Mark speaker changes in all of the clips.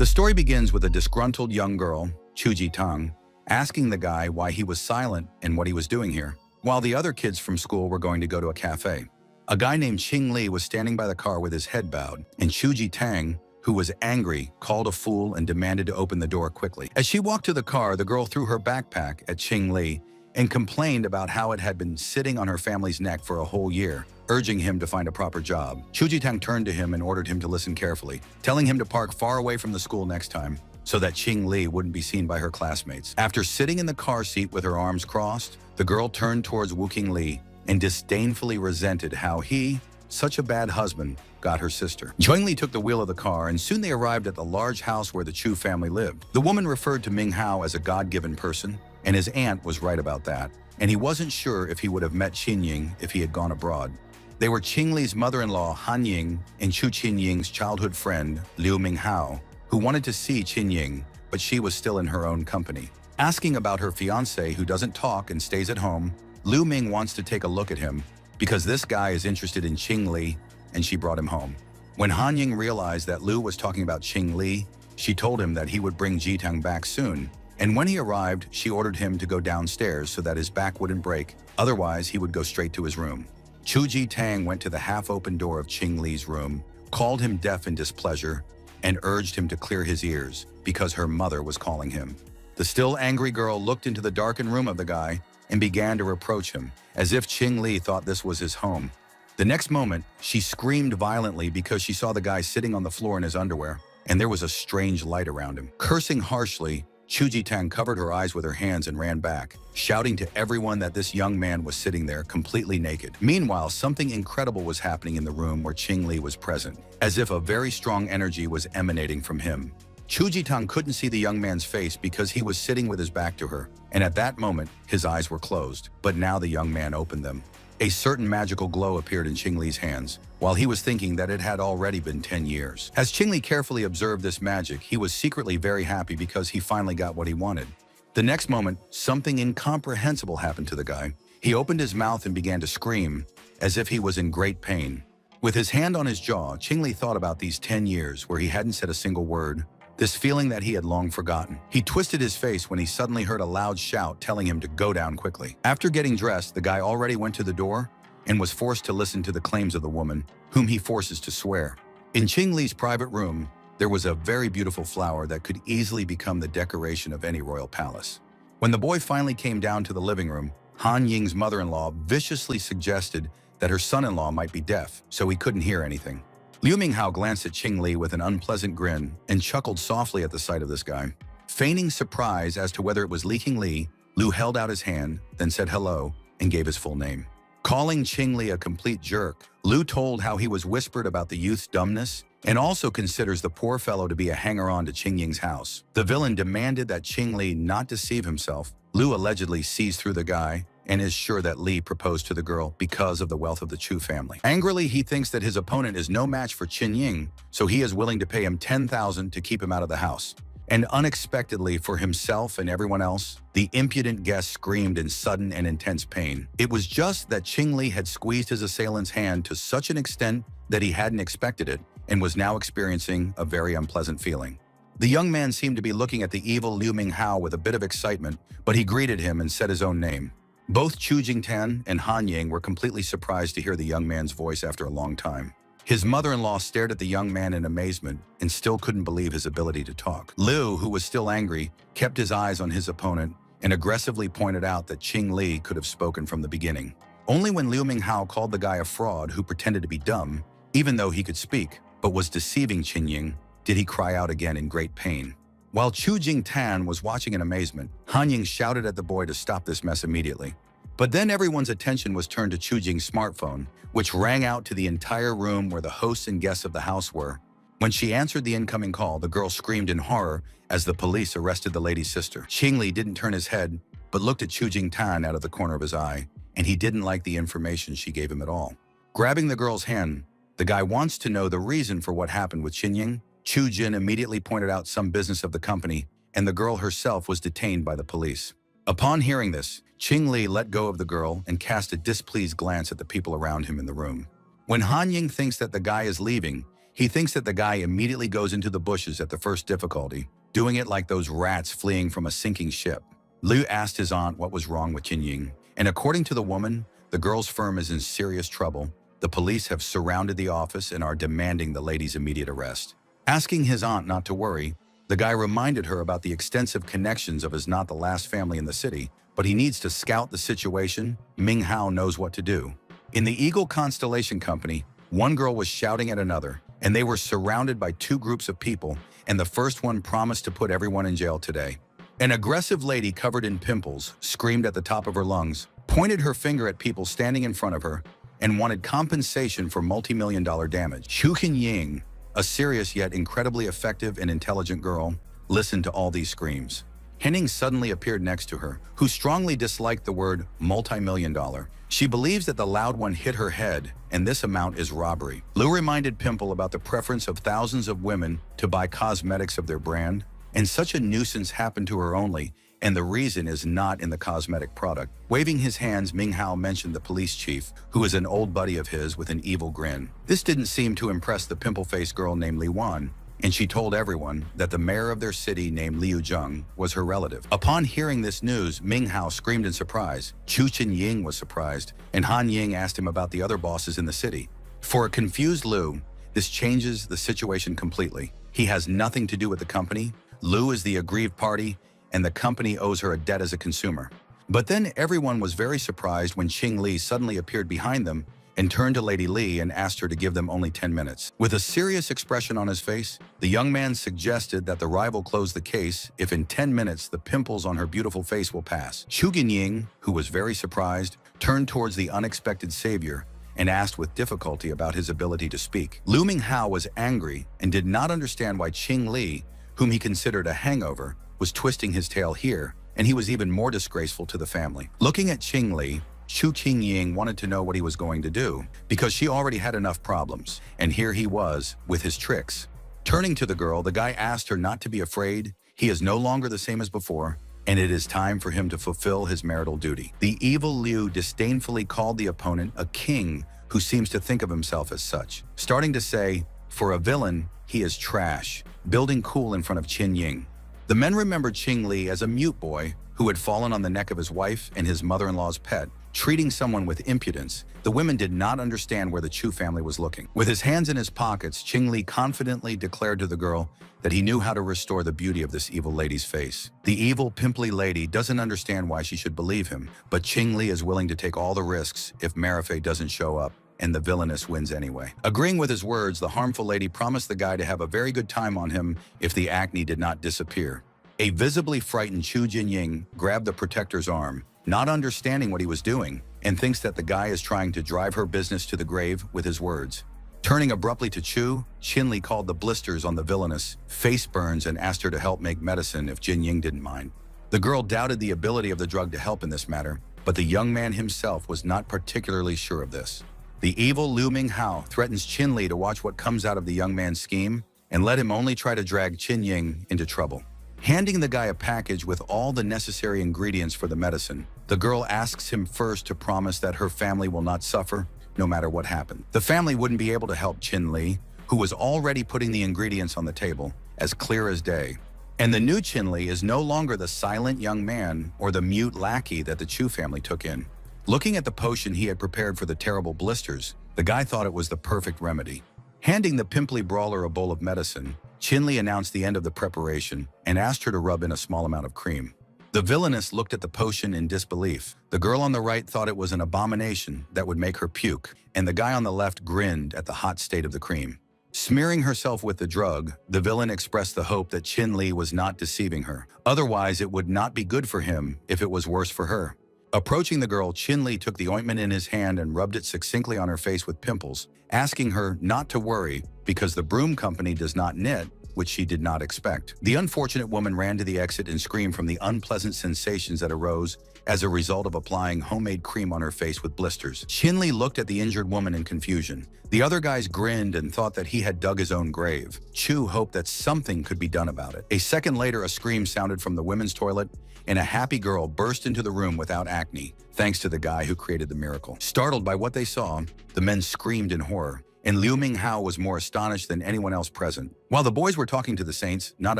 Speaker 1: The story begins with a disgruntled young girl, Chuji Tang, asking the guy why he was silent and what he was doing here, while the other kids from school were going to go to a cafe. A guy named Ching Li was standing by the car with his head bowed, and Chuji Tang, who was angry, called a fool and demanded to open the door quickly. As she walked to the car, the girl threw her backpack at Ching Li and complained about how it had been sitting on her family's neck for a whole year, urging him to find a proper job. Chuji Tang turned to him and ordered him to listen carefully, telling him to park far away from the school next time so that Ching Li wouldn't be seen by her classmates. After sitting in the car seat with her arms crossed, the girl turned towards King Li and disdainfully resented how he, such a bad husband, got her sister. Ching Li took the wheel of the car, and soon they arrived at the large house where the Chu family lived. The woman referred to Ming Hao as a God-given person, and his aunt was right about that, and he wasn't sure if he would have met Qin Ying if he had gone abroad. They were Ching Li's mother-in-law, Han Ying, and Chu Qin Ying's childhood friend, Liu Ming Hao, who wanted to see Qin Ying, but she was still in her own company. Asking about her fiancé who doesn't talk and stays at home, Liu Ming wants to take a look at him because this guy is interested in Qing Li, and she brought him home. When Han Ying realized that Liu was talking about Qing Li, she told him that he would bring Jitang back soon, and when he arrived, she ordered him to go downstairs so that his back wouldn't break, otherwise he would go straight to his room. Chu Jitang went to the half-open door of Qing Li's room, called him deaf in displeasure, and urged him to clear his ears because her mother was calling him. The still angry girl looked into the darkened room of the guy and began to reproach him, as if Qing Li thought this was his home. The next moment, she screamed violently because she saw the guy sitting on the floor in his underwear, and there was a strange light around him. Cursing harshly, Chu Jitang covered her eyes with her hands and ran back, shouting to everyone that this young man was sitting there completely naked. Meanwhile, something incredible was happening in the room where Qing Li was present, as if a very strong energy was emanating from him. Chu Jitang couldn't see the young man's face because he was sitting with his back to her, and at that moment, his eyes were closed, but now the young man opened them. A certain magical glow appeared in Qing Li's hands, while he was thinking that it had already been 10 years. As Qing Li carefully observed this magic, he was secretly very happy because he finally got what he wanted. The next moment, something incomprehensible happened to the guy. He opened his mouth and began to scream, as if he was in great pain. With his hand on his jaw, Qing Li thought about these 10 years where he hadn't said a single word, this feeling that he had long forgotten. He twisted his face when he suddenly heard a loud shout telling him to go down quickly. After getting dressed, the guy already went to the door and was forced to listen to the claims of the woman, whom he forces to swear. In Qing Li's private room, there was a very beautiful flower that could easily become the decoration of any royal palace. When the boy finally came down to the living room, Han Ying's mother-in-law viciously suggested that her son-in-law might be deaf, so he couldn't hear anything. Liu Minghao glanced at Qing Li with an unpleasant grin and chuckled softly at the sight of this guy. Feigning surprise as to whether it was Li King Li, Liu held out his hand, then said hello and gave his full name. Calling Qing Li a complete jerk, Liu told how he was whispered about the youth's dumbness and also considers the poor fellow to be a hanger-on to Qing Ying's house. The villain demanded that Qing Li not deceive himself. Liu allegedly sees through the guy and is sure that Li proposed to the girl because of the wealth of the Chu family. Angrily, he thinks that his opponent is no match for Qin Ying, so he is willing to pay him 10,000 to keep him out of the house. And unexpectedly for himself and everyone else, the impudent guest screamed in sudden and intense pain. It was just that Qing Li had squeezed his assailant's hand to such an extent that he hadn't expected it and was now experiencing a very unpleasant feeling. The young man seemed to be looking at the evil Liu Minghao with a bit of excitement, but he greeted him and said his own name. Both Chu Jingtan and Han Ying were completely surprised to hear the young man's voice after a long time. His mother-in-law stared at the young man in amazement and still couldn't believe his ability to talk. Liu, who was still angry, kept his eyes on his opponent and aggressively pointed out that Qing Li could have spoken from the beginning. Only when Liu Minghao called the guy a fraud who pretended to be dumb, even though he could speak, but was deceiving Qin Ying, did he cry out again in great pain. While Chu Jingtan was watching in amazement, Han Ying shouted at the boy to stop this mess immediately. But then everyone's attention was turned to Chu Jing's smartphone, which rang out to the entire room where the hosts and guests of the house were. When she answered the incoming call, the girl screamed in horror as the police arrested the lady's sister. Qing Li didn't turn his head, but looked at Chu Jingtan out of the corner of his eye, and he didn't like the information she gave him at all. Grabbing the girl's hand, the guy wants to know the reason for what happened with Qin Ying. Chu Jin immediately pointed out some business of the company, and the girl herself was detained by the police. Upon hearing this, Qing Li let go of the girl and cast a displeased glance at the people around him in the room. When Han Ying thinks that the guy is leaving, He thinks that the guy immediately goes into the bushes at the first difficulty, doing it like those rats fleeing from a sinking ship. Liu asked his aunt what was wrong with Qin Ying, and according to the woman, the girl's firm is in serious trouble. The police have surrounded the office and are demanding the lady's immediate arrest. Asking his aunt not to worry, the guy reminded her about the extensive connections of his not the last family in the city, but he needs to scout the situation. Ming Hao knows what to do. In the Eagle Constellation Company, one girl was shouting at another, and they were surrounded by two groups of people, and the first one promised to put everyone in jail today. An aggressive lady covered in pimples screamed at the top of her lungs, pointed her finger at people standing in front of her, and wanted compensation for multi-million-dollar damage. Xu Ying, a serious yet incredibly effective and intelligent girl, listened to all these screams. Henning suddenly appeared next to her, who strongly disliked the word multi-million-dollar. She believes that the loud one hit her head, and this amount is robbery. Liu reminded Pimple about the preference of thousands of women to buy cosmetics of their brand, and such a nuisance happened to her only, and the reason is not in the cosmetic product. Waving his hands, Ming Hao mentioned the police chief, who is an old buddy of his with an evil grin. This didn't seem to impress the pimple-faced girl named Li Wan, and she told everyone that the mayor of their city named Liu Zheng was her relative. Upon hearing this news, Ming Hao screamed in surprise. Chu Ying was surprised, and Han Ying asked him about the other bosses in the city. For a confused Liu, this changes the situation completely. He has nothing to do with the company. Liu is the aggrieved party, and the company owes her a debt as a consumer. But then everyone was very surprised when Qing Li suddenly appeared behind them and turned to Lady Li and asked her to give them only 10 minutes. With a serious expression on his face, the young man suggested that the rival close the case if in 10 minutes the pimples on her beautiful face will pass. Xu Ying, who was very surprised, turned towards the unexpected savior and asked with difficulty about his ability to speak. Liu Minghao was angry and did not understand why Qing Li, whom he considered a hangover, was twisting his tail here, and he was even more disgraceful to the family. Looking at Qing Li, Xu Ying wanted to know what he was going to do, because she already had enough problems, and here he was with his tricks. Turning to the girl, the guy asked her not to be afraid. He is no longer the same as before, and it is time for him to fulfill his marital duty. The evil Liu disdainfully called the opponent a king who seems to think of himself as such, starting to say, for a villain, he is trash, building cool in front of Qin Ying. The men remembered Qing Li as a mute boy who had fallen on the neck of his wife and his mother-in-law's pet, treating someone with impudence. The women did not understand where the Chu family was looking. With his hands in his pockets, Qing Li confidently declared to the girl that he knew how to restore the beauty of this evil lady's face. The evil, pimply lady doesn't understand why she should believe him, but Qing Li is willing to take all the risks if Marifei doesn't show up, and the villainess wins anyway. Agreeing with his words, the harmful lady promised the guy to have a very good time on him if the acne did not disappear. A visibly frightened Xu Ying grabbed the protector's arm, not understanding what he was doing, and thinks that the guy is trying to drive her business to the grave with his words. Turning abruptly to Chu, Qin Li called the blisters on the villainous face burns and asked her to help make medicine if Jin Ying didn't mind. The girl doubted the ability of the drug to help in this matter, but the young man himself was not particularly sure of this. The evil Liu Minghao threatens Qin Li to watch what comes out of the young man's scheme and let him only try to drag Qin Ying into trouble. Handing the guy a package with all the necessary ingredients for the medicine, the girl asks him first to promise that her family will not suffer, no matter what happened. The family wouldn't be able to help Qin Li, who was already putting the ingredients on the table, as clear as day. And the new Qin Li is no longer the silent young man or the mute lackey that the Chu family took in. Looking at the potion he had prepared for the terrible blisters, the guy thought it was the perfect remedy. Handing the pimply brawler a bowl of medicine, Qin Li announced the end of the preparation and asked her to rub in a small amount of cream. The villainess looked at the potion in disbelief. The girl on the right thought it was an abomination that would make her puke, and the guy on the left grinned at the hot state of the cream. Smearing herself with the drug, the villain expressed the hope that Qin Li was not deceiving her. Otherwise, it would not be good for him if it was worse for her. Approaching the girl, Qin Li took the ointment in his hand and rubbed it succinctly on her face with pimples, asking her not to worry because the broom company does not knit, which she did not expect. The unfortunate woman ran to the exit and screamed from the unpleasant sensations that arose as a result of applying homemade cream on her face with blisters. Qin Li looked at the injured woman in confusion. The other guys grinned and thought that he had dug his own grave. Chu hoped that something could be done about it. A second later, a scream sounded from the women's toilet, and a happy girl burst into the room without acne, thanks to the guy who created the miracle. Startled by what they saw, the men screamed in horror, and Liu Minghao was more astonished than anyone else present. While the boys were talking to the saints, not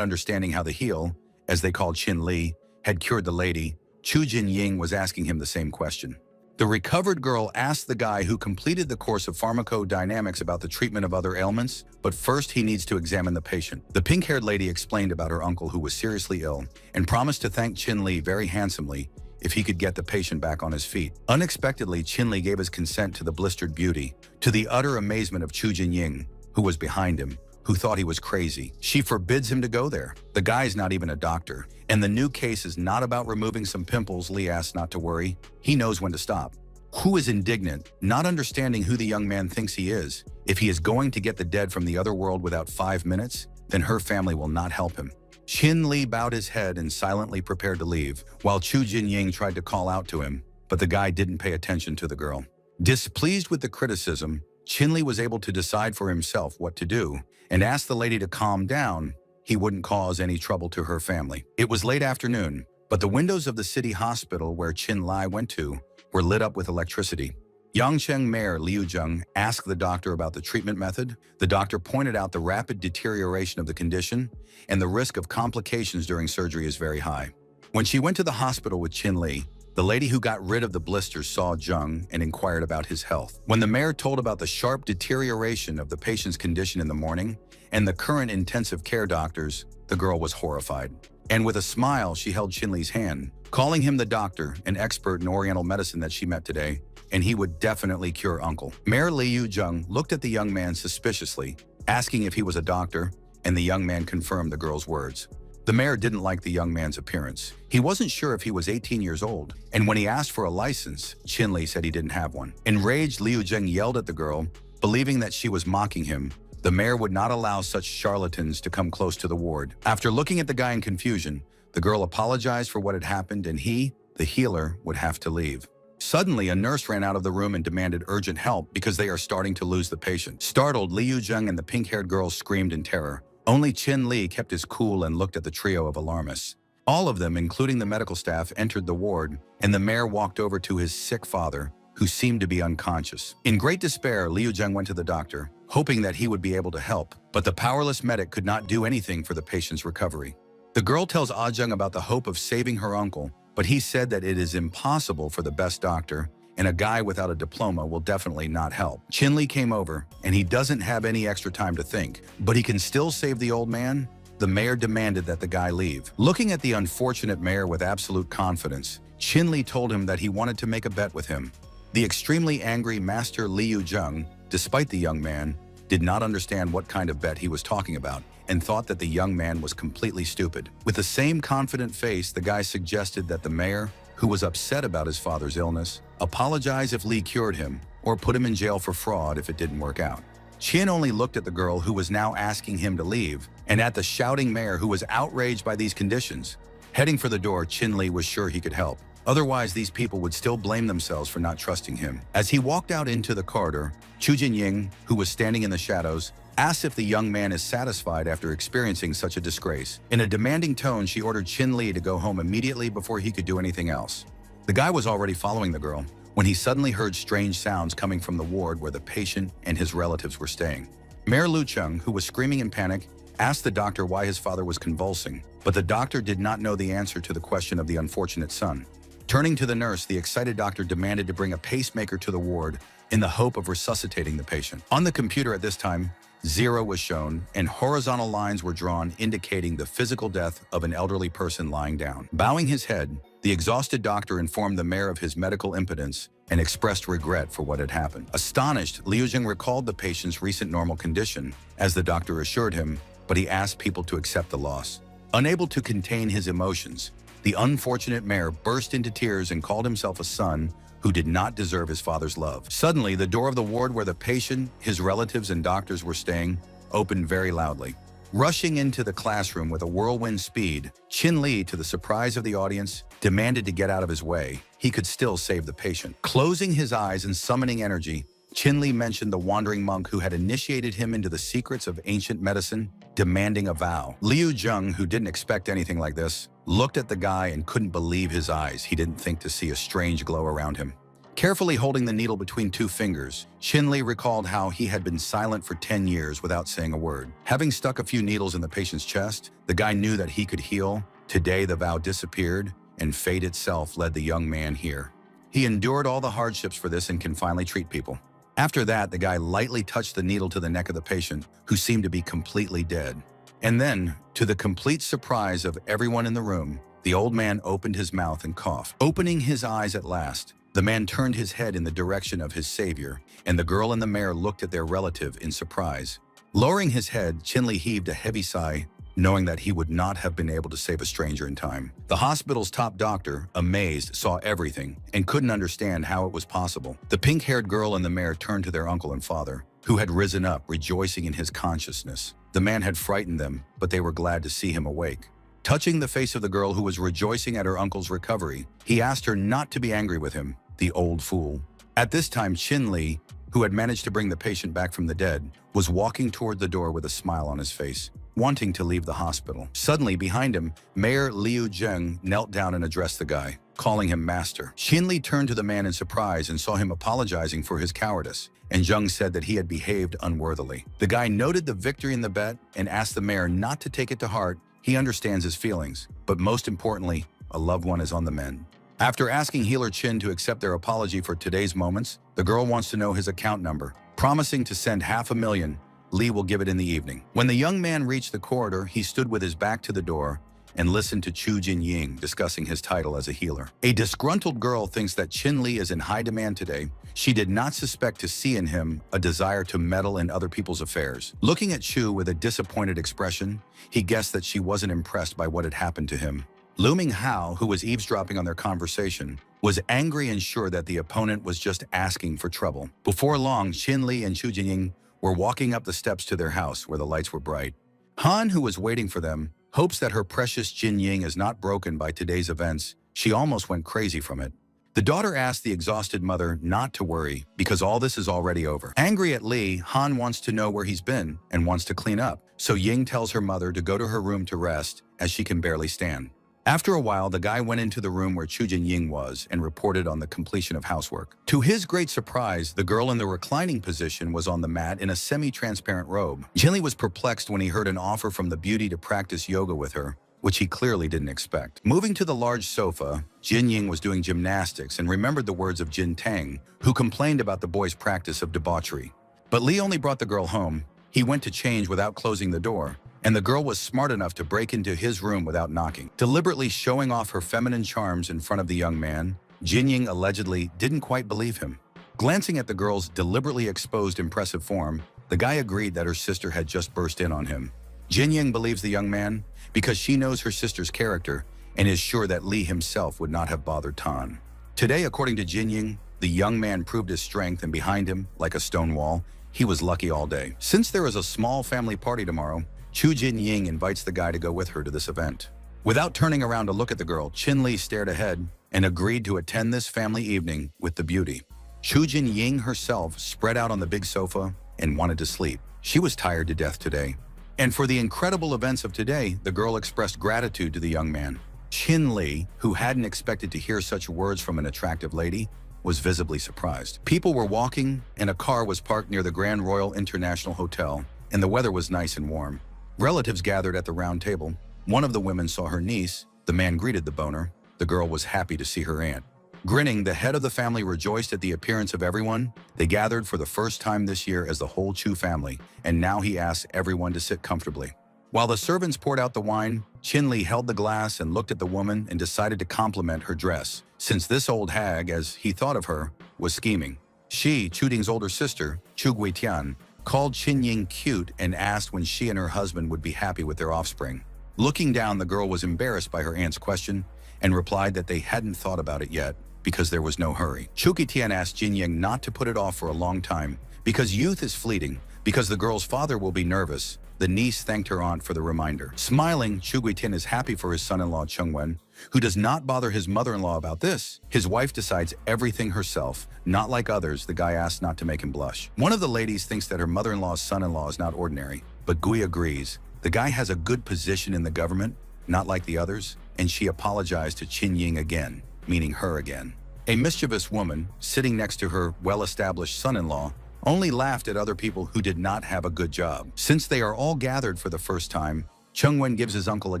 Speaker 1: understanding how the heel, as they called Qin Li, had cured the lady, Chu Jinying was asking him the same question. The recovered girl asked the guy who completed the course of pharmacodynamics about the treatment of other ailments, but first he needs to examine the patient. The pink-haired lady explained about her uncle who was seriously ill and promised to thank Qin Li very handsomely if he could get the patient back on his feet. Unexpectedly, Qin Li gave his consent to the blistered beauty, to the utter amazement of Chu Jinying, who was behind him, who thought he was crazy. She forbids him to go there. The guy's not even a doctor. And the new case is not about removing some pimples. Li asks not to worry. He knows when to stop. Hu is indignant, not understanding who the young man thinks he is. If he is going to get the dead from the other world without 5 minutes, then her family will not help him. Qin Li bowed his head and silently prepared to leave, while Chu Jinying tried to call out to him, but the guy didn't pay attention to the girl. Displeased with the criticism, Qin Li was able to decide for himself what to do and asked the lady to calm down. He wouldn't cause any trouble to her family. It was late afternoon, but the windows of the city hospital where Qin Li went to were lit up with electricity. Yangcheng Mayor Liu Zheng asked the doctor about the treatment method. The doctor pointed out the rapid deterioration of the condition and the risk of complications during surgery is very high. When she went to the hospital with Qin Li, the lady who got rid of the blisters saw Zheng and inquired about his health. When the mayor told about the sharp deterioration of the patient's condition in the morning and the current intensive care doctors, the girl was horrified. And with a smile, she held Qin Li's hand, calling him the doctor, an expert in Oriental medicine that she met today, and he would definitely cure Uncle. Mayor Liu Zheng looked at the young man suspiciously, asking if he was a doctor, and the young man confirmed the girl's words. The mayor didn't like the young man's appearance. He wasn't sure if he was 18 years old, and when he asked for a license, Qin Li said he didn't have one. Enraged, Liu Zheng yelled at the girl, believing that she was mocking him. The mayor would not allow such charlatans to come close to the ward. After looking at the guy in confusion, the girl apologized for what had happened and he, the healer, would have to leave. Suddenly, a nurse ran out of the room and demanded urgent help because they are starting to lose the patient. Startled, Liu Zheng and the pink-haired girl screamed in terror. Only Qin Li kept his cool and looked at the trio of alarmists. All of them, including the medical staff, entered the ward, and the mayor walked over to his sick father, who seemed to be unconscious. In great despair, Liu Zheng went to the doctor, hoping that he would be able to help, but the powerless medic could not do anything for the patient's recovery. The girl tells Ah Zheng about the hope of saving her uncle, but he said that it is impossible for the best doctor, and a guy without a diploma will definitely not help. Qin Li came over, and he doesn't have any extra time to think, but he can still save the old man. The mayor demanded that the guy leave. Looking at the unfortunate mayor with absolute confidence, Qin Li told him that he wanted to make a bet with him. The extremely angry Master Liu Zheng, despite the young man, did not understand what kind of bet he was talking about and thought that the young man was completely stupid. With the same confident face, the guy suggested that the mayor, who was upset about his father's illness, apologize if Li cured him or put him in jail for fraud if it didn't work out. Qin only looked at the girl who was now asking him to leave and at the shouting mayor who was outraged by these conditions. Heading for the door, Qin Li was sure he could help. Otherwise, these people would still blame themselves for not trusting him. As he walked out into the corridor, Chu Jinying, who was standing in the shadows, asked if the young man is satisfied after experiencing such a disgrace. In a demanding tone, she ordered Qin Li to go home immediately before he could do anything else. The guy was already following the girl when he suddenly heard strange sounds coming from the ward where the patient and his relatives were staying. Mayor Lu Cheng, who was screaming in panic, asked the doctor why his father was convulsing, but the doctor did not know the answer to the question of the unfortunate son. Turning to the nurse, the excited doctor demanded to bring a pacemaker to the ward in the hope of resuscitating the patient. On the computer at this time, 0 was shown, and horizontal lines were drawn indicating the physical death of an elderly person lying down. Bowing his head, the exhausted doctor informed the mayor of his medical impotence and expressed regret for what had happened. Astonished, Liu Jing recalled the patient's recent normal condition, as the doctor assured him, but he asked people to accept the loss. Unable to contain his emotions, the unfortunate mayor burst into tears and called himself a son who did not deserve his father's love. Suddenly, the door of the ward where the patient, his relatives, and doctors were staying opened very loudly. Rushing into the classroom with a whirlwind speed, Qin Li, to the surprise of the audience, demanded to get out of his way. He could still save the patient. Closing his eyes and summoning energy, Qin Li mentioned the wandering monk who had initiated him into the secrets of ancient medicine, demanding a vow. Liu Zheng, who didn't expect anything like this, looked at the guy and couldn't believe his eyes. He didn't think to see a strange glow around him. Carefully holding the needle between two fingers, Chin Li recalled how he had been silent for 10 years without saying a word. Having stuck a few needles in the patient's chest, the guy knew that he could heal. Today the vow disappeared, and fate itself led the young man here. He endured all the hardships for this and can finally treat people. After that, the guy lightly touched the needle to the neck of the patient, who seemed to be completely dead. And then, to the complete surprise of everyone in the room, the old man opened his mouth and coughed. Opening his eyes at last, the man turned his head in the direction of his savior, and the girl and the mayor looked at their relative in surprise. Lowering his head, Chin Li heaved a heavy sigh, knowing that he would not have been able to save a stranger in time. The hospital's top doctor, amazed, saw everything and couldn't understand how it was possible. The pink-haired girl and the mayor turned to their uncle and father, who had risen up, rejoicing in his consciousness. The man had frightened them, but they were glad to see him awake. Touching the face of the girl who was rejoicing at her uncle's recovery, he asked her not to be angry with him, the old fool. At this time, Chin Li, who had managed to bring the patient back from the dead, was walking toward the door with a smile on his face, wanting to leave the hospital. Suddenly, behind him, Mayor Liu Zheng knelt down and addressed the guy, calling him master. Chin Li turned to the man in surprise and saw him apologizing for his cowardice, and Zheng said that he had behaved unworthily. The guy noted the victory in the bet and asked the mayor not to take it to heart. He understands his feelings, but most importantly, a loved one is on the mend. After asking healer Chin to accept their apology for today's moments, the girl wants to know his account number. Promising to send $500,000, Li will give it in the evening. When the young man reached the corridor, he stood with his back to the door and listened to Chu Jinying discussing his title as a healer. A disgruntled girl thinks that Chin Li is in high demand today. She did not suspect to see in him a desire to meddle in other people's affairs. Looking at Chu with a disappointed expression, he guessed that she wasn't impressed by what had happened to him. Looming Hao, who was eavesdropping on their conversation, was angry and sure that the opponent was just asking for trouble. Before long, Chin Li and Chu Jinying were walking up the steps to their house where the lights were bright. Han, who was waiting for them, hopes that her precious Jinying is not broken by today's events. She almost went crazy from it. The daughter asked the exhausted mother not to worry because all this is already over. Angry at Li, Han wants to know where he's been and wants to clean up, so Ying tells her mother to go to her room to rest as she can barely stand. After a while, the guy went into the room where Chu Jinying was and reported on the completion of housework. To his great surprise, the girl in the reclining position was on the mat in a semi-transparent robe. Chin Li was perplexed when he heard an offer from the beauty to practice yoga with her, which he clearly didn't expect. Moving to the large sofa, Jinying was doing gymnastics and remembered the words of Jin Tang, who complained about the boy's practice of debauchery. But Li only brought the girl home. He went to change without closing the door, and the girl was smart enough to break into his room without knocking. Deliberately showing off her feminine charms in front of the young man, Jinying allegedly didn't quite believe him. Glancing at the girl's deliberately exposed impressive form, the guy agreed that her sister had just burst in on him. Jinying believes the young man because she knows her sister's character and is sure that Li himself would not have bothered Tan. Today, according to Jinying, the young man proved his strength, and behind him, like a stone wall, he was lucky all day. Since there is a small family party tomorrow, Chu Jinying invites the guy to go with her to this event. Without turning around to look at the girl, Chin Li stared ahead and agreed to attend this family evening with the beauty. Chu Jinying herself spread out on the big sofa and wanted to sleep. She was tired to death today. And for the incredible events of today, the girl expressed gratitude to the young man. Chin Li, who hadn't expected to hear such words from an attractive lady, was visibly surprised. People were walking, and a car was parked near the Grand Royal International Hotel, and the weather was nice and warm. Relatives gathered at the round table. One of the women saw her niece. The man greeted the boner. The girl was happy to see her aunt. Grinning, the head of the family rejoiced at the appearance of everyone. They gathered for the first time this year as the whole Chu family, and now he asked everyone to sit comfortably. While the servants poured out the wine, Chin Li held the glass and looked at the woman and decided to compliment her dress, since this old hag, as he thought of her, was scheming. She, Chu Ding's older sister, Chu Guitian, called Jinying cute and asked when she and her husband would be happy with their offspring. Looking down, the girl was embarrassed by her aunt's question and replied that they hadn't thought about it yet because there was no hurry. Chu Guitian asked Jinying not to put it off for a long time because youth is fleeting, because the girl's father will be nervous. The niece thanked her aunt for the reminder. Smiling, Chu Guitian is happy for his son-in-law Chengwen, who does not bother his mother-in-law about this. His wife decides everything herself, not like others. The guy asked not to make him blush. One of the ladies thinks that her mother-in-law's son-in-law is not ordinary, but Gui agrees. The guy has a good position in the government, not like the others, and she apologized to Jinying again, meaning her again. A mischievous woman, sitting next to her well-established son-in-law, only laughed at other people who did not have a good job. Since they are all gathered for the first time, Chung-wen gives his uncle a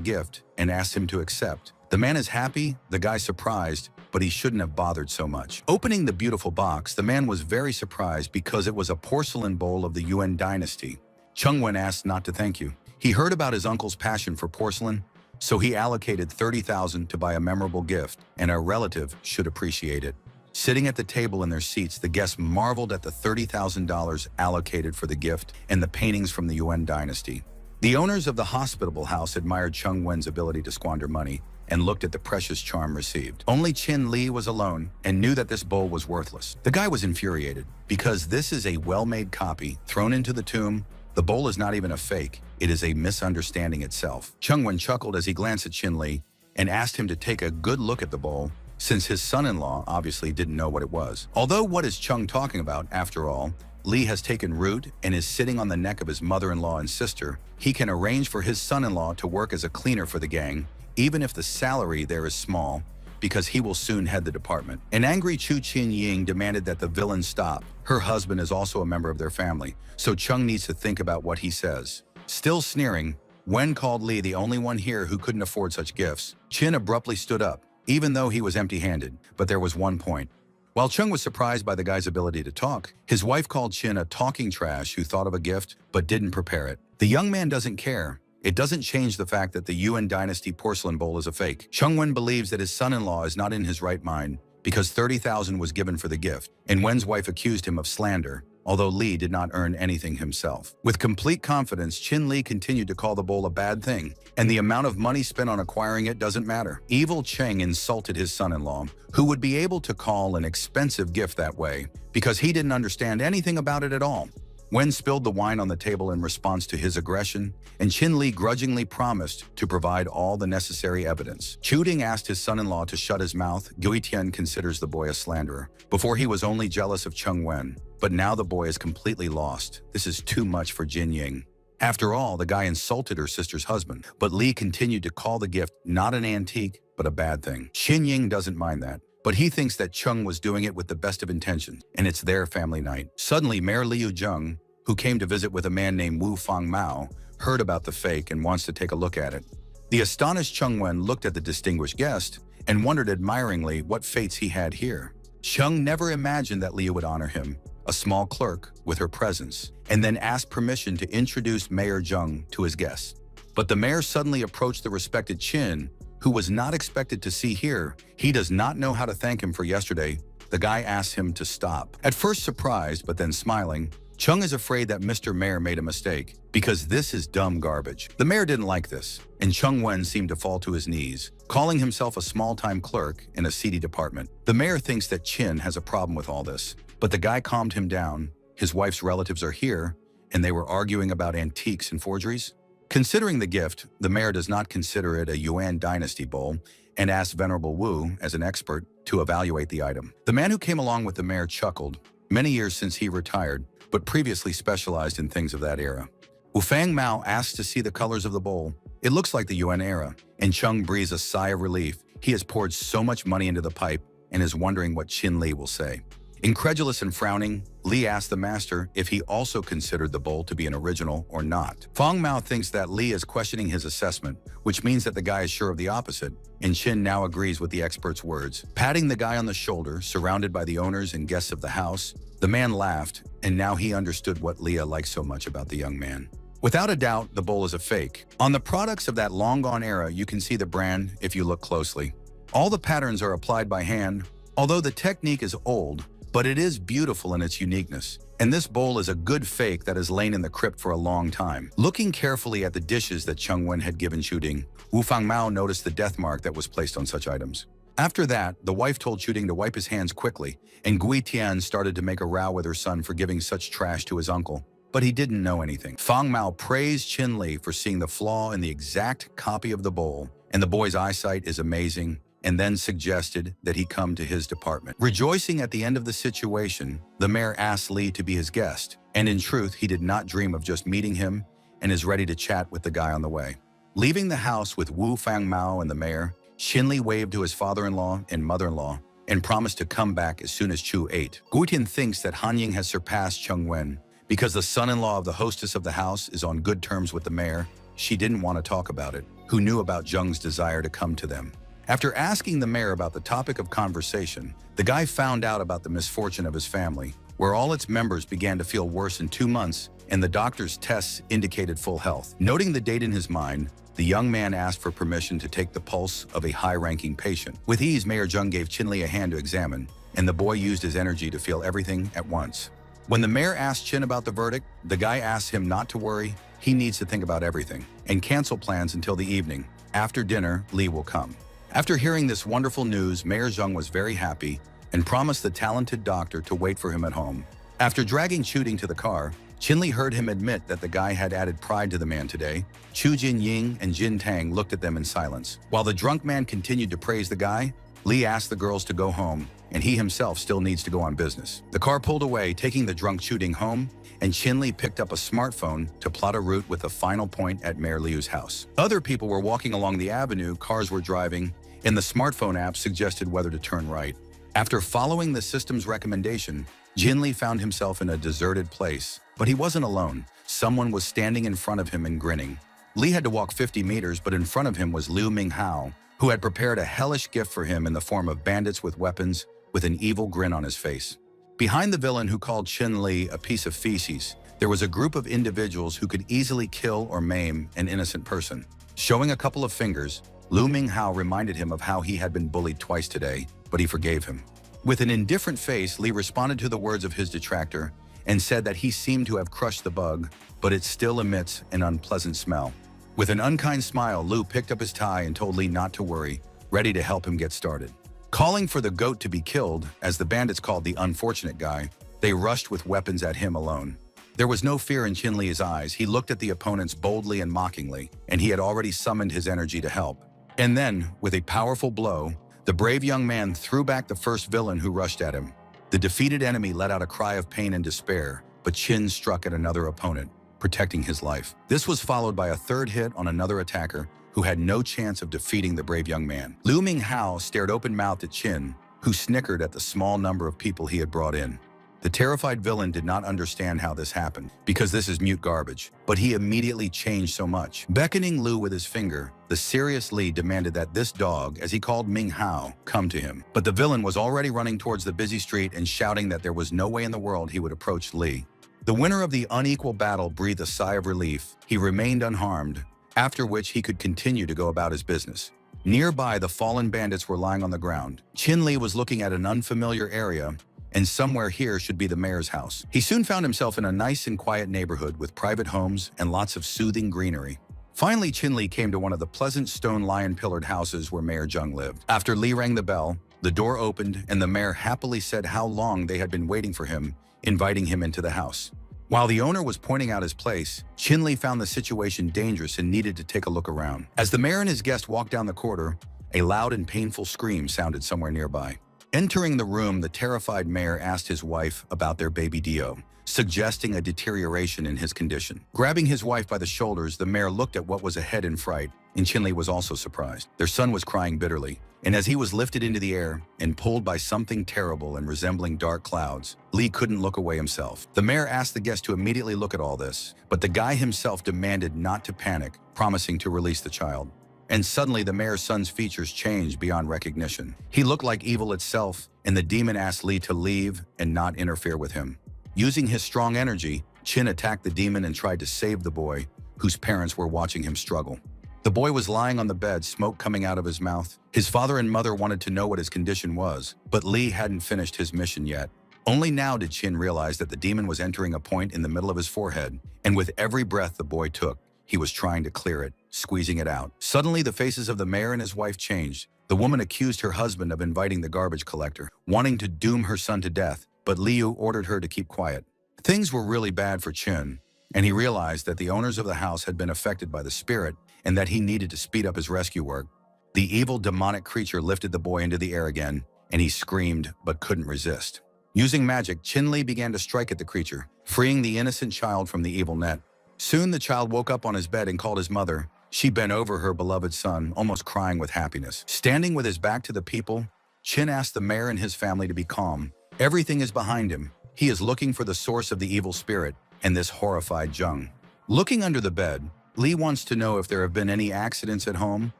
Speaker 1: gift and asks him to accept. The man is happy, the guy surprised, but he shouldn't have bothered so much. Opening the beautiful box, the man was very surprised because it was a porcelain bowl of the Yuan dynasty. Chung-wen asked not to thank you. He heard about his uncle's passion for porcelain, so he allocated 30,000 to buy a memorable gift, and a relative should appreciate it. Sitting at the table in their seats, the guests marveled at the $30,000 allocated for the gift and the paintings from the Yuan dynasty. The owners of the hospitable house admired Chung-wen's ability to squander money and looked at the precious charm received. Only Chin Li was alone and knew that this bowl was worthless. The guy was infuriated because this is a well-made copy thrown into the tomb. The bowl is not even a fake, it is a misunderstanding itself. Chung-wen chuckled as he glanced at Chin Li and asked him to take a good look at the bowl, since his son-in-law obviously didn't know what it was. Although what is Chung talking about, after all? Li has taken root and is sitting on the neck of his mother-in-law and sister. He can arrange for his son-in-law to work as a cleaner for the gang, even if the salary there is small, because he will soon head the department. An angry Chu Qin-ying demanded that the villain stop. Her husband is also a member of their family, so Chung needs to think about what he says. Still sneering, Wen called Li the only one here who couldn't afford such gifts. Chin abruptly stood up, even though he was empty-handed, but there was one point. While Chung was surprised by the guy's ability to talk, his wife called Chin a talking trash who thought of a gift but didn't prepare it. The young man doesn't care. It doesn't change the fact that the Yuan dynasty porcelain bowl is a fake. Chung-wen believes that his son-in-law is not in his right mind because 30,000 was given for the gift, and Wen's wife accused him of slander, although Li did not earn anything himself. With complete confidence, Chin Li continued to call the bowl a bad thing, and the amount of money spent on acquiring it doesn't matter. Evil Cheng insulted his son-in-law, who would be able to call an expensive gift that way, because he didn't understand anything about it at all. Wen spilled the wine on the table in response to his aggression, and Chin Li grudgingly promised to provide all the necessary evidence. Chu Ding asked his son-in-law to shut his mouth. Gui Tian considers the boy a slanderer. Before he was only jealous of Chung Wen, but now the boy is completely lost. This is too much for Jin Ying. After all, the guy insulted her sister's husband, but Li continued to call the gift not an antique, but a bad thing. Xin Ying doesn't mind that, but he thinks that Chung was doing it with the best of intentions, and it's their family night. Suddenly, Mayor Liu Zheng, who came to visit with a man named Wu Fangmao, heard about the fake and wants to take a look at it. The astonished Chung Wen looked at the distinguished guest and wondered admiringly what fates he had here. Chung never imagined that Liu would honor him, a small clerk, with her presence, and then asked permission to introduce Mayor Zheng to his guests. But the mayor suddenly approached the respected Qin, who was not expected to see here. He does not know how to thank him for yesterday. The guy asked him to stop. At first surprised, but then smiling, Chung is afraid that Mr. Mayor made a mistake, because this is dumb garbage. The mayor didn't like this, and Chung Wen seemed to fall to his knees, calling himself a small-time clerk in a seedy department. The mayor thinks that Qin has a problem with all this, but the guy calmed him down. His wife's relatives are here, and they were arguing about antiques and forgeries. Considering the gift, the mayor does not consider it a Yuan dynasty bowl and asks Venerable Wu, as an expert, to evaluate the item. The man who came along with the mayor chuckled. Many years since he retired, but previously specialized in things of that era. Wu Fang Mao asks to see the colors of the bowl. It looks like the Yuan era, and Chung breathes a sigh of relief. He has poured so much money into the pipe and is wondering what Chin Li will say. Incredulous and frowning, Li asked the master if he also considered the bowl to be an original or not. Fang Mao thinks that Li is questioning his assessment, which means that the guy is sure of the opposite, and Qin now agrees with the expert's words. Patting the guy on the shoulder, surrounded by the owners and guests of the house, the man laughed, and now he understood what Leah liked so much about the young man. Without a doubt, the bowl is a fake. On the products of that long-gone era, you can see the brand if you look closely. All the patterns are applied by hand, although the technique is old, but it is beautiful in its uniqueness. And this bowl is a good fake that has lain in the crypt for a long time. Looking carefully at the dishes that Chung Wen had given Chu Ding, Wu Fangmao noticed the death mark that was placed on such items. After that, the wife told Chu Ding to wipe his hands quickly, and Gui Tian started to make a row with her son for giving such trash to his uncle. But he didn't know anything. Fang Mao praised Qin Li for seeing the flaw in the exact copy of the bowl, and the boy's eyesight is amazing, and then suggested that he come to his department. Rejoicing at the end of the situation, the mayor asked Li to be his guest, and in truth, he did not dream of just meeting him and is ready to chat with the guy on the way. Leaving the house with Wu Fangmao and the mayor, Qin Li waved to his father-in-law and mother-in-law and promised to come back as soon as Chu ate. Guitian thinks that Hanying has surpassed Cheng Wen. Because the son-in-law of the hostess of the house is on good terms with the mayor, she didn't want to talk about it, who knew about Zheng's desire to come to them. After asking the mayor about the topic of conversation, the guy found out about the misfortune of his family, where all its members began to feel worse in 2 months, and the doctor's tests indicated full health. Noting the date in his mind, the young man asked for permission to take the pulse of a high-ranking patient. With ease, Mayor Zheng gave Qinli a hand to examine, and the boy used his energy to feel everything at once. When the mayor asked Qin about the verdict, the guy asked him not to worry, he needs to think about everything, and cancel plans until the evening. After dinner, Li will come. After hearing this wonderful news, Mayor Zheng was very happy and promised the talented doctor to wait for him at home. After dragging Chuding to the car, Qinli heard him admit that the guy had added pride to the man today. Chu Jinying and Jin Tang looked at them in silence. While the drunk man continued to praise the guy, Li asked the girls to go home, and he himself still needs to go on business. The car pulled away, taking the drunk Chuding home, and Qinli picked up a smartphone to plot a route with a final point at Mayor Liu's house. Other people were walking along the avenue, cars were driving, and the smartphone app suggested whether to turn right. After following the system's recommendation, Jinli found himself in a deserted place, but he wasn't alone. Someone was standing in front of him and grinning. Li had to walk 50 meters, but in front of him was Liu Minghao, who had prepared a hellish gift for him in the form of bandits with weapons, with an evil grin on his face. Behind the villain who called Qin Li a piece of feces, there was a group of individuals who could easily kill or maim an innocent person. Showing a couple of fingers, Liu Minghao reminded him of how he had been bullied twice today, but he forgave him. With an indifferent face, Li responded to the words of his detractor and said that he seemed to have crushed the bug, but it still emits an unpleasant smell. With an unkind smile, Liu picked up his tie and told Li not to worry, ready to help him get started. Calling for the goat to be killed, as the bandits called the unfortunate guy, they rushed with weapons at him alone. There was no fear in Qin Li's eyes. He looked at the opponents boldly and mockingly, and he had already summoned his energy to help. And then, with a powerful blow, the brave young man threw back the first villain who rushed at him. The defeated enemy let out a cry of pain and despair, but Qin struck at another opponent, protecting his life. This was followed by a third hit on another attacker who had no chance of defeating the brave young man. Liu Minghao stared open-mouthed at Qin, who snickered at the small number of people he had brought in. The terrified villain did not understand how this happened, because this is mute garbage, but he immediately changed so much. Beckoning Liu with his finger, the serious Li demanded that this dog, as he called Ming Hao, come to him. But the villain was already running towards the busy street and shouting that there was no way in the world he would approach Li. The winner of the unequal battle breathed a sigh of relief. He remained unharmed, after which he could continue to go about his business. Nearby, the fallen bandits were lying on the ground. Qin Li was looking at an unfamiliar area, and somewhere here should be the mayor's house. He soon found himself in a nice and quiet neighborhood with private homes and lots of soothing greenery. Finally, Qin Li came to one of the pleasant stone lion-pillared houses where Mayor Zheng lived. After Li rang the bell, the door opened and the mayor happily said how long they had been waiting for him, inviting him into the house. While the owner was pointing out his place, Qin Li found the situation dangerous and needed to take a look around. As the mayor and his guest walked down the corridor, a loud and painful scream sounded somewhere nearby. Entering the room, the terrified mayor asked his wife about their baby Dio, suggesting a deterioration in his condition. Grabbing his wife by the shoulders, the mayor looked at what was ahead in fright, and Qin Li was also surprised. Their son was crying bitterly, and as he was lifted into the air and pulled by something terrible and resembling dark clouds, Li couldn't look away himself. The mayor asked the guest to immediately look at all this, but the guy himself demanded not to panic, promising to release the child. And suddenly the mayor's son's features changed beyond recognition. He looked like evil itself, and the demon asked Li to leave and not interfere with him. Using his strong energy, Qin attacked the demon and tried to save the boy, whose parents were watching him struggle. The boy was lying on the bed, smoke coming out of his mouth. His father and mother wanted to know what his condition was, but Li hadn't finished his mission yet. Only now did Qin realize that the demon was entering a point in the middle of his forehead, and with every breath the boy took, he was trying to clear it, squeezing it out. Suddenly, the faces of the mayor and his wife changed. The woman accused her husband of inviting the garbage collector, wanting to doom her son to death, but Liu ordered her to keep quiet. Things were really bad for Qin, and he realized that the owners of the house had been affected by the spirit and that he needed to speed up his rescue work. The evil demonic creature lifted the boy into the air again, and he screamed but couldn't resist. Using magic, Qin Li began to strike at the creature, freeing the innocent child from the evil net. Soon the child woke up on his bed and called his mother. She bent over her beloved son, almost crying with happiness. Standing with his back to the people, Chin asked the mayor and his family to be calm. Everything is behind him. He is looking for the source of the evil spirit and this horrified Jung. Looking under the bed, Lee wants to know if there have been any accidents at home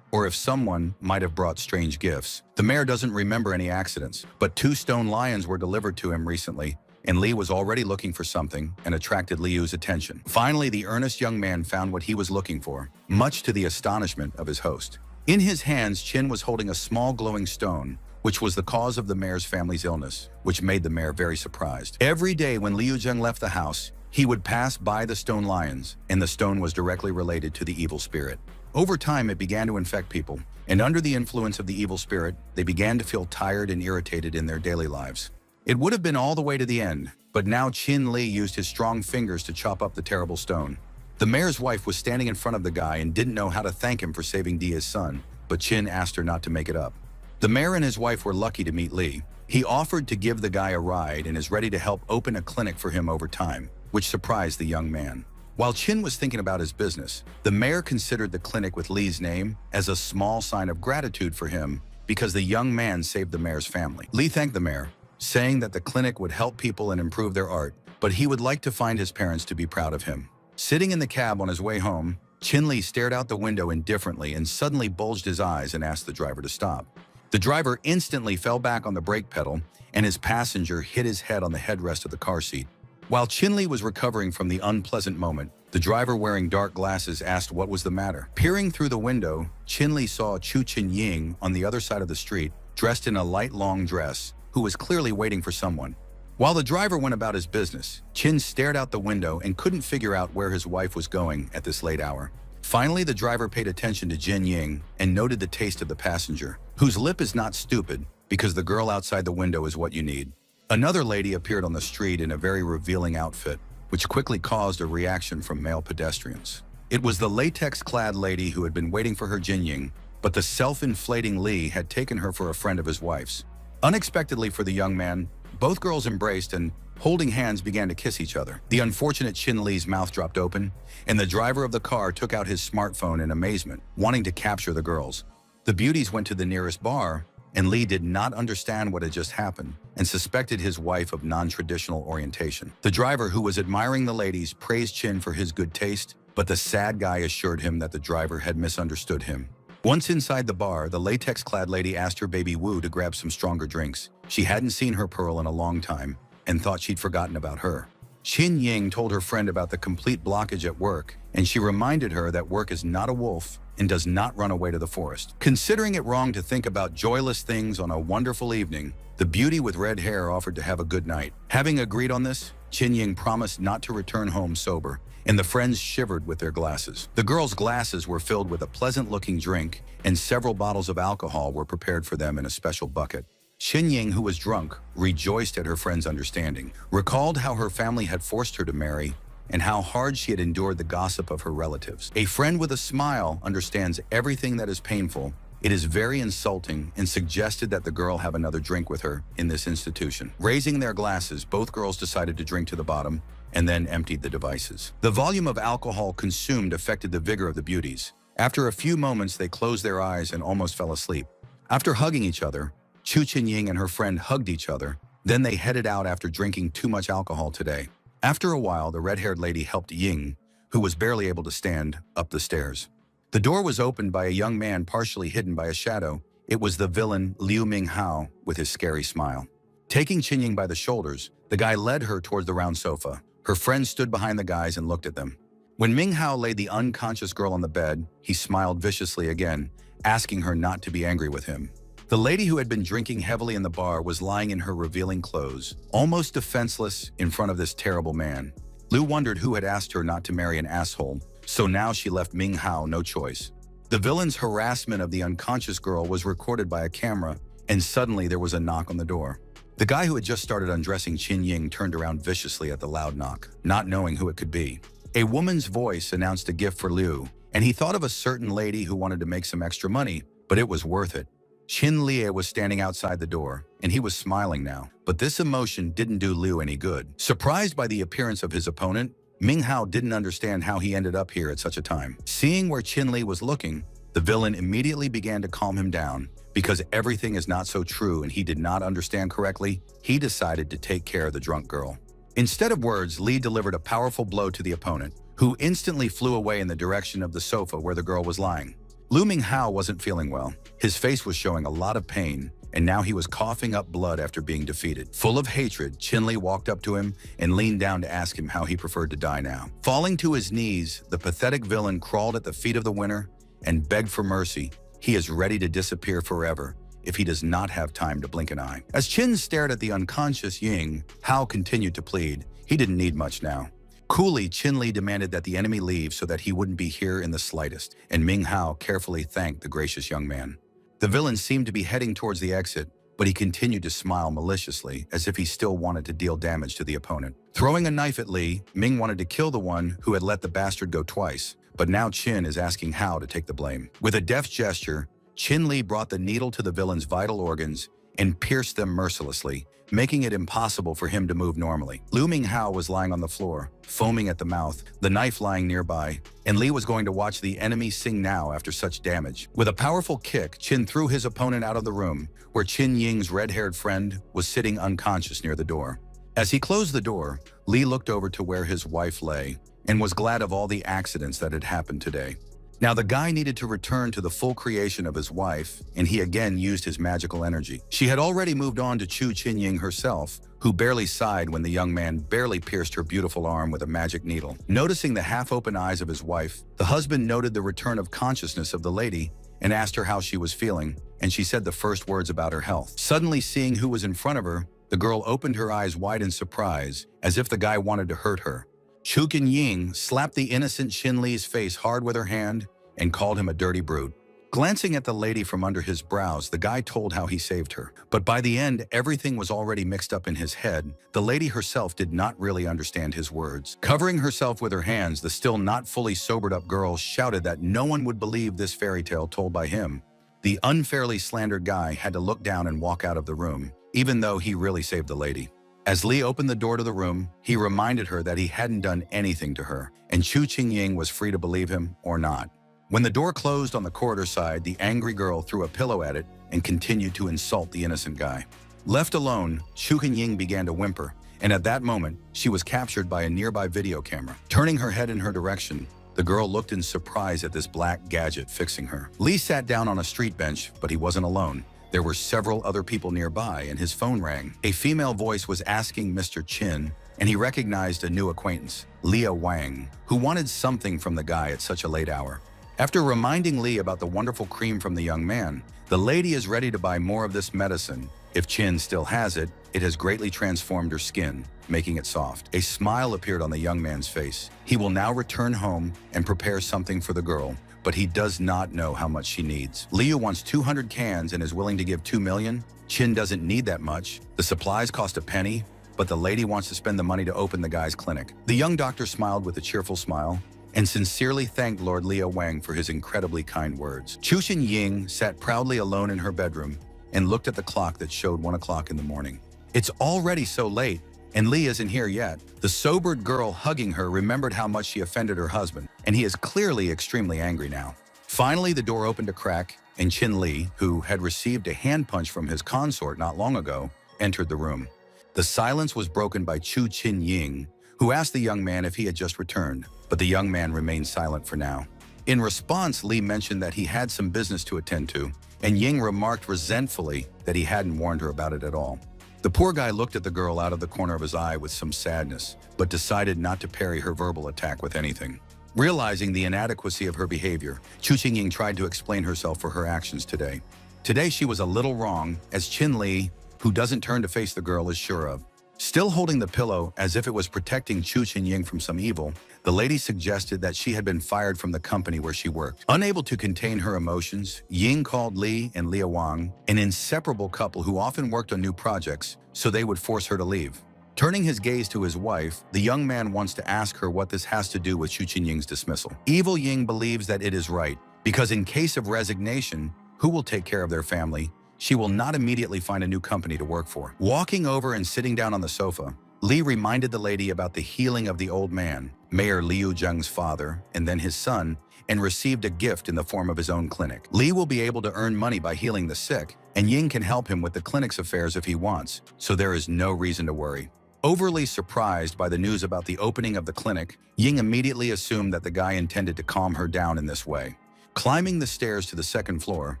Speaker 1: or if someone might have brought strange gifts. The mayor doesn't remember any accidents, but 2 stone lions were delivered to him recently, and Lee was already looking for something and attracted Liu's attention. Finally, the earnest young man found what he was looking for, much to the astonishment of his host. In his hands, Chin was holding a small glowing stone, which was the cause of the mayor's family's illness, which made the mayor very surprised. Every day when Liu Zheng left the house, he would pass by the stone lions, and the stone was directly related to the evil spirit. Over time, it began to infect people, and under the influence of the evil spirit, they began to feel tired and irritated in their daily lives. It would have been all the way to the end, but now Chin Li used his strong fingers to chop up the terrible stone. The mayor's wife was standing in front of the guy and didn't know how to thank him for saving Dia's son, but Chin asked her not to make it up. The mayor and his wife were lucky to meet Li. He offered to give the guy a ride and is ready to help open a clinic for him over time, which surprised the young man. While Chin was thinking about his business, the mayor considered the clinic with Li's name as a small sign of gratitude for him because the young man saved the mayor's family. Li thanked the mayor, saying that the clinic would help people and improve their art, but he would like to find his parents to be proud of him. Sitting in the cab on his way home, Chin Li stared out the window indifferently and suddenly bulged his eyes and asked the driver to stop. The driver instantly fell back on the brake pedal, and his passenger hit his head on the headrest of the car seat. While Chin Li was recovering from the unpleasant moment, the driver wearing dark glasses asked what was the matter. Peering through the window, Chin Li saw Chu Chin Ying on the other side of the street, dressed in a light long dress, who was clearly waiting for someone. While the driver went about his business, Chin stared out the window and couldn't figure out where his wife was going at this late hour. Finally, the driver paid attention to Jin Ying and noted the taste of the passenger, whose lip is not stupid because the girl outside the window is what you need. Another lady appeared on the street in a very revealing outfit, which quickly caused a reaction from male pedestrians. It was the latex-clad lady who had been waiting for her Jinying, but the self-inflating Li had taken her for a friend of his wife's. Unexpectedly for the young man, both girls embraced and, holding hands, began to kiss each other. The unfortunate Chin Li's mouth dropped open, and the driver of the car took out his smartphone in amazement, wanting to capture the girls. The beauties went to the nearest bar, and Li did not understand what had just happened and suspected his wife of non-traditional orientation. The driver, who was admiring the ladies, praised Chin for his good taste, but the sad guy assured him that the driver had misunderstood him. Once inside the bar, the latex-clad lady asked her baby Wu to grab some stronger drinks. She hadn't seen her Pearl in a long time and thought she'd forgotten about her. Chin Ying told her friend about the complete blockage at work, and she reminded her that work is not a wolf and does not run away to the forest. Considering it wrong to think about joyless things on a wonderful evening, the beauty with red hair offered to have a good night. Having agreed on this, Chin Ying promised not to return home sober, and the friends shivered with their glasses. The girls' glasses were filled with a pleasant-looking drink, and several bottles of alcohol were prepared for them in a special bucket. Chin Ying, who was drunk, rejoiced at her friend's understanding, recalled how her family had forced her to marry, and how hard she had endured the gossip of her relatives. A friend with a smile understands everything that is painful. It is very insulting and suggested that the girl have another drink with her in this institution. Raising their glasses, both girls decided to drink to the bottom and then emptied the devices. The volume of alcohol consumed affected the vigor of the beauties. After a few moments, they closed their eyes and almost fell asleep. After hugging each other, Chu Chin Ying and her friend hugged each other. Then they headed out after drinking too much alcohol today. After a while, the red-haired lady helped Ying, who was barely able to stand, up the stairs. The door was opened by a young man partially hidden by a shadow. It was the villain Liu Minghao with his scary smile. Taking Chin Ying by the shoulders, the guy led her towards the round sofa. Her friend stood behind the guys and looked at them. When Minghao laid the unconscious girl on the bed, he smiled viciously again, asking her not to be angry with him. The lady who had been drinking heavily in the bar was lying in her revealing clothes, almost defenseless in front of this terrible man. Liu wondered who had asked her not to marry an asshole, so now she left Ming Hao no choice. The villain's harassment of the unconscious girl was recorded by a camera, and suddenly there was a knock on the door. The guy who had just started undressing Chin Ying turned around viciously at the loud knock, not knowing who it could be. A woman's voice announced a gift for Liu, and he thought of a certain lady who wanted to make some extra money, but it was worth it. Chin Lie was standing outside the door, and he was smiling now. But this emotion didn't do Liu any good. Surprised by the appearance of his opponent, Ming Hao didn't understand how he ended up here at such a time. Seeing where Chin Lie was looking, the villain immediately began to calm him down, because everything is not so true and he did not understand correctly, he decided to take care of the drunk girl. Instead of words, Lee delivered a powerful blow to the opponent, who instantly flew away in the direction of the sofa where the girl was lying. Lu Minghao wasn't feeling well. His face was showing a lot of pain, and now he was coughing up blood after being defeated. Full of hatred, Qin Li walked up to him and leaned down to ask him how he preferred to die now. Falling to his knees, the pathetic villain crawled at the feet of the winner and begged for mercy. He is ready to disappear forever if he does not have time to blink an eye. As Qin stared at the unconscious Ying, Hao continued to plead. He didn't need much now. Coolly, Qin Li demanded that the enemy leave so that he wouldn't be here in the slightest, and Ming Hao carefully thanked the gracious young man. The villain seemed to be heading towards the exit, but he continued to smile maliciously, as if he still wanted to deal damage to the opponent. Throwing a knife at Li, Ming wanted to kill the one who had let the bastard go twice, but now Qin is asking Hao to take the blame. With a deft gesture, Qin Li brought the needle to the villain's vital organs and pierced them mercilessly, making it impossible for him to move normally. Lu Minghao was lying on the floor, foaming at the mouth, the knife lying nearby, and Li was going to watch the enemy sing now after such damage. With a powerful kick, Qin threw his opponent out of the room, where Qin Ying's red-haired friend was sitting unconscious near the door. As he closed the door, Li looked over to where his wife lay and was glad of all the accidents that had happened today. Now the guy needed to return to the full creation of his wife, and he again used his magical energy. She had already moved on to Chu Qinying herself, who barely sighed when the young man barely pierced her beautiful arm with a magic needle. Noticing the half-open eyes of his wife, the husband noted the return of consciousness of the lady and asked her how she was feeling, and she said the first words about her health. Suddenly seeing who was in front of her, the girl opened her eyes wide in surprise, as if the guy wanted to hurt her. Chu Qinying slapped the innocent Qin Li's face hard with her hand and called him a dirty brute. Glancing at the lady from under his brows, the guy told how he saved her. But by the end, everything was already mixed up in his head. The lady herself did not really understand his words. Covering herself with her hands, the still not fully sobered-up girl shouted that no one would believe this fairy tale told by him. The unfairly slandered guy had to look down and walk out of the room, even though he really saved the lady. As Li opened the door to the room, he reminded her that he hadn't done anything to her, and Chu Qinying was free to believe him or not. When the door closed on the corridor side, the angry girl threw a pillow at it and continued to insult the innocent guy. Left alone, Chu Qinying began to whimper, and at that moment, she was captured by a nearby video camera. Turning her head in her direction, the girl looked in surprise at this black gadget fixing her. Li sat down on a street bench, but he wasn't alone. There were several other people nearby, and his phone rang. A female voice was asking Mr. Qin, and he recognized a new acquaintance, Leah Wang, who wanted something from the guy at such a late hour. After reminding Li about the wonderful cream from the young man, the lady is ready to buy more of this medicine. If Qin still has it, it has greatly transformed her skin, making it soft. A smile appeared on the young man's face. He will now return home and prepare something for the girl, but he does not know how much she needs. Liu wants 200 cans and is willing to give 2 million. Qin doesn't need that much. The supplies cost a penny, but the lady wants to spend the money to open the guy's clinic. The young doctor smiled with a cheerful smile and sincerely thanked Lord Liu Wang for his incredibly kind words. Chu Qinying sat proudly alone in her bedroom and looked at the clock that showed 1 o'clock in the morning. It's already so late, and Li isn't here yet. The sobered girl hugging her remembered how much she offended her husband, and he is clearly extremely angry now. Finally, the door opened a crack, and Qin Li, who had received a hand punch from his consort not long ago, entered the room. The silence was broken by Chu Qinying, who asked the young man if he had just returned, but the young man remained silent for now. In response, Li mentioned that he had some business to attend to, and Ying remarked resentfully that he hadn't warned her about it at all. The poor guy looked at the girl out of the corner of his eye with some sadness, but decided not to parry her verbal attack with anything. Realizing the inadequacy of her behavior, Chu Qinying tried to explain herself for her actions today. Today she was a little wrong, as Qin Li, who doesn't turn to face the girl, is sure of. Still holding the pillow as if it was protecting Chu Qinying from some evil, the lady suggested that she had been fired from the company where she worked. Unable to contain her emotions, Ying called Li and Lia Wang an inseparable couple who often worked on new projects, so they would force her to leave. Turning his gaze to his wife, the young man wants to ask her what this has to do with Chu Qinying's dismissal. Evil Ying believes that it is right, because in case of resignation, who will take care of their family? She will not immediately find a new company to work for. Walking over and sitting down on the sofa, Li reminded the lady about the healing of the old man, Mayor Liu Zheng's father, and then his son, and received a gift in the form of his own clinic. Li will be able to earn money by healing the sick, and Ying can help him with the clinic's affairs if he wants, so there is no reason to worry. Overly surprised by the news about the opening of the clinic, Ying immediately assumed that the guy intended to calm her down in this way. Climbing the stairs to the second floor,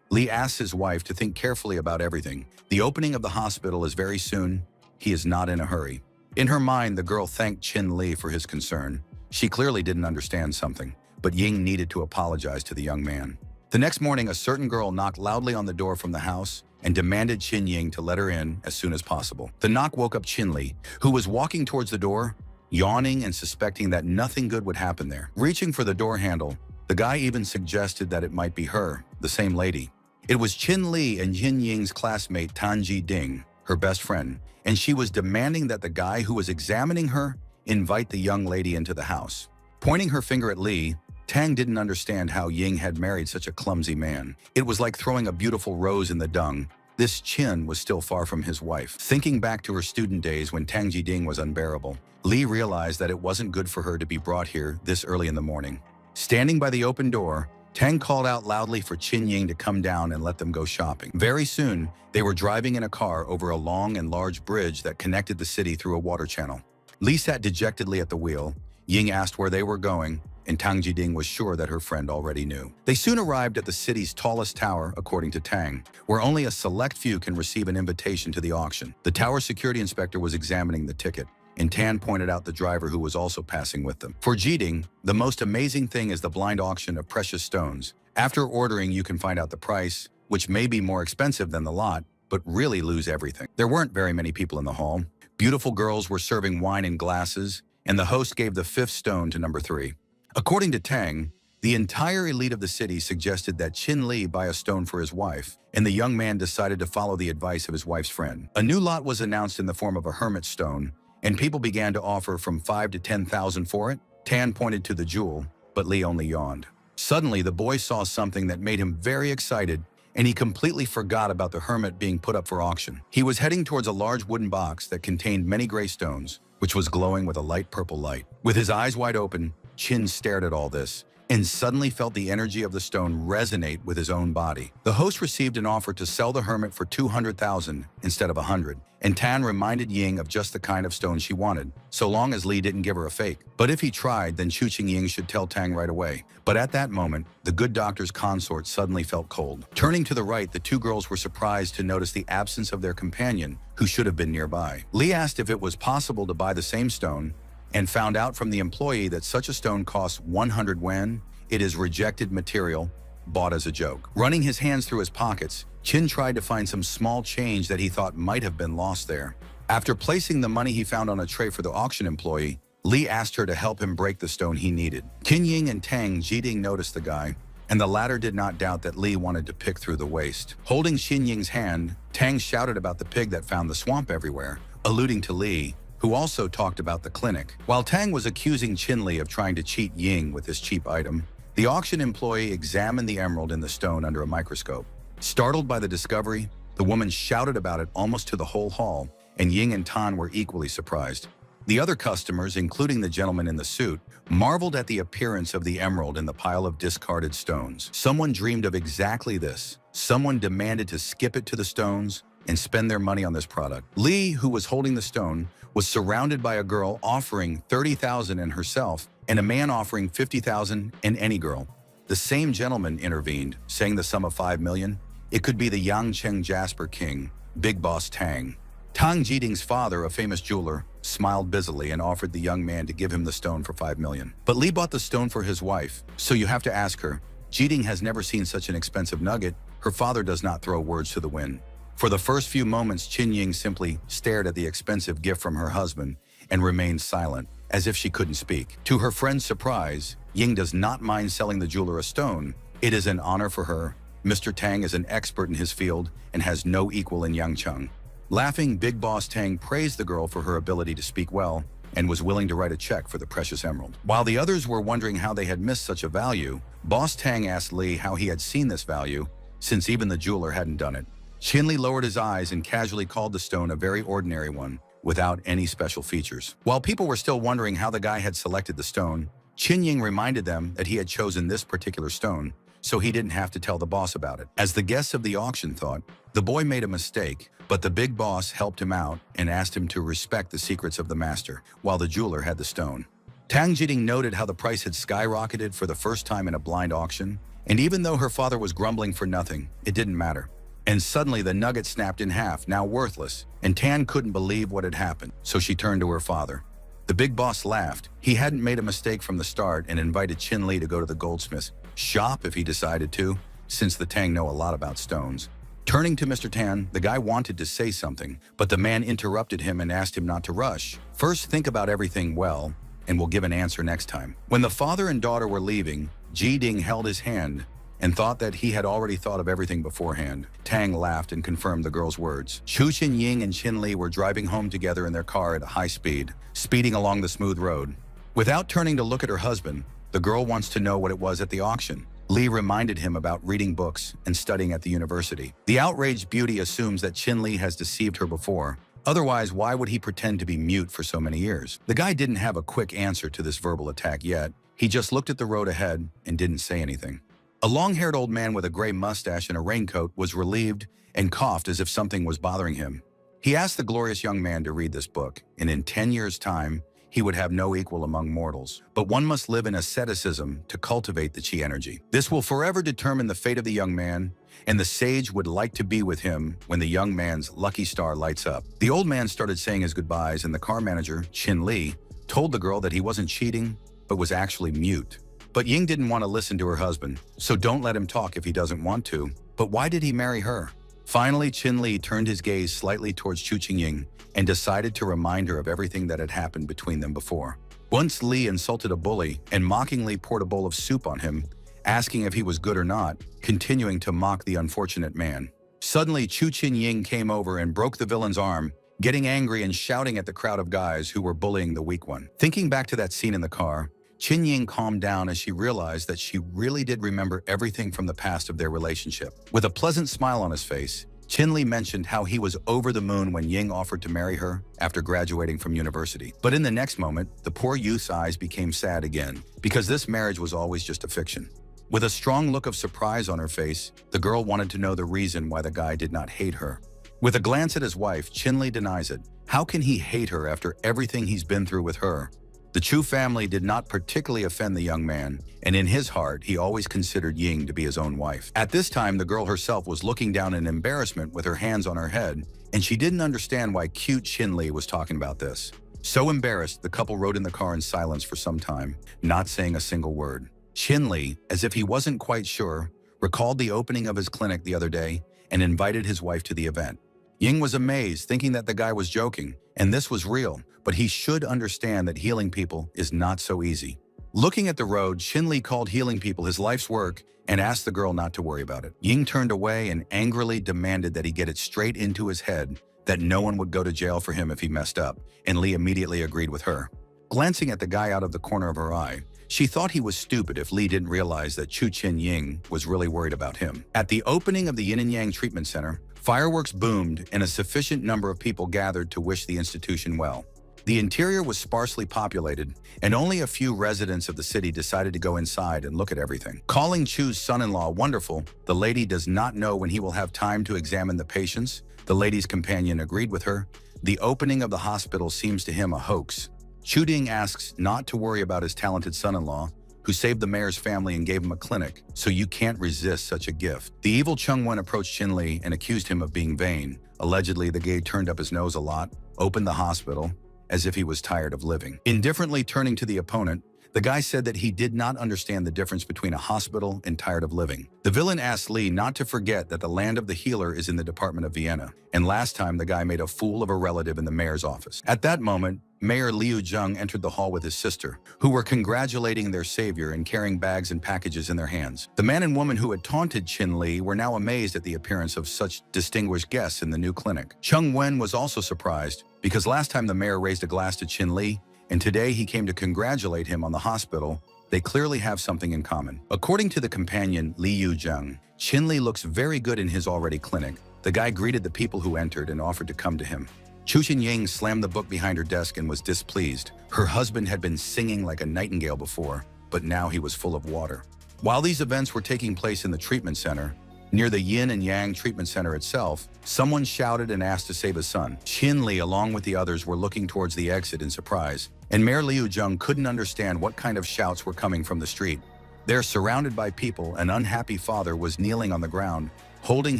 Speaker 1: Li asks his wife to think carefully about everything. The opening of the hospital is very soon. He is not in a hurry. In her mind, the girl thanked Qin Li for his concern. She clearly didn't understand something, but Ying needed to apologize to the young man. The next morning, a certain girl knocked loudly on the door from the house and demanded Qin Ying to let her in as soon as possible. The knock woke up Qin Li, who was walking towards the door, yawning and suspecting that nothing good would happen there. Reaching for the door handle, the guy even suggested that it might be her, the same lady. It was Qin Li and Qin Ying's classmate Tan Ding, her best friend, and she was demanding that the guy who was examining her invite the young lady into the house. Pointing her finger at Li, Tang didn't understand how Ying had married such a clumsy man. It was like throwing a beautiful rose in the dung. This Qin was still far from his wife. Thinking back to her student days when Tang Ding was unbearable, Li realized that it wasn't good for her to be brought here this early in the morning. Standing by the open door, Tang called out loudly for Qin Ying to come down and let them go shopping. Very soon, they were driving in a car over a long and large bridge that connected the city through a water channel. Li sat dejectedly at the wheel. Ying asked where they were going, and Tang Ding was sure that her friend already knew. They soon arrived at the city's tallest tower, according to Tang, where only a select few can receive an invitation to the auction. The tower security inspector was examining the ticket, and Tan pointed out the driver who was also passing with them. For Jiding, the most amazing thing is the blind auction of precious stones. After ordering, you can find out the price, which may be more expensive than the lot, but really lose everything. There weren't very many people in the hall. Beautiful girls were serving wine in glasses, and the host gave the fifth stone to number 3. According to Tang, the entire elite of the city suggested that Qin Li buy a stone for his wife, and the young man decided to follow the advice of his wife's friend. A new lot was announced in the form of a hermit stone, and people began to offer from 5,000 to 10,000 for it. Tan pointed to the jewel, but Li only yawned. Suddenly, the boy saw something that made him very excited, and he completely forgot about the hermit being put up for auction. He was heading towards a large wooden box that contained many gray stones, which was glowing with a light purple light. With his eyes wide open, Qin stared at all this, and suddenly felt the energy of the stone resonate with his own body. The host received an offer to sell the hermit for 200,000 instead of 100, and Tan reminded Ying of just the kind of stone she wanted, so long as Li didn't give her a fake. But if he tried, then Chuching Ying should tell Tang right away. But at that moment, the good doctor's consort suddenly felt cold. Turning to the right, the two girls were surprised to notice the absence of their companion, who should have been nearby. Li asked if it was possible to buy the same stone, and found out from the employee that such a stone costs 100 yuan. It is rejected material, bought as a joke. Running his hands through his pockets, Qin tried to find some small change that he thought might have been lost there. After placing the money he found on a tray for the auction employee, Li asked her to help him break the stone he needed. Qin Ying and Tang Jiding noticed the guy, and the latter did not doubt that Li wanted to pick through the waste. Holding Qin Ying's hand, Tang shouted about the pig that found the swamp everywhere, alluding to Li, who also talked about the clinic. While Tang was accusing Qin Li of trying to cheat Ying with this cheap item, the auction employee examined the emerald in the stone under a microscope. Startled by the discovery, the woman shouted about it almost to the whole hall, and Ying and Tan were equally surprised. The other customers, including the gentleman in the suit, marveled at the appearance of the emerald in the pile of discarded stones. Someone dreamed of exactly this. Someone demanded to skip it to the stones and spend their money on this product. Li, who was holding the stone, was surrounded by a girl offering 30,000 and herself, and a man offering 50,000 and any girl. The same gentleman intervened, saying the sum of 5 million. It could be the Yangcheng Jasper King, Big Boss Tang. Tang Jiding's father, a famous jeweler, smiled busily and offered the young man to give him the stone for 5 million. But Li bought the stone for his wife, so you have to ask her. Jiding has never seen such an expensive nugget. Her father does not throw words to the wind. For the first few moments, Qin Ying simply stared at the expensive gift from her husband and remained silent, as if she couldn't speak. To her friend's surprise, Ying does not mind selling the jeweler a stone. It is an honor for her. Mr. Tang is an expert in his field and has no equal in Yangcheng. Laughing, Big Boss Tang praised the girl for her ability to speak well and was willing to write a check for the precious emerald. While the others were wondering how they had missed such a value, Boss Tang asked Li how he had seen this value, since even the jeweler hadn't done it. Qin Li lowered his eyes and casually called the stone a very ordinary one, without any special features. While people were still wondering how the guy had selected the stone, Qin Ying reminded them that he had chosen this particular stone, so he didn't have to tell the boss about it. As the guests of the auction thought, the boy made a mistake, but the big boss helped him out and asked him to respect the secrets of the master, while the jeweler had the stone. Tang Jiding noted how the price had skyrocketed for the first time in a blind auction, and even though her father was grumbling for nothing, it didn't matter. And suddenly the nugget snapped in half, now worthless, and Tan couldn't believe what had happened, so she turned to her father. The big boss laughed. He hadn't made a mistake from the start and invited Qin Li to go to the goldsmith's shop if he decided to, since the Tang know a lot about stones. Turning to Mr. Tan, the guy wanted to say something, but the man interrupted him and asked him not to rush. First, think about everything well, and we'll give an answer next time. When the father and daughter were leaving, Ji Ding held his hand and thought that he had already thought of everything beforehand. Tang laughed and confirmed the girl's words. Chu Qin Ying and Qin Li were driving home together in their car at a high speed, speeding along the smooth road. Without turning to look at her husband, the girl wants to know what it was at the auction. Li reminded him about reading books and studying at the university. The outraged beauty assumes that Qin Li has deceived her before. Otherwise, why would he pretend to be mute for so many years? The guy didn't have a quick answer to this verbal attack yet. He just looked at the road ahead and didn't say anything. A long-haired old man with a gray mustache and a raincoat was relieved and coughed as if something was bothering him. He asked the glorious young man to read this book, and in 10 years' time, he would have no equal among mortals. But one must live in asceticism to cultivate the chi energy. This will forever determine the fate of the young man, and the sage would like to be with him when the young man's lucky star lights up. The old man started saying his goodbyes, and the car manager, Qin Li, told the girl that he wasn't cheating, but was actually mute. But Ying didn't want to listen to her husband, so don't let him talk if he doesn't want to. But why did he marry her? Finally, Qin Li turned his gaze slightly towards Chu Qingying and decided to remind her of everything that had happened between them before. Once Li insulted a bully and mockingly poured a bowl of soup on him, asking if he was good or not, continuing to mock the unfortunate man. Suddenly, Chu Qingying came over and broke the villain's arm, getting angry and shouting at the crowd of guys who were bullying the weak one. Thinking back to that scene in the car, Qin Ying calmed down as she realized that she really did remember everything from the past of their relationship. With a pleasant smile on his face, Qin Li mentioned how he was over the moon when Ying offered to marry her after graduating from university. But in the next moment, the poor youth's eyes became sad again, because this marriage was always just a fiction. With a strong look of surprise on her face, the girl wanted to know the reason why the guy did not hate her. With a glance at his wife, Qin Li denies it. How can he hate her after everything he's been through with her? The Chu family did not particularly offend the young man, and in his heart, he always considered Ying to be his own wife. At this time, the girl herself was looking down in embarrassment with her hands on her head, and she didn't understand why cute Qin Li was talking about this. So embarrassed, the couple rode in the car in silence for some time, not saying a single word. Qin Li, as if he wasn't quite sure, recalled the opening of his clinic the other day and invited his wife to the event. Ying was amazed, thinking that the guy was joking, and this was real, but he should understand that healing people is not so easy. Looking at the road, Qin Li called healing people his life's work and asked the girl not to worry about it. Ying turned away and angrily demanded that he get it straight into his head that no one would go to jail for him if he messed up, and Li immediately agreed with her. Glancing at the guy out of the corner of her eye, she thought he was stupid if Li didn't realize that Chu Qingying was really worried about him. At the opening of the Yin and Yang Treatment Center, fireworks boomed and a sufficient number of people gathered to wish the institution well. The interior was sparsely populated, and only a few residents of the city decided to go inside and look at everything. Calling Chu's son-in-law wonderful, the lady does not know when he will have time to examine the patients. The lady's companion agreed with her. The opening of the hospital seems to him a hoax. Chu Ding asks not to worry about his talented son-in-law, who saved the mayor's family and gave him a clinic, so you can't resist such a gift. The evil Chung Wen approached Qin Li and accused him of being vain. Allegedly, the gay turned up his nose a lot, opened the hospital, as if he was tired of living. Indifferently turning to the opponent, the guy said that he did not understand the difference between a hospital and tired of living. The villain asked Li not to forget that the land of the healer is in the Department of Vienna, and last time the guy made a fool of a relative in the mayor's office. At that moment, Mayor Liu Zheng entered the hall with his sister, who were congratulating their savior and carrying bags and packages in their hands. The man and woman who had taunted Qin Li were now amazed at the appearance of such distinguished guests in the new clinic. Chung Wen was also surprised, because last time the mayor raised a glass to Qin Li, and today he came to congratulate him on the hospital. They clearly have something in common. According to the companion Liu Zheng, Qin Li looks very good in his already clinic. The guy greeted the people who entered and offered to come to him. Chu Xinying slammed the book behind her desk and was displeased. Her husband had been singing like a nightingale before, but now he was full of water. While these events were taking place in the treatment center, near the Yin and Yang treatment center itself, someone shouted and asked to save his son. Qin Li, along with the others, were looking towards the exit in surprise, and Mayor Liu Zheng couldn't understand what kind of shouts were coming from the street. There, surrounded by people, an unhappy father was kneeling on the ground, holding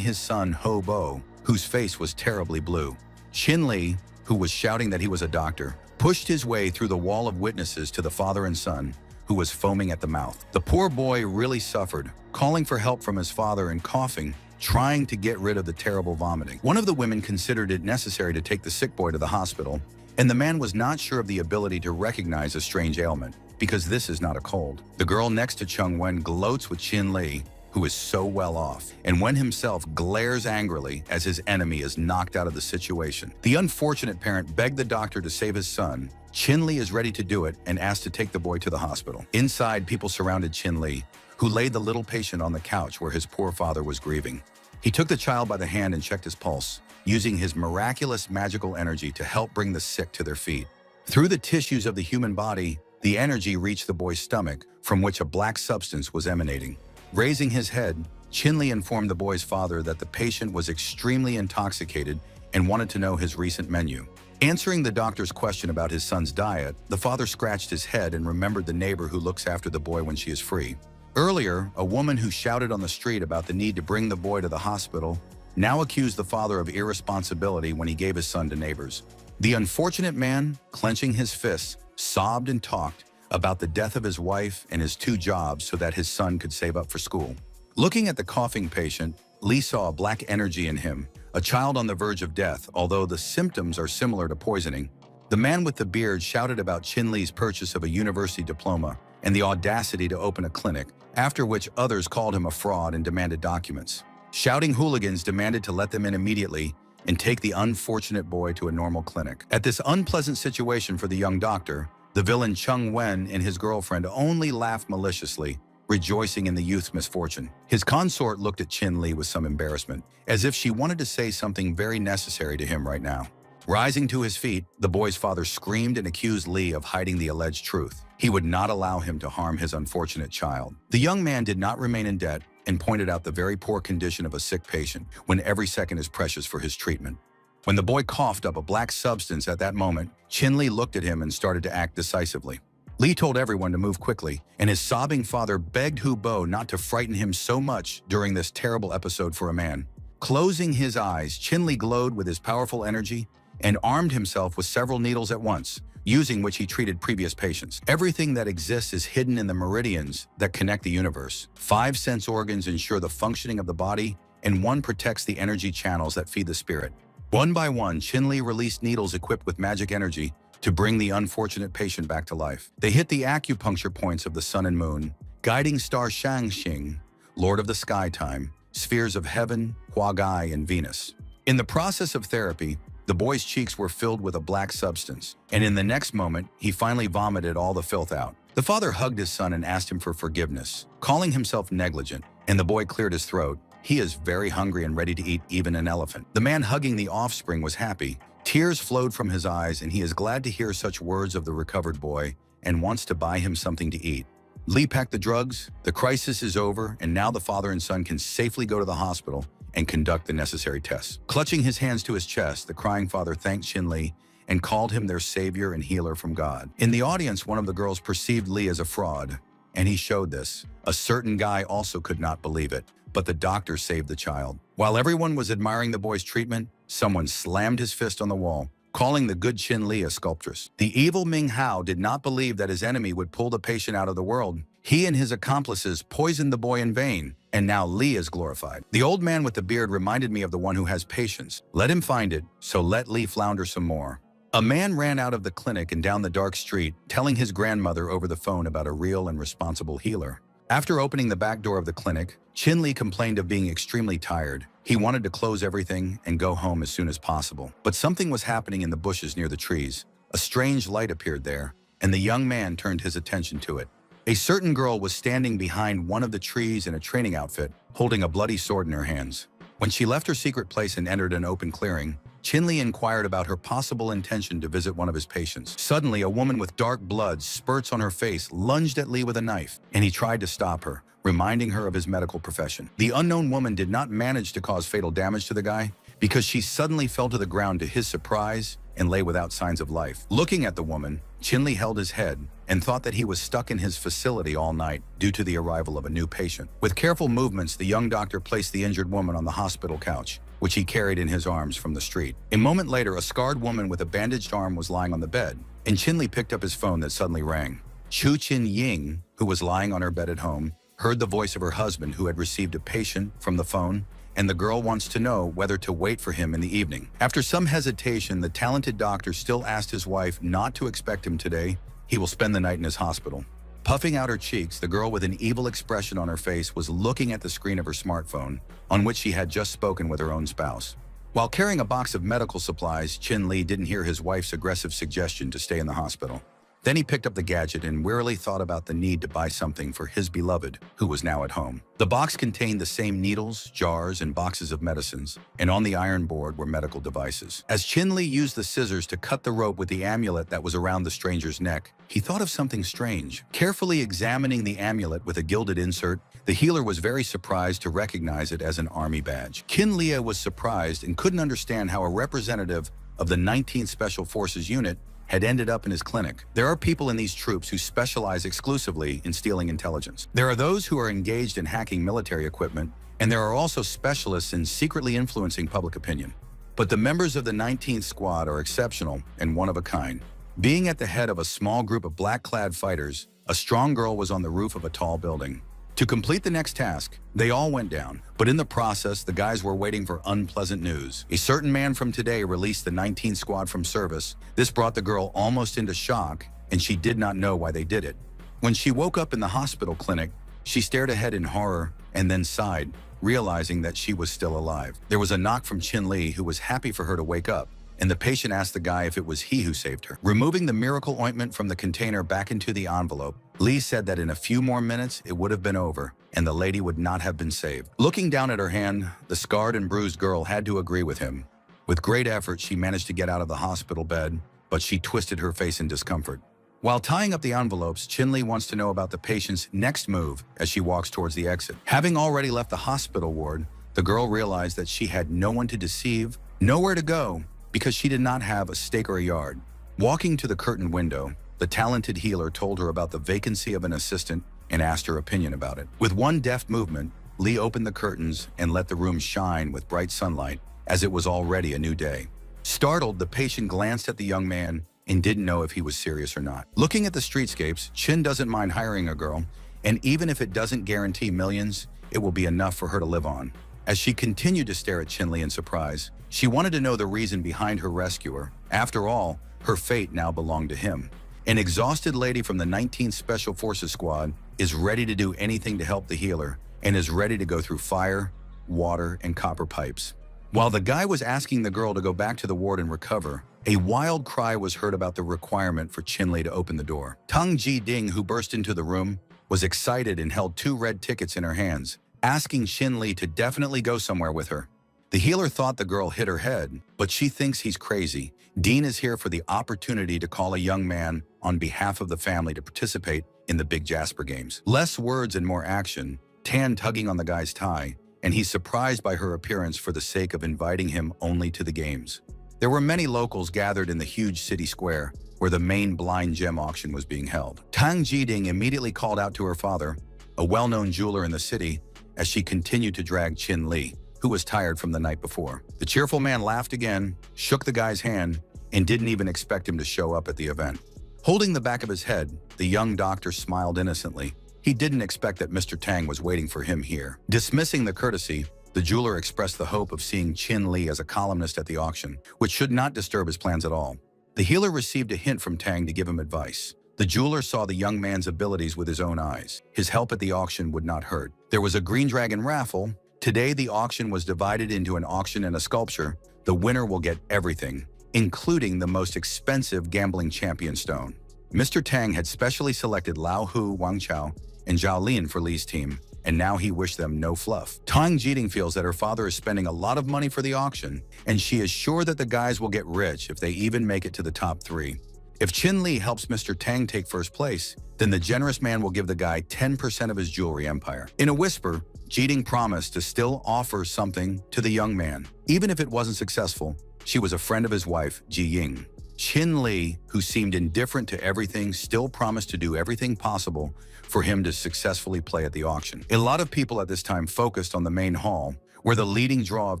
Speaker 1: his son Ho Bo, whose face was terribly blue. Qin Li, who was shouting that he was a doctor, pushed his way through the wall of witnesses to the father and son, who was foaming at the mouth. The poor boy really suffered, calling for help from his father and coughing, trying to get rid of the terrible vomiting. One of the women considered it necessary to take the sick boy to the hospital, and the man was not sure of the ability to recognize a strange ailment, because this is not a cold. The girl next to Cheng Wen gloats with Qin Li, who is so well off, and Wen himself glares angrily as his enemy is knocked out of the situation. The unfortunate parent begged the doctor to save his son. Qin Li is ready to do it and asked to take the boy to the hospital. Inside, people surrounded Qin Li, who laid the little patient on the couch where his poor father was grieving. He took the child by the hand and checked his pulse, using his miraculous magical energy to help bring the sick to their feet. Through the tissues of the human body, the energy reached the boy's stomach, from which a black substance was emanating. Raising his head, Qin Li informed the boy's father that the patient was extremely intoxicated and wanted to know his recent menu. Answering the doctor's question about his son's diet, the father scratched his head and remembered the neighbor who looks after the boy when she is free. Earlier, a woman who shouted on the street about the need to bring the boy to the hospital now accused the father of irresponsibility when he gave his son to neighbors. The unfortunate man, clenching his fists, sobbed and talked about the death of his wife and his 2 jobs so that his son could save up for school. Looking at the coughing patient, Li saw a black energy in him, a child on the verge of death, although the symptoms are similar to poisoning. The man with the beard shouted about Qin Li's purchase of a university diploma and the audacity to open a clinic, after which others called him a fraud and demanded documents. Shouting hooligans demanded to let them in immediately and take the unfortunate boy to a normal clinic. At this unpleasant situation for the young doctor, the villain Cheng Wen and his girlfriend only laughed maliciously, rejoicing in the youth's misfortune. His consort looked at Qin Li with some embarrassment, as if she wanted to say something very necessary to him right now. Rising to his feet, the boy's father screamed and accused Li of hiding the alleged truth. He would not allow him to harm his unfortunate child. The young man did not remain in debt and pointed out the very poor condition of a sick patient when every second is precious for his treatment. When the boy coughed up a black substance at that moment, Qin Li looked at him and started to act decisively. Li told everyone to move quickly, and his sobbing father begged Hu Bo not to frighten him so much during this terrible episode for a man. Closing his eyes, Qin Li glowed with his powerful energy and armed himself with several needles at once, using which he treated previous patients. Everything that exists is hidden in the meridians that connect the universe. 5 sense organs ensure the functioning of the body, and 1 protects the energy channels that feed the spirit. One by one, Qin Li released needles equipped with magic energy to bring the unfortunate patient back to life. They hit the acupuncture points of the sun and moon, guiding star Shangxing, Lord of the Sky Time, spheres of heaven, Huagai, and Venus. In the process of therapy, the boy's cheeks were filled with a black substance, and in the next moment, he finally vomited all the filth out. The father hugged his son and asked him for forgiveness, calling himself negligent, and the boy cleared his throat. He is very hungry and ready to eat even an elephant. The man hugging the offspring was happy. Tears flowed from his eyes, and he is glad to hear such words of the recovered boy and wants to buy him something to eat. Li packed the drugs, the crisis is over, and now the father and son can safely go to the hospital and conduct the necessary tests. Clutching his hands to his chest, the crying father thanked Qin Li and called him their savior and healer from God. In the audience, one of the girls perceived Li as a fraud, and he showed this. A certain guy also could not believe it, but the doctor saved the child. While everyone was admiring the boy's treatment, someone slammed his fist on the wall, calling the good Qin Li a sculptress. The evil Ming Hao did not believe that his enemy would pull the patient out of the world. He and his accomplices poisoned the boy in vain, and now Li is glorified. The old man with the beard reminded me of the one who has patience. Let him find it, so let Li flounder some more. A man ran out of the clinic and down the dark street, telling his grandmother over the phone about a real and responsible healer. After opening the back door of the clinic, Qin Li complained of being extremely tired. He wanted to close everything and go home as soon as possible. But something was happening in the bushes near the trees. A strange light appeared there, and the young man turned his attention to it. A certain girl was standing behind one of the trees in a training outfit, holding a bloody sword in her hands. When she left her secret place and entered an open clearing, Chin Li inquired about her possible intention to visit one of his patients. Suddenly, a woman with dark blood spurts on her face lunged at Li with a knife, and he tried to stop her, reminding her of his medical profession. The unknown woman did not manage to cause fatal damage to the guy because she suddenly fell to the ground to his surprise and lay without signs of life. Looking at the woman, Chin Li held his head and thought that he was stuck in his facility all night due to the arrival of a new patient. With careful movements, the young doctor placed the injured woman on the hospital couch, which he carried in his arms from the street. A moment later, a scarred woman with a bandaged arm was lying on the bed, and Chin Li picked up his phone that suddenly rang. Chu Chin Ying, who was lying on her bed at home, heard the voice of her husband who had received a patient from the phone, and the girl wants to know whether to wait for him in the evening. After some hesitation, the talented doctor still asked his wife not to expect him today. He will spend the night in his hospital. Puffing out her cheeks, the girl with an evil expression on her face was looking at the screen of her smartphone, on which she had just spoken with her own spouse. While carrying a box of medical supplies, Chin Li didn't hear his wife's aggressive suggestion to stay in the hospital. Then he picked up the gadget and wearily thought about the need to buy something for his beloved, who was now at home. The box contained the same needles, jars, and boxes of medicines, and on the iron board were medical devices. As Chin Li used the scissors to cut the rope with the amulet that was around the stranger's neck, he thought of something strange. Carefully examining the amulet with a gilded insert, the healer was very surprised to recognize it as an army badge. Chin Li was surprised and couldn't understand how a representative of the 19th Special Forces unit had ended up in his clinic. There are people in these troops who specialize exclusively in stealing intelligence. There are those who are engaged in hacking military equipment, and there are also specialists in secretly influencing public opinion. But the members of the 19th Squad are exceptional and one of a kind. Being at the head of a small group of black-clad fighters, a strong girl was on the roof of a tall building. To complete the next task, they all went down, but in the process, the guys were waiting for unpleasant news. A certain man from today released the 19th Squad from service. This brought the girl almost into shock, and she did not know why they did it. When she woke up in the hospital clinic, she stared ahead in horror and then sighed, realizing that she was still alive. There was a knock from Chin Li, who was happy for her to wake up, and the patient asked the guy if it was he who saved her. Removing the miracle ointment from the container back into the envelope, Li said that in a few more minutes it would have been over, and the lady would not have been saved. Looking down at her hand, the scarred and bruised girl had to agree with him. With great effort, she managed to get out of the hospital bed, but she twisted her face in discomfort. While tying up the envelopes, Chin Li wants to know about the patient's next move as she walks towards the exit. Having already left the hospital ward, the girl realized that she had no one to deceive, nowhere to go, because she did not have a stake or a yard. Walking to the curtained window, the talented healer told her about the vacancy of an assistant and asked her opinion about it. With one deft movement, Li opened the curtains and let the room shine with bright sunlight, as it was already a new day. Startled, the patient glanced at the young man and didn't know if he was serious or not. Looking at the streetscapes, Chin doesn't mind hiring a girl, and even if it doesn't guarantee millions, it will be enough for her to live on. As she continued to stare at Chin Li in surprise, she wanted to know the reason behind her rescuer. After all, her fate now belonged to him. An exhausted lady from the 19th Special Forces Squad is ready to do anything to help the healer and is ready to go through fire, water, and copper pipes. While the guy was asking the girl to go back to the ward and recover, a wild cry was heard about the requirement for Chin Li to open the door. Tang Ji Ding, who burst into the room, was excited and held 2 red tickets in her hands, asking Chin Li to definitely go somewhere with her. The healer thought the girl hit her head, but she thinks he's crazy. Dean is here for the opportunity to call a young man on behalf of the family to participate in the Big Jasper Games. Less words and more action, Tan tugging on the guy's tie, and he's surprised by her appearance for the sake of inviting him only to the games. There were many locals gathered in the huge city square where the main blind gem auction was being held. Tang Jiding immediately called out to her father, a well-known jeweler in the city, as she continued to drag Chin Li, who was tired from the night before. The cheerful man laughed again, shook the guy's hand, and didn't even expect him to show up at the event. Holding the back of his head, the young doctor smiled innocently. He didn't expect that Mr. Tang was waiting for him here. Dismissing the courtesy, the jeweler expressed the hope of seeing Chin Li as a columnist at the auction, which should not disturb his plans at all. The healer received a hint from Tang to give him advice. The jeweler saw the young man's abilities with his own eyes. His help at the auction would not hurt. There was a green dragon raffle. Today, the auction was divided into an auction and a sculpture. The winner will get everything, including the most expensive gambling champion stone. Mr. Tang had specially selected Lao Hu, Wang Chao, and Zhao Lin for Li's team, and now he wished them no fluff. Tang Jiding feels that her father is spending a lot of money for the auction, and she is sure that the guys will get rich if they even make it to the top 3. If Qin Li helps Mr. Tang take first place, then the generous man will give the guy 10% of his jewelry empire. In a whisper, Jiding promised to still offer something to the young man. Even if it wasn't successful, she was a friend of his wife, Ji Ying. Qin Li, who seemed indifferent to everything, still promised to do everything possible for him to successfully play at the auction. A lot of people at this time focused on the main hall, where the leading draw of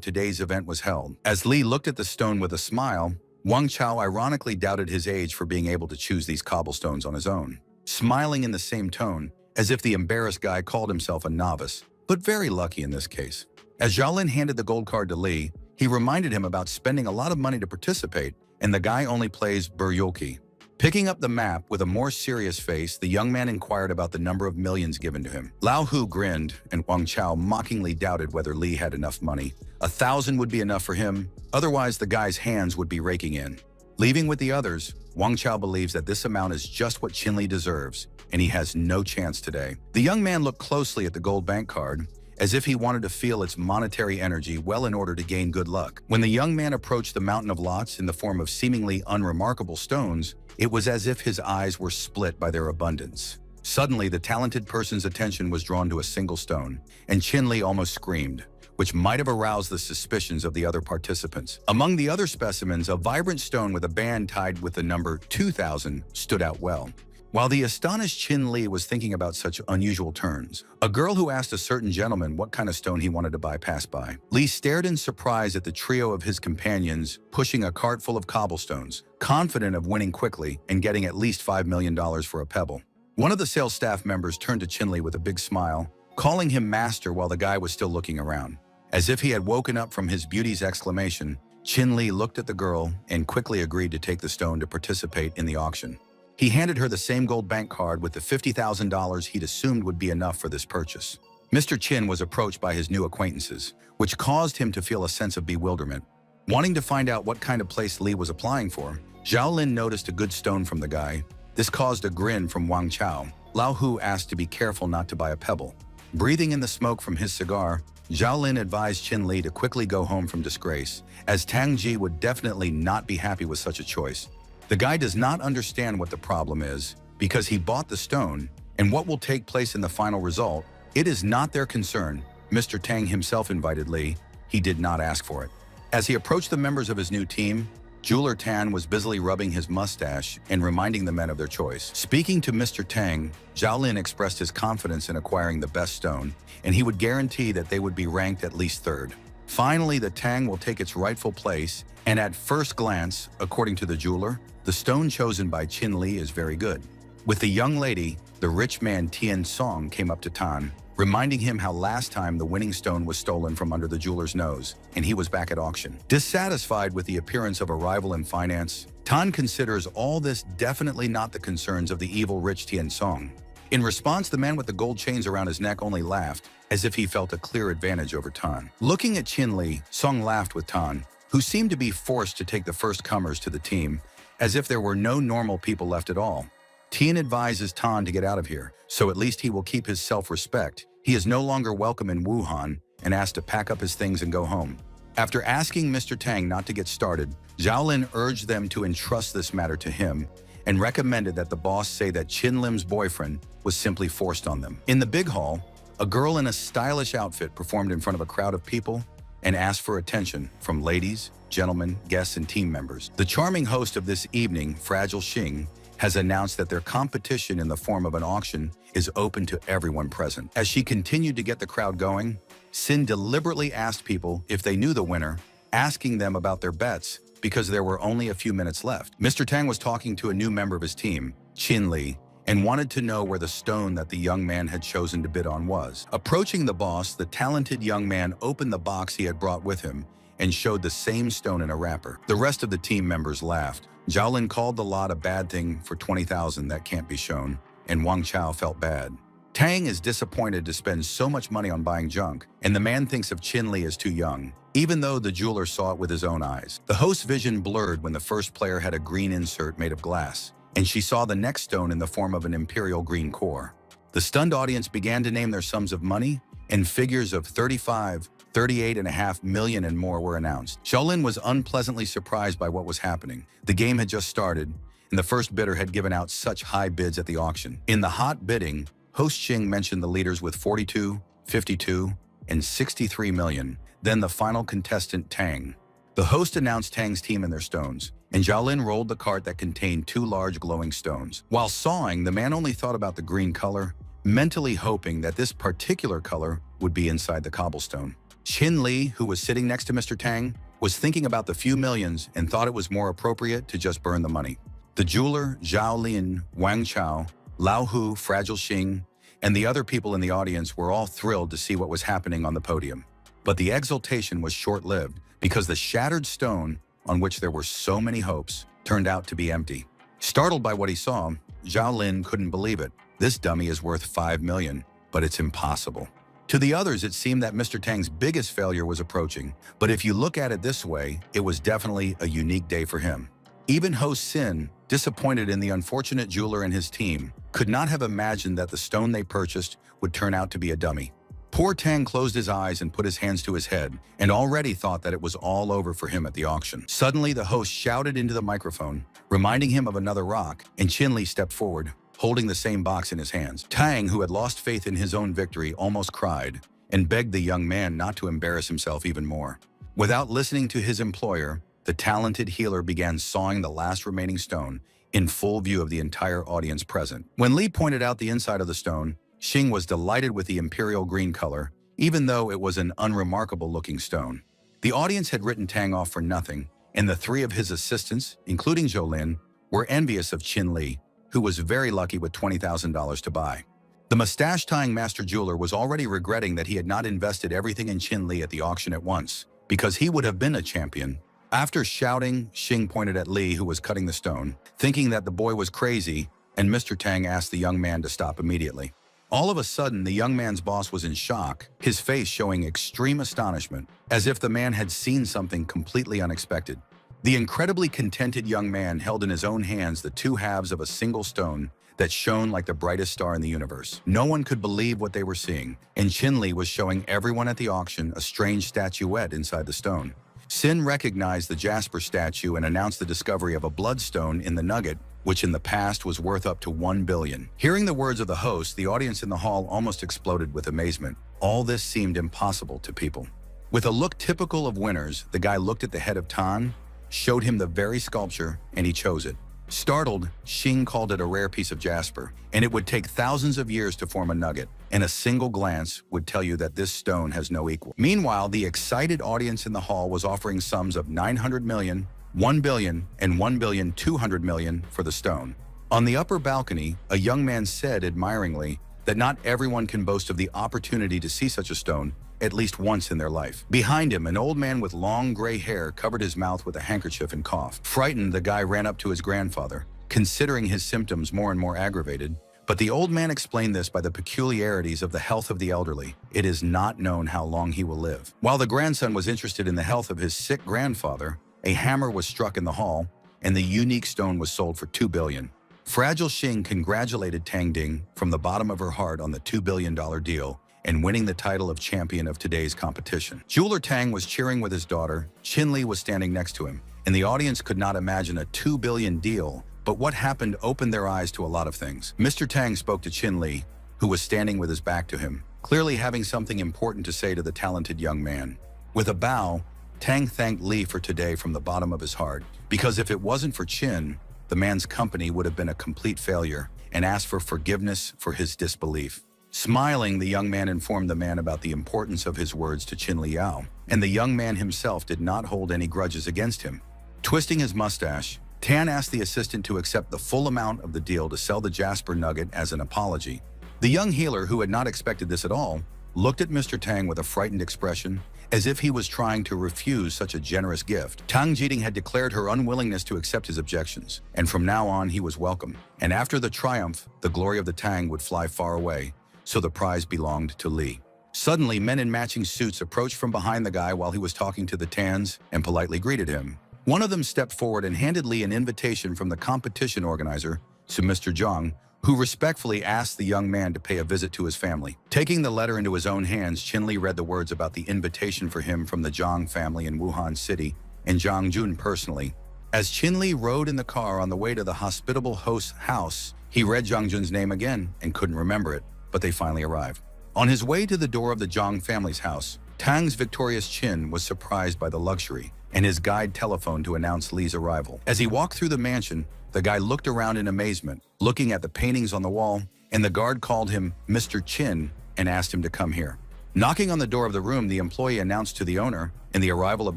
Speaker 1: today's event was held. As Li looked at the stone with a smile, Wang Chao ironically doubted his age for being able to choose these cobblestones on his own, smiling in the same tone, as if the embarrassed guy called himself a novice, but very lucky in this case. As Xiaolin handed the gold card to Li, he reminded him about spending a lot of money to participate, and the guy only plays Buryolki. Picking up the map with a more serious face, the young man inquired about the number of millions given to him. Lao Hu grinned, and Wang Chao mockingly doubted whether Li had enough money. 1,000 would be enough for him, otherwise the guy's hands would be raking in. Leaving with the others, Wang Chao believes that this amount is just what Qin Li deserves, and he has no chance today. The young man looked closely at the gold bank card, as if he wanted to feel its monetary energy well in order to gain good luck. When the young man approached the mountain of lots in the form of seemingly unremarkable stones, it was as if his eyes were split by their abundance. Suddenly, the talented person's attention was drawn to a single stone, and Qin Li almost screamed, which might have aroused the suspicions of the other participants. Among the other specimens, a vibrant stone with a band tied with the number 2000 stood out well. While the astonished Qin Li was thinking about such unusual turns, a girl who asked a certain gentleman what kind of stone he wanted to buy passed by. Li stared in surprise at the trio of his companions pushing a cart full of cobblestones, confident of winning quickly and getting at least $5 million for a pebble. One of the sales staff members turned to Qin Li with a big smile, calling him master while the guy was still looking around. As if he had woken up from his beauty's exclamation, Qin Li looked at the girl and quickly agreed to take the stone to participate in the auction. He handed her the same gold bank card with the $50,000 he'd assumed would be enough for this purchase. Mr. Qin was approached by his new acquaintances, which caused him to feel a sense of bewilderment. Wanting to find out what kind of place Li was applying for, Xiaolin noticed a good stone from the guy. This caused a grin from Wang Chao. Lao Hu asked to be careful not to buy a pebble. Breathing in the smoke from his cigar, Xiaolin advised Qin Li to quickly go home from disgrace, as Tang Ji would definitely not be happy with such a choice. The guy does not understand what the problem is, because he bought the stone, and what will take place in the final result, it is not their concern. Mr. Tang himself invited Li. He did not ask for it. As he approached the members of his new team, Jeweler Tan was busily rubbing his mustache and reminding the men of their choice. Speaking to Mr. Tang, Xiaolin expressed his confidence in acquiring the best stone, and he would guarantee that they would be ranked at least third. Finally, the Tang will take its rightful place, and at first glance, according to the jeweler, the stone chosen by Qin Li is very good. With the young lady, the rich man Tian Song came up to Tan, reminding him how last time the winning stone was stolen from under the jeweler's nose, and he was back at auction. Dissatisfied with the appearance of a rival in finance, Tan considers all this definitely not the concerns of the evil rich Tian Song. In response, the man with the gold chains around his neck only laughed, as if he felt a clear advantage over Tan. Looking at Qin Li, Song laughed with Tan, who seemed to be forced to take the first comers to the team, as if there were no normal people left at all. Tian advises Tan to get out of here, so at least he will keep his self-respect. He is no longer welcome in Wuhan and asked to pack up his things and go home. After asking Mr. Tang not to get started, Xiaolin urged them to entrust this matter to him and recommended that the boss say that Qin Lim's boyfriend was simply forced on them. In the big hall, a girl in a stylish outfit performed in front of a crowd of people and asked for attention from ladies, gentlemen, guests, and team members. The charming host of this evening, Fragile Xing, has announced that their competition in the form of an auction is open to everyone present. As she continued to get the crowd going, Sin deliberately asked people if they knew the winner, asking them about their bets because there were only a few minutes left. Mr. Tang was talking to a new member of his team, Qin Li, and wanted to know where the stone that the young man had chosen to bid on was. Approaching the boss, the talented young man opened the box he had brought with him and showed the same stone in a wrapper. The rest of the team members laughed. Xiaolin called the lot a bad thing for 20,000 that can't be shown, and Wang Chao felt bad. Tang is disappointed to spend so much money on buying junk, and the man thinks of Qin Li as too young, even though the jeweler saw it with his own eyes. The host's vision blurred when the first player had a green insert made of glass, and she saw the next stone in the form of an imperial green core. The stunned audience began to name their sums of money, and figures of 35, 38.5 million and more were announced. Shaolin was unpleasantly surprised by what was happening. The game had just started, and the first bidder had given out such high bids at the auction. In the hot bidding, host Xing mentioned the leaders with 42, 52, and 63 million. Then the final contestant, Tang. The host announced Tang's team and their stones, and Shaolin rolled the cart that contained two large glowing stones. While sawing, the man only thought about the green color, mentally hoping that this particular color would be inside the cobblestone. Qin Li, who was sitting next to Mr. Tang, was thinking about the few millions and thought it was more appropriate to just burn the money. The jeweler, Zhao Lin, Wang Chao, Lao Hu, Fragile Xing, and the other people in the audience were all thrilled to see what was happening on the podium. But the exultation was short-lived because the shattered stone, on which there were so many hopes, turned out to be empty. Startled by what he saw, Zhao Lin couldn't believe it. This dummy is worth 5 million, but it's impossible. To the others, it seemed that Mr. Tang's biggest failure was approaching, but if you look at it this way, it was definitely a unique day for him. Even host Sin, disappointed in the unfortunate jeweler and his team, could not have imagined that the stone they purchased would turn out to be a dummy. Poor Tang closed his eyes and put his hands to his head, and already thought that it was all over for him at the auction. Suddenly, the host shouted into the microphone, reminding him of another rock, and Qin Li stepped forward, holding the same box in his hands. Tang, who had lost faith in his own victory, almost cried, and begged the young man not to embarrass himself even more. Without listening to his employer, the talented healer began sawing the last remaining stone in full view of the entire audience present. When Li pointed out the inside of the stone, Xing was delighted with the imperial green color, even though it was an unremarkable-looking stone. The audience had written Tang off for nothing, and the three of his assistants, including Zhou Lin, were envious of Qin Li, who was very lucky with $20,000 to buy. The mustache-tying master jeweler was already regretting that he had not invested everything in Qin Li at the auction at once, because he would have been a champion. After shouting, Xing pointed at Li, who was cutting the stone, thinking that the boy was crazy, and Mr. Tang asked the young man to stop immediately. All of a sudden, the young man's boss was in shock, his face showing extreme astonishment, as if the man had seen something completely unexpected. The incredibly contented young man held in his own hands the two halves of a single stone that shone like the brightest star in the universe. No one could believe what they were seeing, and Qin Li was showing everyone at the auction a strange statuette inside the stone. Sin recognized the jasper statue and announced the discovery of a bloodstone in the nugget, which in the past was worth up to 1 billion. Hearing the words of the host, the audience in the hall almost exploded with amazement. All this seemed impossible to people. With a look typical of winners, the guy looked at the head of Tan, showed him the very sculpture, and he chose it. Startled, Xing called it a rare piece of jasper, and it would take thousands of years to form a nugget, and a single glance would tell you that this stone has no equal. Meanwhile, the excited audience in the hall was offering sums of 900 million, 1 billion, and 1,200 million for the stone. On the upper balcony, a young man said admiringly that not everyone can boast of the opportunity to see such a stone at least once in their life. Behind him, an old man with long gray hair covered his mouth with a handkerchief and coughed. Frightened, the guy ran up to his grandfather, considering his symptoms more and more aggravated. But the old man explained this by the peculiarities of the health of the elderly. It is not known how long he will live. While the grandson was interested in the health of his sick grandfather, a hammer was struck in the hall, and the unique stone was sold for 2 billion. Fragile Xing congratulated Tang Ding from the bottom of her heart on the $2 billion deal and winning the title of champion of today's competition. Jeweler Tang was cheering with his daughter, Qin Li was standing next to him, and the audience could not imagine a 2 billion deal, but what happened opened their eyes to a lot of things. Mr. Tang spoke to Qin Li, who was standing with his back to him, clearly having something important to say to the talented young man. With a bow, Tang thanked Li for today from the bottom of his heart, because if it wasn't for Qin, the man's company would have been a complete failure, and asked for forgiveness for his disbelief. Smiling, the young man informed the man about the importance of his words to Qin Liao, and the young man himself did not hold any grudges against him. Twisting his mustache, Tan asked the assistant to accept the full amount of the deal to sell the jasper nugget as an apology. The young healer, who had not expected this at all, looked at Mr. Tang with a frightened expression, as if he was trying to refuse such a generous gift. Tang Jiding had declared her unwillingness to accept his objections, and from now on he was welcome. And after the triumph, the glory of the Tang would fly far away, so the prize belonged to Li. Suddenly, men in matching suits approached from behind the guy while he was talking to the Tans and politely greeted him. One of them stepped forward and handed Li an invitation from the competition organizer to Mr. Zhang, who respectfully asked the young man to pay a visit to his family. Taking the letter into his own hands, Qin read the words about the invitation for him from the Zhang family in Wuhan City and Zhang Jun personally. As Qin rode in the car on the way to the hospitable host's house, he read Zhang Jun's name again and couldn't remember it, but they finally arrived. On his way to the door of the Zhang family's house, Tang's victorious Qin was surprised by the luxury, and his guide telephoned to announce Li's arrival. As he walked through the mansion, the guy looked around in amazement, looking at the paintings on the wall, and the guard called him Mr. Qin and asked him to come here. Knocking on the door of the room, the employee announced to the owner and the arrival of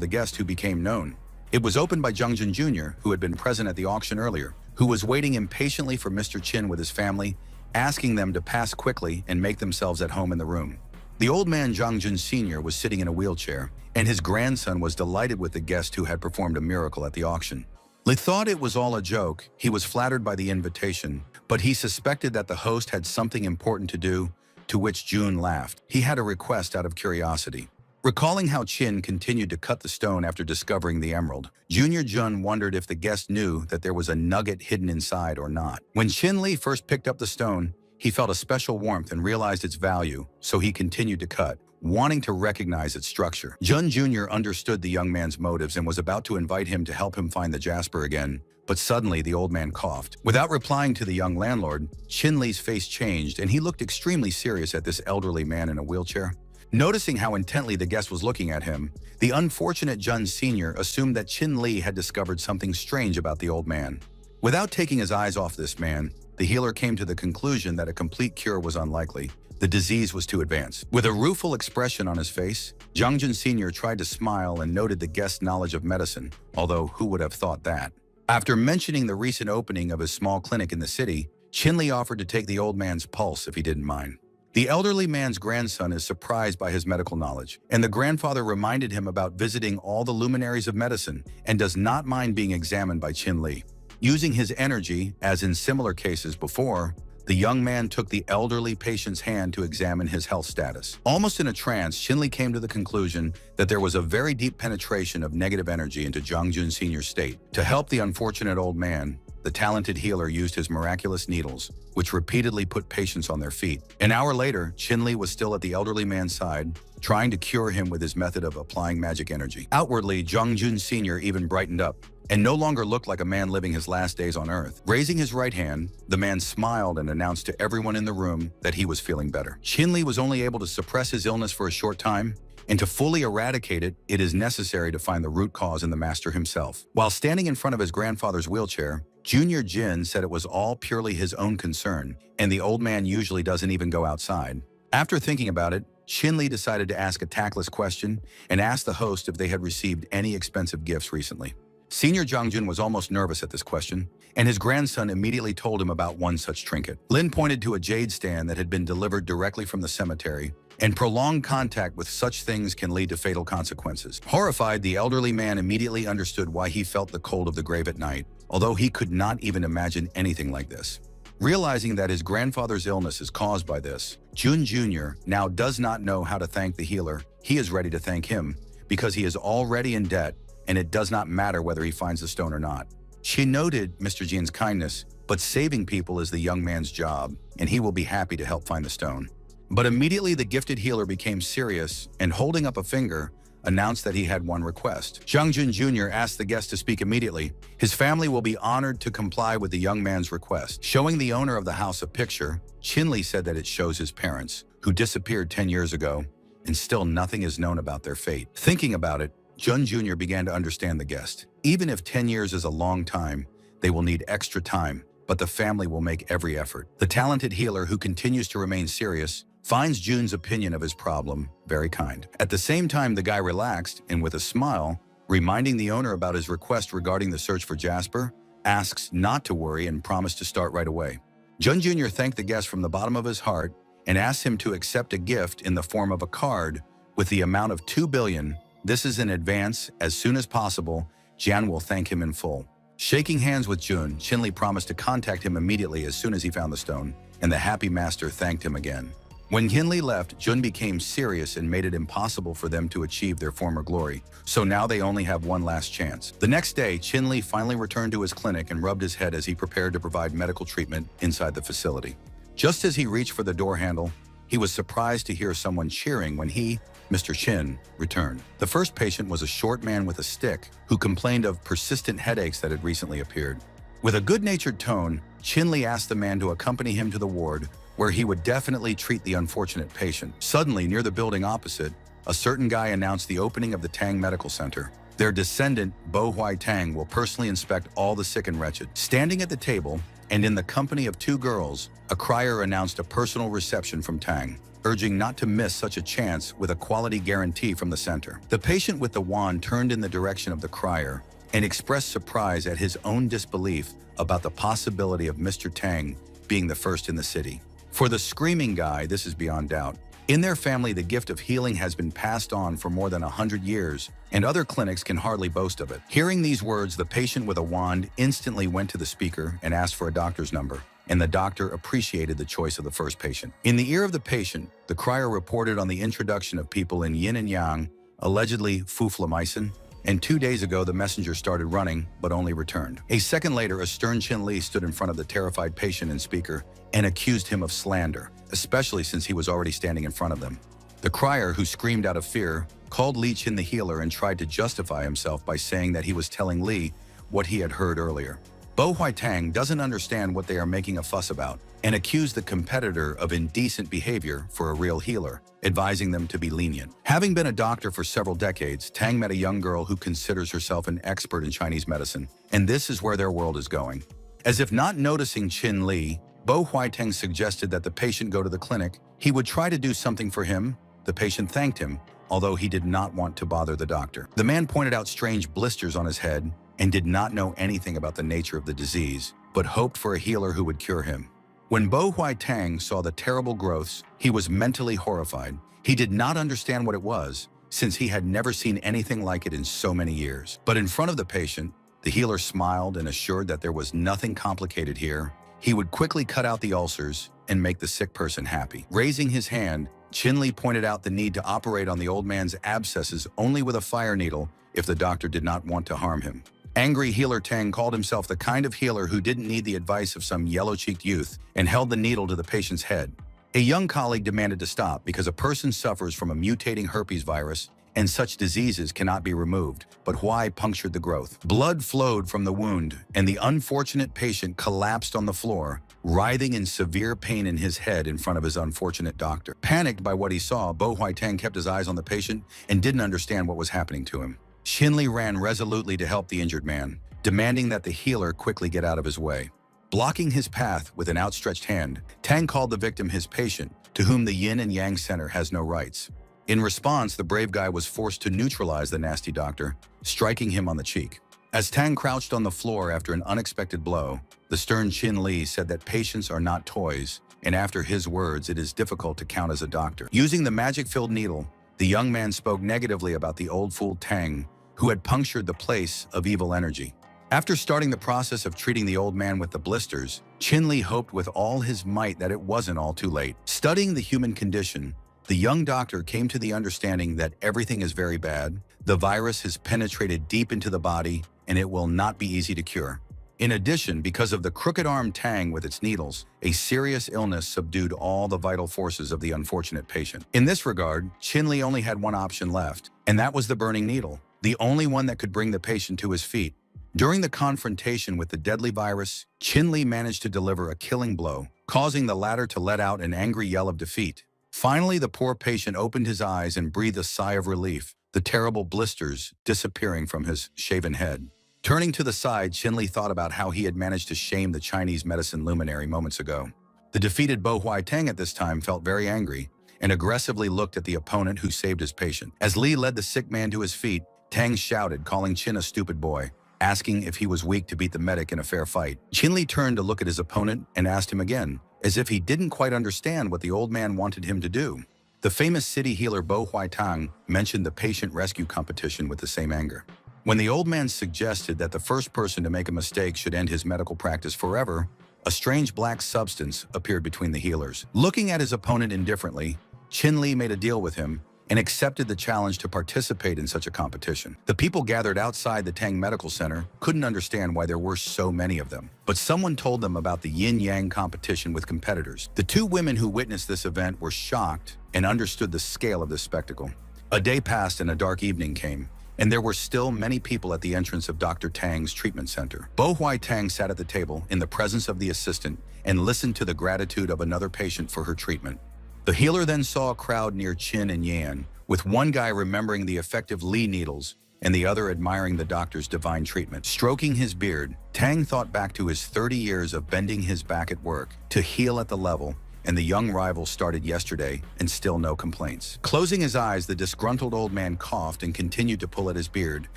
Speaker 1: the guest who became known. It was opened by Zhang Jun Jr., who had been present at the auction earlier, who was waiting impatiently for Mr. Qin with his family, asking them to pass quickly and make themselves at home in the room. The old man Zhang Jun Sr. was sitting in a wheelchair, and his grandson was delighted with the guest who had performed a miracle at the auction. Li thought it was all a joke. He was flattered by the invitation, but he suspected that the host had something important to do, to which Jun laughed. He had a request out of curiosity. Recalling how Qin continued to cut the stone after discovering the emerald, Junior Jun wondered if the guest knew that there was a nugget hidden inside or not. When Qin first picked up the stone, he felt a special warmth and realized its value, so he continued to cut, wanting to recognize its structure. Jun Jr. understood the young man's motives and was about to invite him to help him find the jasper again, but suddenly the old man coughed. Without replying to the young landlord, Qin face changed and he looked extremely serious at this elderly man in a wheelchair. Noticing how intently the guest was looking at him, the unfortunate Jun Sr. assumed that Qin had discovered something strange about the old man. Without taking his eyes off this man, the healer came to the conclusion that a complete cure was unlikely. The disease was too advanced. With a rueful expression on his face, Zhang Jun Sr. tried to smile and noted the guest's knowledge of medicine, although who would have thought that? After mentioning the recent opening of his small clinic in the city, Qin offered to take the old man's pulse if he didn't mind. The elderly man's grandson is surprised by his medical knowledge, and the grandfather reminded him about visiting all the luminaries of medicine and does not mind being examined by Qin. Using his energy, as in similar cases before, the young man took the elderly patient's hand to examine his health status. Almost in a trance, Qin came to the conclusion that there was a very deep penetration of negative energy into Zhang Jun Sr.'s state. To help the unfortunate old man, the talented healer used his miraculous needles, which repeatedly put patients on their feet. An hour later, Qin was still at the elderly man's side, trying to cure him with his method of applying magic energy. Outwardly, Zhang Jun Sr. even brightened up, and no longer looked like a man living his last days on Earth. Raising his right hand, the man smiled and announced to everyone in the room that he was feeling better. Qin was only able to suppress his illness for a short time, and to fully eradicate it, it is necessary to find the root cause in the master himself. While standing in front of his grandfather's wheelchair, Junior Jin said it was all purely his own concern, and the old man usually doesn't even go outside. After thinking about it, Qin decided to ask a tactless question and asked the host if they had received any expensive gifts recently. Senior Zhang Jun was almost nervous at this question, and his grandson immediately told him about one such trinket. Lin pointed to a jade stand that had been delivered directly from the cemetery, and prolonged contact with such things can lead to fatal consequences. Horrified, the elderly man immediately understood why he felt the cold of the grave at night, although he could not even imagine anything like this. Realizing that his grandfather's illness is caused by this, Jun Jr. now does not know how to thank the healer. He is ready to thank him, because he is already in debt, and it does not matter whether he finds the stone or not. She noted Mr. Jin's kindness, but saving people is the young man's job, and he will be happy to help find the stone. But immediately the gifted healer became serious, and holding up a finger, announced that he had one request. Zhang Jun Jr. asked the guest to speak immediately. His family will be honored to comply with the young man's request. Showing the owner of the house a picture, Qin said that it shows his parents, who disappeared 10 years ago, and still nothing is known about their fate. Thinking about it, Jun Jr. began to understand the guest. Even if 10 years is a long time, they will need extra time, but the family will make every effort. The talented healer, who continues to remain serious, finds Jun's opinion of his problem very kind. At the same time, the guy relaxed and with a smile, reminding the owner about his request regarding the search for Jasper, asks not to worry and promised to start right away. Jun Jr. thanked the guest from the bottom of his heart and asked him to accept a gift in the form of a card with the amount of 2 billion. This is in advance. As soon as possible, Jian will thank him in full. Shaking hands with Jun, Qin promised to contact him immediately as soon as he found the stone, and the happy master thanked him again. When Lee left, Jun became serious and made it impossible for them to achieve their former glory. So now they only have one last chance. The next day, Lee finally returned to his clinic and rubbed his head as he prepared to provide medical treatment inside the facility. Just as he reached for the door handle, he was surprised to hear someone cheering when he, Mr. Chin, returned. The first patient was a short man with a stick who complained of persistent headaches that had recently appeared. With a good-natured tone, Lee asked the man to accompany him to the ward, where he would definitely treat the unfortunate patient. Suddenly, near the building opposite, a certain guy announced the opening of the Tang Medical Center. Their descendant, Bo Huai Tang, will personally inspect all the sick and wretched. Standing at the table, and in the company of two girls, a crier announced a personal reception from Tang, urging not to miss such a chance with a quality guarantee from the center. The patient with the wand turned in the direction of the crier and expressed surprise at his own disbelief about the possibility of Mr. Tang being the first in the city. For the screaming guy, this is beyond doubt. In their family, the gift of healing has been passed on for more than 100 years, and other clinics can hardly boast of it. Hearing these words, the patient with a wand instantly went to the speaker and asked for a doctor's number, and the doctor appreciated the choice of the first patient. In the ear of the patient, the crier reported on the introduction of people in yin and yang, allegedly fuflamycin, and 2 days ago the messenger started running, but only returned. A second later, a stern Lee stood in front of the terrified patient and speaker and accused him of slander, especially since he was already standing in front of them. The crier, who screamed out of fear, called Chin the healer and tried to justify himself by saying that he was telling Lee what he had heard earlier. Bo Huai Tang doesn't understand what they are making a fuss about and accused the competitor of indecent behavior for a real healer, advising them to be lenient. Having been a doctor for several decades, Tang met a young girl who considers herself an expert in Chinese medicine, and this is where their world is going. As if not noticing Lee, Bo Huai Tang suggested that the patient go to the clinic. He would try to do something for him. The patient thanked him, although he did not want to bother the doctor. The man pointed out strange blisters on his head and did not know anything about the nature of the disease, but hoped for a healer who would cure him. When Bo Huai Tang saw the terrible growths, he was mentally horrified. He did not understand what it was, since he had never seen anything like it in so many years. But in front of the patient, the healer smiled and assured that there was nothing complicated here. He would quickly cut out the ulcers and make the sick person happy. Raising his hand, Lee pointed out the need to operate on the old man's abscesses only with a fire needle if the doctor did not want to harm him. Angry healer Tang called himself the kind of healer who didn't need the advice of some yellow-cheeked youth and held the needle to the patient's head. A young colleague demanded to stop because a person suffers from a mutating herpes virus and such diseases cannot be removed, but Huai punctured the growth. Blood flowed from the wound, and the unfortunate patient collapsed on the floor, writhing in severe pain in his head in front of his unfortunate doctor. Panicked by what he saw, Bo Huai Tang kept his eyes on the patient and didn't understand what was happening to him. Lee ran resolutely to help the injured man, demanding that the healer quickly get out of his way. Blocking his path with an outstretched hand, Tang called the victim his patient, to whom the Yin and Yang Center has no rights. In response, the brave guy was forced to neutralize the nasty doctor, striking him on the cheek. As Tang crouched on the floor after an unexpected blow, the stern Lee said that patients are not toys, and after his words, it is difficult to count as a doctor. Using the magic-filled needle, the young man spoke negatively about the old fool Tang, who had punctured the place of evil energy. After starting the process of treating the old man with the blisters, Lee hoped with all his might that it wasn't all too late. Studying the human condition, the young doctor came to the understanding that everything is very bad, the virus has penetrated deep into the body, and it will not be easy to cure. In addition, because of the crooked-armed Tang with its needles, a serious illness subdued all the vital forces of the unfortunate patient. In this regard, Lee only had one option left, and that was the burning needle, the only one that could bring the patient to his feet. During the confrontation with the deadly virus, Lee managed to deliver a killing blow, causing the latter to let out an angry yell of defeat. Finally, the poor patient opened his eyes and breathed a sigh of relief, the terrible blisters disappearing from his shaven head. Turning to the side, Lee thought about how he had managed to shame the Chinese medicine luminary moments ago. The defeated Bo Huai Tang at this time felt very angry and aggressively looked at the opponent who saved his patient. As Lee led the sick man to his feet, Tang shouted, calling a stupid boy, asking if he was weak to beat the medic in a fair fight. Lee turned to look at his opponent and asked him again, as if he didn't quite understand what the old man wanted him to do. The famous city healer Bo Huai Tang mentioned the patient rescue competition with the same anger. When the old man suggested that the first person to make a mistake should end his medical practice forever, A strange black substance appeared between the healers. Looking at his opponent indifferently, Chin Li made a deal with him and accepted the challenge to participate in such a competition. The people gathered outside the Tang Medical Center couldn't understand why there were so many of them, but someone told them about the yin-yang competition with competitors. The two women who witnessed this event were shocked and understood the scale of this spectacle. A day passed and a dark evening came, and there were still many people at the entrance of Dr. Tang's treatment center. Bo Hui Tang sat at the table in the presence of the assistant and listened to the gratitude of another patient for her treatment. The healer then saw a crowd near Qin and Yan, with one guy remembering the effective Li needles and the other admiring the doctor's divine treatment. Stroking his beard, Tang thought back to his 30 years of bending his back at work to heal at the level, and the young rival started yesterday and still no complaints. Closing his eyes, the disgruntled old man coughed and continued to pull at his beard,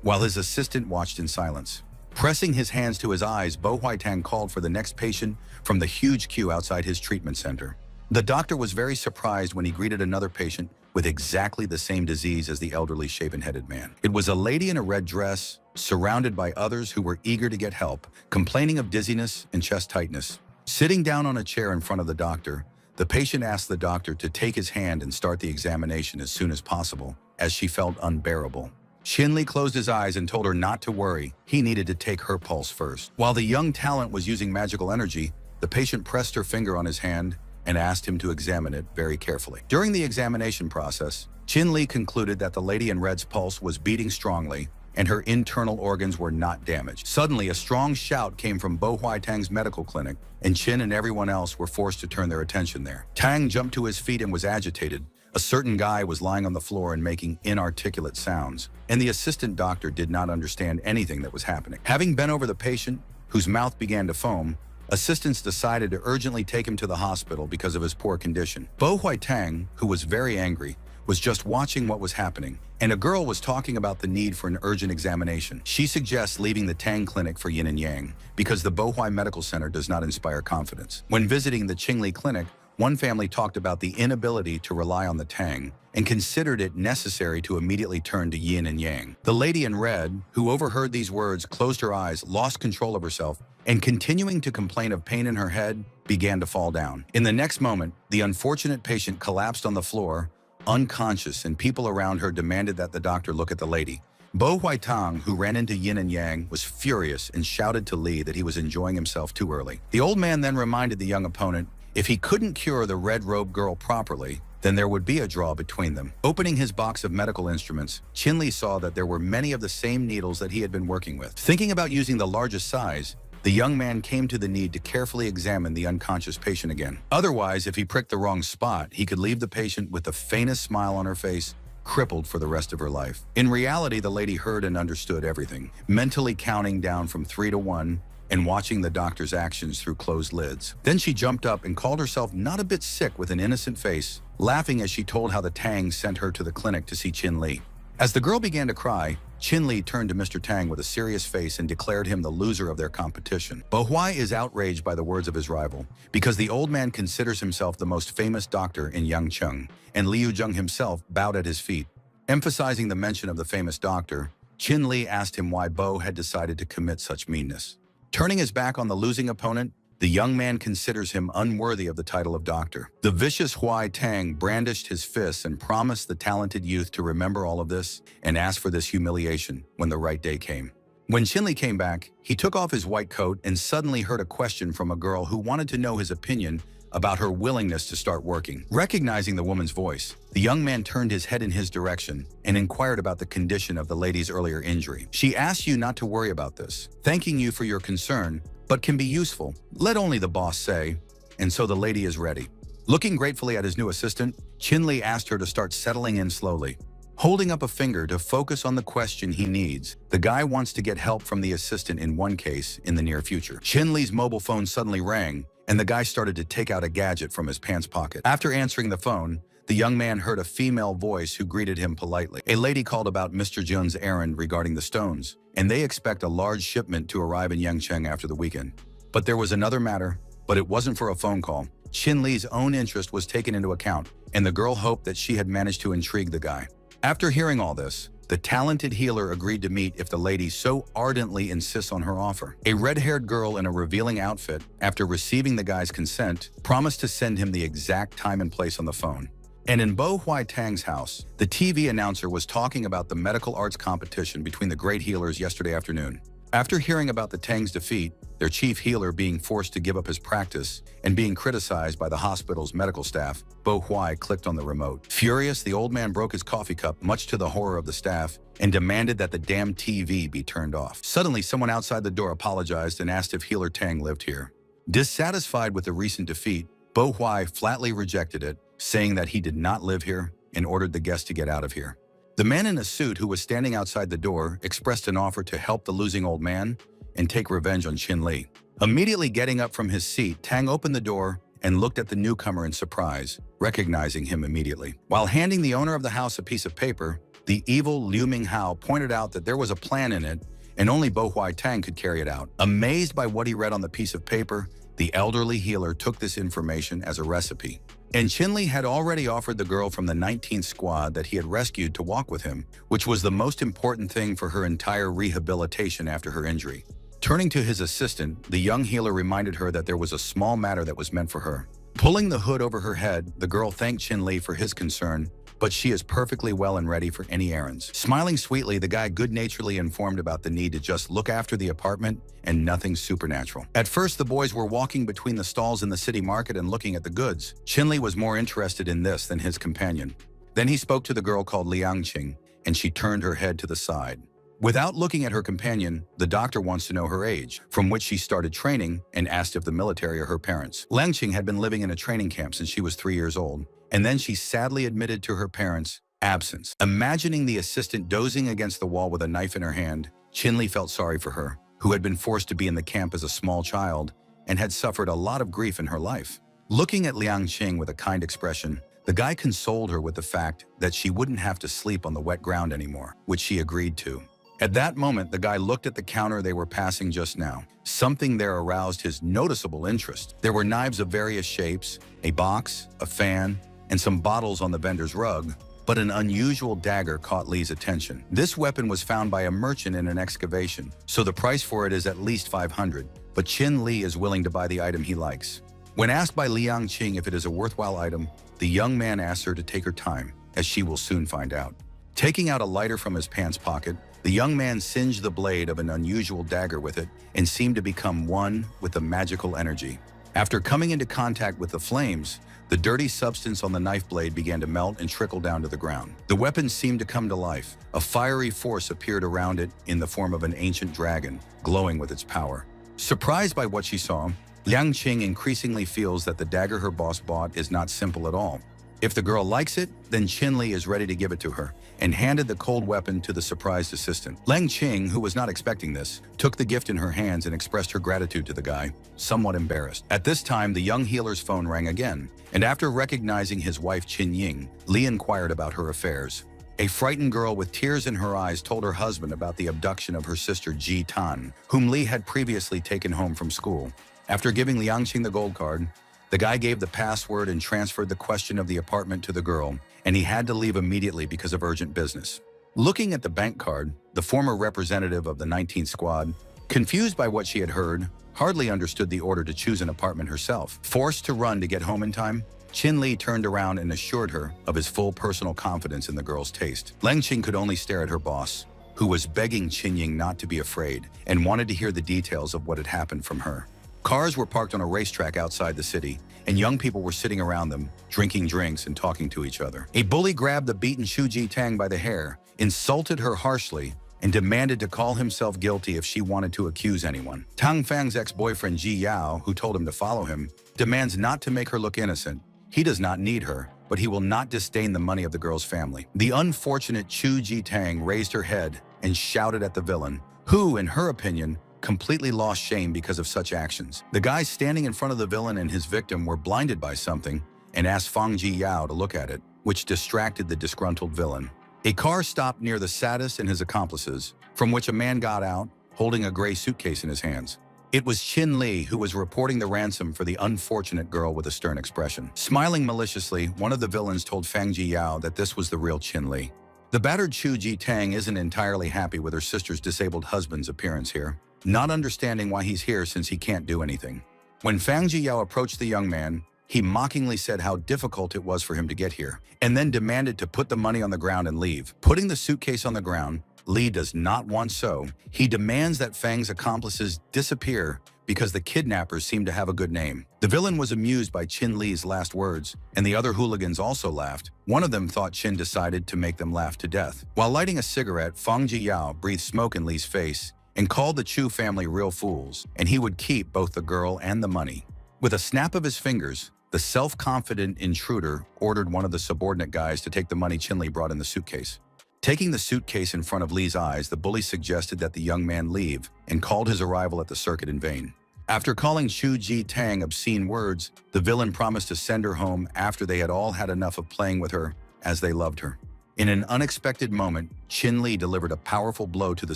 Speaker 1: while his assistant watched in silence. Pressing his hands to his eyes, Bo Hui Tang called for the next patient from the huge queue outside his treatment center. The doctor was very surprised when he greeted another patient with exactly the same disease as the elderly shaven-headed man. It was a lady in a red dress, surrounded by others who were eager to get help, complaining of dizziness and chest tightness. Sitting down on a chair in front of the doctor, the patient asked the doctor to take his hand and start the examination as soon as possible, as she felt unbearable. Qin Li closed his eyes and told her not to worry. He needed to take her pulse first. While the young talent was using magical energy, the patient pressed her finger on his hand and asked him to examine it very carefully. During the examination process, Qin Li concluded that the lady in red's pulse was beating strongly and her internal organs were not damaged. Suddenly, a strong shout came from Bo Hui Tang's medical clinic, and Qin and everyone else were forced to turn their attention there. Tang jumped to his feet and was agitated. A certain guy was lying on the floor and making inarticulate sounds, and the assistant doctor did not understand anything that was happening. Having bent over the patient, whose mouth began to foam, assistants decided to urgently take him to the hospital because of his poor condition. Bo Hui Tang, who was very angry, was just watching what was happening, and a girl was talking about the need for an urgent examination. She suggests leaving the Tang clinic for yin and yang because the Bo Hui Medical Center does not inspire confidence. When visiting the Qingli clinic, one family talked about the inability to rely on the Tang and considered it necessary to immediately turn to yin and yang. The lady in red, who overheard these words, closed her eyes, lost control of herself, and continuing to complain of pain in her head, began to fall down. In the next moment, the unfortunate patient collapsed on the floor, unconscious, and people around her demanded that the doctor look at the lady. Bo Hui Tang, who ran into yin and yang, was furious and shouted to Li that he was enjoying himself too early. The old man then reminded the young opponent if he couldn't cure the red-robed girl properly, then there would be a draw between them. Opening his box of medical instruments, Qin Li saw that there were many of the same needles that he had been working with. Thinking about using the largest size, the young man came to the need to carefully examine the unconscious patient again. Otherwise, if he pricked the wrong spot, he could leave the patient with the faintest smile on her face, crippled for the rest of her life. In reality, the lady heard and understood everything, mentally counting down from 3 to 1 and watching the doctor's actions through closed lids. Then she jumped up and called herself not a bit sick with an innocent face, laughing as she told how the Tang sent her to the clinic to see Qin Li. As the girl began to cry, Qin Li turned to Mr. Tang with a serious face and declared him the loser of their competition. Bo Hui is outraged by the words of his rival, because the old man considers himself the most famous doctor in Yangcheng, and Liu Zheng himself bowed at his feet. Emphasizing the mention of the famous doctor, Qin Li asked him why Bo had decided to commit such meanness. Turning his back on the losing opponent, the young man considers him unworthy of the title of doctor. The vicious Hui Tang brandished his fists and promised the talented youth to remember all of this and ask for this humiliation when the right day came. When Qin Li came back, he took off his white coat and suddenly heard a question from a girl who wanted to know his opinion about her willingness to start working. Recognizing the woman's voice, the young man turned his head in his direction and inquired about the condition of the lady's earlier injury. She asked you not to worry about this, thanking you for your concern, but can be useful. Let only the boss say, and so the lady is ready. Looking gratefully at his new assistant, Qin Li asked her to start settling in slowly. Holding up a finger to focus on the question he needs, the guy wants to get help from the assistant in one case in the near future. Qin Li's mobile phone suddenly rang, and the guy started to take out a gadget from his pants pocket. After answering the phone, the young man heard a female voice who greeted him politely. A lady called about Mr. Jun's errand regarding the stones, and they expect a large shipment to arrive in Yangcheng after the weekend. But there was another matter, but it wasn't for a phone call. Qin Li's own interest was taken into account, and the girl hoped that she had managed to intrigue the guy. After hearing all this, The talented healer agreed to meet if the lady so ardently insists on her offer. A red-haired girl in a revealing outfit, after receiving the guy's consent, promised to send him the exact time and place on the phone. And in Bo Huai Tang's house, the TV announcer was talking about the medical arts competition between the great healers yesterday afternoon. After hearing about the Tang's defeat, their chief healer being forced to give up his practice, and being criticized by the hospital's medical staff, Bo Huai clicked on the remote. Furious, the old man broke his coffee cup, much to the horror of the staff, and demanded that the damn TV be turned off. Suddenly, someone outside the door apologized and asked if Healer Tang lived here. Dissatisfied with the recent defeat, Bo Huai flatly rejected it, saying that he did not live here and ordered the guest to get out of here. The man in a suit who was standing outside the door expressed an offer to help the losing old man and take revenge on Qin Li. Immediately getting up from his seat, Tang opened the door and looked at the newcomer in surprise, recognizing him immediately. While handing the owner of the house a piece of paper, the evil Liu Minghao pointed out that there was a plan in it and only Bo Huai Tang could carry it out. Amazed by what he read on the piece of paper, the elderly healer took this information as a recipe. And Qin Li had already offered the girl from the 19th squad that he had rescued to walk with him, which was the most important thing for her entire rehabilitation after her injury. Turning to his assistant, the young healer reminded her that there was a small matter that was meant for her. Pulling the hood over her head, the girl thanked Qin Li for his concern, but she is perfectly well and ready for any errands. Smiling sweetly, the guy good-naturedly informed about the need to just look after the apartment and nothing supernatural. At first, the boys were walking between the stalls in the city market and looking at the goods. Qin Li was more interested in this than his companion. Then he spoke to the girl called Liang Qing, and she turned her head to the side. Without looking at her companion, the doctor wants to know her age, from which she started training and asked if the military are her parents. Liang Qing had been living in a training camp since she was 3 years old, and then she sadly admitted to her parents' absence. Imagining the assistant dozing against the wall with a knife in her hand, Qin Li felt sorry for her, who had been forced to be in the camp as a small child and had suffered a lot of grief in her life. Looking at Liang Qing with a kind expression, the guy consoled her with the fact that she wouldn't have to sleep on the wet ground anymore, which she agreed to. At that moment, the guy looked at the counter they were passing just now. Something there aroused his noticeable interest. There were knives of various shapes, a box, a fan, and some bottles on the vendor's rug, but an unusual dagger caught Li's attention. This weapon was found by a merchant in an excavation, so the price for it is at least 500, but Qin Li is willing to buy the item he likes. When asked by Liang Qing if it is a worthwhile item, the young man asked her to take her time, as she will soon find out. Taking out a lighter from his pants pocket, the young man singed the blade of an unusual dagger with it and seemed to become one with the magical energy. After coming into contact with the flames, the dirty substance on the knife blade began to melt and trickle down to the ground. The weapon seemed to come to life. A fiery force appeared around it in the form of an ancient dragon, glowing with its power. Surprised by what she saw, Liang Qing increasingly feels that the dagger her boss bought is not simple at all. If the girl likes it, then Qin Li is ready to give it to her, and handed the cold weapon to the surprised assistant. Liang Qing, who was not expecting this, took the gift in her hands and expressed her gratitude to the guy, somewhat embarrassed. At this time, the young healer's phone rang again, and after recognizing his wife Qin Ying, Li inquired about her affairs. A frightened girl with tears in her eyes told her husband about the abduction of her sister Ji Tan, whom Li had previously taken home from school. After giving Liang Qing the gold card, the guy gave the password and transferred the question of the apartment to the girl, and he had to leave immediately because of urgent business. Looking at the bank card, the former representative of the 19th squad, confused by what she had heard, hardly understood the order to choose an apartment herself. Forced to run to get home in time, Qin Li turned around and assured her of his full personal confidence in the girl's taste. Liang Qing could only stare at her boss, who was begging Qin Ying not to be afraid and wanted to hear the details of what had happened from her. Cars were parked on a racetrack outside the city, and young people were sitting around them, drinking drinks and talking to each other. A bully grabbed the beaten Shu Ji Tang by the hair, insulted her harshly, and demanded to call himself guilty if she wanted to accuse anyone. Tang Fang's ex-boyfriend Ji Yao, who told him to follow him, demands not to make her look innocent. He does not need her, but he will not disdain the money of the girl's family. The unfortunate Chu Ji Tang raised her head and shouted at the villain, who, in her opinion, completely lost shame because of such actions. The guys standing in front of the villain and his victim were blinded by something and asked Fang Ji Yao to look at it, which distracted the disgruntled villain. A car stopped near the sadist and his accomplices, from which a man got out, holding a gray suitcase in his hands. It was Qin Li who was reporting the ransom for the unfortunate girl with a stern expression. Smiling maliciously, one of the villains told Fang Ji Yao that this was the real Qin Li. The battered Chu Ji Tang isn't entirely happy with her sister's disabled husband's appearance here, not understanding why he's here since he can't do anything. When Fang Jiyao approached the young man, he mockingly said how difficult it was for him to get here, and then demanded to put the money on the ground and leave. Putting the suitcase on the ground, Li does not want so. He demands that Fang's accomplices disappear because the kidnappers seem to have a good name. The villain was amused by Qin Li's last words, and the other hooligans also laughed. One of them thought Qin decided to make them laugh to death. While lighting a cigarette, Fang Jiyao breathed smoke in Li's face and called the Chu family real fools, and he would keep both the girl and the money. With a snap of his fingers, the self-confident intruder ordered one of the subordinate guys to take the money Qin Li brought in the suitcase. Taking the suitcase in front of Li's eyes, the bully suggested that the young man leave and called his arrival at the circuit in vain. After calling Chu Ji Tang obscene words, the villain promised to send her home after they had all had enough of playing with her, as they loved her. In an unexpected moment, Qin Li delivered a powerful blow to the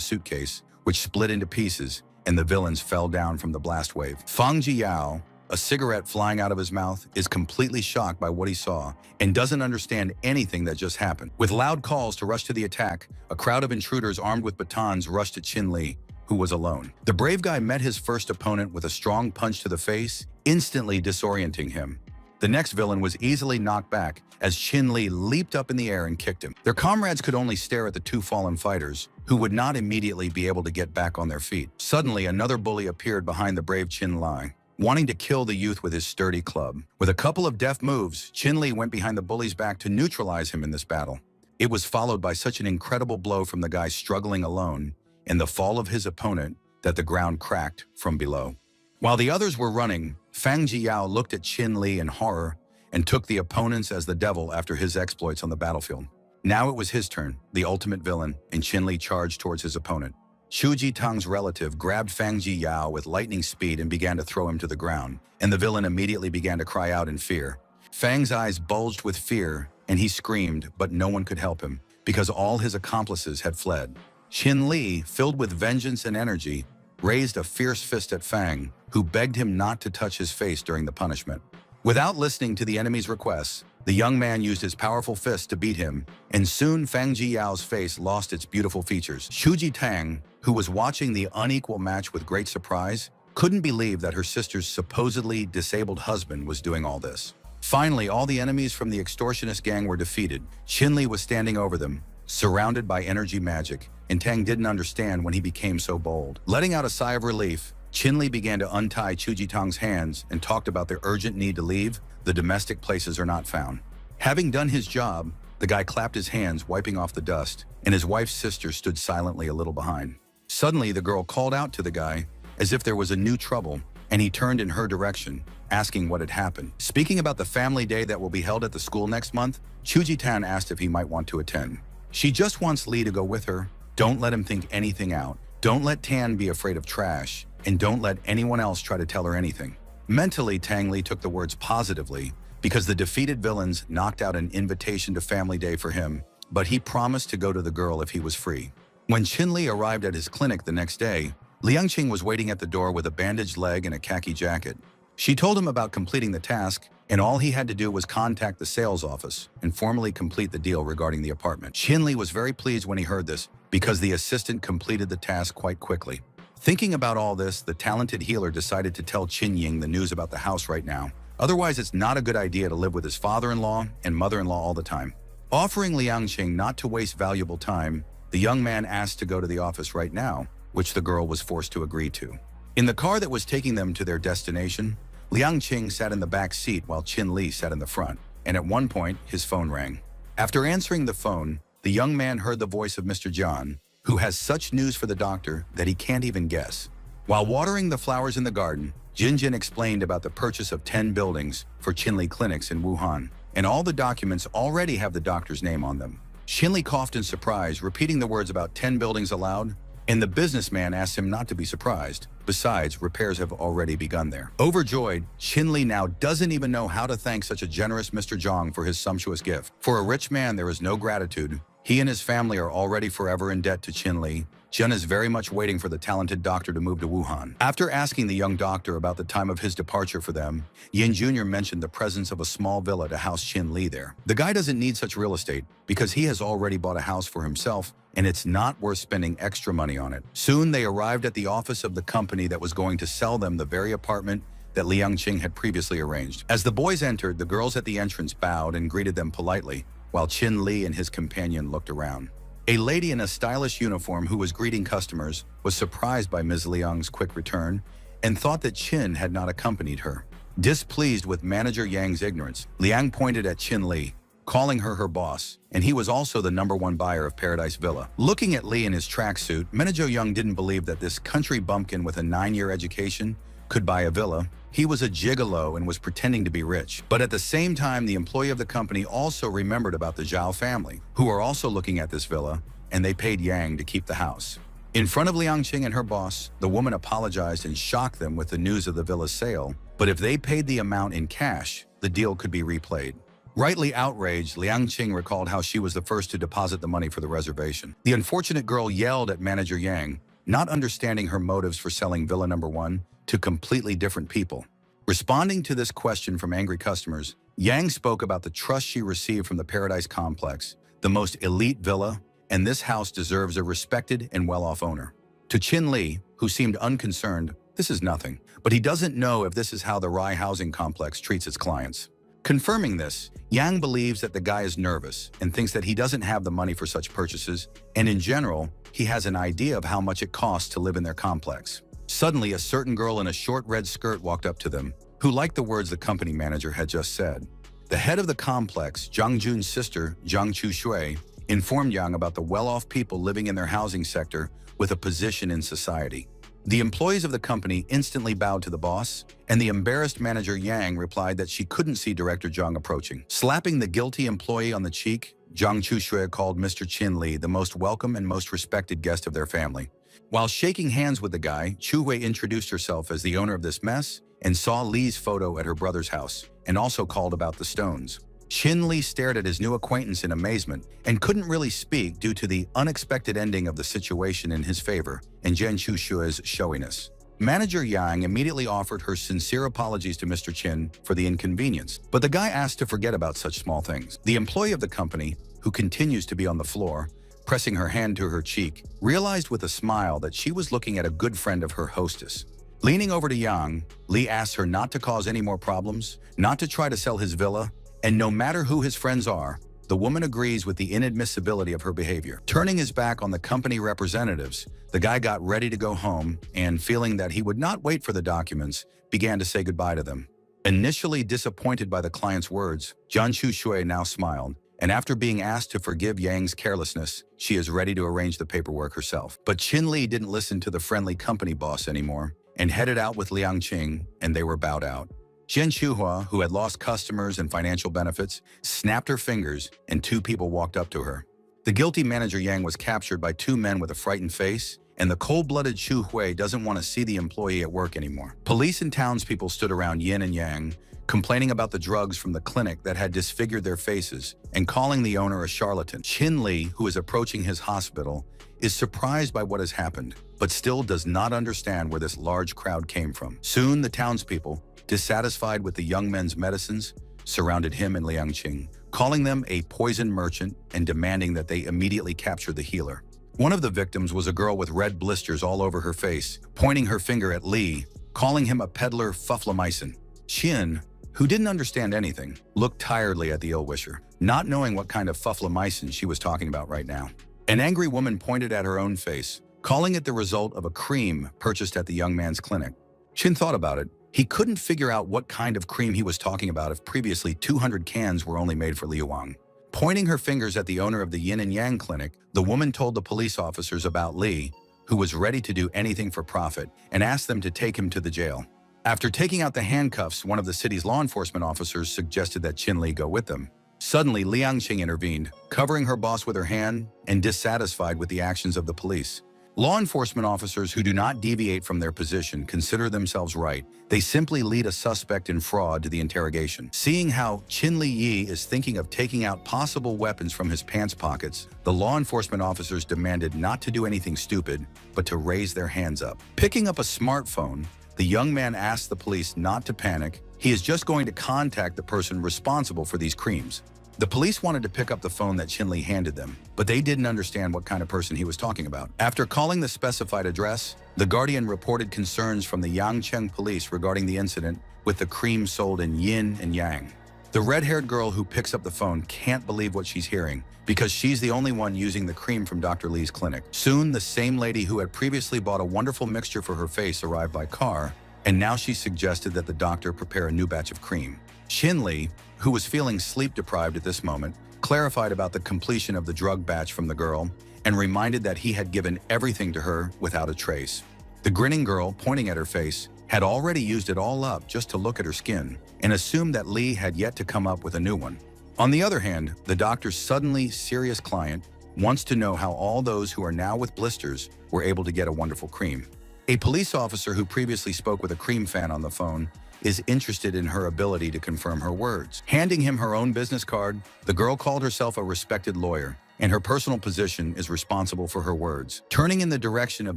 Speaker 1: suitcase, which split into pieces, and the villains fell down from the blast wave. Fang Jiyao, a cigarette flying out of his mouth, is completely shocked by what he saw and doesn't understand anything that just happened. With loud calls to rush to the attack, a crowd of intruders armed with batons rushed at Qin Li, who was alone. The brave guy met his first opponent with a strong punch to the face, instantly disorienting him. The next villain was easily knocked back as Qin Li leaped up in the air and kicked him. Their comrades could only stare at the two fallen fighters, who would not immediately be able to get back on their feet. Suddenly, another bully appeared behind the brave Qin Li, wanting to kill the youth with his sturdy club. With a couple of deft moves, Qin Li went behind the bully's back to neutralize him in this battle. It was followed by such an incredible blow from the guy struggling alone and the fall of his opponent that the ground cracked from below. While the others were running, Fang Jiyao looked at Qin Li in horror and took the opponents as the devil after his exploits on the battlefield. Now it was his turn, the ultimate villain, and Qin Li charged towards his opponent. Chu Ji Tang's relative grabbed Fang Jiyao with lightning speed and began to throw him to the ground, and the villain immediately began to cry out in fear. Fang's eyes bulged with fear, and he screamed, but no one could help him, because all his accomplices had fled. Qin Li, filled with vengeance and energy, raised a fierce fist at Fang, who begged him not to touch his face during the punishment. Without listening to the enemy's requests, the young man used his powerful fist to beat him, and soon Fang Jiyao's face lost its beautiful features. Chu Ji Tang, who was watching the unequal match with great surprise, couldn't believe that her sister's supposedly disabled husband was doing all this. Finally, all the enemies from the extortionist gang were defeated. Qin Li was standing over them, surrounded by energy magic, and Tang didn't understand when he became so bold. Letting out a sigh of relief, Qin Li began to untie Chu Ji Tang's hands and talked about their urgent need to leave. The domestic places are not found. Having done his job, the guy clapped his hands, wiping off the dust, and his wife's sister stood silently a little behind. Suddenly, the girl called out to the guy as if there was a new trouble, and he turned in her direction, asking what had happened. Speaking about the family day that will be held at the school next month, Chu Ji Tang asked if he might want to attend. She just wants Li to go with her. Don't let him think anything out. Don't let Tan be afraid of trash, and don't let anyone else try to tell her anything. Mentally, Tang Li took the words positively because the defeated villains knocked out an invitation to family day for him, but he promised to go to the girl if he was free. When Qin Li arrived at his clinic the next day, Liang Qing was waiting at the door with a bandaged leg and a khaki jacket. She told him about completing the task, and all he had to do was contact the sales office and formally complete the deal regarding the apartment. Qin Li was very pleased when he heard this because the assistant completed the task quite quickly. Thinking about all this, the talented healer decided to tell Qin Ying the news about the house right now. Otherwise, it's not a good idea to live with his father-in-law and mother-in-law all the time. Offering Liang Qing not to waste valuable time, the young man asked to go to the office right now, which the girl was forced to agree to. In the car that was taking them to their destination, Liang Qing sat in the back seat while Qin Li sat in the front, and at one point, his phone rang. After answering the phone, the young man heard the voice of Mr. John, who has such news for the doctor that he can't even guess. While watering the flowers in the garden, Jinjin explained about the purchase of 10 buildings for Qin Li clinics in Wuhan, and all the documents already have the doctor's name on them. Qin Li coughed in surprise, repeating the words about 10 buildings aloud, and the businessman asked him not to be surprised. Besides, repairs have already begun there. Overjoyed, Qin Li now doesn't even know how to thank such a generous Mr. Zhang for his sumptuous gift. For a rich man, there is no gratitude. He and his family are already forever in debt to Qin Li. Jen is very much waiting for the talented doctor to move to Wuhan. After asking the young doctor about the time of his departure for them, Yin Jr. mentioned the presence of a small villa to house Chin Li there. The guy doesn't need such real estate because he has already bought a house for himself and it's not worth spending extra money on it. Soon they arrived at the office of the company that was going to sell them the very apartment that Liang Qing had previously arranged. As the boys entered, the girls at the entrance bowed and greeted them politely, while Chin Li and his companion looked around. A lady in a stylish uniform who was greeting customers was surprised by Ms. Liang's quick return and thought that Chin had not accompanied her. Displeased with Manager Yang's ignorance, Liang pointed at Chin Li, calling her boss, and he was also the #1 buyer of Paradise Villa. Looking at Li in his tracksuit, Manager Yang didn't believe that this country bumpkin with a 9-year education could buy a villa. He was a gigolo and was pretending to be rich. But at the same time, the employee of the company also remembered about the Zhao family, who were also looking at this villa, and they paid Yang to keep the house. In front of Liang Qing and her boss, the woman apologized and shocked them with the news of the villa's sale, but if they paid the amount in cash, the deal could be replayed. Rightly outraged, Liang Qing recalled how she was the first to deposit the money for the reservation. The unfortunate girl yelled at Manager Yang, not understanding her motives for selling Villa #1 to completely different people. Responding to this question from angry customers, Yang spoke about the trust she received from the Paradise Complex, the most elite villa, and this house deserves a respected and well-off owner. To Chin Li, who seemed unconcerned, this is nothing, but he doesn't know if this is how the Rai housing complex treats its clients. Confirming this, Yang believes that the guy is nervous and thinks that he doesn't have the money for such purchases, and in general, he has an idea of how much it costs to live in their complex. Suddenly, a certain girl in a short red skirt walked up to them, who liked the words the company manager had just said. The head of the complex, Zhang Jun's sister, Zhang Chu-shui, informed Yang about the well-off people living in their housing sector with a position in society. The employees of the company instantly bowed to the boss, and the embarrassed manager Yang replied that she couldn't see Director Zhang approaching. Slapping the guilty employee on the cheek, Zhang Chu-shui called Mr. Chin Li the most welcome and most respected guest of their family. While shaking hands with the guy, Chu-hui introduced herself as the owner of this mess and saw Li's photo at her brother's house, and also called about the stones. Chin Li stared at his new acquaintance in amazement and couldn't really speak due to the unexpected ending of the situation in his favor and Zhang Chu-shui's showiness. Manager Yang immediately offered her sincere apologies to Mr. Chin for the inconvenience, but the guy asked to forget about such small things. The employee of the company, who continues to be on the floor, pressing her hand to her cheek, realized with a smile that she was looking at a good friend of her hostess. Leaning over to Yang, Li asked her not to cause any more problems, not to try to sell his villa, and no matter who his friends are, the woman agrees with the inadmissibility of her behavior. Turning his back on the company representatives, the guy got ready to go home and, feeling that he would not wait for the documents, began to say goodbye to them. Initially disappointed by the client's words, Zhang Chu-shui now smiled, and after being asked to forgive Yang's carelessness, she is ready to arrange the paperwork herself. But Chin Li didn't listen to the friendly company boss anymore and headed out with Liang Qing, and they were bowed out. Jen Chuhua, who had lost customers and financial benefits, snapped her fingers and 2 people walked up to her. The guilty manager Yang was captured by 2 men with a frightened face, and the cold-blooded Chu Hui doesn't want to see the employee at work anymore. Police and townspeople stood around Yin and Yang, complaining about the drugs from the clinic that had disfigured their faces and calling the owner a charlatan. Chin Li, who is approaching his hospital, is surprised by what has happened, but still does not understand where this large crowd came from. Soon, the townspeople, dissatisfied with the young men's medicines, surrounded him and Liang Qing, calling them a poison merchant and demanding that they immediately capture the healer. One of the victims was a girl with red blisters all over her face, pointing her finger at Li, calling him a peddler fufflemycin. Chin, who didn't understand anything, looked tiredly at the ill-wisher, not knowing what kind of fufflemycin she was talking about right now. An angry woman pointed at her own face, calling it the result of a cream purchased at the young man's clinic. Chin thought about it. He couldn't figure out what kind of cream he was talking about if previously 200 cans were only made for Liu Wang. Pointing her fingers at the owner of the Yin and Yang clinic, the woman told the police officers about Li, who was ready to do anything for profit, and asked them to take him to the jail. After taking out the handcuffs, one of the city's law enforcement officers suggested that Chin Li go with them. Suddenly, Liang Qing intervened, covering her boss with her hand and dissatisfied with the actions of the police. Law enforcement officers who do not deviate from their position consider themselves right. They simply lead a suspect in fraud to the interrogation. Seeing how Chin Li Yi is thinking of taking out possible weapons from his pants pockets, the law enforcement officers demanded not to do anything stupid, but to raise their hands up. Picking up a smartphone, the young man asked the police not to panic. He is just going to contact the person responsible for these crimes. The police wanted to pick up the phone that Chin Li handed them, but they didn't understand what kind of person he was talking about. After calling the specified address, the Guardian reported concerns from the Yangcheng police regarding the incident with the cream sold in yin and yang. The red-haired girl who picks up the phone can't believe what she's hearing because she's the only one using the cream from Dr. Li's clinic. Soon, the same lady who had previously bought a wonderful mixture for her face arrived by car, and now she suggested that the doctor prepare a new batch of cream. Chin Li, who was feeling sleep-deprived at this moment, clarified about the completion of the drug batch from the girl and reminded that he had given everything to her without a trace. The grinning girl, pointing at her face, had already used it all up just to look at her skin and assumed that Li had yet to come up with a new one. On the other hand, the doctor's suddenly serious client wants to know how all those who are now with blisters were able to get a wonderful cream. A police officer who previously spoke with a cream fan on the phone is interested in her ability to confirm her words. Handing him her own business card, the girl called herself a respected lawyer, and her personal position is responsible for her words. Turning in the direction of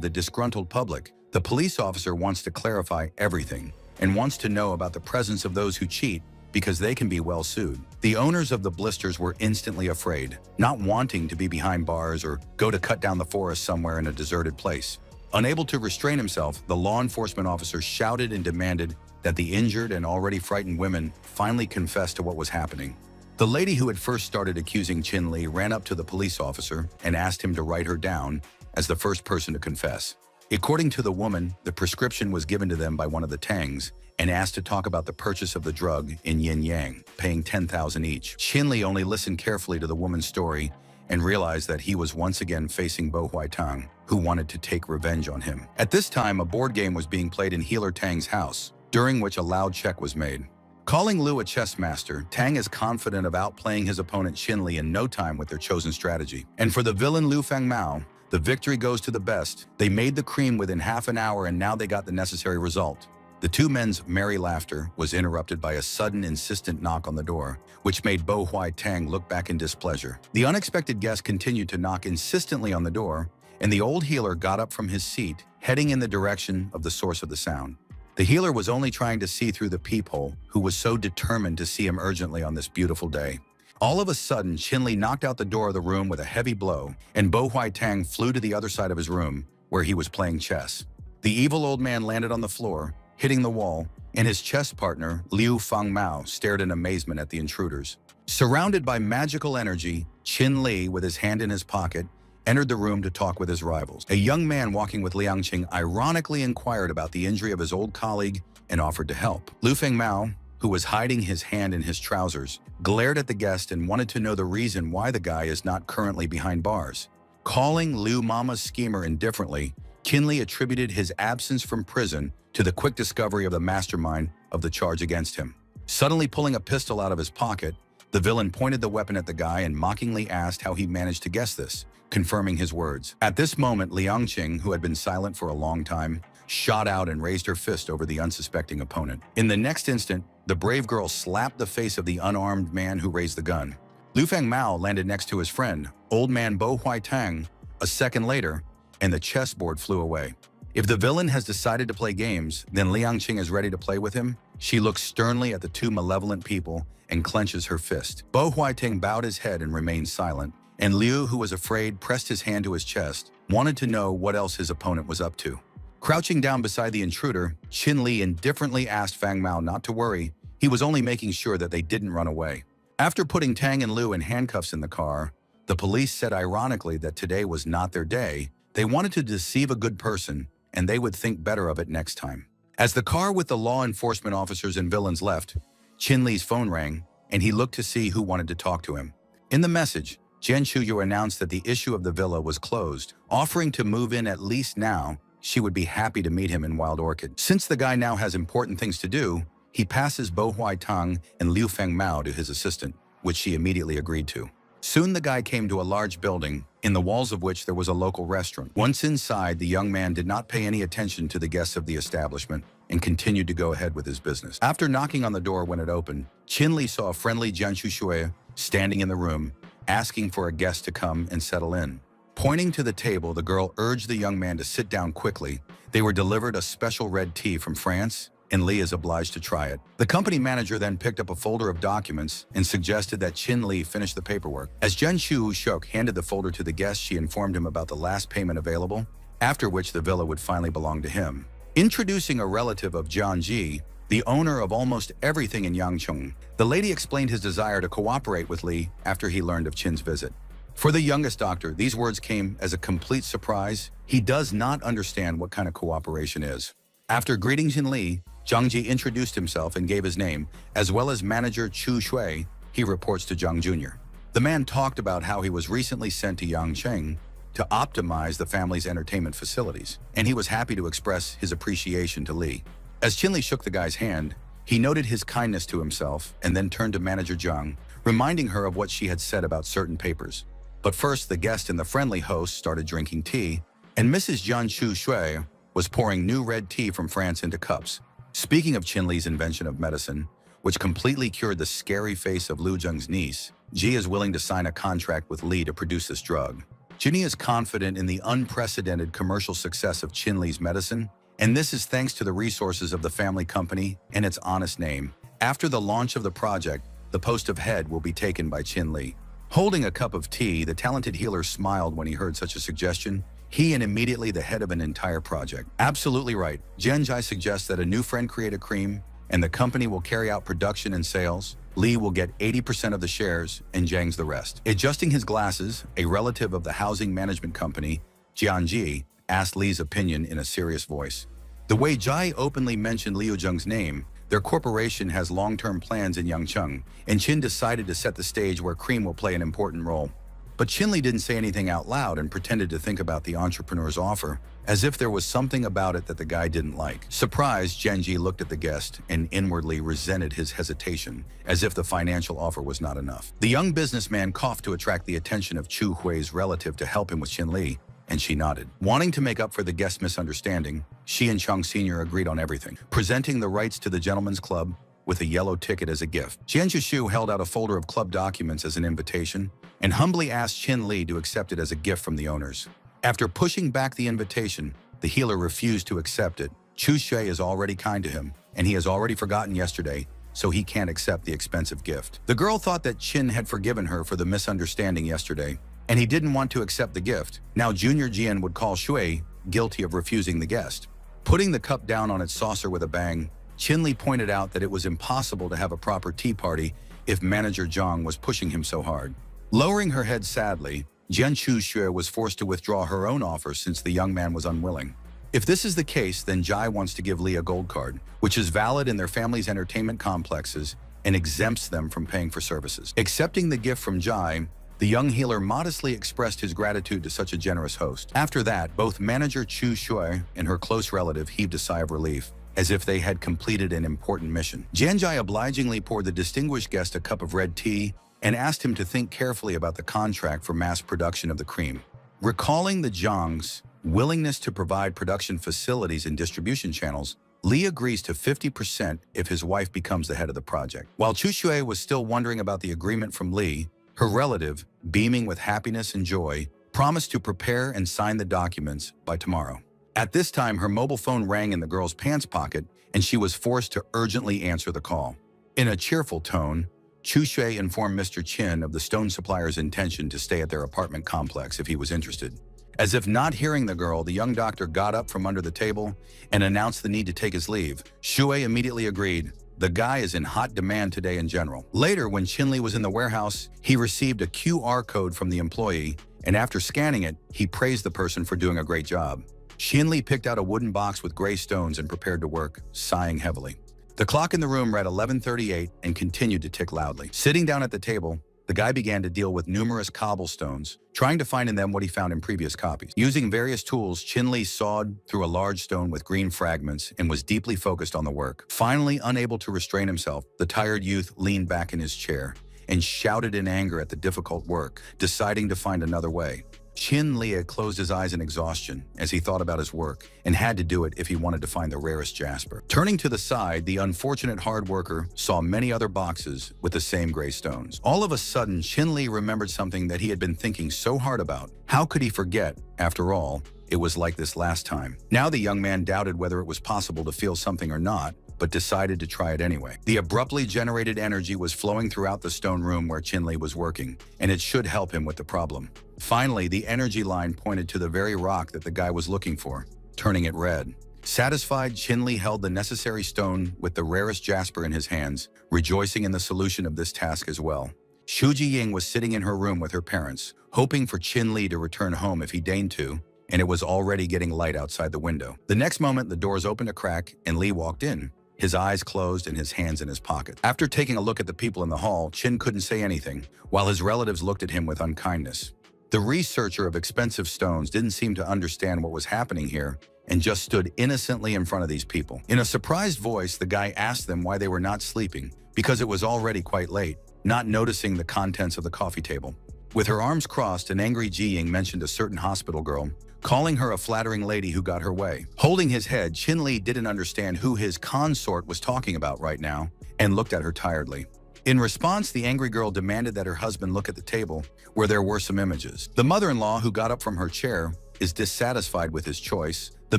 Speaker 1: the disgruntled public, the police officer wants to clarify everything and wants to know about the presence of those who cheat because they can be well sued. The owners of the blisters were instantly afraid, not wanting to be behind bars or go to cut down the forest somewhere in a deserted place. Unable to restrain himself, the law enforcement officer shouted and demanded that the injured and already frightened women finally confess to what was happening. The lady who had first started accusing Chin Li ran up to the police officer and asked him to write her down as the first person to confess. According to the woman, the prescription was given to them by one of the Tangs and asked to talk about the purchase of the drug in yin yang, paying 10,000 each. Chin Li only listened carefully to the woman's story and realized that he was once again facing Bo Huai Tang, who wanted to take revenge on him. At this time, a board game was being played in Healer Tang's house, during which a loud check was made. Calling Liu a chess master, Tang is confident of outplaying his opponent Chin Li in no time with their chosen strategy. And for the villain Liu Fengmao, the victory goes to the best. They made the cream within half an hour and now they got the necessary result. The two men's merry laughter was interrupted by a sudden insistent knock on the door, which made Bo Huai Tang look back in displeasure. The unexpected guest continued to knock insistently on the door, and the old healer got up from his seat, heading in the direction of the source of the sound. The healer was only trying to see through the peephole, who was so determined to see him urgently on this beautiful day. All of a sudden, Chin Li knocked out the door of the room with a heavy blow, and Bo Huai Tang flew to the other side of his room, where he was playing chess. The evil old man landed on the floor, hitting the wall, and his chess partner, Liu Fengmao, stared in amazement at the intruders. Surrounded by magical energy, Chin Li, with his hand in his pocket, entered the room to talk with his rivals. A young man walking with Liang Qing ironically inquired about the injury of his old colleague and offered to help. Liu Fengmao, who was hiding his hand in his trousers, glared at the guest and wanted to know the reason why the guy is not currently behind bars. Calling Liu Mama's schemer indifferently, Chin Li attributed his absence from prison to the quick discovery of the mastermind of the charge against him. Suddenly pulling a pistol out of his pocket, the villain pointed the weapon at the guy and mockingly asked how he managed to guess this, confirming his words. At this moment, Liang Qing, who had been silent for a long time, shot out and raised her fist over the unsuspecting opponent. In the next instant, the brave girl slapped the face of the unarmed man who raised the gun. Liu Fengmao landed next to his friend, old man Bo Huai Tang, a second later, and the chessboard flew away. If the villain has decided to play games, then Liang Qing is ready to play with him. She looks sternly at the two malevolent people and clenches her fist. Bo Huai Tang bowed his head and remained silent, and Liu, who was afraid, pressed his hand to his chest, wanted to know what else his opponent was up to. Crouching down beside the intruder, Chin Li indifferently asked Fang Mao not to worry. He was only making sure that they didn't run away. After putting Tang and Liu in handcuffs in the car, the police said ironically that today was not their day. They wanted to deceive a good person, and they would think better of it next time. As the car with the law enforcement officers and villains left, Chin Li's phone rang, and he looked to see who wanted to talk to him. In the message, Jian Shuyu announced that the issue of the villa was closed, offering to move in at least now. She would be happy to meet him in Wild Orchid. Since the guy now has important things to do, he passes Bo Huai Tang and Liu Fengmao to his assistant, which she immediately agreed to. Soon the guy came to a large building, in the walls of which there was a local restaurant. Once inside, the young man did not pay any attention to the guests of the establishment and continued to go ahead with his business. After knocking on the door when it opened, Qin Li saw a friendly Jian Shui standing in the room, asking for a guest to come and settle in. Pointing to the table, the girl urged the young man to sit down quickly. They were delivered a special red tea from France, and Li is obliged to try it. The company manager then picked up a folder of documents and suggested that Qin Li finish the paperwork. As Zhen Shuk handed the folder to the guest, she informed him about the last payment available, after which the villa would finally belong to him. Introducing a relative of Jiang Ji, the owner of almost everything in Yangcheng, the lady explained his desire to cooperate with Li after he learned of Qin's visit. For the youngest doctor, these words came as a complete surprise. He does not understand what kind of cooperation is. After greeting Qin Li, Zhang Ji introduced himself and gave his name, as well as manager Chu Shui. He reports to Zhang Jr. The man talked about how he was recently sent to Yangcheng to optimize the family's entertainment facilities, and he was happy to express his appreciation to Li. As Qin Li shook the guy's hand, he noted his kindness to himself and then turned to manager Zhang, reminding her of what she had said about certain papers. But first, the guest and the friendly host started drinking tea, and Mrs. Jian Shui was pouring new red tea from France into cups. Speaking of Qin Li's invention of medicine, which completely cured the scary face of Liu Zheng's niece, Ji is willing to sign a contract with Li to produce this drug. Jinny is confident in the unprecedented commercial success of Qin Li's medicine, and this is thanks to the resources of the family company and its honest name. After the launch of the project, the post of head will be taken by Qin Li. Holding a cup of tea, the talented healer smiled when he heard such a suggestion. He and immediately the head of an entire project. Absolutely right. Zhenjai suggests that a new friend create a cream, and the company will carry out production and sales. Li will get 80% of the shares, and Zhang's the rest. Adjusting his glasses, a relative of the housing management company, Jianji, asked Li's opinion in a serious voice. The way Jai openly mentioned Liu Zheng's name, their corporation has long-term plans in Yangcheng, and Qin decided to set the stage where cream will play an important role. But Qin Li didn't say anything out loud and pretended to think about the entrepreneur's offer, as if there was something about it that the guy didn't like. Surprised, Genji looked at the guest and inwardly resented his hesitation, as if the financial offer was not enough. The young businessman coughed to attract the attention of Chu Hui's relative to help him with Qin Li, and she nodded. Wanting to make up for the guest's misunderstanding, she and Cheng Sr. agreed on everything, presenting the rights to the gentleman's club with a yellow ticket as a gift. Jian Zhishu held out a folder of club documents as an invitation and humbly asked Qin Li to accept it as a gift from the owners. After pushing back the invitation, the healer refused to accept it. Chu Shui is already kind to him, and he has already forgotten yesterday, so he can't accept the expensive gift. The girl thought that Qin had forgiven her for the misunderstanding yesterday, and he didn't want to accept the gift. Now Junior Jian would call Shui guilty of refusing the guest. Putting the cup down on its saucer with a bang, Qin Li pointed out that it was impossible to have a proper tea party if manager Zhang was pushing him so hard. Lowering her head sadly, Jian Shui was forced to withdraw her own offer since the young man was unwilling. If this is the case, then Jai wants to give Li a gold card, which is valid in their family's entertainment complexes and exempts them from paying for services. Accepting the gift from Jai, the young healer modestly expressed his gratitude to such a generous host. After that, both manager Chu Shui and her close relative heaved a sigh of relief, as if they had completed an important mission. Jianjai obligingly poured the distinguished guest a cup of red tea and asked him to think carefully about the contract for mass production of the cream. Recalling the Zhang's willingness to provide production facilities and distribution channels, Li agrees to 50% if his wife becomes the head of the project. While Chu Shui was still wondering about the agreement from Li, her relative, beaming with happiness and joy, promised to prepare and sign the documents by tomorrow. At this time, her mobile phone rang in the girl's pants pocket, and she was forced to urgently answer the call. In a cheerful tone, Chu Shui informed Mr. Qin of the stone supplier's intention to stay at their apartment complex if he was interested. As if not hearing the girl, the young doctor got up from under the table and announced the need to take his leave. Shui immediately agreed. The guy is in hot demand today in general. Later, when Qin Li was in the warehouse, he received a QR code from the employee, and after scanning it, he praised the person for doing a great job. Qin Li picked out a wooden box with gray stones and prepared to work, sighing heavily. The clock in the room read 11:38 and continued to tick loudly. Sitting down at the table, the guy began to deal with numerous cobblestones, trying to find in them what he found in previous copies. Using various tools, Qin Li sawed through a large stone with green fragments and was deeply focused on the work. Finally, unable to restrain himself, the tired youth leaned back in his chair and shouted in anger at the difficult work, deciding to find another way. Chin Li had closed his eyes in exhaustion as he thought about his work and had to do it if he wanted to find the rarest jasper. Turning to the side, the unfortunate hard worker saw many other boxes with the same gray stones. All of a sudden, Chin Li remembered something that he had been thinking so hard about. How could he forget? After all, it was like this last time. Now the young man doubted whether it was possible to feel something or not, but decided to try it anyway. The abruptly generated energy was flowing throughout the stone room where Chin Li was working, and it should help him with the problem. Finally, the energy line pointed to the very rock that the guy was looking for, turning it red. Satisfied, Chin Li held the necessary stone with the rarest jasper in his hands, rejoicing in the solution of this task as well. Shu Jiying was sitting in her room with her parents, hoping for Chin Li to return home if he deigned to, and it was already getting light outside the window. The next moment, the doors opened a crack and Li walked in, his eyes closed and his hands in his pocket. After taking a look at the people in the hall, Chin couldn't say anything, while his relatives looked at him with unkindness. The researcher of expensive stones didn't seem to understand what was happening here and just stood innocently in front of these people. In a surprised voice, the guy asked them why they were not sleeping, because it was already quite late, not noticing the contents of the coffee table. With her arms crossed, an angry Jiying mentioned a certain hospital girl, calling her a flattering lady who got her way. Holding his head, Chin Li didn't understand who his consort was talking about right now and looked at her tiredly. In response, the angry girl demanded that her husband look at the table where there were some images. The mother-in-law, who got up from her chair, is dissatisfied with his choice. The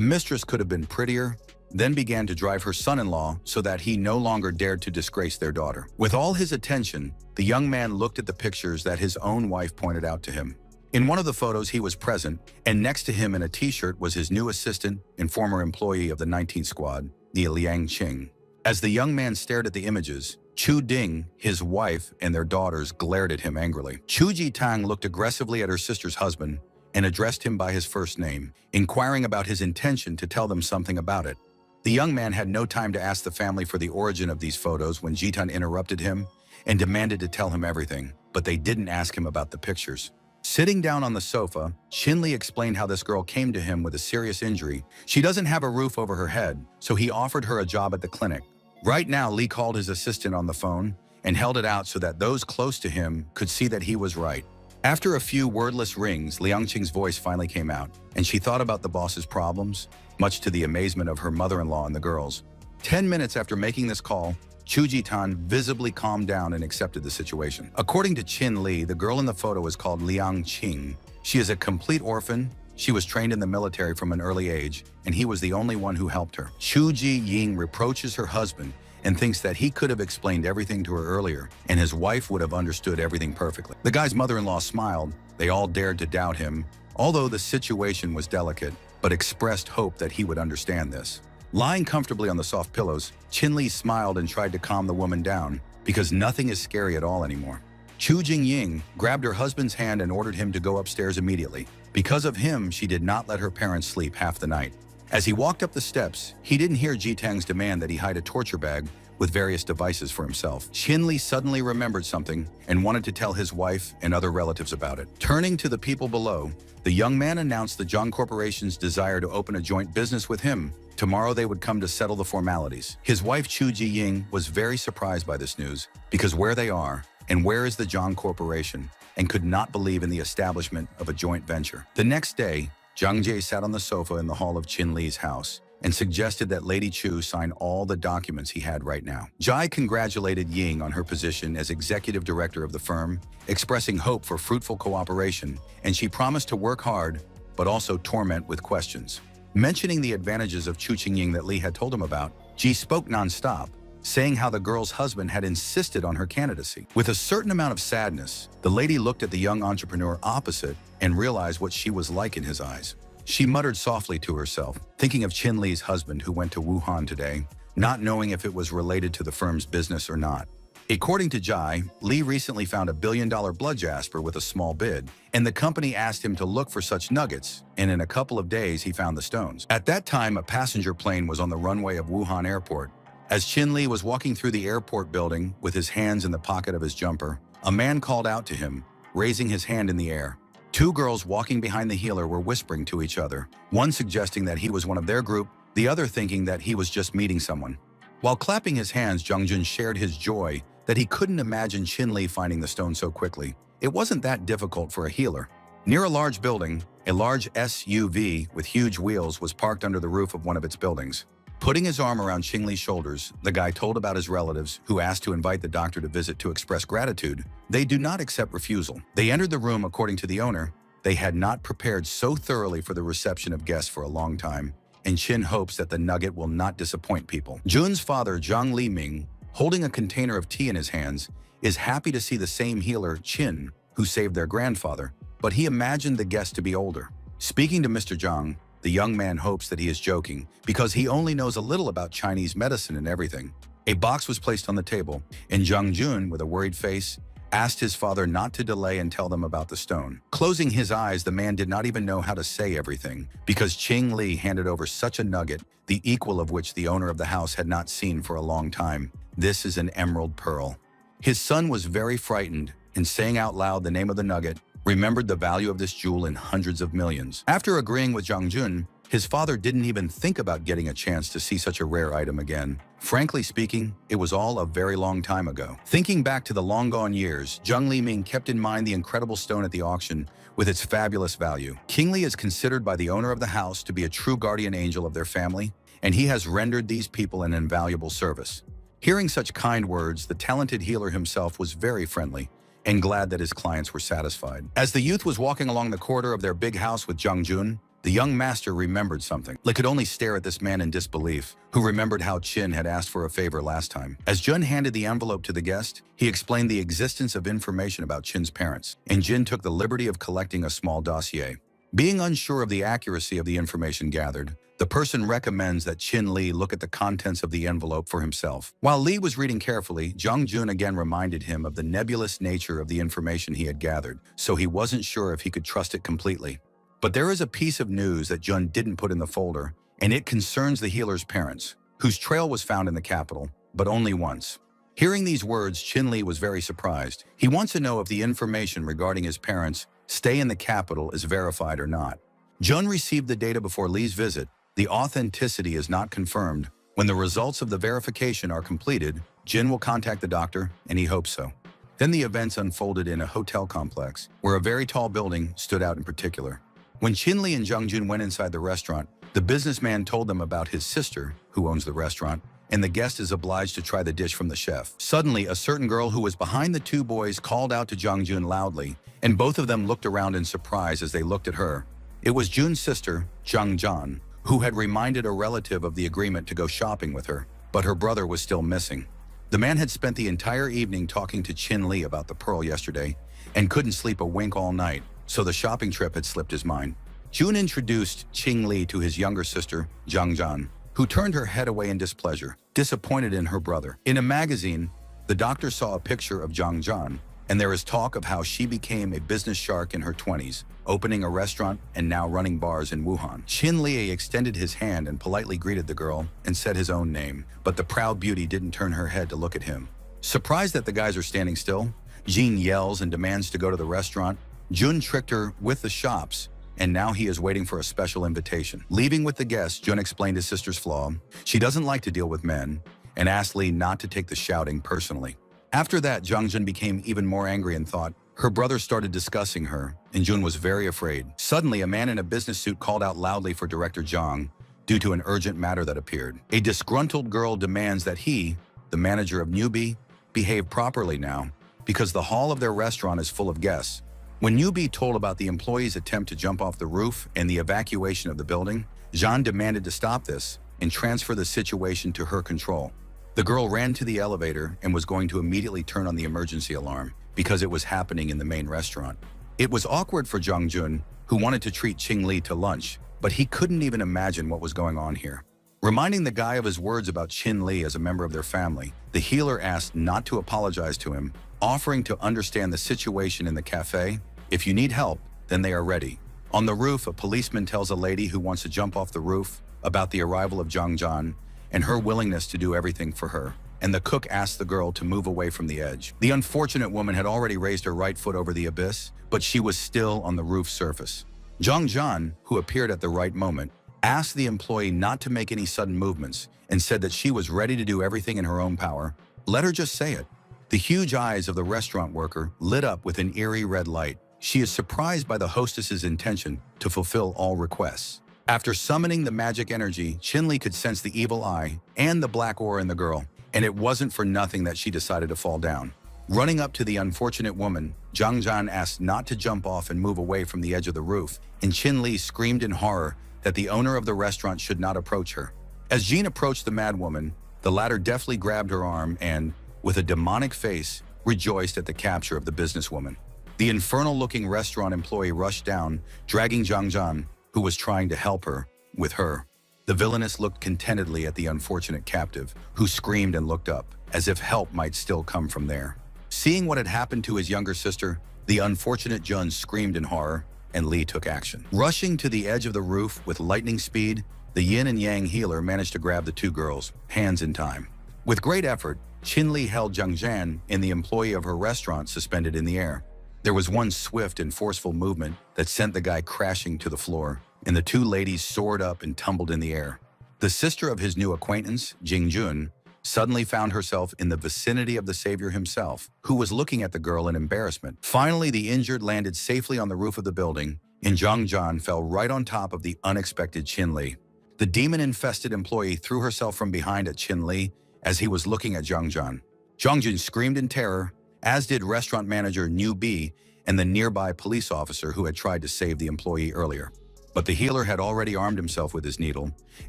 Speaker 1: mistress could have been prettier, then began to drive her son-in-law so that he no longer dared to disgrace their daughter. With all his attention, the young man looked at the pictures that his own wife pointed out to him. In one of the photos, he was present, and next to him in a t-shirt was his new assistant and former employee of the 19th Squad, the Liang Qing. As the young man stared at the images, Chu Ding, his wife, and their daughters glared at him angrily. Chu Jitang looked aggressively at her sister's husband and addressed him by his first name, inquiring about his intention to tell them something about it. The young man had no time to ask the family for the origin of these photos when Jitan interrupted him and demanded to tell him everything, but they didn't ask him about the pictures. Sitting down on the sofa, Chin Li explained how this girl came to him with a serious injury. She doesn't have a roof over her head, so he offered her a job at the clinic. Right now, Li called his assistant on the phone and held it out so that those close to him could see that he was right. After a few wordless rings, Liang Qing's voice finally came out, and she thought about the boss's problems, much to the amazement of her mother-in-law and the girls. 10 minutes after making this call, Chu Jitan visibly calmed down and accepted the situation. According to Chin Li, the girl in the photo is called Liang Qing. She is a complete orphan. She was trained in the military from an early age, and he was the only one who helped her. Chu Jiying reproaches her husband and thinks that he could have explained everything to her earlier, and his wife would have understood everything perfectly. The guy's mother-in-law smiled. They all dared to doubt him, although the situation was delicate, but expressed hope that he would understand this. Lying comfortably on the soft pillows, Chin Li smiled and tried to calm the woman down, because nothing is scary at all anymore. Chu Jingying grabbed her husband's hand and ordered him to go upstairs immediately. Because of him, she did not let her parents sleep half the night. As he walked up the steps, he didn't hear Jitang's demand that he hide a torture bag with various devices for himself. Chin Li suddenly remembered something and wanted to tell his wife and other relatives about it. Turning to the people below, the young man announced the Zhang Corporation's desire to open a joint business with him. Tomorrow they would come to settle the formalities. His wife Chu Jiying was very surprised by this news, because where they are and where is the Zhang Corporation, and could not believe in the establishment of a joint venture. The next day, Zhang Jie sat on the sofa in the hall of Chin Li's house and suggested that Lady Chu sign all the documents he had right now. Jai congratulated Ying on her position as executive director of the firm, expressing hope for fruitful cooperation, and she promised to work hard, but also torment with questions. Mentioning the advantages of Chu Qingying that Li had told him about, Ji spoke non-stop, saying how the girl's husband had insisted on her candidacy. With a certain amount of sadness, the lady looked at the young entrepreneur opposite and realized what she was like in his eyes. She muttered softly to herself, thinking of Chin Li's husband who went to Wuhan today, not knowing if it was related to the firm's business or not. According to Jai, Li recently found a $1 billion blood jasper with a small bid, and the company asked him to look for such nuggets, and in a couple of days he found the stones. At that time, a passenger plane was on the runway of Wuhan Airport. As Chin Li was walking through the airport building with his hands in the pocket of his jumper, a man called out to him, raising his hand in the air. Two girls walking behind the healer were whispering to each other, one suggesting that he was one of their group, the other thinking that he was just meeting someone. While clapping his hands, Zhang Jun shared his joy that he couldn't imagine Chin Li finding the stone so quickly. It wasn't that difficult for a healer. Near a large building, a large SUV with huge wheels was parked under the roof of one of its buildings. Putting his arm around Qing Li's shoulders, the guy told about his relatives, who asked to invite the doctor to visit to express gratitude. They do not accept refusal. They entered the room according to the owner. They had not prepared so thoroughly for the reception of guests for a long time, and Qin hopes that the nugget will not disappoint people. Jun's father, Zhang Liming, holding a container of tea in his hands, is happy to see the same healer, Qin, who saved their grandfather, but he imagined the guest to be older. Speaking to Mr. Zhang, the young man hopes that he is joking, because he only knows a little about Chinese medicine and everything. A box was placed on the table, and Zhang Jun, with a worried face, asked his father not to delay and tell them about the stone. Closing his eyes, the man did not even know how to say everything, because Qing Li handed over such a nugget, the equal of which the owner of the house had not seen for a long time. This is an emerald pearl. His son was very frightened, and saying out loud the name of the nugget, remembered the value of this jewel in hundreds of millions. After agreeing with Zhang Jun, his father didn't even think about getting a chance to see such a rare item again. Frankly speaking, it was all a very long time ago. Thinking back to the long-gone years, Zhang Liming kept in mind the incredible stone at the auction with its fabulous value. Qing Li is considered by the owner of the house to be a true guardian angel of their family, and he has rendered these people an invaluable service. Hearing such kind words, the talented healer himself was very friendly and glad that his clients were satisfied. As the youth was walking along the corridor of their big house with Zhang Jun, the young master remembered something. They could only stare at this man in disbelief, who remembered how Qin had asked for a favor last time. As Jun handed the envelope to the guest, he explained the existence of information about Qin's parents, and Jin took the liberty of collecting a small dossier. Being unsure of the accuracy of the information gathered, the person recommends that Qin Li look at the contents of the envelope for himself. While Li was reading carefully, Zhang Jun again reminded him of the nebulous nature of the information he had gathered, so he wasn't sure if he could trust it completely. But there is a piece of news that Jun didn't put in the folder, and it concerns the healer's parents, whose trail was found in the capital, but only once. Hearing these words, Qin Li was very surprised. He wants to know if the information regarding his parents' stay in the capital is verified or not. Jun received the data before Li's visit. The authenticity is not confirmed. When the results of the verification are completed, Jin will contact the doctor, and he hopes so. Then the events unfolded in a hotel complex, where a very tall building stood out in particular. When Qin Li and Zhang Jun went inside the restaurant, the businessman told them about his sister, who owns the restaurant, and the guest is obliged to try the dish from the chef. Suddenly, a certain girl who was behind the two boys called out to Zhang Jun loudly, and both of them looked around in surprise as they looked at her. It was Jun's sister, Zhang Zhan, who had reminded a relative of the agreement to go shopping with her, but her brother was still missing. The man had spent the entire evening talking to Qin Li about the pearl yesterday and couldn't sleep a wink all night, so the shopping trip had slipped his mind. Jun introduced Qing Li to his younger sister, Zhang Zhan, who turned her head away in displeasure, disappointed in her brother. In a magazine, the doctor saw a picture of Zhang Zhan, and there is talk of how she became a business shark in her 20s, opening a restaurant and now running bars in Wuhan. Qin Li extended his hand and politely greeted the girl and said his own name, but the proud beauty didn't turn her head to look at him. Surprised that the guys are standing still, Jin yells and demands to go to the restaurant. Jun tricked her with the shops, and now he is waiting for a special invitation. Leaving with the guests, Jun explained his sister's flaw. She doesn't like to deal with men, and asked Li not to take the shouting personally. After that, Zhang Jun became even more angry and thought her brother started discussing her, and Jun was very afraid. Suddenly, a man in a business suit called out loudly for Director Zhang due to an urgent matter that appeared. A disgruntled girl demands that he, the manager of Newbie, behave properly now, because the hall of their restaurant is full of guests. When Newbie told about the employee's attempt to jump off the roof and the evacuation of the building, Zhang demanded to stop this and transfer the situation to her control. The girl ran to the elevator and was going to immediately turn on the emergency alarm because it was happening in the main restaurant. It was awkward for Zhang Jun, who wanted to treat Qing Li to lunch, but he couldn't even imagine what was going on here. Reminding the guy of his words about Qin Li as a member of their family, the healer asked not to apologize to him, offering to understand the situation in the cafe. If you need help, then they are ready. On the roof, a policeman tells a lady who wants to jump off the roof about the arrival of Zhang Zhan and her willingness to do everything for her, and the cook asks the girl to move away from the edge. The unfortunate woman had already raised her right foot over the abyss, but she was still on the roof surface. Zhang Zhan, who appeared at the right moment, asked the employee not to make any sudden movements and said that she was ready to do everything in her own power. Let her just say it. The huge eyes of the restaurant worker lit up with an eerie red light. She is surprised by the hostess's intention to fulfill all requests. After summoning the magic energy, Qinli could sense the evil eye and the black aura in the girl, and it wasn't for nothing that she decided to fall down. Running up to the unfortunate woman, Zhang Zhan asked not to jump off and move away from the edge of the roof, and Qinli screamed in horror that the owner of the restaurant should not approach her. As Jean approached the mad woman, the latter deftly grabbed her arm and, with a demonic face, rejoiced at the capture of the businesswoman. The infernal-looking restaurant employee rushed down, dragging Zhang Zhan, who was trying to help her, with her. The villainess looked contentedly at the unfortunate captive, who screamed and looked up, as if help might still come from there. Seeing what had happened to his younger sister, the unfortunate Jun screamed in horror, and Li took action. Rushing to the edge of the roof with lightning speed, the yin and yang healer managed to grab the two girls, hands in time. With great effort, Qinli held Zhang Zhan and the employee of her restaurant suspended in the air. There was one swift and forceful movement that sent the guy crashing to the floor, and the two ladies soared up and tumbled in the air. The sister of his new acquaintance, Jingjun, suddenly found herself in the vicinity of the savior himself, who was looking at the girl in embarrassment. Finally, the injured landed safely on the roof of the building, and Zhang Zhan fell right on top of the unexpected Qinli. The demon-infested employee threw herself from behind at Qinli as he was looking at Zhang Zhan. Zhang Zhan screamed in terror, as did restaurant manager Niu Bi and the nearby police officer who had tried to save the employee earlier. But the healer had already armed himself with his needle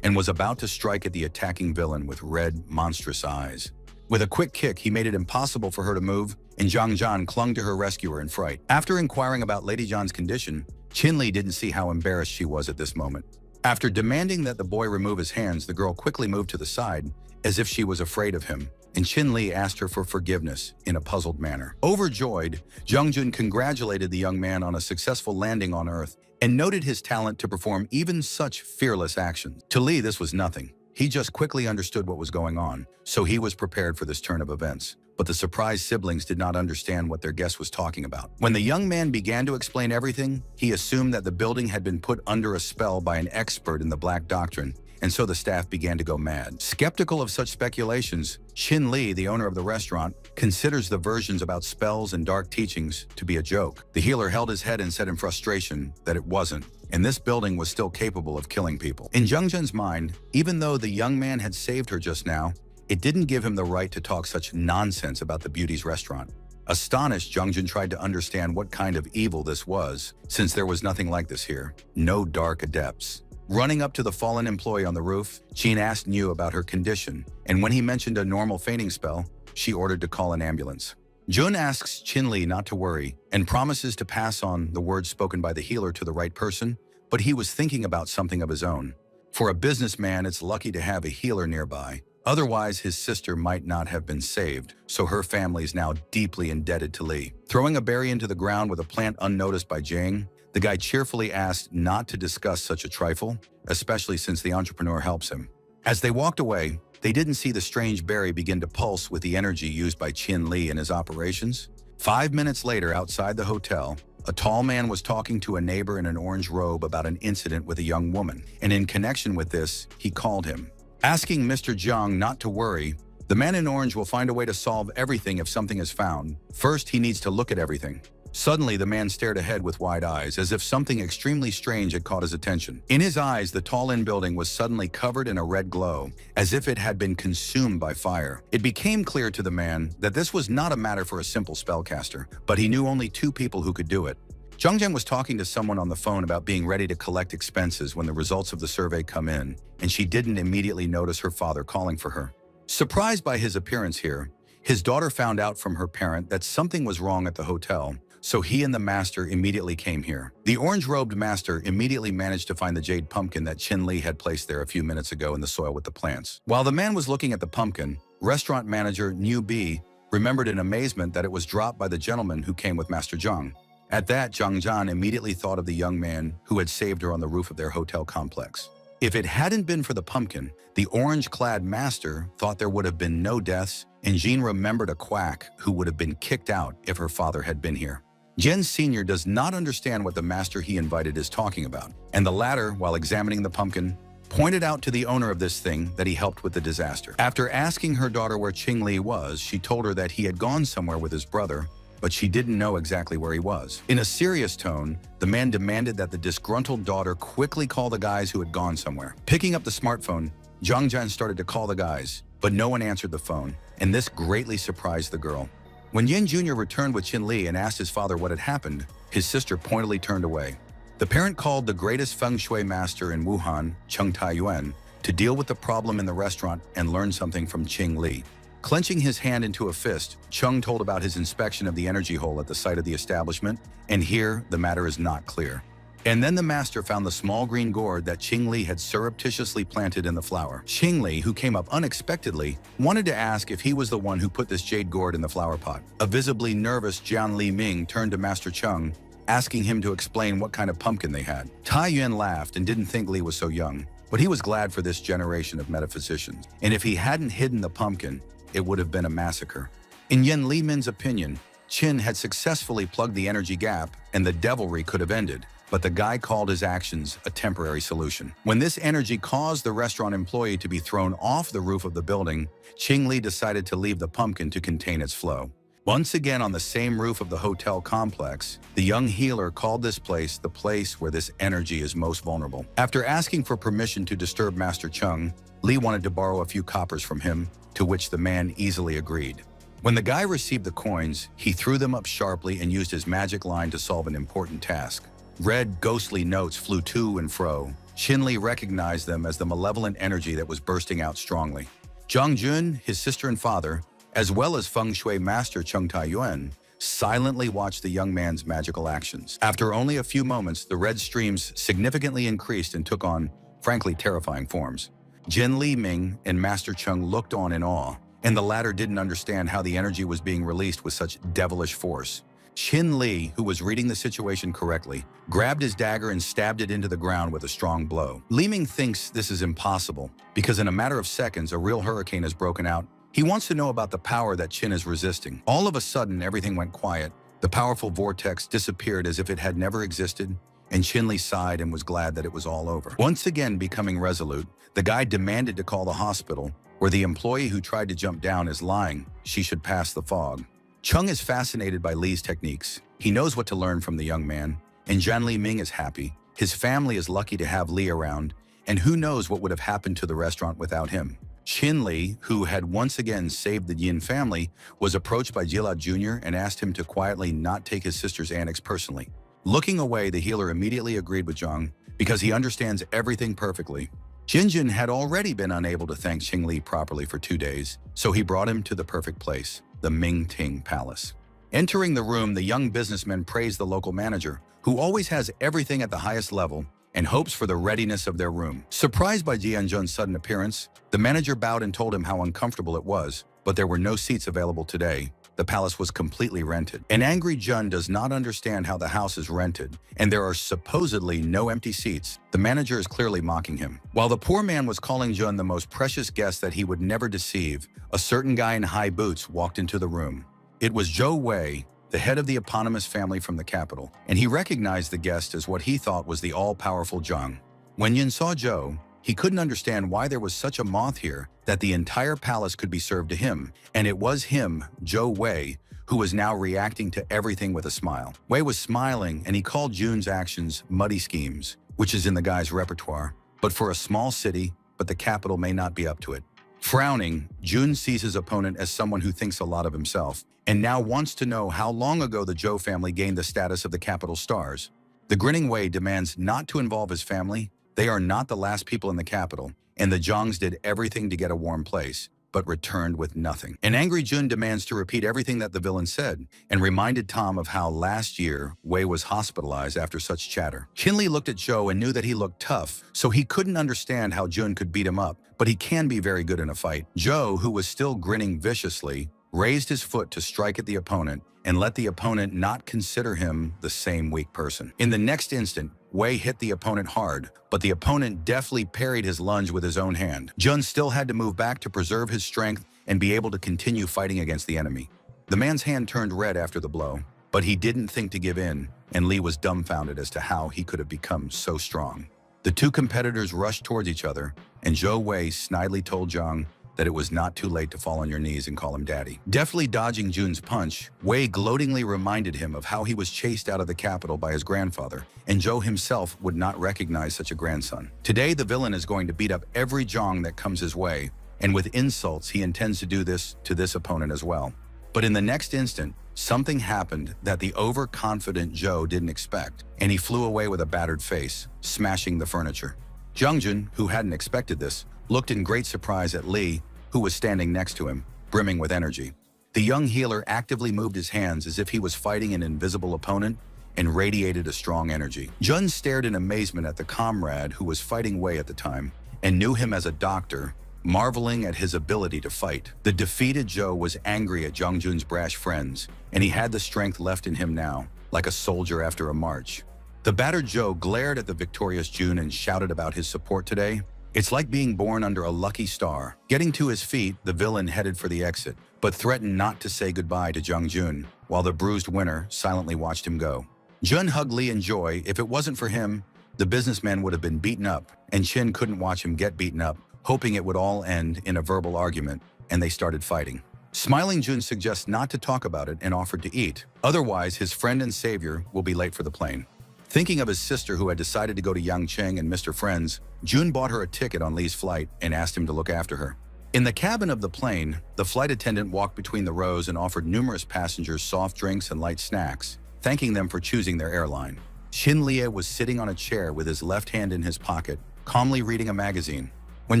Speaker 1: and was about to strike at the attacking villain with red, monstrous eyes. With a quick kick, he made it impossible for her to move, and Zhang Zhan clung to her rescuer in fright. After inquiring about Lady Zhan's condition, Qinli didn't see how embarrassed she was at this moment. After demanding that the boy remove his hands, the girl quickly moved to the side, as if she was afraid of him, and Qinli asked her for forgiveness in a puzzled manner. Overjoyed, Zhang Zhan congratulated the young man on a successful landing on Earth and noted his talent to perform even such fearless actions. To Li, this was nothing. He just quickly understood what was going on, so he was prepared for this turn of events. But the surprised siblings did not understand what their guest was talking about. When the young man began to explain everything, he assumed that the building had been put under a spell by an expert in the Black Doctrine, and so the staff began to go mad. Skeptical of such speculations, Qinli, the owner of the restaurant, considers the versions about spells and dark teachings to be a joke. The healer held his head and said in frustration that it wasn't, and this building was still capable of killing people. In Zhang Zhan's mind, even though the young man had saved her just now, it didn't give him the right to talk such nonsense about the beauty's restaurant. Astonished, Zhang Zhan tried to understand what kind of evil this was, since there was nothing like this here. No dark adepts. Running up to the fallen employee on the roof, Qin asked Niu about her condition, and when he mentioned a normal fainting spell, she ordered to call an ambulance. Jun asks Qinli not to worry and promises to pass on the words spoken by the healer to the right person, but he was thinking about something of his own. For a businessman, it's lucky to have a healer nearby. Otherwise, his sister might not have been saved, so her family is now deeply indebted to Li. Throwing a berry into the ground with a plant unnoticed by Jing, the guy cheerfully asked not to discuss such a trifle, especially since the entrepreneur helps him. As they walked away, they didn't see the strange berry begin to pulse with the energy used by Qinli in his operations. 5 minutes later, outside the hotel, a tall man was talking to a neighbor in an orange robe about an incident with a young woman, and in connection with this, he called him. Asking Mr. Zhang not to worry, the man in orange will find a way to solve everything if something is found. First, he needs to look at everything. Suddenly, the man stared ahead with wide eyes, as if something extremely strange had caught his attention. In his eyes, the tall inn building was suddenly covered in a red glow, as if it had been consumed by fire. It became clear to the man that this was not a matter for a simple spellcaster, but he knew only 2 people who could do it. Zhang Zhan was talking to someone on the phone about being ready to collect expenses when the results of the survey come in, and she didn't immediately notice her father calling for her. Surprised by his appearance here, his daughter found out from her parent that something was wrong at the hotel, so he and the master immediately came here. The orange-robed master immediately managed to find the jade pumpkin that Qinli had placed there a few minutes ago in the soil with the plants. While the man was looking at the pumpkin, restaurant manager Niu Bi remembered in amazement that it was dropped by the gentleman who came with Master Zhang. At that, Zhang Zhan immediately thought of the young man who had saved her on the roof of their hotel complex. If it hadn't been for the pumpkin, the orange-clad master thought there would have been no deaths, and Jean remembered a quack who would have been kicked out if her father had been here. Jen Sr. does not understand what the master he invited is talking about, and the latter, while examining the pumpkin, pointed out to the owner of this thing that he helped with the disaster. After asking her daughter where Ching Li was, she told her that he had gone somewhere with his brother, but she didn't know exactly where he was. In a serious tone, the man demanded that the disgruntled daughter quickly call the guys who had gone somewhere. Picking up the smartphone, Zhang Jian started to call the guys, but no one answered the phone, and this greatly surprised the girl. When Yin Jr. returned with Qin Li and asked his father what had happened, his sister pointedly turned away. The parent called the greatest feng shui master in Wuhan, Cheng Taiyuan, to deal with the problem in the restaurant and learn something from Qing Li. Clenching his hand into a fist, Cheng told about his inspection of the energy hole at the site of the establishment, and here the matter is not clear. And then the master found the small green gourd that Qing Li had surreptitiously planted in the flower. Qing Li, who came up unexpectedly, wanted to ask if he was the one who put this jade gourd in the flower pot. A visibly nervous Jian Li Ming turned to Master Cheng, asking him to explain what kind of pumpkin they had. Tai Yuan laughed and didn't think Li was so young, but he was glad for this generation of metaphysicians. And if he hadn't hidden the pumpkin, it would have been a massacre. In Yen Li Min's opinion, Qin had successfully plugged the energy gap and the devilry could have ended, but the guy called his actions a temporary solution. When this energy caused the restaurant employee to be thrown off the roof of the building, Qing Li decided to leave the pumpkin to contain its flow. Once again on the same roof of the hotel complex, the young healer called this place the place where this energy is most vulnerable. After asking for permission to disturb Master Cheng, Li wanted to borrow a few coppers from him, to which the man easily agreed. When the guy received the coins, he threw them up sharply and used his magic line to solve an important task. Red, ghostly notes flew to and fro. Qin Li recognized them as the malevolent energy that was bursting out strongly. Zhang Jun, his sister and father, as well as feng shui master Cheng Taiyuan, silently watched the young man's magical actions. After only a few moments, the red streams significantly increased and took on, frankly, terrifying forms. Jin Li Ming and Master Cheng looked on in awe, and the latter didn't understand how the energy was being released with such devilish force. Qin Li, who was reading the situation correctly, grabbed his dagger and stabbed it into the ground with a strong blow. Li Ming thinks this is impossible, because in a matter of seconds, a real hurricane has broken out. He wants to know about the power that Qin is resisting. All of a sudden, everything went quiet. The powerful vortex disappeared as if it had never existed, and Qin Li sighed and was glad that it was all over. Once again becoming resolute, the guy demanded to call the hospital, where the employee who tried to jump down is lying. She should pass the fog. Cheng is fascinated by Li's techniques. He knows what to learn from the young man, and Jian Li Ming is happy. His family is lucky to have Li around, and who knows what would have happened to the restaurant without him. Qin Li, who had once again saved the Yin family, was approached by Jila Jr. and asked him to quietly not take his sister's annex personally. Looking away, the healer immediately agreed with Zhang, because he understands everything perfectly. Jinjin had already been unable to thank Qing Li properly for 2 days, so he brought him to the perfect place, the Ming Ting Palace. Entering the room, the young businessman praised the local manager, who always has everything at the highest level, and hopes for the readiness of their room. Surprised by Jianjun's sudden appearance, the manager bowed and told him how uncomfortable it was, but there were no seats available today. The palace was completely rented. An angry Jun does not understand how the house is rented, and there are supposedly no empty seats. The manager is clearly mocking him. While the poor man was calling Jun the most precious guest that he would never deceive, a certain guy in high boots walked into the room. It was Zhou Wei, the head of the eponymous family from the capital, and he recognized the guest as what he thought was the all-powerful Zhang. When Yin saw Zhou, he couldn't understand why there was such a moth here that the entire palace could be served to him, and it was him, Zhou Wei, who was now reacting to everything with a smile. Wei was smiling, and he called Jun's actions muddy schemes, which is in the guy's repertoire, but for a small city, but the capital may not be up to it. Frowning, Jun sees his opponent as someone who thinks a lot of himself, and now wants to know how long ago the Zhou family gained the status of the capital stars. The grinning Wei demands not to involve his family. They are not the last people in the capital, and the Zhangs did everything to get a warm place, but returned with nothing. An angry Jun demands to repeat everything that the villain said, and reminded Tom of how last year Wei was hospitalized after such chatter. Qin Li looked at Zhou and knew that he looked tough, so he couldn't understand how Jun could beat him up, but he can be very good in a fight. Zhou, who was still grinning viciously, raised his foot to strike at the opponent, and let the opponent not consider him the same weak person. In the next instant, Wei hit the opponent hard, but the opponent deftly parried his lunge with his own hand. Jun still had to move back to preserve his strength and be able to continue fighting against the enemy. The man's hand turned red after the blow, but he didn't think to give in, and Li was dumbfounded as to how he could have become so strong. The two competitors rushed towards each other, and Zhou Wei snidely told Zhang that it was not too late to fall on your knees and call him daddy. Deftly dodging Jun's punch, Wei gloatingly reminded him of how he was chased out of the capital by his grandfather, and Zhou himself would not recognize such a grandson. Today, the villain is going to beat up every Zhang that comes his way, and with insults, he intends to do this to this opponent as well. But in the next instant, something happened that the overconfident Zhou didn't expect, and he flew away with a battered face, smashing the furniture. Zhang Jun, who hadn't expected this, looked in great surprise at Li, who was standing next to him, brimming with energy. The young healer actively moved his hands as if he was fighting an invisible opponent and radiated a strong energy. Jun stared in amazement at the comrade who was fighting Wei at the time and knew him as a doctor, marveling at his ability to fight. The defeated Zhou was angry at Zhang Jun's brash friends, and he had the strength left in him now, like a soldier after a march. The battered Zhou glared at the victorious Jun and shouted about his support today. It's like being born under a lucky star. Getting to his feet, the villain headed for the exit, but threatened not to say goodbye to Zhang Jun, while the bruised winner silently watched him go. Jun hugged Li in joy. If it wasn't for him, the businessman would have been beaten up, and Qin couldn't watch him get beaten up, hoping it would all end in a verbal argument, and they started fighting. Smiling, Jun suggests not to talk about it and offered to eat. Otherwise, his friend and savior will be late for the plane. Thinking of his sister who had decided to go to Yangcheng and Mr. Friends, Jun bought her a ticket on Li's flight and asked him to look after her. In the cabin of the plane, the flight attendant walked between the rows and offered numerous passengers soft drinks and light snacks, thanking them for choosing their airline. Xin Lie was sitting on a chair with his left hand in his pocket, calmly reading a magazine. When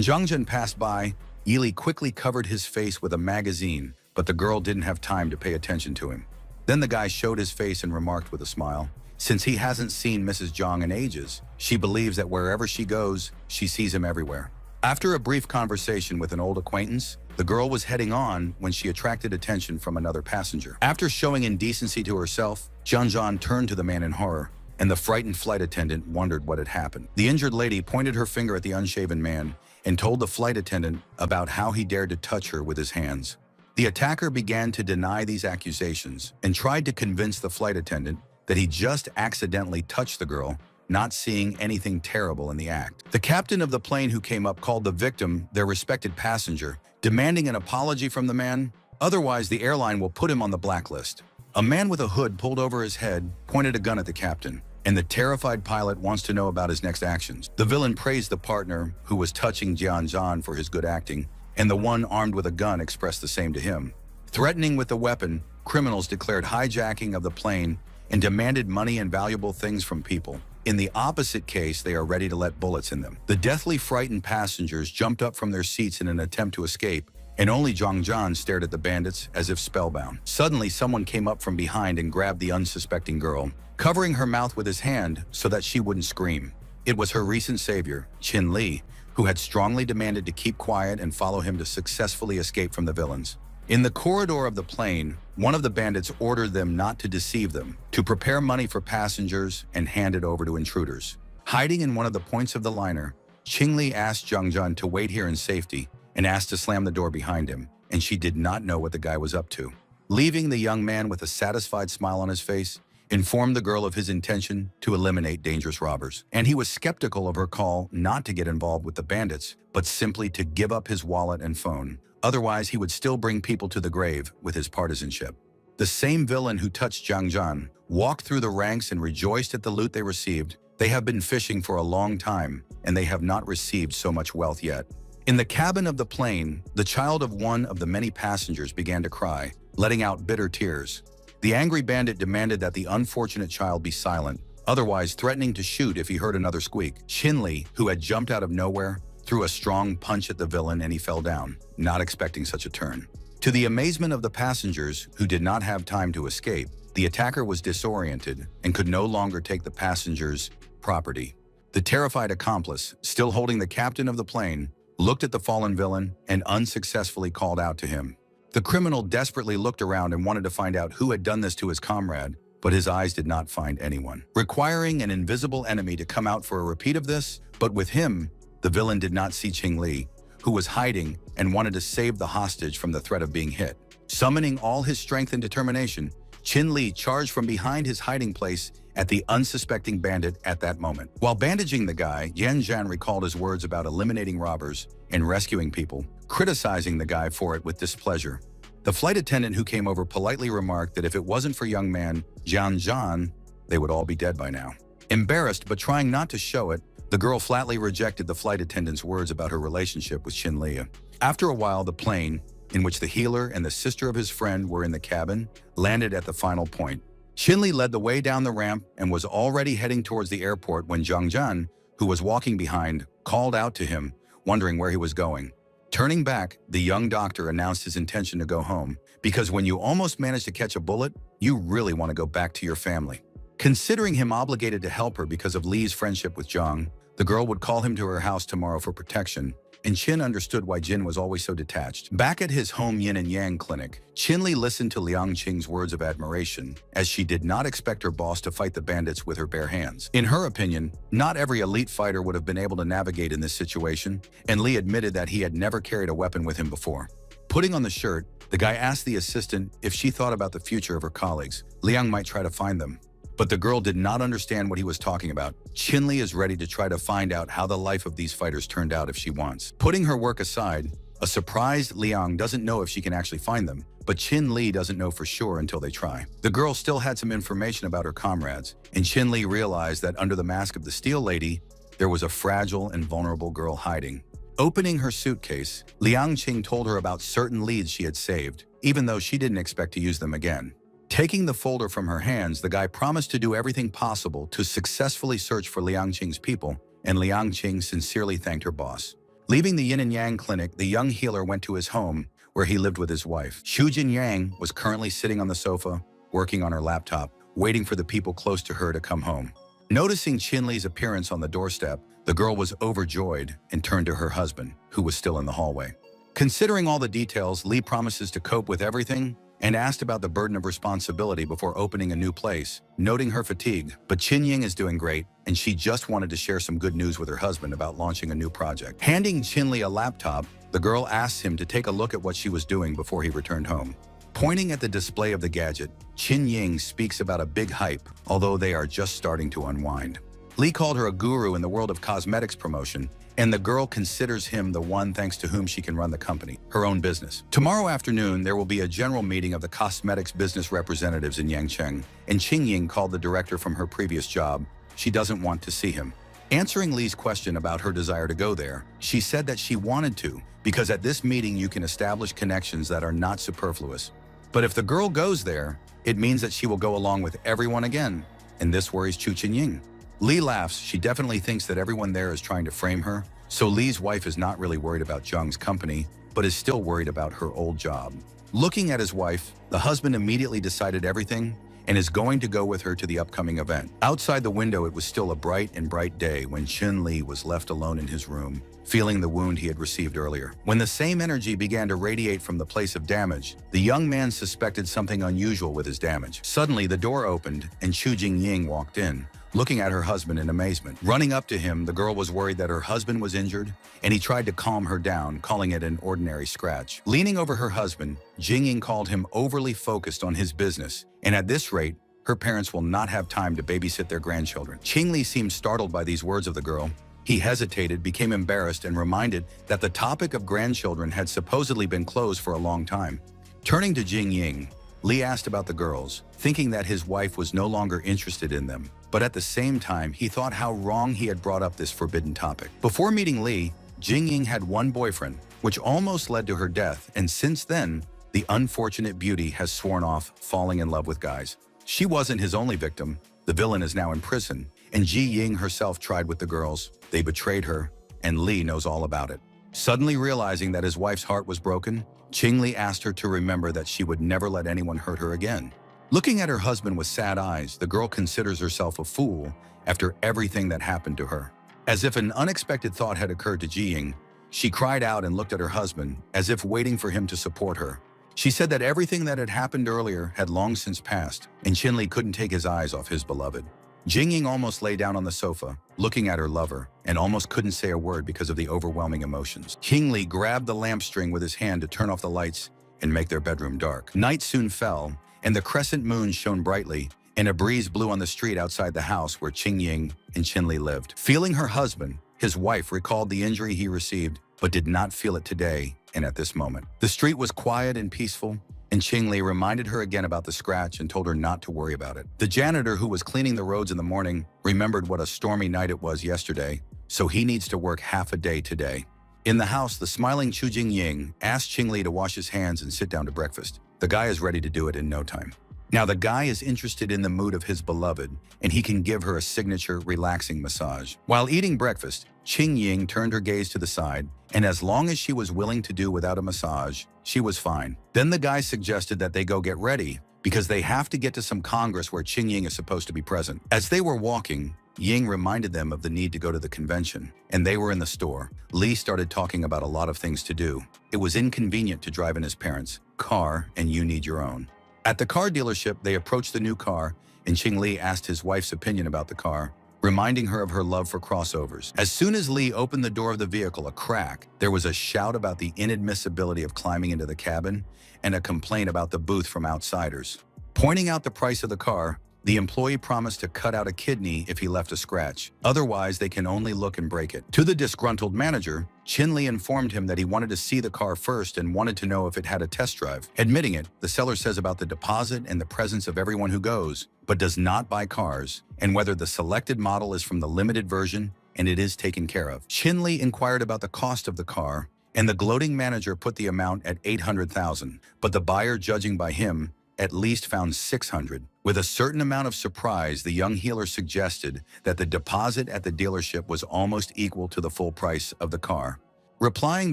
Speaker 1: Zhang Jun passed by, Yili quickly covered his face with a magazine, but the girl didn't have time to pay attention to him. Then the guy showed his face and remarked with a smile, since he hasn't seen Mrs. Zhang in ages, she believes that wherever she goes, she sees him everywhere. After a brief conversation with an old acquaintance, the girl was heading on when she attracted attention from another passenger. After showing indecency to herself, Zhang Zhan turned to the man in horror, and the frightened flight attendant wondered what had happened. The injured lady pointed her finger at the unshaven man and told the flight attendant about how he dared to touch her with his hands. The attacker began to deny these accusations and tried to convince the flight attendant that he just accidentally touched the girl, not seeing anything terrible in the act. The captain of the plane who came up called the victim their respected passenger, demanding an apology from the man, otherwise the airline will put him on the blacklist. A man with a hood pulled over his head, pointed a gun at the captain, and the terrified pilot wants to know about his next actions. The villain praised the partner who was touching Jian Zhan for his good acting, and the one armed with a gun expressed the same to him. Threatening with the weapon, criminals declared hijacking of the plane and demanded money and valuable things from people. In the opposite case, they are ready to let bullets in them. The deathly frightened passengers jumped up from their seats in an attempt to escape, and only Zhang Zhan stared at the bandits as if spellbound. Suddenly, someone came up from behind and grabbed the unsuspecting girl, covering her mouth with his hand so that she wouldn't scream. It was her recent savior, Qin Li, who had strongly demanded to keep quiet and follow him to successfully escape from the villains. In the corridor of the plane, one of the bandits ordered them not to deceive them, to prepare money for passengers and hand it over to intruders. Hiding in one of the points of the liner, Qing Li asked Zhang Zhan to wait here in safety and asked to slam the door behind him, and she did not know what the guy was up to. Leaving the young man with a satisfied smile on his face, informed the girl of his intention to eliminate dangerous robbers. And he was skeptical of her call not to get involved with the bandits, but simply to give up his wallet and phone. Otherwise, he would still bring people to the grave with his partisanship. The same villain who touched Zhang Zhan walked through the ranks and rejoiced at the loot they received. They have been fishing for a long time, and they have not received so much wealth yet. In the cabin of the plane, the child of one of the many passengers began to cry, letting out bitter tears. The angry bandit demanded that the unfortunate child be silent, otherwise threatening to shoot if he heard another squeak. Qin Li, who had jumped out of nowhere, threw a strong punch at the villain and he fell down, not expecting such a turn. To the amazement of the passengers, who did not have time to escape, the attacker was disoriented and could no longer take the passengers' property. The terrified accomplice, still holding the captain of the plane, looked at the fallen villain and unsuccessfully called out to him. The criminal desperately looked around and wanted to find out who had done this to his comrade, but his eyes did not find anyone. Requiring an invisible enemy to come out for a repeat of this, but with him, the villain did not see Qing Li, who was hiding and wanted to save the hostage from the threat of being hit. Summoning all his strength and determination, Chin Li charged from behind his hiding place at the unsuspecting bandit at that moment. While bandaging the guy, Yan Zhan recalled his words about eliminating robbers and rescuing people, criticizing the guy for it with displeasure. The flight attendant who came over politely remarked that if it wasn't for young man Jian Zhan, they would all be dead by now. Embarrassed but trying not to show it, the girl flatly rejected the flight attendant's words about her relationship with Chin Li. After a while, the plane, in which the healer and the sister of his friend were in the cabin, landed at the final point. Chin Li led the way down the ramp and was already heading towards the airport when Zhang Zhan, who was walking behind, called out to him, wondering where he was going. Turning back, the young doctor announced his intention to go home, because when you almost manage to catch a bullet, you really want to go back to your family. Considering him obligated to help her because of Li's friendship with Zhang, the girl would call him to her house tomorrow for protection, and Qin understood why Jin was always so detached. Back at his home yin and yang clinic, Qin Li listened to Liang Qing's words of admiration, as she did not expect her boss to fight the bandits with her bare hands. In her opinion, not every elite fighter would have been able to navigate in this situation, and Li admitted that he had never carried a weapon with him before. Putting on the shirt, the guy asked the assistant if she thought about the future of her colleagues. Liang might try to find them. But the girl did not understand what he was talking about. Qin Li is ready to try to find out how the life of these fighters turned out if she wants. Putting her work aside, a surprised Liang doesn't know if she can actually find them, but Qin Li doesn't know for sure until they try. The girl still had some information about her comrades, and Qin Li realized that under the mask of the Steel Lady, there was a fragile and vulnerable girl hiding. Opening her suitcase, Liang Qing told her about certain leads she had saved, even though she didn't expect to use them again. Taking the folder from her hands, the guy promised to do everything possible to successfully search for Liang Qing's people, and Liang Qing sincerely thanked her boss. Leaving the Yin and Yang clinic, the young healer went to his home, where he lived with his wife. Xu Jinyang was currently sitting on the sofa, working on her laptop, waiting for the people close to her to come home. Noticing Qin Li's appearance on the doorstep, the girl was overjoyed and turned to her husband, who was still in the hallway. Considering all the details, Li promises to cope with everything and asked about the burden of responsibility before opening a new place, noting her fatigue. But Qin Ying is doing great, and she just wanted to share some good news with her husband about launching a new project. Handing Qin Li a laptop, the girl asked him to take a look at what she was doing before he returned home. Pointing at the display of the gadget, Qin Ying speaks about a big hype, although they are just starting to unwind. Li called her a guru in the world of cosmetics promotion, and the girl considers him the one thanks to whom she can run the company, her own business. Tomorrow afternoon, there will be a general meeting of the cosmetics business representatives in Yangcheng, and Qing Ying called the director from her previous job. She doesn't want to see him. Answering Li's question about her desire to go there, she said that she wanted to, because at this meeting you can establish connections that are not superfluous. But if the girl goes there, it means that she will go along with everyone again, and this worries Chu Qinying. Li laughs. She definitely thinks that everyone there is trying to frame her, so Li's wife is not really worried about Zhang's company, but is still worried about her old job. Looking at his wife, the husband immediately decided everything and is going to go with her to the upcoming event. Outside the window, it was still a bright day when Qin Li was left alone in his room, feeling the wound he had received earlier. When the same energy began to radiate from the place of damage, the young man suspected something unusual with his damage. Suddenly, the door opened and Xu Jingying walked in, looking at her husband in amazement. Running up to him, the girl was worried that her husband was injured, and he tried to calm her down, calling it an ordinary scratch. Leaning over her husband, Jingying called him overly focused on his business, and at this rate, her parents will not have time to babysit their grandchildren. Qing Li seemed startled by these words of the girl. He hesitated, became embarrassed, and reminded that the topic of grandchildren had supposedly been closed for a long time. Turning to Jingying, Li asked about the girls, thinking that his wife was no longer interested in them. But at the same time, he thought how wrong he had brought up this forbidden topic. Before meeting Li, Jingying had one boyfriend, which almost led to her death, and since then, the unfortunate beauty has sworn off falling in love with guys. She wasn't his only victim. The villain is now in prison, and Ji Ying herself tried with the girls. They betrayed her, and Li knows all about it. Suddenly realizing that his wife's heart was broken, Qing Li asked her to remember that she would never let anyone hurt her again. Looking at her husband with sad eyes, the girl considers herself a fool after everything that happened to her. As if an unexpected thought had occurred to Jiying, she cried out and looked at her husband, as if waiting for him to support her. She said that everything that had happened earlier had long since passed, and Qin Li couldn't take his eyes off his beloved. Jingying almost lay down on the sofa, looking at her lover, and almost couldn't say a word because of the overwhelming emotions. Qin Li grabbed the lamp string with his hand to turn off the lights and make their bedroom dark. Night soon fell, and the crescent moon shone brightly, and a breeze blew on the street outside the house where Qing Ying and Qin Li lived. Feeling her husband, his wife recalled the injury he received, but did not feel it today and at this moment. The street was quiet and peaceful, and Qing Li reminded her again about the scratch and told her not to worry about it. The janitor who was cleaning the roads in the morning remembered what a stormy night it was yesterday, so he needs to work half a day today. In the house, the smiling Chu Jingying asked Qing Li to wash his hands and sit down to breakfast. The guy is ready to do it in no time. Now, the guy is interested in the mood of his beloved, and he can give her a signature relaxing massage. While eating breakfast, Qing Ying turned her gaze to the side, and as long as she was willing to do without a massage, she was fine. Then the guy suggested that they go get ready, because they have to get to some congress where Qing Ying is supposed to be present. As they were walking, Ying reminded them of the need to go to the convention, and they were in the store. Li started talking about a lot of things to do. It was inconvenient to drive in his parents' car, and you need your own. At the car dealership, they approached the new car, and Qing Li asked his wife's opinion about the car, reminding her of her love for crossovers. As soon as Li opened the door of the vehicle a crack, there was a shout about the inadmissibility of climbing into the cabin and a complaint about the booth from outsiders. Pointing out the price of the car, the employee promised to cut out a kidney if he left a scratch. Otherwise, they can only look and break it. To the disgruntled manager, Qin Li informed him that he wanted to see the car first and wanted to know if it had a test drive. Admitting it, the seller says about the deposit and the presence of everyone who goes, but does not buy cars, and whether the selected model is from the limited version and it is taken care of. Qin Li inquired about the cost of the car, and the gloating manager put the amount at 800,000, but the buyer, judging by him, at least found 600. With a certain amount of surprise, the young healer suggested that the deposit at the dealership was almost equal to the full price of the car. Replying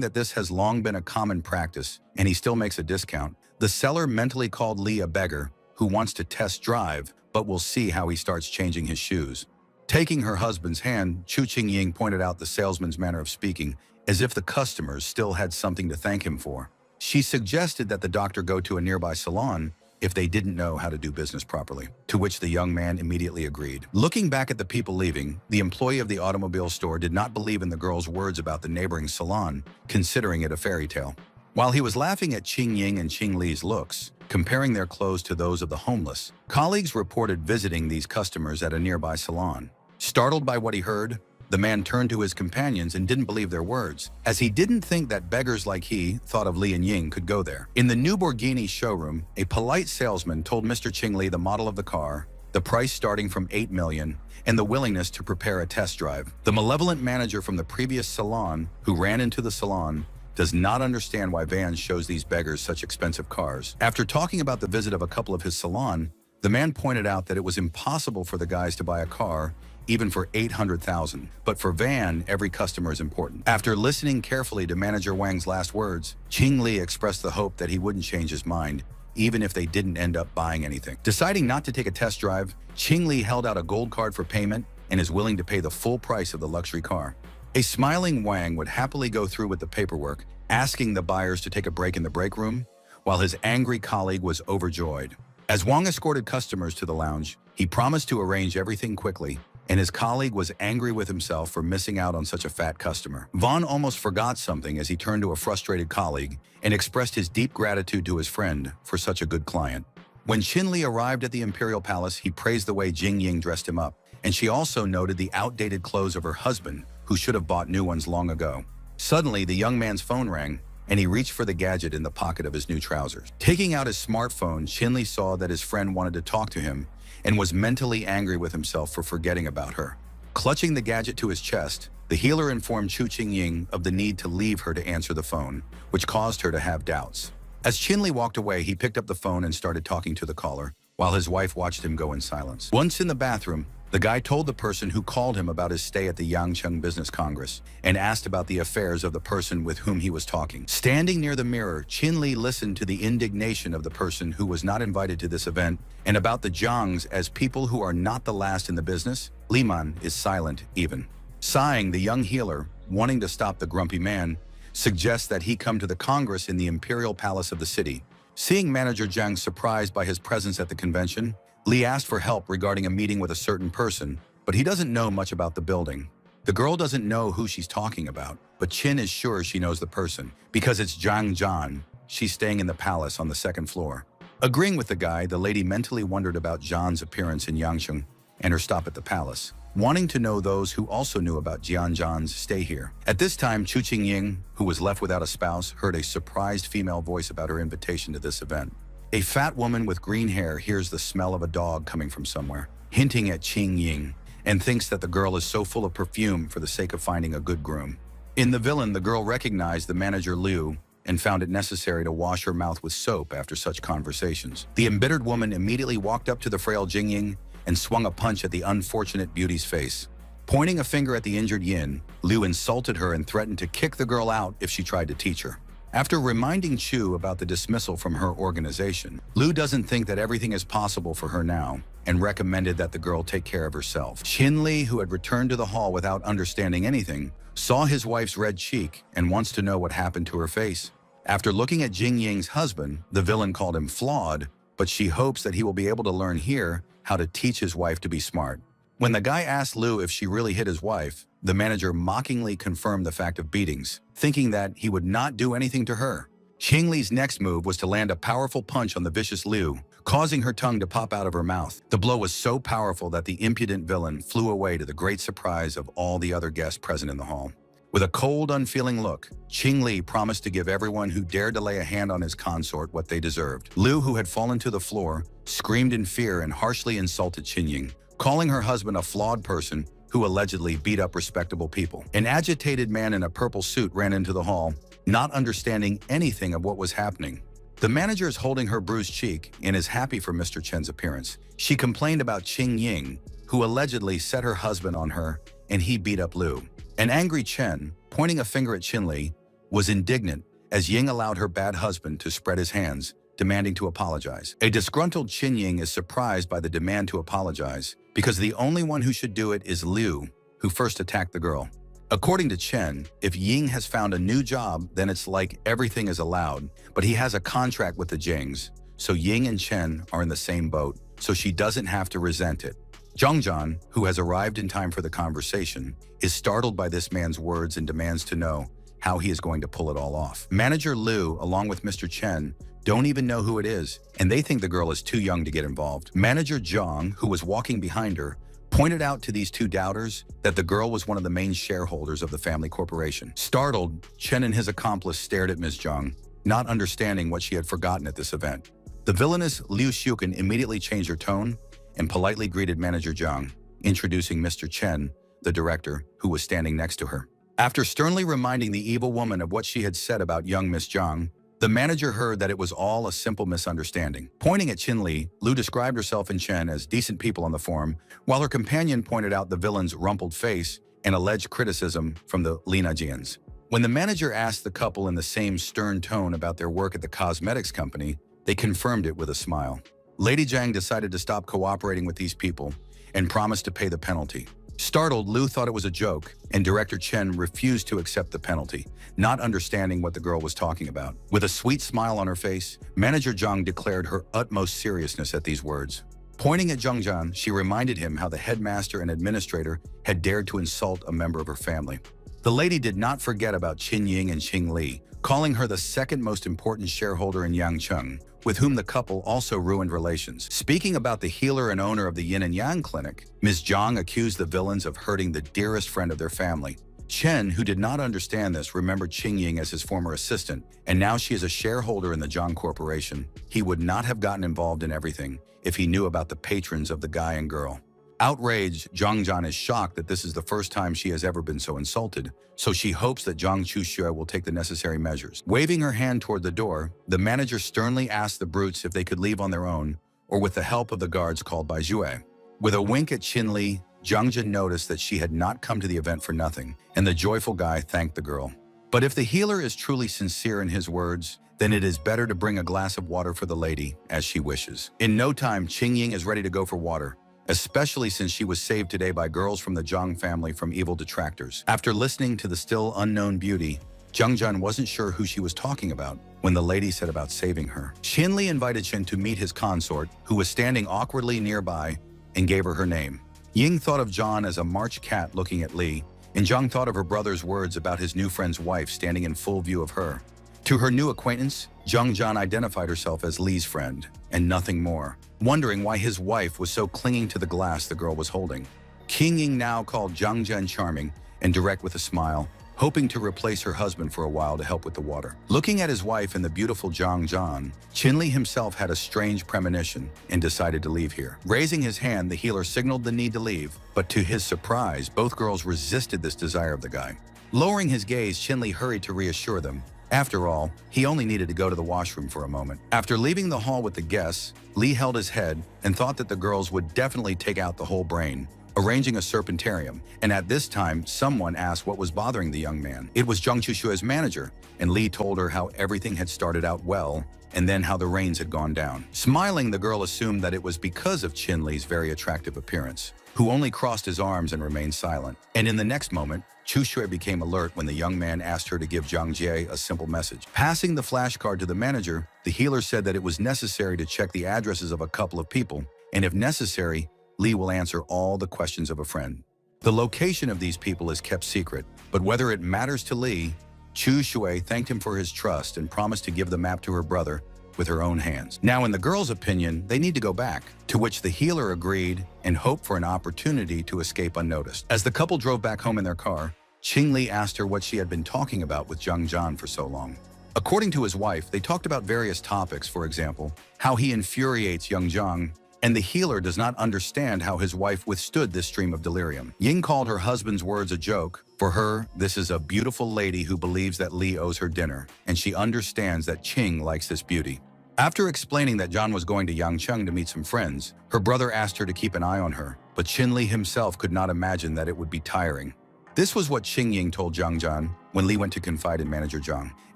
Speaker 1: that this has long been a common practice and he still makes a discount, the seller mentally called Li a beggar who wants to test drive, but will see how he starts changing his shoes. Taking her husband's hand, Chu Qingying pointed out the salesman's manner of speaking, as if the customers still had something to thank him for. She suggested that the doctor go to a nearby salon if they didn't know how to do business properly, to which the young man immediately agreed. Looking back at the people leaving, the employee of the automobile store did not believe in the girl's words about the neighboring salon, considering it a fairy tale. While he was laughing at Qing Ying and Qing Li's looks, comparing their clothes to those of the homeless, colleagues reported visiting these customers at a nearby salon. Startled by what he heard, the man turned to his companions and didn't believe their words, as he didn't think that beggars like he thought of Li and Ying could go there. In the new Borghini showroom, a polite salesman told Mr. Qing Li the model of the car, the price starting from $8 million, and the willingness to prepare a test drive. The malevolent manager from the previous salon, who ran into the salon, does not understand why Van shows these beggars such expensive cars. After talking about the visit of a couple of his salon, the man pointed out that it was impossible for the guys to buy a car even for 800,000. But for Van, every customer is important. After listening carefully to Manager Wang's last words, Qing Li expressed the hope that he wouldn't change his mind, even if they didn't end up buying anything. Deciding not to take a test drive, Qing Li held out a gold card for payment and is willing to pay the full price of the luxury car. A smiling Wang would happily go through with the paperwork, asking the buyers to take a break in the break room, while his angry colleague was overjoyed. As Wang escorted customers to the lounge, he promised to arrange everything quickly, and his colleague was angry with himself for missing out on such a fat customer. Vaughn almost forgot something as he turned to a frustrated colleague and expressed his deep gratitude to his friend for such a good client. When Qin Li arrived at the Imperial Palace, he praised the way Jing Ying dressed him up, and she also noted the outdated clothes of her husband, who should have bought new ones long ago. Suddenly, the young man's phone rang, and he reached for the gadget in the pocket of his new trousers. Taking out his smartphone, Qin Li saw that his friend wanted to talk to him and was mentally angry with himself for forgetting about her. Clutching the gadget to his chest, the healer informed Chu Qingying of the need to leave her to answer the phone, which caused her to have doubts. As Qin Li walked away, he picked up the phone and started talking to the caller, while his wife watched him go in silence. Once in the bathroom, the guy told the person who called him about his stay at the Yangcheng Business Congress and asked about the affairs of the person with whom he was talking. Standing near the mirror, Qin Li listened to the indignation of the person who was not invited to this event and about the Zhangs as people who are not the last in the business. Li Man is silent even. Sighing, the young healer, wanting to stop the grumpy man, suggests that he come to the Congress in the Imperial Palace of the city. Seeing Manager Zhang surprised by his presence at the convention, Li asked for help regarding a meeting with a certain person, but he doesn't know much about the building. The girl doesn't know who she's talking about, but Qin is sure she knows the person, because it's Zhang Zhan. She's staying in the palace on the second floor. Agreeing with the guy, the lady mentally wondered about Zhan's appearance in Yangcheng and her stop at the palace, wanting to know those who also knew about Zhan's stay here. At this time, Chu Qingying, who was left without a spouse, heard a surprised female voice about her invitation to this event. A fat woman with green hair hears the smell of a dog coming from somewhere, hinting at Qingying, and thinks that the girl is so full of perfume for the sake of finding a good groom. In the villain, the girl recognized the manager Liu and found it necessary to wash her mouth with soap after such conversations. The embittered woman immediately walked up to the frail Jingying and swung a punch at the unfortunate beauty's face. Pointing a finger at the injured Yin, Liu insulted her and threatened to kick the girl out if she tried to teach her. After reminding Chu about the dismissal from her organization, Liu doesn't think that everything is possible for her now and recommended that the girl take care of herself. Qin Li, who had returned to the hall without understanding anything, saw his wife's red cheek and wants to know what happened to her face. After looking at Jing Ying's husband, the villain called him flawed, but she hopes that he will be able to learn here how to teach his wife to be smart. When the guy asked Liu if she really hit his wife, the manager mockingly confirmed the fact of beatings, thinking that he would not do anything to her. Qing Li's next move was to land a powerful punch on the vicious Liu, causing her tongue to pop out of her mouth. The blow was so powerful that the impudent villain flew away to the great surprise of all the other guests present in the hall. With a cold, unfeeling look, Qing Li promised to give everyone who dared to lay a hand on his consort what they deserved. Liu, who had fallen to the floor, screamed in fear and harshly insulted Qin Ying, calling her husband a flawed person who allegedly beat up respectable people. An agitated man in a purple suit ran into the hall, not understanding anything of what was happening. The manager is holding her bruised cheek and is happy for Mr. Chen's appearance. She complained about Qing Ying, who allegedly set her husband on her, and he beat up Liu. An angry Chen, pointing a finger at Qin Li, was indignant as Ying allowed her bad husband to spread his hands, demanding to apologize. A disgruntled Qin Ying is surprised by the demand to apologize because the only one who should do it is Liu, who first attacked the girl. According to Chen, if Ying has found a new job, then it's like everything is allowed, but he has a contract with the Jings, so Ying and Chen are in the same boat, so she doesn't have to resent it. Zhangjian, who has arrived in time for the conversation, is startled by this man's words and demands to know how he is going to pull it all off. Manager Liu, along with Mr. Chen, don't even know who it is, and they think the girl is too young to get involved. Manager Zhang, who was walking behind her, pointed out to these two doubters that the girl was one of the main shareholders of the family corporation. Startled, Chen and his accomplice stared at Ms. Zhang, not understanding what she had forgotten at this event. The villainous Liu Xiuqin immediately changed her tone and politely greeted Manager Zhang, introducing Mr. Chen, the director, who was standing next to her. After sternly reminding the evil woman of what she had said about young Miss Zhang, the manager heard that it was all a simple misunderstanding. Pointing at Qin Li, Liu described herself and Chen as decent people on the forum, while her companion pointed out the villain's rumpled face and alleged criticism from the Linajians. When the manager asked the couple in the same stern tone about their work at the cosmetics company, they confirmed it with a smile. Lady Zhang decided to stop cooperating with these people and promised to pay the penalty. Startled, Liu thought it was a joke, and Director Chen refused to accept the penalty, not understanding what the girl was talking about. With a sweet smile on her face, Manager Zhang declared her utmost seriousness at these words. Pointing at Zhangjian, she reminded him how the headmaster and administrator had dared to insult a member of her family. The lady did not forget about Qin Ying and Qing Li, calling her the second most important shareholder in Yangcheng, with whom the couple also ruined relations. Speaking about the healer and owner of the Yin and Yang clinic, Ms. Zhang accused the villains of hurting the dearest friend of their family. Chen, who did not understand this, remembered Qing Ying as his former assistant, and now she is a shareholder in the Zhang Corporation. He would not have gotten involved in everything if he knew about the patrons of the guy and girl. Outraged, Zhangjian is shocked that this is the first time she has ever been so insulted, so she hopes that Zhang Chuxue will take the necessary measures. Waving her hand toward the door, the manager sternly asked the brutes if they could leave on their own or with the help of the guards called by Zhue. With a wink at Qin Li, Zhangjin noticed that she had not come to the event for nothing, and the joyful guy thanked the girl. But if the healer is truly sincere in his words, then it is better to bring a glass of water for the lady, as she wishes. In no time, Qing Ying is ready to go for water, especially since she was saved today by girls from the Zhang family from evil detractors. After listening to the still unknown beauty, Zhangjian wasn't sure who she was talking about when the lady said about saving her. Qin Li invited Chen to meet his consort, who was standing awkwardly nearby, and gave her name. Ying thought of Zhang as a March cat looking at Li, and Zhang thought of her brother's words about his new friend's wife standing in full view of her. To her new acquaintance, Jung Jan identified herself as Lee's friend, and nothing more, wondering why his wife was so clinging to the glass the girl was holding. King Ying now called Jung Jan charming and direct with a smile, hoping to replace her husband for a while to help with the water. Looking at his wife and the beautiful Jung Jan, Chin Lee himself had a strange premonition and decided to leave here. Raising his hand, the healer signaled the need to leave, but to his surprise, both girls resisted this desire of the guy. Lowering his gaze, Chin Lee hurried to reassure them. After all, he only needed to go to the washroom for a moment. After leaving the hall with the guests, Lee held his head and thought that the girls would definitely take out the whole brain, arranging a serpentarium, and at this time, someone asked what was bothering the young man. It was Zhang Chushue's manager, and Lee told her how everything had started out well, and then how the rains had gone down. Smiling, the girl assumed that it was because of Chin Lee's very attractive appearance, who only crossed his arms and remained silent. And in the next moment, Chushue became alert when the young man asked her to give Zhang Jie a simple message. Passing the flashcard to the manager, the healer said that it was necessary to check the addresses of a couple of people, and if necessary, Lee will answer all the questions of a friend. The location of these people is kept secret, but whether it matters to Lee, Chu Shui thanked him for his trust and promised to give the map to her brother with her own hands. Now, in the girl's opinion, they need to go back, to which the healer agreed and hoped for an opportunity to escape unnoticed. As the couple drove back home in their car, Qing Li asked her what she had been talking about with Zhang Zhan for so long. According to his wife, they talked about various topics, for example, how he infuriates young Zhang, and the healer does not understand how his wife withstood this stream of delirium. Ying called her husband's words a joke. For her, this is a beautiful lady who believes that Li owes her dinner, and she understands that Qing likes this beauty. After explaining that John was going to Yangcheng to meet some friends, her brother asked her to keep an eye on her, but Qin Li himself could not imagine that it would be tiring. This was what Qing Ying told Zhang Zhan when Li went to confide in manager Zhang.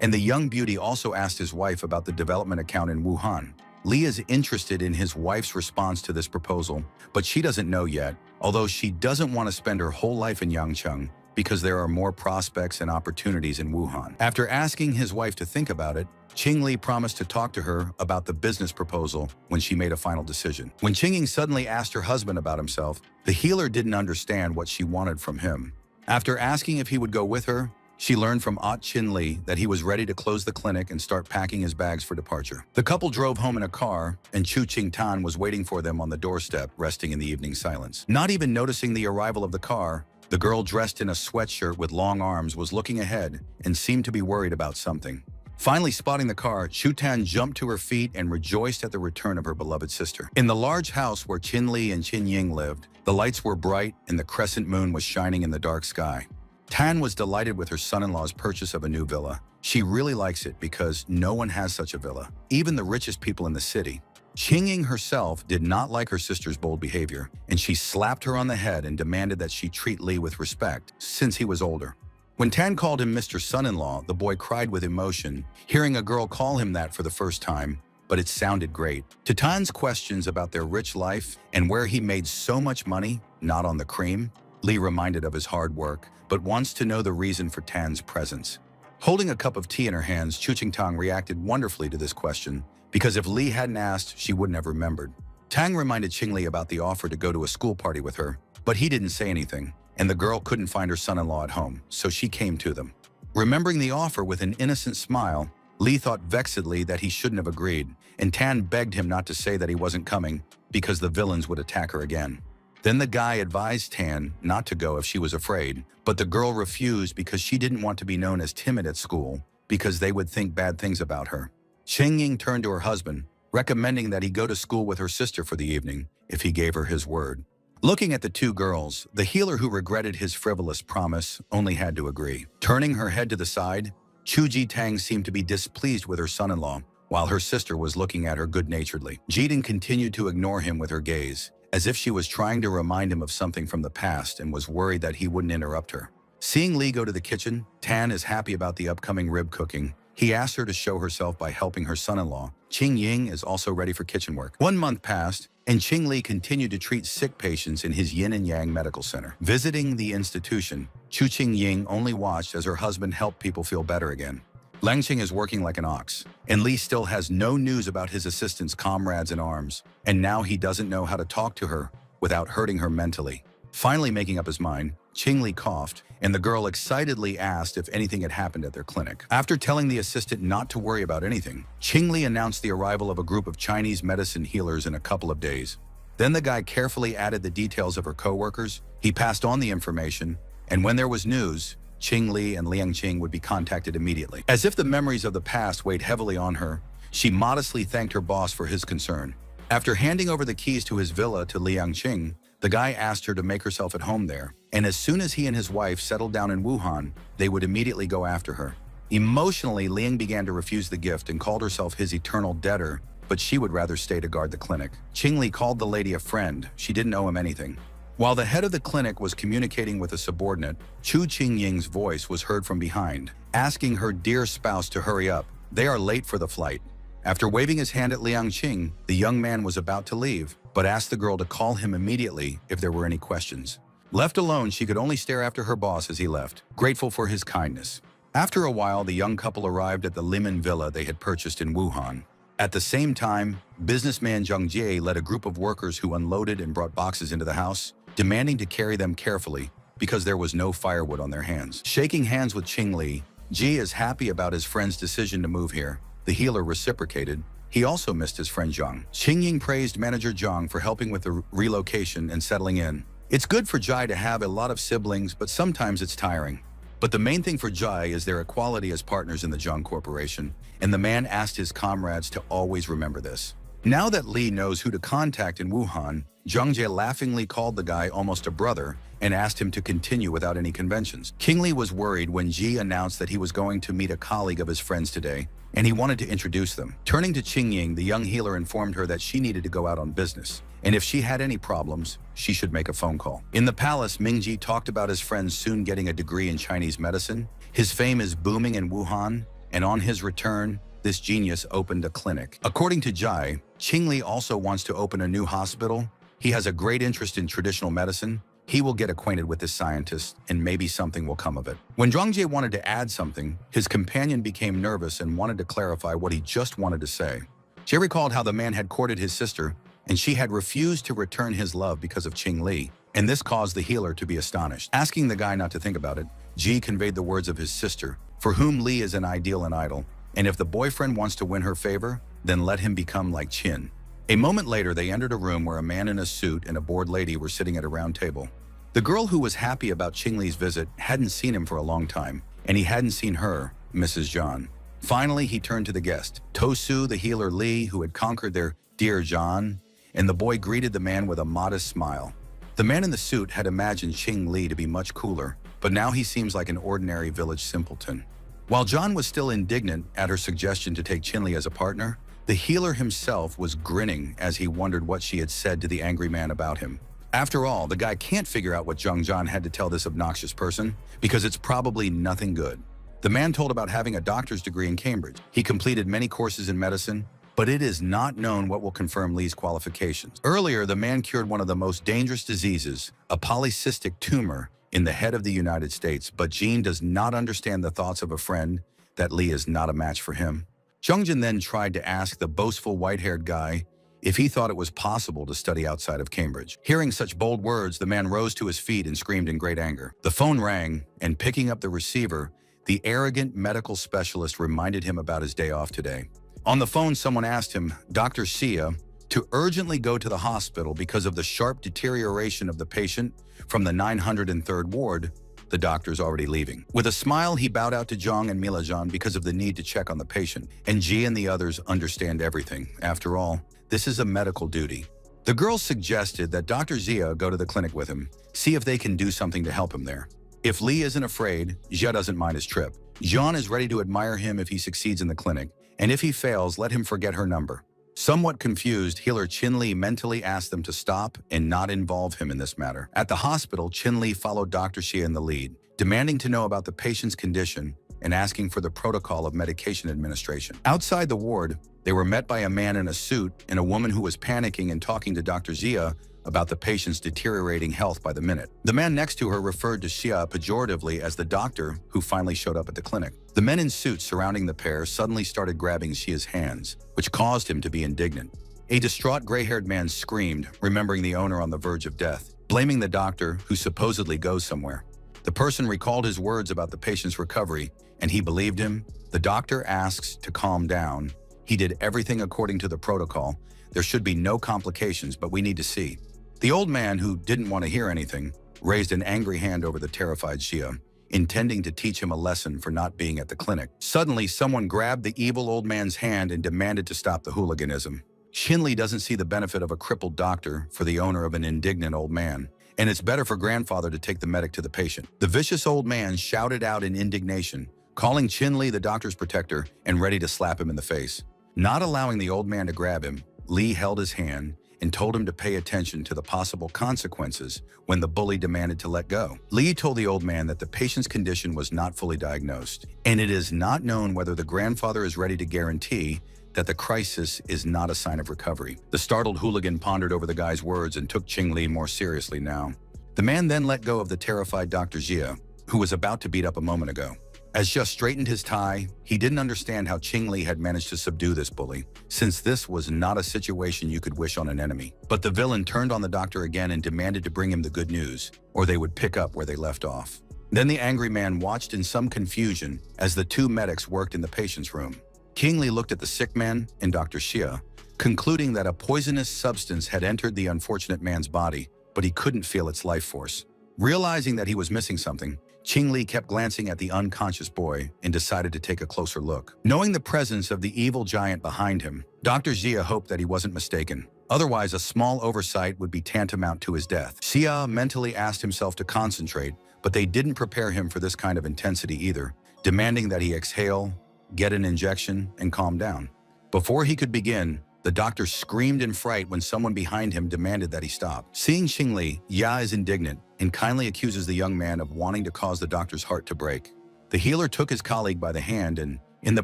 Speaker 1: And the young beauty also asked his wife about the development account in Wuhan. Li is interested in his wife's response to this proposal, but she doesn't know yet, although she doesn't want to spend her whole life in Yangcheng because there are more prospects and opportunities in Wuhan. After asking his wife to think about it, Qing Li promised to talk to her about the business proposal when she made a final decision. When Qing Ying suddenly asked her husband about himself, the healer didn't understand what she wanted from him. After asking if he would go with her, she learned from Qin Li that he was ready to close the clinic and start packing his bags for departure. The couple drove home in a car, and Chu Qingtan was waiting for them on the doorstep, resting in the evening silence. Not even noticing the arrival of the car, the girl dressed in a sweatshirt with long arms was looking ahead and seemed to be worried about something. Finally spotting the car, Chu Tan jumped to her feet and rejoiced at the return of her beloved sister. In the large house where Qin Li and Qin Ying lived, the lights were bright and the crescent moon was shining in the dark sky. Tan was delighted with her son-in-law's purchase of a new villa. She really likes it because no one has such a villa, even the richest people in the city. Qing Ying herself did not like her sister's bold behavior, and she slapped her on the head and demanded that she treat Li with respect, since he was older. When Tan called him Mr. Son-in-law, the boy cried with emotion, hearing a girl call him that for the first time, but it sounded great. To Tan's questions about their rich life and where he made so much money, not on the cream, Li reminded of his hard work, but wants to know the reason for Tan's presence. Holding a cup of tea in her hands, Chu Qingtang reacted wonderfully to this question, because if Li hadn't asked, she wouldn't have remembered. Tang reminded Qing Li about the offer to go to a school party with her, but he didn't say anything, and the girl couldn't find her son-in-law at home, so she came to them. Remembering the offer with an innocent smile, Li thought vexedly that he shouldn't have agreed, and Tan begged him not to say that he wasn't coming because the villains would attack her again. Then the guy advised Tan not to go if she was afraid, but the girl refused because she didn't want to be known as timid at school because they would think bad things about her. Qing Ying turned to her husband, recommending that he go to school with her sister for the evening if he gave her his word. Looking at the two girls, the healer who regretted his frivolous promise only had to agree. Turning her head to the side, Chu Ji-tang seemed to be displeased with her son-in-law, while her sister was looking at her good-naturedly. Jiden continued to ignore him with her gaze, as if she was trying to remind him of something from the past and was worried that he wouldn't interrupt her. Seeing Li go to the kitchen, Tan is happy about the upcoming rib cooking. He asked her to show herself by helping her son-in-law. Qing Ying is also ready for kitchen work. 1 month passed, and Qing Li continued to treat sick patients in his Yin and Yang Medical Center. Visiting the institution, Chu Qing Ying only watched as her husband helped people feel better again. Lang Qing is working like an ox, and Li still has no news about his assistant's comrades in arms, and now he doesn't know how to talk to her without hurting her mentally. Finally making up his mind, Qing Li coughed and the girl excitedly asked if anything had happened at their clinic. After telling the assistant not to worry about anything, Qing Li announced the arrival of a group of Chinese medicine healers in a couple of days. Then the guy carefully added the details of her co-workers. He passed on the information, and when there was news, Qing Li and Liang Qing would be contacted immediately. As if the memories of the past weighed heavily on her, she modestly thanked her boss for his concern. After handing over the keys to his villa to Liang Qing, the guy asked her to make herself at home there, and as soon as he and his wife settled down in Wuhan, they would immediately go after her. Emotionally, Liang began to refuse the gift and called herself his eternal debtor, but she would rather stay to guard the clinic. Qing Li called the lady a friend. She didn't owe him anything. While the head of the clinic was communicating with a subordinate, Chu Qingying's voice was heard from behind, asking her dear spouse to hurry up. They are late for the flight. After waving his hand at Liang Qing, the young man was about to leave, but asked the girl to call him immediately if there were any questions. Left alone, she could only stare after her boss as he left, grateful for his kindness. After a while, the young couple arrived at the Limen villa they had purchased in Wuhan. At the same time, businessman Zhang Jie led a group of workers who unloaded and brought boxes into the house, demanding to carry them carefully because there was no firewood on their hands. Shaking hands with Qing Li, Ji is happy about his friend's decision to move here. The healer reciprocated. He also missed his friend Zhang. Qingying praised manager Zhang for helping with the relocation and settling in. It's good for Jai to have a lot of siblings, but sometimes it's tiring. But the main thing for Jai is their equality as partners in the Zhang Corporation, and the man asked his comrades to always remember this. Now that Li knows who to contact in Wuhan, Zhang Jie laughingly called the guy almost a brother and asked him to continue without any conventions. Qing Li was worried when Ji announced that he was going to meet a colleague of his friends today, and he wanted to introduce them. Turning to Qingying, the young healer informed her that she needed to go out on business, and if she had any problems, she should make a phone call. In the palace, Mingji talked about his friend soon getting a degree in Chinese medicine. His fame is booming in Wuhan, and on his return, this genius opened a clinic. According to Jai, Qing Li also wants to open a new hospital. He has a great interest in traditional medicine. He will get acquainted with this scientist, and maybe something will come of it. When Zhang Jie wanted to add something, his companion became nervous and wanted to clarify what he just wanted to say. Jie recalled how the man had courted his sister, and she had refused to return his love because of Qing Li, and this caused the healer to be astonished. Asking the guy not to think about it, Ji conveyed the words of his sister, for whom Li is an ideal and idol, and if the boyfriend wants to win her favor, then let him become like Qin. A moment later, they entered a room where a man in a suit and a bored lady were sitting at a round table. The girl who was happy about Qing Li's visit hadn't seen him for a long time, and he hadn't seen her, Mrs. Zhan. Finally, he turned to the guest, Tosu, the healer Li, who had conquered their dear Zhan, and the boy greeted the man with a modest smile. The man in the suit had imagined Qing Li to be much cooler, but now he seems like an ordinary village simpleton. While Zhan was still indignant at her suggestion to take Qin Li as a partner, the healer himself was grinning as he wondered what she had said to the angry man about him. After all, the guy can't figure out what Zhang Zhan had to tell this obnoxious person, because it's probably nothing good. The man told about having a doctor's degree in Cambridge. He completed many courses in medicine, but it is not known what will confirm Li's qualifications. Earlier, the man cured one of the most dangerous diseases, a polycystic tumor, in the head of the United States, but Jean does not understand the thoughts of a friend that Li is not a match for him. Zhongjin then tried to ask the boastful white-haired guy if he thought it was possible to study outside of Cambridge. Hearing such bold words, the man rose to his feet and screamed in great anger. The phone rang, and picking up the receiver, the arrogant medical specialist reminded him about his day off today. On the phone, someone asked him, Dr. Xia, to urgently go to the hospital because of the sharp deterioration of the patient from the 903rd ward. The doctor's already leaving. With a smile, he bowed out to Zhang and Milazhan because of the need to check on the patient, and Ji and the others understand everything. After all, this is a medical duty. The girls suggested that Dr. Xia go to the clinic with him, see if they can do something to help him there. If Li isn't afraid, Xia doesn't mind his trip. Zhan is ready to admire him if he succeeds in the clinic, and if he fails, let him forget her number. Somewhat confused, healer Qin Li mentally asked them to stop and not involve him in this matter. At the hospital, Qin Li followed Dr. Xia in the lead, demanding to know about the patient's condition and asking for the protocol of medication administration. Outside the ward, they were met by a man in a suit and a woman who was panicking and talking to Dr. Xia about the patient's deteriorating health by the minute. The man next to her referred to Xia pejoratively as the doctor who finally showed up at the clinic. The men in suits surrounding the pair suddenly started grabbing Xia's hands, which caused him to be indignant. A distraught gray-haired man screamed, remembering the owner on the verge of death, blaming the doctor who supposedly goes somewhere. The person recalled his words about the patient's recovery, and he believed him. The doctor asks to calm down. He did everything according to the protocol. There should be no complications, but we need to see. The old man, who didn't want to hear anything, raised an angry hand over the terrified Xia, intending to teach him a lesson for not being at the clinic. Suddenly, someone grabbed the evil old man's hand and demanded to stop the hooliganism. Xinli doesn't see the benefit of a crippled doctor for the owner of an indignant old man, and it's better for grandfather to take the medic to the patient. The vicious old man shouted out in indignation, calling Xinli the doctor's protector and ready to slap him in the face. Not allowing the old man to grab him, Li held his hand and told him to pay attention to the possible consequences when the bully demanded to let go. Li told the old man that the patient's condition was not fully diagnosed, and it is not known whether the grandfather is ready to guarantee that the crisis is not a sign of recovery. The startled hooligan pondered over the guy's words and took Li more seriously now. The man then let go of the terrified Dr. Xia, who was about to beat up a moment ago. As Xia straightened his tie, he didn't understand how Li had managed to subdue this bully, since this was not a situation you could wish on an enemy. But the villain turned on the doctor again and demanded to bring him the good news, or they would pick up where they left off. Then the angry man watched in some confusion as the two medics worked in the patient's room. Li looked at the sick man and Dr. Xia, concluding that a poisonous substance had entered the unfortunate man's body, but he couldn't feel its life force. Realizing that he was missing something, Li kept glancing at the unconscious boy and decided to take a closer look. Knowing the presence of the evil giant behind him, Dr. Xia hoped that he wasn't mistaken. Otherwise, a small oversight would be tantamount to his death. Xia mentally asked himself to concentrate, but they didn't prepare him for this kind of intensity either, demanding that he exhale, get an injection, and calm down. Before he could begin, the doctor screamed in fright when someone behind him demanded that he stop. Seeing Li, Ya is indignant and kindly accuses the young man of wanting to cause the doctor's heart to break. The healer took his colleague by the hand and, in the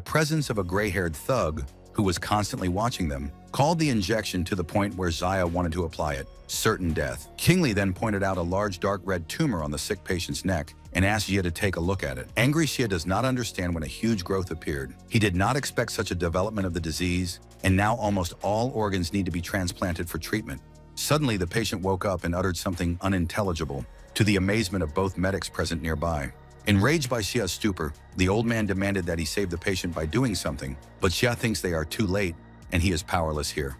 Speaker 1: presence of a gray-haired thug who was constantly watching them, called the injection to the point where Xia wanted to apply it, certain death. Li then pointed out a large dark red tumor on the sick patient's neck and asked Xia to take a look at it. Angry Xia does not understand when a huge growth appeared. He did not expect such a development of the disease, and now almost all organs need to be transplanted for treatment. Suddenly, the patient woke up and uttered something unintelligible, to the amazement of both medics present nearby. Enraged by Xia's stupor, the old man demanded that he save the patient by doing something, but Xia thinks they are too late, and he is powerless here.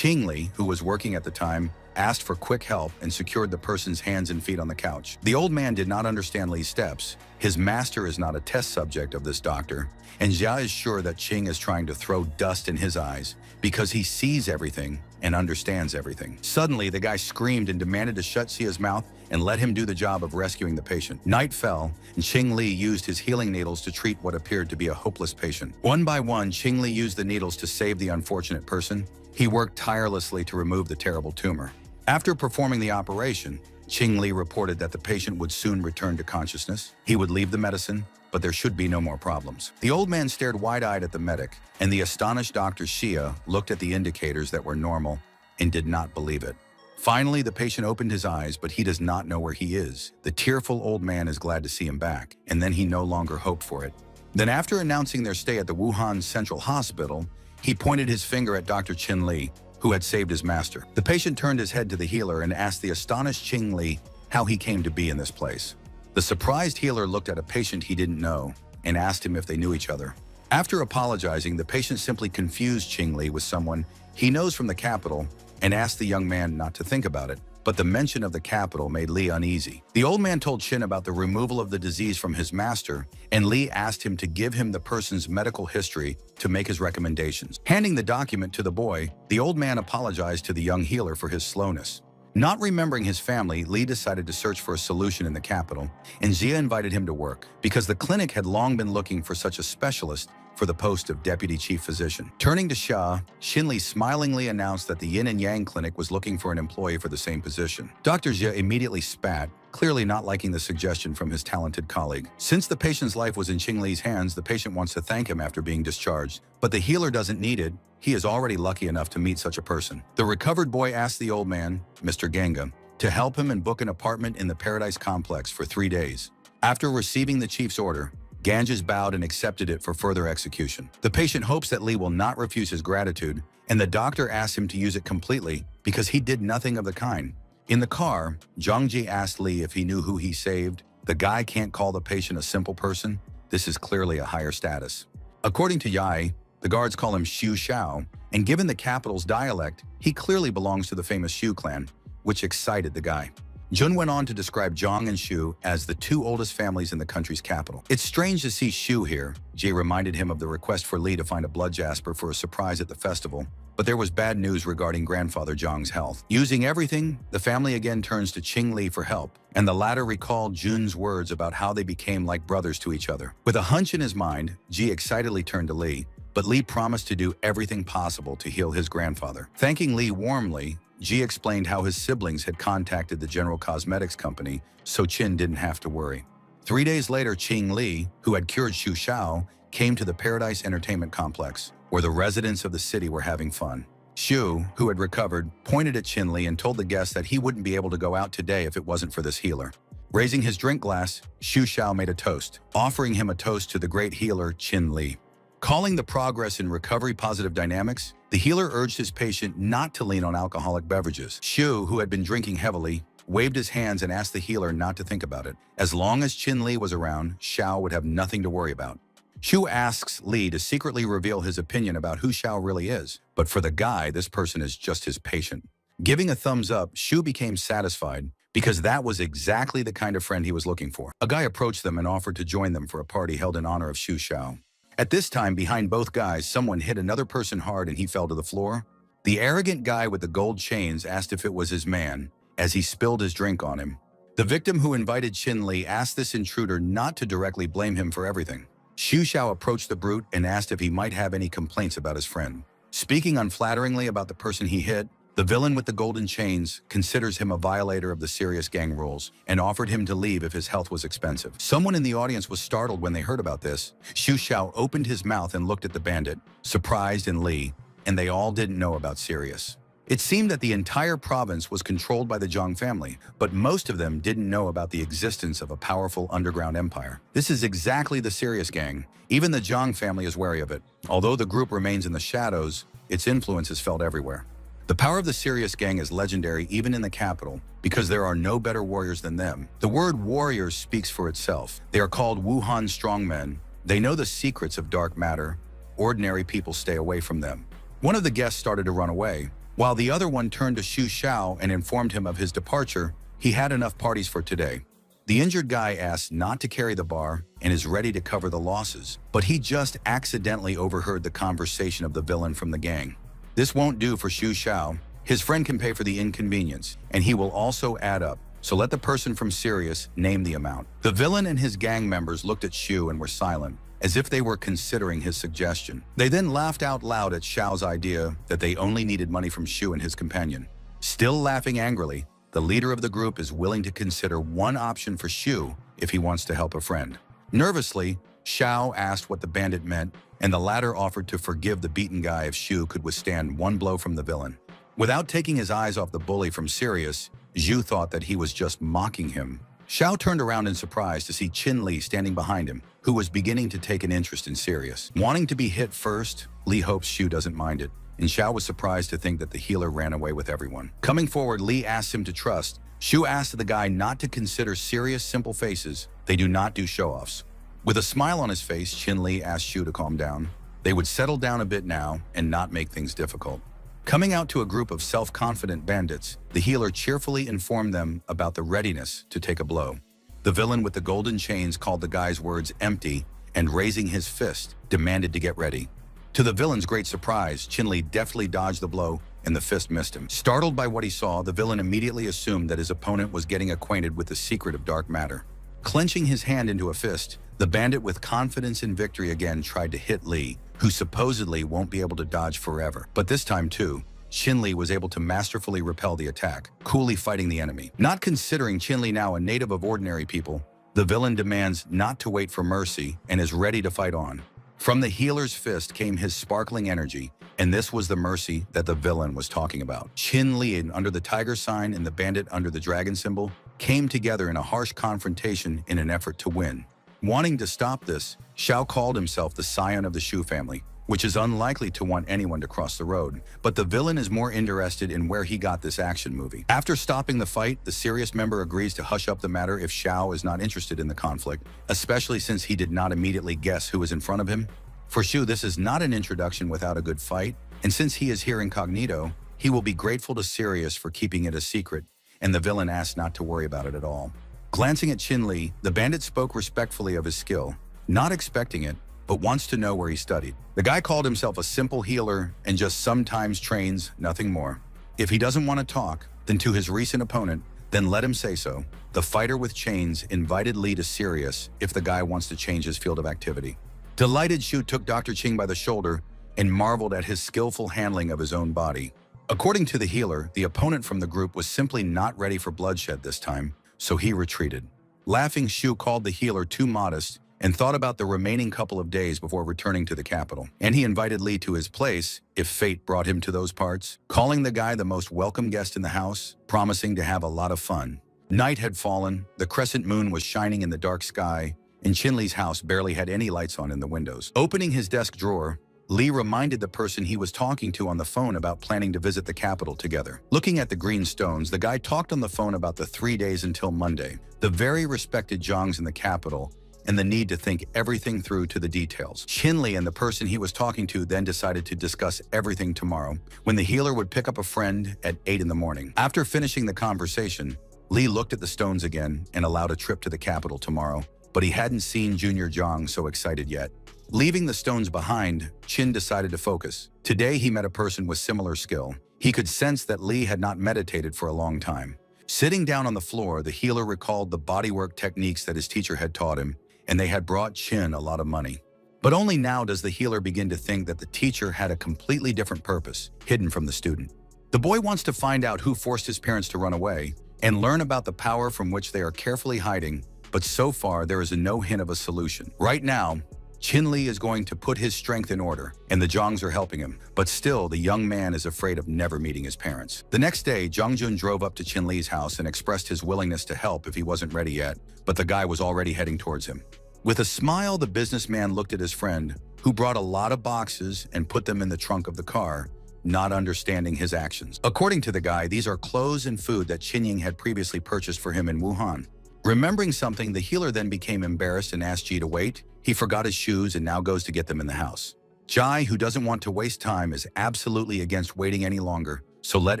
Speaker 1: Li, who was working at the time, asked for quick help and secured the person's hands and feet on the couch. The old man did not understand Li's steps. His master is not a test subject of this doctor, and Xia is sure that Qing is trying to throw dust in his eyes because he sees everything and understands everything. Suddenly, the guy screamed and demanded to shut Xia's mouth and let him do the job of rescuing the patient. Night fell, and Li used his healing needles to treat what appeared to be a hopeless patient. One by one, Li used the needles to save the unfortunate person. He worked tirelessly to remove the terrible tumor. After performing the operation, Li reported that the patient would soon return to consciousness. He would leave the medicine, but there should be no more problems. The old man stared wide-eyed at the medic, and the astonished Dr. Xia looked at the indicators that were normal and did not believe it. Finally, the patient opened his eyes, but he does not know where he is. The tearful old man is glad to see him back, and then he no longer hoped for it. Then, after announcing their stay at the Wuhan Central Hospital, he pointed his finger at Dr. Li, who had saved his master. The patient turned his head to the healer and asked the astonished Li how he came to be in this place. The surprised healer looked at a patient he didn't know and asked him if they knew each other. After apologizing, the patient simply confused Li with someone he knows from the capital and asked the young man not to think about it. But the mention of the capital made Li uneasy. The old man told Qin about the removal of the disease from his master, and Li asked him to give him the person's medical history to make his recommendations. Handing the document to the boy, the old man apologized to the young healer for his slowness. Not remembering his family, Li decided to search for a solution in the capital, and Xia invited him to work, because the clinic had long been looking for such a specialist for the post of deputy chief physician. Turning to Xinli smilingly announced that the Yin and Yang clinic was looking for an employee for the same position. Dr. Xia immediately spat, clearly not liking the suggestion from his talented colleague. Since the patient's life was in Li's hands, the patient wants to thank him after being discharged, but the healer doesn't need it. He is already lucky enough to meet such a person. The recovered boy asked the old man, Mr. Ganga, to help him and book an apartment in the Paradise Complex for 3 days. After receiving the chief's order, Ganges bowed and accepted it for further execution. The patient hopes that Li will not refuse his gratitude, and the doctor asks him to use it completely because he did nothing of the kind. In the car, Zhangji asked Li if he knew who he saved, The guy can't call the patient a simple person. This is clearly a higher status. According to Yai, the guards call him Xu Xiao, and given the capital's dialect, he clearly belongs to the famous Xu clan, which excited the guy. Jun went on to describe Zhang and Xu as the two oldest families in the country's capital. It's strange to see Xu here. Jie reminded him of the request for Li to find a blood jasper for a surprise at the festival, but there was bad news regarding grandfather Zhang's health. Using everything, the family again turns to Qing Li for help, and the latter recalled Jun's words about how they became like brothers to each other. With a hunch in his mind, Jie excitedly turned to Li, but Li promised to do everything possible to heal his grandfather. Thanking Li warmly, Ji explained how his siblings had contacted the General Cosmetics Company, so Qin didn't have to worry. 3 days later, Qing Li, who had cured Xu Xiao, came to the Paradise Entertainment Complex, where the residents of the city were having fun. Xu, who had recovered, pointed at Qin Li and told the guests that he wouldn't be able to go out today if it wasn't for this healer. Raising his drink glass, Xu Xiao made a toast, offering him a toast to the great healer Qin Li. Calling the progress in recovery positive dynamics, the healer urged his patient not to lean on alcoholic beverages. Xu, who had been drinking heavily, waved his hands and asked the healer not to think about it. As long as Qin Li was around, Xiao would have nothing to worry about. Xu asks Li to secretly reveal his opinion about who Xiao really is, but for the guy, this person is just his patient. Giving a thumbs up, Xu became satisfied because that was exactly the kind of friend he was looking for. A guy approached them and offered to join them for a party held in honor of Xu Xiao. At this time, behind both guys, someone hit another person hard and he fell to the floor. The arrogant guy with the gold chains asked if it was his man, as he spilled his drink on him. The victim who invited Qin Li asked this intruder not to directly blame him for everything. Xu Xiao approached the brute and asked if he might have any complaints about his friend. Speaking unflatteringly about the person he hit, the villain with the golden chains considers him a violator of the serious gang rules and offered him to leave if his health was expensive. Someone in the audience was startled when they heard about this. Xu Xiao opened his mouth and looked at the bandit, surprised and Li, and they all didn't know about Sirius. It seemed that the entire province was controlled by the Zhang family, but most of them didn't know about the existence of a powerful underground empire. This is exactly the Sirius gang. Even the Zhang family is wary of it. Although the group remains in the shadows, its influence is felt everywhere. The power of the Sirius gang is legendary even in the capital, because there are no better warriors than them. The word warriors speaks for itself. They are called Wuhan strongmen. They know the secrets of dark matter. Ordinary people stay away from them. One of the guests started to run away, while the other one turned to Xu Xiao and informed him of his departure. He had enough parties for today. The injured guy asked not to carry the bar and is ready to cover the losses, but he just accidentally overheard the conversation of the villain from the gang. This won't do for Xu Xiao. His friend can pay for the inconvenience, and he will also add up, so let the person from Sirius name the amount. The villain and his gang members looked at Xu and were silent, as if they were considering his suggestion. They then laughed out loud at Xiao's idea that they only needed money from Xu and his companion. Still laughing angrily, the leader of the group is willing to consider one option for Xu if he wants to help a friend. Nervously, Xiao asked what the bandit meant, and the latter offered to forgive the beaten guy if Xu could withstand one blow from the villain. Without taking his eyes off the bully from Sirius, Xu thought that he was just mocking him. Xiao turned around in surprise to see Qin Li standing behind him, who was beginning to take an interest in Sirius. Wanting to be hit first, Li hopes Xu doesn't mind it, and Xiao was surprised to think that the healer ran away with everyone. Coming forward, Li asked him to trust. Xu asked the guy not to consider serious, simple faces. They do not do show-offs. With a smile on his face, Qin Li asked Xu to calm down. They would settle down a bit now and not make things difficult. Coming out to a group of self-confident bandits, the healer cheerfully informed them about the readiness to take a blow. The villain with the golden chains called the guy's words empty and, raising his fist, demanded to get ready. To the villain's great surprise, Qin Li deftly dodged the blow and the fist missed him. Startled by what he saw, the villain immediately assumed that his opponent was getting acquainted with the secret of dark matter. Clenching his hand into a fist, the bandit with confidence in victory again tried to hit Li, who supposedly won't be able to dodge forever. But this time too, Qin Li was able to masterfully repel the attack, coolly fighting the enemy. Not considering Qin Li now a native of ordinary people, the villain demands not to wait for mercy and is ready to fight on. From the healer's fist came his sparkling energy, and this was the mercy that the villain was talking about. Qin Li, under the tiger sign and the bandit under the dragon symbol, came together in a harsh confrontation in an effort to win. Wanting to stop this, Xiao called himself the scion of the Xu family, which is unlikely to want anyone to cross the road. But the villain is more interested in where he got this action movie. After stopping the fight, the serious member agrees to hush up the matter if Xiao is not interested in the conflict, especially since he did not immediately guess who was in front of him. For Shu, this is not an introduction without a good fight, and since he is here incognito, he will be grateful to Sirius for keeping it a secret, and the villain asks not to worry about it at all. Glancing at Qin Li, the bandit spoke respectfully of his skill, not expecting it, but wants to know where he studied. The guy called himself a simple healer and just sometimes trains, nothing more. If he doesn't want to talk, then to his recent opponent, then let him say so. The fighter with chains invited Li to Sirius if the guy wants to change his field of activity. Delighted, Shu took Dr. Qing by the shoulder and marveled at his skillful handling of his own body. According to the healer, the opponent from the group was simply not ready for bloodshed this time, so he retreated. Laughing, Shu called the healer too modest and thought about the remaining couple of days before returning to the capital. And he invited Li to his place if fate brought him to those parts, calling the guy the most welcome guest in the house, promising to have a lot of fun. Night had fallen, the crescent moon was shining in the dark sky, and Qin Li's house barely had any lights on in the windows. Opening his desk drawer, Li reminded the person he was talking to on the phone about planning to visit the capital together. Looking at the green stones, the guy talked on the phone about the 3 days until Monday, the very respected Zhangs in the capital, and the need to think everything through to the details. Qin Li and the person he was talking to then decided to discuss everything tomorrow, when the healer would pick up a friend at 8 in the morning. After finishing the conversation, Li looked at the stones again and allowed a trip to the capital tomorrow, but he hadn't seen Junior Zhang so excited yet. Leaving the stones behind, Qin decided to focus. Today he met a person with similar skill. He could sense that Li had not meditated for a long time. Sitting down on the floor, the healer recalled the bodywork techniques that his teacher had taught him, and they had brought Qin a lot of money. But only now does the healer begin to think that the teacher had a completely different purpose, hidden from the student. The boy wants to find out who forced his parents to run away and learn about the power from which they are carefully hiding, but so far there is no hint of a solution. Right now, Qin Li is going to put his strength in order, and the Zhangs are helping him, but still the young man is afraid of never meeting his parents. The next day, Zhang Jun drove up to Qin Li's house and expressed his willingness to help if he wasn't ready yet, but the guy was already heading towards him. With a smile, the businessman looked at his friend, who brought a lot of boxes and put them in the trunk of the car, not understanding his actions. According to the guy, these are clothes and food that Qinying had previously purchased for him in Wuhan. Remembering something, the healer then became embarrassed and asked Ji to wait. He forgot his shoes and now goes to get them in the house. Jai, who doesn't want to waste time, is absolutely against waiting any longer, so let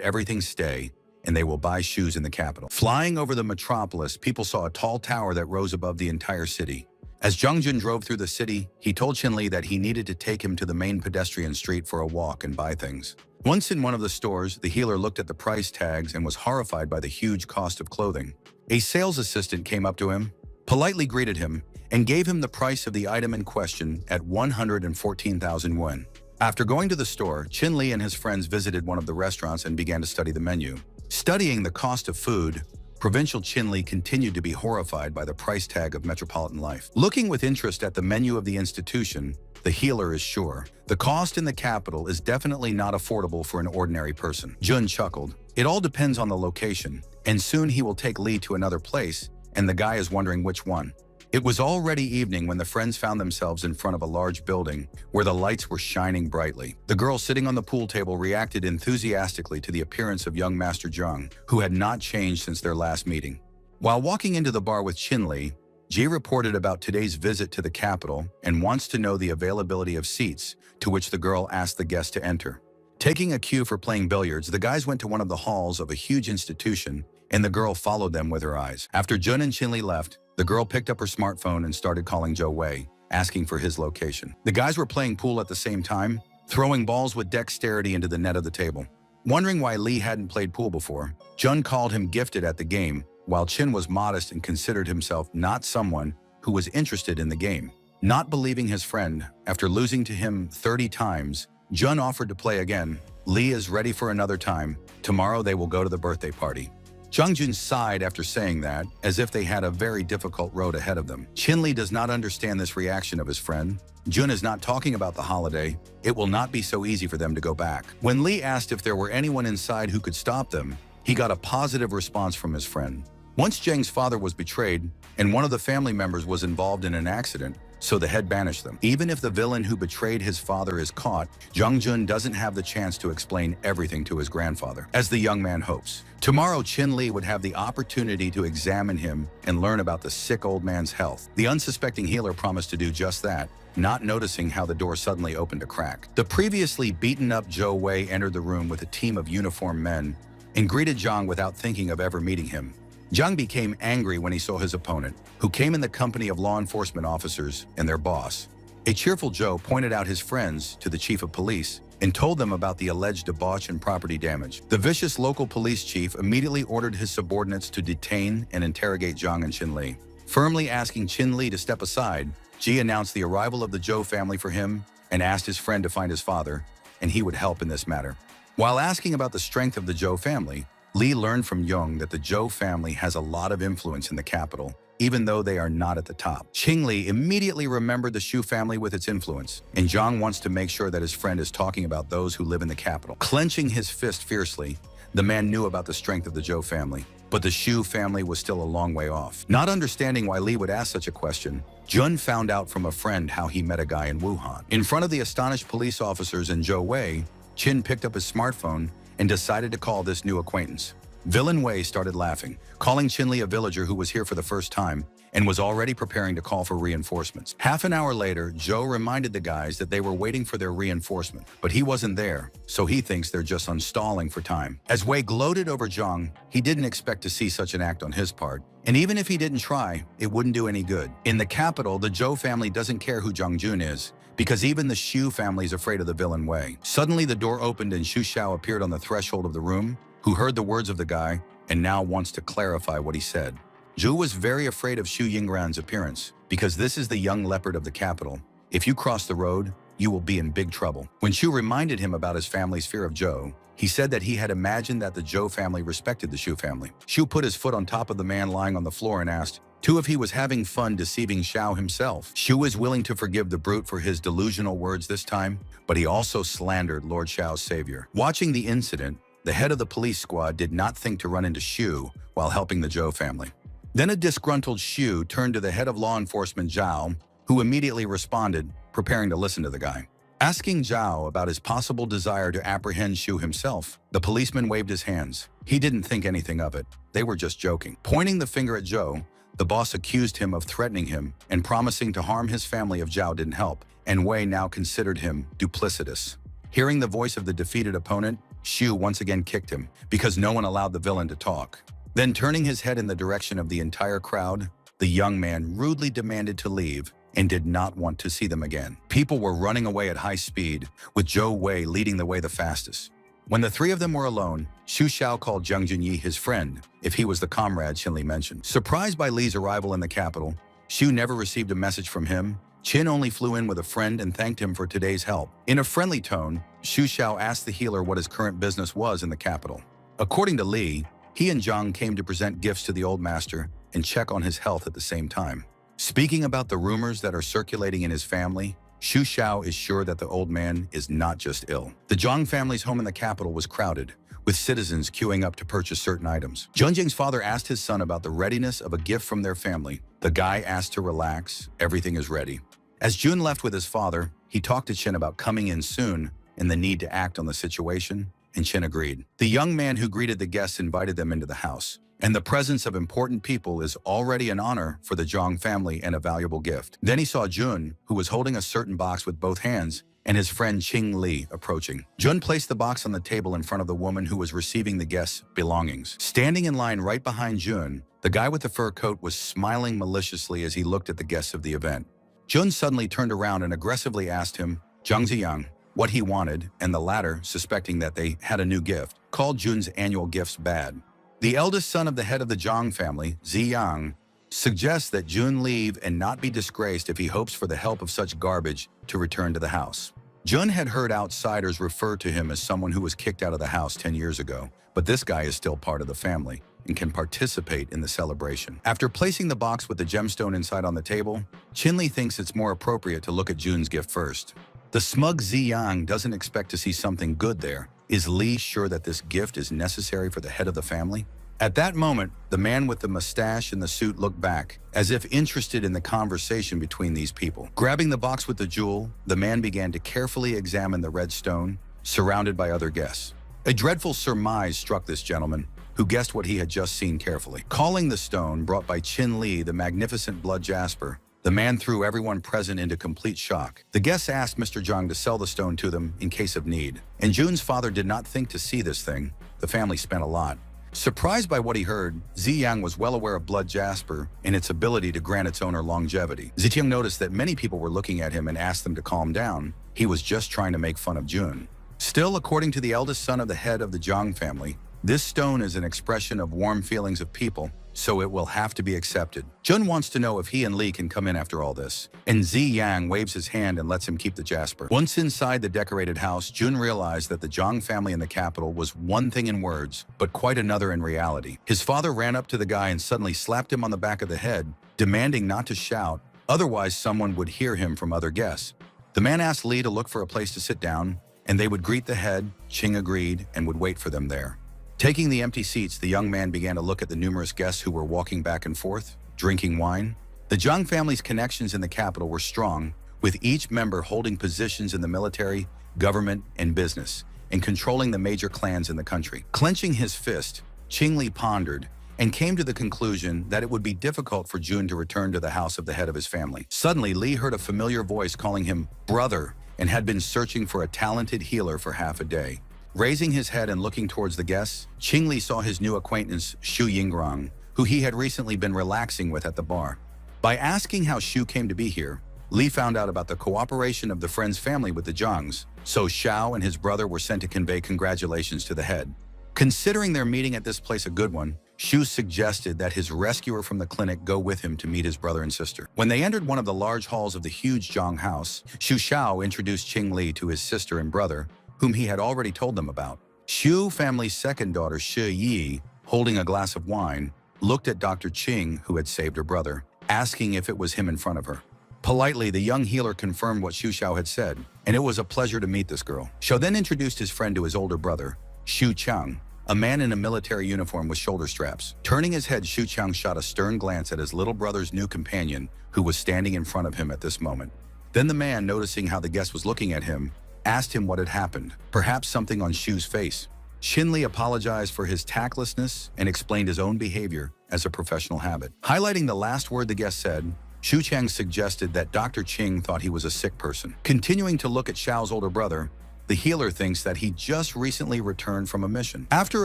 Speaker 1: everything stay, and they will buy shoes in the capital. Flying over the metropolis, people saw a tall tower that rose above the entire city. As Zhang Jun drove through the city, he told Qin Li that he needed to take him to the main pedestrian street for a walk and buy things. Once in one of the stores, the healer looked at the price tags and was horrified by the huge cost of clothing. A sales assistant came up to him, politely greeted him, and gave him the price of the item in question at 114,000 won. After going to the store, Qin Li and his friends visited one of the restaurants and began to study the menu. Studying the cost of food, provincial Qin Li continued to be horrified by the price tag of metropolitan life. Looking with interest at the menu of the institution, the healer is sure the cost in the capital is definitely not affordable for an ordinary person. Jun chuckled. It all depends on the location, and soon he will take Li to another place, and the guy is wondering which one. It was already evening when the friends found themselves in front of a large building where the lights were shining brightly. The girl sitting on the pool table reacted enthusiastically to the appearance of young Master Zhang, who had not changed since their last meeting. While walking into the bar with Qin Li, Ji reported about today's visit to the capital and wants to know the availability of seats, to which the girl asked the guest to enter. Taking a cue for playing billiards, the guys went to one of the halls of a huge institution, and the girl followed them with her eyes. After Jun and Qin Li left, the girl picked up her smartphone and started calling Zhou Wei, asking for his location. The guys were playing pool at the same time, throwing balls with dexterity into the net of the table. Wondering why Li hadn't played pool before, Jun called him gifted at the game, while Qin was modest and considered himself not someone who was interested in the game. Not believing his friend, after losing to him 30 times, Jun offered to play again. Li is ready for another time. Tomorrow they will go to the birthday party. Zhang Jun sighed after saying that, as if they had a very difficult road ahead of them. Qin Li does not understand this reaction of his friend. Jun is not talking about the holiday. It will not be so easy for them to go back. When Li asked if there were anyone inside who could stop them, he got a positive response from his friend. Once Zheng's father was betrayed, and one of the family members was involved in an accident, so the head banished them. Even if the villain who betrayed his father is caught, Jung-jun doesn't have the chance to explain everything to his grandfather, as the young man hopes. Tomorrow, Chin-li would have the opportunity to examine him and learn about the sick old man's health. The unsuspecting healer promised to do just that, not noticing how the door suddenly opened a crack. The previously beaten-up Zhou Wei entered the room with a team of uniformed men and greeted Zhang without thinking of ever meeting him. Zhang became angry when he saw his opponent, who came in the company of law enforcement officers and their boss. A cheerful Zhou pointed out his friends to the chief of police and told them about the alleged debauch and property damage. The vicious local police chief immediately ordered his subordinates to detain and interrogate Zhang and Qin-li. Firmly asking Qin-li to step aside, Ji announced the arrival of the Zhou family for him and asked his friend to find his father, and he would help in this matter. While asking about the strength of the Zhou family, Li learned from Yong that the Zhou family has a lot of influence in the capital, even though they are not at the top. Qing-li immediately remembered the Shu family with its influence, and Zhang wants to make sure that his friend is talking about those who live in the capital. Clenching his fist fiercely, the man knew about the strength of the Zhou family, but the Shu family was still a long way off. Not understanding why Li would ask such a question, Jun found out from a friend how he met a guy in Wuhan. In front of the astonished police officers in Zhou Wei, Qin picked up his smartphone and decided to call this new acquaintance. Villain Wei started laughing, calling Qin-li a villager who was here for the first time and was already preparing to call for reinforcements. Half an hour later, Zhou reminded the guys that they were waiting for their reinforcement, but he wasn't there, so he thinks they're just unstalling for time. As Wei gloated over Zhang, he didn't expect to see such an act on his part, and even if he didn't try, it wouldn't do any good. In the capital, the Zhou family doesn't care who Zhang Jun is, because even the Shu family is afraid of the villain Wei. Suddenly, the door opened and Xu Xiao appeared on the threshold of the room, who heard the words of the guy and now wants to clarify what he said. Zhu was very afraid of Xu Yingran's appearance, because this is the young leopard of the capital. If you cross the road, you will be in big trouble. When Xu reminded him about his family's fear of Zhou, he said that he had imagined that the Zhou family respected the Xu family. Xu put his foot on top of the man lying on the floor and asked, too, if he was having fun deceiving Xiao himself. Xu is willing to forgive the brute for his delusional words this time, but he also slandered Lord Xiao's savior. Watching the incident, the head of the police squad did not think to run into Xu while helping the Zhou family. Then a disgruntled Xu turned to the head of law enforcement Zhao, who immediately responded, preparing to listen to the guy. Asking Zhao about his possible desire to apprehend Xu himself, the policeman waved his hands. He didn't think anything of it. They were just joking. Pointing the finger at Zhou, the boss accused him of threatening him and promising to harm his family if Zhao didn't help, and Wei now considered him duplicitous. Hearing the voice of the defeated opponent, Xu once again kicked him, because no one allowed the villain to talk. Then turning his head in the direction of the entire crowd, the young man rudely demanded to leave and did not want to see them again. People were running away at high speed, with Zhou Wei leading the way the fastest. When the three of them were alone, Xu Xiao called Zhang Junyi his friend, if he was the comrade Qin-li mentioned. Surprised by Li's arrival in the capital, Xu never received a message from him. Qin only flew in with a friend and thanked him for today's help. In a friendly tone, Xu Xiao asked the healer what his current business was in the capital. According to Li, he and Zhang came to present gifts to the old master and check on his health at the same time. Speaking about the rumors that are circulating in his family, Xu Xiao is sure that the old man is not just ill. The Zhang family's home in the capital was crowded, with citizens queuing up to purchase certain items. Junjing's father asked his son about the readiness of a gift from their family. The guy asked to relax, everything is ready. As Jun left with his father, he talked to Qin about coming in soon and the need to act on the situation, and Qin agreed. The young man who greeted the guests invited them into the house, and the presence of important people is already an honor for the Zhang family and a valuable gift. Then he saw Jun, who was holding a certain box with both hands, and his friend Qing Li approaching. Jun placed the box on the table in front of the woman who was receiving the guests' belongings. Standing in line right behind Jun, the guy with the fur coat was smiling maliciously as he looked at the guests of the event. Jun suddenly turned around and aggressively asked him, Zhang Ziyang, what he wanted, and the latter, suspecting that they had a new gift, called Jun's annual gifts bad. The eldest son of the head of the Zhang family, Ziyang, suggests that Jun leave and not be disgraced if he hopes for the help of such garbage to return to the house. Jun had heard outsiders refer to him as someone who was kicked out of the house 10 years ago, but this guy is still part of the family and can participate in the celebration. After placing the box with the gemstone inside on the table, Qin-li thinks it's more appropriate to look at Jun's gift first. The smug Ziyang doesn't expect to see something good there. Is Li sure that this gift is necessary for the head of the family? At that moment, the man with the mustache and the suit looked back, as if interested in the conversation between these people. Grabbing the box with the jewel, the man began to carefully examine the red stone, surrounded by other guests. A dreadful surmise struck this gentleman, who guessed what he had just seen carefully. Calling the stone brought by Qin Li the magnificent blood jasper, the man threw everyone present into complete shock. The guests asked Mr. Zhang to sell the stone to them in case of need, and Jun's father did not think to see this thing. The family spent a lot. Surprised by what he heard, Ziyang was well aware of blood jasper and its ability to grant its owner longevity. Zitiang noticed that many people were looking at him and asked them to calm down. He was just trying to make fun of Jun. Still, according to the eldest son of the head of the Zhang family, this stone is an expression of warm feelings of people, so it will have to be accepted. Jun wants to know if he and Li can come in after all this, and Ziyang waves his hand and lets him keep the jasper. Once inside the decorated house, Jun realized that the Zhang family in the capital was one thing in words, but quite another in reality. His father ran up to the guy and suddenly slapped him on the back of the head, demanding not to shout, otherwise someone would hear him from other guests. The man asked Li to look for a place to sit down, and they would greet the head. Qing agreed and would wait for them there. Taking the empty seats, the young man began to look at the numerous guests who were walking back and forth, drinking wine. The Zhang family's connections in the capital were strong, with each member holding positions in the military, government, and business, and controlling the major clans in the country. Clenching his fist, Qing Li pondered and came to the conclusion that it would be difficult for Jun to return to the house of the head of his family. Suddenly, Li heard a familiar voice calling him brother and had been searching for a talented healer for half a day. Raising his head and looking towards the guests, Qing Li saw his new acquaintance, Xu Yingrang, who he had recently been relaxing with at the bar. By asking how Xu came to be here, Li found out about the cooperation of the friend's family with the Zhangs, so Xiao and his brother were sent to convey congratulations to the head. Considering their meeting at this place a good one, Xu suggested that his rescuer from the clinic go with him to meet his brother and sister. When they entered one of the large halls of the huge Zhang house, Xu Xiao introduced Qing Li to his sister and brother, whom he had already told them about. Xu family's second daughter, Shi Yi, holding a glass of wine, looked at Dr. Qing, who had saved her brother, asking if it was him in front of her. Politely, the young healer confirmed what Xu Xiao had said, and it was a pleasure to meet this girl. Xiao then introduced his friend to his older brother, Xu Chang, a man in a military uniform with shoulder straps. Turning his head, Xu Chang shot a stern glance at his little brother's new companion, who was standing in front of him at this moment. Then the man, noticing how the guest was looking at him, asked him what had happened, perhaps something on Xu's face. Qin Li apologized for his tactlessness and explained his own behavior as a professional habit. Highlighting the last word the guest said, Xu Chang suggested that Dr. Qing thought he was a sick person. Continuing to look at Xiao's older brother, the healer thinks that he just recently returned from a mission. After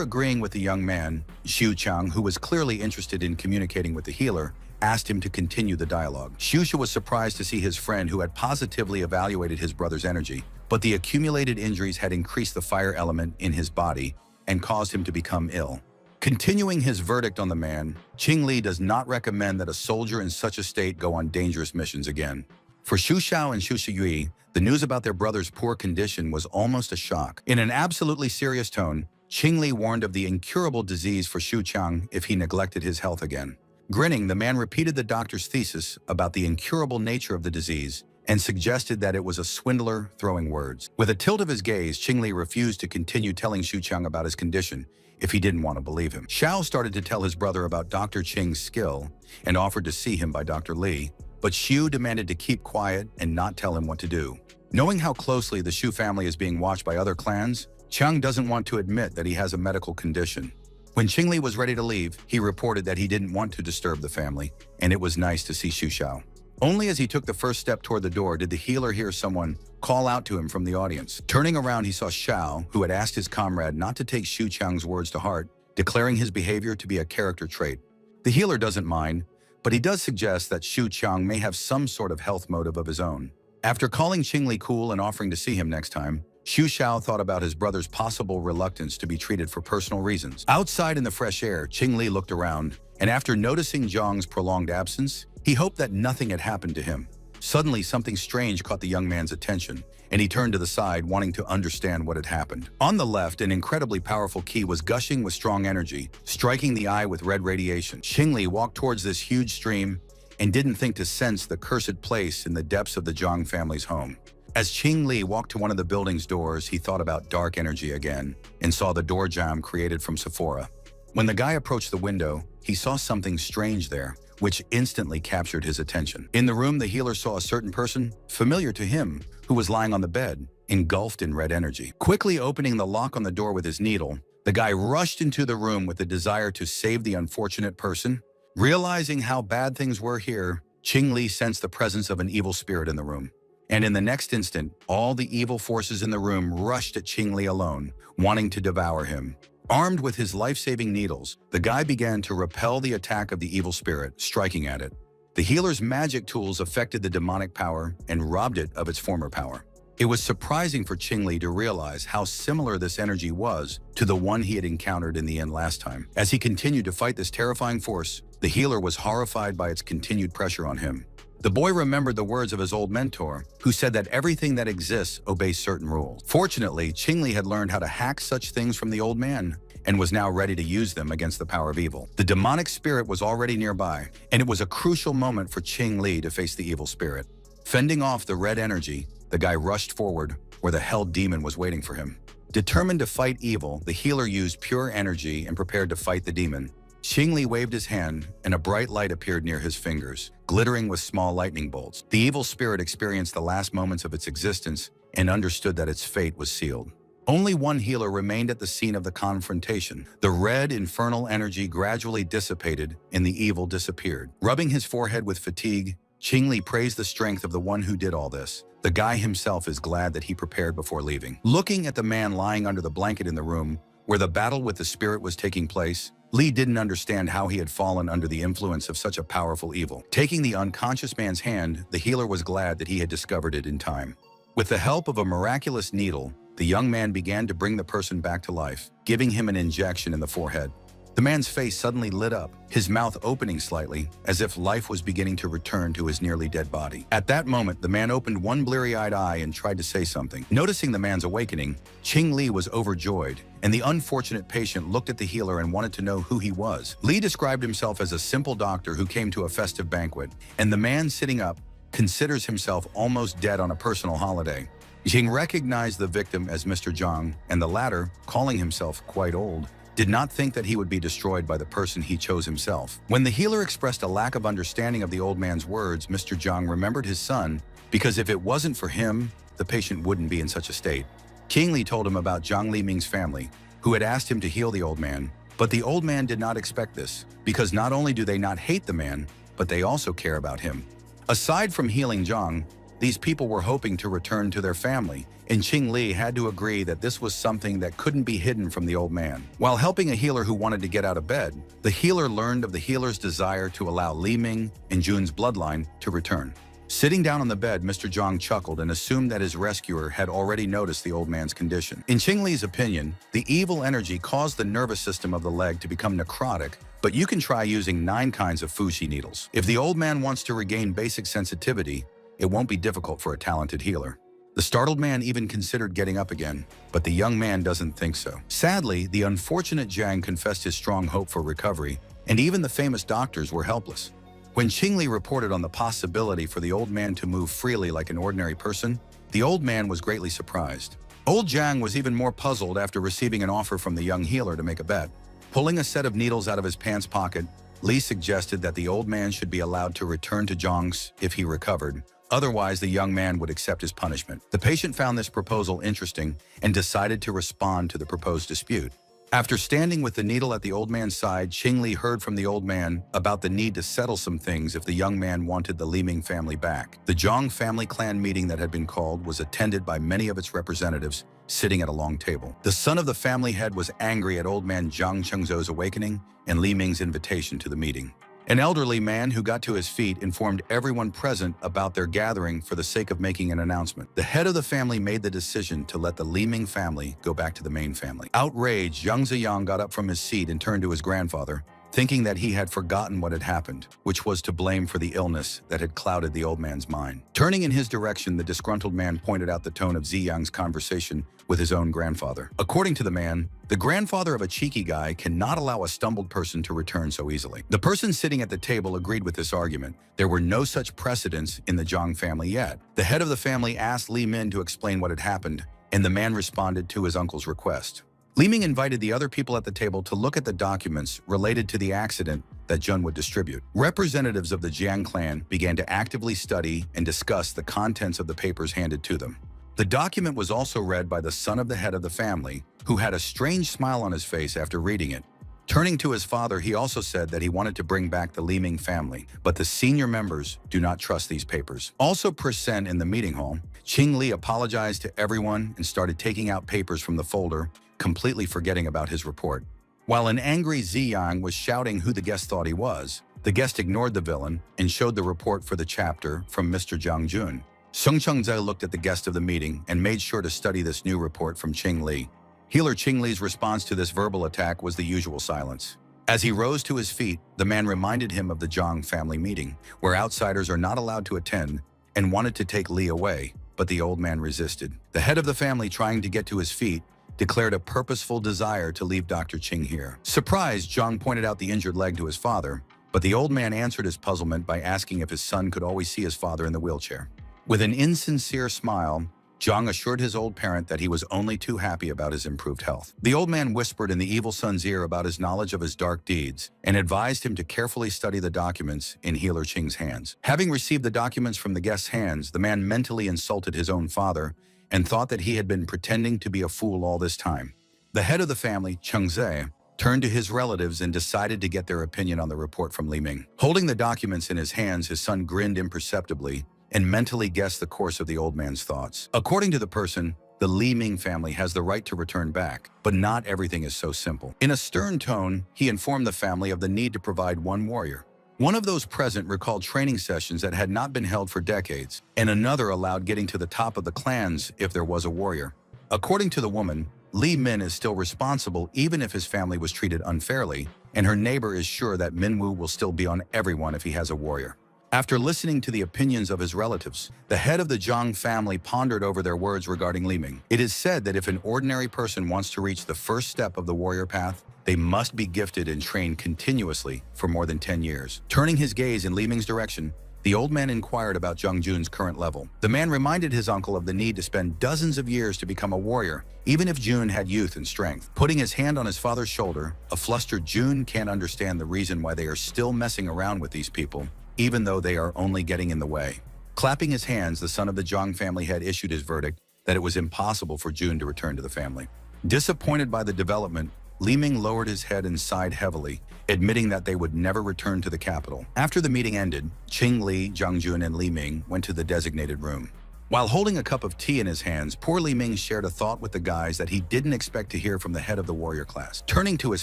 Speaker 1: agreeing with the young man, Xu Chang, who was clearly interested in communicating with the healer, asked him to continue the dialogue. Xu was surprised to see his friend, who had positively evaluated his brother's energy, but the accumulated injuries had increased the fire element in his body and caused him to become ill. Continuing his verdict on the man, Qing Li does not recommend that a soldier in such a state go on dangerous missions again. For Xu Xiao and Xu Shiyue, the news about their brother's poor condition was almost a shock. In an absolutely serious tone, Qing Li warned of the incurable disease for Xu Chang if he neglected his health again. Grinning, the man repeated the doctor's thesis about the incurable nature of the disease and suggested that it was a swindler throwing words. With a tilt of his gaze, Qing Li refused to continue telling Xu Chang about his condition if he didn't want to believe him. Xiao started to tell his brother about Dr. Qing's skill and offered to see him by Dr. Li, but Xu demanded to keep quiet and not tell him what to do. Knowing how closely the Xu family is being watched by other clans, Chang doesn't want to admit that he has a medical condition. When Qing Li was ready to leave, he reported that he didn't want to disturb the family, and it was nice to see Xu Xiao. Only as he took the first step toward the door did the healer hear someone call out to him from the audience. Turning around, he saw Xiao, who had asked his comrade not to take Xu Chang's words to heart, declaring his behavior to be a character trait. The healer doesn't mind, but he does suggest that Xu Chang may have some sort of health motive of his own. After calling Qing Li cool and offering to see him next time, Xu Xiao thought about his brother's possible reluctance to be treated for personal reasons. Outside in the fresh air, Qing Li looked around, and after noticing Zhang's prolonged absence, he hoped that nothing had happened to him. Suddenly, something strange caught the young man's attention, and he turned to the side, wanting to understand what had happened. On the left, an incredibly powerful key was gushing with strong energy, striking the eye with red radiation. Qing Li walked towards this huge stream and didn't think to sense the cursed place in the depths of the Zhang family's home. As Qing Li walked to one of the building's doors, he thought about dark energy again and saw the door jam created from Sephora. When the guy approached the window, he saw something strange there, which instantly captured his attention. In the room, the healer saw a certain person, familiar to him, who was lying on the bed, engulfed in red energy. Quickly opening the lock on the door with his needle, the guy rushed into the room with the desire to save the unfortunate person. Realizing how bad things were here, Qing Li sensed the presence of an evil spirit in the room. And in the next instant, all the evil forces in the room rushed at Qing Li alone, wanting to devour him. Armed with his life-saving needles, the guy began to repel the attack of the evil spirit, striking at it. The healer's magic tools affected the demonic power and robbed it of its former power. It was surprising for Qing Li to realize how similar this energy was to the one he had encountered in the inn last time. As he continued to fight this terrifying force, the healer was horrified by its continued pressure on him. The boy remembered the words of his old mentor, who said that everything that exists obeys certain rules. Fortunately, Qing Li had learned how to hack such things from the old man and was now ready to use them against the power of evil. The demonic spirit was already nearby, and it was a crucial moment for Qing Li to face the evil spirit. Fending off the red energy, the guy rushed forward where the hell demon was waiting for him. Determined to fight evil, the healer used pure energy and prepared to fight the demon. Qing Li waved his hand, and a bright light appeared near his fingers, glittering with small lightning bolts. The evil spirit experienced the last moments of its existence and understood that its fate was sealed. Only one healer remained at the scene of the confrontation. The red, infernal energy gradually dissipated, and the evil disappeared. Rubbing his forehead with fatigue, Qing Li praised the strength of the one who did all this. The guy himself is glad that he prepared before leaving. Looking at the man lying under the blanket in the room, where the battle with the spirit was taking place, Li didn't understand how he had fallen under the influence of such a powerful evil. Taking the unconscious man's hand, the healer was glad that he had discovered it in time. With the help of a miraculous needle, the young man began to bring the person back to life, giving him an injection in the forehead. The man's face suddenly lit up, his mouth opening slightly, as if life was beginning to return to his nearly dead body. At that moment, the man opened one bleary-eyed eye and tried to say something. Noticing the man's awakening, Qing Li was overjoyed, and the unfortunate patient looked at the healer and wanted to know who he was. Li described himself as a simple doctor who came to a festive banquet, and the man sitting up considers himself almost dead on a personal holiday. Jing recognized the victim as Mr. Zhang, and the latter, calling himself quite old, did not think that he would be destroyed by the person he chose himself. When the healer expressed a lack of understanding of the old man's words, Mr. Zhang remembered his son, because if it wasn't for him, the patient wouldn't be in such a state. Qing Li told him about Zhang Liming's family, who had asked him to heal the old man, but the old man did not expect this, because not only do they not hate the man, but they also care about him. Aside from healing Zhang, these people were hoping to return to their family, and Qing Li had to agree that this was something that couldn't be hidden from the old man. While helping a healer who wanted to get out of bed, the healer learned of the healer's desire to allow Li Ming and Jun's bloodline to return. Sitting down on the bed, Mr. Zhang chuckled and assumed that his rescuer had already noticed the old man's condition. In Qing Li's opinion, the evil energy caused the nervous system of the leg to become necrotic, but you can try using 9 kinds of fuxi needles. If the old man wants to regain basic sensitivity, it won't be difficult for a talented healer. The startled man even considered getting up again, but the young man doesn't think so. Sadly, the unfortunate Zhang confessed his strong hope for recovery, and even the famous doctors were helpless. When Qing Li reported on the possibility for the old man to move freely like an ordinary person, the old man was greatly surprised. Old Zhang was even more puzzled after receiving an offer from the young healer to make a bet. Pulling a set of needles out of his pants pocket, Li suggested that the old man should be allowed to return to Zhang's if he recovered. Otherwise, the young man would accept his punishment. The patient found this proposal interesting and decided to respond to the proposed dispute. After standing with the needle at the old man's side, Qing Li heard from the old man about the need to settle some things if the young man wanted the Li Ming family back. The Zhang family clan meeting that had been called was attended by many of its representatives, sitting at a long table. The son of the family head was angry at old man Zhang Chengzhou's awakening and Li Ming's invitation to the meeting. An elderly man who got to his feet informed everyone present about their gathering for the sake of making an announcement. The head of the family made the decision to let the Li Ming family go back to the main family. Outraged, Yang Ziyang got up from his seat and turned to his grandfather, thinking that he had forgotten what had happened, which was to blame for the illness that had clouded the old man's mind. Turning in his direction, the disgruntled man pointed out the tone of Ziyang's conversation with his own grandfather. According to the man, the grandfather of a cheeky guy cannot allow a stumbled person to return so easily. The person sitting at the table agreed with this argument. There were no such precedents in the Zhang family yet. The head of the family asked Li Min to explain what had happened, and the man responded to his uncle's request. Li Ming invited the other people at the table to look at the documents related to the accident that Jun would distribute. Representatives of the Jiang clan began to actively study and discuss the contents of the papers handed to them. The document was also read by the son of the head of the family, who had a strange smile on his face after reading it. Turning to his father, he also said that he wanted to bring back the Li Ming family, but the senior members do not trust these papers. Also present in the meeting hall, Qing Li apologized to everyone and started taking out papers from the folder, completely forgetting about his report. While an angry Ziyang was shouting who the guest thought he was, the guest ignored the villain and showed the report for the chapter from Mr. Jiang Jun. Sung Chengze looked at the guest of the meeting and made sure to study this new report from Qing Li. Healer Qing Li's response to this verbal attack was the usual silence. As he rose to his feet, the man reminded him of the Jiang family meeting, where outsiders are not allowed to attend, and wanted to take Li away, but the old man resisted. The head of the family, trying to get to his feet, declared a purposeful desire to leave Dr. Qing here. Surprised, Jiang pointed out the injured leg to his father, but the old man answered his puzzlement by asking if his son could always see his father in the wheelchair. With an insincere smile, Jiang assured his old parent that he was only too happy about his improved health. The old man whispered in the evil son's ear about his knowledge of his dark deeds and advised him to carefully study the documents in Healer Qing's hands. Having received the documents from the guest's hands, the man mentally insulted his own father and thought that he had been pretending to be a fool all this time. The head of the family, Chengze, turned to his relatives and decided to get their opinion on the report from Li Ming. Holding the documents in his hands, his son grinned imperceptibly and mentally guessed the course of the old man's thoughts. According to the person, the Li Ming family has the right to return back, but not everything is so simple. In a stern tone, he informed the family of the need to provide one warrior. One of those present recalled training sessions that had not been held for decades, and another allowed getting to the top of the clans if there was a warrior. According to the woman, Li Min is still responsible even if his family was treated unfairly, and her neighbor is sure that Minwu will still be on everyone if he has a warrior. After listening to the opinions of his relatives, the head of the Jiang family pondered over their words regarding Li Ming. It is said that if an ordinary person wants to reach the first step of the warrior path, they must be gifted and trained continuously for more than 10 years. Turning his gaze in Li Ming's direction, the old man inquired about Jiang Jun's current level. The man reminded his uncle of the need to spend dozens of years to become a warrior, even if Jun had youth and strength. Putting his hand on his father's shoulder, a flustered Jun can't understand the reason why they are still messing around with these people, even though they are only getting in the way. Clapping his hands, the son of the Jiang family had issued his verdict that it was impossible for Jun to return to the family. Disappointed by the development, Li Ming lowered his head and sighed heavily, admitting that they would never return to the capital. After the meeting ended, Qing Li, Jiang Jun, and Li Ming went to the designated room. While holding a cup of tea in his hands, poor Li Ming shared a thought with the guys that he didn't expect to hear from the head of the warrior class. Turning to his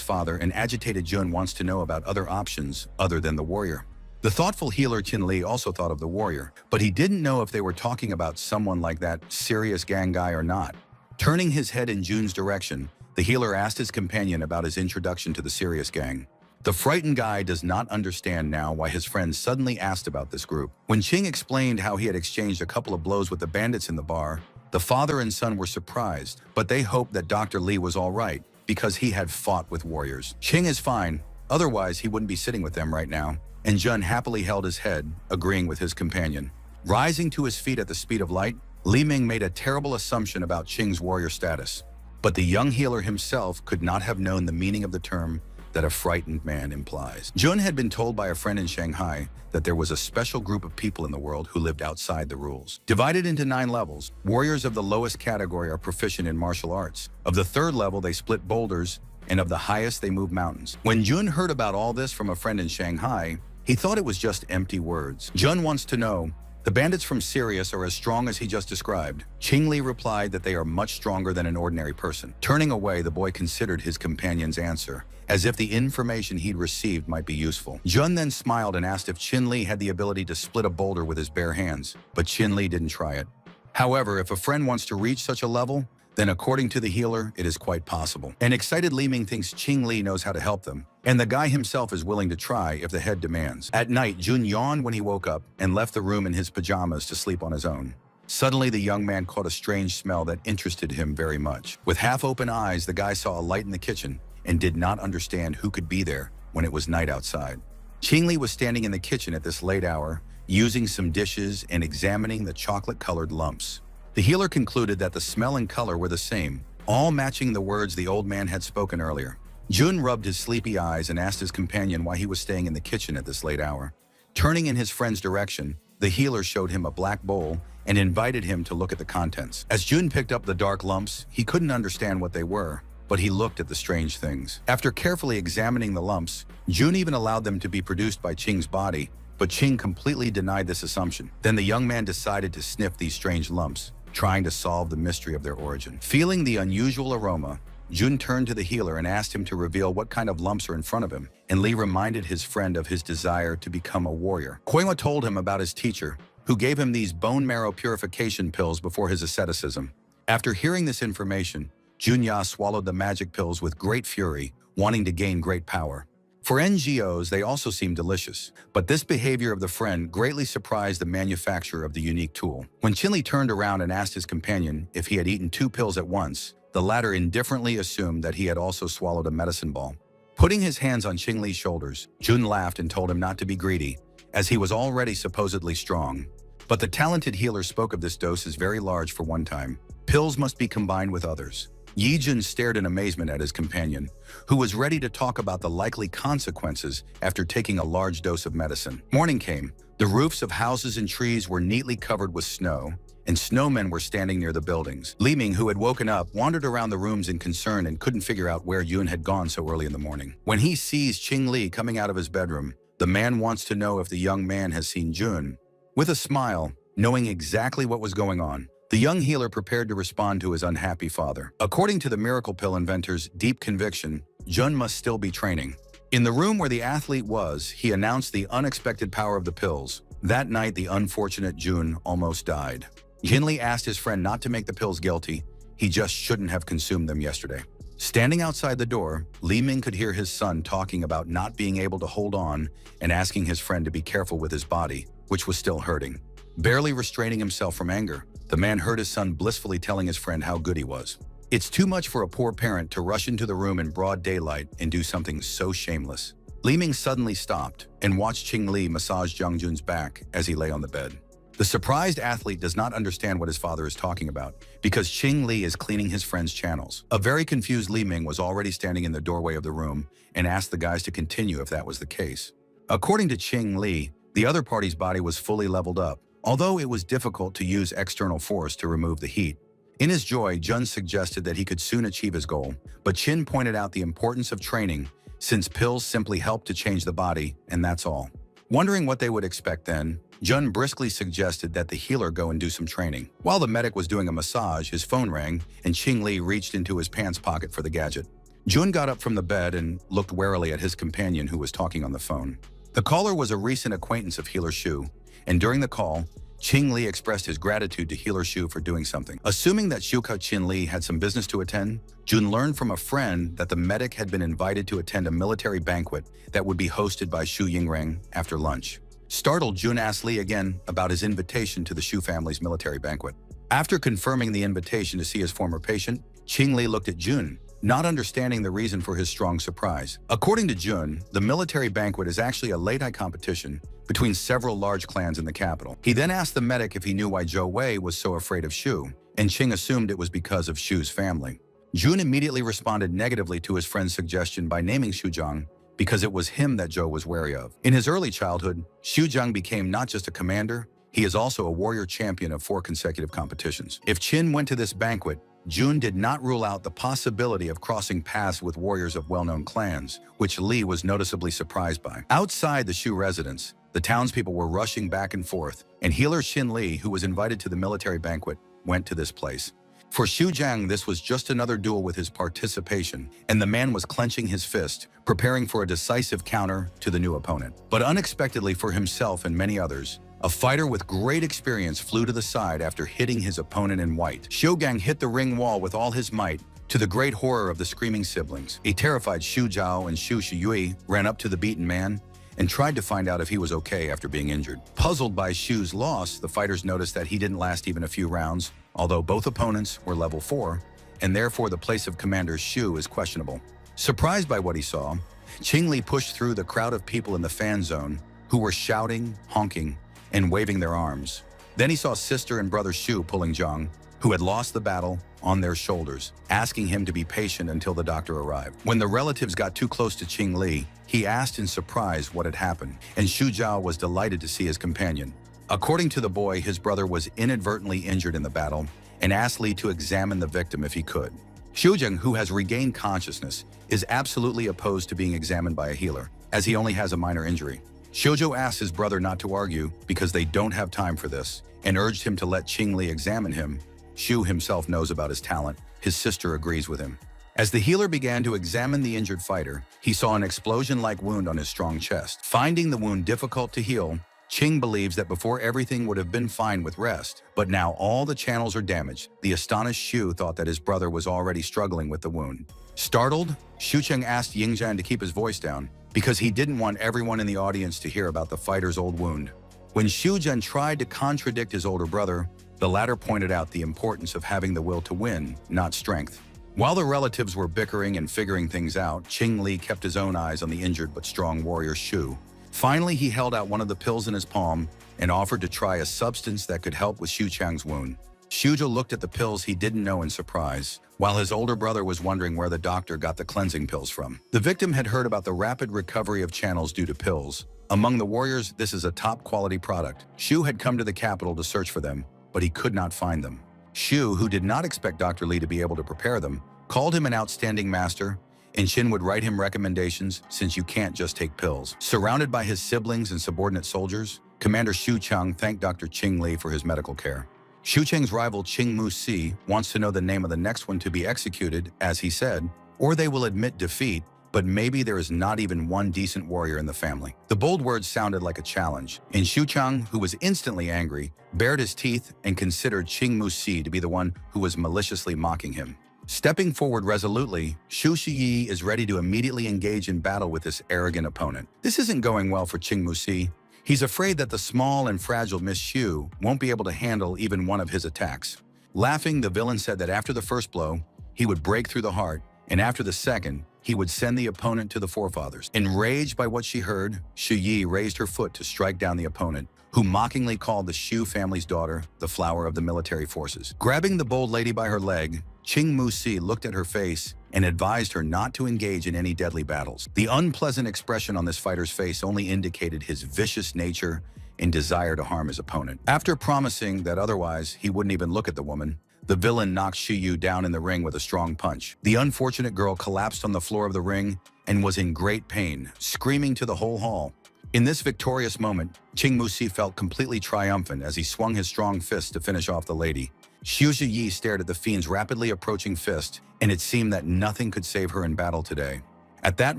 Speaker 1: father, an agitated Jun wants to know about other options other than the warrior. The thoughtful healer Qin Li also thought of the warrior, but he didn't know if they were talking about someone like that serious gang guy or not. Turning his head in Jun's direction, the healer asked his companion about his introduction to the serious gang. The frightened guy does not understand now why his friend suddenly asked about this group. When Qing explained how he had exchanged a couple of blows with the bandits in the bar, the father and son were surprised, but they hoped that Dr. Li was all right because he had fought with warriors. Qing is fine, otherwise he wouldn't be sitting with them right now, and Jun happily held his head, agreeing with his companion. Rising to his feet at the speed of light, Li Ming made a terrible assumption about Qing's warrior status. But the young healer himself could not have known the meaning of the term that a frightened man implies. Jun had been told by a friend in Shanghai that there was a special group of people in the world who lived outside the rules. Divided into 9 levels, warriors of the lowest category are proficient in martial arts. Of the 3rd level, they split boulders, and of the highest, they move mountains. When Jun heard about all this from a friend in Shanghai, he thought it was just empty words. Jun wants to know, the bandits from Sirius are as strong as he just described. Qing Li replied that they are much stronger than an ordinary person. Turning away, the boy considered his companion's answer, as if the information he'd received might be useful. Jun then smiled and asked if Qin Li had the ability to split a boulder with his bare hands, but Qin Li didn't try it. However, if a friend wants to reach such a level, then according to the healer, it is quite possible. An excited Li Ming thinks Qing Li knows how to help them, and the guy himself is willing to try if the head demands. At night, Jun yawned when he woke up and left the room in his pajamas to sleep on his own. Suddenly, the young man caught a strange smell that interested him very much. With half-open eyes, the guy saw a light in the kitchen and did not understand who could be there when it was night outside. Qing Li was standing in the kitchen at this late hour, using some dishes and examining the chocolate-colored lumps. The healer concluded that the smell and color were the same, all matching the words the old man had spoken earlier. Jun rubbed his sleepy eyes and asked his companion why he was staying in the kitchen at this late hour. Turning in his friend's direction, the healer showed him a black bowl and invited him to look at the contents. As Jun picked up the dark lumps, he couldn't understand what they were, but he looked at the strange things. After carefully examining the lumps, Jun even allowed them to be produced by Qing's body, but Qing completely denied this assumption. Then the young man decided to sniff these strange lumps, trying to solve the mystery of their origin. Feeling the unusual aroma, Jun turned to the healer and asked him to reveal what kind of lumps are in front of him, and Lee reminded his friend of his desire to become a warrior. Koima told him about his teacher, who gave him these bone marrow purification pills before his asceticism. After hearing this information, Junya swallowed the magic pills with great fury, wanting to gain great power. For NGOs, they also seemed delicious, but this behavior of the friend greatly surprised the manufacturer of the unique tool. When Qinli turned around and asked his companion if he had eaten 2 pills at once, the latter indifferently assumed that he had also swallowed a medicine ball. Putting his hands on Qingli's shoulders, Jun laughed and told him not to be greedy, as he was already supposedly strong. But the talented healer spoke of this dose as very large for one time. Pills must be combined with others. Yi Jun stared in amazement at his companion, who was ready to talk about the likely consequences after taking a large dose of medicine. Morning came. The roofs of houses and trees were neatly covered with snow, and snowmen were standing near the buildings. Li Ming, who had woken up, wandered around the rooms in concern and couldn't figure out where Yun had gone so early in the morning. When he sees Qing Li coming out of his bedroom, the man wants to know if the young man has seen Jun. With a smile, knowing exactly what was going on, the young healer prepared to respond to his unhappy father. According to the miracle pill inventor's deep conviction, Jun must still be training. In the room where the athlete was, he announced the unexpected power of the pills. That night, the unfortunate Jun almost died. Jinli asked his friend not to make the pills guilty. He just shouldn't have consumed them yesterday. Standing outside the door, Li Ming could hear his son talking about not being able to hold on and asking his friend to be careful with his body, which was still hurting. Barely restraining himself from anger, the man heard his son blissfully telling his friend how good he was. It's too much for a poor parent to rush into the room in broad daylight and do something so shameless. Li Ming suddenly stopped and watched Qing Li massage Jiang Jun's back as he lay on the bed. The surprised athlete does not understand what his father is talking about because Qing Li is cleaning his friend's channels. A very confused Li Ming was already standing in the doorway of the room and asked the guys to continue if that was the case. According to Qing Li, the other party's body was fully leveled up, although it was difficult to use external force to remove the heat. In his joy, Jun suggested that he could soon achieve his goal, but Qin pointed out the importance of training since pills simply help to change the body, and that's all. Wondering what they would expect then, Jun briskly suggested that the healer go and do some training. While the medic was doing a massage, his phone rang, and Qing Li reached into his pants pocket for the gadget. Jun got up from the bed and looked warily at his companion who was talking on the phone. The caller was a recent acquaintance of Healer Shu, and during the call, Qing Li expressed his gratitude to Healer Shu for doing something. Assuming that Shuka Qin Li had some business to attend, Jun learned from a friend that the medic had been invited to attend a military banquet that would be hosted by Shu Yingreng after lunch. Startled, Jun asked Li again about his invitation to the Shu family's military banquet. After confirming the invitation to see his former patient, Qing Li looked at Jun, not understanding the reason for his strong surprise. According to Jun, the military banquet is actually a late-night competition between several large clans in the capital. He then asked the medic if he knew why Zhou Wei was so afraid of Shu, and Qing assumed it was because of Shu's family. Jun immediately responded negatively to his friend's suggestion by naming Shujiang because it was him that Zhou was wary of. In his early childhood, Shujiang became not just a commander, he is also a warrior champion of 4 consecutive competitions. If Qin went to this banquet, Jun did not rule out the possibility of crossing paths with warriors of well-known clans, which Li was noticeably surprised by. Outside the Shu residence, the townspeople were rushing back and forth, and healer Xin Li, who was invited to the military banquet, went to this place. For Xu Jiang, this was just another duel with his participation, and the man was clenching his fist, preparing for a decisive counter to the new opponent. But unexpectedly for himself and many others, a fighter with great experience flew to the side after hitting his opponent in white. Xu Gang hit the ring wall with all his might, to the great horror of the screaming siblings. A terrified Xu Zhao and Xu Shiyui ran up to the beaten man and tried to find out if he was okay after being injured. Puzzled by Xu's loss, the fighters noticed that he didn't last even a few rounds, although both opponents were level 4, and therefore the place of Commander Xu is questionable. Surprised by what he saw, Qing Li pushed through the crowd of people in the fan zone who were shouting, honking, and waving their arms. Then he saw sister and brother Xu pulling Zhang, who had lost the battle, on their shoulders, asking him to be patient until the doctor arrived. When the relatives got too close to Qing Li, he asked in surprise what had happened, and Xu Zhao was delighted to see his companion. According to the boy, his brother was inadvertently injured in the battle and asked Li to examine the victim if he could. Xu Zheng, who has regained consciousness, is absolutely opposed to being examined by a healer, as he only has a minor injury. Shoujo asked his brother not to argue because they don't have time for this, and urged him to let Qing Li examine him. Xu himself knows about his talent. His sister agrees with him. As the healer began to examine the injured fighter, he saw an explosion-like wound on his strong chest. Finding the wound difficult to heal, Qing believes that before everything would have been fine with rest, but now all the channels are damaged. The astonished Xu thought that his brother was already struggling with the wound. Startled, Xu Cheng asked Yingzhan to keep his voice down because he didn't want everyone in the audience to hear about the fighter's old wound. When Xu Zhen tried to contradict his older brother, the latter pointed out the importance of having the will to win, not strength. While the relatives were bickering and figuring things out, Qing Li kept his own eyes on the injured but strong warrior Xu. Finally, he held out one of the pills in his palm and offered to try a substance that could help with Xu Chang's wound. Xuzhou looked at the pills he didn't know in surprise, while his older brother was wondering where the doctor got the cleansing pills from. The victim had heard about the rapid recovery of channels due to pills. Among the warriors, this is a top-quality product. Xu had come to the capital to search for them, but he could not find them. Xu, who did not expect Dr. Li to be able to prepare them, called him an outstanding master, and Qin would write him recommendations since you can't just take pills. Surrounded by his siblings and subordinate soldiers, Commander Xu Chang thanked Dr. Qing Li for his medical care. Xu Cheng's rival Qing Mu Si wants to know the name of the next one to be executed, as he said, or they will admit defeat, but maybe there is not even one decent warrior in the family. The bold words sounded like a challenge, and Xu Chang, who was instantly angry, bared his teeth and considered Qing Mu Si to be the one who was maliciously mocking him. Stepping forward resolutely, Xu Shiyi is ready to immediately engage in battle with this arrogant opponent. This isn't going well for Qing Mu Si. He's afraid that the small and fragile Miss Xu won't be able to handle even one of his attacks. Laughing, the villain said that after the first blow, he would break through the heart, and after the second, he would send the opponent to the forefathers. Enraged by what she heard, Xu Yi raised her foot to strike down the opponent, who mockingly called the Xu family's daughter the flower of the military forces. Grabbing the bold lady by her leg, Qing Mu Si looked at her face and advised her not to engage in any deadly battles. The unpleasant expression on this fighter's face only indicated his vicious nature and desire to harm his opponent. After promising that otherwise he wouldn't even look at the woman, the villain knocked Xu Yu down in the ring with a strong punch. The unfortunate girl collapsed on the floor of the ring and was in great pain, screaming to the whole hall. In this victorious moment, Qing Mu Si felt completely triumphant as he swung his strong fist to finish off the lady. Xu Ziyi stared at the fiend's rapidly approaching fist, and it seemed that nothing could save her in battle today. At that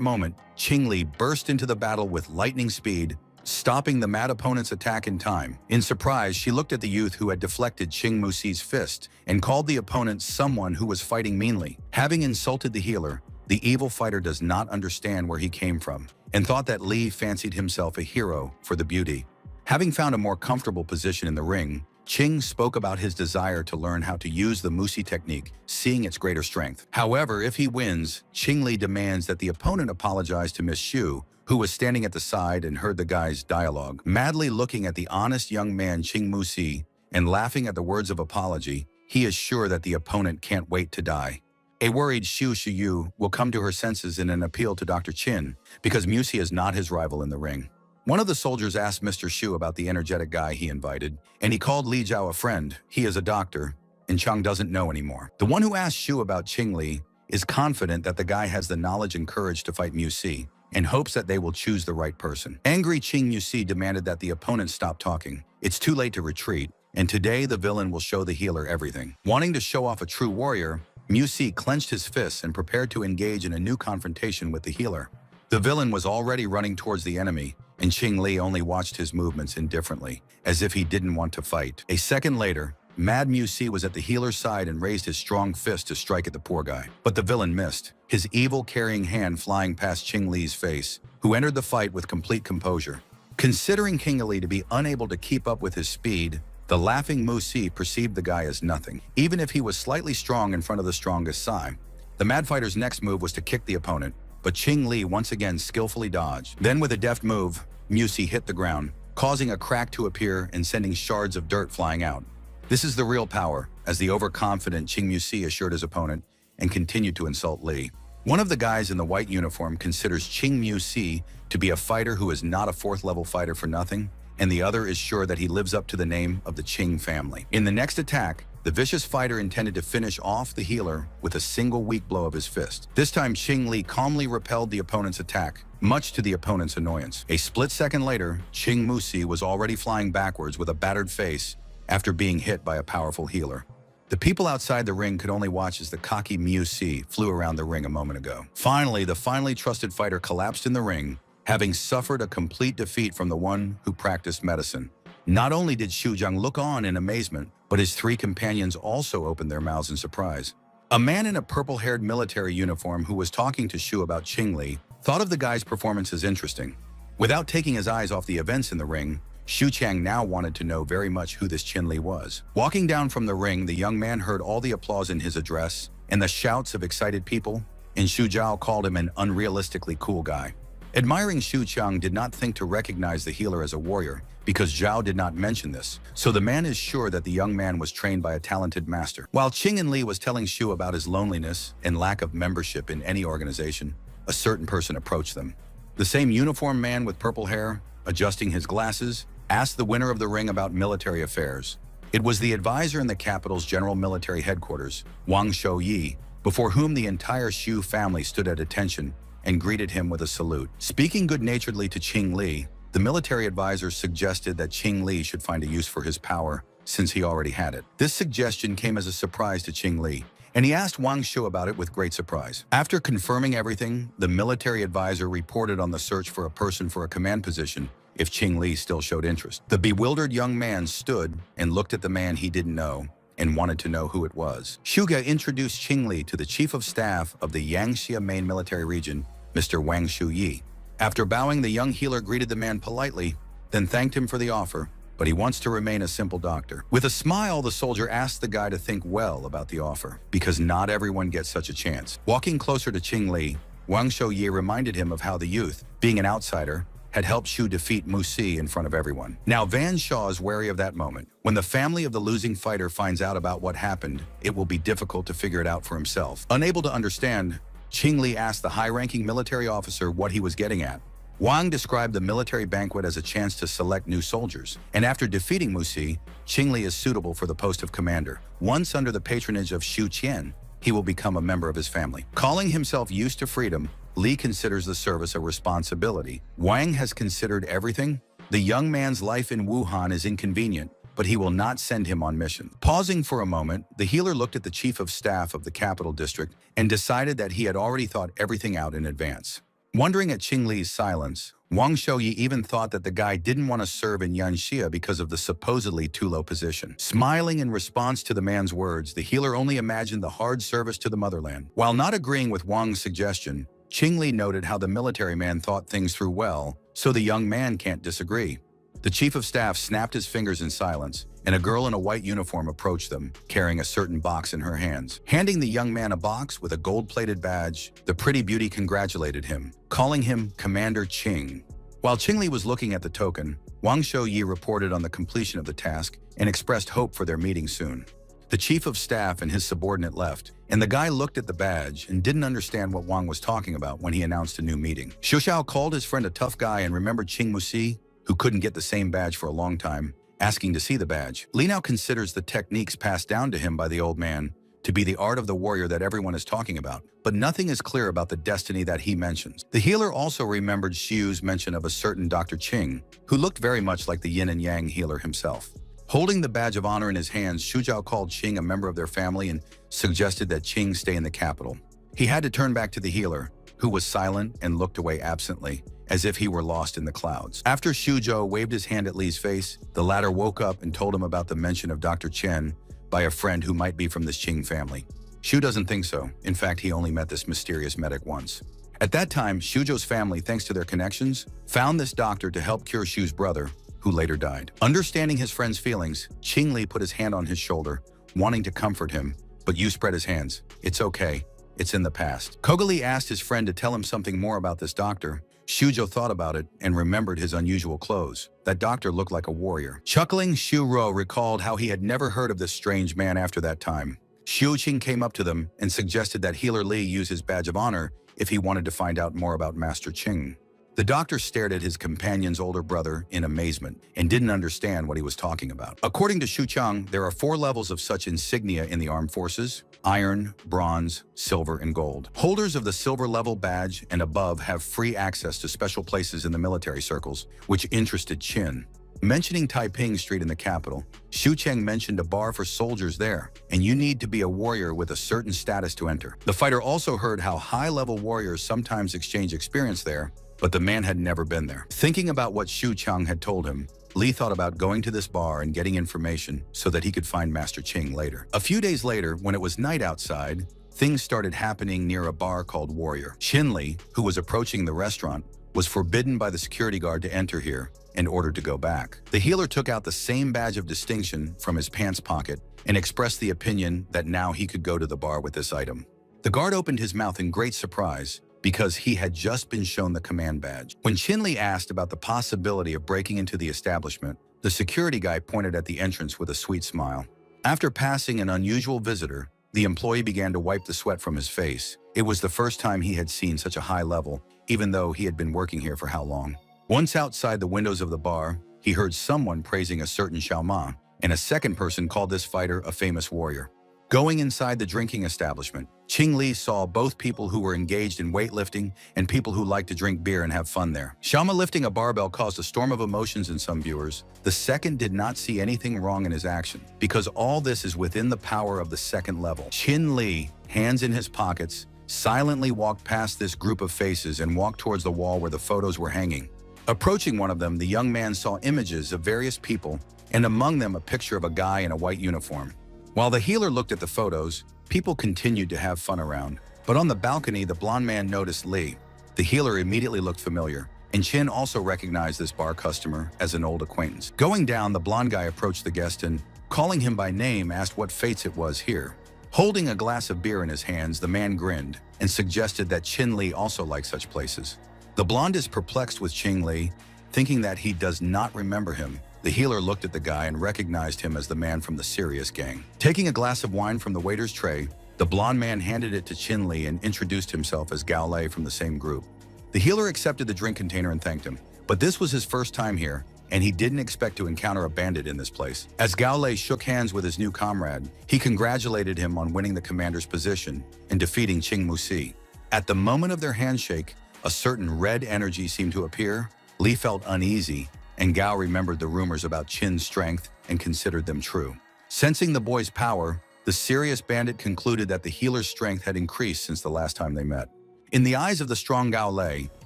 Speaker 1: moment, Qing Li burst into the battle with lightning speed, stopping the mad opponent's attack in time. In surprise, she looked at the youth who had deflected Qing Mu Si's fist and called the opponent someone who was fighting meanly. Having insulted the healer, the evil fighter does not understand where he came from and thought that Li fancied himself a hero for the beauty. Having found a more comfortable position in the ring, Qing spoke about his desire to learn how to use the Musi technique, seeing its greater strength. However, if he wins, Qing Li demands that the opponent apologize to Miss Xu, who was standing at the side and heard the guy's dialogue. Madly looking at the honest young man Qing Musi and laughing at the words of apology, he is sure that the opponent can't wait to die. A worried Xu Shiyu will come to her senses in an appeal to Dr. Qin, because Musi is not his rival in the ring. One of the soldiers asked Mr. Xu about the energetic guy he invited, and he called Li Zhao a friend. He is a doctor, and Chang doesn't know anymore. The one who asked Xu about Qing Li is confident that the guy has the knowledge and courage to fight Mu Si, and hopes that they will choose the right person. Angry Qing Mu Si demanded that the opponent stop talking. It's too late to retreat, and today the villain will show the healer everything. Wanting to show off a true warrior, Mu Si clenched his fists and prepared to engage in a new confrontation with the healer. The villain was already running towards the enemy, and Qing Li only watched his movements indifferently, as if he didn't want to fight. A second later, Mad Mu Si was at the healer's side and raised his strong fist to strike at the poor guy. But the villain missed, his evil carrying hand flying past Qing Li's face, who entered the fight with complete composure. Considering Qing Li to be unable to keep up with his speed, the laughing Mu Si perceived the guy as nothing, even if he was slightly strong in front of the strongest Sai. The mad fighter's next move was to kick the opponent, but Qing Li once again skillfully dodged. Then with a deft move, Mu Si hit the ground, causing a crack to appear and sending shards of dirt flying out. This is the real power, as the overconfident Ching Mu-si assured his opponent and continued to insult Lee. One of the guys in the white uniform considers Ching Mu-si to be a fighter who is not a fourth-level fighter for nothing, and the other is sure that he lives up to the name of the Ching family. In the next attack, the vicious fighter intended to finish off the healer with a single weak blow of his fist. This time, Ching Lee calmly repelled the opponent's attack, much to the opponent's annoyance. A split second later, Ching Mu-si was already flying backwards with a battered face after being hit by a powerful healer. The people outside the ring could only watch as the cocky Mu-si flew around the ring a moment ago. Finally, the finely trusted fighter collapsed in the ring, having suffered a complete defeat from the one who practiced medicine. Not only did Xu Zhang look on in amazement, but his three companions also opened their mouths in surprise. A man in a purple-haired military uniform who was talking to Xu about Ching Li thought of the guy's performance as interesting. Without taking his eyes off the events in the ring, Xu Chang now wanted to know very much who this Qin Li was. Walking down from the ring, the young man heard all the applause in his address and the shouts of excited people, and Xu Zhao called him an unrealistically cool guy. Admiring Xu Chang did not think to recognize the healer as a warrior because Zhao did not mention this, so the man is sure that the young man was trained by a talented master. While Qing and Li was telling Xu about his loneliness and lack of membership in any organization, a certain person approached them. The same uniformed man with purple hair, adjusting his glasses, asked the winner of the ring about military affairs. It was the advisor in the capital's general military headquarters, Wang Shouyi, before whom the entire Xu family stood at attention and greeted him with a salute. Speaking good-naturedly to Qing Li, the military advisor suggested that Qing Li should find a use for his power since he already had it. This suggestion came as a surprise to Qing Li, and he asked Wang Shu about it with great surprise. After confirming everything, the military advisor reported on the search for a person for a command position if Qing Li still showed interest. The bewildered young man stood and looked at the man he didn't know and wanted to know who it was. Shuge introduced Qing Li to the chief of staff of the Yangxia main military region, Mr. Wang Shuyi. After bowing, the young healer greeted the man politely, then thanked him for the offer, but he wants to remain a simple doctor. With a smile, the soldier asked the guy to think well about the offer, because not everyone gets such a chance. Walking closer to Qing Li, Wang Shouyi reminded him of how the youth, being an outsider, had helped Xu defeat Mu-si in front of everyone. Now Van Shaw is wary of that moment. When the family of the losing fighter finds out about what happened, it will be difficult to figure it out for himself. Unable to understand, Qing Li asked the high-ranking military officer what he was getting at. Wang described the military banquet as a chance to select new soldiers, and after defeating Mu-si, Qing Li is suitable for the post of commander. Once under the patronage of Xu Qian, he will become a member of his family. Calling himself used to freedom, Li considers the service a responsibility. Wang has considered everything. The young man's life in Wuhan is inconvenient, but he will not send him on mission. Pausing for a moment, the healer looked at the chief of staff of the capital district and decided that he had already thought everything out in advance. Wondering at Qing Li's silence, Wang Shouyi even thought that the guy didn't want to serve in Yanxia because of the supposedly too low position. Smiling in response to the man's words, the healer only imagined the hard service to the motherland. While not agreeing with Wang's suggestion, Qing Li noted how the military man thought things through well, so the young man can't disagree. The chief of staff snapped his fingers in silence, and a girl in a white uniform approached them, carrying a certain box in her hands. Handing the young man a box with a gold-plated badge, the pretty beauty congratulated him, calling him Commander Qing. While Qing Li was looking at the token, Wang Shouyi reported on the completion of the task and expressed hope for their meeting soon. The chief of staff and his subordinate left, and the guy looked at the badge and didn't understand what Wang was talking about when he announced a new meeting. Xu Xiao called his friend a tough guy and remembered Qing Mu-si, who couldn't get the same badge for a long time, asking to see the badge. Li now considers the techniques passed down to him by the old man to be the art of the warrior that everyone is talking about, but nothing is clear about the destiny that he mentions. The healer also remembered Xiu's mention of a certain Dr. Qing, who looked very much like the yin and yang healer himself. Holding the badge of honor in his hands, Xu Zhao called Qing a member of their family and suggested that Qing stay in the capital. He had to turn back to the healer, who was silent and looked away absently, as if he were lost in the clouds. After Xu Zhao waved his hand at Li's face, the latter woke up and told him about the mention of Dr. Chen by a friend who might be from this Qing family. Xu doesn't think so. In fact, he only met this mysterious medic once. At that time, Xu Zhou's family, thanks to their connections, found this doctor to help cure Xu's brother, who later died. Understanding his friend's feelings, Qing Li put his hand on his shoulder, wanting to comfort him, but Yu spread his hands. It's okay. It's in the past. Kogali asked his friend to tell him something more about this doctor, Shujo thought about it and remembered his unusual clothes. That doctor looked like a warrior. Chuckling, Shu-ro recalled how he had never heard of this strange man after that time. Xiu-qing came up to them and suggested that Healer Li use his badge of honor if he wanted to find out more about Master Qing. The doctor stared at his companion's older brother in amazement and didn't understand what he was talking about. According to Xu Chang, there are 4 levels of such insignia in the armed forces: iron, bronze, silver, and gold. Holders of the silver level badge and above have free access to special places in the military circles, which interested Qin. Mentioning Taiping Street in the capital, Xu Cheng mentioned a bar for soldiers there, and you need to be a warrior with a certain status to enter. The fighter also heard how high-level warriors sometimes exchange experience there, but the man had never been there. Thinking about what Xu Chang had told him, Li thought about going to this bar and getting information so that he could find Master Qing later. A few days later, when it was night outside, things started happening near a bar called Warrior. Qin Li, who was approaching the restaurant, was forbidden by the security guard to enter here and ordered to go back. The healer took out the same badge of distinction from his pants pocket and expressed the opinion that now he could go to the bar with this item. The guard opened his mouth in great surprise because he had just been shown the command badge. When Qin Li asked about the possibility of breaking into the establishment, the security guy pointed at the entrance with a sweet smile. After passing an unusual visitor, the employee began to wipe the sweat from his face. It was the first time he had seen such a high level, even though he had been working here for how long. Once outside the windows of the bar, he heard someone praising a certain Xiao Ma, and a second person called this fighter a famous warrior. Going inside the drinking establishment, Qing Li saw both people who were engaged in weightlifting and people who liked to drink beer and have fun there. Xiao Ma lifting a barbell caused a storm of emotions in some viewers. The second did not see anything wrong in his action, because all this is within the power of the second level. Qin Li, hands in his pockets, silently walked past this group of faces and walked towards the wall where the photos were hanging. Approaching one of them, the young man saw images of various people, and among them a picture of a guy in a white uniform. While the healer looked at the photos, people continued to have fun around. But on the balcony, the blonde man noticed Li. The healer immediately looked familiar, and Qin also recognized this bar customer as an old acquaintance. Going down, the blonde guy approached the guest and, calling him by name, asked what fates it was here. Holding a glass of beer in his hands, the man grinned and suggested that Qin Li also liked such places. The blonde is perplexed with Qing Li, thinking that he does not remember him. The healer looked at the guy and recognized him as the man from the serious gang. Taking a glass of wine from the waiter's tray, the blonde man handed it to Qin Li and introduced himself as Gao Lei from the same group. The healer accepted the drink container and thanked him, but this was his first time here, and he didn't expect to encounter a bandit in this place. As Gao Lei shook hands with his new comrade, he congratulated him on winning the commander's position and defeating Qing Musi. At the moment of their handshake, a certain red energy seemed to appear. Li felt uneasy, and Gao remembered the rumors about Qin's strength and considered them true. Sensing the boy's power, the serious bandit concluded that the healer's strength had increased since the last time they met. In the eyes of the strong Gao Lei,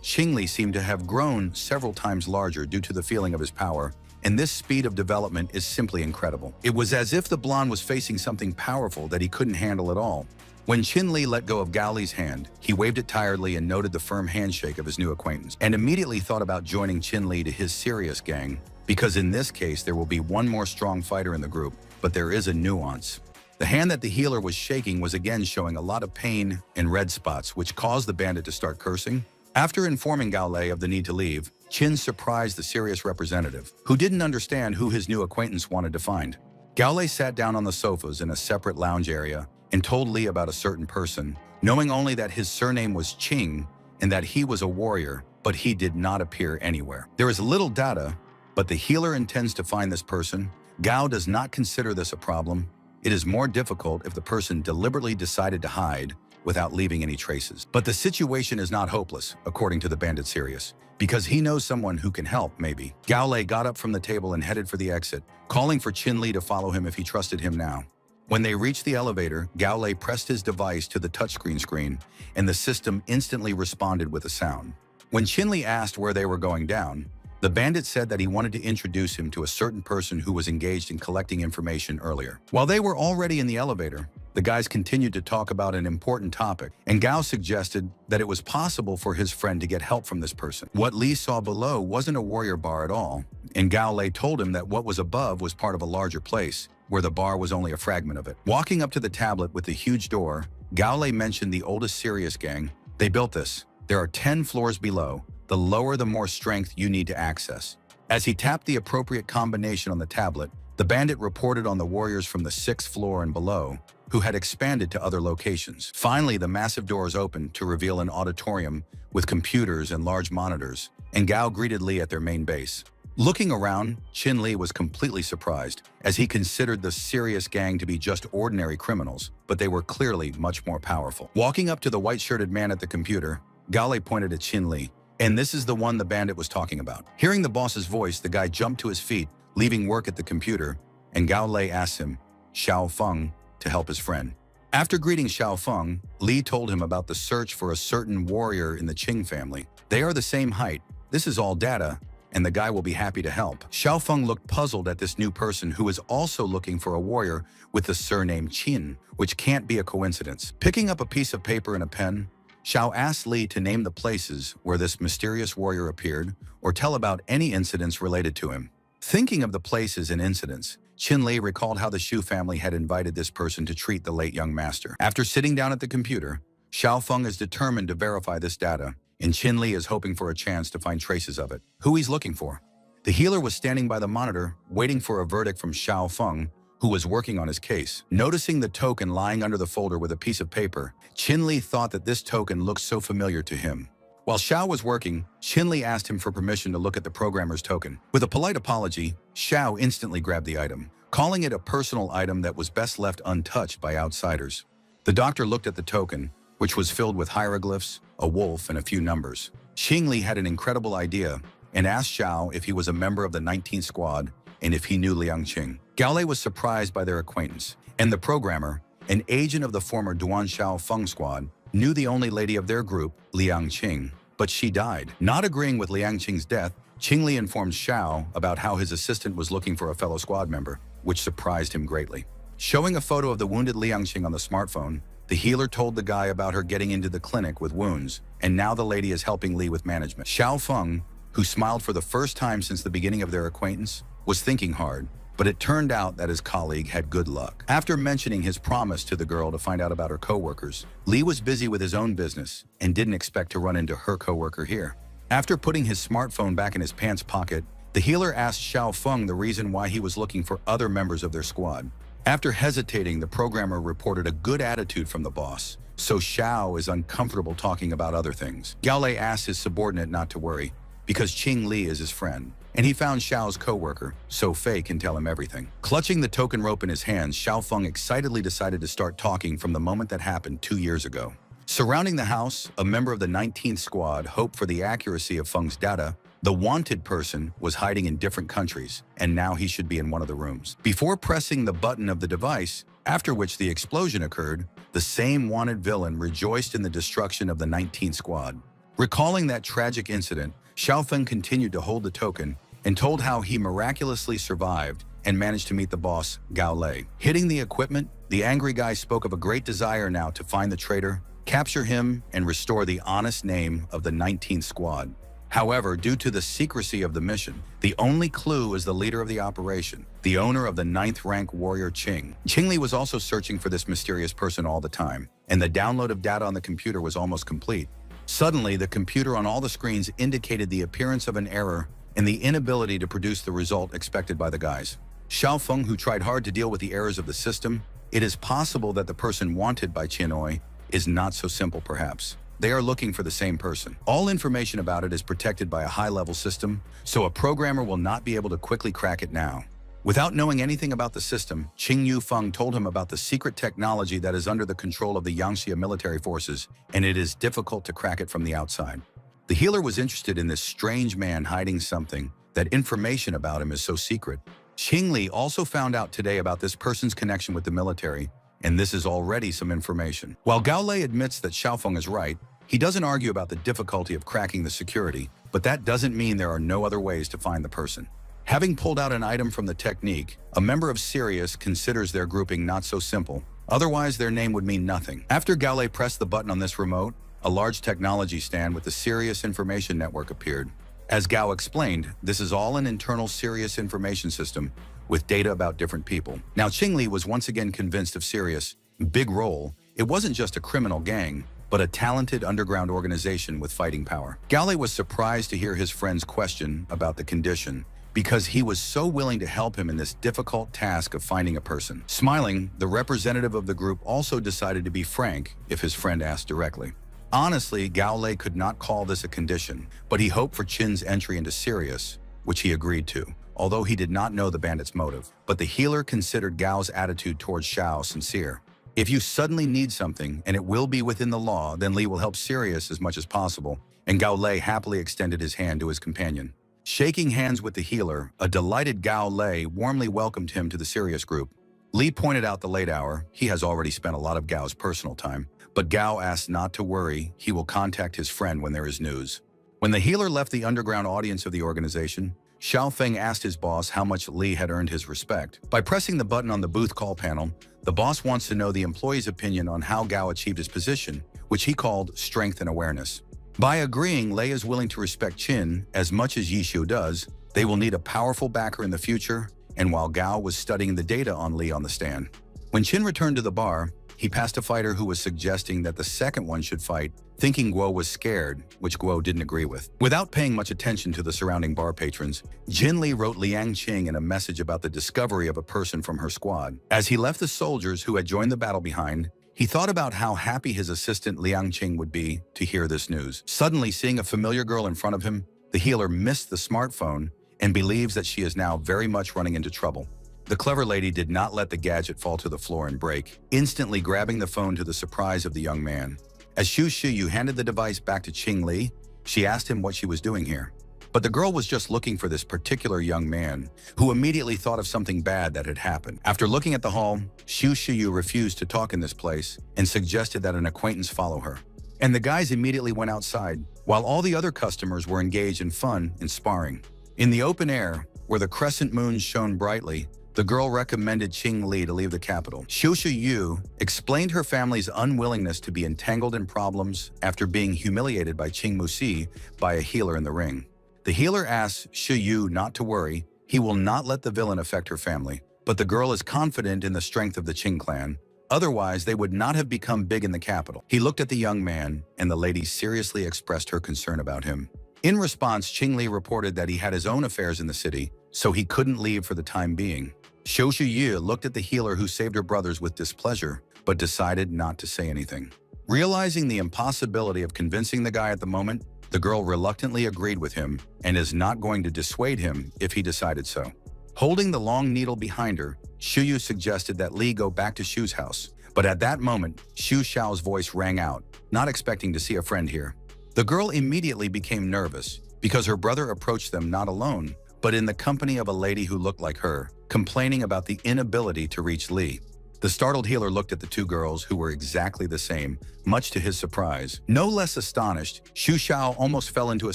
Speaker 1: Qing Li seemed to have grown several times larger due to the feeling of his power, and this speed of development is simply incredible. It was as if the blonde was facing something powerful that he couldn't handle at all. When Qin Li let go of Gao Lei's hand, he waved it tiredly and noted the firm handshake of his new acquaintance, and immediately thought about joining Qin Li to his serious gang, because in this case there will be one more strong fighter in the group, but there is a nuance. The hand that the healer was shaking was again showing a lot of pain and red spots, which caused the bandit to start cursing. After informing Gao Lei of the need to leave, Qin surprised the serious representative, who didn't understand who his new acquaintance wanted to find. Gao Lei sat down on the sofas in a separate lounge area and told Li about a certain person, knowing only that his surname was Qing and that he was a warrior, but he did not appear anywhere. There is little data, but the healer intends to find this person. Gao does not consider this a problem. It is more difficult if the person deliberately decided to hide without leaving any traces. But the situation is not hopeless, according to the bandit Sirius, because he knows someone who can help, maybe. Gao Lei got up from the table and headed for the exit, calling for Qin Li to follow him if he trusted him now. When they reached the elevator, Gao Lei pressed his device to the touchscreen screen, and the system instantly responded with a sound. When Qin Li asked where they were going down, the bandit said that he wanted to introduce him to a certain person who was engaged in collecting information earlier. While they were already in the elevator, the guys continued to talk about an important topic, and Gao suggested that it was possible for his friend to get help from this person. What Li saw below wasn't a warrior bar at all, and Gao Lei told him that what was above was part of a larger place, where the bar was only a fragment of it. Walking up to the tablet with the huge door, Gao Lei mentioned the oldest serious gang. They built this. There are 10 floors below, the lower the more strength you need to access. As he tapped the appropriate combination on the tablet, the bandit reported on the warriors from the 6th floor and below, who had expanded to other locations. Finally, the massive doors opened to reveal an auditorium with computers and large monitors, and Gao greeted Li at their main base. Looking around, Qin Li was completely surprised, as he considered the serious gang to be just ordinary criminals, but they were clearly much more powerful. Walking up to the white-shirted man at the computer, Gao Lei pointed at Qin Li, and this is the one the bandit was talking about. Hearing the boss's voice, the guy jumped to his feet, leaving work at the computer, and Gao Lei asked him, Xiao Feng, to help his friend. After greeting Xiao Feng, Li told him about the search for a certain warrior in the Qing family. They are the same height. This is all data, and the guy will be happy to help. Xiao Feng looked puzzled at this new person who is also looking for a warrior with the surname Qin, which can't be a coincidence. Picking up a piece of paper and a pen, Xiao asked Li to name the places where this mysterious warrior appeared or tell about any incidents related to him. Thinking of the places and incidents, Qin Li recalled how the Shu family had invited this person to treat the late young master. After sitting down at the computer, Xiao Feng is determined to verify this data, and Qin Li is hoping for a chance to find traces of it. Who he's looking for. The healer was standing by the monitor, waiting for a verdict from Xiao Feng, who was working on his case. Noticing the token lying under the folder with a piece of paper, Qin Li thought that this token looked so familiar to him. While Xiao was working, Qin Li asked him for permission to look at the programmer's token. With a polite apology, Xiao instantly grabbed the item, calling it a personal item that was best left untouched by outsiders. The doctor looked at the token, which was filled with hieroglyphs, a wolf, and a few numbers. Xing Li had an incredible idea and asked Xiao if he was a member of the 19th Squad and if he knew Liang Qing. Gao Lei was surprised by their acquaintance, and the programmer, an agent of the former Duan Xiao Feng Squad, knew the only lady of their group, Liang Qing, but she died. Not agreeing with Liang Qing's death, Qing Li informed Xiao about how his assistant was looking for a fellow squad member, which surprised him greatly. Showing a photo of the wounded Liang Qing on the smartphone, the healer told the guy about her getting into the clinic with wounds, and now the lady is helping Li with management. Xiao Feng, who smiled for the first time since the beginning of their acquaintance, was thinking hard, but it turned out that his colleague had good luck. After mentioning his promise to the girl to find out about her co-workers, Li was busy with his own business and didn't expect to run into her co-worker here. After putting his smartphone back in his pants pocket, the healer asked Xiao Feng the reason why he was looking for other members of their squad. After hesitating, the programmer reported a good attitude from the boss, so Xiao is uncomfortable talking about other things. Gao Lei asked his subordinate not to worry, because Qing Li is his friend, and he found Xiao's co-worker, so Fei can tell him everything. Clutching the token rope in his hands, Xiao Feng excitedly decided to start talking from the moment that happened 2 years ago. Surrounding the house, a member of the 19th Squad hoped for the accuracy of Feng's data. The wanted person was hiding in different countries, and now he should be in one of the rooms. Before pressing the button of the device, after which the explosion occurred, the same wanted villain rejoiced in the destruction of the 19th Squad. Recalling that tragic incident, Xiao Feng continued to hold the token and told how he miraculously survived and managed to meet the boss, Gao Lei. Hitting the equipment, the angry guy spoke of a great desire now to find the traitor, capture him, and restore the honest name of the 19th Squad. However, due to the secrecy of the mission, the only clue is the leader of the operation, the owner of the 9th rank warrior Qing. Qing Li was also searching for this mysterious person all the time, and the download of data on the computer was almost complete. Suddenly, the computer on all the screens indicated the appearance of an error and the inability to produce the result expected by the guys. Xiao Feng, who tried hard to deal with the errors of the system, it is possible that the person wanted by Qianoi is not so simple perhaps. They are looking for the same person. All information about it is protected by a high-level system, so a programmer will not be able to quickly crack it now. Without knowing anything about the system, Qing Yu Feng told him about the secret technology that is under the control of the Yangxia military forces, and it is difficult to crack it from the outside. The healer was interested in this strange man hiding something, that information about him is so secret. Qing Li also found out today about this person's connection with the military, and this is already some information. While Gao Lei admits that Xiao Feng is right, he doesn't argue about the difficulty of cracking the security, but that doesn't mean there are no other ways to find the person. Having pulled out an item from the technique, a member of Sirius considers their grouping not so simple. Otherwise, their name would mean nothing. After Gao Lei pressed the button on this remote, a large technology stand with the Sirius Information Network appeared. As Gao explained, this is all an internal Sirius information system with data about different people. Now, Qing Li was once again convinced of Sirius' big role. It wasn't just a criminal gang, but a talented underground organization with fighting power. Gao Lei was surprised to hear his friend's question about the condition, because he was so willing to help him in this difficult task of finding a person. Smiling, the representative of the group also decided to be frank if his friend asked directly. Honestly, Gao Lei could not call this a condition, but he hoped for Qin's entry into Sirius, which he agreed to, although he did not know the bandit's motive. But the healer considered Gao's attitude towards Xiao sincere. If you suddenly need something, and it will be within the law, then Li will help Sirius as much as possible, and Gao Lei happily extended his hand to his companion. Shaking hands with the healer, a delighted Gao Lei warmly welcomed him to the Sirius group. Li pointed out the late hour. He has already spent a lot of Gao's personal time, but Gao asked not to worry. He will contact his friend when there is news. When the healer left the underground audience of the organization, Xiao Feng asked his boss how much Li had earned his respect. By pressing the button on the booth call panel, the boss wants to know the employee's opinion on how Gao achieved his position, which he called strength and awareness. By agreeing Lei is willing to respect Qin as much as Yishu does, they will need a powerful backer in the future, and while Gao was studying the data on Li on the stand. When Qin returned to the bar, he passed a fighter who was suggesting that the second one should fight, thinking Guo was scared, which Guo didn't agree with. Without paying much attention to the surrounding bar patrons, Jin Li wrote Liang Qing in a message about the discovery of a person from her squad. As he left the soldiers who had joined the battle behind, he thought about how happy his assistant Liang Qing would be to hear this news. Suddenly, seeing a familiar girl in front of him, the healer missed the smartphone and believes that she is now very much running into trouble. The clever lady did not let the gadget fall to the floor and break, instantly grabbing the phone to the surprise of the young man. As Xu Shiyu handed the device back to Qing Li, she asked him what she was doing here. But the girl was just looking for this particular young man, who immediately thought of something bad that had happened. After looking at the hall, Xu Shiyu refused to talk in this place and suggested that an acquaintance follow her. And the guys immediately went outside, while all the other customers were engaged in fun and sparring. In the open air, where the crescent moon shone brightly, the girl recommended Qing Li to leave the capital. Xu Shiyu explained her family's unwillingness to be entangled in problems after being humiliated by Qing Musi by a healer in the ring. The healer asks Shiyu not to worry. He will not let the villain affect her family, but the girl is confident in the strength of the Qing clan. Otherwise, they would not have become big in the capital. He looked at the young man, and the lady seriously expressed her concern about him. In response, Qing Li reported that he had his own affairs in the city, so he couldn't leave for the time being. Xu Shiyu looked at the healer who saved her brothers with displeasure, but decided not to say anything. Realizing the impossibility of convincing the guy at the moment, the girl reluctantly agreed with him and is not going to dissuade him if he decided so. Holding the long needle behind her, Yu suggested that Li go back to Xu's house, but at that moment, Xu Xiao's voice rang out, not expecting to see a friend here. The girl immediately became nervous because her brother approached them not alone, but in the company of a lady who looked like her, complaining about the inability to reach Li. The startled healer looked at the two girls who were exactly the same, much to his surprise. No less astonished, Xu Xiao almost fell into a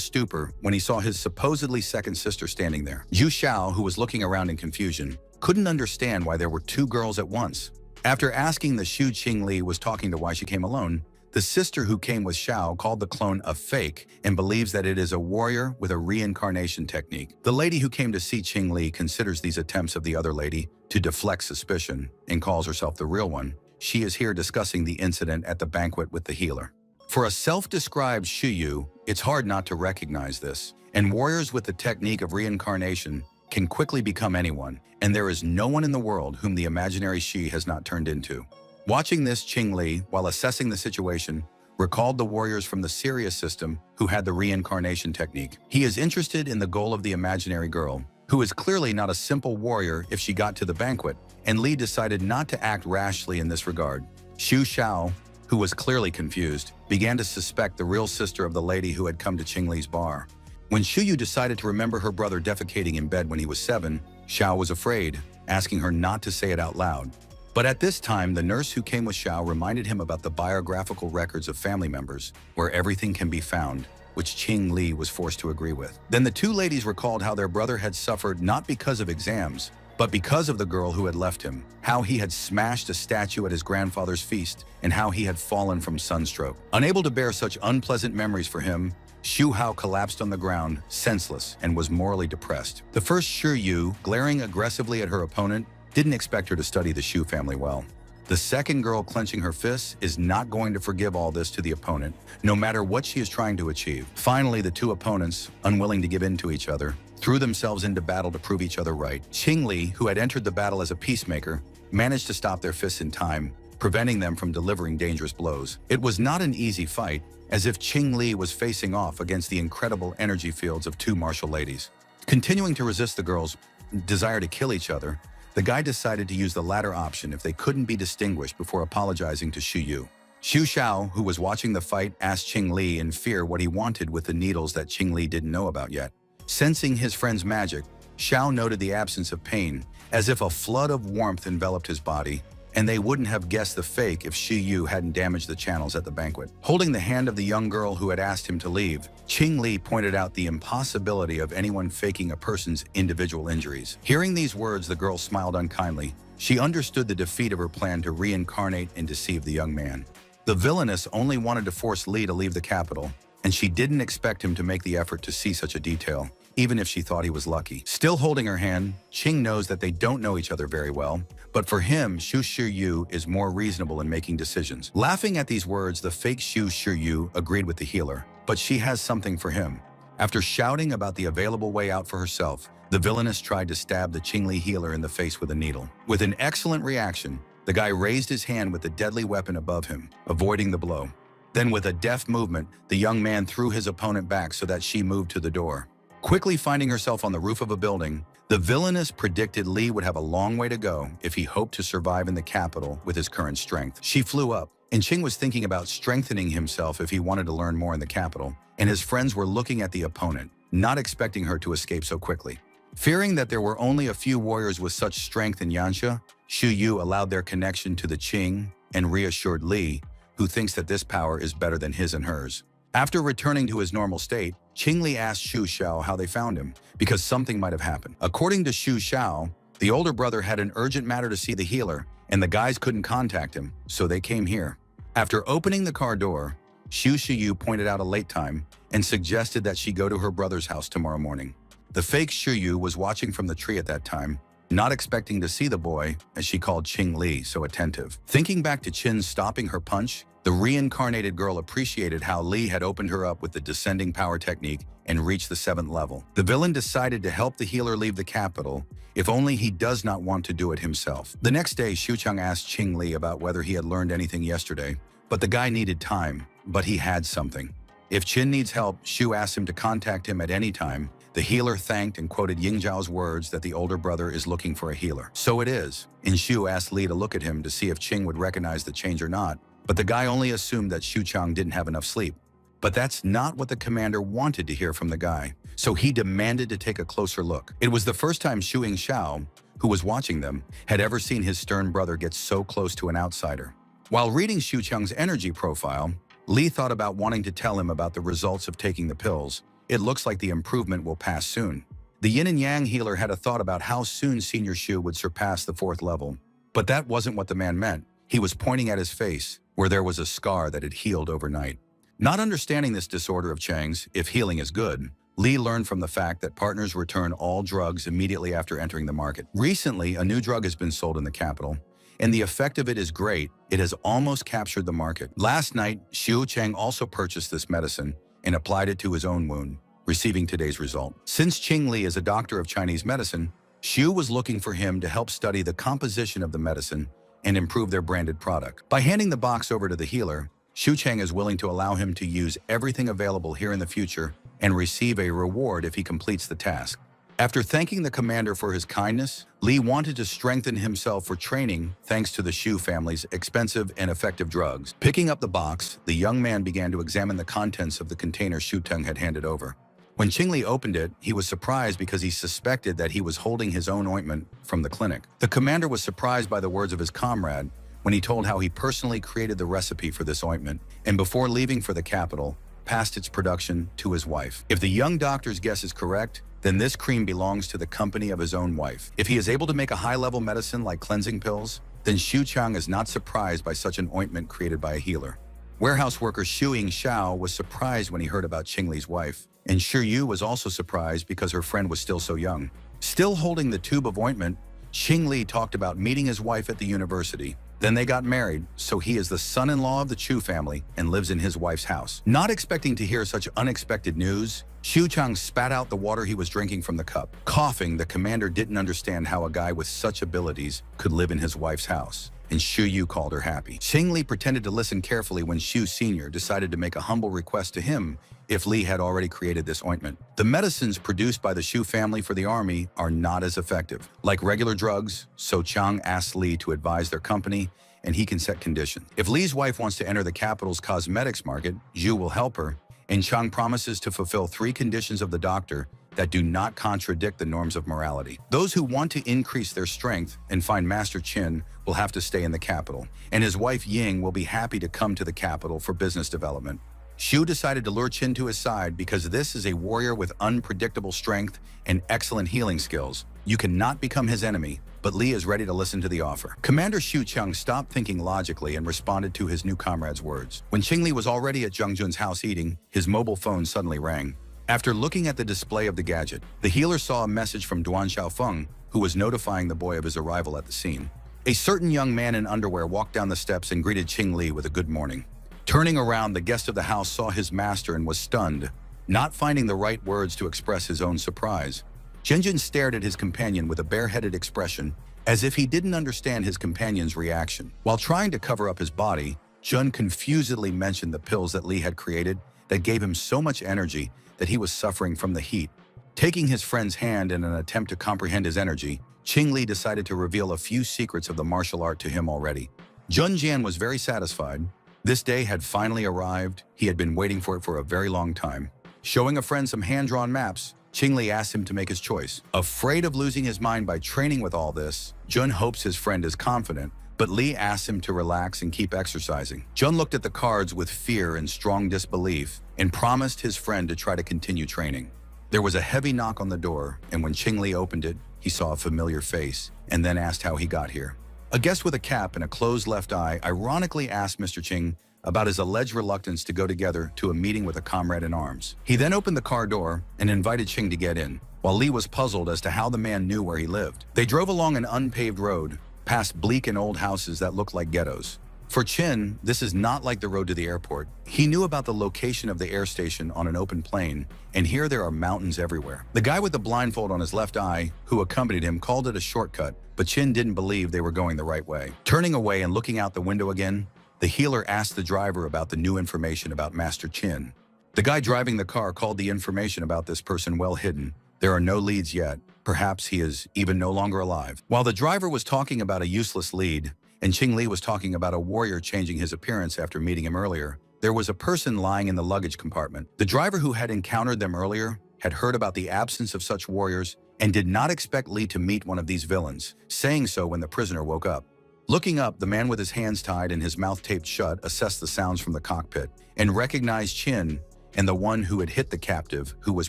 Speaker 1: stupor when he saw his supposedly second sister standing there. Xu Xiao, who was looking around in confusion, couldn't understand why there were two girls at once. After asking the Xu Qing Li was talking to why she came alone, the sister who came with Xiao called the clone a fake and believes that it is a warrior with a reincarnation technique. The lady who came to see Qing Li considers these attempts of the other lady to deflect suspicion and calls herself the real one. She is here discussing the incident at the banquet with the healer. For a self-described Shiyu, it's hard not to recognize this, and warriors with the technique of reincarnation can quickly become anyone, and there is no one in the world whom the imaginary Shi has not turned into. Watching this, Qing Li, while assessing the situation, recalled the warriors from the Sirius system who had the reincarnation technique. He is interested in the goal of the imaginary girl, who is clearly not a simple warrior if she got to the banquet, and Li decided not to act rashly in this regard. Xu Xiao, who was clearly confused, began to suspect the real sister of the lady who had come to Qing Li's bar. When Yu decided to remember her brother defecating in bed when he was 7, Xiao was afraid, asking her not to say it out loud. But at this time, the nurse who came with Xiao reminded him about the biographical records of family members, where everything can be found, which Qing Li was forced to agree with. Then the two ladies recalled how their brother had suffered not because of exams, but because of the girl who had left him, how he had smashed a statue at his grandfather's feast, and how he had fallen from sunstroke. Unable to bear such unpleasant memories for him, Xu Hao collapsed on the ground, senseless, and was morally depressed. The first Shi Yu, glaring aggressively at her opponent, didn't expect her to study the Xu family well. The second girl, clenching her fists, is not going to forgive all this to the opponent, no matter what she is trying to achieve. Finally, the two opponents, unwilling to give in to each other, threw themselves into battle to prove each other right. Qing Li, who had entered the battle as a peacemaker, managed to stop their fists in time, preventing them from delivering dangerous blows. It was not an easy fight, as if Qing Li was facing off against the incredible energy fields of two martial ladies. Continuing to resist the girls' desire to kill each other, the guy decided to use the latter option if they couldn't be distinguished before apologizing to Xu Yu. Xu Xiao, who was watching the fight, asked Qing Li in fear what he wanted with the needles that Qing Li didn't know about yet. Sensing his friend's magic, Xiao noted the absence of pain, as if a flood of warmth enveloped his body, and they wouldn't have guessed the fake if Xu Yu hadn't damaged the channels at the banquet. Holding the hand of the young girl who had asked him to leave, Qing Li pointed out the impossibility of anyone faking a person's individual injuries. Hearing these words, the girl smiled unkindly. She understood the defeat of her plan to reincarnate and deceive the young man. The villainess only wanted to force Li to leave the capital, and she didn't expect him to make the effort to see such a detail, even if she thought he was lucky. Still holding her hand, Qing knows that they don't know each other very well, but for him, Xu Yu is more reasonable in making decisions. Laughing at these words, the fake Xu Yu agreed with the healer, but she has something for him. After shouting about the available way out for herself, the villainess tried to stab the Qing Li healer in the face with a needle. With an excellent reaction, the guy raised his hand with the deadly weapon above him, avoiding the blow. Then with a deft movement, the young man threw his opponent back so that she moved to the door. Quickly finding herself on the roof of a building, the villainess predicted Li would have a long way to go if he hoped to survive in the capital with his current strength. She flew up, and Qing was thinking about strengthening himself if he wanted to learn more in the capital, and his friends were looking at the opponent, not expecting her to escape so quickly. Fearing that there were only a few warriors with such strength in Yansha, Xu Yu allowed their connection to the Qing and reassured Li, who thinks that this power is better than his and hers. After returning to his normal state, Qing Li asked Xu Xiao how they found him, because something might have happened. According to Xu Xiao, the older brother had an urgent matter to see the healer, and the guys couldn't contact him, so they came here. After opening the car door, Xu Yu pointed out a late time and suggested that she go to her brother's house tomorrow morning. The fake Xu Yu was watching from the tree at that time, not expecting to see the boy, as she called Qing Li so attentive. Thinking back to Qin stopping her punch, the reincarnated girl appreciated how Li had opened her up with the descending power technique and reached the 7th level. The villain decided to help the healer leave the capital, if only he does not want to do it himself. The next day, Xucheng asked Qing Li about whether he had learned anything yesterday, but the guy needed time, but he had something. If Qin needs help, Xu asked him to contact him at any time. The healer thanked and quoted Ying Zhao's words that the older brother is looking for a healer. So it is. And Xu asked Li to look at him to see if Qing would recognize the change or not, but the guy only assumed that Xucheng didn't have enough sleep. But that's not what the commander wanted to hear from the guy, so he demanded to take a closer look. It was the first time Xu Yingxiao, who was watching them, had ever seen his stern brother get so close to an outsider. While reading Xucheng's energy profile, Li thought about wanting to tell him about the results of taking the pills. It looks like the improvement will pass soon. The Yin and Yang healer had a thought about how soon Senior Xu would surpass the 4th level, but that wasn't what the man meant. He was pointing at his face, where there was a scar that had healed overnight. Not understanding this disorder of Chang's, if healing is good, Li learned from the fact that partners return all drugs immediately after entering the market. Recently, a new drug has been sold in the capital, and the effect of it is great. It has almost captured the market. Last night, Xiu Cheng also purchased this medicine and applied it to his own wound, receiving today's result. Since Qing Li is a doctor of Chinese medicine, Xiu was looking for him to help study the composition of the medicine and improve their branded product. By handing the box over to the healer, Xu Cheng is willing to allow him to use everything available here in the future and receive a reward if he completes the task. After thanking the commander for his kindness, Li wanted to strengthen himself for training thanks to the Xu family's expensive and effective drugs. Picking up the box, the young man began to examine the contents of the container Xu Teng had handed over. When Qing Li opened it, he was surprised because he suspected that he was holding his own ointment from the clinic. The commander was surprised by the words of his comrade when he told how he personally created the recipe for this ointment and before leaving for the capital, passed its production to his wife. If the young doctor's guess is correct, then this cream belongs to the company of his own wife. If he is able to make a high-level medicine like cleansing pills, then Xu Chang is not surprised by such an ointment created by a healer. Warehouse worker Xu Yingxiao was surprised when he heard about Qing Li's wife, and Xu Yu was also surprised because her friend was still so young. Still holding the tube of ointment, Qing Li talked about meeting his wife at the university, Then they got married, so he is the son-in-law of the Chu family and lives in his wife's house. Not expecting to hear such unexpected news, Xu Chang spat out the water he was drinking from the cup. Coughing, the commander didn't understand how a guy with such abilities could live in his wife's house, and Xu Yu called her happy. Qing Li pretended to listen carefully when Xu Sr. decided to make a humble request to him if Li had already created this ointment. The medicines produced by the Xu family for the army are not as effective. Like regular drugs, so Chang asked Li to advise their company, and he can set conditions. If Li's wife wants to enter the capital's cosmetics market, Zhu will help her, and Chang promises to fulfill 3 conditions of the doctor that do not contradict the norms of morality. Those who want to increase their strength and find Master Qin will have to stay in the capital, and his wife Ying will be happy to come to the capital for business development. Xu decided to lure Qin to his side because this is a warrior with unpredictable strength and excellent healing skills. You cannot become his enemy, but Li is ready to listen to the offer. Commander Xu Chang stopped thinking logically and responded to his new comrade's words. When Qing Li was already at Zheng Jun's house eating, his mobile phone suddenly rang. After looking at the display of the gadget, the healer saw a message from Duan Xiaofeng, who was notifying the boy of his arrival at the scene. A certain young man in underwear walked down the steps and greeted Qing Li with a good morning. Turning around, the guest of the house saw his master and was stunned, not finding the right words to express his own surprise. Zhenjun stared at his companion with a bareheaded expression, as if he didn't understand his companion's reaction. While trying to cover up his body, Jun confusedly mentioned the pills that Li had created that gave him so much energy that he was suffering from the heat. Taking his friend's hand in an attempt to comprehend his energy, Qing Li decided to reveal a few secrets of the martial art to him already. Jun Jian was very satisfied. This day had finally arrived. He had been waiting for it for a very long time. Showing a friend some hand-drawn maps, Qing Li asked him to make his choice. Afraid of losing his mind by training with all this, Jun hopes his friend is confident, but Li asks him to relax and keep exercising. Jun looked at the cards with fear and strong disbelief and promised his friend to try to continue training. There was a heavy knock on the door, and when Qing Li opened it, he saw a familiar face and then asked how he got here. A guest with a cap and a closed left eye ironically asked Mr. Qing about his alleged reluctance to go together to a meeting with a comrade in arms. He then opened the car door and invited Qing to get in, while Li was puzzled as to how the man knew where he lived. They drove along an unpaved road, past bleak and old houses that looked like ghettos. For Qin, this is not like the road to the airport. He knew about the location of the air station on an open plain, and here there are mountains everywhere. The guy with the blindfold on his left eye, who accompanied him, called it a shortcut, but Qin didn't believe they were going the right way. Turning away and looking out the window again, the healer asked the driver about the new information about Master Qin. The guy driving the car called the information about this person well hidden. There are no leads yet. Perhaps he is even no longer alive. While the driver was talking about a useless lead, and Qing Li was talking about a warrior changing his appearance after meeting him earlier, there was a person lying in the luggage compartment. The driver who had encountered them earlier had heard about the absence of such warriors and did not expect Li to meet one of these villains, saying so when the prisoner woke up. Looking up, the man with his hands tied and his mouth taped shut assessed the sounds from the cockpit and recognized Qin and the one who had hit the captive who was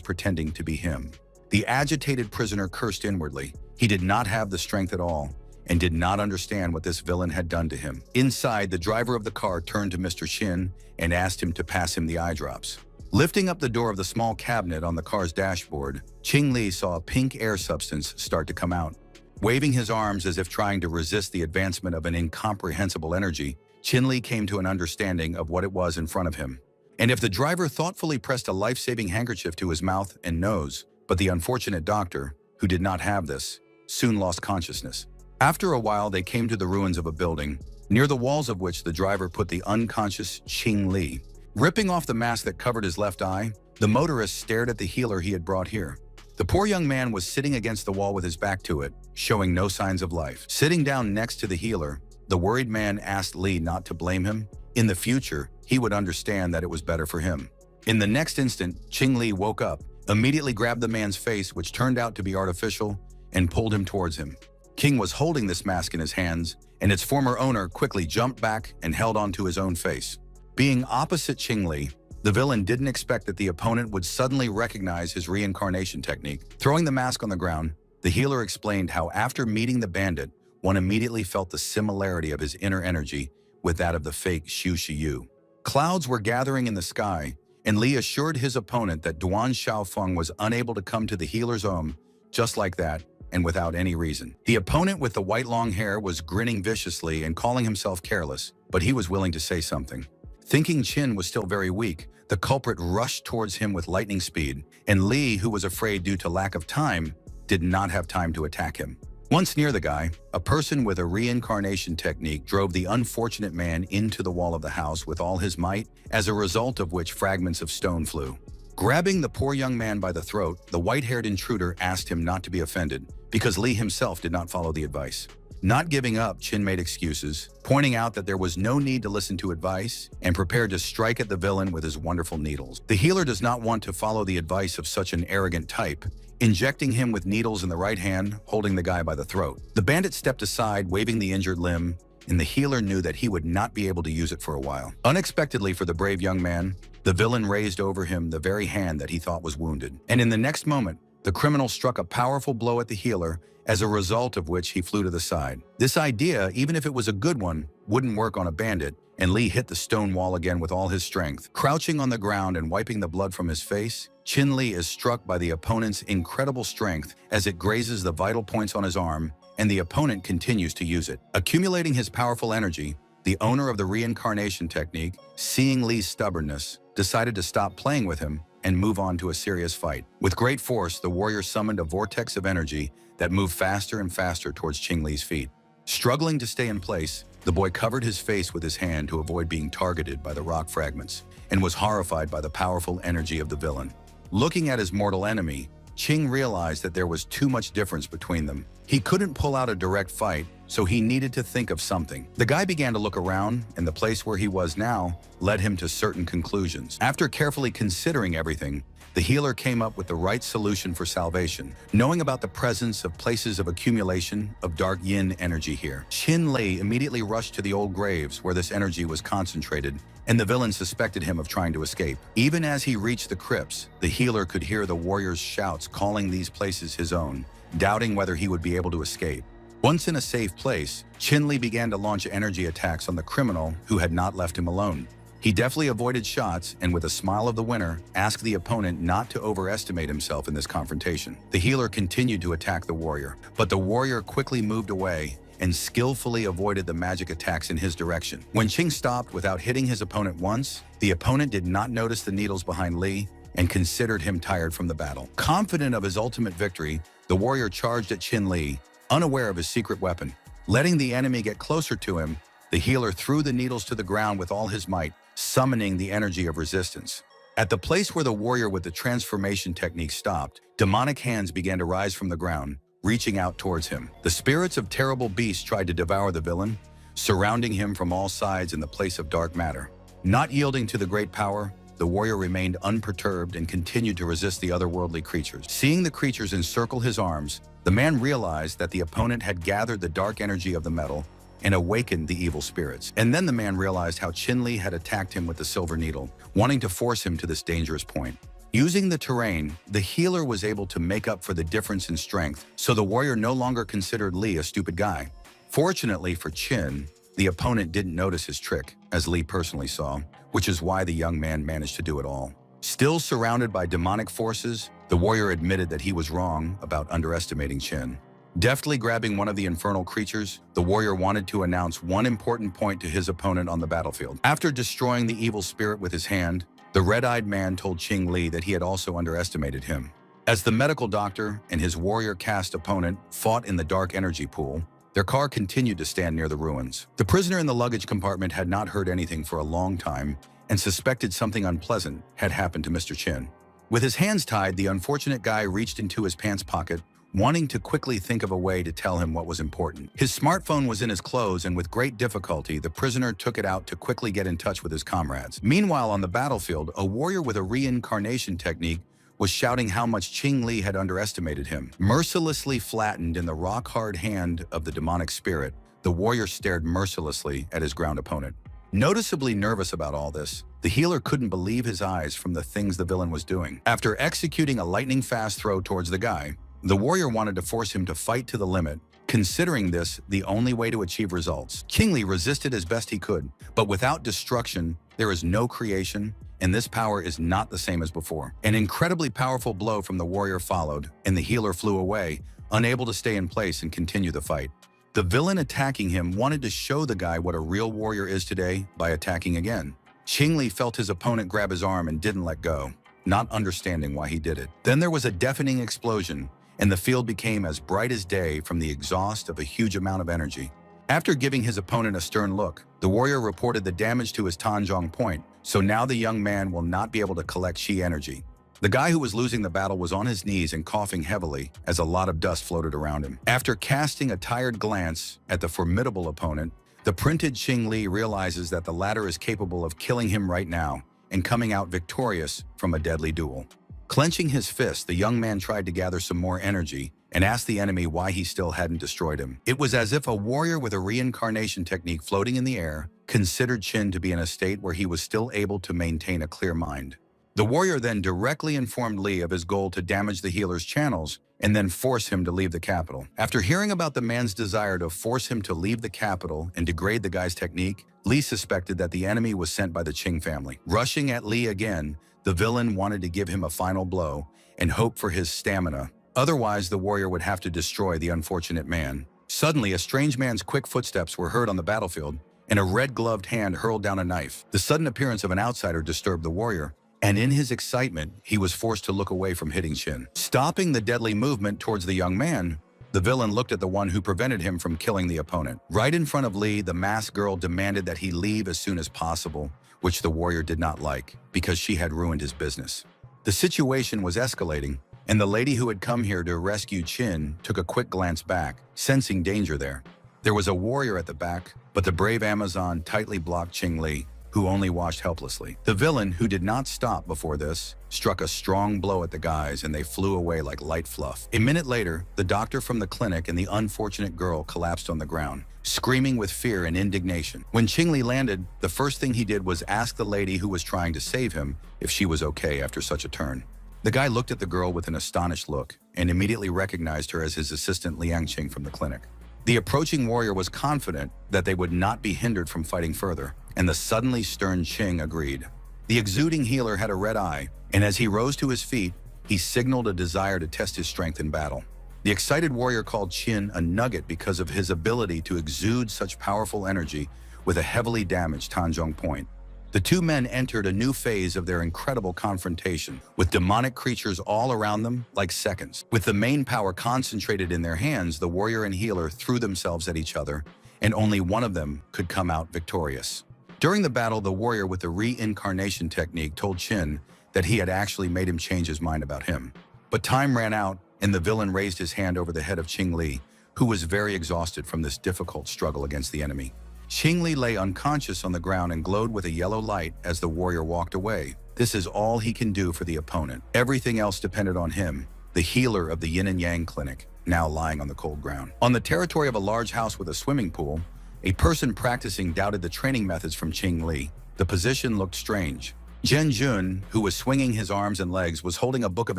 Speaker 1: pretending to be him. The agitated prisoner cursed inwardly. He did not have the strength at all and did not understand what this villain had done to him. Inside, the driver of the car turned to Mr. Qin and asked him to pass him the eye drops. Lifting up the door of the small cabinet on the car's dashboard, Qing Li saw a pink air substance start to come out. Waving his arms as if trying to resist the advancement of an incomprehensible energy, Qin Li came to an understanding of what it was in front of him. And if the driver thoughtfully pressed a life-saving handkerchief to his mouth and nose, but the unfortunate doctor, who did not have this, soon lost consciousness. After a while, they came to the ruins of a building, near the walls of which the driver put the unconscious Qing Li. Ripping off the mask that covered his left eye, the motorist stared at the healer he had brought here. The poor young man was sitting against the wall with his back to it, showing no signs of life. Sitting down next to the healer, the worried man asked Li not to blame him. In the future, he would understand that it was better for him. In the next instant, Qing Li woke up, immediately grabbed the man's face, which turned out to be artificial, and pulled him towards him. King was holding this mask in his hands, and its former owner quickly jumped back and held onto his own face. Being opposite Qing Li, the villain didn't expect that the opponent would suddenly recognize his reincarnation technique. Throwing the mask on the ground, the healer explained how after meeting the bandit, one immediately felt the similarity of his inner energy with that of the fake Xu Shiyu. Clouds were gathering in the sky, and Li assured his opponent that Duan Xiaofeng was unable to come to the healer's home. Just like that, and without any reason. The opponent with the white long hair was grinning viciously and calling himself careless, but he was willing to say something. Thinking Chin was still very weak, the culprit rushed towards him with lightning speed, and Lee, who was afraid due to lack of time, did not have time to attack him. Once near the guy, a person with a reincarnation technique drove the unfortunate man into the wall of the house with all his might, as a result of which fragments of stone flew. Grabbing the poor young man by the throat, the white-haired intruder asked him not to be offended, because Lee himself did not follow the advice. Not giving up, Chin made excuses, pointing out that there was no need to listen to advice and prepared to strike at the villain with his wonderful needles. The healer does not want to follow the advice of such an arrogant type, injecting him with needles in the right hand, holding the guy by the throat. The bandit stepped aside, waving the injured limb, and the healer knew that he would not be able to use it for a while. Unexpectedly for the brave young man, the villain raised over him the very hand that he thought was wounded. And in the next moment, the criminal struck a powerful blow at the healer, as a result of which he flew to the side. This idea, even if it was a good one, wouldn't work on a bandit, and Lee hit the stone wall again with all his strength. Crouching on the ground and wiping the blood from his face, Chin Lee is struck by the opponent's incredible strength as it grazes the vital points on his arm, and the opponent continues to use it. Accumulating his powerful energy, the owner of the reincarnation technique, seeing Lee's stubbornness, decided to stop playing with him and move on to a serious fight. With great force, the warrior summoned a vortex of energy that moved faster and faster towards Ching Lee's feet. Struggling to stay in place, the boy covered his face with his hand to avoid being targeted by the rock fragments and was horrified by the powerful energy of the villain. Looking at his mortal enemy, Ching realized that there was too much difference between them. He couldn't pull out a direct fight, so he needed to think of something. The guy began to look around, and the place where he was now led him to certain conclusions. After carefully considering everything, the healer came up with the right solution for salvation. Knowing about the presence of places of accumulation of dark yin energy here, Chin Lee immediately rushed to the old graves where this energy was concentrated, and the villain suspected him of trying to escape. Even as he reached the crypts, the healer could hear the warrior's shouts calling these places his own, doubting whether he would be able to escape. Once in a safe place, Chin Lee began to launch energy attacks on the criminal who had not left him alone. He deftly avoided shots and, with a smile of the winner, asked the opponent not to overestimate himself in this confrontation. The healer continued to attack the warrior, but the warrior quickly moved away and skillfully avoided the magic attacks in his direction. When Ching stopped without hitting his opponent once, the opponent did not notice the needles behind Lee and considered him tired from the battle. Confident of his ultimate victory, the warrior charged at Chin Lee, unaware of his secret weapon. Letting the enemy get closer to him, the healer threw the needles to the ground with all his might, summoning the energy of resistance. At the place where the warrior with the transformation technique stopped, demonic hands began to rise from the ground, reaching out towards him. The spirits of terrible beasts tried to devour the villain, surrounding him from all sides in the place of dark matter. Not yielding to the great power, the warrior remained unperturbed and continued to resist the otherworldly creatures. Seeing the creatures encircle his arms, the man realized that the opponent had gathered the dark energy of the metal and awakened the evil spirits. And then the man realized how Chin Lee had attacked him with the silver needle, wanting to force him to this dangerous point. Using the terrain, the healer was able to make up for the difference in strength, so the warrior no longer considered Lee a stupid guy. Fortunately for Chin, the opponent didn't notice his trick, as Lee personally saw, which is why the young man managed to do it all. Still surrounded by demonic forces, the warrior admitted that he was wrong about underestimating Chin. Deftly grabbing one of the infernal creatures, the warrior wanted to announce one important point to his opponent on the battlefield. After destroying the evil spirit with his hand, the red-eyed man told Ching Lee that he had also underestimated him. As the medical doctor and his warrior caste opponent fought in the dark energy pool, their car continued to stand near the ruins. The prisoner in the luggage compartment had not heard anything for a long time and suspected something unpleasant had happened to Mr. Chin. With his hands tied, the unfortunate guy reached into his pants pocket, wanting to quickly think of a way to tell him what was important. His smartphone was in his clothes, and with great difficulty, the prisoner took it out to quickly get in touch with his comrades. Meanwhile, on the battlefield, a warrior with a reincarnation technique was shouting how much Ching Lee had underestimated him. Mercilessly flattened in the rock-hard hand of the demonic spirit, the warrior stared mercilessly at his ground opponent. Noticeably nervous about all this, the healer couldn't believe his eyes from the things the villain was doing. After executing a lightning-fast throw towards the guy, the warrior wanted to force him to fight to the limit, considering this the only way to achieve results. Ching Lee resisted as best he could, but without destruction, there is no creation, and this power is not the same as before. An incredibly powerful blow from the warrior followed, and the healer flew away, unable to stay in place and continue the fight. The villain attacking him wanted to show the guy what a real warrior is today by attacking again. Qingli felt his opponent grab his arm and didn't let go, not understanding why he did it. Then there was a deafening explosion, and the field became as bright as day from the exhaust of a huge amount of energy. After giving his opponent a stern look, the warrior reported the damage to his Tanjong point, so now the young man will not be able to collect Qi energy. The guy who was losing the battle was on his knees and coughing heavily as a lot of dust floated around him. After casting a tired glance at the formidable opponent, the printed Qingli realizes that the latter is capable of killing him right now and coming out victorious from a deadly duel. Clenching his fist, the young man tried to gather some more energy and asked the enemy why he still hadn't destroyed him. It was as if a warrior with a reincarnation technique floating in the air considered Qin to be in a state where he was still able to maintain a clear mind. The warrior then directly informed Li of his goal to damage the healer's channels and then force him to leave the capital. After hearing about the man's desire to force him to leave the capital and degrade the guy's technique, Li suspected that the enemy was sent by the Qing family. Rushing at Li again, the villain wanted to give him a final blow and hope for his stamina. Otherwise, the warrior would have to destroy the unfortunate man. Suddenly, a strange man's quick footsteps were heard on the battlefield, and a red-gloved hand hurled down a knife. The sudden appearance of an outsider disturbed the warrior, and in his excitement, he was forced to look away from hitting Qin. Stopping the deadly movement towards the young man, the villain looked at the one who prevented him from killing the opponent. Right in front of Li, the masked girl demanded that he leave as soon as possible, which the warrior did not like, because she had ruined his business. The situation was escalating, and the lady who had come here to rescue Qin took a quick glance back, sensing danger there. There was a warrior at the back, but the brave Amazon tightly blocked Qingli, who only watched helplessly. The villain, who did not stop before this, struck a strong blow at the guys and they flew away like light fluff. A minute later, the doctor from the clinic and the unfortunate girl collapsed on the ground, screaming with fear and indignation. When Qingli landed, the first thing he did was ask the lady who was trying to save him if she was okay after such a turn. The guy looked at the girl with an astonished look and immediately recognized her as his assistant Liang Qing from the clinic. The approaching warrior was confident that they would not be hindered from fighting further, and the suddenly stern Qing agreed. The exuding healer had a red eye, and as he rose to his feet, he signaled a desire to test his strength in battle. The excited warrior called Qin a nugget because of his ability to exude such powerful energy with a heavily damaged Tanjong point. The two men entered a new phase of their incredible confrontation, with demonic creatures all around them like seconds. With the main power concentrated in their hands, the warrior and healer threw themselves at each other, and only one of them could come out victorious. During the battle, the warrior with the reincarnation technique told Qin that he had actually made him change his mind about him. But time ran out, and the villain raised his hand over the head of Qingli, who was very exhausted from this difficult struggle against the enemy. Qingli lay unconscious on the ground and glowed with a yellow light as the warrior walked away. This is all he can do for the opponent. Everything else depended on him, the healer of the Yin and Yang clinic, now lying on the cold ground. On the territory of a large house with a swimming pool, a person practicing doubted the training methods from Qingli. The position looked strange. Zhen Jun, who was swinging his arms and legs, was holding a book of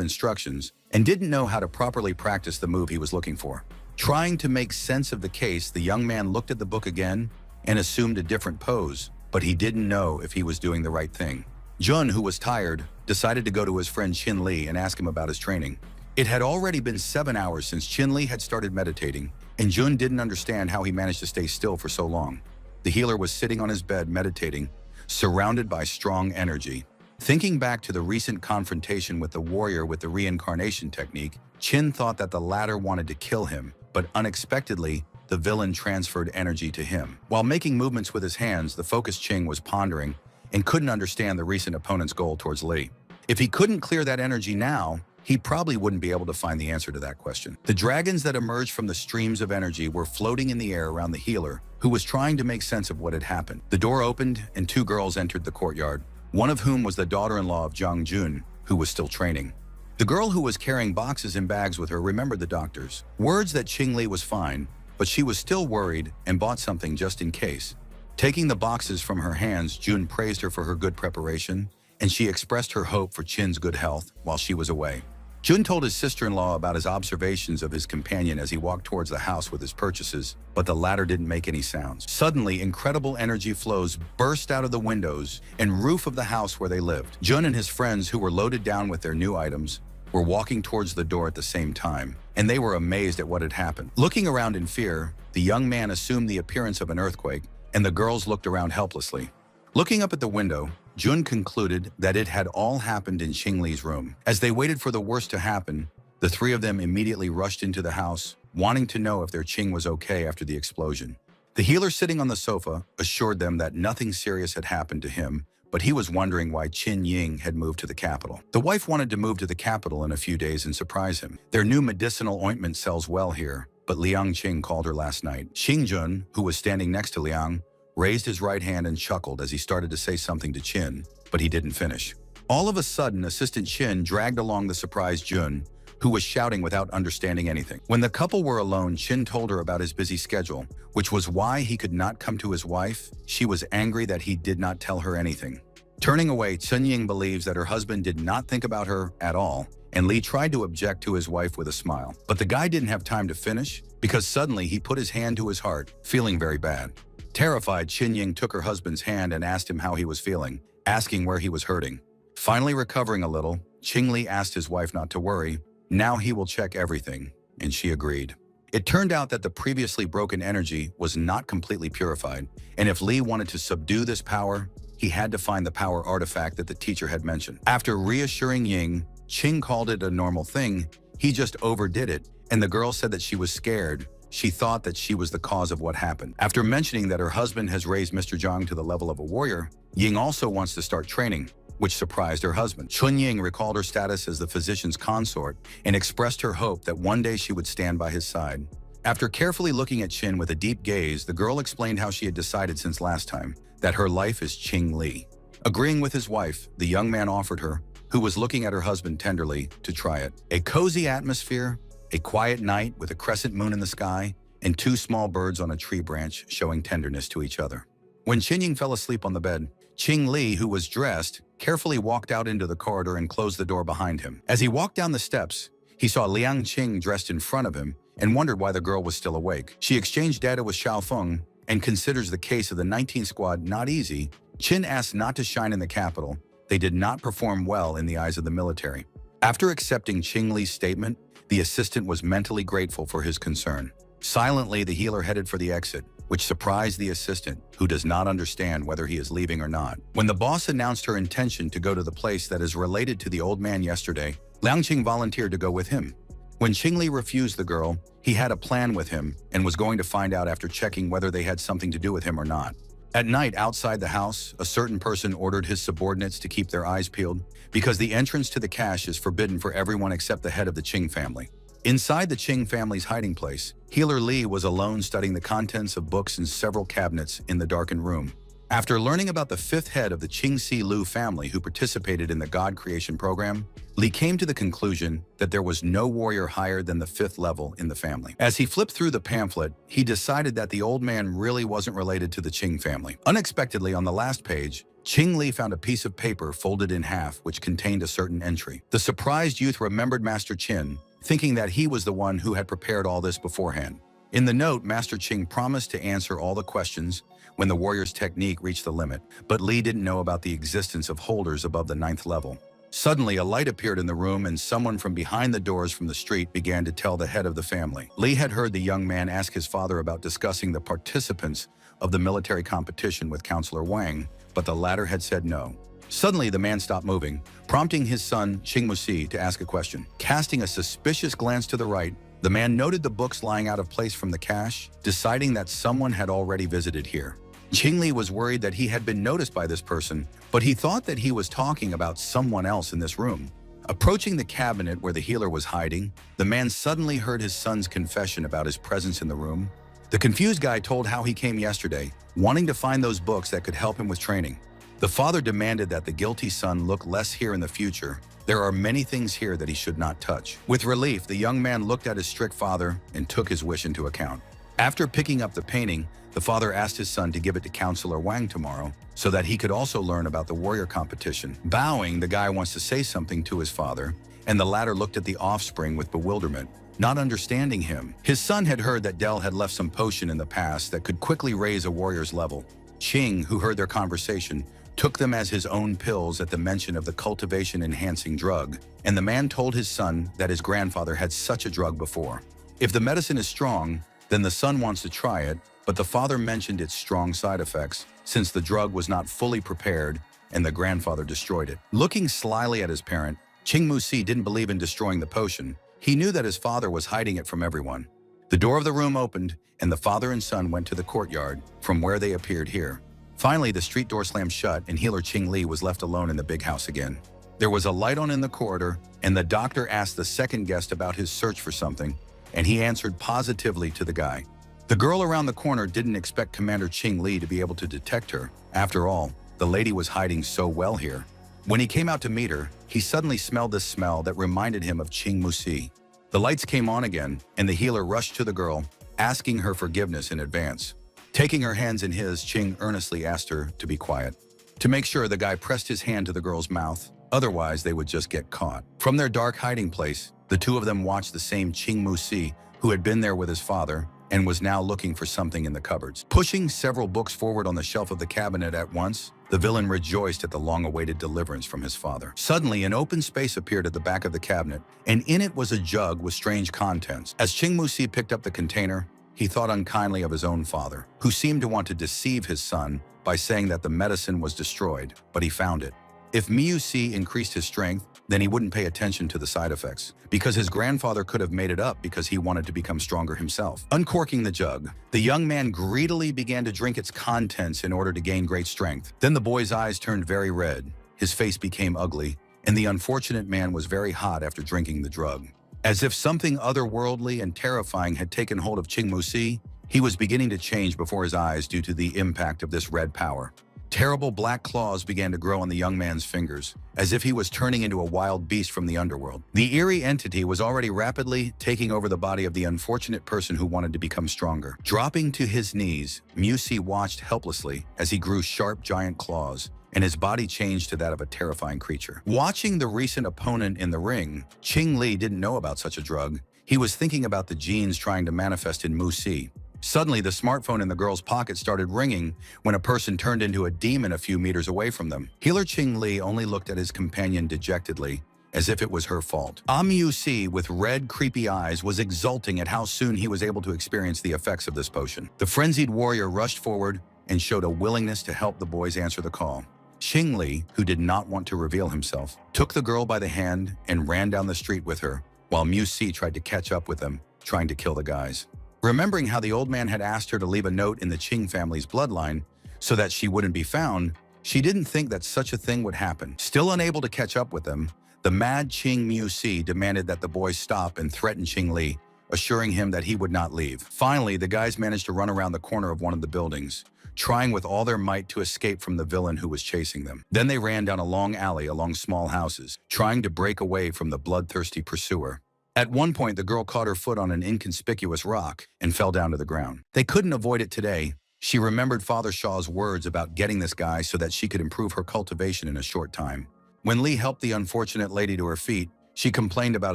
Speaker 1: instructions and didn't know how to properly practice the move he was looking for. Trying to make sense of the case, the young man looked at the book again and assumed a different pose, but he didn't know if he was doing the right thing. Jun, who was tired, decided to go to his friend Qin Li and ask him about his training. It had already been 7 hours since Qin Li had started meditating, and Jun didn't understand how he managed to stay still for so long. The healer was sitting on his bed meditating, surrounded by strong energy. Thinking back to the recent confrontation with the warrior with the reincarnation technique, Qin thought that the latter wanted to kill him, but unexpectedly, the villain transferred energy to him. While making movements with his hands, the focused Qing was pondering and couldn't understand the recent opponent's goal towards Li. If he couldn't clear that energy now, he probably wouldn't be able to find the answer to that question. The dragons that emerged from the streams of energy were floating in the air around the healer, who was trying to make sense of what had happened. The door opened and 2 girls entered the courtyard, one of whom was the daughter-in-law of Zhang Jun, who was still training. The girl who was carrying boxes and bags with her remembered the doctor's words that Qingli was fine, but she was still worried and bought something just in case. Taking the boxes from her hands, Jun praised her for her good preparation, and she expressed her hope for Qin's good health while she was away. Jun told his sister-in-law about his observations of his companion as he walked towards the house with his purchases, but the latter didn't make any sounds. Suddenly, incredible energy flows burst out of the windows and roof of the house where they lived. Jun and his friends, who were loaded down with their new items, were walking towards the door at the same time, and they were amazed at what had happened. Looking around in fear, the young man assumed the appearance of an earthquake, and the girls looked around helplessly. Looking up at the window, Jun concluded that it had all happened in Ching Li's room. As they waited for the worst to happen, the three of them immediately rushed into the house, wanting to know if their Ching was okay after the explosion. The healer sitting on the sofa assured them that nothing serious had happened to him, but he was wondering why Qin Ying had moved to the capital. The wife wanted to move to the capital in a few days and surprise him. Their new medicinal ointment sells well here, but Liang Qing called her last night. Xing Jun, who was standing next to Liang, raised his right hand and chuckled as he started to say something to Qin, but he didn't finish. All of a sudden, Assistant Qin dragged along the surprised Jun, who was shouting without understanding anything. When the couple were alone, Qin told her about his busy schedule, which was why he could not come to his wife. She was angry that he did not tell her anything. Turning away, Chen Ying believes that her husband did not think about her at all, and Li tried to object to his wife with a smile. But the guy didn't have time to finish, because suddenly he put his hand to his heart, feeling very bad. Terrified, Qin Ying took her husband's hand and asked him how he was feeling, asking where he was hurting. Finally recovering a little, Qing Li asked his wife not to worry. Now he will check everything, and she agreed. It turned out that the previously broken energy was not completely purified, and if Li wanted to subdue this power, he had to find the power artifact that the teacher had mentioned. After reassuring Ying, Qing called it a normal thing. He just overdid it, and the girl said that she was scared. She thought that she was the cause of what happened. After mentioning that her husband has raised Mr. Zhang to the level of a warrior, Ying also wants to start training, which surprised her husband. Chun Ying recalled her status as the physician's consort and expressed her hope that one day she would stand by his side. After carefully looking at Qin with a deep gaze, the girl explained how she had decided since last time that her life is Qing Li. Agreeing with his wife, the young man offered her, who was looking at her husband tenderly, to try it. A cozy atmosphere, a quiet night with a crescent moon in the sky, and two small birds on a tree branch showing tenderness to each other. When Qin Ying fell asleep on the bed, Qing Li, who was dressed, carefully walked out into the corridor and closed the door behind him. As he walked down the steps, he saw Liang Qing dressed in front of him and wondered why the girl was still awake. She exchanged data with Xiao Feng and considers the case of the 19th squad not easy. Qin asked not to shine in the capital. They did not perform well in the eyes of the military. After accepting Qing Li's statement, the assistant was mentally grateful for his concern. Silently, the healer headed for the exit, which surprised the assistant, who does not understand whether he is leaving or not. When the boss announced her intention to go to the place that is related to the old man yesterday, Liang Qing volunteered to go with him. When Qing Li refused the girl, he had a plan with him and was going to find out after checking whether they had something to do with him or not. At night, outside the house, a certain person ordered his subordinates to keep their eyes peeled because the entrance to the cache is forbidden for everyone except the head of the Qing family. Inside the Qing family's hiding place, Healer Li was alone studying the contents of books in several cabinets in the darkened room. After learning about the fifth head of the Qing Si Lu family who participated in the God Creation program, Li came to the conclusion that there was no warrior higher than the fifth level in the family. As he flipped through the pamphlet, he decided that the old man really wasn't related to the Qing family. Unexpectedly, on the last page, Qing Li found a piece of paper folded in half which contained a certain entry. The surprised youth remembered Master Qin, thinking that he was the one who had prepared all this beforehand. In the note, Master Qing promised to answer all the questions when the warrior's technique reached the limit, but Li didn't know about the existence of holders above the 9th level. Suddenly, a light appeared in the room and someone from behind the doors from the street began to tell the head of the family. Li had heard the young man ask his father about discussing the participants of the military competition with Counselor Wang, but the latter had said no. Suddenly, the man stopped moving, prompting his son, Xing Musi, to ask a question. Casting a suspicious glance to the right, the man noted the books lying out of place from the cache, deciding that someone had already visited here. Qing Li was worried that he had been noticed by this person, but he thought that he was talking about someone else in this room. Approaching the cabinet where the healer was hiding, the man suddenly heard his son's confession about his presence in the room. The confused guy told how he came yesterday, wanting to find those books that could help him with training. The father demanded that the guilty son look less here in the future. There are many things here that he should not touch. With relief, the young man looked at his strict father and took his wish into account. After picking up the painting, the father asked his son to give it to Counselor Wang tomorrow so that he could also learn about the warrior competition. Bowing, the guy wants to say something to his father, and the latter looked at the offspring with bewilderment, not understanding him. His son had heard that Dell had left some potion in the past that could quickly raise a warrior's level. Qing, who heard their conversation, took them as his own pills at the mention of the cultivation-enhancing drug, and the man told his son that his grandfather had such a drug before. If the medicine is strong, then the son wants to try it, but the father mentioned its strong side effects, since the drug was not fully prepared and the grandfather destroyed it. Looking slyly at his parent, Ching Mu-si didn't believe in destroying the potion. He knew that his father was hiding it from everyone. The door of the room opened, and the father and son went to the courtyard, from where they appeared here. Finally, the street door slammed shut, and healer Ching Li was left alone in the big house again. There was a light on in the corridor, and the doctor asked the second guest about his search for something, and he answered positively to the guy. The girl around the corner didn't expect Commander Ching Li to be able to detect her. After all, the lady was hiding so well here. When he came out to meet her, he suddenly smelled this smell that reminded him of Ching Mu-si. The lights came on again, and the healer rushed to the girl, asking her forgiveness in advance. Taking her hands in his, Ching earnestly asked her to be quiet. To make sure, the guy pressed his hand to the girl's mouth, otherwise they would just get caught. From their dark hiding place, the two of them watched the same Ching Mu-si, who had been there with his father, and was now looking for something in the cupboards. Pushing several books forward on the shelf of the cabinet at once, the villain rejoiced at the long-awaited deliverance from his father. Suddenly, an open space appeared at the back of the cabinet, and in it was a jug with strange contents. As Ching Mu-si picked up the container, he thought unkindly of his own father, who seemed to want to deceive his son by saying that the medicine was destroyed, but he found it. If Miu-si increased his strength, then he wouldn't pay attention to the side effects, because his grandfather could have made it up because he wanted to become stronger himself. Uncorking the jug, the young man greedily began to drink its contents in order to gain great strength. Then the boy's eyes turned very red, his face became ugly, and the unfortunate man was very hot after drinking the drug. As if something otherworldly and terrifying had taken hold of Ching Mu-si, he was beginning to change before his eyes due to the impact of this red power. Terrible black claws began to grow on the young man's fingers, as if he was turning into a wild beast from the underworld. The eerie entity was already rapidly taking over the body of the unfortunate person who wanted to become stronger. Dropping to his knees, Mu-si watched helplessly as he grew sharp giant claws, and his body changed to that of a terrifying creature. Watching the recent opponent in the ring, Ching Li didn't know about such a drug. He was thinking about the genes trying to manifest in Mu-si. Suddenly, the smartphone in the girl's pocket started ringing when a person turned into a demon a few meters away from them. Healer Ching Li only looked at his companion dejectedly, as if it was her fault. Miu-si, with red, creepy eyes, was exulting at how soon he was able to experience the effects of this potion. The frenzied warrior rushed forward and showed a willingness to help the boys answer the call. Ching Li, who did not want to reveal himself, took the girl by the hand and ran down the street with her, while Miu-si tried to catch up with them, trying to kill the guys. Remembering how the old man had asked her to leave a note in the Ching family's bloodline so that she wouldn't be found, she didn't think that such a thing would happen. Still unable to catch up with them, the mad Ching Mu-si demanded that the boys stop and threatened Ching Li, assuring him that he would not leave. Finally, the guys managed to run around the corner of one of the buildings, trying with all their might to escape from the villain who was chasing them. Then they ran down a long alley along small houses, trying to break away from the bloodthirsty pursuer. At one point, the girl caught her foot on an inconspicuous rock and fell down to the ground. They couldn't avoid it today. She remembered Father Shaw's words about getting this guy so that she could improve her cultivation in a short time. When Lee helped the unfortunate lady to her feet, she complained about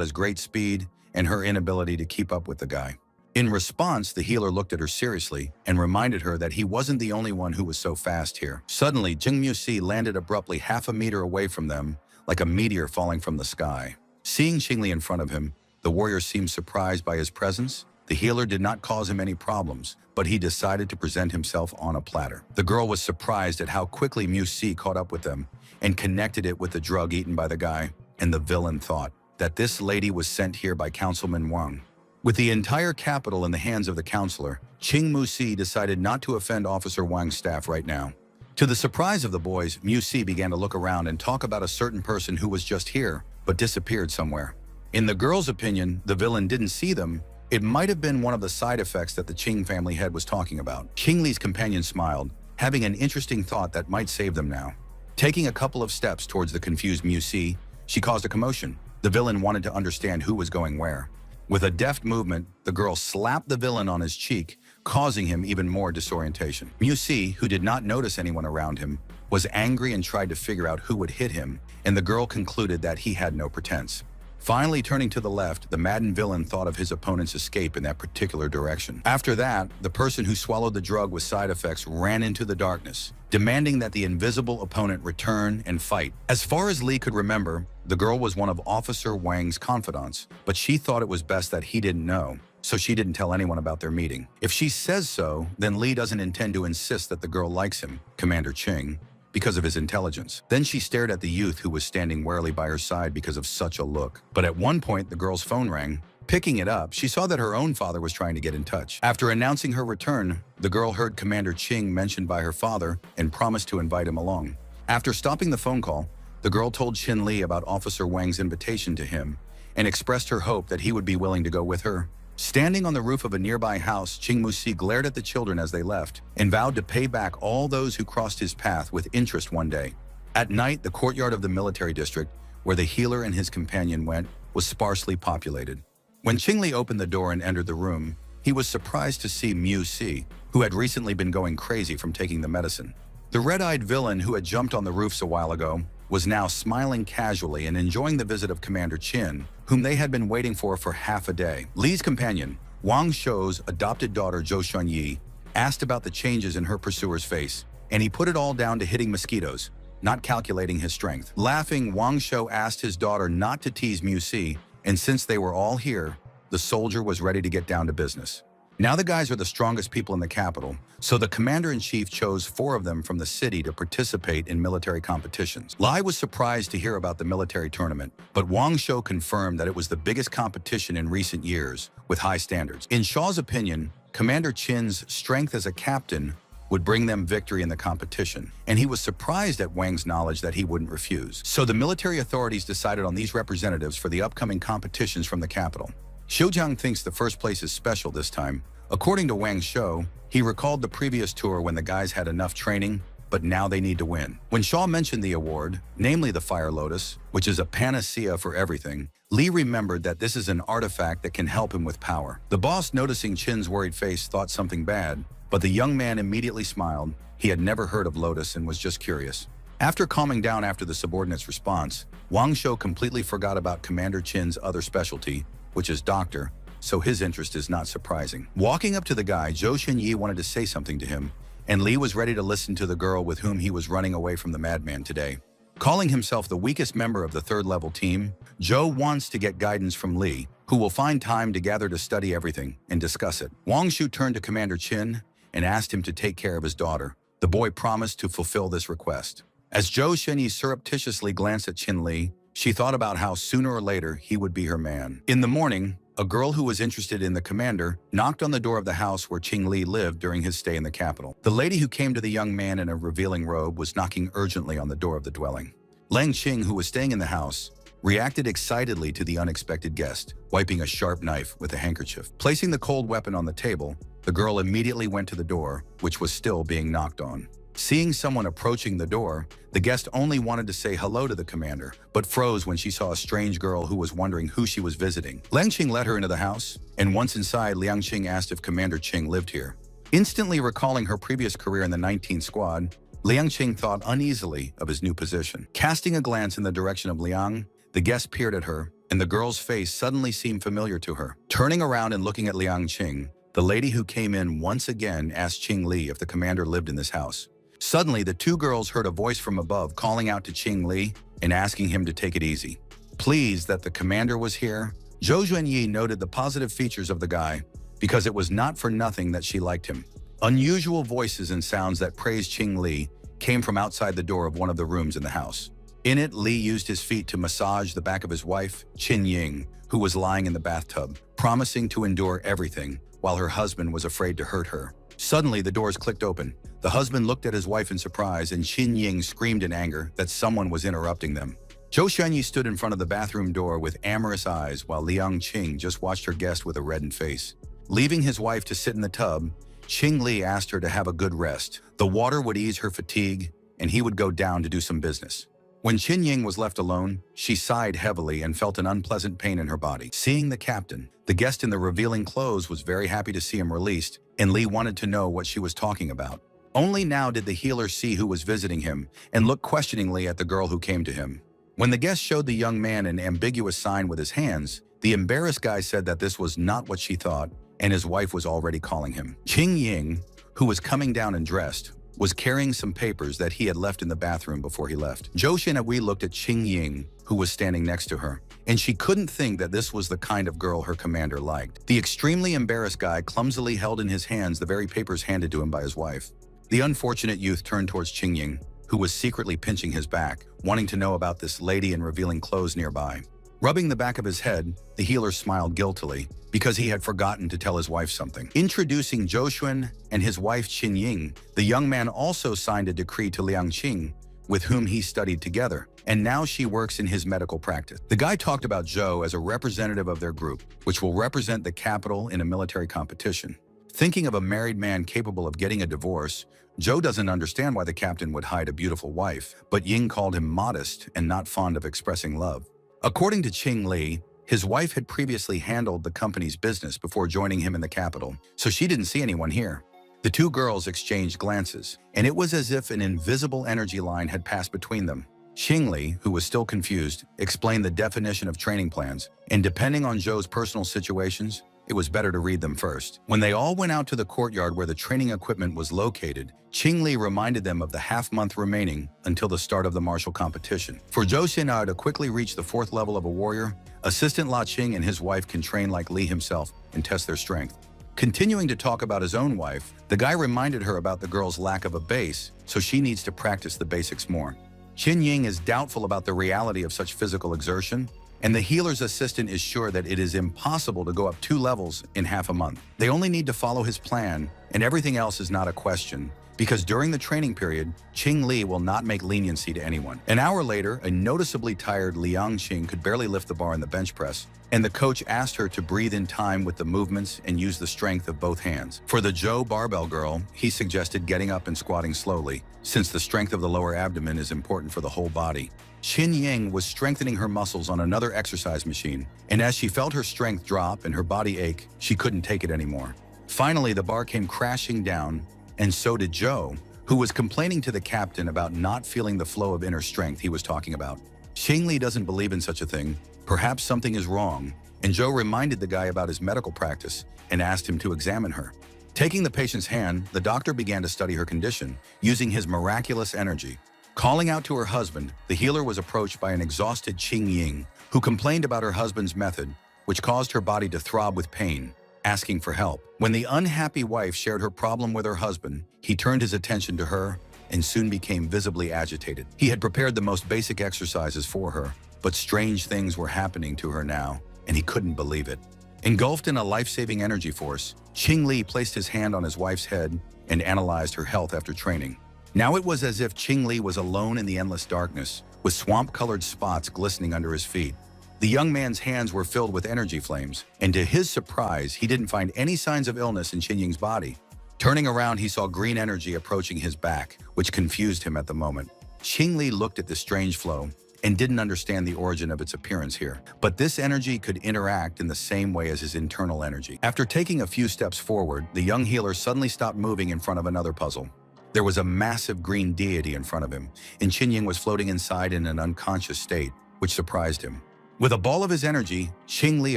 Speaker 1: his great speed and her inability to keep up with the guy. In response, the healer looked at her seriously and reminded her that he wasn't the only one who was so fast here. Suddenly, Ching Mu-si landed abruptly half a meter away from them, like a meteor falling from the sky. Seeing Ching Li in front of him, the warrior seemed surprised by his presence. The healer did not cause him any problems, but he decided to present himself on a platter. The girl was surprised at how quickly Mu-si caught up with them and connected it with the drug eaten by the guy, and the villain thought that this lady was sent here by Councilman Wang. With the entire capital in the hands of the counselor, Ching Mu-si decided not to offend Officer Wang's staff right now. To the surprise of the boys, Mu-si began to look around and talk about a certain person who was just here, but disappeared somewhere. In the girl's opinion, the villain didn't see them. It might have been one of the side effects that the Ching family head was talking about. Ching Li's companion smiled, having an interesting thought that might save them now. Taking a couple of steps towards the confused Mu-si, she caused a commotion. The villain wanted to understand who was going where. With a deft movement, the girl slapped the villain on his cheek, causing him even more disorientation. Mu-si, who did not notice anyone around him, was angry and tried to figure out who would hit him, and the girl concluded that he had no pretense. Finally turning to the left, the maddened villain thought of his opponent's escape in that particular direction. After that, the person who swallowed the drug with side effects ran into the darkness, demanding that the invisible opponent return and fight. As far as Lee could remember, the girl was one of Officer Wang's confidants, but she thought it was best that he didn't know, so she didn't tell anyone about their meeting. If she says so, then Lee doesn't intend to insist that the girl likes him, Commander Ching, because of his intelligence. Then she stared at the youth who was standing warily by her side because of such a look. But at one point, the girl's phone rang. Picking it up, she saw that her own father was trying to get in touch. After announcing her return, the girl heard Commander Ching mentioned by her father and promised to invite him along. After stopping the phone call, the girl told Chin Lee about Officer Wang's invitation to him and expressed her hope that he would be willing to go with her. Standing on the roof of a nearby house, Ching Musi glared at the children as they left and vowed to pay back all those who crossed his path with interest one day. At night, the courtyard of the military district, where the healer and his companion went, was sparsely populated. When Ching Li opened the door and entered the room, he was surprised to see Mu Si, who had recently been going crazy from taking the medicine. The red-eyed villain who had jumped on the roofs a while ago was now smiling casually and enjoying the visit of Commander Chin, whom they had been waiting for half a day. Li's companion, Wang Shou's adopted daughter Zhou Shunyi, asked about the changes in her pursuer's face, and he put it all down to hitting mosquitoes, not calculating his strength. Laughing, Wang Shou asked his daughter not to tease Mu Si, and since they were all here, the soldier was ready to get down to business. Now the guys are the strongest people in the capital, so the commander-in-chief chose 4 of them from the city to participate in military competitions. Lai was surprised to hear about the military tournament, but Wang Shou confirmed that it was the biggest competition in recent years, with high standards. In Shaw's opinion, Commander Chin's strength as a captain would bring them victory in the competition, and he was surprised at Wang's knowledge that he wouldn't refuse. So the military authorities decided on these representatives for the upcoming competitions from the capital. Xiujiang thinks the first place is special this time. According to Wang Shou, he recalled the previous tour when the guys had enough training, but now they need to win. When Shaw mentioned the award, namely the Fire Lotus, which is a panacea for everything, Li remembered that this is an artifact that can help him with power. The boss, noticing Chin's worried face, thought something bad, but the young man immediately smiled. He had never heard of Lotus and was just curious. After calming down after the subordinate's response, Wang Shou completely forgot about Commander Chin's other specialty, which is doctor, so his interest is not surprising. Walking up to the guy, Zhou Xinyi wanted to say something to him, and Li was ready to listen to the girl with whom he was running away from the madman today. Calling himself the weakest member of the third-level team, Zhou wants to get guidance from Li, who will find time together to study everything and discuss it. Wang Shu turned to Commander Qin and asked him to take care of his daughter. The boy promised to fulfill this request. As Zhou Xinyi surreptitiously glanced at Qin Li, she thought about how sooner or later he would be her man. In the morning, a girl who was interested in the commander knocked on the door of the house where Qing Li lived during his stay in the capital. The lady who came to the young man in a revealing robe was knocking urgently on the door of the dwelling. Lang Qing, who was staying in the house, reacted excitedly to the unexpected guest, wiping a sharp knife with a handkerchief. Placing the cold weapon on the table, the girl immediately went to the door, which was still being knocked on. Seeing someone approaching the door, the guest only wanted to say hello to the commander, but froze when she saw a strange girl who was wondering who she was visiting. Liang Qing led her into the house, and once inside, Liang Qing asked if Commander Qing lived here. Instantly recalling her previous career in the 19th Squad, Liang Qing thought uneasily of his new position. Casting a glance in the direction of Liang, the guest peered at her, and the girl's face suddenly seemed familiar to her. Turning around and looking at Liang Qing, the lady who came in once again asked Qing Li if the commander lived in this house. Suddenly, the two girls heard a voice from above calling out to Qing Li and asking him to take it easy. Pleased that the commander was here, Zhou Zhuanyi noted the positive features of the guy because it was not for nothing that she liked him. Unusual voices and sounds that praised Qing Li came from outside the door of one of the rooms in the house. In it, Li used his feet to massage the back of his wife, Qin Ying, who was lying in the bathtub, promising to endure everything while her husband was afraid to hurt her. Suddenly, the doors clicked open. The husband looked at his wife in surprise, and Qin Ying screamed in anger that someone was interrupting them. Zhou Xuanyi stood in front of the bathroom door with amorous eyes while Liang Qing just watched her guest with a reddened face. Leaving his wife to sit in the tub, Qing Li asked her to have a good rest. The water would ease her fatigue, and he would go down to do some business. When Qin Ying was left alone, she sighed heavily and felt an unpleasant pain in her body. Seeing the captain, the guest in the revealing clothes was very happy to see him released, and Li wanted to know what she was talking about. Only now did the healer see who was visiting him and look questioningly at the girl who came to him. When the guest showed the young man an ambiguous sign with his hands, the embarrassed guy said that this was not what she thought, and his wife was already calling him. Qing Ying, who was coming down and dressed, was carrying some papers that he had left in the bathroom before he left. Zhou Xinhui looked at Qing Ying, who was standing next to her, and she couldn't think that this was the kind of girl her commander liked. The extremely embarrassed guy clumsily held in his hands the very papers handed to him by his wife. The unfortunate youth turned towards Qing Ying, who was secretly pinching his back, wanting to know about this lady and revealing clothes nearby. Rubbing the back of his head, the healer smiled guiltily because he had forgotten to tell his wife something. Introducing Zhou Xun and his wife Qin Ying, the young man also signed a decree to Liang Qing, with whom he studied together, and now she works in his medical practice. The guy talked about Zhou as a representative of their group, which will represent the capital in a military competition. Thinking of a married man capable of getting a divorce, Zhou doesn't understand why the captain would hide a beautiful wife, but Ying called him modest and not fond of expressing love. According to Qing Li, his wife had previously handled the company's business before joining him in the capital, so she didn't see anyone here. The two girls exchanged glances, and it was as if an invisible energy line had passed between them. Qing Li, who was still confused, explained the definition of training plans, and depending on Zhou's personal situations, it was better to read them first. When they all went out to the courtyard where the training equipment was located, Qing Li reminded them of the half-month remaining until the start of the martial competition. For Zhou Xinhui to quickly reach the 4th level of a warrior, Assistant La Qing and his wife can train like Li himself and test their strength. Continuing to talk about his own wife, the guy reminded her about the girl's lack of a base, so she needs to practice the basics more. Qin Ying is doubtful about the reality of such physical exertion, and the healer's assistant is sure that it is impossible to go up 2 levels in half a month. They only need to follow his plan, and everything else is not a question, because during the training period, Qing Li will not make leniency to anyone. An hour later, a noticeably tired Liang Qing could barely lift the bar in the bench press, and the coach asked her to breathe in time with the movements and use the strength of both hands. For the Zhou barbell girl, he suggested getting up and squatting slowly, since the strength of the lower abdomen is important for the whole body. Qin Ying was strengthening her muscles on another exercise machine, and as she felt her strength drop and her body ache, she couldn't take it anymore. Finally, the bar came crashing down, and so did Zhou, who was complaining to the captain about not feeling the flow of inner strength he was talking about. Qing Li doesn't believe in such a thing. Perhaps something is wrong, and Zhou reminded the guy about his medical practice and asked him to examine her. Taking the patient's hand, the doctor began to study her condition, using his miraculous energy. Calling out to her husband, the healer was approached by an exhausted Qing Ying, who complained about her husband's method, which caused her body to throb with pain, asking for help. When the unhappy wife shared her problem with her husband, he turned his attention to her and soon became visibly agitated. He had prepared the most basic exercises for her, but strange things were happening to her now, and he couldn't believe it. Engulfed in a life-saving energy force, Qing Li placed his hand on his wife's head and analyzed her health after training. Now it was as if Qing Li was alone in the endless darkness, with swamp-colored spots glistening under his feet. The young man's hands were filled with energy flames, and to his surprise, he didn't find any signs of illness in Qin Ying's body. Turning around, he saw green energy approaching his back, which confused him at the moment. Qing Li looked at the strange flow and didn't understand the origin of its appearance here. But this energy could interact in the same way as his internal energy. After taking a few steps forward, the young healer suddenly stopped moving in front of another puzzle. There was a massive green deity in front of him, and Qin Ying was floating inside in an unconscious state, which surprised him. With a ball of his energy, Qing Li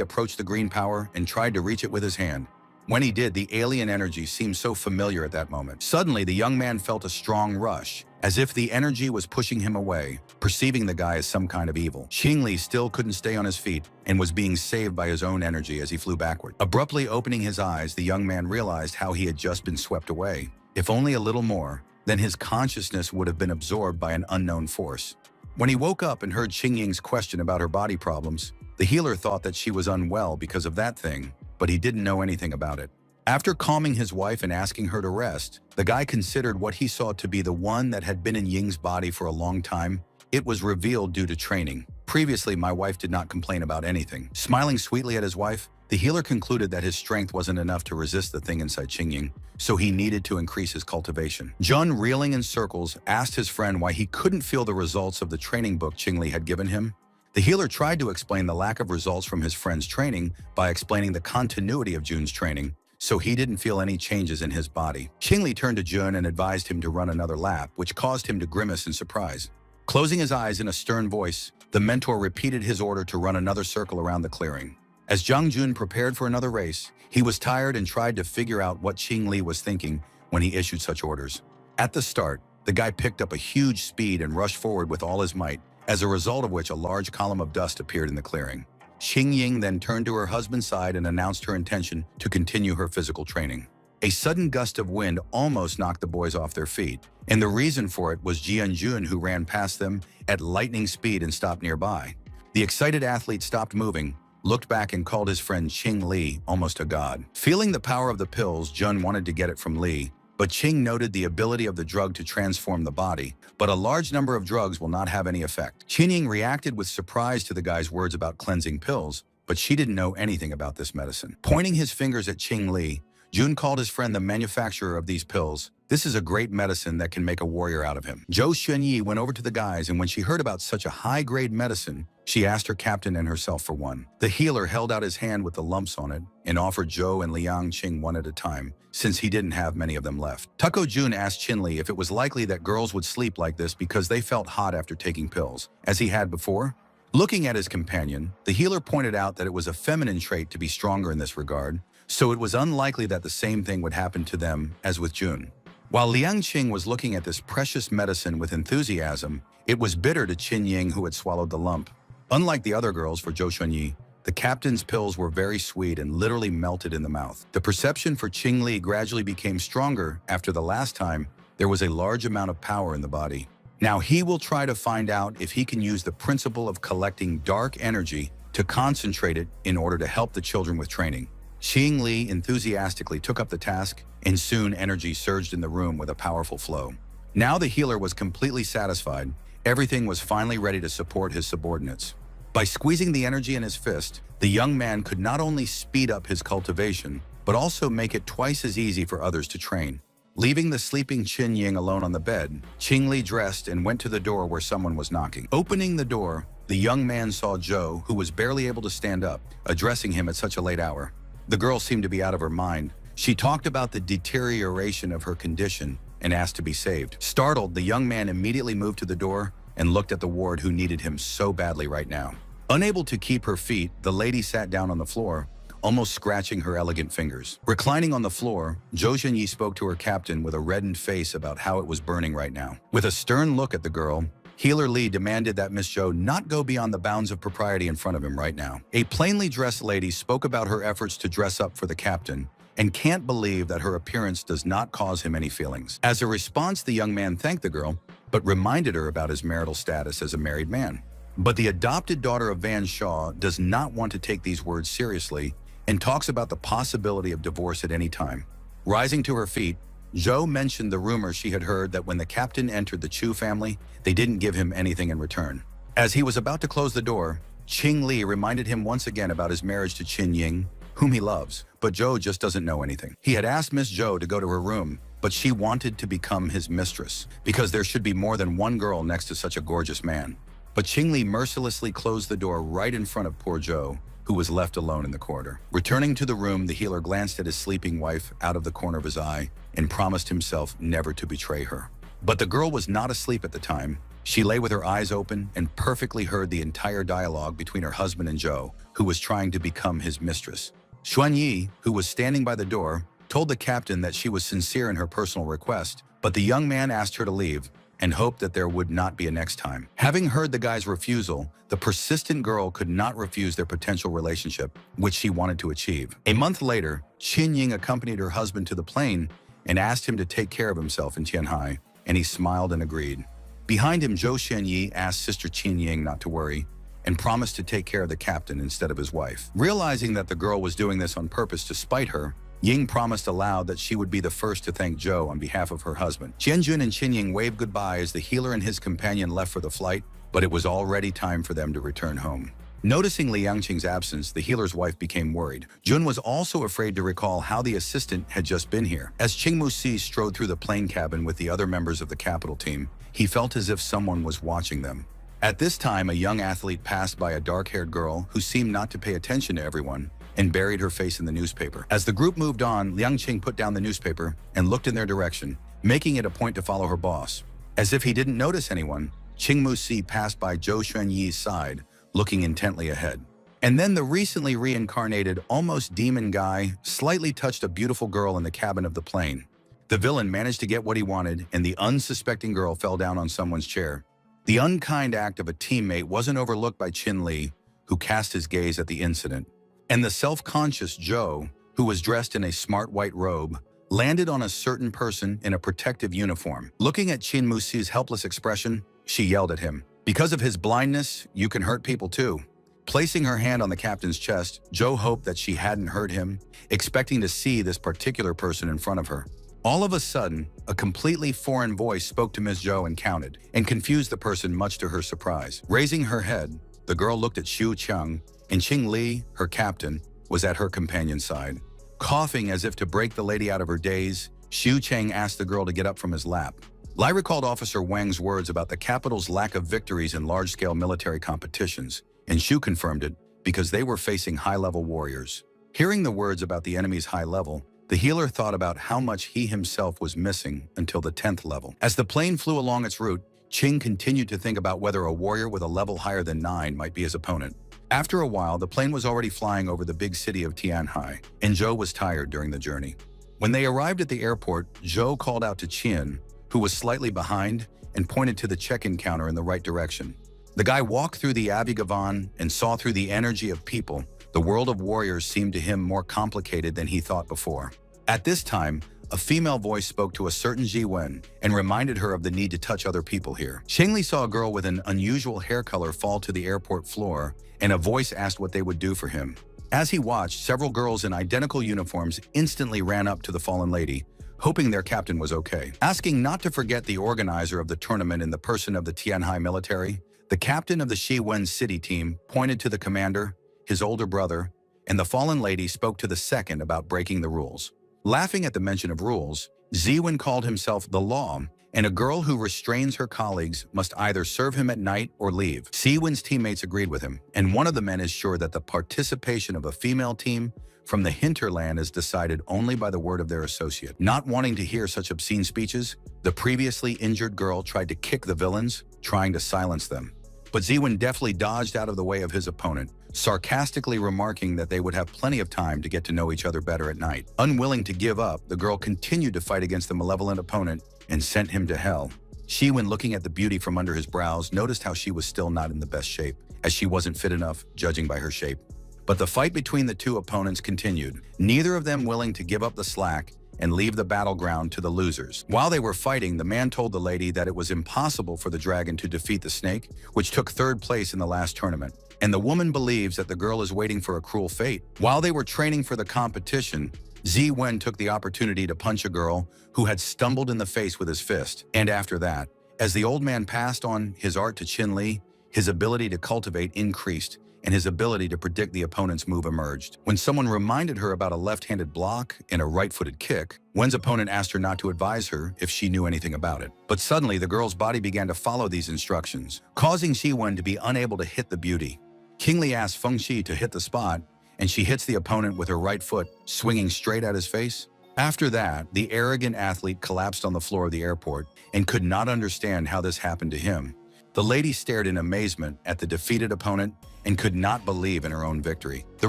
Speaker 1: approached the green power and tried to reach it with his hand. When he did, the alien energy seemed so familiar at that moment. Suddenly, the young man felt a strong rush, as if the energy was pushing him away, perceiving the guy as some kind of evil. Qing Li still couldn't stay on his feet and was being saved by his own energy as he flew backward. Abruptly opening his eyes, the young man realized how he had just been swept away. If only a little more, then his consciousness would have been absorbed by an unknown force. When he woke up and heard Qing Ying's question about her body problems, the healer thought that she was unwell because of that thing, but he didn't know anything about it. After calming his wife and asking her to rest, the guy considered what he saw to be the one that had been in Ying's body for a long time. It was revealed due to training. Previously, my wife did not complain about anything. Smiling sweetly at his wife, the healer concluded that his strength wasn't enough to resist the thing inside Qing Ying, so he needed to increase his cultivation. Jun, reeling in circles, asked his friend why he couldn't feel the results of the training book Qing Li had given him. The healer tried to explain the lack of results from his friend's training by explaining the continuity of Jun's training, so he didn't feel any changes in his body. Qing Li turned to Jun and advised him to run another lap, which caused him to grimace in surprise. Closing his eyes in a stern voice, the mentor repeated his order to run another circle around the clearing. As Jung Jun prepared for another race, he was tired and tried to figure out what Qing Li was thinking when he issued such orders. At the start, the guy picked up a huge speed and rushed forward with all his might, as a result of which a large column of dust appeared in the clearing. Qing Ying then turned to her husband's side and announced her intention to continue her physical training. A sudden gust of wind almost knocked the boys off their feet, and the reason for it was Jian Jun, who ran past them at lightning speed and stopped nearby. The excited athlete stopped moving, looked back and called his friend Qing Li almost a god. Feeling the power of the pills, Jun wanted to get it from Li, but Qing noted the ability of the drug to transform the body, but a large number of drugs will not have any effect. Qing reacted with surprise to the guy's words about cleansing pills, but she didn't know anything about this medicine. Pointing his fingers at Qing Li, Jun called his friend the manufacturer of these pills. This is a great medicine that can make a warrior out of him. Zhou Xuanyi went over to the guys, and when she heard about such a high-grade medicine, she asked her captain and herself for one. The healer held out his hand with the lumps on it and offered Zhou and Liang Qing one at a time, since he didn't have many of them left. Tuko Jun asked Qin Li if it was likely that girls would sleep like this because they felt hot after taking pills, as he had before. Looking at his companion, the healer pointed out that it was a feminine trait to be stronger in this regard, so it was unlikely that the same thing would happen to them as with Jun. While Liang Qing was looking at this precious medicine with enthusiasm, it was bitter to Qin Ying, who had swallowed the lump. Unlike the other girls for Zhou Xuanyi, the captain's pills were very sweet and literally melted in the mouth. The perception for Qing Li gradually became stronger after the last time there was a large amount of power in the body. Now he will try to find out if he can use the principle of collecting dark energy to concentrate it in order to help the children with training. Qing Li enthusiastically took up the task, and soon energy surged in the room with a powerful flow. Now the healer was completely satisfied. Everything was finally ready to support his subordinates. By squeezing the energy in his fist, the young man could not only speed up his cultivation, but also make it twice as easy for others to train. Leaving the sleeping Qin Ying alone on the bed, Qing Li dressed and went to the door where someone was knocking. Opening the door, the young man saw Zhou, who was barely able to stand up, addressing him at such a late hour. The girl seemed to be out of her mind. She talked about the deterioration of her condition and asked to be saved. Startled, the young man immediately moved to the door and looked at the ward, who needed him so badly right now. Unable to keep her feet, the lady sat down on the floor, almost scratching her elegant fingers. Reclining on the floor, Zhou Xuanyi spoke to her captain with a reddened face about how it was burning right now. With a stern look at the girl, Healer Li demanded that Miss Zhou not go beyond the bounds of propriety in front of him right now. A plainly dressed lady spoke about her efforts to dress up for the captain and can't believe that her appearance does not cause him any feelings. As a response, the young man thanked the girl, but reminded her about his marital status as a married man. But the adopted daughter of Van Shaw does not want to take these words seriously and talks about the possibility of divorce at any time. Rising to her feet, Zhou mentioned the rumor she had heard that when the captain entered the Chu family, they didn't give him anything in return. As he was about to close the door, Qing Li reminded him once again about his marriage to Qin Ying, whom he loves, but Zhou just doesn't know anything. He had asked Miss Zhou to go to her room, but she wanted to become his mistress, because there should be more than one girl next to such a gorgeous man. But Qing Li mercilessly closed the door right in front of poor Zhou, who was left alone in the corridor. Returning to the room, the healer glanced at his sleeping wife out of the corner of his eye and promised himself never to betray her. But the girl was not asleep at the time. She lay with her eyes open and perfectly heard the entire dialogue between her husband and Zhou, who was trying to become his mistress. Xuanyi, who was standing by the door, told the captain that she was sincere in her personal request, but the young man asked her to leave and hoped that there would not be a next time. Having heard the guy's refusal, the persistent girl could not refuse their potential relationship, which she wanted to achieve. A month later, Qin Ying accompanied her husband to the plane and asked him to take care of himself in Tianhai, and he smiled and agreed. Behind him, Zhou Xuanyi asked Sister Qin Ying not to worry and promised to take care of the captain instead of his wife. Realizing that the girl was doing this on purpose to spite her, Ying promised aloud that she would be the first to thank Zhou on behalf of her husband. Jianjun and Qin Ying waved goodbye as the healer and his companion left for the flight, but it was already time for them to return home. Noticing Liang Qing's absence, the healer's wife became worried. Jun was also afraid to recall how the assistant had just been here. As Qing Musi strode through the plane cabin with the other members of the capital team, he felt as if someone was watching them. At this time, a young athlete passed by a dark-haired girl who seemed not to pay attention to everyone and buried her face in the newspaper. As the group moved on, Liang Qing put down the newspaper and looked in their direction, making it a point to follow her boss. As if he didn't notice anyone, Qing Musi passed by Zhou Xuanyi's side, looking intently ahead. And then the recently reincarnated, almost demon guy slightly touched a beautiful girl in the cabin of the plane. The villain managed to get what he wanted, and the unsuspecting girl fell down on someone's chair. The unkind act of a teammate wasn't overlooked by Qin Li, who cast his gaze at the incident. And the self-conscious Zhou, who was dressed in a smart white robe, landed on a certain person in a protective uniform. Looking at Qin Musi's helpless expression, she yelled at him, "Because of his blindness, you can hurt people too." Placing her hand on the captain's chest, Zhou hoped that she hadn't heard him, expecting to see this particular person in front of her. All of a sudden, a completely foreign voice spoke to Ms. Zhou and counted, and confused the person much to her surprise. Raising her head, the girl looked at Xu Qiang, and Qing Li, her captain, was at her companion's side. Coughing as if to break the lady out of her daze, Xu Qiang asked the girl to get up from his lap. Lai recalled Officer Wang's words about the capital's lack of victories in large-scale military competitions, and Xu confirmed it because they were facing high-level warriors. Hearing the words about the enemy's high level, the healer thought about how much he himself was missing until the 10th level. As the plane flew along its route, Qing continued to think about whether a warrior with a level higher than 9 might be his opponent. After a while, the plane was already flying over the big city of Tianhai, and Zhou was tired during the journey. When they arrived at the airport, Zhou called out to Qian, who was slightly behind, and pointed to the check-in counter in the right direction. The guy walked through the Avigavan and saw through the energy of people. The world of warriors seemed to him more complicated than he thought before. At this time, a female voice spoke to a certain Ji Wen and reminded her of the need to touch other people here. Shengli saw a girl with an unusual hair color fall to the airport floor, and a voice asked what they would do for him. As he watched, several girls in identical uniforms instantly ran up to the fallen lady, hoping their captain was okay. Asking not to forget the organizer of the tournament in the person of the Tianhai military, the captain of the Shiwen city team pointed to the commander, his older brother, and the fallen lady spoke to the second about breaking the rules. Laughing at the mention of rules, Ziwen called himself the law, and a girl who restrains her colleagues must either serve him at night or leave. Ziwen's teammates agreed with him, and one of the men is sure that the participation of a female team from the hinterland is decided only by the word of their associate. Not wanting to hear such obscene speeches, the previously injured girl tried to kick the villains, trying to silence them. But Ziwen deftly dodged out of the way of his opponent, sarcastically remarking that they would have plenty of time to get to know each other better at night. Unwilling to give up, the girl continued to fight against the malevolent opponent and sent him to hell. Shiwen, looking at the beauty from under his brows, noticed how she was still not in the best shape, as she wasn't fit enough, judging by her shape. But the fight between the two opponents continued, neither of them willing to give up the slack and leave the battleground to the losers. While they were fighting, the man told the lady that it was impossible for the dragon to defeat the snake, which took third place in the last tournament. And the woman believes that the girl is waiting for a cruel fate. While they were training for the competition, Zi Wen took the opportunity to punch a girl who had stumbled in the face with his fist. And after that, as the old man passed on his art to Qin Li, his ability to cultivate increased, and his ability to predict the opponent's move emerged. When someone reminded her about a left-handed block and a right-footed kick, Wen's opponent asked her not to advise her if she knew anything about it. But suddenly, the girl's body began to follow these instructions, causing Xi Wen to be unable to hit the beauty. King Li asked Feng Shi to hit the spot, and she hits the opponent with her right foot, swinging straight at his face. After that, the arrogant athlete collapsed on the floor of the airport and could not understand how this happened to him. The lady stared in amazement at the defeated opponent and could not believe in her own victory. The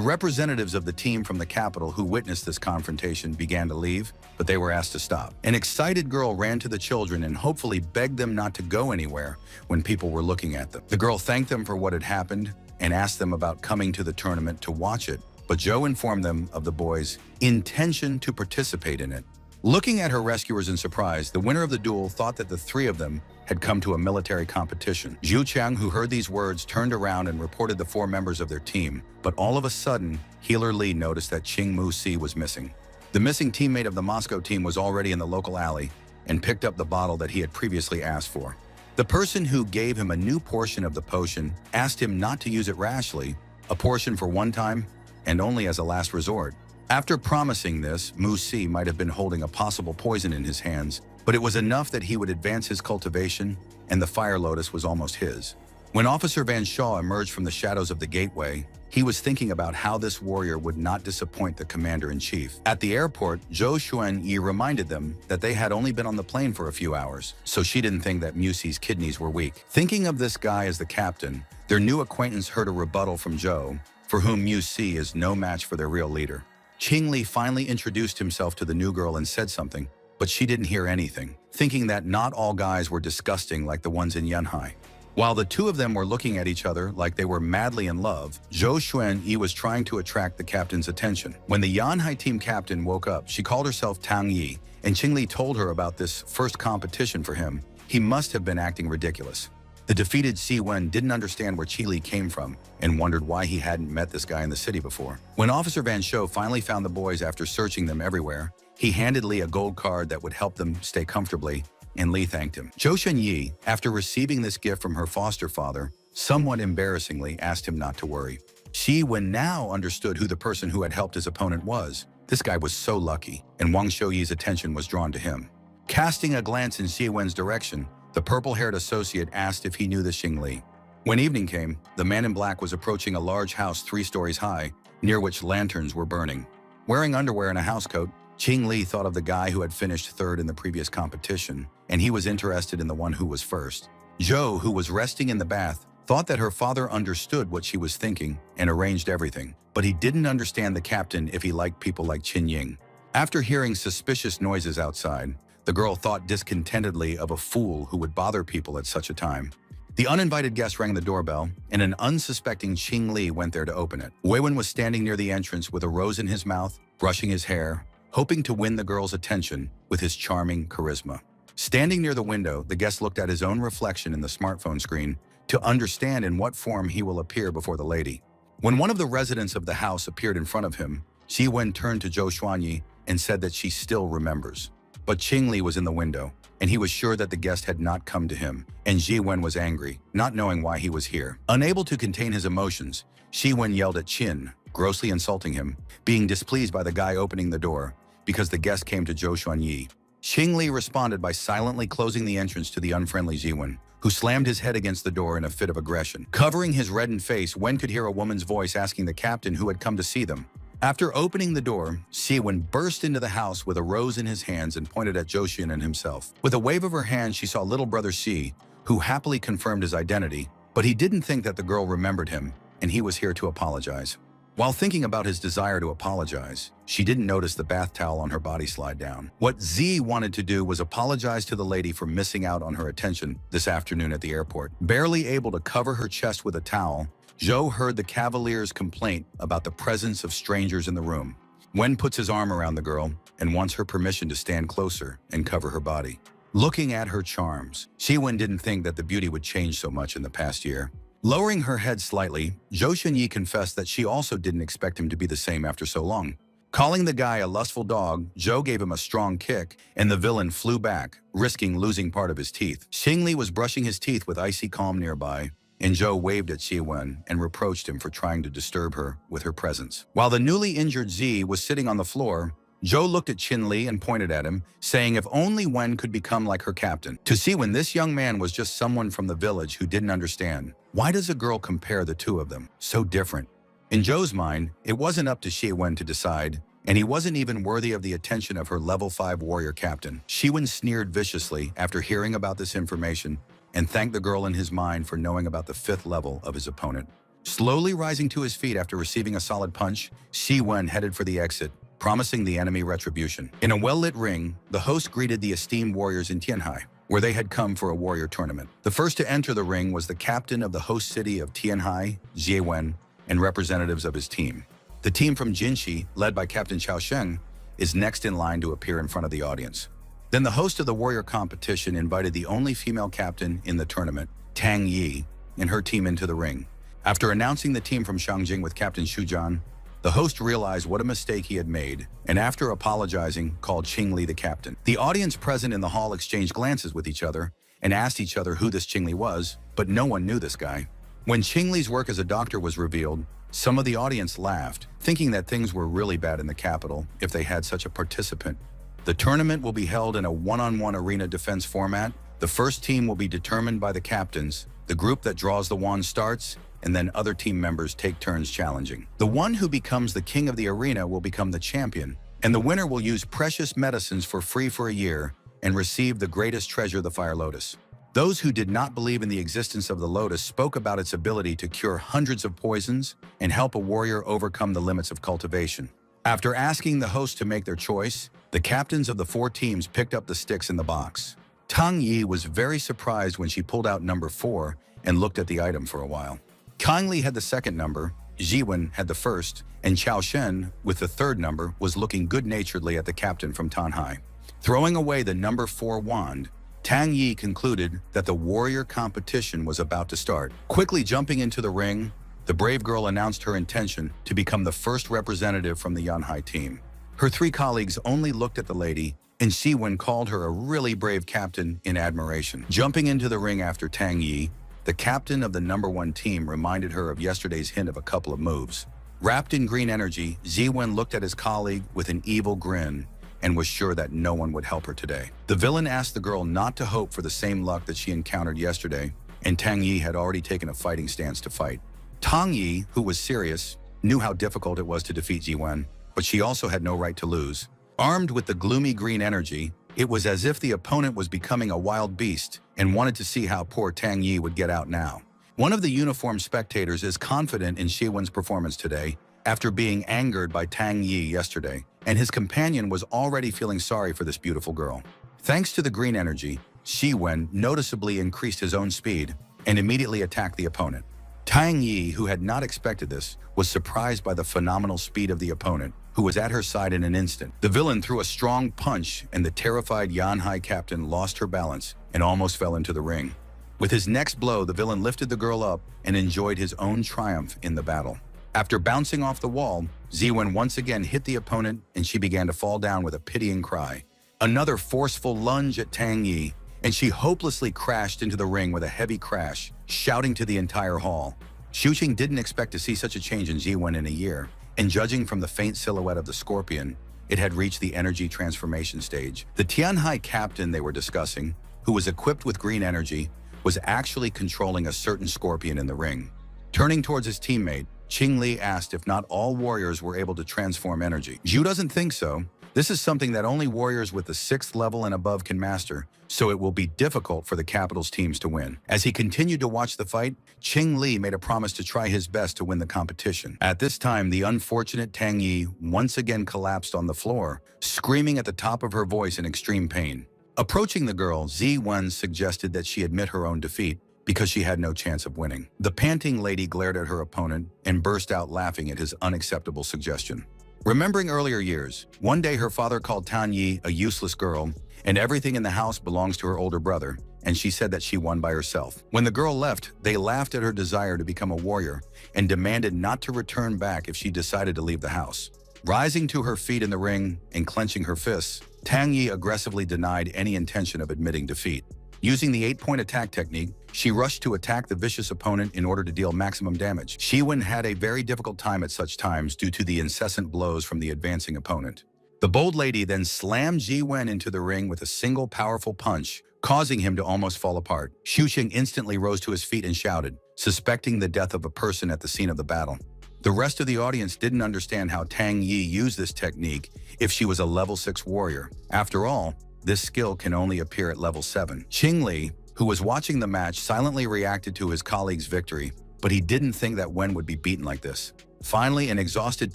Speaker 1: representatives of the team from the capital who witnessed this confrontation began to leave, but they were asked to stop. An excited girl ran to the children and hopefully begged them not to go anywhere when people were looking at them. The girl thanked them for what had happened and asked them about coming to the tournament to watch it, but Joe informed them of the boys' intention to participate in it. Looking at her rescuers in surprise, the winner of the duel thought that the three of them had come to a military competition. Zhu Qiang, who heard these words, turned around and reported the 4 members of their team, but all of a sudden, Healer Li noticed that Qing Mu Si was missing. The missing teammate of the Moscow team was already in the local alley and picked up the bottle that he had previously asked for. The person who gave him a new portion of the potion asked him not to use it rashly, a portion for one time and only as a last resort. After promising this, Mu Si might have been holding a possible poison in his hands, but it was enough that he would advance his cultivation, and the Fire Lotus was almost his. When Officer Van Shaw emerged from the shadows of the gateway, he was thinking about how this warrior would not disappoint the commander-in-chief. At the airport, Zhou Xuanyi reminded them that they had only been on the plane for a few hours, so she didn't think that Musi's kidneys were weak. Thinking of this guy as the captain, their new acquaintance heard a rebuttal from Zhou, for whom Musi is no match for their real leader. Qingli finally introduced himself to the new girl and said something, but she didn't hear anything, thinking that not all guys were disgusting like the ones in Yanhai. While the two of them were looking at each other like they were madly in love, Zhou Xuanyi was trying to attract the captain's attention. When the Yanhai team captain woke up, she called herself Tang Yi, and Qingli told her about this first competition for him. He must have been acting ridiculous. The defeated Si Wen didn't understand where Qili came from and wondered why he hadn't met this guy in the city before. When Officer Van Shou finally found the boys after searching them everywhere, he handed Li a gold card that would help them stay comfortably, and Li thanked him. Zhou Shenyi, after receiving this gift from her foster father, somewhat embarrassingly asked him not to worry. Xi Wen now understood who the person who had helped his opponent was. This guy was so lucky, and Wang Shouyi's attention was drawn to him. Casting a glance in Xi Wen's direction, the purple-haired associate asked if he knew the Xing Li. When evening came, the man in black was approaching a large house 3 stories high, near which lanterns were burning. Wearing underwear and a housecoat, Qing Li thought of the guy who had finished third in the previous competition, and he was interested in the one who was first. Zhou, who was resting in the bath, thought that her father understood what she was thinking and arranged everything, but he didn't understand the captain if he liked people like Qin Ying. After hearing suspicious noises outside, the girl thought discontentedly of a fool who would bother people at such a time. The uninvited guest rang the doorbell, and an unsuspecting Qing Li went there to open it. Wei Wen was standing near the entrance with a rose in his mouth, brushing his hair, hoping to win the girl's attention with his charming charisma. Standing near the window, the guest looked at his own reflection in the smartphone screen to understand in what form he will appear before the lady. When one of the residents of the house appeared in front of him, Xi Wen turned to Zhou Xuanyi and said that she still remembers. But Qing Li was in the window, and he was sure that the guest had not come to him, and Xi Wen was angry, not knowing why he was here. Unable to contain his emotions, Xi Wen yelled at Qin, grossly insulting him, being displeased by the guy opening the door, because the guest came to Zhou Xuanyi. Qing Li responded by silently closing the entrance to the unfriendly Xi Wen, who slammed his head against the door in a fit of aggression. Covering his reddened face, Wen could hear a woman's voice asking the captain who had come to see them. After opening the door, Xi Wen burst into the house with a rose in his hands and pointed at Zhou Xuan and himself. With a wave of her hand, she saw little brother Xi, who happily confirmed his identity, but he didn't think that the girl remembered him, and he was here to apologize. While thinking about his desire to apologize, she didn't notice the bath towel on her body slide down. What Z wanted to do was apologize to the lady for missing out on her attention this afternoon at the airport. Barely able to cover her chest with a towel, Zhou heard the cavalier's complaint about the presence of strangers in the room. Wen puts his arm around the girl and wants her permission to stand closer and cover her body. Looking at her charms, Xi Wen didn't think that the beauty would change so much in the past year. Lowering her head slightly, Zhou Shenyi confessed that she also didn't expect him to be the same after so long. Calling the guy a lustful dog, Zhou gave him a strong kick, and the villain flew back, risking losing part of his teeth. Xing Li was brushing his teeth with icy calm nearby, and Zhou waved at Xi Wen and reproached him for trying to disturb her with her presence. While the newly injured Zi was sitting on the floor, Zhou looked at Qin Li and pointed at him, saying if only Wen could become like her captain. To Xi Wen, this young man was just someone from the village who didn't understand. Why does a girl compare the two of them? So different. In Zhou's mind, it wasn't up to Xi Wen to decide, and he wasn't even worthy of the attention of her level 5 warrior captain. Xi Wen sneered viciously after hearing about this information and thanked the girl in his mind for knowing about the 5th level of his opponent. Slowly rising to his feet after receiving a solid punch, Xi Wen headed for the exit, promising the enemy retribution. In a well-lit ring, the host greeted the esteemed warriors in Tianhai, where they had come for a warrior tournament. The first to enter the ring was the captain of the host city of Tianhai, Xie Wen, and representatives of his team. The team from Jinshi, led by Captain Chao Sheng, is next in line to appear in front of the audience. Then the host of the warrior competition invited the only female captain in the tournament, Tang Yi, and her team into the ring. After announcing the team from Shangjing with Captain Xu Zhan, the host realized what a mistake he had made, and after apologizing, called Qing Li the captain. The audience present in the hall exchanged glances with each other and asked each other who this Qing Li was, but no one knew this guy. When Qing Li's work as a doctor was revealed, some of the audience laughed, thinking that things were really bad in the capital if they had such a participant. The tournament will be held in a one-on-one arena defense format. The first team will be determined by the captains. The The group that draws the wand starts, and then other team members take turns challenging. The one who becomes the king of the arena will become the champion, and the winner will use precious medicines for free for a year and receive the greatest treasure, the Fire Lotus. Those who did not believe in the existence of the lotus spoke about its ability to cure hundreds of poisons and help a warrior overcome the limits of cultivation. After asking the host to make their choice, the captains of the 4 teams picked up the sticks in the box. Tang Yi was very surprised when she pulled out number 4 and looked at the item for a while. Kang Li had the second number, Jiwen had the first, and Chao Shen, with the third number, was looking good-naturedly at the captain from Tanhai. Throwing away the number 4 wand, Tang Yi concluded that the warrior competition was about to start. Quickly jumping into the ring, the brave girl announced her intention to become the first representative from the Yanhai team. Her 3 colleagues only looked at the lady, and Xiwen called her a really brave captain in admiration. Jumping into the ring after Tang Yi, the captain of the number 1 team reminded her of yesterday's hint of a couple of moves. Wrapped in green energy, Ziwen looked at his colleague with an evil grin and was sure that no one would help her today. The villain asked the girl not to hope for the same luck that she encountered yesterday, and Tang Yi had already taken a fighting stance to fight. Tang Yi, who was serious, knew how difficult it was to defeat Jiwen, but she also had no right to lose. Armed with the gloomy green energy, it was as if the opponent was becoming a wild beast and wanted to see how poor Tang Yi would get out now. One of the uniformed spectators is confident in Xiwen's performance today after being angered by Tang Yi yesterday, and his companion was already feeling sorry for this beautiful girl. Thanks to the green energy, Xiwen noticeably increased his own speed and immediately attacked the opponent. Tang Yi, who had not expected this, was surprised by the phenomenal speed of the opponent, who was at her side in an instant. The villain threw a strong punch, and the terrified Yanhai captain lost her balance and almost fell into the ring. With his next blow, the villain lifted the girl up and enjoyed his own triumph in the battle. After bouncing off the wall, Ziwen once again hit the opponent, and she began to fall down with a pitying cry. Another forceful lunge at Tang Yi, and she hopelessly crashed into the ring with a heavy crash, shouting to the entire hall. Xuqing didn't expect to see such a change in Ziwen in a year, and judging from the faint silhouette of the scorpion, it had reached the energy transformation stage. The Tianhai captain they were discussing, who was equipped with green energy, was actually controlling a certain scorpion in the ring. Turning towards his teammate, Qing Li asked if not all warriors were able to transform energy. Zhu doesn't think so. This is something that only warriors with the 6th level and above can master, so it will be difficult for the capital's teams to win. As he continued to watch the fight, Qing Li made a promise to try his best to win the competition. At this time, the unfortunate Tang Yi once again collapsed on the floor, screaming at the top of her voice in extreme pain. Approaching the girl, Ziwen suggested that she admit her own defeat, because she had no chance of winning. The panting lady glared at her opponent and burst out laughing at his unacceptable suggestion. Remembering earlier years, one day her father called Tang Yi a useless girl, and everything in the house belongs to her older brother, and she said that she won by herself. When the girl left, they laughed at her desire to become a warrior and demanded not to return back if she decided to leave the house. Rising to her feet in the ring and clenching her fists, Tang Yi aggressively denied any intention of admitting defeat. Using the 8-point attack technique, she rushed to attack the vicious opponent in order to deal maximum damage. Xiwen had a very difficult time at such times due to the incessant blows from the advancing opponent. The bold lady then slammed Jiwen into the ring with a single powerful punch, causing him to almost fall apart. Xuqing instantly rose to his feet and shouted, suspecting the death of a person at the scene of the battle. The rest of the audience didn't understand how Tang Yi used this technique if she was a level 6 warrior. After all, this skill can only appear at level 7. Qing Li, who was watching the match, silently reacted to his colleague's victory, but he didn't think that Wen would be beaten like this. Finally, an exhausted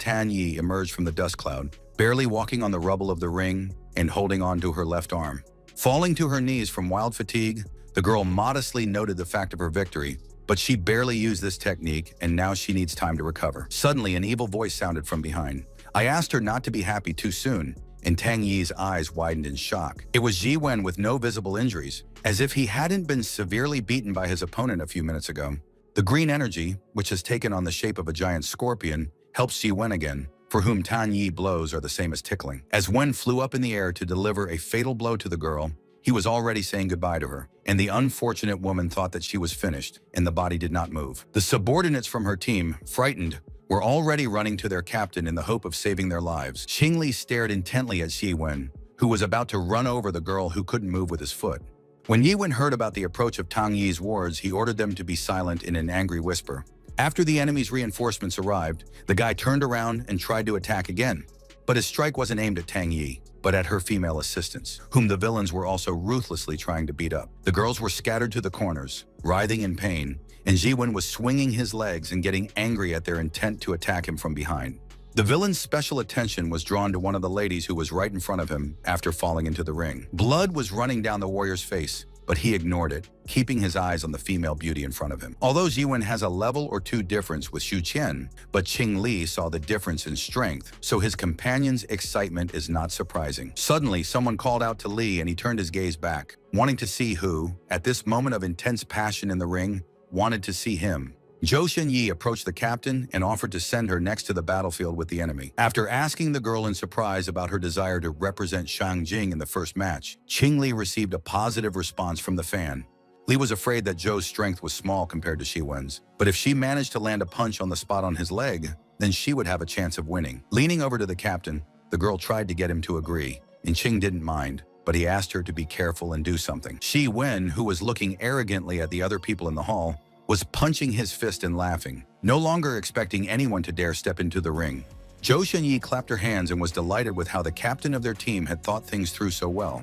Speaker 1: Tang Yi emerged from the dust cloud, barely walking on the rubble of the ring and holding on to her left arm. Falling to her knees from wild fatigue, the girl modestly noted the fact of her victory, but she barely used this technique, and now she needs time to recover. Suddenly, an evil voice sounded from behind. I asked her not to be happy too soon, and Tang Yi's eyes widened in shock. It was Jiwen with no visible injuries, as if he hadn't been severely beaten by his opponent a few minutes ago. The green energy, which has taken on the shape of a giant scorpion, helps Jiwen again, for whom Tang Yi blows are the same as tickling. As Wen flew up in the air to deliver a fatal blow to the girl, he was already saying goodbye to her, and the unfortunate woman thought that she was finished, and the body did not move. The subordinates from her team, frightened, were already running to their captain in the hope of saving their lives. Qing Li stared intently at Xiwen, who was about to run over the girl who couldn't move with his foot. When Yiwen heard about the approach of Tang Yi's wards, he ordered them to be silent in an angry whisper. After the enemy's reinforcements arrived, the guy turned around and tried to attack again. But his strike wasn't aimed at Tang Yi, but at her female assistants, whom the villains were also ruthlessly trying to beat up. The girls were scattered to the corners, writhing in pain, and Jiwen was swinging his legs and getting angry at their intent to attack him from behind. The villain's special attention was drawn to one of the ladies who was right in front of him after falling into the ring. Blood was running down the warrior's face, but he ignored it, keeping his eyes on the female beauty in front of him. Although Jiwen has a level or two difference with Xu Qian, but Qing Li saw the difference in strength, so his companion's excitement is not surprising. Suddenly, someone called out to Li and he turned his gaze back, wanting to see who, at this moment of intense passion in the ring, wanted to see him. Zhou Xunyi approached the captain and offered to send her next to the battlefield with the enemy. After asking the girl in surprise about her desire to represent Shang Jing in the first match, Qing Li received a positive response from the fan. Li was afraid that Zhou's strength was small compared to Xiwen's, but if she managed to land a punch on the spot on his leg, then she would have a chance of winning. Leaning over to the captain, the girl tried to get him to agree, and Qing didn't mind, but he asked her to be careful and do something. Wen, who was looking arrogantly at the other people in the hall, was punching his fist and laughing, no longer expecting anyone to dare step into the ring. Zhou Xunyi clapped her hands and was delighted with how the captain of their team had thought things through so well.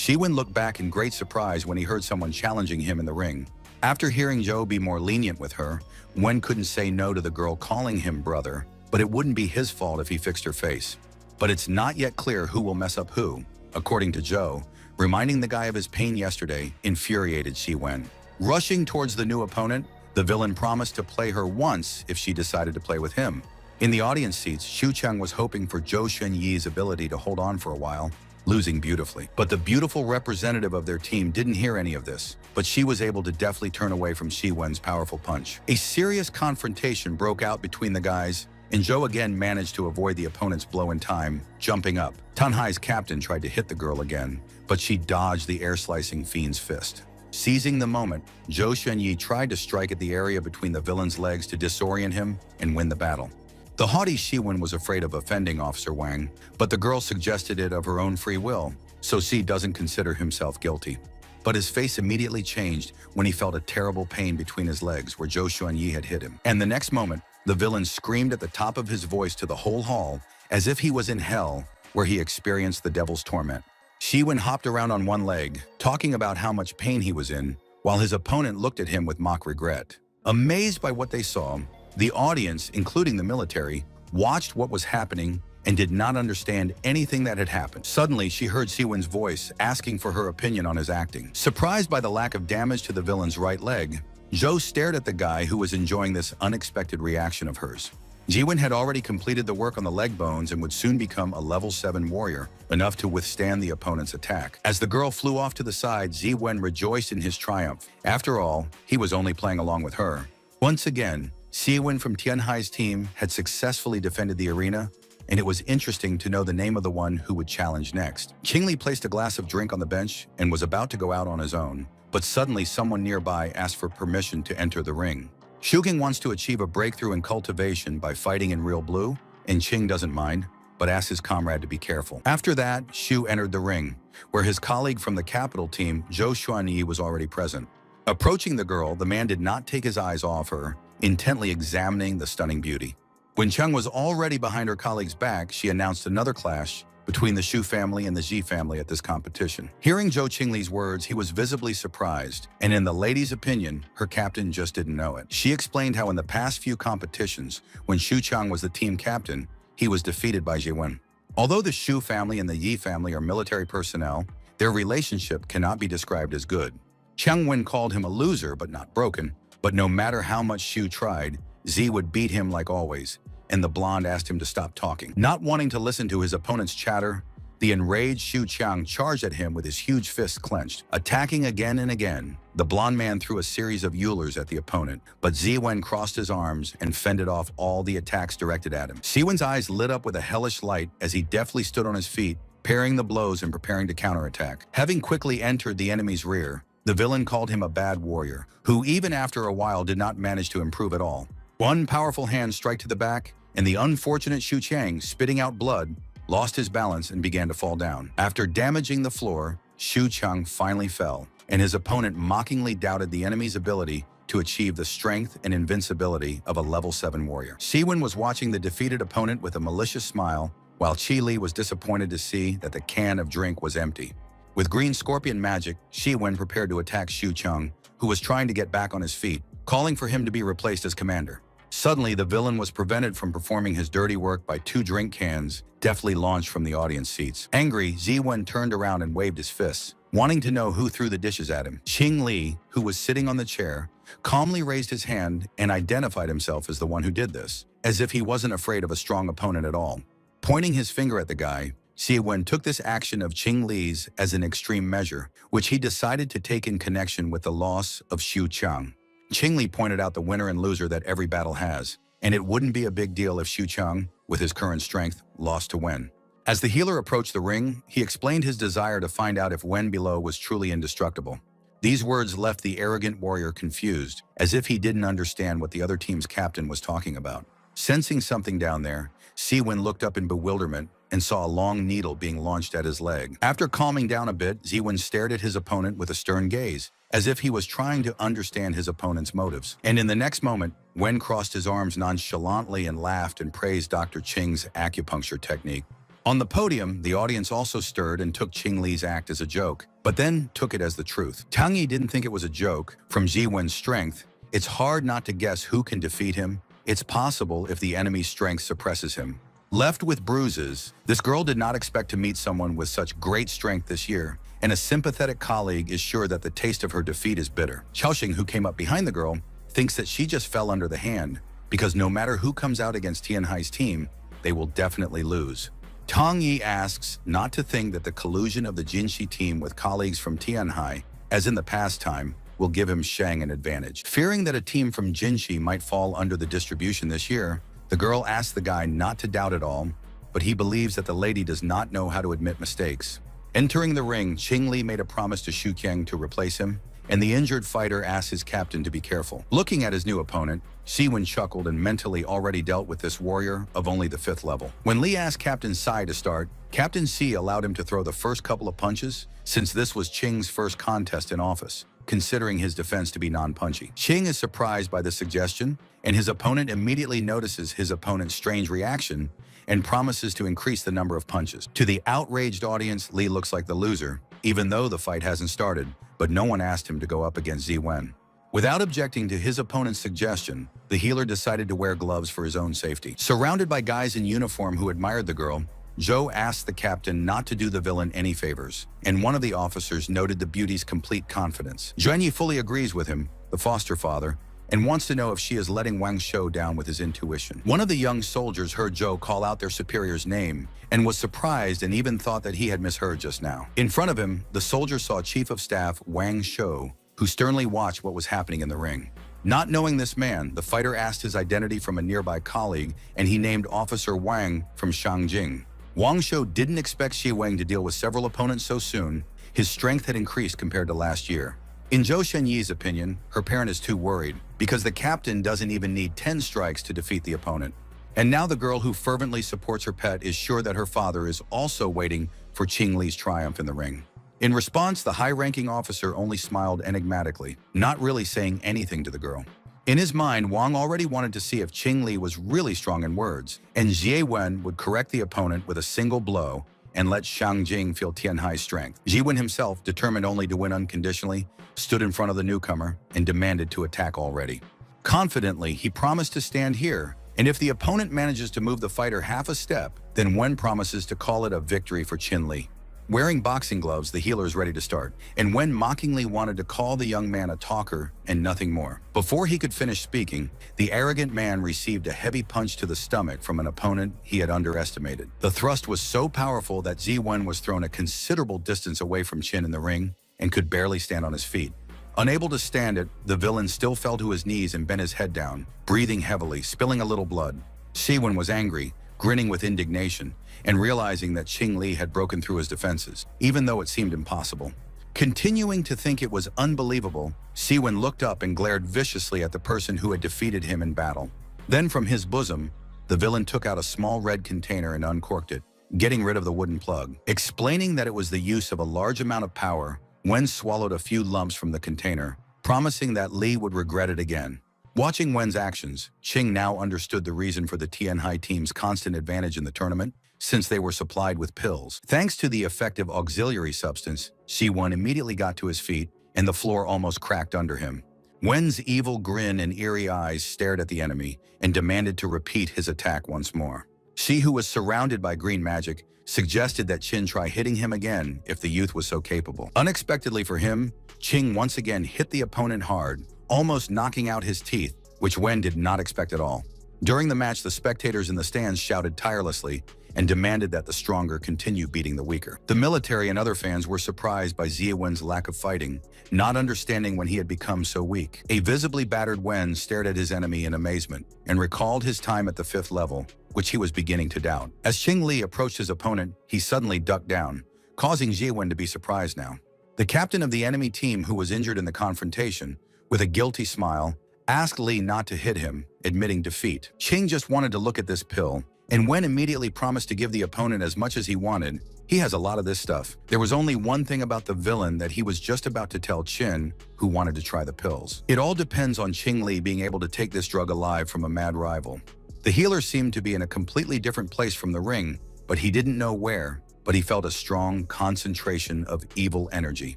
Speaker 1: Wen looked back in great surprise when he heard someone challenging him in the ring. After hearing Zhou be more lenient with her, Wen couldn't say no to the girl calling him brother, but it wouldn't be his fault if he fixed her face. But it's not yet clear who will mess up who, according to Zhou. Reminding the guy of his pain yesterday infuriated Wen. Rushing towards the new opponent, the villain promised to play her once if she decided to play with him. In the audience seats, Xu Cheng was hoping for Zhou Xunyi's ability to hold on for a while, losing beautifully. But the beautiful representative of their team didn't hear any of this, but she was able to deftly turn away from Xi Wen's powerful punch. A serious confrontation broke out between the guys, and Zhou again managed to avoid the opponent's blow in time, jumping up. Tanhai's captain tried to hit the girl again, but she dodged the air-slicing fiend's fist. Seizing the moment, Zhou Xunyi tried to strike at the area between the villain's legs to disorient him and win the battle. The haughty Xiwen was afraid of offending Officer Wang, but the girl suggested it of her own free will, so Xi doesn't consider himself guilty. But his face immediately changed when he felt a terrible pain between his legs where Zhou Xunyi had hit him. And the next moment, the villain screamed at the top of his voice to the whole hall, as if he was in hell, where he experienced the devil's torment. Xiwen hopped around on one leg, talking about how much pain he was in, while his opponent looked at him with mock regret. Amazed by what they saw, the audience, including the military, watched what was happening and did not understand anything that had happened. Suddenly, she heard Xiwen's voice asking for her opinion on his acting. Surprised by the lack of damage to the villain's right leg, Zhou stared at the guy who was enjoying this unexpected reaction of hers. Jiwen had already completed the work on the leg bones and would soon become a level 7 warrior, enough to withstand the opponent's attack. As the girl flew off to the side, Ziwen rejoiced in his triumph. After all, he was only playing along with her. Once again, Xiwen from Tianhai's team had successfully defended the arena, and it was interesting to know the name of the one who would challenge next. Qingli placed a glass of drink on the bench and was about to go out on his own, but suddenly someone nearby asked for permission to enter the ring. Shuking wants to achieve a breakthrough in cultivation by fighting in real blue, and Qing doesn't mind, but asks his comrade to be careful. After that, Xu entered the ring, where his colleague from the capital team, Zhou Xuanyi, was already present. Approaching the girl, the man did not take his eyes off her, intently examining the stunning beauty. When Cheng was already behind her colleague's back, she announced another clash between the Xu family and the Ji family at this competition. Hearing Zhou Qingli's words, he was visibly surprised, and in the lady's opinion, her captain just didn't know it. She explained how in the past few competitions, when Xu Chang was the team captain, he was defeated by Jiwen. Although the Xu family and the Yi family are military personnel, their relationship cannot be described as good. Cheng Wen called him a loser but not broken, but no matter how much Xu tried, Zi would beat him like always, and the blonde asked him to stop talking. Not wanting to listen to his opponent's chatter, the enraged Xu Chang charged at him with his huge fists clenched. Attacking again and again, the blonde man threw a series of eulers at the opponent, but Ziwen crossed his arms and fended off all the attacks directed at him. Siwen's eyes lit up with a hellish light as he deftly stood on his feet, parrying the blows and preparing to counterattack. Having quickly entered the enemy's rear, the villain called him a bad warrior, who even after a while did not manage to improve at all. One powerful hand struck to the back, and the unfortunate Xu Chang, spitting out blood, lost his balance and began to fall down. After damaging the floor, Xu Chang finally fell, and his opponent mockingly doubted the enemy's ability to achieve the strength and invincibility of a level 7 warrior. Siwon was watching the defeated opponent with a malicious smile, while Chi Li was disappointed to see that the can of drink was empty. With green scorpion magic, Siwon prepared to attack Xu Cheng, who was trying to get back on his feet, calling for him to be replaced as commander. Suddenly, the villain was prevented from performing his dirty work by 2 drink cans deftly launched from the audience seats. Angry, Ziwen turned around and waved his fists, wanting to know who threw the dishes at him. Qing Li, who was sitting on the chair, calmly raised his hand and identified himself as the one who did this, as if he wasn't afraid of a strong opponent at all. Pointing his finger at the guy, Siwen took this action of Qing Li's as an extreme measure, which he decided to take in connection with the loss of Xu Cheng. Qing Li pointed out the winner and loser that every battle has, and it wouldn't be a big deal if Xu Cheng, with his current strength, lost to Wen. As the healer approached the ring, he explained his desire to find out if Wen below was truly indestructible. These words left the arrogant warrior confused, as if he didn't understand what the other team's captain was talking about. Sensing something down there, Siwen looked up in bewilderment and saw a long needle being launched at his leg. After calming down a bit, Ziwen stared at his opponent with a stern gaze, as if he was trying to understand his opponent's motives. And in the next moment, Wen crossed his arms nonchalantly and laughed and praised Dr. Qing's acupuncture technique. On the podium, the audience also stirred and took Qing Li's act as a joke, but then took it as the truth. Tang Yi didn't think it was a joke. From Ziwen's strength, it's hard not to guess who can defeat him. It's possible if the enemy's strength suppresses him. Left with bruises, this girl did not expect to meet someone with such great strength this year, and a sympathetic colleague is sure that the taste of her defeat is bitter. Xiaoxing, who came up behind the girl, thinks that she just fell under the hand, because no matter who comes out against Tianhai's team, they will definitely lose. Tang Yi asks not to think that the collusion of the Jinshi team with colleagues from Tianhai, as in the past time, will give him Shang an advantage. Fearing that a team from Jinshi might fall under the distribution this year, the girl asks the guy not to doubt it all, but he believes that the lady does not know how to admit mistakes. Entering the ring, Qing Li made a promise to Xu Qiang to replace him, and the injured fighter asked his captain to be careful. Looking at his new opponent, Siwen chuckled and mentally already dealt with this warrior of only the 5th level. When Li asked Captain Sai to start, Captain Si allowed him to throw the first couple of punches, since this was Qing's first contest in office, considering his defense to be non-punchy. Qing is surprised by the suggestion, and his opponent immediately notices his opponent's strange reaction and promises to increase the number of punches. To the outraged audience, Li looks like the loser, even though the fight hasn't started, but no one asked him to go up against Ziwen. Without objecting to his opponent's suggestion, the healer decided to wear gloves for his own safety. Surrounded by guys in uniform who admired the girl, Zhou asked the captain not to do the villain any favors, and one of the officers noted the beauty's complete confidence. Zhuanyi fully agrees with him, the foster father, and wants to know if she is letting Wang Shou down with his intuition. One of the young soldiers heard Zhou call out their superior's name and was surprised and even thought that he had misheard just now. In front of him, the soldier saw Chief of Staff Wang Shou, who sternly watched what was happening in the ring. Not knowing this man, the fighter asked his identity from a nearby colleague, and he named Officer Wang from Shangjing. Wang Shou didn't expect Xi Wang to deal with several opponents so soon. His strength had increased compared to last year. In Zhou Shenyi's opinion, her parent is too worried, because the captain doesn't even need 10 strikes to defeat the opponent. And now the girl who fervently supports her pet is sure that her father is also waiting for Qing Li's triumph in the ring. In response, the high-ranking officer only smiled enigmatically, not really saying anything to the girl. In his mind, Wang already wanted to see if Qing Li was really strong in words, and Jie Wen would correct the opponent with a single blow and let Shang Jing feel Tianhai's strength. Ji Wen himself, determined only to win unconditionally, stood in front of the newcomer and demanded to attack already. Confidently, he promised to stand here, and if the opponent manages to move the fighter half a step, then Wen promises to call it a victory for Qin Li. Wearing boxing gloves, the healer is ready to start, and Wen mockingly wanted to call the young man a talker and nothing more. Before he could finish speaking, the arrogant man received a heavy punch to the stomach from an opponent he had underestimated. The thrust was so powerful that Zi Wen was thrown a considerable distance away from Qin in the ring and could barely stand on his feet. Unable to stand it, the villain still fell to his knees and bent his head down, breathing heavily, spilling a little blood. Siwen was angry, grinning with indignation, and realizing that Qing Li had broken through his defenses, even though it seemed impossible. Continuing to think it was unbelievable, Siwen looked up and glared viciously at the person who had defeated him in battle. Then from his bosom, the villain took out a small red container and uncorked it, getting rid of the wooden plug. Explaining that it was the use of a large amount of power, Wen swallowed a few lumps from the container, promising that Li would regret it again. Watching Wen's actions, Qing now understood the reason for the Tianhai team's constant advantage in the tournament, since they were supplied with pills. Thanks to the effective auxiliary substance, Siwon immediately got to his feet, and the floor almost cracked under him. Wen's evil grin and eerie eyes stared at the enemy and demanded to repeat his attack once more. She, who was surrounded by green magic, suggested that Qin try hitting him again if the youth was so capable. Unexpectedly for him, Qing once again hit the opponent hard, almost knocking out his teeth, which Wen did not expect at all. During the match, the spectators in the stands shouted tirelessly and demanded that the stronger continue beating the weaker. The military and other fans were surprised by Xie Wen's lack of fighting, not understanding when he had become so weak. A visibly battered Wen stared at his enemy in amazement and recalled his time at the 5th level, which he was beginning to doubt. As Qing Li approached his opponent, he suddenly ducked down, causing Xie Wen to be surprised now. The captain of the enemy team, who was injured in the confrontation, with a guilty smile, asked Li not to hit him, admitting defeat. Qing just wanted to look at this pill, and Wen immediately promised to give the opponent as much as he wanted. He has a lot of this stuff. There was only one thing about the villain that he was just about to tell Qin, who wanted to try the pills. It all depends on Qing Li being able to take this drug alive from a mad rival. The healer seemed to be in a completely different place from the ring, but he didn't know where, but he felt a strong concentration of evil energy.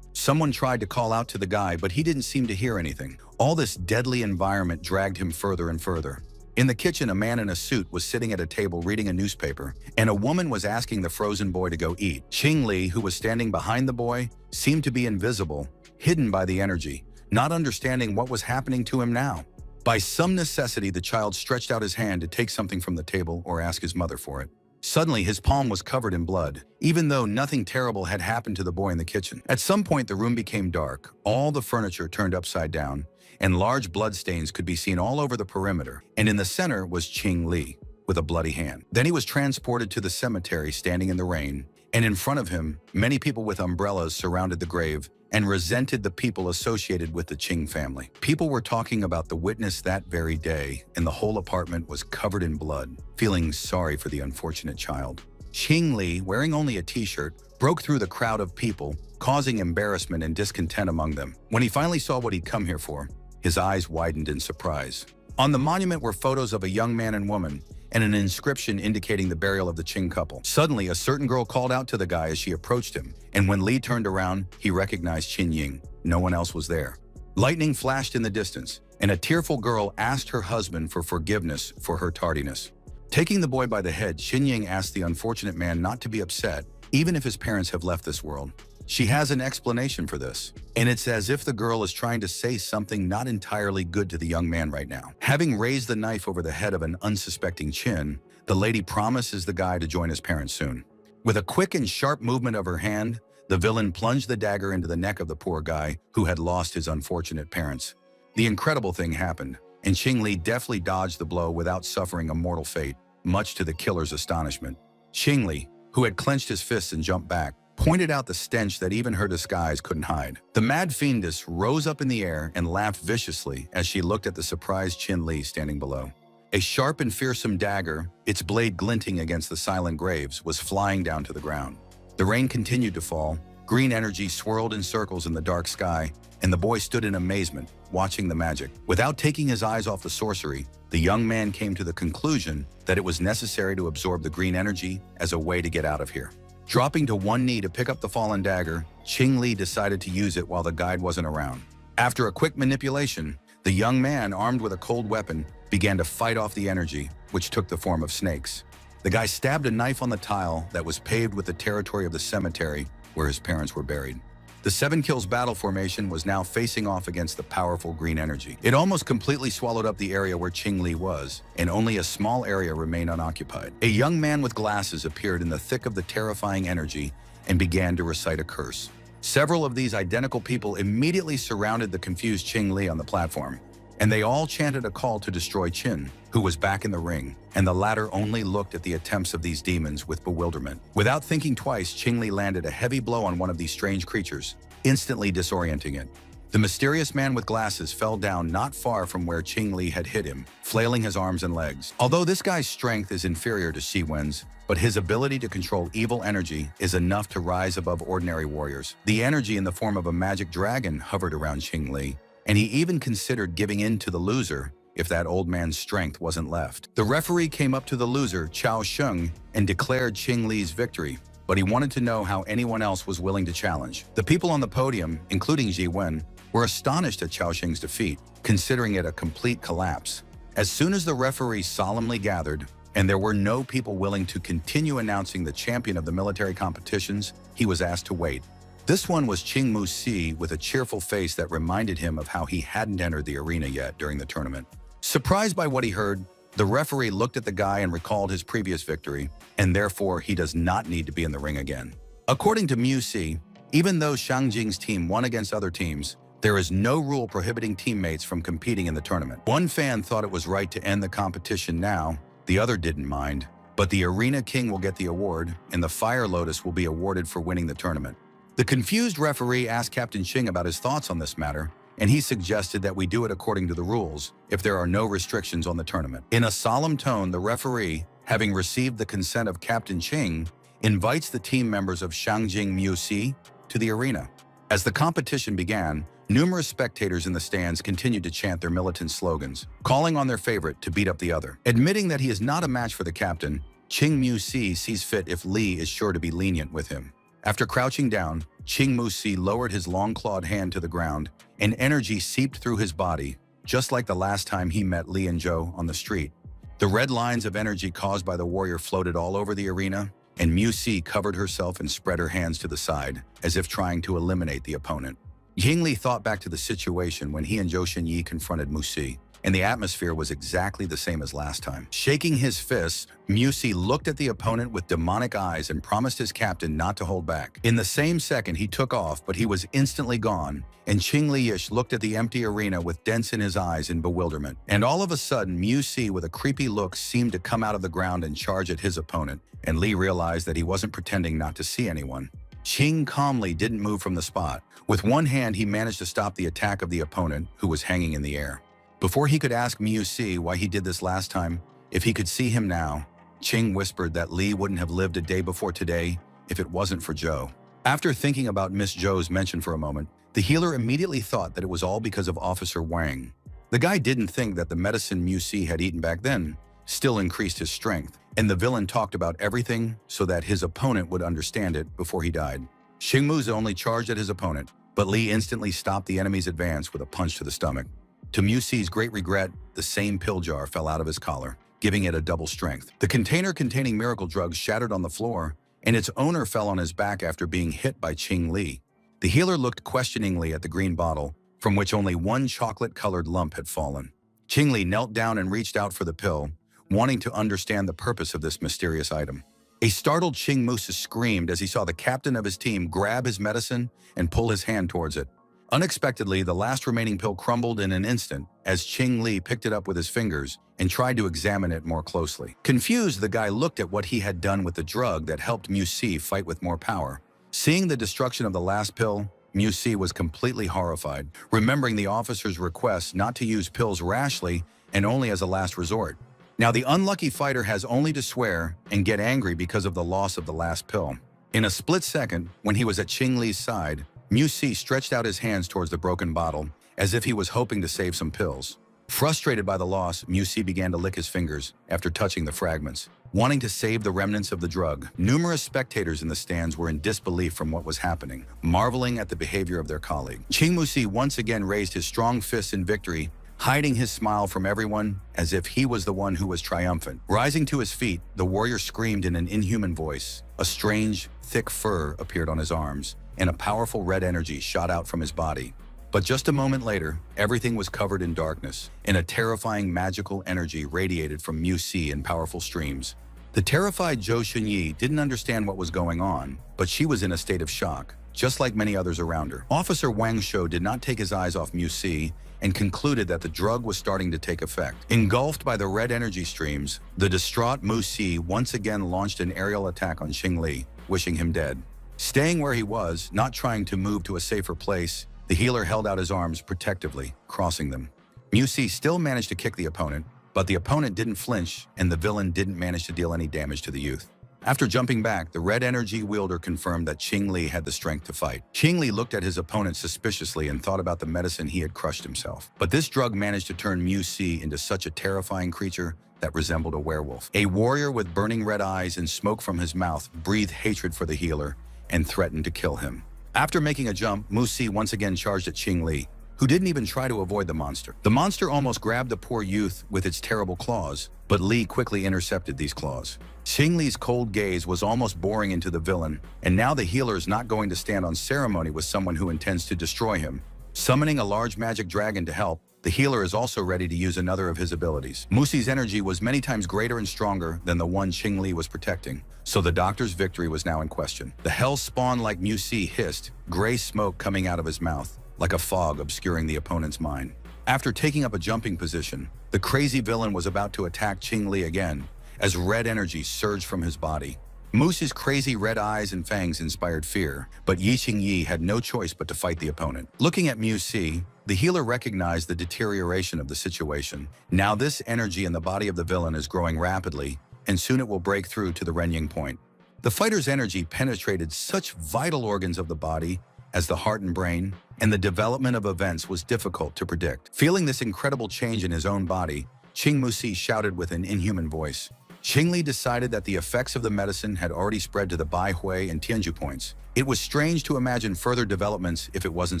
Speaker 1: Someone tried to call out to the guy, but he didn't seem to hear anything. All this deadly environment dragged him further and further. In the kitchen, a man in a suit was sitting at a table reading a newspaper, and a woman was asking the frozen boy to go eat. Qing Li, who was standing behind the boy, seemed to be invisible, hidden by the energy, not understanding what was happening to him now. By some necessity, the child stretched out his hand to take something from the table or ask his mother for it. Suddenly, his palm was covered in blood, even though nothing terrible had happened to the boy in the kitchen. At some point, the room became dark, all the furniture turned upside down, and large bloodstains could be seen all over the perimeter. And in the center was Qing Li, with a bloody hand. Then he was transported to the cemetery, standing in the rain, and in front of him, many people with umbrellas surrounded the grave and resented the people associated with the Qing family. People were talking about the witness that very day, and the whole apartment was covered in blood, feeling sorry for the unfortunate child. Qing Li, wearing only a t-shirt, broke through the crowd of people, causing embarrassment and discontent among them. When he finally saw what he'd come here for, his eyes widened in surprise. On the monument were photos of a young man and woman, and an inscription indicating the burial of the Qing couple. Suddenly, a certain girl called out to the guy as she approached him, and when Li turned around, he recognized Qin Ying. No one else was there. Lightning flashed in the distance, and a tearful girl asked her husband for forgiveness for her tardiness. Taking the boy by the head, Qin Ying asked the unfortunate man not to be upset, even if his parents have left this world. She has an explanation for this, and it's as if the girl is trying to say something not entirely good to the young man right now. Having raised the knife over the head of an unsuspecting Qin, the lady promises the guy to join his parents soon. With a quick and sharp movement of her hand, the villain plunged the dagger into the neck of the poor guy who had lost his unfortunate parents. The incredible thing happened, and Qing Li deftly dodged the blow without suffering a mortal fate, much to the killer's astonishment. Qing Li, who had clenched his fists and jumped back, pointed out the stench that even her disguise couldn't hide. The mad fiendess rose up in the air and laughed viciously as she looked at the surprised Qin Li standing below. A sharp and fearsome dagger, its blade glinting against the silent graves, was flying down to the ground. The rain continued to fall, green energy swirled in circles in the dark sky, and the boy stood in amazement, watching the magic. Without taking his eyes off the sorcery, the young man came to the conclusion that it was necessary to absorb the green energy as a way to get out of here. Dropping to one knee to pick up the fallen dagger, Qing Li decided to use it while the guide wasn't around. After a quick manipulation, the young man, armed with a cold weapon, began to fight off the energy, which took the form of snakes. The guy stabbed a knife on the tile that was paved with the territory of the cemetery where his parents were buried. The 7 kills battle formation was now facing off against the powerful green energy. It almost completely swallowed up the area where Qing Li was, and only a small area remained unoccupied. A young man with glasses appeared in the thick of the terrifying energy and began to recite a curse. Several of these identical people immediately surrounded the confused Qing Li on the platform, and they all chanted a call to destroy Qin, who was back in the ring, and the latter only looked at the attempts of these demons with bewilderment. Without thinking twice, Qing Li landed a heavy blow on one of these strange creatures, instantly disorienting it. The mysterious man with glasses fell down not far from where Qing Li had hit him, flailing his arms and legs. Although this guy's strength is inferior to Xi Wen's, but his ability to control evil energy is enough to rise above ordinary warriors. The energy in the form of a magic dragon hovered around Qing Li, and he even considered giving in to the loser if that old man's strength wasn't left. The referee came up to the loser, Chao Sheng, and declared Qing Li's victory, but he wanted to know how anyone else was willing to challenge. The people on the podium, including Ji Wen, were astonished at Chao Sheng's defeat, considering it a complete collapse. As soon as the referee solemnly gathered, and there were no people willing to continue announcing the champion of the military competitions, he was asked to wait. This one was Qing Musi with a cheerful face that reminded him of how he hadn't entered the arena yet during the tournament. Surprised by what he heard, the referee looked at the guy and recalled his previous victory, and therefore he does not need to be in the ring again. According to Musi, even though Shang Jing's team won against other teams, there is no rule prohibiting teammates from competing in the tournament. One fan thought it was right to end the competition now, the other didn't mind, but the Arena King will get the award, and the Fire Lotus will be awarded for winning the tournament. The confused referee asked Captain Qing about his thoughts on this matter, and he suggested that we do it according to the rules, if there are no restrictions on the tournament. In a solemn tone, the referee, having received the consent of Captain Qing, invites the team members of Shangjing Musi to the arena. As the competition began, numerous spectators in the stands continued to chant their militant slogans, calling on their favorite to beat up the other. Admitting that he is not a match for the captain, Qing Musi sees fit if Li is sure to be lenient with him. After crouching down, Qing Musi lowered his long-clawed hand to the ground, and energy seeped through his body, just like the last time he met Li and Zhou on the street. The red lines of energy caused by the warrior floated all over the arena, and Musi covered herself and spread her hands to the side, as if trying to eliminate the opponent. Yingli thought back to the situation when he and Zhou Xinyi confronted Musi, and the atmosphere was exactly the same as last time. Shaking his fists, Musi looked at the opponent with demonic eyes and promised his captain not to hold back. In the same second, he took off, but he was instantly gone, and Qing Liyish looked at the empty arena with dents in his eyes in bewilderment. And all of a sudden, Musi, with a creepy look, seemed to come out of the ground and charge at his opponent, and Li realized that he wasn't pretending not to see anyone. Qing calmly didn't move from the spot. With one hand, he managed to stop the attack of the opponent, who was hanging in the air. Before he could ask Musi why he did this last time, if he could see him now, Qing whispered that Li wouldn't have lived a day before today if it wasn't for Zhou. After thinking about Miss Zhou's mention for a moment, the healer immediately thought that it was all because of Officer Wang. The guy didn't think that the medicine Musi had eaten back then still increased his strength, and the villain talked about everything so that his opponent would understand it before he died. Xing Muzi only charged at his opponent, but Li instantly stopped the enemy's advance with a punch to the stomach. To Musi's great regret, the same pill jar fell out of his collar, giving it a double strength. The container containing miracle drugs shattered on the floor, and its owner fell on his back after being hit by Qing Li. The healer looked questioningly at the green bottle, from which only one chocolate-colored lump had fallen. Qing Li knelt down and reached out for the pill, wanting to understand the purpose of this mysterious item. A startled Qing Musa screamed as he saw the captain of his team grab his medicine and pull his hand towards it. Unexpectedly, the last remaining pill crumbled in an instant as Qing Li picked it up with his fingers and tried to examine it more closely. Confused, the guy looked at what he had done with the drug that helped Musi fight with more power. Seeing the destruction of the last pill, Musi was completely horrified, remembering the officer's request not to use pills rashly and only as a last resort. Now, the unlucky fighter has only to swear and get angry because of the loss of the last pill. In a split second, when he was at Qing Li's side, Musi stretched out his hands towards the broken bottle, as if he was hoping to save some pills. Frustrated by the loss, Musi began to lick his fingers after touching the fragments, wanting to save the remnants of the drug. Numerous spectators in the stands were in disbelief from what was happening, marveling at the behavior of their colleague. Qing Musi once again raised his strong fists in victory, hiding his smile from everyone as if he was the one who was triumphant. Rising to his feet, the warrior screamed in an inhuman voice. A strange, thick fur appeared on his arms, and a powerful red energy shot out from his body. But just a moment later, everything was covered in darkness, and a terrifying magical energy radiated from Musi in powerful streams. The terrified Zhou Xunyi didn't understand what was going on, but she was in a state of shock, just like many others around her. Officer Wang Shou did not take his eyes off Musi and concluded that the drug was starting to take effect. Engulfed by the red energy streams, the distraught Musi once again launched an aerial attack on Qing Li, wishing him dead. Staying where he was, not trying to move to a safer place, the healer held out his arms protectively, crossing them. Musi still managed to kick the opponent, but the opponent didn't flinch and the villain didn't manage to deal any damage to the youth. After jumping back, the red energy wielder confirmed that Qing Li had the strength to fight. Qing Li looked at his opponent suspiciously and thought about the medicine he had crushed himself. But this drug managed to turn Mu Si into such a terrifying creature that resembled a werewolf. A warrior with burning red eyes and smoke from his mouth breathed hatred for the healer and threatened to kill him. After making a jump, Mu Si once again charged at Qing Li, who didn't even try to avoid the monster. The monster almost grabbed the poor youth with its terrible claws, but Li quickly intercepted these claws. Qing Li's cold gaze was almost boring into the villain, and now the healer is not going to stand on ceremony with someone who intends to destroy him. Summoning a large magic dragon to help, the healer is also ready to use another of his abilities. Mu Si's energy was many times greater and stronger than the one Qing Li was protecting, so the doctor's victory was now in question. The hell spawn like Mu Si hissed, gray smoke coming out of his mouth, like a fog obscuring the opponent's mind. After taking up a jumping position, the crazy villain was about to attack Qing Li again, as red energy surged from his body. Mu Si's crazy red eyes and fangs inspired fear, but Yi Qingyi had no choice but to fight the opponent. Looking at Mu Si, the healer recognized the deterioration of the situation. Now this energy in the body of the villain is growing rapidly, and soon it will break through to the Renying point. The fighter's energy penetrated such vital organs of the body as the heart and brain, and the development of events was difficult to predict. Feeling this incredible change in his own body, Qing Mu Si shouted with an inhuman voice. Qing Li decided that the effects of the medicine had already spread to the Baihui and Tianju points. It was strange to imagine further developments if it wasn't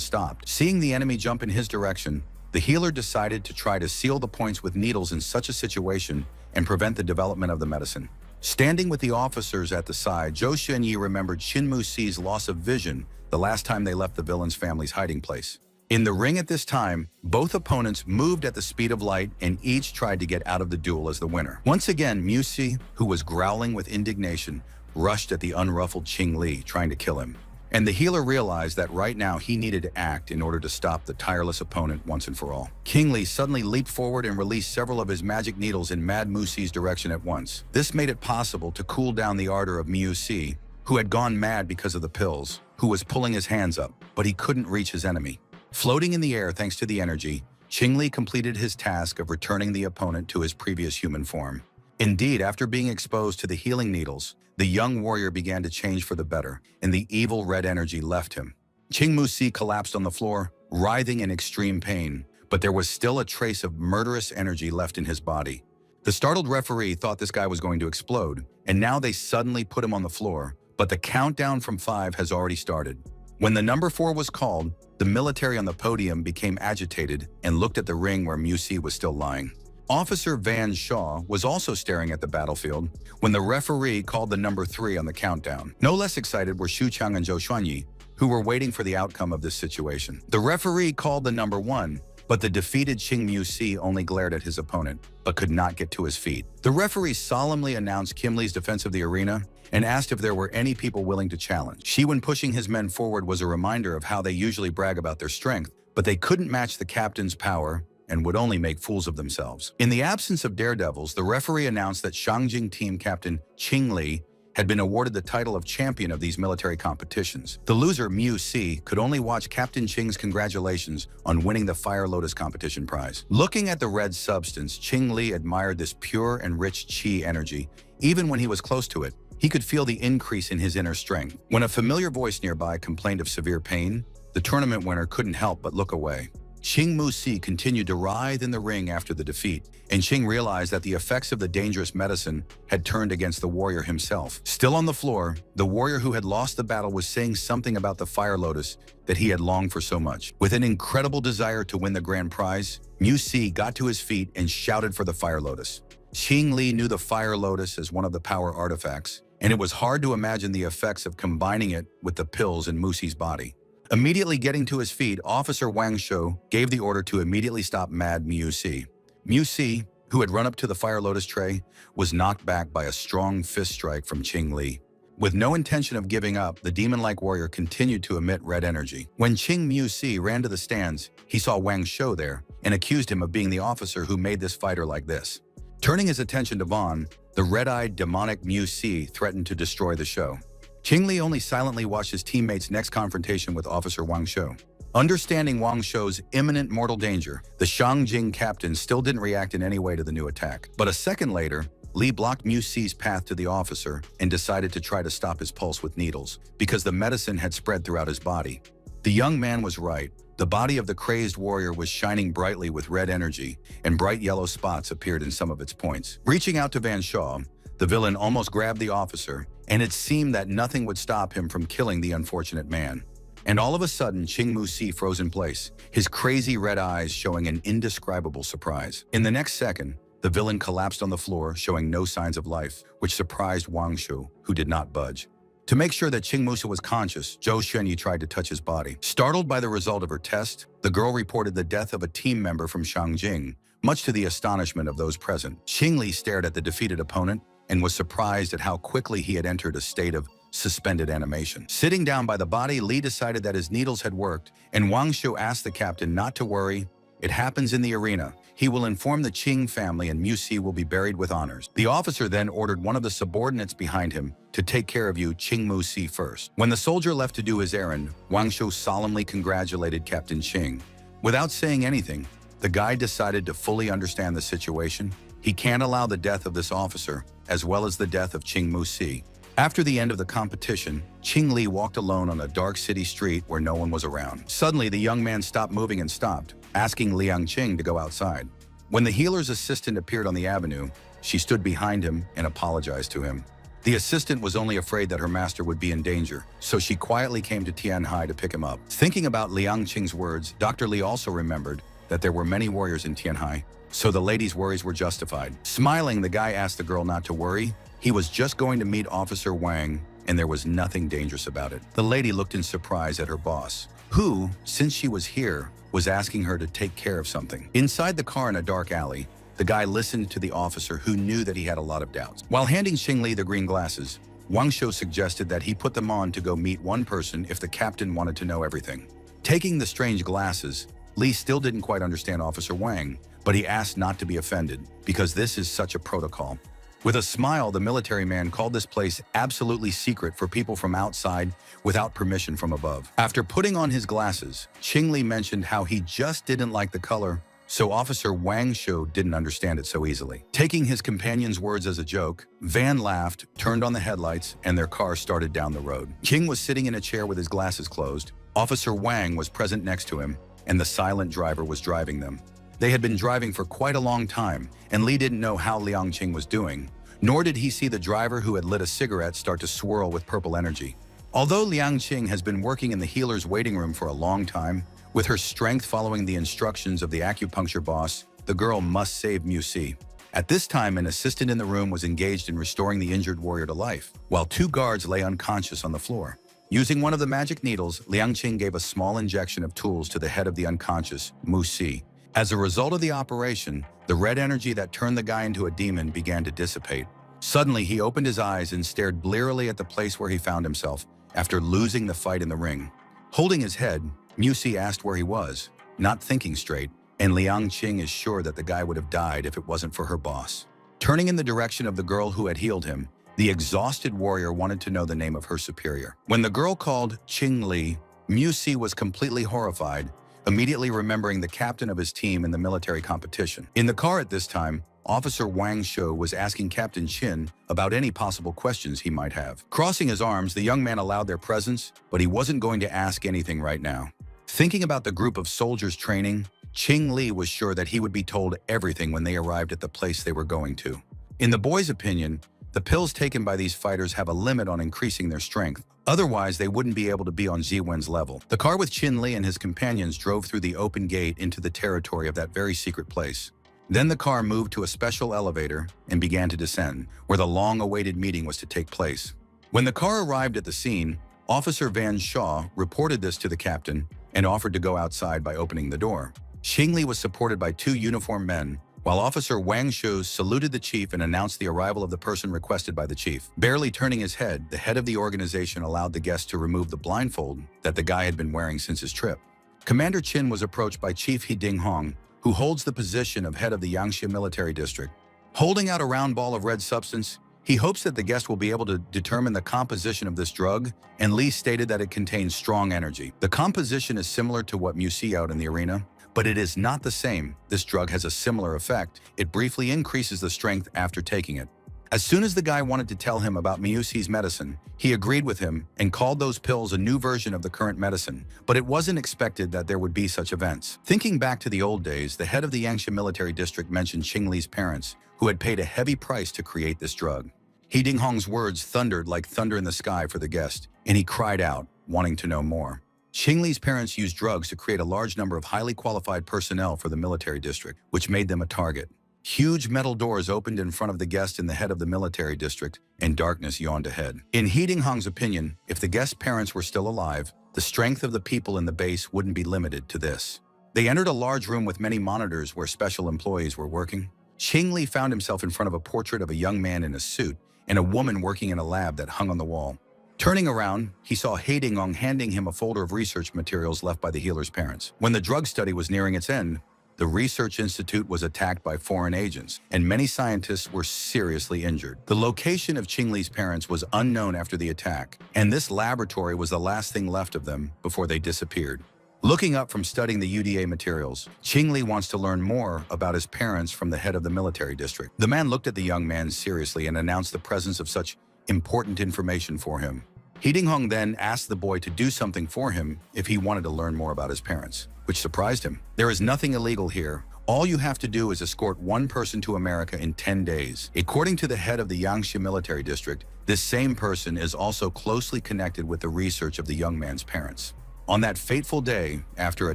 Speaker 1: stopped. Seeing the enemy jump in his direction, the healer decided to try to seal the points with needles in such a situation and prevent the development of the medicine. Standing with the officers at the side, Zhou Xunyi remembered Qin Mu Si's loss of vision the last time they left the villain's family's hiding place. In the ring at this time, both opponents moved at the speed of light and each tried to get out of the duel as the winner. Once again, Mu Si, who was growling with indignation, rushed at the unruffled Qing Li, trying to kill him. And the healer realized that right now he needed to act in order to stop the tireless opponent once and for all. Qing Li suddenly leaped forward and released several of his magic needles in Mad Mu Si's direction at once. This made it possible to cool down the ardor of Mu Si, who had gone mad because of the pills, who was pulling his hands up, but he couldn't reach his enemy. Floating in the air thanks to the energy, Qing Li completed his task of returning the opponent to his previous human form. Indeed, after being exposed to the healing needles, the young warrior began to change for the better, and the evil red energy left him. Qing Mu Si collapsed on the floor, writhing in extreme pain, but there was still a trace of murderous energy left in his body. The startled referee thought this guy was going to explode, and now they suddenly put him on the floor, but the countdown from 5 has already started. When the number 4 was called, the military on the podium became agitated and looked at the ring where Mu Si was still lying. Officer Van Shaw was also staring at the battlefield when the referee called the number 3 on the countdown. No less excited were Xu Chang and Zhou Xuanyi, who were waiting for the outcome of this situation. The referee called the number 1, but the defeated Qing Mu Si only glared at his opponent, but could not get to his feet. The referee solemnly announced Kim Li's defense of the arena and asked if there were any people willing to challenge. Shiwen pushing his men forward was a reminder of how they usually brag about their strength, but they couldn't match the captain's power and would only make fools of themselves. In the absence of daredevils, the referee announced that Shangjing team captain Qing Li had been awarded the title of champion of these military competitions. The loser, Mu Si, could only watch Captain Qing's congratulations on winning the Fire Lotus competition prize. Looking at the red substance, Qing Li admired this pure and rich qi energy. Even when he was close to it, he could feel the increase in his inner strength. When a familiar voice nearby complained of severe pain, the tournament winner couldn't help but look away. Qing Mu Si continued to writhe in the ring after the defeat, and Qing realized that the effects of the dangerous medicine had turned against the warrior himself. Still on the floor, the warrior who had lost the battle was saying something about the Fire Lotus that he had longed for so much. With an incredible desire to win the grand prize, Mu Si got to his feet and shouted for the Fire Lotus. Qing Li knew the Fire Lotus as one of the power artifacts, and it was hard to imagine the effects of combining it with the pills in Mu Si's body. Immediately getting to his feet, Officer Wang Shou gave the order to immediately stop Mad Mu Si. Mu Si, who had run up to the Fire Lotus tray, was knocked back by a strong fist strike from Qing Li. With no intention of giving up, the demon-like warrior continued to emit red energy. When Qing Mu Si ran to the stands, he saw Wang Shou there and accused him of being the officer who made this fighter like this. Turning his attention to Vaughn, the red-eyed demonic Mu Si threatened to destroy the show. Qing Li only silently watched his teammate's next confrontation with Officer Wang Shou. Understanding Wang Shou's imminent mortal danger, the Shangjing captain still didn't react in any way to the new attack. But a second later, Lee blocked Mu Si's path to the officer and decided to try to stop his pulse with needles, because the medicine had spread throughout his body. The young man was right. The body of the crazed warrior was shining brightly with red energy, and bright yellow spots appeared in some of its points. Reaching out to Van Shaw, the villain almost grabbed the officer, and it seemed that nothing would stop him from killing the unfortunate man. And all of a sudden, Mu Si froze in place, his crazy red eyes showing an indescribable surprise. In the next second, the villain collapsed on the floor, showing no signs of life, which surprised Wang Shu, who did not budge. To make sure that Mu Si was conscious, Zhou Shenyi tried to touch his body. Startled by the result of her test, the girl reported the death of a team member from Shangjing, much to the astonishment of those present. Xing Li stared at the defeated opponent and was surprised at how quickly he had entered a state of suspended animation. Sitting down by the body, Li decided that his needles had worked, and Wang Shu asked the captain not to worry. It happens in the arena. He will inform the Qing family and Mu Si will be buried with honors. The officer then ordered one of the subordinates behind him to take care of you, Mu Si, first. When the soldier left to do his errand, Wang Shu solemnly congratulated Captain Qing. Without saying anything, the guy decided to fully understand the situation. He can't allow the death of this officer, as well as the death of Mu Si. After the end of the competition, Qing Li walked alone on a dark city street where no one was around. Suddenly, the young man stopped moving and stopped, asking Liang Qing to go outside. When the healer's assistant appeared on the avenue, she stood behind him and apologized to him. The assistant was only afraid that her master would be in danger, so she quietly came to Tianhai to pick him up. Thinking about Liang Qing's words, Dr. Li also remembered that there were many warriors in Tianhai, so the lady's worries were justified. Smiling, the guy asked the girl not to worry. He was just going to meet Officer Wang, and there was nothing dangerous about it. The lady looked in surprise at her boss, who, since she was here, was asking her to take care of something. Inside the car in a dark alley, the guy listened to the officer, who knew that he had a lot of doubts. While handing Xing Li the green glasses, Wang Shou suggested that he put them on to go meet one person if the captain wanted to know everything. Taking the strange glasses, Li still didn't quite understand Officer Wang, but he asked not to be offended, because this is such a protocol. With a smile, the military man called this place absolutely secret for people from outside without permission from above. After putting on his glasses, Qing Li mentioned how he just didn't like the color, so Officer Wang Shou didn't understand it so easily. Taking his companion's words as a joke, Van laughed, turned on the headlights, and their car started down the road. Qing was sitting in a chair with his glasses closed. Officer Wang was present next to him, and the silent driver was driving them. They had been driving for quite a long time, and Li didn't know how Liang Qing was doing, nor did he see the driver who had lit a cigarette start to swirl with purple energy. Although Liang Qing has been working in the healer's waiting room for a long time, with her strength following the instructions of the acupuncture boss, the girl must save Mu Si. At this time, an assistant in the room was engaged in restoring the injured warrior to life, while two guards lay unconscious on the floor. Using one of the magic needles, Liang Qing gave a small injection of tools to the head of the unconscious Mu Si. As a result of the operation, the red energy that turned the guy into a demon began to dissipate. Suddenly, he opened his eyes and stared blearily at the place where he found himself after losing the fight in the ring. Holding his head, Mu Si asked where he was, not thinking straight, and Liang Qing is sure that the guy would have died if it wasn't for her boss. Turning in the direction of the girl who had healed him, the exhausted warrior wanted to know the name of her superior. When the girl called Qing Li, Mu Si was completely horrified, immediately remembering the captain of his team in the military competition. In the car at this time, Officer Wang Shou was asking Captain Qin about any possible questions he might have. Crossing his arms, the young man allowed their presence, but he wasn't going to ask anything right now. Thinking about the group of soldiers training, Qing Li was sure that he would be told everything when they arrived at the place they were going to. In the boy's opinion, the pills taken by these fighters have a limit on increasing their strength. Otherwise, they wouldn't be able to be on Ziwen's level. The car with Qin Li and his companions drove through the open gate into the territory of that very secret place. Then the car moved to a special elevator and began to descend, where the long-awaited meeting was to take place. When the car arrived at the scene, Officer Van Shaw reported this to the captain and offered to go outside by opening the door. Xing Li was supported by two uniformed men, while Officer Wang Shou saluted the chief and announced the arrival of the person requested by the chief. Barely turning his head, the head of the organization allowed the guest to remove the blindfold that the guy had been wearing since his trip. Commander Qin was approached by Chief He Ding Hong, who holds the position of head of the Yangxia Military District. Holding out a round ball of red substance, he hopes that the guest will be able to determine the composition of this drug, and Li stated that it contains strong energy. The composition is similar to what Mu Si out in the arena, but it is not the same. This drug has a similar effect. It briefly increases the strength after taking it. As soon as the guy wanted to tell him about Miyusi's medicine, he agreed with him and called those pills a new version of the current medicine, but it wasn't expected that there would be such events. Thinking back to the old days, the head of the Yangsha military district mentioned Qing Li's parents, who had paid a heavy price to create this drug. He Dinghong's words thundered like thunder in the sky for the guest, and he cried out, wanting to know more. Qing Li's parents used drugs to create a large number of highly qualified personnel for the military district, which made them a target. Huge metal doors opened in front of the guest and the head of the military district, and darkness yawned ahead. In He Dinghong's opinion, if the guest's parents were still alive, the strength of the people in the base wouldn't be limited to this. They entered a large room with many monitors where special employees were working. Qing Li found himself in front of a portrait of a young man in a suit and a woman working in a lab that hung on the wall. Turning around, he saw He Dinghong handing him a folder of research materials left by the healer's parents. When the drug study was nearing its end, the research institute was attacked by foreign agents, and many scientists were seriously injured. The location of Qing Li's parents was unknown after the attack, and this laboratory was the last thing left of them before they disappeared. Looking up from studying the UDA materials, Qing Li wants to learn more about his parents from the head of the military district. The man looked at the young man seriously and announced the presence of such important information for him. He Dinghong then asked the boy to do something for him if he wanted to learn more about his parents, which surprised him. There is nothing illegal here. All you have to do is escort one person to America in 10 days. According to the head of the Yangsha military district, this same person is also closely connected with the research of the young man's parents. On that fateful day, after a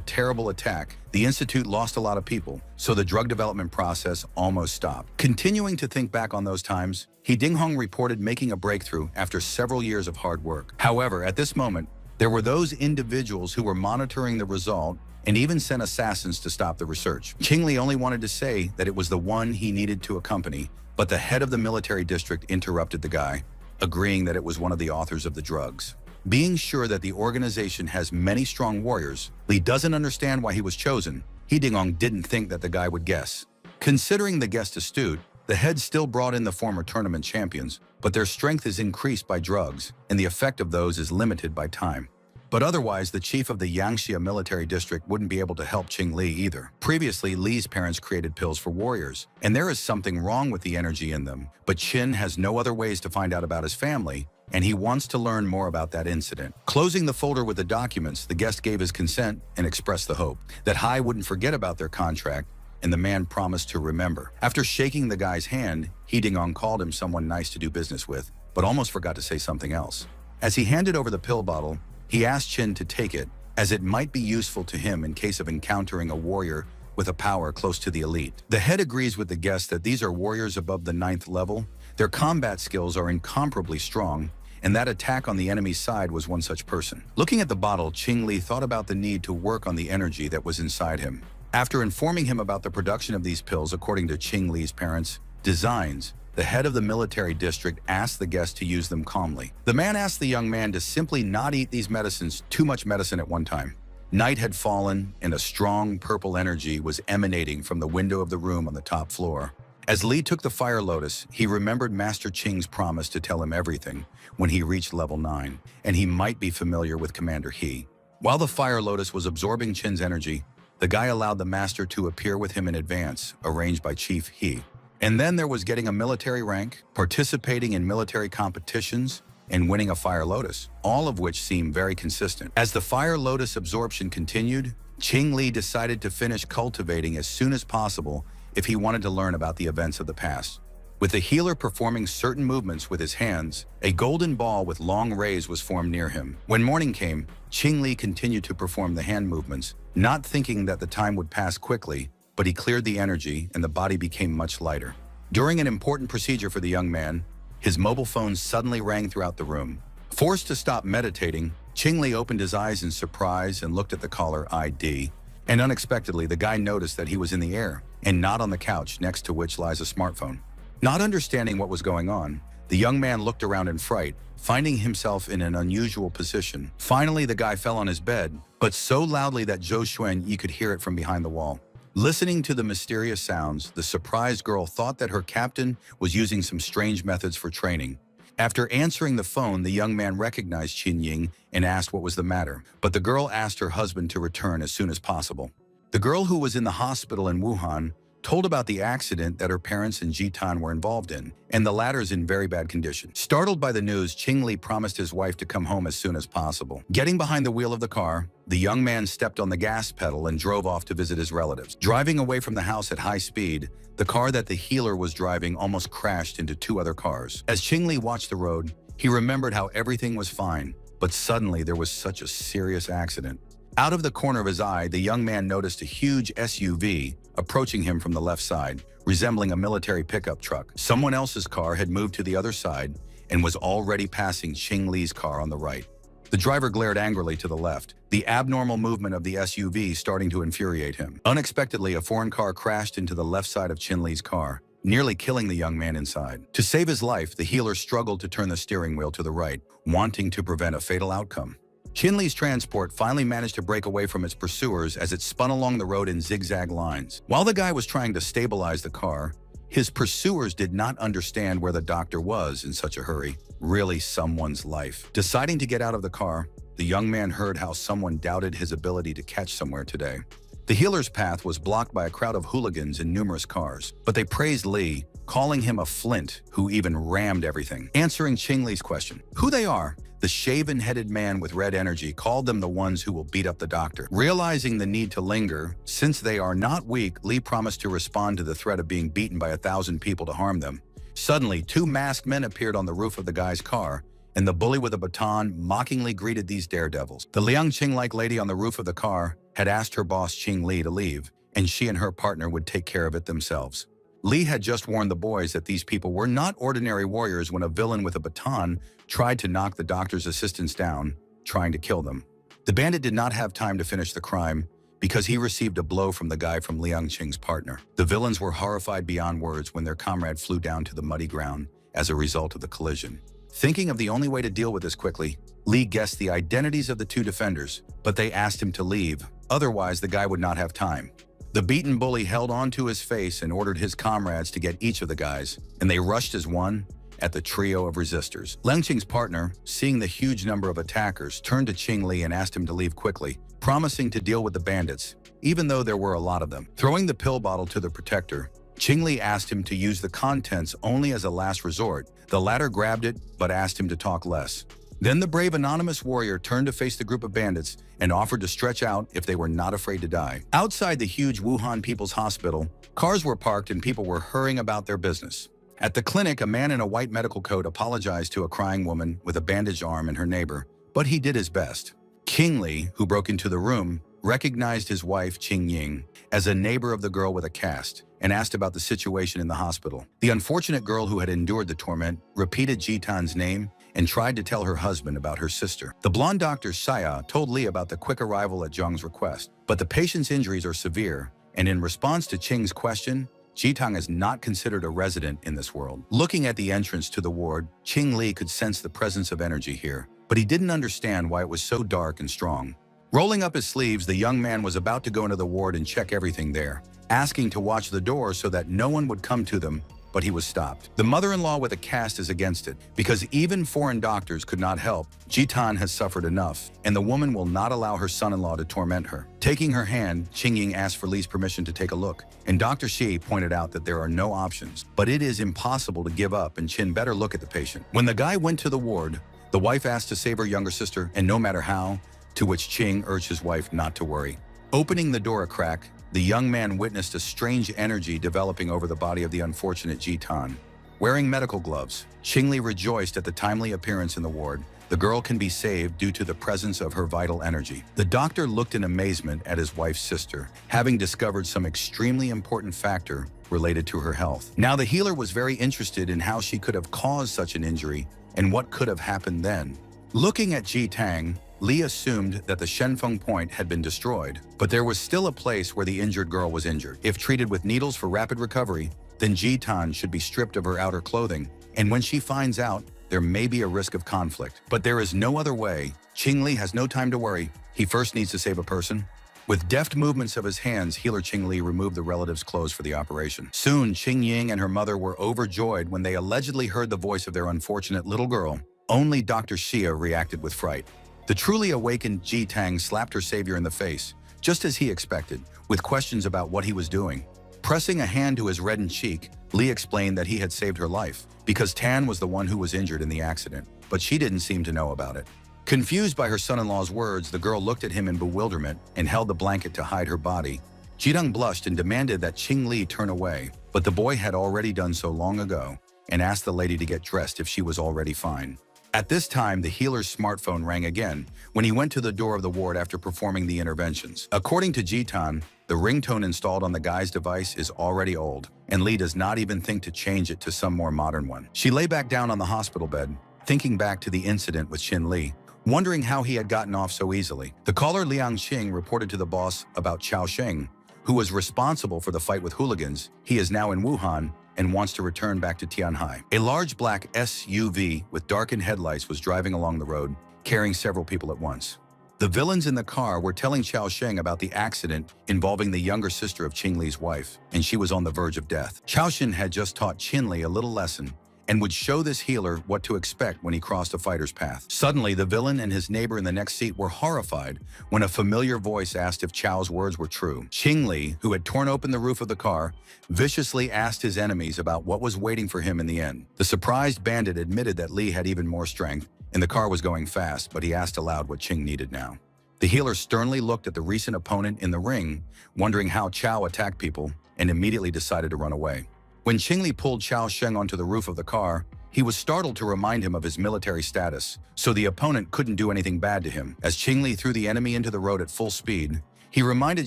Speaker 1: terrible attack, the institute lost a lot of people, so the drug development process almost stopped. Continuing to think back on those times, He Dinghong reported making a breakthrough after several years of hard work. However, at this moment, there were those individuals who were monitoring the result and even sent assassins to stop the research. Qing Li only wanted to say that it was the one he needed to accompany, but the head of the military district interrupted the guy, agreeing that it was one of the authors of the drugs. Being sure that the organization has many strong warriors, Li doesn't understand why he was chosen. He Dinghong didn't think that the guy would guess. Considering the guest astute, the head still brought in the former tournament champions, but their strength is increased by drugs, and the effect of those is limited by time. But otherwise, the chief of the Yangsha military district wouldn't be able to help Qing Li either. Previously, Li's parents created pills for warriors, and there is something wrong with the energy in them. But Qin has no other ways to find out about his family, and he wants to learn more about that incident. Closing the folder with the documents, the guest gave his consent and expressed the hope that Hai wouldn't forget about their contract, and the man promised to remember. After shaking the guy's hand, He Dinghong called him someone nice to do business with, but almost forgot to say something else. As he handed over the pill bottle, he asked Qin to take it, as it might be useful to him in case of encountering a warrior with a power close to the elite. The head agrees with the guest that these are warriors above the 9th level. Their combat skills are incomparably strong, and that attack on the enemy's side was one such person. Looking at the bottle, Qing Li thought about the need to work on the energy that was inside him. After informing him about the production of these pills according to Qing Li's parents' designs, the head of the military district asked the guest to use them calmly. The man asked the young man to simply not eat these medicines, too much medicine at one time. Night had fallen, and a strong purple energy was emanating from the window of the room on the top floor. As Li took the fire lotus, he remembered Master Qing's promise to tell him everything when he reached level 9, and he might be familiar with Commander He. While the fire lotus was absorbing Qin's energy, the guy allowed the master to appear with him in advance, arranged by Chief He. And then there was getting a military rank, participating in military competitions, and winning a Fire Lotus, all of which seemed very consistent. As the Fire Lotus absorption continued, Qing Li decided to finish cultivating as soon as possible if he wanted to learn about the events of the past. With the healer performing certain movements with his hands, a golden ball with long rays was formed near him. When morning came, Qing Li continued to perform the hand movements, not thinking that the time would pass quickly, but he cleared the energy and the body became much lighter. During an important procedure for the young man, his mobile phone suddenly rang throughout the room. Forced to stop meditating, Qing Li opened his eyes in surprise and looked at the caller ID. And unexpectedly, the guy noticed that he was in the air and not on the couch next to which lies a smartphone. Not understanding what was going on, the young man looked around in fright, finding himself in an unusual position. Finally, the guy fell on his bed, but so loudly that Zhou Xuan could hear it from behind the wall. Listening to the mysterious sounds, the surprised girl thought that her captain was using some strange methods for training. After answering the phone, the young man recognized Qin Ying and asked what was the matter, but the girl asked her husband to return as soon as possible. The girl, who was in the hospital in Wuhan, told about the accident that her parents and Jitan were involved in, and the latter's in very bad condition. Startled by the news, Ching Li promised his wife to come home as soon as possible. Getting behind the wheel of the car, the young man stepped on the gas pedal and drove off to visit his relatives. Driving away from the house at high speed, the car that the healer was driving almost crashed into two other cars. As Ching Li watched the road, he remembered how everything was fine, but suddenly there was such a serious accident. Out of the corner of his eye, the young man noticed a huge SUV approaching him from the left side, resembling a military pickup truck. Someone else's car had moved to the other side and was already passing Ching Li's car on the right. The driver glared angrily to the left, the abnormal movement of the SUV starting to infuriate him. Unexpectedly, a foreign car crashed into the left side of Ching Li's car, nearly killing the young man inside. To save his life, the healer struggled to turn the steering wheel to the right, wanting to prevent a fatal outcome. Ching Li's transport finally managed to break away from its pursuers as it spun along the road in zigzag lines. While the guy was trying to stabilize the car, his pursuers did not understand where the doctor was in such a hurry. Really someone's life. Deciding to get out of the car, the young man heard how someone doubted his ability to catch somewhere today. The healer's path was blocked by a crowd of hooligans and numerous cars, but they praised Li, calling him a flint who even rammed everything. Answering Ching Li's question, who they are, the shaven-headed man with red energy called them the ones who will beat up the doctor. Realizing the need to linger, since they are not weak, Li promised to respond to the threat of being beaten by 1,000 people to harm them. Suddenly, two masked men appeared on the roof of the guy's car, and the bully with a baton mockingly greeted these daredevils. The Liang Qing-like lady on the roof of the car had asked her boss Ching Li to leave, and she and her partner would take care of it themselves. Li had just warned the boys that these people were not ordinary warriors when a villain with a baton tried to knock the doctor's assistants down, trying to kill them. The bandit did not have time to finish the crime because he received a blow from the guy from Liang Qing's partner. The villains were horrified beyond words when their comrade flew down to the muddy ground as a result of the collision. Thinking of the only way to deal with this quickly, Li guessed the identities of the two defenders, but they asked him to leave. Otherwise, the guy would not have time. The beaten bully held on to his face and ordered his comrades to get each of the guys, and they rushed as one at the trio of resistors. Liang Qing's partner, seeing the huge number of attackers, turned to Ching Li and asked him to leave quickly, promising to deal with the bandits, even though there were a lot of them. Throwing the pill bottle to the protector, Ching Li asked him to use the contents only as a last resort. The latter grabbed it, but asked him to talk less. Then the brave anonymous warrior turned to face the group of bandits and offered to stretch out if they were not afraid to die. Outside the huge Wuhan People's Hospital, cars were parked and people were hurrying about their business. At the clinic, a man in a white medical coat apologized to a crying woman with a bandaged arm and her neighbor, but he did his best. Ching Li, who broke into the room, recognized his wife, Qing Ying, as a neighbor of the girl with a cast and asked about the situation in the hospital. The unfortunate girl who had endured the torment repeated Jitan's name and tried to tell her husband about her sister. The blonde doctor Saya told Li about the quick arrival at Zhang's request, but the patient's injuries are severe, and in response to Qing's question, Jitang is not considered a resident in this world. Looking at the entrance to the ward, Ching Li could sense the presence of energy here, but he didn't understand why it was so dark and strong. Rolling up his sleeves, the young man was about to go into the ward and check everything there, asking to watch the door so that no one would come to them, but he was stopped. The mother-in-law with a cast is against it, because even foreign doctors could not help. Jitan has suffered enough, and the woman will not allow her son-in-law to torment her. Taking her hand, Qing Ying asked for Li's permission to take a look, and Dr. Shi pointed out that there are no options, but it is impossible to give up and Qin better look at the patient. When the guy went to the ward, the wife asked to save her younger sister, and no matter how, to which Qing urged his wife not to worry. Opening the door a crack, the young man witnessed a strange energy developing over the body of the unfortunate Jitan. Wearing medical gloves, Qing Li rejoiced at the timely appearance in the ward. The girl can be saved due to the presence of her vital energy. The doctor looked in amazement at his wife's sister, having discovered some extremely important factor related to her health. Now the healer was very interested in how she could have caused such an injury and what could have happened then. Looking at Ji Tang, Li assumed that the Shenfeng point had been destroyed, but there was still a place where the injured girl was injured. If treated with needles for rapid recovery, then Jitan should be stripped of her outer clothing, and when she finds out, there may be a risk of conflict. But there is no other way. Qing Li has no time to worry. He first needs to save a person. With deft movements of his hands, healer Qing Li removed the relative's clothes for the operation. Soon, Qing Ying and her mother were overjoyed when they allegedly heard the voice of their unfortunate little girl. Only Dr. Xia reacted with fright. The truly awakened Ji Tang slapped her savior in the face, just as he expected, with questions about what he was doing. Pressing a hand to his reddened cheek, Lee explained that he had saved her life because Tan was the one who was injured in the accident, but she didn't seem to know about it. Confused by her son-in-law's words, the girl looked at him in bewilderment and held the blanket to hide her body. Jidong blushed and demanded that Ching Li turn away, but the boy had already done so long ago and asked the lady to get dressed if she was already fine. At this time, the healer's smartphone rang again when he went to the door of the ward after performing the interventions. According to Jitan, the ringtone installed on the guy's device is already old, and Lee does not even think to change it to some more modern one. She lay back down on the hospital bed, thinking back to the incident with Xin Li, wondering how he had gotten off so easily. The caller Liang Qing reported to the boss about Chao Sheng, who was responsible for the fight with hooligans. He is now in Wuhan and wants to return back to Tianhai. A large black SUV with darkened headlights was driving along the road, carrying several people at once. The villains in the car were telling Chao Sheng about the accident involving the younger sister of Qing Li's wife, and she was on the verge of death. Chao Sheng had just taught Qin Li a little lesson and would show this healer what to expect when he crossed a fighter's path. Suddenly, the villain and his neighbor in the next seat were horrified when a familiar voice asked if Chao's words were true. Qing Li, who had torn open the roof of the car, viciously asked his enemies about what was waiting for him in the end. The surprised bandit admitted that Li had even more strength, and the car was going fast, but he asked aloud what Qing needed now. The healer sternly looked at the recent opponent in the ring, wondering how Chao attacked people, and immediately decided to run away. When Qing Li pulled Chao Sheng onto the roof of the car, he was startled to remind him of his military status, so the opponent couldn't do anything bad to him. As Qing Li threw the enemy into the road at full speed, he reminded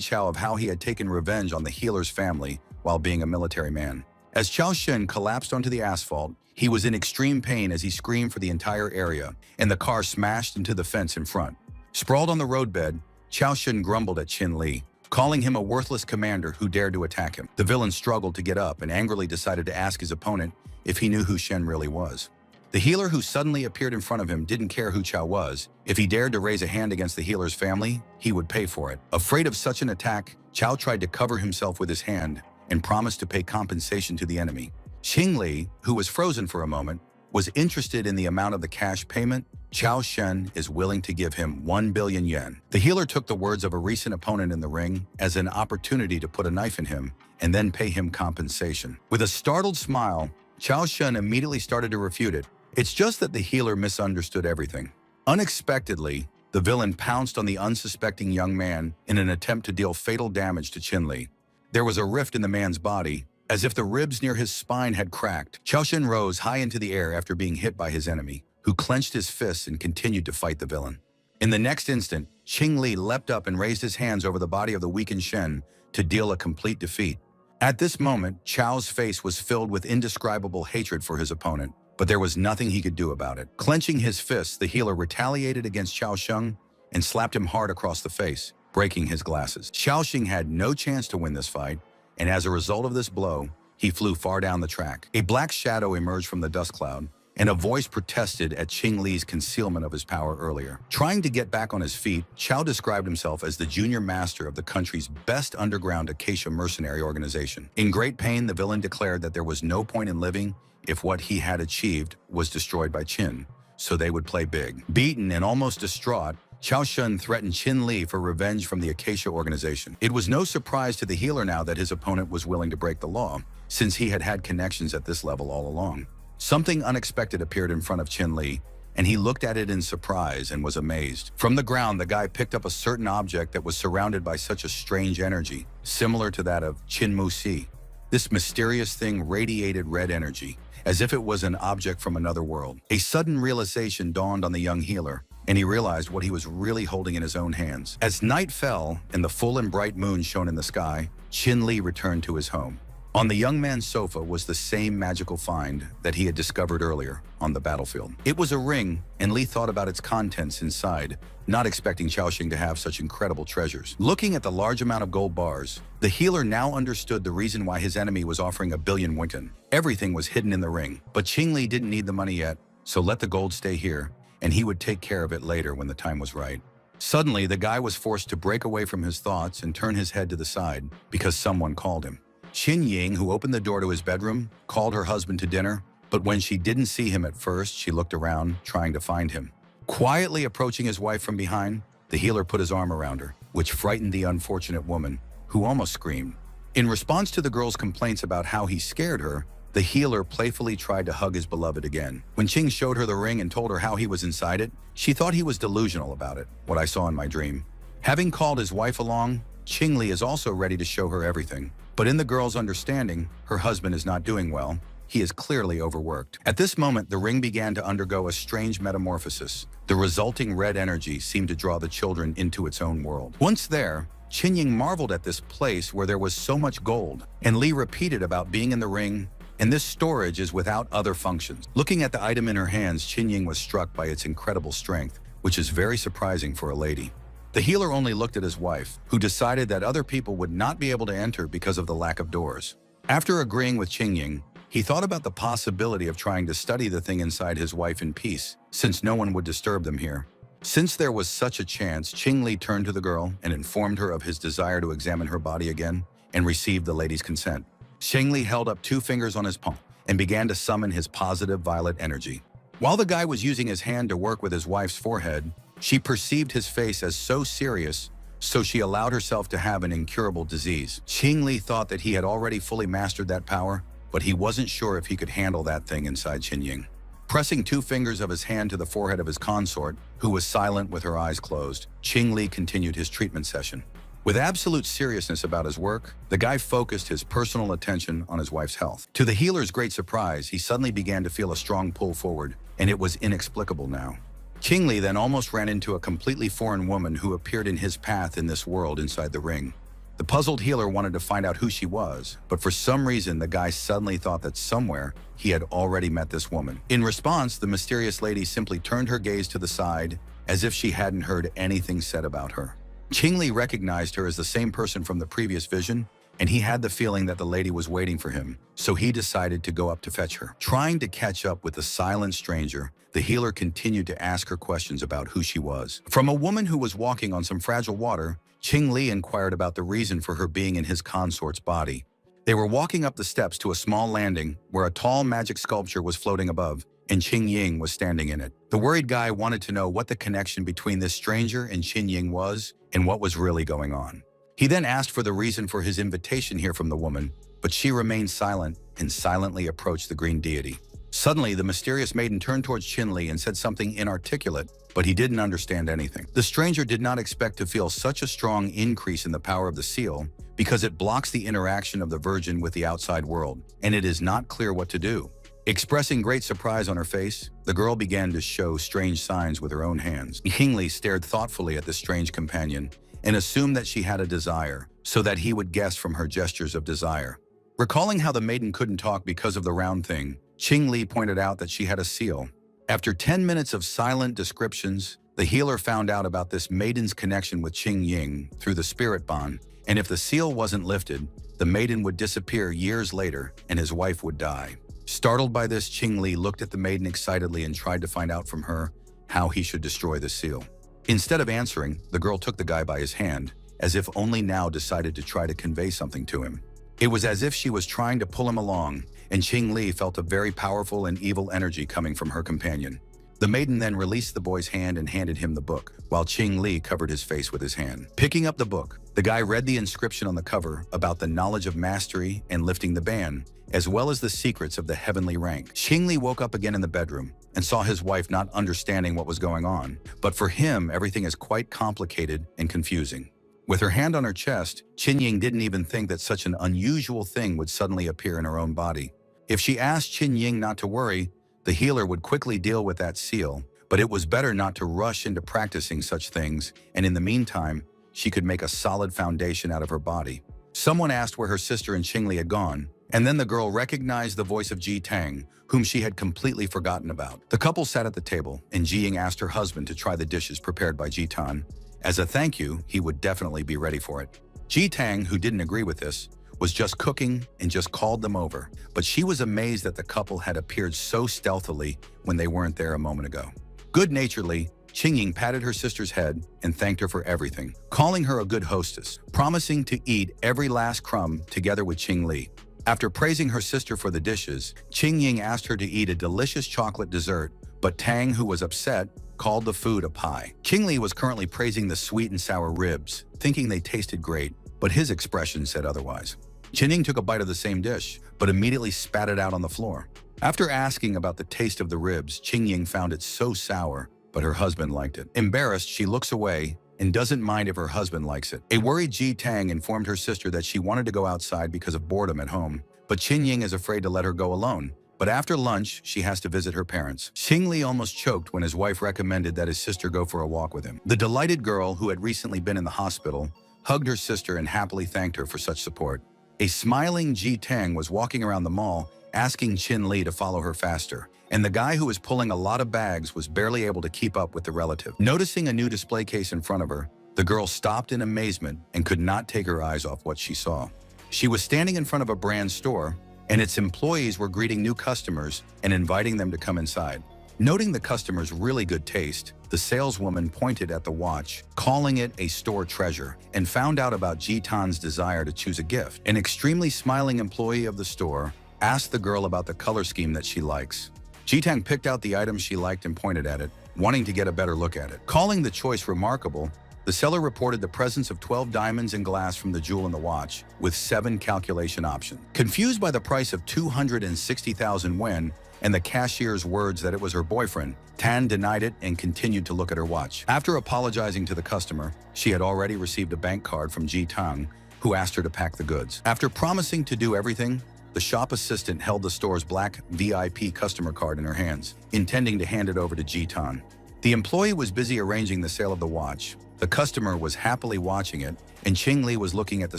Speaker 1: Chao of how he had taken revenge on the healer's family while being a military man. As Chao Sheng collapsed onto the asphalt, he was in extreme pain as he screamed for the entire area, and the car smashed into the fence in front. Sprawled on the roadbed, Chao Sheng grumbled at Qin Li, calling him a worthless commander who dared to attack him. The villain struggled to get up and angrily decided to ask his opponent if he knew who Shen really was. The healer who suddenly appeared in front of him didn't care who Chao was. If he dared to raise a hand against the healer's family, he would pay for it. Afraid of such an attack, Chao tried to cover himself with his hand and promised to pay compensation to the enemy. Qing Li, who was frozen for a moment, was interested in the amount of the cash payment. Chao Shen is willing to give him 1 billion yen. The healer took the words of a recent opponent in the ring as an opportunity to put a knife in him and then pay him compensation. With a startled smile, Chao Shen immediately started to refute it. It's just that the healer misunderstood everything. Unexpectedly, the villain pounced on the unsuspecting young man in an attempt to deal fatal damage to Qin Li. There was a rift in the man's body, as if the ribs near his spine had cracked. Chao Shen rose high into the air after being hit by his enemy, who clenched his fists and continued to fight the villain. In the next instant, Qing Li leapt up and raised his hands over the body of the weakened Shen to deal a complete defeat. At this moment, Chao's face was filled with indescribable hatred for his opponent, but there was nothing he could do about it. Clenching his fists, the healer retaliated against Chao Sheng and slapped him hard across the face, breaking his glasses. Chao Sheng had no chance to win this fight, and as a result of this blow, he flew far down the track. A black shadow emerged from the dust cloud, and a voice protested at Qing Li's concealment of his power earlier. Trying to get back on his feet, Chao described himself as the junior master of the country's best underground acacia mercenary organization. In great pain, the villain declared that there was no point in living if what he had achieved was destroyed by Qin, so they would play big. Beaten and almost distraught, Chao Shun threatened Qin Li for revenge from the Acacia organization. It was no surprise to the healer now that his opponent was willing to break the law, since he had had connections at this level all along. Something unexpected appeared in front of Qin Li, and he looked at it in surprise and was amazed. From the ground, the guy picked up a certain object that was surrounded by such a strange energy, similar to that of Qin Mu Si. This mysterious thing radiated red energy, as if it was an object from another world. A sudden realization dawned on the young healer, and he realized what he was really holding in his own hands. As night fell and the full and bright moon shone in the sky, Qin Li returned to his home. On the young man's sofa was the same magical find that he had discovered earlier on the battlefield. It was a ring, and Li thought about its contents inside, not expecting Xiaoxing to have such incredible treasures. Looking at the large amount of gold bars, the healer now understood the reason why his enemy was offering 1 billion Winton. Everything was hidden in the ring, but Qing Li didn't need the money yet, so let the gold stay here, and he would take care of it later when the time was right. Suddenly, the guy was forced to break away from his thoughts and turn his head to the side because someone called him. Xin Ying, who opened the door to his bedroom, called her husband to dinner, but when she didn't see him at first, she looked around, trying to find him. Quietly approaching his wife from behind, the healer put his arm around her, which frightened the unfortunate woman, who almost screamed. In response to the girl's complaints about how he scared her, the healer playfully tried to hug his beloved again. When Ching showed her the ring and told her how he was inside it, she thought he was delusional about it, what I saw in my dream. Having called his wife along, Qing Li is also ready to show her everything. But in the girl's understanding, her husband is not doing well. He is clearly overworked. At this moment, the ring began to undergo a strange metamorphosis. The resulting red energy seemed to draw the children into its own world. Once there, Qinying marveled at this place where there was so much gold, and Li repeated about being in the ring, and this storage is without other functions. Looking at the item in her hands, Qinying was struck by its incredible strength, which is very surprising for a lady. The healer only looked at his wife, who decided that other people would not be able to enter because of the lack of doors. After agreeing with Qinying, he thought about the possibility of trying to study the thing inside his wife in peace, since no one would disturb them here. Since there was such a chance, Qing Li turned to the girl and informed her of his desire to examine her body again and received the lady's consent. Qing Li held up 2 fingers on his palm and began to summon his positive violet energy. While the guy was using his hand to work with his wife's forehead, she perceived his face as so serious, so she allowed herself to have an incurable disease. Qing Li thought that he had already fully mastered that power, but he wasn't sure if he could handle that thing inside Qinying. Pressing 2 fingers of his hand to the forehead of his consort, who was silent with her eyes closed, Qing Li continued his treatment session. With absolute seriousness about his work, the guy focused his personal attention on his wife's health. To the healer's great surprise, he suddenly began to feel a strong pull forward, and it was inexplicable now. Qing Li then almost ran into a completely foreign woman who appeared in his path in this world inside the ring. The puzzled healer wanted to find out who she was, but for some reason the guy suddenly thought that somewhere he had already met this woman. In response, the mysterious lady simply turned her gaze to the side as if she hadn't heard anything said about her. Qing Li recognized her as the same person from the previous vision, and he had the feeling that the lady was waiting for him, so he decided to go up to fetch her. Trying to catch up with the silent stranger, the healer continued to ask her questions about who she was. From a woman who was walking on some fragile water, Qing Li inquired about the reason for her being in his consort's body. They were walking up the steps to a small landing where a tall magic sculpture was floating above, and Qing Ying was standing in it. The worried guy wanted to know what the connection between this stranger and Qing Ying was and what was really going on. He then asked for the reason for his invitation here from the woman, but she remained silent and silently approached the green deity. Suddenly, the mysterious maiden turned towards Qin Li and said something inarticulate, but he didn't understand anything. The stranger did not expect to feel such a strong increase in the power of the seal because it blocks the interaction of the virgin with the outside world, and it is not clear what to do. Expressing great surprise on her face, the girl began to show strange signs with her own hands. Qing Li stared thoughtfully at this strange companion and assumed that she had a desire, so that he would guess from her gestures of desire. Recalling how the maiden couldn't talk because of the round thing, Qing Li pointed out that she had a seal. After 10 minutes of silent descriptions, the healer found out about this maiden's connection with Qing Ying through the spirit bond, and if the seal wasn't lifted, the maiden would disappear years later and his wife would die. Startled by this, Qing Li looked at the maiden excitedly and tried to find out from her how he should destroy the seal. Instead of answering, the girl took the guy by his hand, as if only now decided to try to convey something to him. It was as if she was trying to pull him along, and Qing Li felt a very powerful and evil energy coming from her companion. The maiden then released the boy's hand and handed him the book, while Qing Li covered his face with his hand. Picking up the book, the guy read the inscription on the cover about the knowledge of mastery and lifting the ban, as well as the secrets of the heavenly rank. Qing Li woke up again in the bedroom and saw his wife not understanding what was going on, but for him, everything is quite complicated and confusing. With her hand on her chest, Qin Ying didn't even think that such an unusual thing would suddenly appear in her own body. If she asked Qin Ying not to worry, the healer would quickly deal with that seal, but it was better not to rush into practicing such things, and in the meantime, she could make a solid foundation out of her body. Someone asked where her sister and Qing Li had gone, and then the girl recognized the voice of Ji Tang, whom she had completely forgotten about. The couple sat at the table, and Ji Ying asked her husband to try the dishes prepared by Ji Tan. As a thank you, he would definitely be ready for it. Ji Tang, who didn't agree with this, was just cooking and just called them over, but she was amazed that the couple had appeared so stealthily when they weren't there a moment ago. Good-naturedly, Qing Ying patted her sister's head and thanked her for everything, calling her a good hostess, promising to eat every last crumb together with Qing Li. After praising her sister for the dishes, Qing Ying asked her to eat a delicious chocolate dessert, but Tang, who was upset, called the food a pie. Qing Li was currently praising the sweet and sour ribs, thinking they tasted great, but his expression said otherwise. Chin-Ying took a bite of the same dish, but immediately spat it out on the floor. After asking about the taste of the ribs, Chin-Ying found it so sour, but her husband liked it. Embarrassed, she looks away and doesn't mind if her husband likes it. A worried Ji Tang informed her sister that she wanted to go outside because of boredom at home, but Chin-Ying is afraid to let her go alone. But after lunch, she has to visit her parents. Xing Li almost choked when his wife recommended that his sister go for a walk with him. The delighted girl, who had recently been in the hospital, hugged her sister and happily thanked her for such support. A smiling Ji Tang was walking around the mall, asking Qin Li to follow her faster, and the guy who was pulling a lot of bags was barely able to keep up with the relative. Noticing a new display case in front of her, the girl stopped in amazement and could not take her eyes off what she saw. She was standing in front of a brand store, and its employees were greeting new customers and inviting them to come inside. Noting the customer's really good taste, the saleswoman pointed at the watch, calling it a store treasure, and found out about Ji Tan's desire to choose a gift. An extremely smiling employee of the store asked the girl about the color scheme that she likes. Ji Tang picked out the item she liked and pointed at it, wanting to get a better look at it. Calling the choice remarkable, the seller reported the presence of 12 diamonds and glass from the jewel in the watch, with 7 calculation options. Confused by the price of 260,000 yuan and the cashier's words that it was her boyfriend, Tan denied it and continued to look at her watch. After apologizing to the customer, she had already received a bank card from Ji Tang, who asked her to pack the goods. After promising to do everything, the shop assistant held the store's black VIP customer card in her hands, intending to hand it over to Ji Tang. The employee was busy arranging the sale of the watch. The customer was happily watching it, and Qing Li was looking at the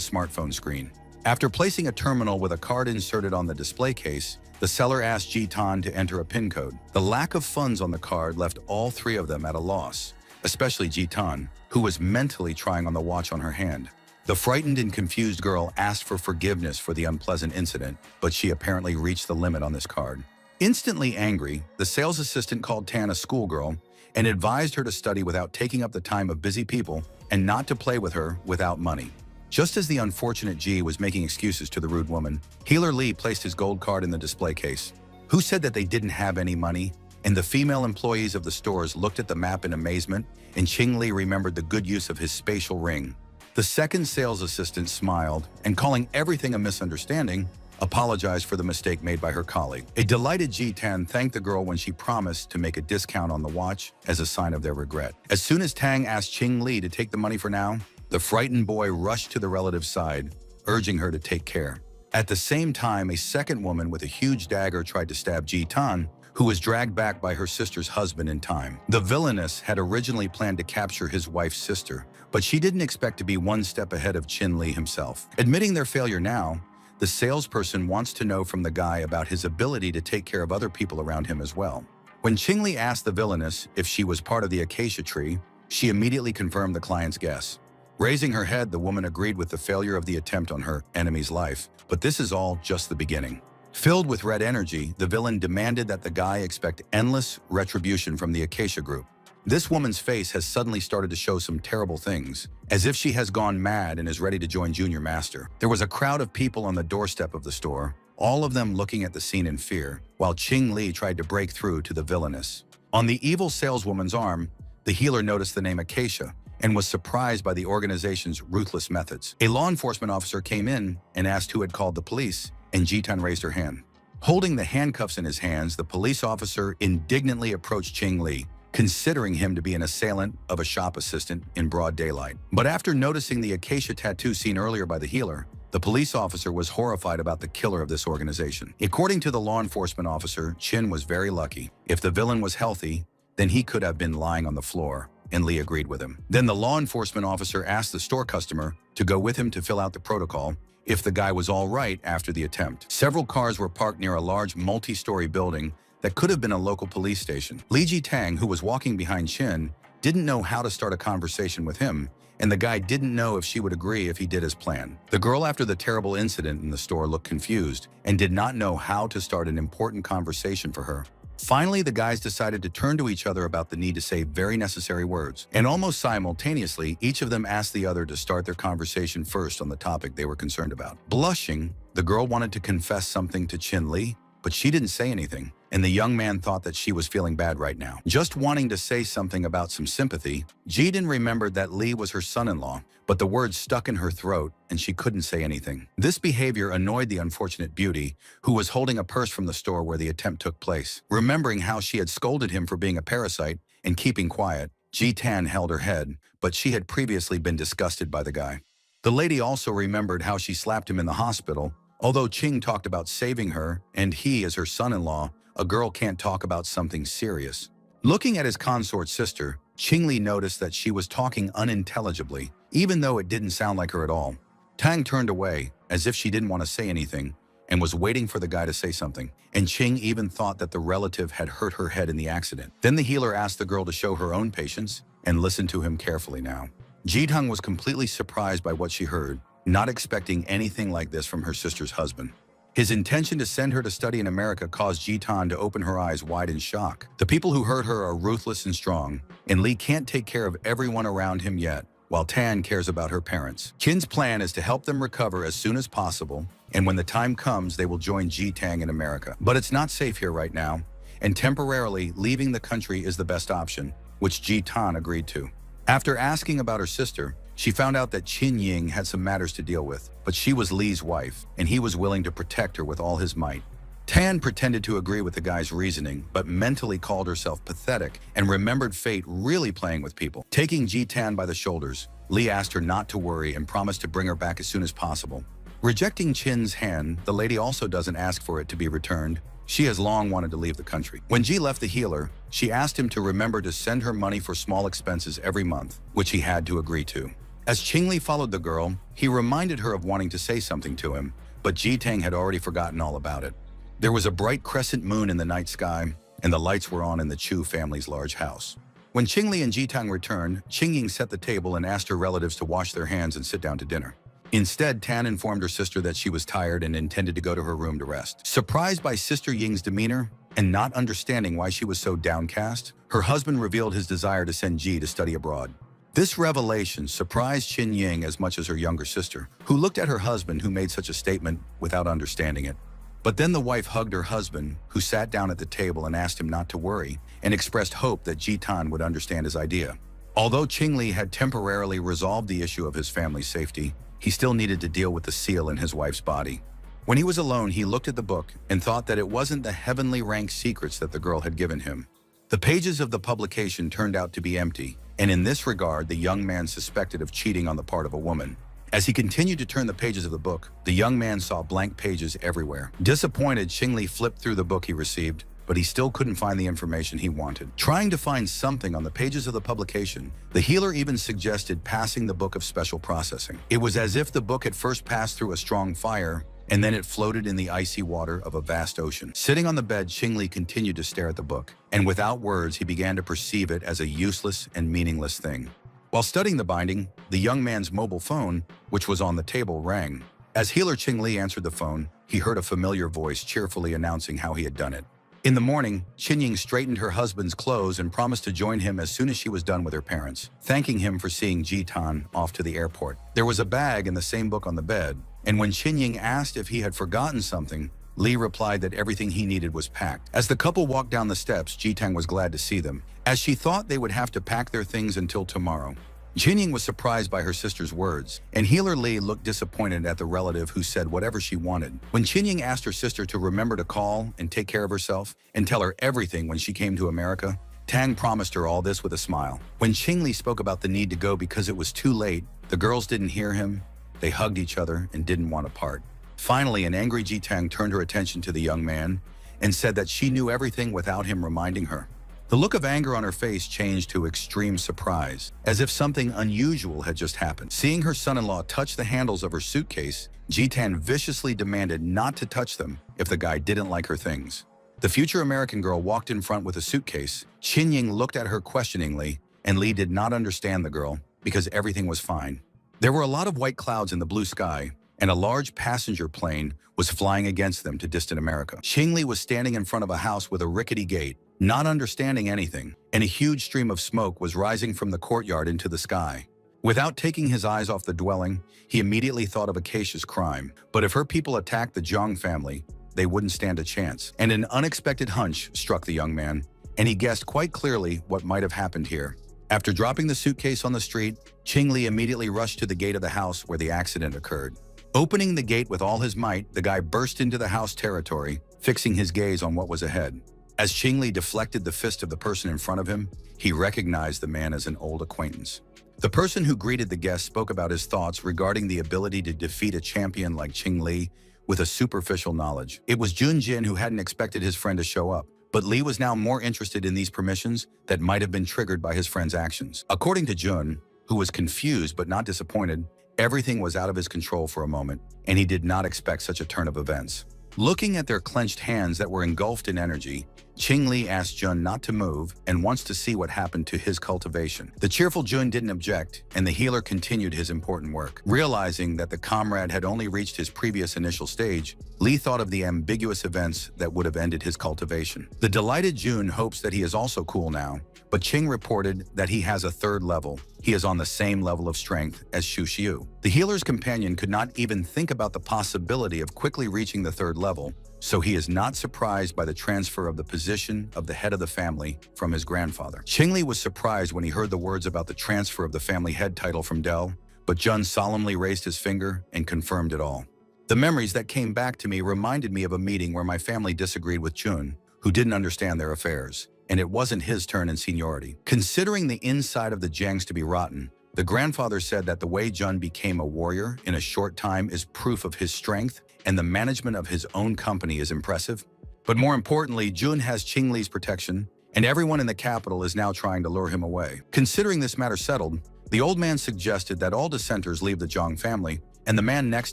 Speaker 1: smartphone screen. After placing a terminal with a card inserted on the display case, the seller asked Ji Tan to enter a PIN code. The lack of funds on the card left all 3 of them at a loss, especially Ji Tan, who was mentally trying on the watch on her hand. The frightened and confused girl asked for forgiveness for the unpleasant incident, but she apparently reached the limit on this card. Instantly angry, the sales assistant called Tan a schoolgirl and advised her to study without taking up the time of busy people and not to play with her without money. Just as the unfortunate Ji was making excuses to the rude woman, Healer Li placed his gold card in the display case. Who said that they didn't have any money? And the female employees of the stores looked at the map in amazement, and Qing Li remembered the good use of his spatial ring. The second sales assistant smiled, and calling everything a misunderstanding, apologized for the mistake made by her colleague. A delighted Ji Tan thanked the girl when she promised to make a discount on the watch as a sign of their regret. As soon as Tang asked Qing Li to take the money for now, the frightened boy rushed to the relative's side, urging her to take care. At the same time, a second woman with a huge dagger tried to stab Ji Tan, who was dragged back by her sister's husband in time. The villainess had originally planned to capture his wife's sister, but she didn't expect to be one step ahead of Qin Li himself. Admitting their failure now, the salesperson wants to know from the guy about his ability to take care of other people around him as well. When Qing Li asked the villainess if she was part of the acacia tree, she immediately confirmed the client's guess. Raising her head, the woman agreed with the failure of the attempt on her enemy's life, but this is all just the beginning. Filled with red energy, the villain demanded that the guy expect endless retribution from the acacia group. This woman's face has suddenly started to show some terrible things, as if she has gone mad and is ready to join Junior Master. There was a crowd of people on the doorstep of the store, all of them looking at the scene in fear, while Qing Li tried to break through to the villainess. On the evil saleswoman's arm, the healer noticed the name Acacia and was surprised by the organization's ruthless methods. A law enforcement officer came in and asked who had called the police, and Jitan raised her hand. Holding the handcuffs in his hands, the police officer indignantly approached Qing Li, considering him to be an assailant of a shop assistant in broad daylight. But after noticing the acacia tattoo seen earlier by the healer, the police officer was horrified about the killer of this organization. According to the law enforcement officer, Qin was very lucky. If the villain was healthy, then he could have been lying on the floor, and Li agreed with him. Then the law enforcement officer asked the store customer to go with him to fill out the protocol if the guy was all right after the attempt. Several cars were parked near a large multi-story building that could have been a local police station. Li Jitang, who was walking behind Qin, didn't know how to start a conversation with him, and the guy didn't know if she would agree if he did his plan. The girl, after the terrible incident in the store, looked confused and did not know how to start an important conversation for her. Finally, the guys decided to turn to each other about the need to say very necessary words. And almost simultaneously, each of them asked the other to start their conversation first on the topic they were concerned about. Blushing, the girl wanted to confess something to Qin Li, but she didn't say anything. and the young man thought that she was feeling bad right now. Just wanting to say something about some sympathy, Jidin remembered that Lee was her son-in-law, but the words stuck in her throat and she couldn't say anything. This behavior annoyed the unfortunate beauty, who was holding a purse from the store where the attempt took place. Remembering how she had scolded him for being a parasite and keeping quiet, Ji-tan held her head, but she had previously been disgusted by the guy. The lady also remembered how she slapped him in the hospital. Although Ching talked about saving her, and he, as her son-in-law, a girl can't talk about something serious. Looking at his consort sister, Qingli noticed that she was talking unintelligibly, even though it didn't sound like her at all. Tang turned away, as if she didn't want to say anything, and was waiting for the guy to say something, and Qing even thought that the relative had hurt her head in the accident. Then the healer asked the girl to show her own patience and listen to him carefully now. Ji-tung was completely surprised by what she heard, not expecting anything like this from her sister's husband. His intention to send her to study in America caused Ji-tan to open her eyes wide in shock. The people who hurt her are ruthless and strong, and Lee can't take care of everyone around him yet, while Tan cares about her parents. Qin's plan is to help them recover as soon as possible, and when the time comes, they will join Ji-tang in America. But it's not safe here right now, and temporarily leaving the country is the best option, which Ji-tan agreed to. After asking about her sister, she found out that Qin Ying had some matters to deal with, but she was Lee's wife, and he was willing to protect her with all his might. Tan pretended to agree with the guy's reasoning, but mentally called herself pathetic and remembered fate really playing with people. Taking Ji-tan by the shoulders, Lee asked her not to worry and promised to bring her back as soon as possible. Rejecting Qin's hand, the lady also doesn't ask for it to be returned. She has long wanted to leave the country. When Ji left the healer, she asked him to remember to send her money for small expenses every month, which he had to agree to. As Qingli followed the girl, he reminded her of wanting to say something to him, but Ji-tang had already forgotten all about it. There was a bright crescent moon in the night sky, and the lights were on in the Chu family's large house. When Qingli and Ji-tang returned, Qingying set the table and asked her relatives to wash their hands and sit down to dinner. Instead, Tan informed her sister that she was tired and intended to go to her room to rest. Surprised by Sister Ying's demeanor and not understanding why she was so downcast, her husband revealed his desire to send Ji to study abroad. This revelation surprised Qin Ying as much as her younger sister, who looked at her husband who made such a statement without understanding it. But then the wife hugged her husband, who sat down at the table and asked him not to worry, and expressed hope that Ji-tan would understand his idea. Although Qingli had temporarily resolved the issue of his family's safety, he still needed to deal with the seal in his wife's body. When he was alone, he looked at the book and thought that it wasn't the heavenly ranked secrets that the girl had given him. The pages of the publication turned out to be empty, and in this regard, the young man suspected of cheating on the part of a woman. As he continued to turn the pages of the book, the young man saw blank pages everywhere. Disappointed, Qingli flipped through the book he received, but he still couldn't find the information he wanted. Trying to find something on the pages of the publication, the healer even suggested passing the book of special processing. It was as if the book had first passed through a strong fire, and then it floated in the icy water of a vast ocean. Sitting on the bed, Qingli continued to stare at the book, and without words, he began to perceive it as a useless and meaningless thing. While studying the binding, the young man's mobile phone, which was on the table, rang. As healer Qingli answered the phone, he heard a familiar voice cheerfully announcing how he had done it. In the morning, Qinying straightened her husband's clothes and promised to join him as soon as she was done with her parents, thanking him for seeing Ji-tan off to the airport. There was a bag and the same book on the bed, and when Qinying asked if he had forgotten something, Lee replied that everything he needed was packed. As the couple walked down the steps, Ji-tang was glad to see them, as she thought they would have to pack their things until tomorrow. Qinying was surprised by her sister's words, and healer Lee looked disappointed at the relative who said whatever she wanted. When Qinying asked her sister to remember to call and take care of herself and tell her everything when she came to America, Tang promised her all this with a smile. When Qingli spoke about the need to go because it was too late, the girls didn't hear him. They hugged each other and didn't want to part. Finally, an angry Ji-tang turned her attention to the young man and said that she knew everything without him reminding her. The look of anger on her face changed to extreme surprise, as if something unusual had just happened. Seeing her son-in-law touch the handles of her suitcase, Ji-tan viciously demanded not to touch them if the guy didn't like her things. The future American girl walked in front with a suitcase. Qinying looked at her questioningly, and Lee did not understand the girl because everything was fine. There were a lot of white clouds in the blue sky, and a large passenger plane was flying against them to distant America. Qingli was standing in front of a house with a rickety gate, not understanding anything, and a huge stream of smoke was rising from the courtyard into the sky. Without taking his eyes off the dwelling, he immediately thought of Acacia's crime. But if her people attacked the Zhang family, they wouldn't stand a chance. And an unexpected hunch struck the young man, and he guessed quite clearly what might have happened here. After dropping the suitcase on the street, Ching Li immediately rushed to the gate of the house where the accident occurred. Opening the gate with all his might, the guy burst into the house territory, fixing his gaze on what was ahead. As Ching Li deflected the fist of the person in front of him, he recognized the man as an old acquaintance. The person who greeted the guest spoke about his thoughts regarding the ability to defeat a champion like Ching Li with a superficial knowledge. It was Jun Jin who hadn't expected his friend to show up, but Li was now more interested in these permissions that might have been triggered by his friend's actions. According to Jun, who was confused but not disappointed, everything was out of his control for a moment, and he did not expect such a turn of events. Looking at their clenched hands that were engulfed in energy, Ching Li asked Jun not to move and wants to see what happened to his cultivation. The cheerful Jun didn't object, and the healer continued his important work. Realizing that the comrade had only reached his previous initial stage, Li thought of the ambiguous events that would have ended his cultivation. The delighted Jun hopes that he is also cool now, but Ching reported that he has a third level. He is on the same level of strength as Shu Xiu. The healer's companion could not even think about the possibility of quickly reaching the third level, so he is not surprised by the transfer of the position of the head of the family from his grandfather. Ching Li was surprised when he heard the words about the transfer of the family head title from Dell, but Jun solemnly raised his finger and confirmed it all. The memories that came back to me reminded me of a meeting where my family disagreed with Jun, who didn't understand their affairs, and it wasn't his turn in seniority. Considering the inside of the Jiangs to be rotten, the grandfather said that the way Jun became a warrior in a short time is proof of his strength, and the management of his own company is impressive. But more importantly, Jun has Ching Li's protection, and everyone in the capital is now trying to lure him away. Considering this matter settled, the old man suggested that all dissenters leave the Zhang family, and the man next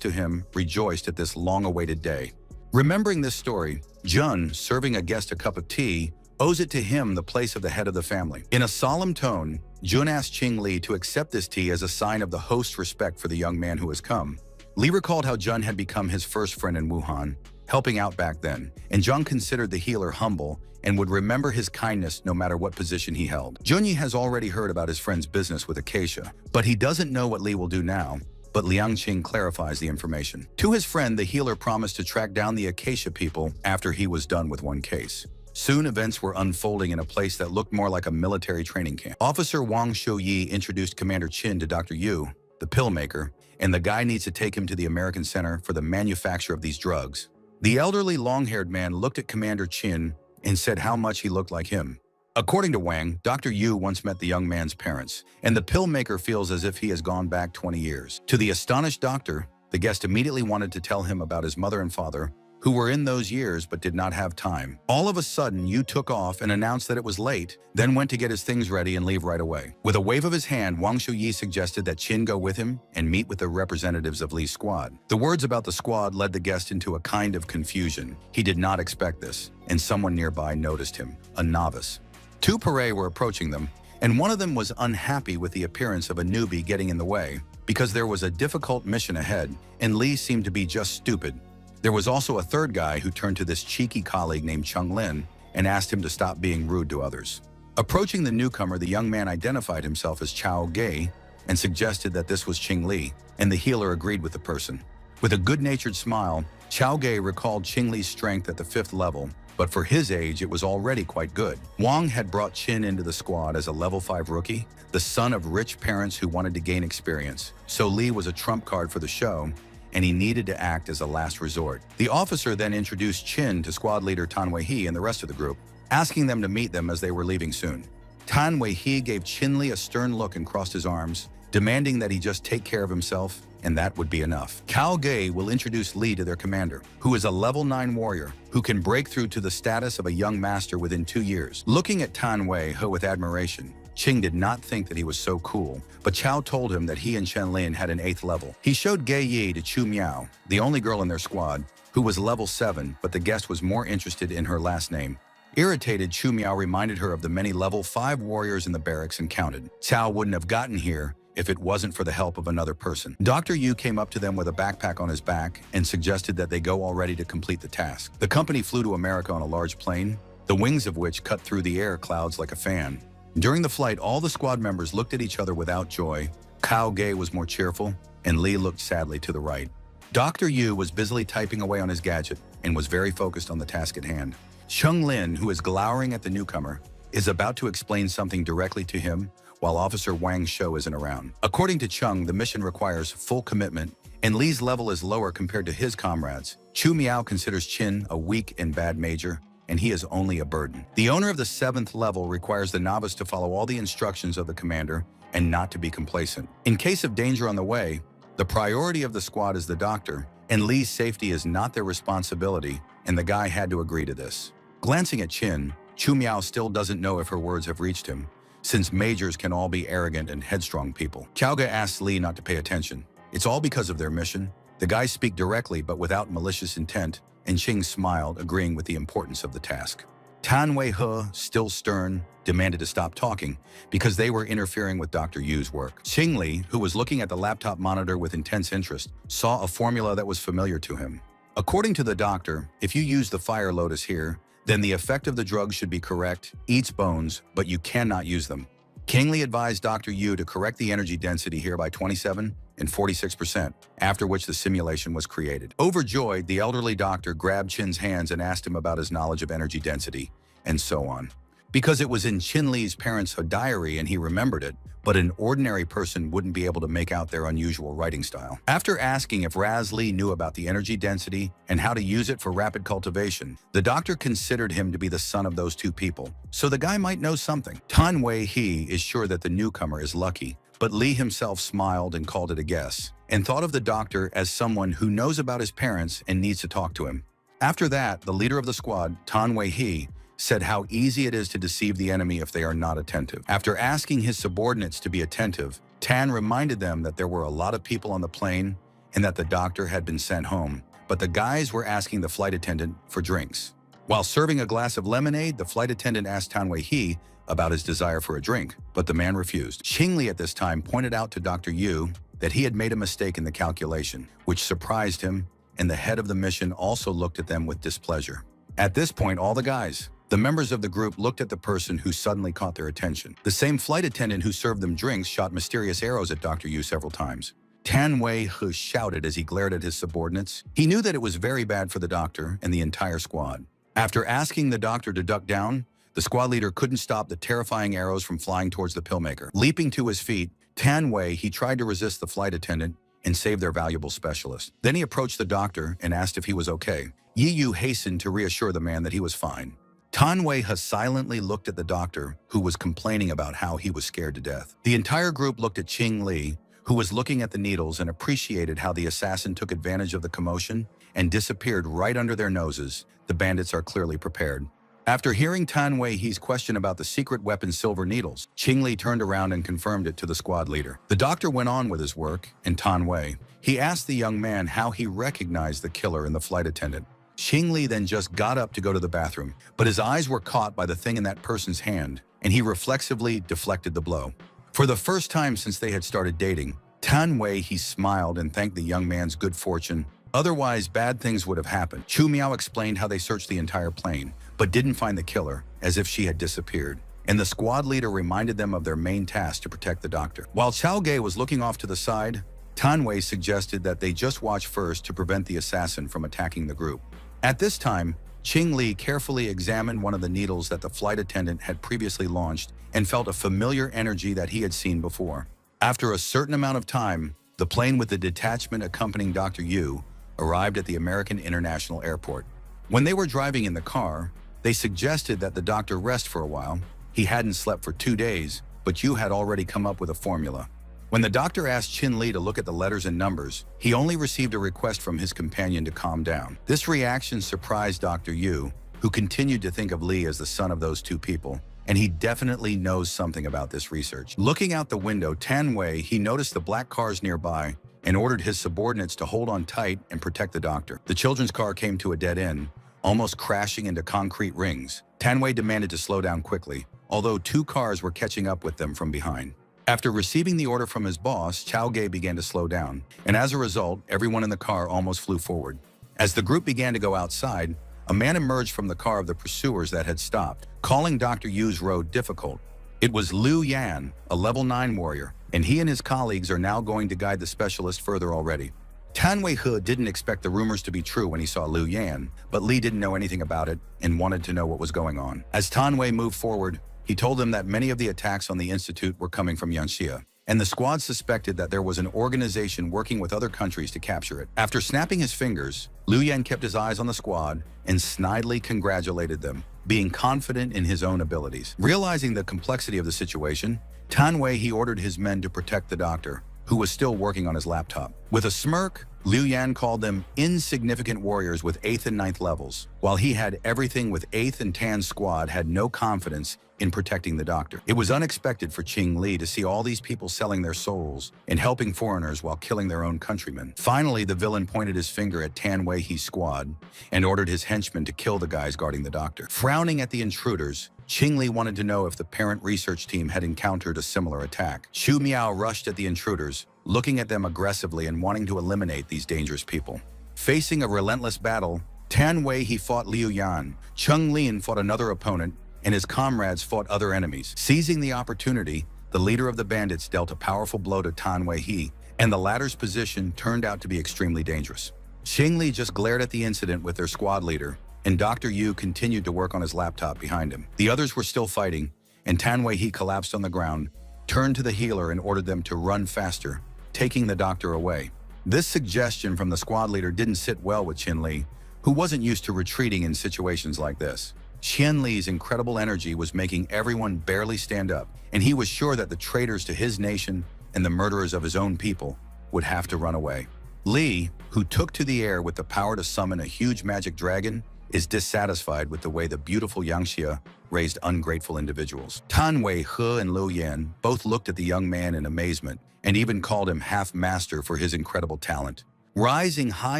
Speaker 1: to him rejoiced at this long-awaited day. Remembering this story, Jun, serving a guest a cup of tea, owes it to him the place of the head of the family. In a solemn tone, Jun asked Ching Li to accept this tea as a sign of the host's respect for the young man who has come. Li recalled how Jun had become his first friend in Wuhan, helping out back then, and Jun considered the healer humble and would remember his kindness no matter what position he held. Junyi has already heard about his friend's business with Acacia, but he doesn't know what Li will do now, but Liang Qing clarifies the information. To his friend, the healer promised to track down the Acacia people after he was done with one case. Soon, events were unfolding in a place that looked more like a military training camp. Officer Wang Shouyi introduced Commander Qin to Dr. Yu, the pill maker, and the guy needs to take him to the American Center for the manufacture of these drugs. The elderly, long-haired man looked at Commander Qin and said how much he looked like him. According to Wang, Dr. Yu once met the young man's parents, and the pill maker feels as if he has gone back 20 years. To the astonished doctor, the guest immediately wanted to tell him about his mother and father, who were in those years but did not have time. All of a sudden, Yu took off and announced that it was late, then went to get his things ready and leave right away. With a wave of his hand, Wang Shouyi suggested that Qin go with him and meet with the representatives of Li's squad. The words about the squad led the guest into a kind of confusion. He did not expect this, and someone nearby noticed him, a novice. Two Pare were approaching them, and one of them was unhappy with the appearance of a newbie getting in the way, because there was a difficult mission ahead, and Li seemed to be just stupid. There was also a third guy who turned to this cheeky colleague named Chung Lin and asked him to stop being rude to others. Approaching the newcomer, the young man identified himself as Chao Gei and suggested that this was Ching Li, and the healer agreed with the person. With a good-natured smile, Chao Gei recalled Ching Li's strength at the 5th level, but for his age, it was already quite good. Wang had brought Qin into the squad as a level 5 rookie, the son of rich parents who wanted to gain experience, so Li was a trump card for the show, and he needed to act as a last resort. The officer then introduced Qin to squad leader Tan Wei-He and the rest of the group, asking them to meet them as they were leaving soon. Tan Wei-He gave Qin Li a stern look and crossed his arms, demanding that he just take care of himself, and that would be enough. Cao Gei will introduce Li to their commander, who is a level 9 warrior who can break through to the status of a young master within 2 years. Looking at Tan Wei-He with admiration, Qing did not think that he was so cool, but Chao told him that he and Chen Lin had an 8th level. He showed Gei Yi to Chu Miao, the only girl in their squad, who was level 7, but the guest was more interested in her last name. Irritated, Chu Miao reminded her of the many level 5 warriors in the barracks and counted. Cao wouldn't have gotten here if it wasn't for the help of another person. Dr. Yu came up to them with a backpack on his back and suggested that they go already to complete the task. The company flew to America on a large plane, the wings of which cut through the air clouds like a fan. During the flight, all the squad members looked at each other without joy. Cao Gei was more cheerful, and Li looked sadly to the right. Dr. Yu was busily typing away on his gadget and was very focused on the task at hand. Chung Lin, who is glowering at the newcomer, is about to explain something directly to him while Officer Wang Shou isn't around. According to Chung, the mission requires full commitment, and Li's level is lower compared to his comrades. Chu Miao considers Qin a weak and bad major, and he is only a burden. The owner of the 7th level requires the novice to follow all the instructions of the commander and not to be complacent. In case of danger on the way, the priority of the squad is the doctor, and Li's safety is not their responsibility, and the guy had to agree to this. Glancing at Qin, Chu Miao still doesn't know if her words have reached him, since majors can all be arrogant and headstrong people. Qiaoge asks Li not to pay attention. It's all because of their mission. The guys speak directly but without malicious intent, and Qing smiled, agreeing with the importance of the task. Tan Wei-he, still stern, demanded to stop talking because they were interfering with Dr. Yu's work. Qing Li, who was looking at the laptop monitor with intense interest, saw a formula that was familiar to him. According to the doctor, if you use the fire lotus here, then the effect of the drug should be correct, eats bones, but you cannot use them. King Li advised Dr. Yu to correct the energy density here by 27 and 46%, after which the simulation was created. Overjoyed, the elderly doctor grabbed Qin's hands and asked him about his knowledge of energy density, and so on. Because it was in Qin Li's parents' diary and he remembered it, but an ordinary person wouldn't be able to make out their unusual writing style. After asking if Raz Li knew about the energy density and how to use it for rapid cultivation, the doctor considered him to be the son of those two people, so the guy might know something. Tan Wei-he is sure that the newcomer is lucky, but Li himself smiled and called it a guess, and thought of the doctor as someone who knows about his parents and needs to talk to him. After that, the leader of the squad, Tan Wei-he, said how easy it is to deceive the enemy if they are not attentive. After asking his subordinates to be attentive, Tan reminded them that there were a lot of people on the plane and that the doctor had been sent home, but the guys were asking the flight attendant for drinks. While serving a glass of lemonade, the flight attendant asked Tan Wei-he about his desire for a drink, but the man refused. Qing Li at this time pointed out to Dr. Yu that he had made a mistake in the calculation, which surprised him, and the head of the mission also looked at them with displeasure. At this point, all the members of the group looked at the person who suddenly caught their attention. The same flight attendant who served them drinks shot mysterious arrows at Dr. Yu several times. Tan Wei-he shouted as he glared at his subordinates. He knew that it was very bad for the doctor and the entire squad. After asking the doctor to duck down, the squad leader couldn't stop the terrifying arrows from flying towards the pillmaker. Leaping to his feet, Tan Wei-he tried to resist the flight attendant and save their valuable specialist. Then he approached the doctor and asked if he was okay. Yi Yu hastened to reassure the man that he was fine. Tan Wei-he silently looked at the doctor, who was complaining about how he was scared to death. The entire group looked at Qing Li, who was looking at the needles and appreciated how the assassin took advantage of the commotion and disappeared right under their noses. The bandits are clearly prepared. After hearing Tan Wei-he's question about the secret weapon silver needles, Qing Li turned around and confirmed it to the squad leader. The doctor went on with his work, and Tan Wei. He asked the young man how he recognized the killer and the flight attendant. Qing Li then just got up to go to the bathroom, but his eyes were caught by the thing in that person's hand, and he reflexively deflected the blow. For the first time since they had started dating, Tan Wei-he smiled and thanked the young man's good fortune. Otherwise, bad things would have happened. Chu Miao explained how they searched the entire plane, but didn't find the killer, as if she had disappeared. And the squad leader reminded them of their main task to protect the doctor. While Qiaoge was looking off to the side, Tan Wei suggested that they just watch first to prevent the assassin from attacking the group. At this time, Qing Li carefully examined one of the needles that the flight attendant had previously launched and felt a familiar energy that he had seen before. After a certain amount of time, the plane with the detachment accompanying Dr. Yu arrived at the American International Airport. When they were driving in the car, they suggested that the doctor rest for a while. He hadn't slept for 2 days, but Yu had already come up with a formula. When the doctor asked Qin Li to look at the letters and numbers, he only received a request from his companion to calm down. This reaction surprised Dr. Yu, who continued to think of Li as the son of those two people, and he definitely knows something about this research. Looking out the window, Tan Wei-he noticed the black cars nearby and ordered his subordinates to hold on tight and protect the doctor. The children's car came to a dead end, almost crashing into concrete rings. Tan Wei demanded to slow down quickly, although 2 cars were catching up with them from behind. After receiving the order from his boss, Qiaoge began to slow down, and as a result, everyone in the car almost flew forward. As the group began to go outside, a man emerged from the car of the pursuers that had stopped, calling Dr. Yu's road difficult. It was Liu Yan, a level 9 warrior, and he and his colleagues are now going to guide the specialist further already. Tan Wei-he didn't expect the rumors to be true when he saw Liu Yan, but Li didn't know anything about it and wanted to know what was going on. As Tan Wei moved forward, he told them that many of the attacks on the institute were coming from Yanxia, and the squad suspected that there was an organization working with other countries to capture it. After snapping his fingers, Liu Yan kept his eyes on the squad and snidely congratulated them, being confident in his own abilities. Realizing the complexity of the situation, Tan Wei ordered his men to protect the doctor, who was still working on his laptop. With a smirk, Liu Yan called them insignificant warriors with 8th and 9th levels, while he had everything with 8th and Tan's squad had no confidence in protecting the doctor. It was unexpected for Qing Li to see all these people selling their souls and helping foreigners while killing their own countrymen. Finally, the villain pointed his finger at Tan Wei-he's squad and ordered his henchmen to kill the guys guarding the doctor. Frowning at the intruders, Qing Li wanted to know if the parent research team had encountered a similar attack. Xu Miao rushed at the intruders, looking at them aggressively and wanting to eliminate these dangerous people. Facing a relentless battle, Tan Wei fought Liu Yan, Cheng Lin fought another opponent, and his comrades fought other enemies. Seizing the opportunity, the leader of the bandits dealt a powerful blow to Tan Wei, and the latter's position turned out to be extremely dangerous. Xing Li just glared at the incident with their squad leader, and Dr. Yu continued to work on his laptop behind him. The others were still fighting, and Tan Wei collapsed on the ground, turned to the healer and ordered them to run faster, taking the doctor away. This suggestion from the squad leader didn't sit well with Qin Li, who wasn't used to retreating in situations like this. Qian Li's incredible energy was making everyone barely stand up, and he was sure that the traitors to his nation and the murderers of his own people would have to run away. Li, who took to the air with the power to summon a huge magic dragon, is dissatisfied with the way the beautiful Yanxia raised ungrateful individuals. Tan Wei-he and Liu Yan both looked at the young man in amazement and even called him half-master for his incredible talent. Rising high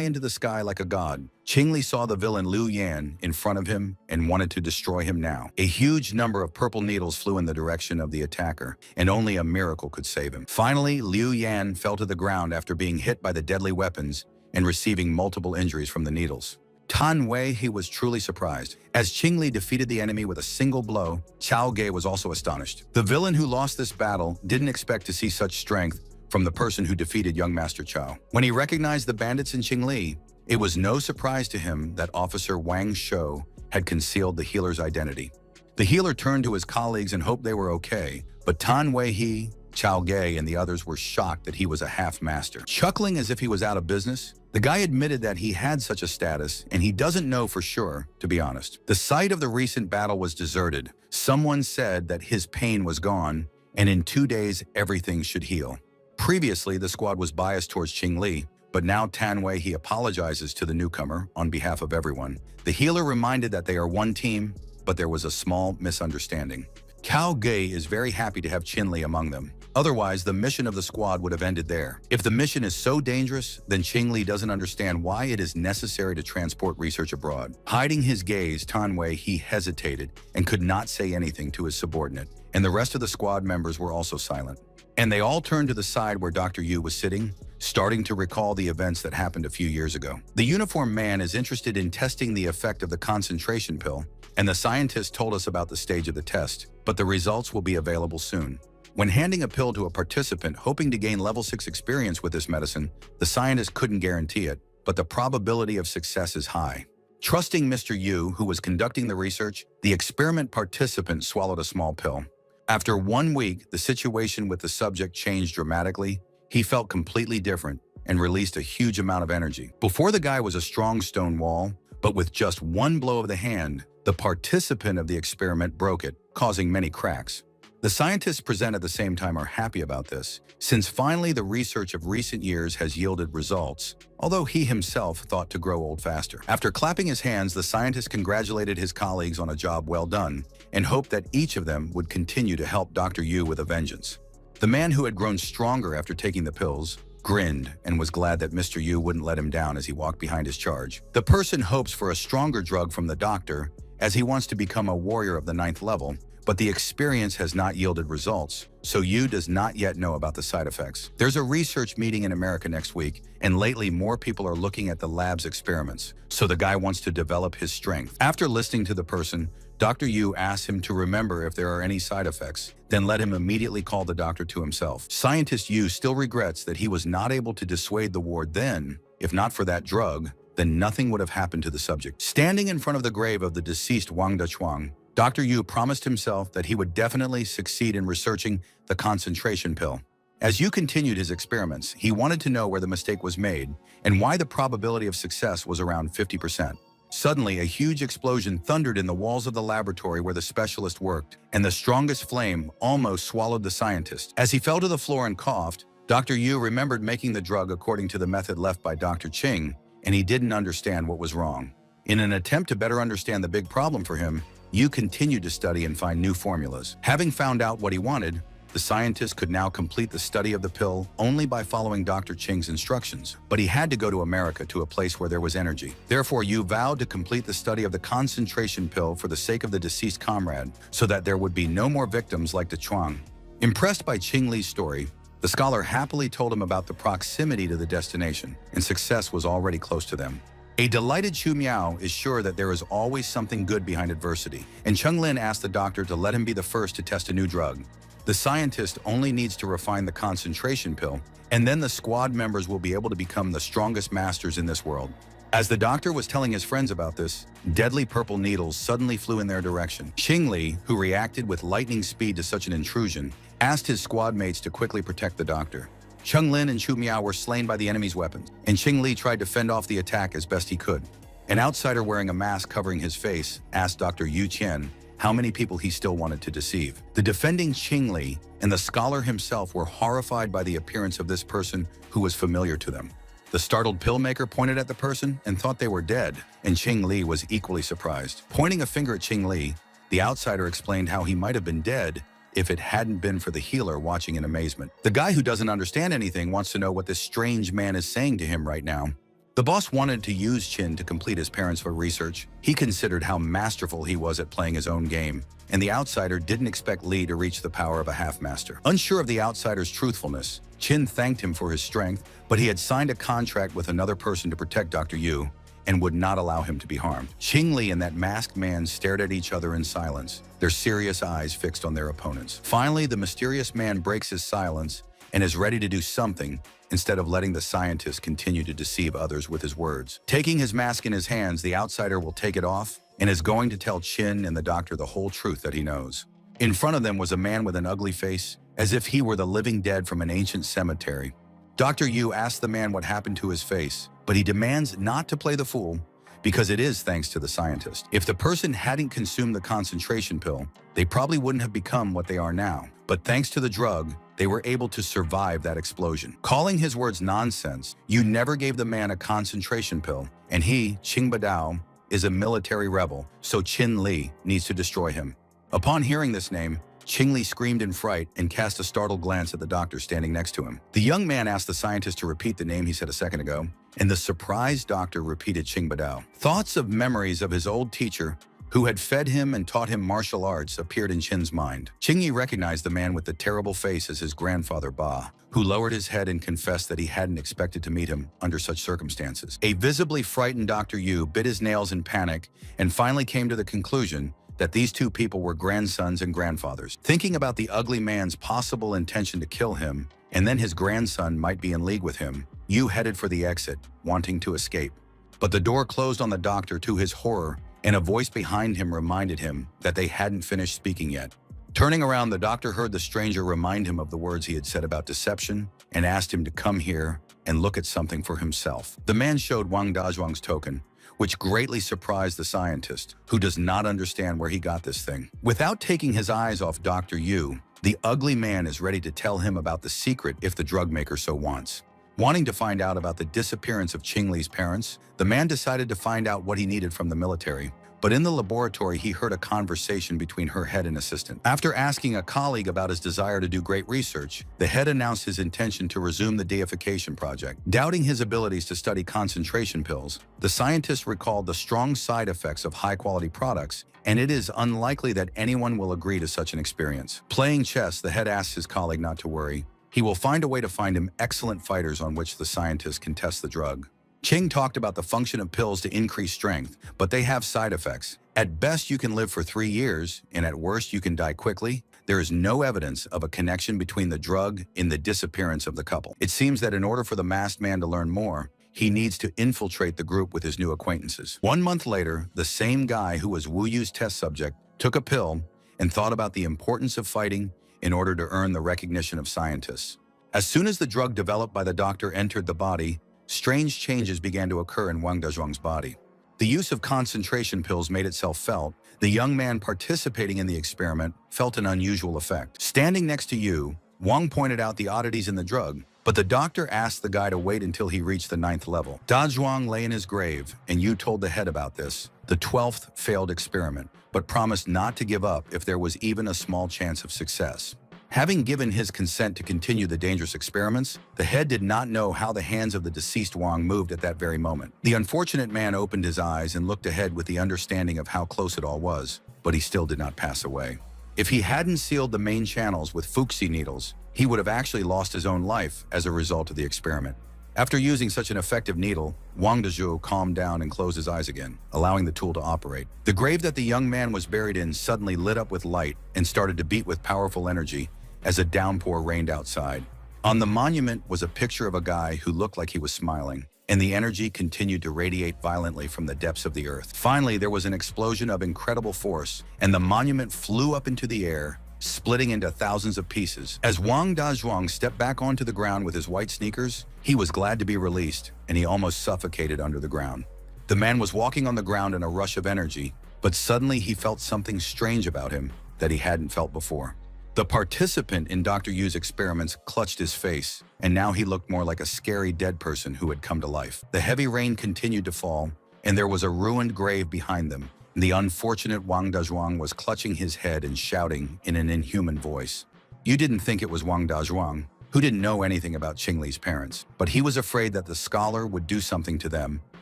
Speaker 1: into the sky like a god, Qing Li saw the villain Liu Yan in front of him and wanted to destroy him now. A huge number of purple needles flew in the direction of the attacker, and only a miracle could save him. Finally, Liu Yan fell to the ground after being hit by the deadly weapons and receiving multiple injuries from the needles. Tan Wei was truly surprised. As Qing Li defeated the enemy with a single blow, Chao Ge was also astonished. The villain who lost this battle didn't expect to see such strength from the person who defeated young Master Chao. When he recognized the bandits in Qing Li, it was no surprise to him that Officer Wang Shou had concealed the healer's identity. The healer turned to his colleagues and hoped they were okay, but Tan Wei, Chao Ge, and the others were shocked that he was a half-master. Chuckling as if he was out of business, the guy admitted that he had such a status, and he doesn't know for sure, to be honest. The site of the recent battle was deserted. Someone said that his pain was gone, and in 2 days, everything should heal. Previously, the squad was biased towards Qing Li, but now Tan Wei apologizes to the newcomer on behalf of everyone. The healer reminded that they are one team, but there was a small misunderstanding. Cao Ge is very happy to have Qin Li among them. Otherwise, the mission of the squad would have ended there. If the mission is so dangerous, then Qing Li doesn't understand why it is necessary to transport research abroad. Hiding his gaze, Tan Wei hesitated and could not say anything to his subordinate, and the rest of the squad members were also silent. And they all turned to the side where Dr. Yu was sitting, starting to recall the events that happened a few years ago. The uniformed man is interested in testing the effect of the concentration pill, and the scientist told us about the stage of the test, but the results will be available soon. When handing a pill to a participant hoping to gain level 6 experience with this medicine, the scientist couldn't guarantee it, but the probability of success is high. Trusting Mr. Yu, who was conducting the research, the experiment participant swallowed a small pill. After 1 week, the situation with the subject changed dramatically. He felt completely different and released a huge amount of energy. Before, the guy was a strong stone wall, but with just one blow of the hand, the participant of the experiment broke it, causing many cracks. The scientists present at the same time are happy about this, since finally the research of recent years has yielded results, although he himself thought to grow old faster. After clapping his hands, the scientist congratulated his colleagues on a job well done and hoped that each of them would continue to help Dr. Yu with a vengeance. The man, who had grown stronger after taking the pills, grinned and was glad that Mr. Yu wouldn't let him down as he walked behind his charge. The person hopes for a stronger drug from the doctor as he wants to become a warrior of the 9th level, but the experience has not yielded results, so Yu does not yet know about the side effects. There's a research meeting in America next week, and lately more people are looking at the lab's experiments, so the guy wants to develop his strength. After listening to the person, Dr. Yu asks him to remember if there are any side effects, then let him immediately call the doctor to himself. Scientist Yu still regrets that he was not able to dissuade the ward then, If not for that drug, then nothing would have happened to the subject. Standing in front of the grave of the deceased Wang Dechuang, Dr. Yu promised himself that he would definitely succeed in researching the concentration pill. As Yu continued his experiments, he wanted to know where the mistake was made and why the probability of success was around 50%. Suddenly, a huge explosion thundered in the walls of the laboratory where the specialist worked, and the strongest flame almost swallowed the scientist. As he fell to the floor and coughed, Dr. Yu remembered making the drug according to the method left by Dr. Qing, and he didn't understand what was wrong. In an attempt to better understand the big problem for him, Yu continued to study and find new formulas. Having found out what he wanted, the scientist could now complete the study of the pill only by following Dr. Qing's instructions. But he had to go to America, to a place where there was energy. Therefore, Yu vowed to complete the study of the concentration pill for the sake of the deceased comrade, so that there would be no more victims like the Chuang. Impressed by Qing Li's story, the scholar happily told him about the proximity to the destination, and success was already close to them. A delighted Xu Miao is sure that there is always something good behind adversity, and Cheng Lin asked the doctor to let him be the first to test a new drug. The scientist only needs to refine the concentration pill, and then the squad members will be able to become the strongest masters in this world. As the doctor was telling his friends about this, deadly purple needles suddenly flew in their direction. Xing Li, who reacted with lightning speed to such an intrusion, asked his squad mates to quickly protect the doctor. Cheng Lin and Xu Miao were slain by the enemy's weapons, and Xing Li tried to fend off the attack as best he could. An outsider wearing a mask covering his face asked Dr. Yu Qian how many people he still wanted to deceive. The defending Xing Li and the scholar himself were horrified by the appearance of this person who was familiar to them. The startled pill maker pointed at the person and thought they were dead, and Xing Li was equally surprised. Pointing a finger at Xing Li, the outsider explained how he might have been dead if it hadn't been for the healer watching in amazement. The guy who doesn't understand anything wants to know what this strange man is saying to him right now. The boss wanted to use Qin to complete his parents for research. He considered how masterful he was at playing his own game, and the outsider didn't expect Li to reach the power of a half-master. Unsure of the outsider's truthfulness, Qin thanked him for his strength, but he had signed a contract with another person to protect Dr. Yu and would not allow him to be harmed. Xing Li and that masked man stared at each other in silence, their serious eyes fixed on their opponents. Finally, the mysterious man breaks his silence and is ready to do something instead of letting the scientist continue to deceive others with his words. Taking his mask in his hands, the outsider will take it off and is going to tell Qin and the doctor the whole truth that he knows. In front of them was a man with an ugly face, as if he were the living dead from an ancient cemetery. Dr. Yu asks the man what happened to his face, but he demands not to play the fool because it is thanks to the scientist. If the person hadn't consumed the concentration pill, they probably wouldn't have become what they are now. But thanks to the drug, they were able to survive that explosion. Calling his words nonsense, Yu never gave the man a concentration pill, and he, Qing Badao, is a military rebel, so Qin Li needs to destroy him. Upon hearing this name, Qing Li screamed in fright and cast a startled glance at the doctor standing next to him. The young man asked the scientist to repeat the name he said a second ago, and the surprised doctor repeated Qing Badao. Thoughts of memories of his old teacher who had fed him and taught him martial arts appeared in Qin's mind. Qing Yi recognized the man with the terrible face as his grandfather Ba, who lowered his head and confessed that he hadn't expected to meet him under such circumstances. A visibly frightened Dr. Yu bit his nails in panic and finally came to the conclusion that these two people were grandsons and grandfathers. Thinking about the ugly man's possible intention to kill him, and then his grandson might be in league with him, Yu headed for the exit, wanting to escape. But the door closed on the doctor to his horror, and a voice behind him reminded him that they hadn't finished speaking yet. Turning around, the doctor heard the stranger remind him of the words he had said about deception and asked him to come here and look at something for himself. The man showed Wang Dazhuang's token, which greatly surprised the scientist, who does not understand where he got this thing. Without taking his eyes off Dr. Yu, the ugly man is ready to tell him about the secret if the drug maker so wants. Wanting to find out about the disappearance of Qing Li's parents, the man decided to find out what he needed from the military. But in the laboratory, he heard a conversation between her head and assistant. After asking a colleague about his desire to do great research, the head announced his intention to resume the deification project. Doubting his abilities to study concentration pills, the scientist recalled the strong side effects of high-quality products, and it is unlikely that anyone will agree to such an experience. Playing chess, the head asked his colleague not to worry. He will find a way to find him excellent fighters on which the scientist can test the drug. Qing talked about the function of pills to increase strength, but they have side effects. At best, you can live for 3 years, and at worst, you can die quickly. There is no evidence of a connection between the drug and the disappearance of the couple. It seems that in order for the masked man to learn more, he needs to infiltrate the group with his new acquaintances. 1 month later, the same guy who was Wu Yu's test subject took a pill and thought about the importance of fighting in order to earn the recognition of scientists. As soon as the drug developed by the doctor entered the body, strange changes began to occur in Wang Dazhuang's body. The use of concentration pills made itself felt. The young man participating in the experiment felt an unusual effect. Standing next to Yu, Wang pointed out the oddities in the drug, but the doctor asked the guy to wait until he reached the 9th level. Dazhuang lay in his grave, and Yu told the head about this, the 12th failed experiment, but promised not to give up if there was even a small chance of success. Having given his consent to continue the dangerous experiments, the head did not know how the hands of the deceased Wang moved at that very moment. The unfortunate man opened his eyes and looked ahead with the understanding of how close it all was, but he still did not pass away. If he hadn't sealed the main channels with Fuxi needles, he would have actually lost his own life as a result of the experiment. After using such an effective needle, Wang Dazhu calmed down and closed his eyes again, allowing the tool to operate. The grave that the young man was buried in suddenly lit up with light and started to beat with powerful energy as a downpour rained outside. On the monument was a picture of a guy who looked like he was smiling, and the energy continued to radiate violently from the depths of the earth. Finally, there was an explosion of incredible force, and the monument flew up into the air, splitting into thousands of pieces. As Wang Dazhuang stepped back onto the ground with his white sneakers, he was glad to be released, and he almost suffocated under the ground. The man was walking on the ground in a rush of energy, but suddenly he felt something strange about him that he hadn't felt before. The participant in Dr. Yu's experiments clutched his face, and now he looked more like a scary dead person who had come to life. The heavy rain continued to fall, and there was a ruined grave behind them. The unfortunate Wang Dazhuang was clutching his head and shouting in an inhuman voice. You didn't think it was Wang Dazhuang, who didn't know anything about Qingli's parents, but he was afraid that the scholar would do something to them,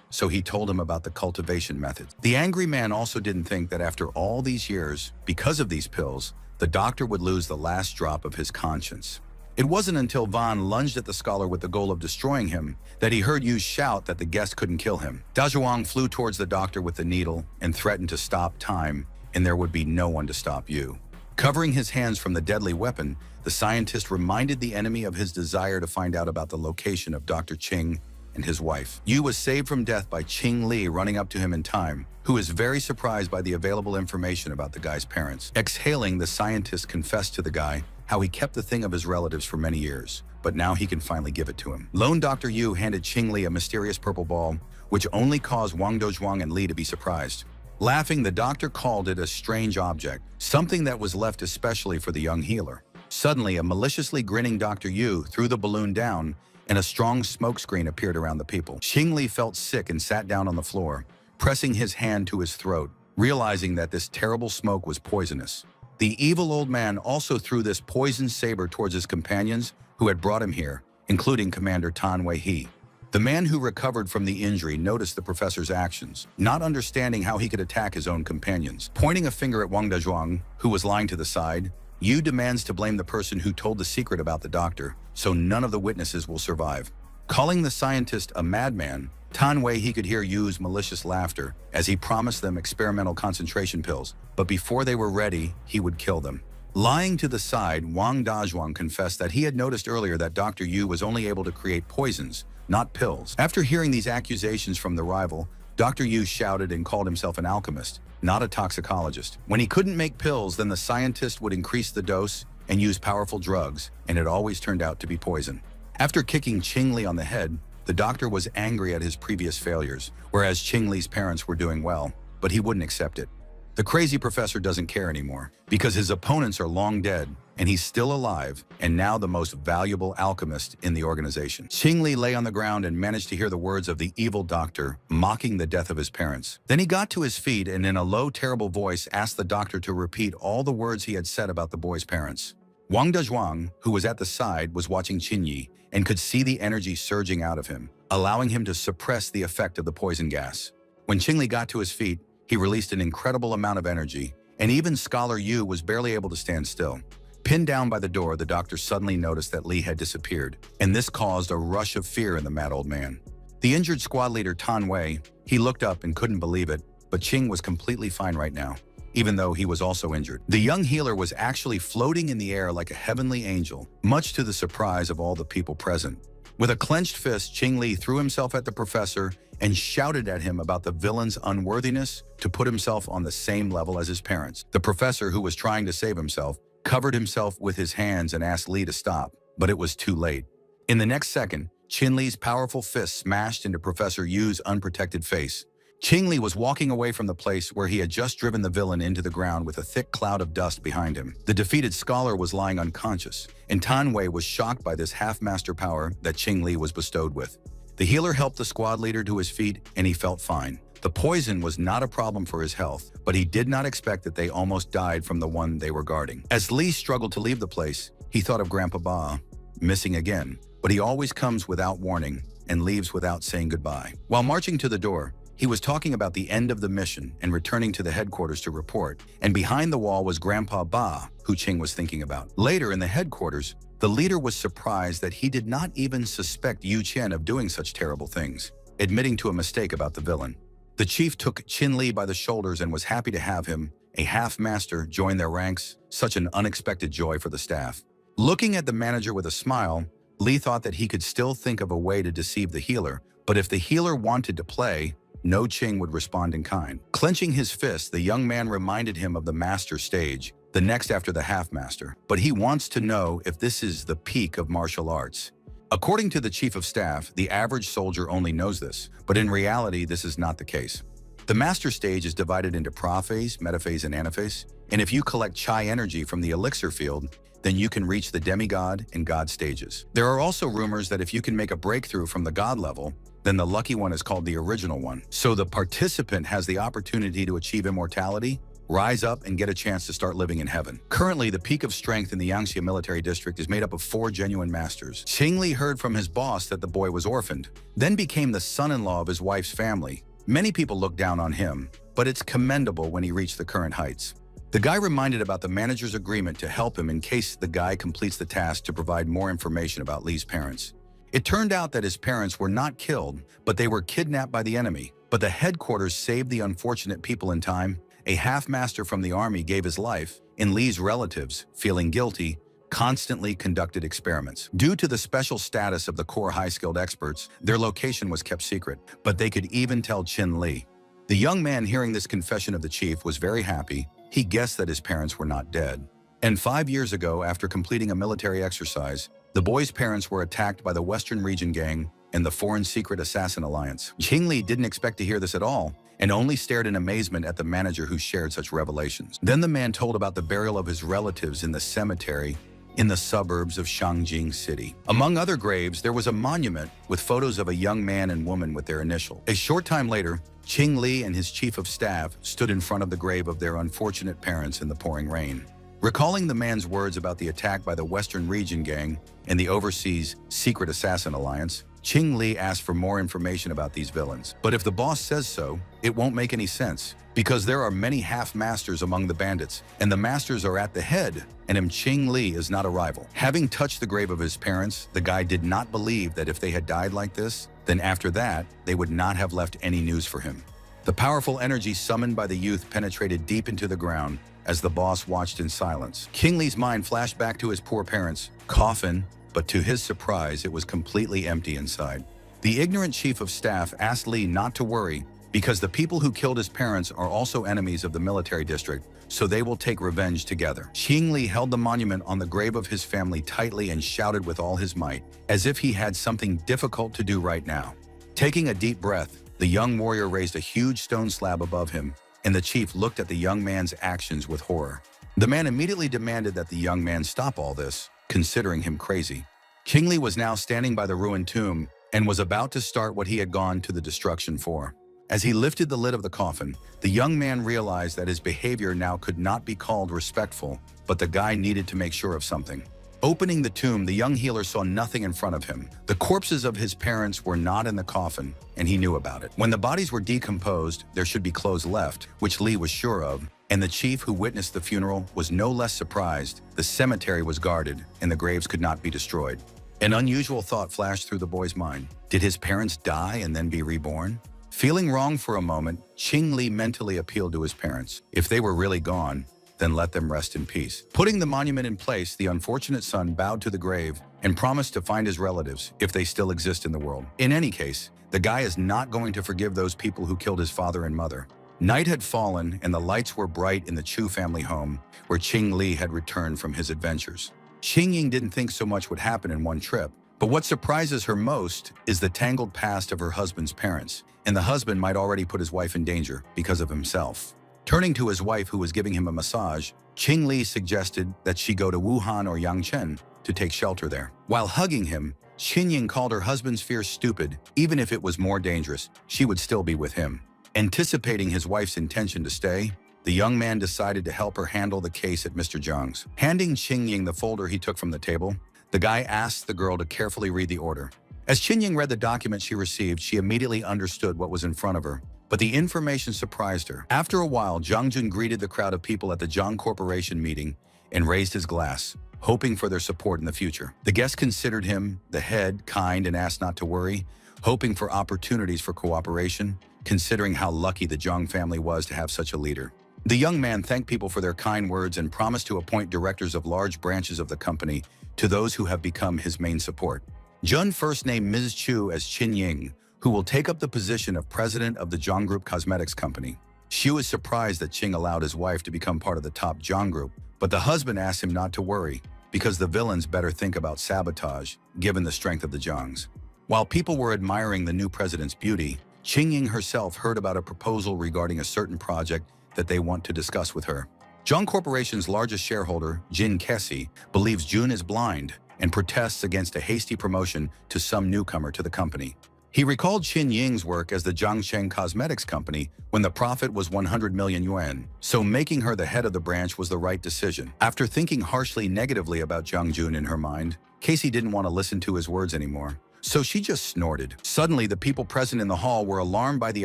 Speaker 1: so he told him about the cultivation methods. The angry man also didn't think that after all these years, because of these pills, the doctor would lose the last drop of his conscience. It wasn't until Van lunged at the scholar with the goal of destroying him that he heard Yu shout that the guest couldn't kill him. Dazhuang flew towards the doctor with the needle and threatened to stop time, and there would be no one to stop Yu. Covering his hands from the deadly weapon, the scientist reminded the enemy of his desire to find out about the location of Dr. Qing and his wife. Yu was saved from death by Qing Li running up to him in time, who is very surprised by the available information about the guy's parents. Exhaling, the scientist confessed to the guy how he kept the thing of his relatives for many years, but now he can finally give it to him. Lone Dr. Yu handed Qing Li a mysterious purple ball, which only caused Wang Dazhuang and Li to be surprised. Laughing, the doctor called it a strange object, something that was left especially for the young healer. Suddenly, a maliciously grinning Dr. Yu threw the balloon down, and a strong smokescreen appeared around the people. Qing Li felt sick and sat down on the floor, pressing his hand to his throat, realizing that this terrible smoke was poisonous. The evil old man also threw this poison saber towards his companions who had brought him here, including Commander Tan Wei-he. The man who recovered from the injury noticed the professor's actions, not understanding how he could attack his own companions. Pointing a finger at Wang Dazhuang, who was lying to the side, Yu demands to blame the person who told the secret about the doctor, so none of the witnesses will survive. Calling the scientist a madman, Tan Wei-he could hear Yu's malicious laughter as he promised them experimental concentration pills, but before they were ready, he would kill them. Lying to the side, Wang Dazhuang confessed that he had noticed earlier that Dr. Yu was only able to create poisons, not pills. After hearing these accusations from the rival, Dr. Yu shouted and called himself an alchemist, not a toxicologist. When he couldn't make pills, then the scientist would increase the dose and use powerful drugs, and it always turned out to be poison. After kicking Qing Li on the head, the doctor was angry at his previous failures, whereas Qing Li's parents were doing well, but he wouldn't accept it. The crazy professor doesn't care anymore, because his opponents are long dead, and he's still alive, and now the most valuable alchemist in the organization. Qing Li lay on the ground and managed to hear the words of the evil doctor mocking the death of his parents. Then he got to his feet and in a low, terrible voice asked the doctor to repeat all the words he had said about the boy's parents. Wang Dazhuang, who was at the side, was watching Qin Yi and could see the energy surging out of him, allowing him to suppress the effect of the poison gas. When Qing Li got to his feet, he released an incredible amount of energy, and even Scholar Yu was barely able to stand still. Pinned down by the door, the doctor suddenly noticed that Li had disappeared, and this caused a rush of fear in the mad old man. The injured squad leader Tan Wei, he looked up and couldn't believe it, but Qing was completely fine right now, even though he was also injured. The young healer was actually floating in the air like a heavenly angel, much to the surprise of all the people present. With a clenched fist, Ching Li threw himself at the professor and shouted at him about the villain's unworthiness to put himself on the same level as his parents. The professor, who was trying to save himself, covered himself with his hands and asked Li to stop, but it was too late. In the next second, Chin Li's powerful fist smashed into Professor Yu's unprotected face. Ching Li was walking away from the place where he had just driven the villain into the ground with a thick cloud of dust behind him. The defeated scholar was lying unconscious, and Tan Wei was shocked by this half-master power that Ching Li was bestowed with. The healer helped the squad leader to his feet, and he felt fine. The poison was not a problem for his health, but he did not expect that they almost died from the one they were guarding. As Li struggled to leave the place, he thought of Grandpa Ba, missing again. But he always comes without warning and leaves without saying goodbye. While marching to the door, he was talking about the end of the mission and returning to the headquarters to report, and behind the wall was Grandpa Ba, who Ching was thinking about. Later in the headquarters, the leader was surprised that he did not even suspect Yu Qian of doing such terrible things, admitting to a mistake about the villain. The chief took Chin Li by the shoulders and was happy to have him, a half-master, join their ranks, such an unexpected joy for the staff. Looking at the manager with a smile, Li thought that he could still think of a way to deceive the healer, but if the healer wanted to play, no Ching would respond in kind. Clenching his fist, the young man reminded him of the master stage, the next after the half-master, but he wants to know if this is the peak of martial arts. According to the chief of staff, the average soldier only knows this, but in reality, this is not the case. The master stage is divided into prophase, metaphase, and anaphase, and if you collect Chi energy from the elixir field, then you can reach the demigod and god stages. There are also rumors that if you can make a breakthrough from the god level, then the lucky one is called the original one. So the participant has the opportunity to achieve immortality, rise up, and get a chance to start living in heaven. Currently, the peak of strength in the Yangxia military district is made up of 4 genuine masters. Ching Li heard from his boss that the boy was orphaned, then became the son-in-law of his wife's family. Many people look down on him, but it's commendable when he reached the current heights. The guy reminded about the manager's agreement to help him in case the guy completes the task to provide more information about Li's parents. It turned out that his parents were not killed, but they were kidnapped by the enemy. But the headquarters saved the unfortunate people in time. A half-master from the army gave his life, and Li's relatives, feeling guilty, constantly conducted experiments. Due to the special status of the core high-skilled experts, their location was kept secret, but they could even tell Chin Li. The young man, hearing this confession of the chief, was very happy. He guessed that his parents were not dead. And 5 years ago, after completing a military exercise, the boy's parents were attacked by the Western Region Gang and the Foreign Secret Assassin Alliance. Ching Li didn't expect to hear this at all, and only stared in amazement at the manager who shared such revelations. Then the man told about the burial of his relatives in the cemetery in the suburbs of Shangjing City. Among other graves, there was a monument with photos of a young man and woman with their initial. A short time later, Ching Li and his chief of staff stood in front of the grave of their unfortunate parents in the pouring rain. Recalling the man's words about the attack by the Western Region Gang and the Overseas Secret Assassin Alliance, Ching Li asked for more information about these villains. But if the boss says so, it won't make any sense, because there are many half-masters among the bandits, and the masters are at the head, and Ching Li is not a rival. Having touched the grave of his parents, the guy did not believe that if they had died like this, then after that, they would not have left any news for him. The powerful energy summoned by the youth penetrated deep into the ground as the boss watched in silence. Ching Li's mind flashed back to his poor parents' coffin, but to his surprise, it was completely empty inside. The ignorant chief of staff asked Li not to worry, because the people who killed his parents are also enemies of the military district, so they will take revenge together. Ching Li held the monument on the grave of his family tightly and shouted with all his might, as if he had something difficult to do right now. Taking a deep breath, the young warrior raised a huge stone slab above him, and the chief looked at the young man's actions with horror. The man immediately demanded that the young man stop all this, considering him crazy. Ching Li was now standing by the ruined tomb and was about to start what he had gone to the destruction for. As he lifted the lid of the coffin, the young man realized that his behavior now could not be called respectful, but the guy needed to make sure of something. Opening the tomb, the young healer saw nothing in front of him. The corpses of his parents were not in the coffin, and he knew about it. When the bodies were decomposed, there should be clothes left, which Li was sure of, and the chief who witnessed the funeral was no less surprised. The cemetery was guarded, and the graves could not be destroyed. An unusual thought flashed through the boy's mind. Did his parents die and then be reborn? Feeling wrong for a moment, Ching Li mentally appealed to his parents. If they were really gone, then let them rest in peace. Putting the monument in place, the unfortunate son bowed to the grave and promised to find his relatives if they still exist in the world. In any case, the guy is not going to forgive those people who killed his father and mother. Night had fallen and the lights were bright in the Chu family home where Qing Li had returned from his adventures. Qing Ying didn't think so much would happen in one trip, but what surprises her most is the tangled past of her husband's parents, and the husband might already put his wife in danger because of himself. Turning to his wife who was giving him a massage, Qing Li suggested that she go to Wuhan or Yangchen to take shelter there. While hugging him, Qin Ying called her husband's fear stupid. Even if it was more dangerous, she would still be with him. Anticipating his wife's intention to stay, the young man decided to help her handle the case at Mr. Zhang's. Handing Qing Ying the folder he took from the table, the guy asked the girl to carefully read the order. As Qin Ying read the document she received, she immediately understood what was in front of her, but the information surprised her. After a while, Zhang Jun greeted the crowd of people at the Zhang Corporation meeting and raised his glass, hoping for their support in the future. The guests considered him the head, kind, and asked not to worry, hoping for opportunities for cooperation, considering how lucky the Zhang family was to have such a leader. The young man thanked people for their kind words and promised to appoint directors of large branches of the company to those who have become his main support. Jun first named Ms. Chu as Qin Ying, who will take up the position of president of the Zhang Group Cosmetics Company. Xu is surprised that Qing allowed his wife to become part of the top Zhang Group, but the husband asked him not to worry, because the villains better think about sabotage, given the strength of the Zhangs. While people were admiring the new president's beauty, Qing Ying herself heard about a proposal regarding a certain project that they want to discuss with her. Zhang Corporation's largest shareholder, Jin Kesi, believes Jun is blind and protests against a hasty promotion to some newcomer to the company. He recalled Qin Ying's work as the Zhangsheng Cosmetics Company when the profit was 100 million yuan, so making her the head of the branch was the right decision. After thinking harshly negatively about Zhang Jun in her mind, Casey didn't want to listen to his words anymore, so she just snorted. Suddenly, the people present in the hall were alarmed by the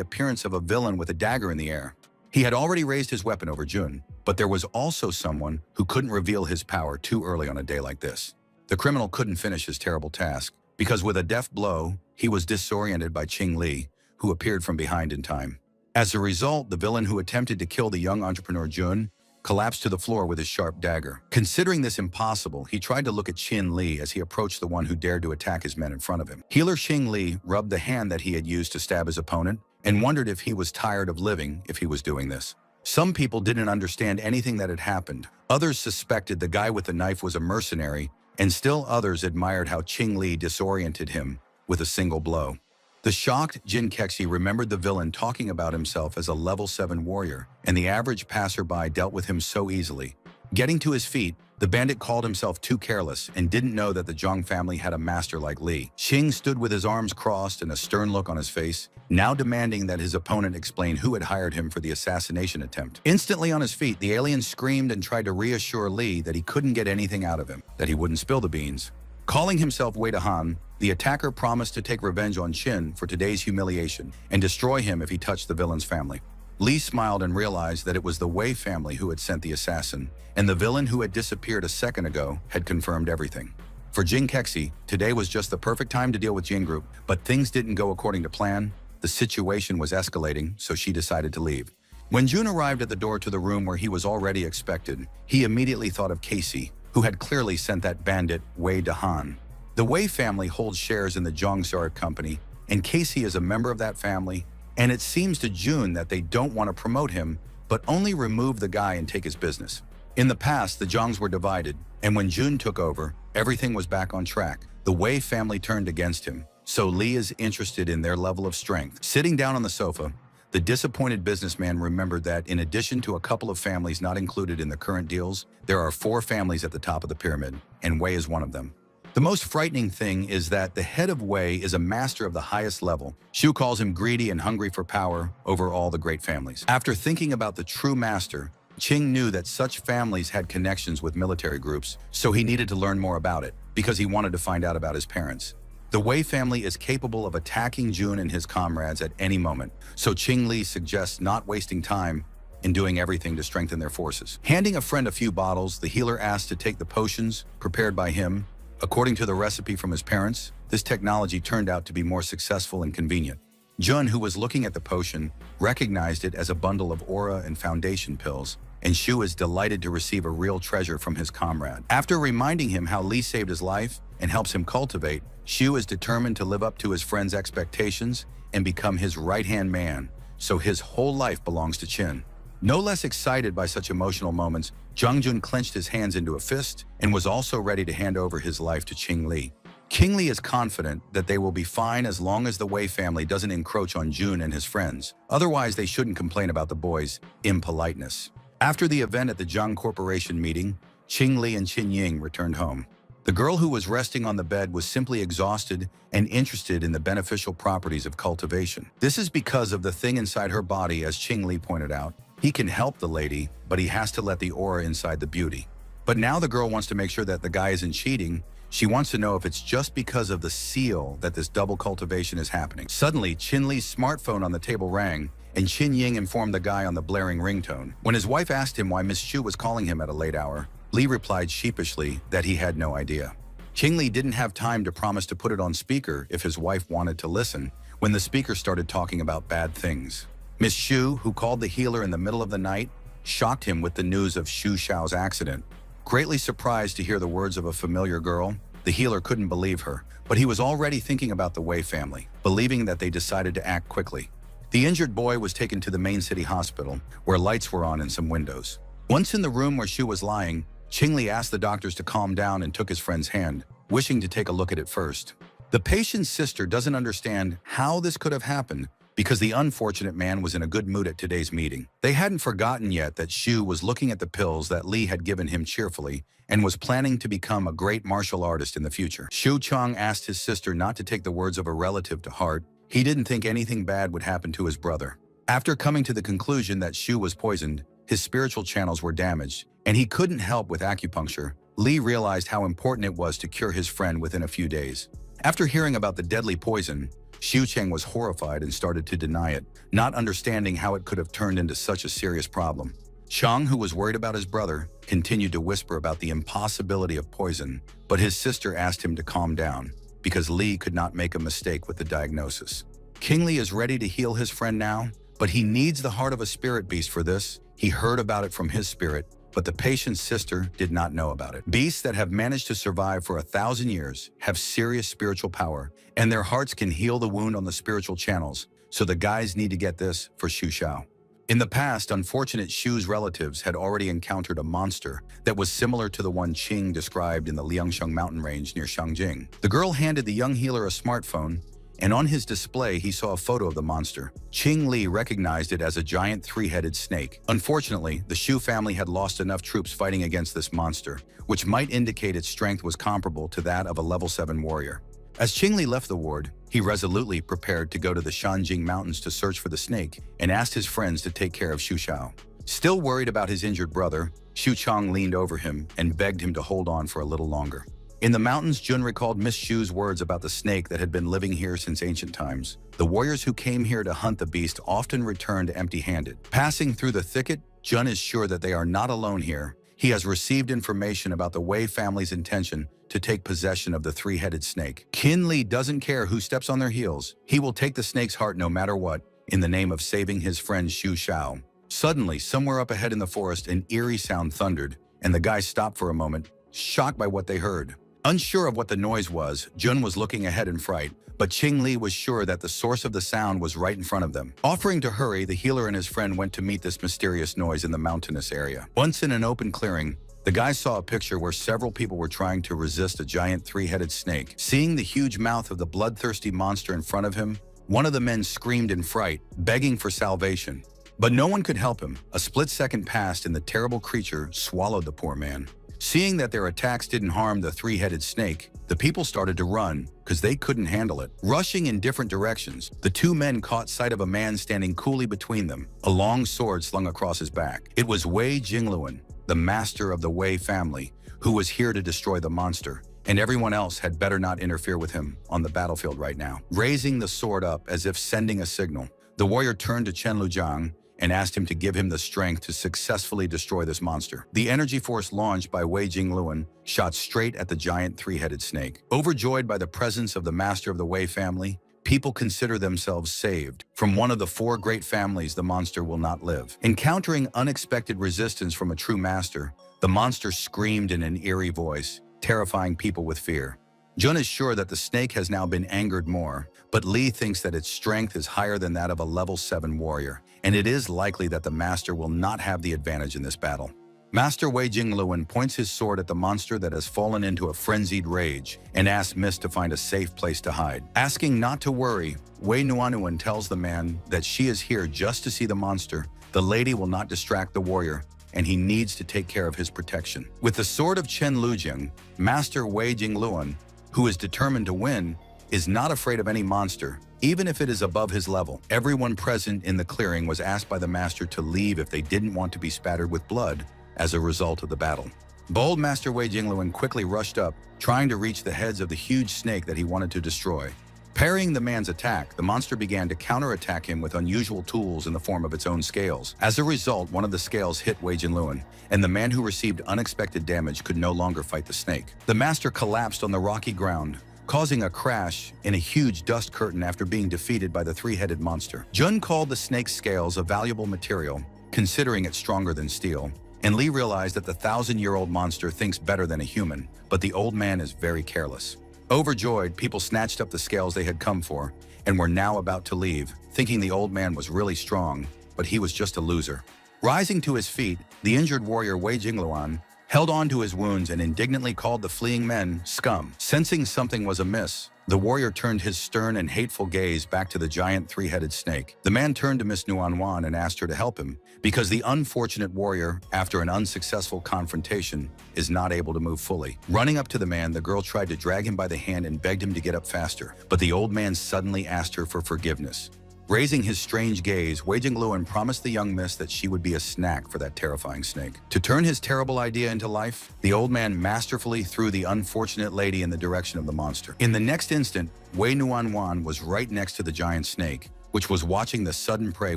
Speaker 1: appearance of a villain with a dagger in the air. He had already raised his weapon over Jun, but there was also someone who couldn't reveal his power too early on a day like this. The criminal couldn't finish his terrible task, because with a deft blow, he was disoriented by Qing Li, who appeared from behind in time. As a result, the villain who attempted to kill the young entrepreneur Jun collapsed to the floor with his sharp dagger. Considering this impossible, he tried to look at Qin Li as he approached the one who dared to attack his men in front of him. Healer Qing Li rubbed the hand that he had used to stab his opponent and wondered if he was tired of living if he was doing this. Some people didn't understand anything that had happened. Others suspected the guy with the knife was a mercenary, and still others admired how Qing Li disoriented him with a single blow. The shocked Jin Kexi remembered the villain talking about himself as a level 7 warrior, and the average passerby dealt with him so easily. Getting to his feet, the bandit called himself too careless and didn't know that the Zhang family had a master like Li. Qing stood with his arms crossed and a stern look on his face, now demanding that his opponent explain who had hired him for the assassination attempt. Instantly on his feet, the alien screamed and tried to reassure Li that he couldn't get anything out of him, that he wouldn't spill the beans. Calling himself Wei Dahan, the attacker promised to take revenge on Qin for today's humiliation and destroy him if he touched the villain's family. Li smiled and realized that it was the Wei family who had sent the assassin, and the villain who had disappeared a second ago had confirmed everything. For Jin Kexi, today was just the perfect time to deal with Jin Group, but things didn't go according to plan. The situation was escalating, so she decided to leave. When Jun arrived at the door to the room where he was already expected, he immediately thought of Casey, who had clearly sent that bandit Wei Dahan. The Wei family holds shares in the Zhangxiar company, and Casey is a member of that family, and it seems to Jun that they don't want to promote him, but only remove the guy and take his business. In the past, the Zhangs were divided, and when Jun took over, everything was back on track. The Wei family turned against him, so Li is interested in their level of strength. Sitting down on the sofa, the disappointed businessman remembered that in addition to a couple of families not included in the current deals, there are 4 families at the top of the pyramid, and Wei is one of them. The most frightening thing is that the head of Wei is a master of the highest level. Xu calls him greedy and hungry for power over all the great families. After thinking about the true master, Qing knew that such families had connections with military groups, so he needed to learn more about it, because he wanted to find out about his parents. The Wei family is capable of attacking Jun and his comrades at any moment, so Qing Li suggests not wasting time in doing everything to strengthen their forces. Handing a friend a few bottles, the healer asked to take the potions prepared by him. According to the recipe from his parents, this technology turned out to be more successful and convenient. Jun, who was looking at the potion, recognized it as a bundle of aura and foundation pills, and Shu is delighted to receive a real treasure from his comrade. After reminding him how Lee saved his life and helps him cultivate, Shu is determined to live up to his friend's expectations and become his right-hand man, so his whole life belongs to Chin. No less excited by such emotional moments, Jung Jun clenched his hands into a fist and was also ready to hand over his life to Qing Li. King Li is confident that they will be fine as long as the Wei family doesn't encroach on Jun and his friends. Otherwise, they shouldn't complain about the boys' impoliteness. After the event at the Zhang Corporation meeting, Qing Li and Qin Ying returned home. The girl who was resting on the bed was simply exhausted and interested in the beneficial properties of cultivation. This is because of the thing inside her body, as Qing Li pointed out. He can help the lady, but he has to let the aura inside the beauty. But now the girl wants to make sure that the guy isn't cheating. She wants to know if it's just because of the seal that this double cultivation is happening. Suddenly, Qin Li's smartphone on the table rang, and Qin Ying informed the guy on the blaring ringtone. When his wife asked him why Miss Shu was calling him at a late hour, Li replied sheepishly that he had no idea. Qing Li didn't have time to promise to put it on speaker if his wife wanted to listen, when the speaker started talking about bad things. Miss Shu, who called the healer in the middle of the night, shocked him with the news of Xu Xiao's accident. Greatly surprised to hear the words of a familiar girl, the healer couldn't believe her, but he was already thinking about the Wei family, believing that they decided to act quickly. The injured boy was taken to the main city hospital, where lights were on in some windows. Once in the room where Xu was lying, Qing Li asked the doctors to calm down and took his friend's hand, wishing to take a look at it first. The patient's sister doesn't understand how this could have happened, because the unfortunate man was in a good mood at today's meeting. They hadn't forgotten yet that Xu was looking at the pills that Li had given him cheerfully and was planning to become a great martial artist in the future. Xu Chang asked his sister not to take the words of a relative to heart. He didn't think anything bad would happen to his brother. After coming to the conclusion that Xu was poisoned, his spiritual channels were damaged, and he couldn't help with acupuncture, Li realized how important it was to cure his friend within a few days. After hearing about the deadly poison, Xu Cheng was horrified and started to deny it, not understanding how it could have turned into such a serious problem. Chang, who was worried about his brother, continued to whisper about the impossibility of poison, but his sister asked him to calm down, because Li could not make a mistake with the diagnosis. King Li is ready to heal his friend now, but he needs the heart of a spirit beast for this. He heard about it from his spirit, but the patient's sister did not know about it. Beasts that have managed to survive for 1,000 years have serious spiritual power, and their hearts can heal the wound on the spiritual channels, so the guys need to get this for Xu Xiao. In the past, unfortunate Xu's relatives had already encountered a monster that was similar to the one Qing described in the Liangsheng mountain range near Shangjing. The girl handed the young healer a smartphone, and on his display he saw a photo of the monster. Qing Li recognized it as a giant three-headed snake. Unfortunately, the Xu family had lost enough troops fighting against this monster, which might indicate its strength was comparable to that of a level 7 warrior. As Qing Li left the ward, he resolutely prepared to go to the Shanjing mountains to search for the snake and asked his friends to take care of Xu Xiao. Still worried about his injured brother, Xu Chang leaned over him and begged him to hold on for a little longer. In the mountains, Jun recalled Miss Xu's words about the snake that had been living here since ancient times. The warriors who came here to hunt the beast often returned empty-handed. Passing through the thicket, Jun is sure that they are not alone here. He has received information about the Wei family's intention to take possession of the three-headed snake. Qin Li doesn't care who steps on their heels. He will take the snake's heart no matter what, in the name of saving his friend Xu Xiao. Suddenly, somewhere up ahead in the forest, an eerie sound thundered, and the guys stopped for a moment, shocked by what they heard. Unsure of what the noise was, Jun was looking ahead in fright, but Qing Li was sure that the source of the sound was right in front of them. Offering to hurry, the healer and his friend went to meet this mysterious noise in the mountainous area. Once in an open clearing, the guys saw a picture where several people were trying to resist a giant three-headed snake. Seeing the huge mouth of the bloodthirsty monster in front of him, one of the men screamed in fright, begging for salvation. But no one could help him. A split second passed and the terrible creature swallowed the poor man. Seeing that their attacks didn't harm the three-headed snake, the people started to run because they couldn't handle it. Rushing in different directions, the two men caught sight of a man standing coolly between them, a long sword slung across his back. It was Wei Jingluan, the master of the Wei family, who was here to destroy the monster, and everyone else had better not interfere with him on the battlefield right now. Raising the sword up as if sending a signal, the warrior turned to Chen Lujiang and asked him to give him the strength to successfully destroy this monster. The energy force launched by Wei Jingluan shot straight at the giant three-headed snake. Overjoyed by the presence of the master of the Wei family, people consider themselves saved. From one of the four great families, the monster will not live. Encountering unexpected resistance from a true master, the monster screamed in an eerie voice, terrifying people with fear. Jun is sure that the snake has now been angered more, but Lee thinks that its strength is higher than that of a level 7 warrior, and it is likely that the master will not have the advantage in this battle. Master Wei Jingluan points his sword at the monster that has fallen into a frenzied rage and asks Mist to find a safe place to hide. Asking not to worry, Wei Nuanuan tells the man that she is here just to see the monster. The lady will not distract the warrior, and he needs to take care of his protection. With the sword of Chen Lujing, Master Wei Jingluan, who is determined to win, is not afraid of any monster, even if it is above his level. Everyone present in the clearing was asked by the master to leave if they didn't want to be spattered with blood as a result of the battle. Bold Master Wei Jingluan quickly rushed up, trying to reach the heads of the huge snake that he wanted to destroy. Parrying the man's attack, the monster began to counterattack him with unusual tools in the form of its own scales. As a result, one of the scales hit Wei Jingluan, and the man who received unexpected damage could no longer fight the snake. The master collapsed on the rocky ground, causing a crash in a huge dust curtain after being defeated by the three-headed monster. Jun called the snake's scales a valuable material, considering it stronger than steel, and Lee realized that the 1,000-year-old monster thinks better than a human, but the old man is very careless. Overjoyed, people snatched up the scales they had come for and were now about to leave, thinking the old man was really strong, but he was just a loser. Rising to his feet, the injured warrior Wei Jingluan held on to his wounds and indignantly called the fleeing men scum. Sensing something was amiss, the warrior turned his stern and hateful gaze back to the giant three-headed snake. The man turned to Miss Nuanwan and asked her to help him, because the unfortunate warrior, after an unsuccessful confrontation, is not able to move fully. Running up to the man, the girl tried to drag him by the hand and begged him to get up faster, but the old man suddenly asked her for forgiveness. Raising his strange gaze, Wei Jingluan promised the young miss that she would be a snack for that terrifying snake. To turn his terrible idea into life, the old man masterfully threw the unfortunate lady in the direction of the monster. In the next instant, Wei Nuanwan was right next to the giant snake, which was watching the sudden prey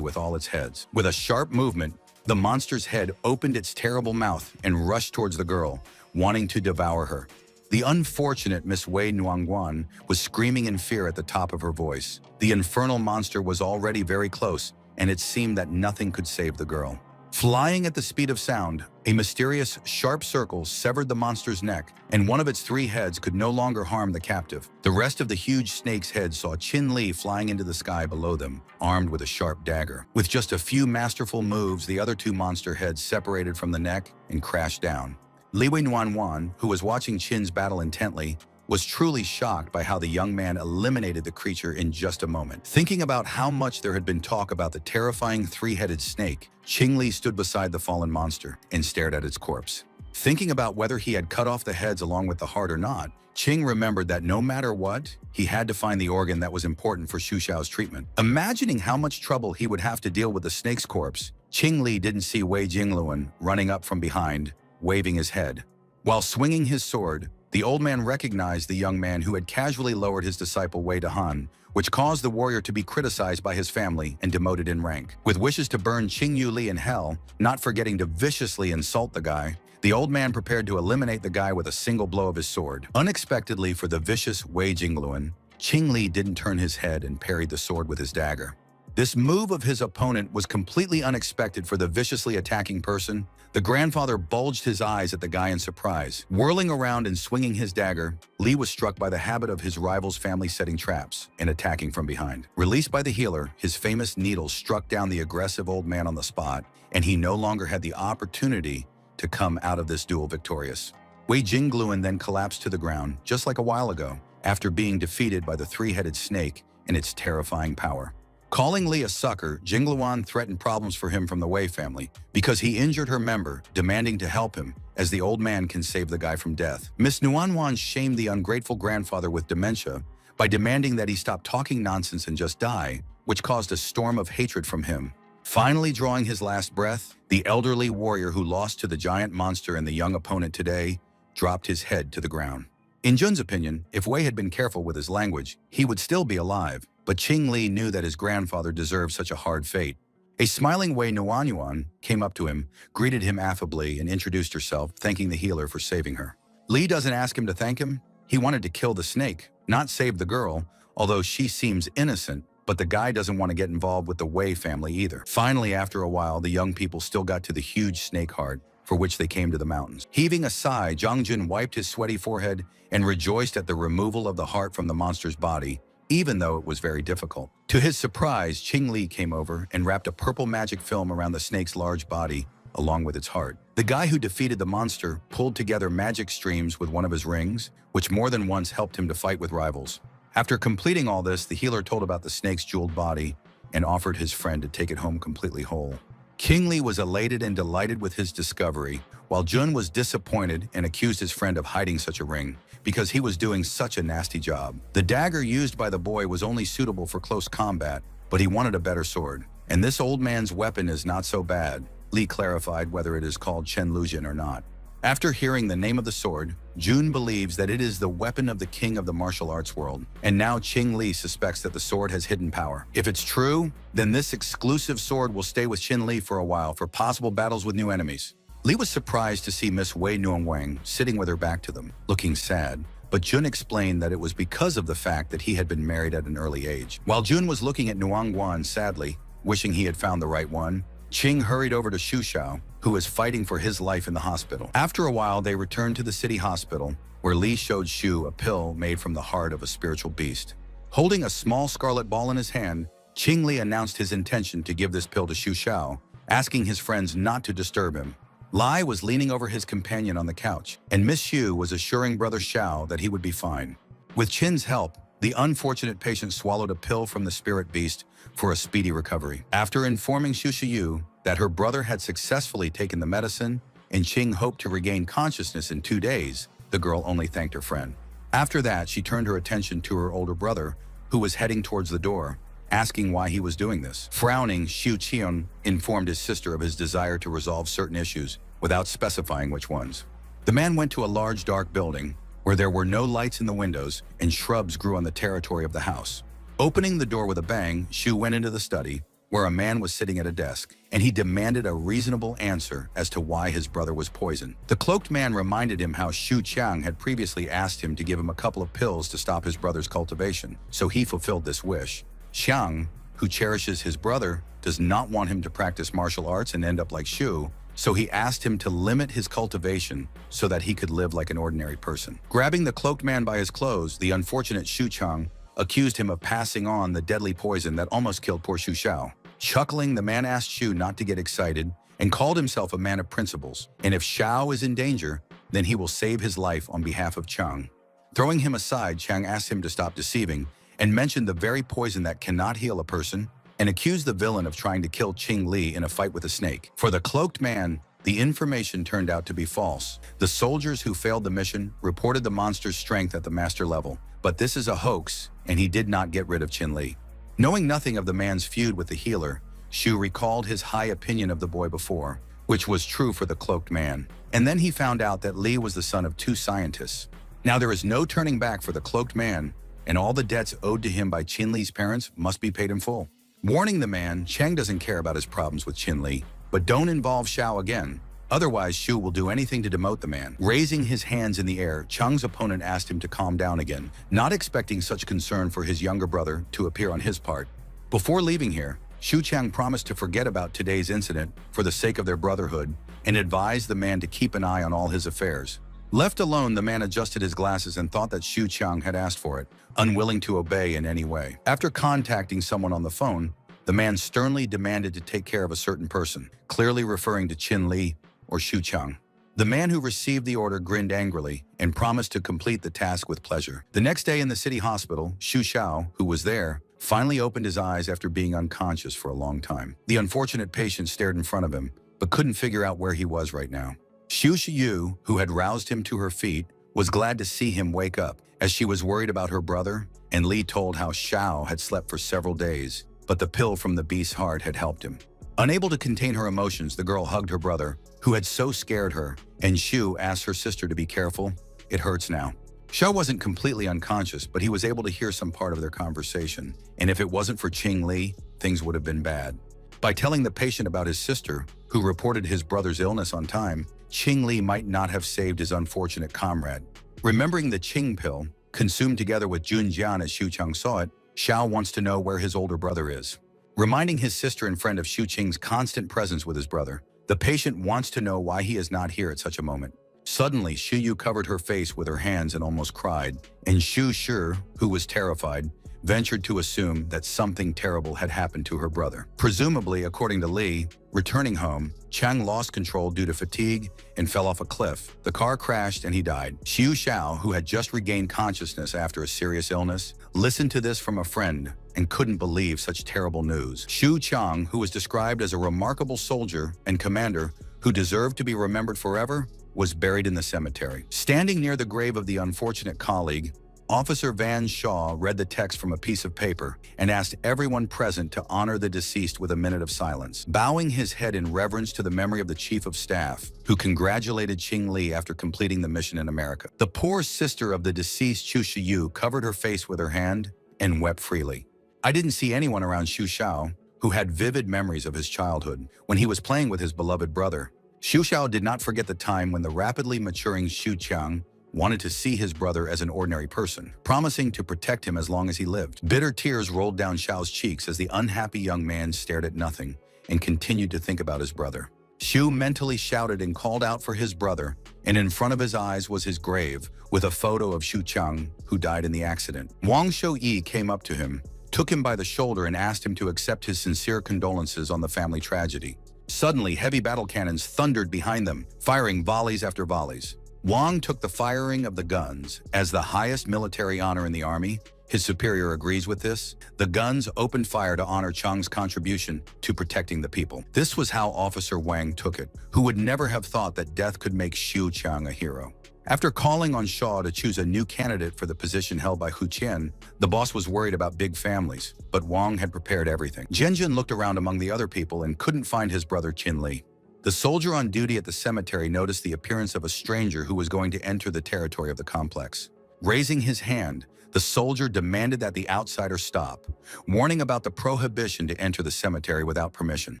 Speaker 1: with all its heads. With a sharp movement, the monster's head opened its terrible mouth and rushed towards the girl, wanting to devour her. The unfortunate Miss Wei Nuanguan was screaming in fear at the top of her voice. The infernal monster was already very close, and it seemed that nothing could save the girl. Flying at the speed of sound, a mysterious, sharp circle severed the monster's neck, and one of its three heads could no longer harm the captive. The rest of the huge snake's head saw Qin Li flying into the sky below them, armed with a sharp dagger. With just a few masterful moves, the other two monster heads separated from the neck and crashed down. Li Nuanwan, who was watching Qin's battle intently, was truly shocked by how the young man eliminated the creature in just a moment. Thinking about how much there had been talk about the terrifying three-headed snake, Qing Li stood beside the fallen monster and stared at its corpse. Thinking about whether he had cut off the heads along with the heart or not, Qing remembered that no matter what, he had to find the organ that was important for Xu Xiao's treatment. Imagining how much trouble he would have to deal with the snake's corpse, Qing Li didn't see Wei Jingluan running up from behind, waving his head. While swinging his sword, the old man recognized the young man who had casually lowered his disciple Wei Dahan, which caused the warrior to be criticized by his family and demoted in rank. With wishes to burn Qing Yu Li in hell, not forgetting to viciously insult the guy, the old man prepared to eliminate the guy with a single blow of his sword. Unexpectedly for the vicious Wei Jingluan, Qing Li didn't turn his head and parried the sword with his dagger. This move of his opponent was completely unexpected for the viciously attacking person. The grandfather bulged his eyes at the guy in surprise. Whirling around and swinging his dagger, Li was struck by the habit of his rival's family setting traps and attacking from behind. Released by the healer, his famous needle struck down the aggressive old man on the spot, and he no longer had the opportunity to come out of this duel victorious. Wei Jingluan then collapsed to the ground, just like a while ago, after being defeated by the three-headed snake and its terrifying power. Calling Li a sucker, Jingluan threatened problems for him from the Wei family because he injured her member, demanding to help him, as the old man can save the guy from death. Miss Nuanwan shamed the ungrateful grandfather with dementia by demanding that he stop talking nonsense and just die, which caused a storm of hatred from him. Finally drawing his last breath, the elderly warrior who lost to the giant monster and the young opponent today dropped his head to the ground. In Jun's opinion, if Wei had been careful with his language, he would still be alive. But Qing Li knew that his grandfather deserved such a hard fate. A smiling Wei Nuanyuan came up to him, greeted him affably, and introduced herself, thanking the healer for saving her. Li doesn't ask him to thank him. He wanted to kill the snake, not save the girl, although she seems innocent, but the guy doesn't want to get involved with the Wei family either. Finally, after a while, the young people still got to the huge snake heart for which they came to the mountains. Heaving a sigh, Zhang Jun wiped his sweaty forehead and rejoiced at the removal of the heart from the monster's body, even though it was very difficult. To his surprise, Qing Li came over and wrapped a purple magic film around the snake's large body, along with its heart. The guy who defeated the monster pulled together magic streams with one of his rings, which more than once helped him to fight with rivals. After completing all this, the healer told about the snake's jeweled body and offered his friend to take it home completely whole. King Li was elated and delighted with his discovery, while Jun was disappointed and accused his friend of hiding such a ring because he was doing such a nasty job. The dagger used by the boy was only suitable for close combat, but he wanted a better sword. And this old man's weapon is not so bad. Li clarified whether it is called Chen Lujin or not. After hearing the name of the sword, Jun believes that it is the weapon of the king of the martial arts world, and now Qing Li suspects that the sword has hidden power. If it's true, then this exclusive sword will stay with Qin Li for a while for possible battles with new enemies. Li was surprised to see Miss Wei Nuongwang sitting with her back to them, looking sad, but Jun explained that it was because of the fact that he had been married at an early age. While Jun was looking at Nuongwan sadly, wishing he had found the right one, Qing hurried over to Xu Xiao, who was fighting for his life in the hospital. After a while, they returned to the city hospital, where Li showed Xu a pill made from the heart of a spiritual beast. Holding a small scarlet ball in his hand, Qing Li announced his intention to give this pill to Xu Xiao, asking his friends not to disturb him. Lai was leaning over his companion on the couch, and Miss Xu was assuring Brother Xiao that he would be fine. With Qin's help, the unfortunate patient swallowed a pill from the spirit beast for a speedy recovery. After informing Xu Xiu that her brother had successfully taken the medicine and Qing hoped to regain consciousness in 2 days, the girl only thanked her friend. After that, she turned her attention to her older brother, who was heading towards the door, asking why he was doing this. Frowning, Xu Qian informed his sister of his desire to resolve certain issues without specifying which ones. The man went to a large dark building where there were no lights in the windows and shrubs grew on the territory of the house. Opening the door with a bang, Xu went into the study, where a man was sitting at a desk, and he demanded a reasonable answer as to why his brother was poisoned. The cloaked man reminded him how Xu Qiang had previously asked him to give him a couple of pills to stop his brother's cultivation, so he fulfilled this wish. Xiang, who cherishes his brother, does not want him to practice martial arts and end up like Xu, so he asked him to limit his cultivation so that he could live like an ordinary person. Grabbing the cloaked man by his clothes, the unfortunate Xu Qiang accused him of passing on the deadly poison that almost killed poor Xu Xiao. Chuckling, the man asked Xu not to get excited and called himself a man of principles, and if Xiao is in danger, then he will save his life on behalf of Chang. Throwing him aside, Chang asked him to stop deceiving and mentioned the very poison that cannot heal a person and accused the villain of trying to kill Qing Li in a fight with a snake. For the cloaked man, the information turned out to be false. The soldiers who failed the mission reported the monster's strength at the master level, but this is a hoax, and he did not get rid of Qin Li. Knowing nothing of the man's feud with the healer, Xu recalled his high opinion of the boy before, which was true for the cloaked man. And then he found out that Li was the son of 2 scientists. Now there is no turning back for the cloaked man, and all the debts owed to him by Qin Li's parents must be paid in full. Warning the man, Chang doesn't care about his problems with Qin Li, but don't involve Xiao again. Otherwise, Xu will do anything to demote the man. Raising his hands in the air, Chang's opponent asked him to calm down again, not expecting such concern for his younger brother to appear on his part. Before leaving here, Xu Chang promised to forget about today's incident for the sake of their brotherhood and advised the man to keep an eye on all his affairs. Left alone, the man adjusted his glasses and thought that Xu Chang had asked for it, unwilling to obey in any way. After contacting someone on the phone, the man sternly demanded to take care of a certain person, clearly referring to Qin Li or Xu Chang. The man who received the order grinned angrily and promised to complete the task with pleasure. The next day in the city hospital, Xu Xiao, who was there, finally opened his eyes after being unconscious for a long time. The unfortunate patient stared in front of him, but couldn't figure out where he was right now. Xu Xiu, who had roused him to her feet, was glad to see him wake up, as she was worried about her brother, and Li told how Xiao had slept for several days, but the pill from the beast's heart had helped him. Unable to contain her emotions, the girl hugged her brother, who had so scared her, and Xu asked her sister to be careful. It hurts now. Xiao wasn't completely unconscious, but he was able to hear some part of their conversation, and if it wasn't for Qing Li, things would have been bad. By telling the patient about his sister, who reported his brother's illness on time, Qing Li might not have saved his unfortunate comrade. Remembering the Qing pill, Consumed together with Junjian as Xu Cheng saw it, Xiao wants to know where his older brother is. Reminding his sister and friend of Xu Qing's constant presence with his brother, the patient wants to know why he is not here at such a moment. Suddenly, Xu Yu covered her face with her hands and almost cried, and Xu Shi, who was terrified, ventured to assume that something terrible had happened to her brother. Presumably, according to Li, returning home, Cheng lost control due to fatigue and fell off a cliff. The car crashed and he died. Xiu Xiao, who had just regained consciousness after a serious illness, listened to this from a friend and couldn't believe such terrible news. Xu Chang, who was described as a remarkable soldier and commander who deserved to be remembered forever, was buried in the cemetery. Standing near the grave of the unfortunate colleague, Officer Van Shaw read the text from a piece of paper and asked everyone present to honor the deceased with a minute of silence, bowing his head in reverence to the memory of the Chief of Staff, who congratulated Qing Li after completing the mission in America. The poor sister of the deceased Xu Shiyu covered her face with her hand and wept freely. I didn't see anyone around Xu Xiao, who had vivid memories of his childhood when he was playing with his beloved brother. Xu Xiao did not forget the time when the rapidly maturing Xu Qiang wanted to see his brother as an ordinary person, promising to protect him as long as he lived. Bitter tears rolled down Xiao's cheeks as the unhappy young man stared at nothing and continued to think about his brother. Xu mentally shouted and called out for his brother, and in front of his eyes was his grave with a photo of Xu Chang, who died in the accident. Wang Shouyi came up to him, took him by the shoulder and asked him to accept his sincere condolences on the family tragedy. Suddenly, heavy battle cannons thundered behind them, firing volleys after volleys. Wang took the firing of the guns as the highest military honor in the army. His superior agrees with this. The guns opened fire to honor Chang's contribution to protecting the people. This was how Officer Wang took it, who would never have thought that death could make Xu Chang a hero. After calling on Shaw to choose a new candidate for the position held by Hu Qian, the boss was worried about big families, but Wang had prepared everything. Zhenjun looked around among the other people and couldn't find his brother Qin Li. The soldier on duty at the cemetery noticed the appearance of a stranger who was going to enter the territory of the complex. Raising his hand, the soldier demanded that the outsider stop, warning about the prohibition to enter the cemetery without permission.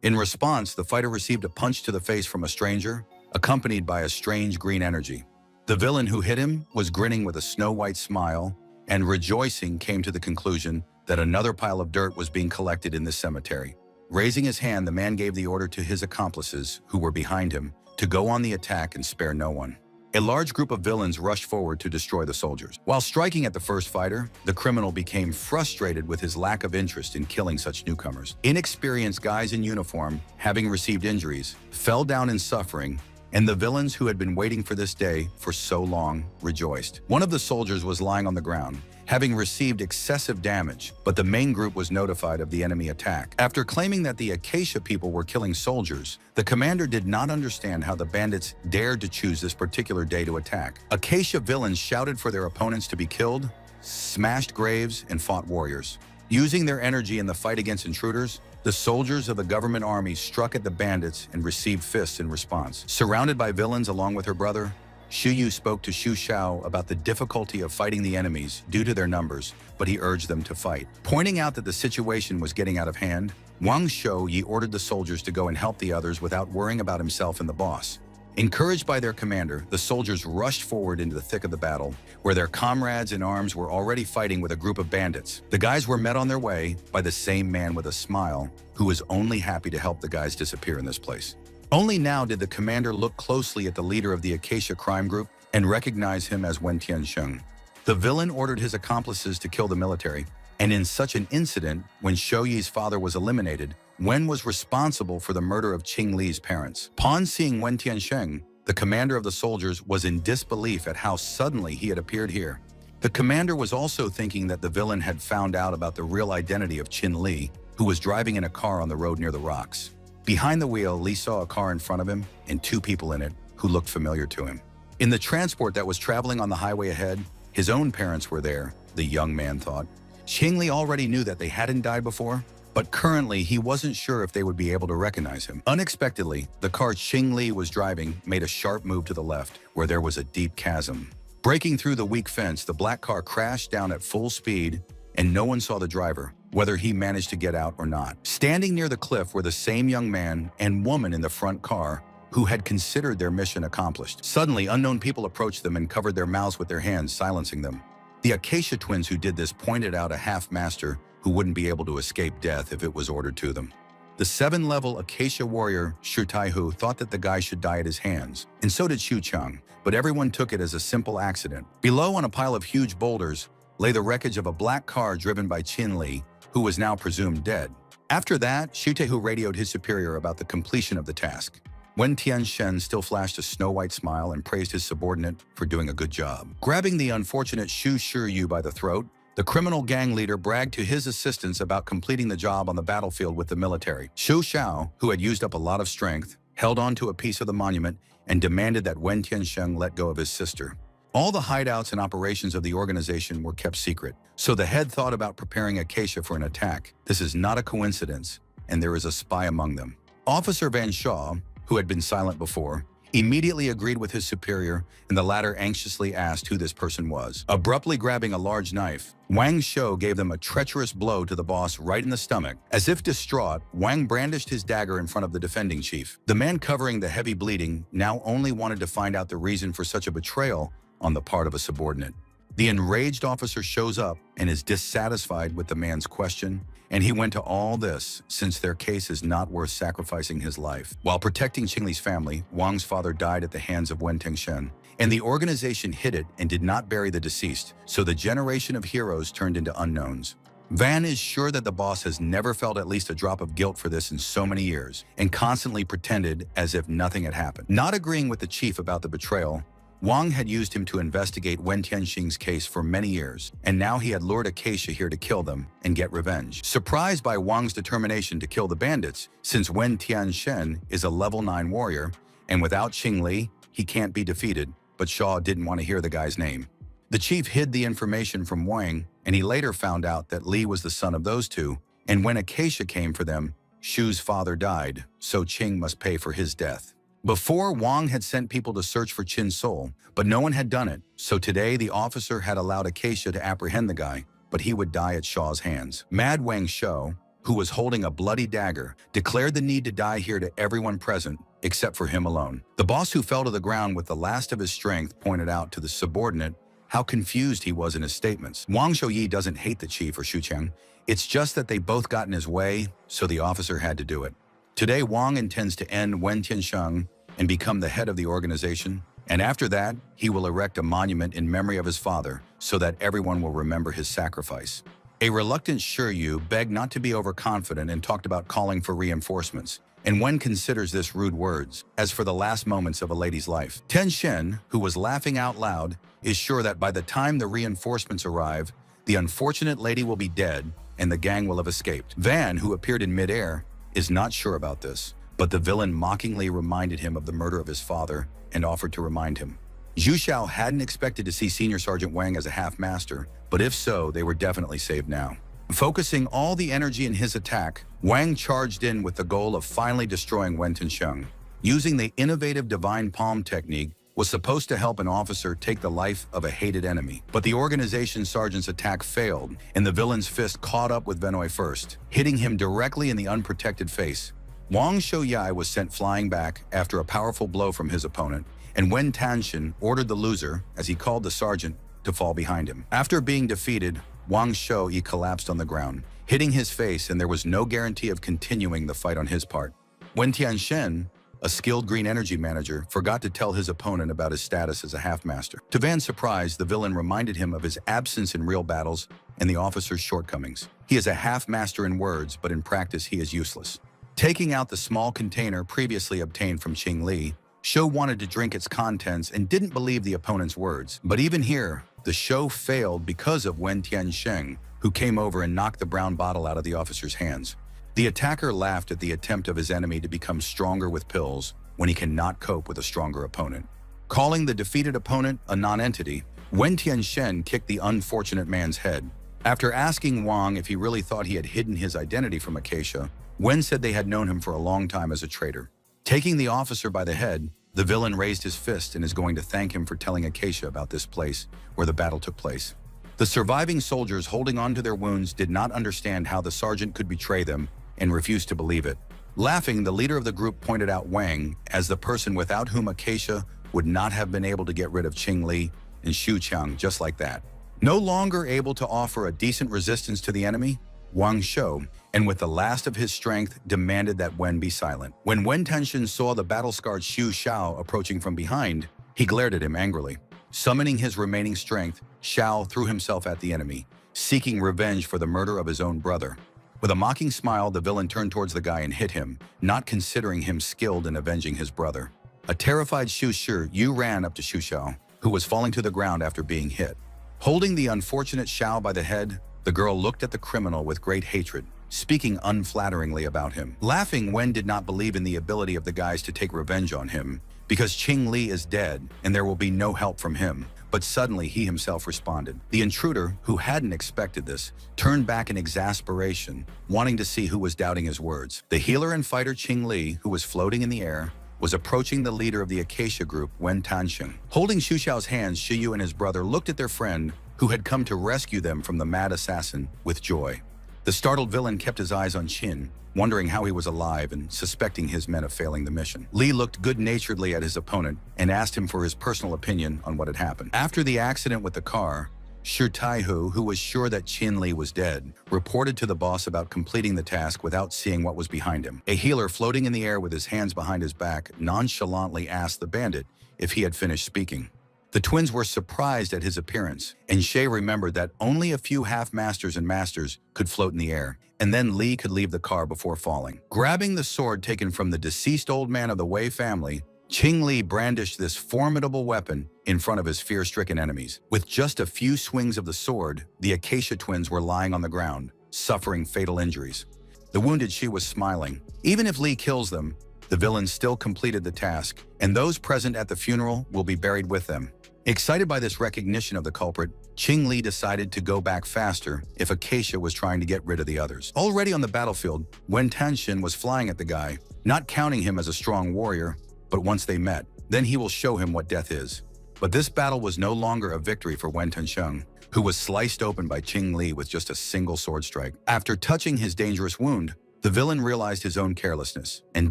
Speaker 1: In response, the fighter received a punch to the face from a stranger, accompanied by a strange green energy. The villain who hit him was grinning with a snow-white smile, and rejoicing came to the conclusion that another pile of dirt was being collected in the cemetery. Raising his hand, the man gave the order to his accomplices, who were behind him, to go on the attack and spare no one. A large group of villains rushed forward to destroy the soldiers. While striking at the first fighter, the criminal became frustrated with his lack of interest in killing such newcomers. Inexperienced guys in uniform, having received injuries, fell down in suffering, and the villains who had been waiting for this day for so long rejoiced. One of the soldiers was lying on the ground, having received excessive damage, but the main group was notified of the enemy attack. After claiming that the Acacia people were killing soldiers, the commander did not understand how the bandits dared to choose this particular day to attack. Acacia villains shouted for their opponents to be killed, smashed graves, and fought warriors. Using their energy in the fight against intruders, the soldiers of the government army struck at the bandits and received fists in response. Surrounded by villains along with her brother, Xu Yu spoke to Xu Xiao about the difficulty of fighting the enemies due to their numbers, but he urged them to fight. Pointing out that the situation was getting out of hand, Wang Shouyi ordered the soldiers to go and help the others without worrying about himself and the boss. Encouraged by their commander, the soldiers rushed forward into the thick of the battle, where their comrades in arms were already fighting with a group of bandits. The guys were met on their way by the same man with a smile, who was only happy to help the guys disappear in this place. Only now did the commander look closely at the leader of the Acacia crime group and recognize him as Wen Tiansheng. The villain ordered his accomplices to kill the military, and in such an incident, when Shouyi's father was eliminated, Wen was responsible for the murder of Qing Li's parents. Upon seeing Wen Tiansheng, the commander of the soldiers was in disbelief at how suddenly he had appeared here. The commander was also thinking that the villain had found out about the real identity of Qin Li, who was driving in a car on the road near the rocks. Behind the wheel, Li saw a car in front of him and two people in it who looked familiar to him. In the transport that was traveling on the highway ahead, his own parents were there, the young man thought. Qing Li already knew that they hadn't died before, but currently he wasn't sure if they would be able to recognize him. Unexpectedly, the car Qing Li was driving made a sharp move to the left, where there was a deep chasm. Breaking through the weak fence, the black car crashed down at full speed, and no one saw the driver, whether he managed to get out or not. Standing near the cliff were the same young man and woman in the front car who had considered their mission accomplished. Suddenly, unknown people approached them and covered their mouths with their hands, silencing them. The Acacia twins who did this pointed out a half-master who wouldn't be able to escape death if it was ordered to them. The 7-level Acacia warrior Shu Taihu thought that the guy should die at his hands, and so did Shu Chang, but everyone took it as a simple accident. Below, on a pile of huge boulders, lay the wreckage of a black car driven by Qin Li, who was now presumed dead. After that, Shu Taihu radioed his superior about the completion of the task. Wen Tianzhen still flashed a snow-white smile and praised his subordinate for doing a good job. Grabbing the unfortunate Shu Shiyu by the throat, the criminal gang leader bragged to his assistants about completing the job on the battlefield with the military. Shu Xiao, who had used up a lot of strength, held on to a piece of the monument and demanded that Wen Tianzhen let go of his sister. All the hideouts and operations of the organization were kept secret, so the head thought about preparing Acacia for an attack. This is not a coincidence, and there is a spy among them. Officer Van Shaw, who had been silent before, immediately agreed with his superior, and the latter anxiously asked who this person was. Abruptly grabbing a large knife, Wang Shou gave them a treacherous blow to the boss right in the stomach. As if distraught, Wang brandished his dagger in front of the defending chief. The man covering the heavy bleeding now only wanted to find out the reason for such a betrayal on the part of a subordinate. The enraged officer shows up and is dissatisfied with the man's question, and he went to all this since their case is not worth sacrificing his life. While protecting Qingli's family, Wang's father died at the hands of Wen Tingshen, and the organization hid it and did not bury the deceased, so the generation of heroes turned into unknowns. Van is sure that the boss has never felt at least a drop of guilt for this in so many years, and constantly pretended as if nothing had happened. Not agreeing with the chief about the betrayal, Wang had used him to investigate Wen Tianxing's case for many years, and now he had lured Acacia here to kill them and get revenge. Surprised by Wang's determination to kill the bandits, since Wen Tianxin is a level 9 warrior, and without Qing Li, he can't be defeated, but Shaw didn't want to hear the guy's name. The chief hid the information from Wang, and he later found out that Li was the son of those two, and when Acacia came for them, Shu's father died, so Qing must pay for his death. Before, Wang had sent people to search for Qin's soul, but no one had done it, so today the officer had allowed Acacia to apprehend the guy, but he would die at Shaw's hands. Mad Wang Shou, who was holding a bloody dagger, declared the need to die here to everyone present, except for him alone. The boss, who fell to the ground with the last of his strength, pointed out to the subordinate how confused he was in his statements. Wang Shouyi doesn't hate the chief or Shu Cheng. It's just that they both got in his way, so the officer had to do it. Today, Wang intends to end Wen Tiansheng and become the head of the organization, and after that, he will erect a monument in memory of his father so that everyone will remember his sacrifice. A reluctant Shiryu begged not to be overconfident and talked about calling for reinforcements, and Wen considers this rude words, as for the last moments of a lady's life. Ten Shen, who was laughing out loud, is sure that by the time the reinforcements arrive, the unfortunate lady will be dead and the gang will have escaped. Van, who appeared in midair, is not sure about this, but the villain mockingly reminded him of the murder of his father and offered to remind him. Zhu Xiao hadn't expected to see Senior Sergeant Wang as a half-master, but if so, they were definitely saved now. Focusing all the energy in his attack, Wang charged in with the goal of finally destroying Wen Tiansheng. Using the innovative Divine Palm technique was supposed to help an officer take the life of a hated enemy, but the organization sergeant's attack failed, and the villain's fist caught up with Venoy first, hitting him directly in the unprotected face. Wang Shouyai was sent flying back after a powerful blow from his opponent, and Wen Tanshin ordered the loser, as he called the sergeant, to fall behind him. After being defeated, Wang Shouyi collapsed on the ground, hitting his face, and there was no guarantee of continuing the fight on his part. Wen Tianxin, a skilled green energy manager, forgot to tell his opponent about his status as a half-master. To Van's surprise, the villain reminded him of his absence in real battles and the officer's shortcomings. He is a half-master in words, but in practice he is useless. Taking out the small container previously obtained from Qing Li, Shou wanted to drink its contents and didn't believe the opponent's words. But even here, the show failed because of Wen Tiansheng, who came over and knocked the brown bottle out of the officer's hands. The attacker laughed at the attempt of his enemy to become stronger with pills when he cannot cope with a stronger opponent. Calling the defeated opponent a non-entity, Wen Tiansheng kicked the unfortunate man's head. After asking Wang if he really thought he had hidden his identity from Acacia, Wen said they had known him for a long time as a traitor. Taking the officer by the head, the villain raised his fist and is going to thank him for telling Acacia about this place where the battle took place. The surviving soldiers holding on to their wounds did not understand how the sergeant could betray them and refused to believe it. Laughing, the leader of the group pointed out Wang as the person without whom Acacia would not have been able to get rid of Qing Li and Xu Qiang just like that. No longer able to offer a decent resistance to the enemy, Wang Shou, and with the last of his strength, demanded that Wen be silent. When Wen Tianxin saw the battle-scarred Xu Xiao approaching from behind, he glared at him angrily. Summoning his remaining strength, Xiao threw himself at the enemy, seeking revenge for the murder of his own brother. With a mocking smile, the villain turned towards the guy and hit him, not considering him skilled in avenging his brother. A terrified Xu Shi Yu ran up to Xu Xiao, who was falling to the ground after being hit. Holding the unfortunate Xiao by the head, the girl looked at the criminal with great hatred, speaking unflatteringly about him. Laughing, Wen did not believe in the ability of the guys to take revenge on him, because Qing Li is dead and there will be no help from him. But suddenly he himself responded. The intruder, who hadn't expected this, turned back in exasperation, wanting to see who was doubting his words. The healer and fighter Qing Li, who was floating in the air, was approaching the leader of the Acacia group, Wen Tianxin. Holding Xu Xiao's hands, Shi Yu and his brother looked at their friend, who had come to rescue them from the mad assassin, with joy. The startled villain kept his eyes on Qin, wondering how he was alive and suspecting his men of failing the mission. Li looked good-naturedly at his opponent and asked him for his personal opinion on what had happened. After the accident with the car, Shi Taihu, who was sure that Qin Li was dead, reported to the boss about completing the task without seeing what was behind him. A healer floating in the air with his hands behind his back nonchalantly asked the bandit if he had finished speaking. The twins were surprised at his appearance, and Shay remembered that only a few half-masters and masters could float in the air, and then Li could leave the car before falling. Grabbing the sword taken from the deceased old man of the Wei family, Qing Li brandished this formidable weapon in front of his fear-stricken enemies. With just a few swings of the sword, the Acacia twins were lying on the ground, suffering fatal injuries. The wounded Shi was smiling. Even if Li kills them, the villain still completed the task, and those present at the funeral will be buried with them. Excited by this recognition of the culprit, Qing Li decided to go back faster if Acacia was trying to get rid of the others. Already on the battlefield, Wen Tianxin was flying at the guy, not counting him as a strong warrior, but once they met, then he will show him what death is. But this battle was no longer a victory for Wen Tianxin, who was sliced open by Qing Li with just a single sword strike. After touching his dangerous wound, the villain realized his own carelessness and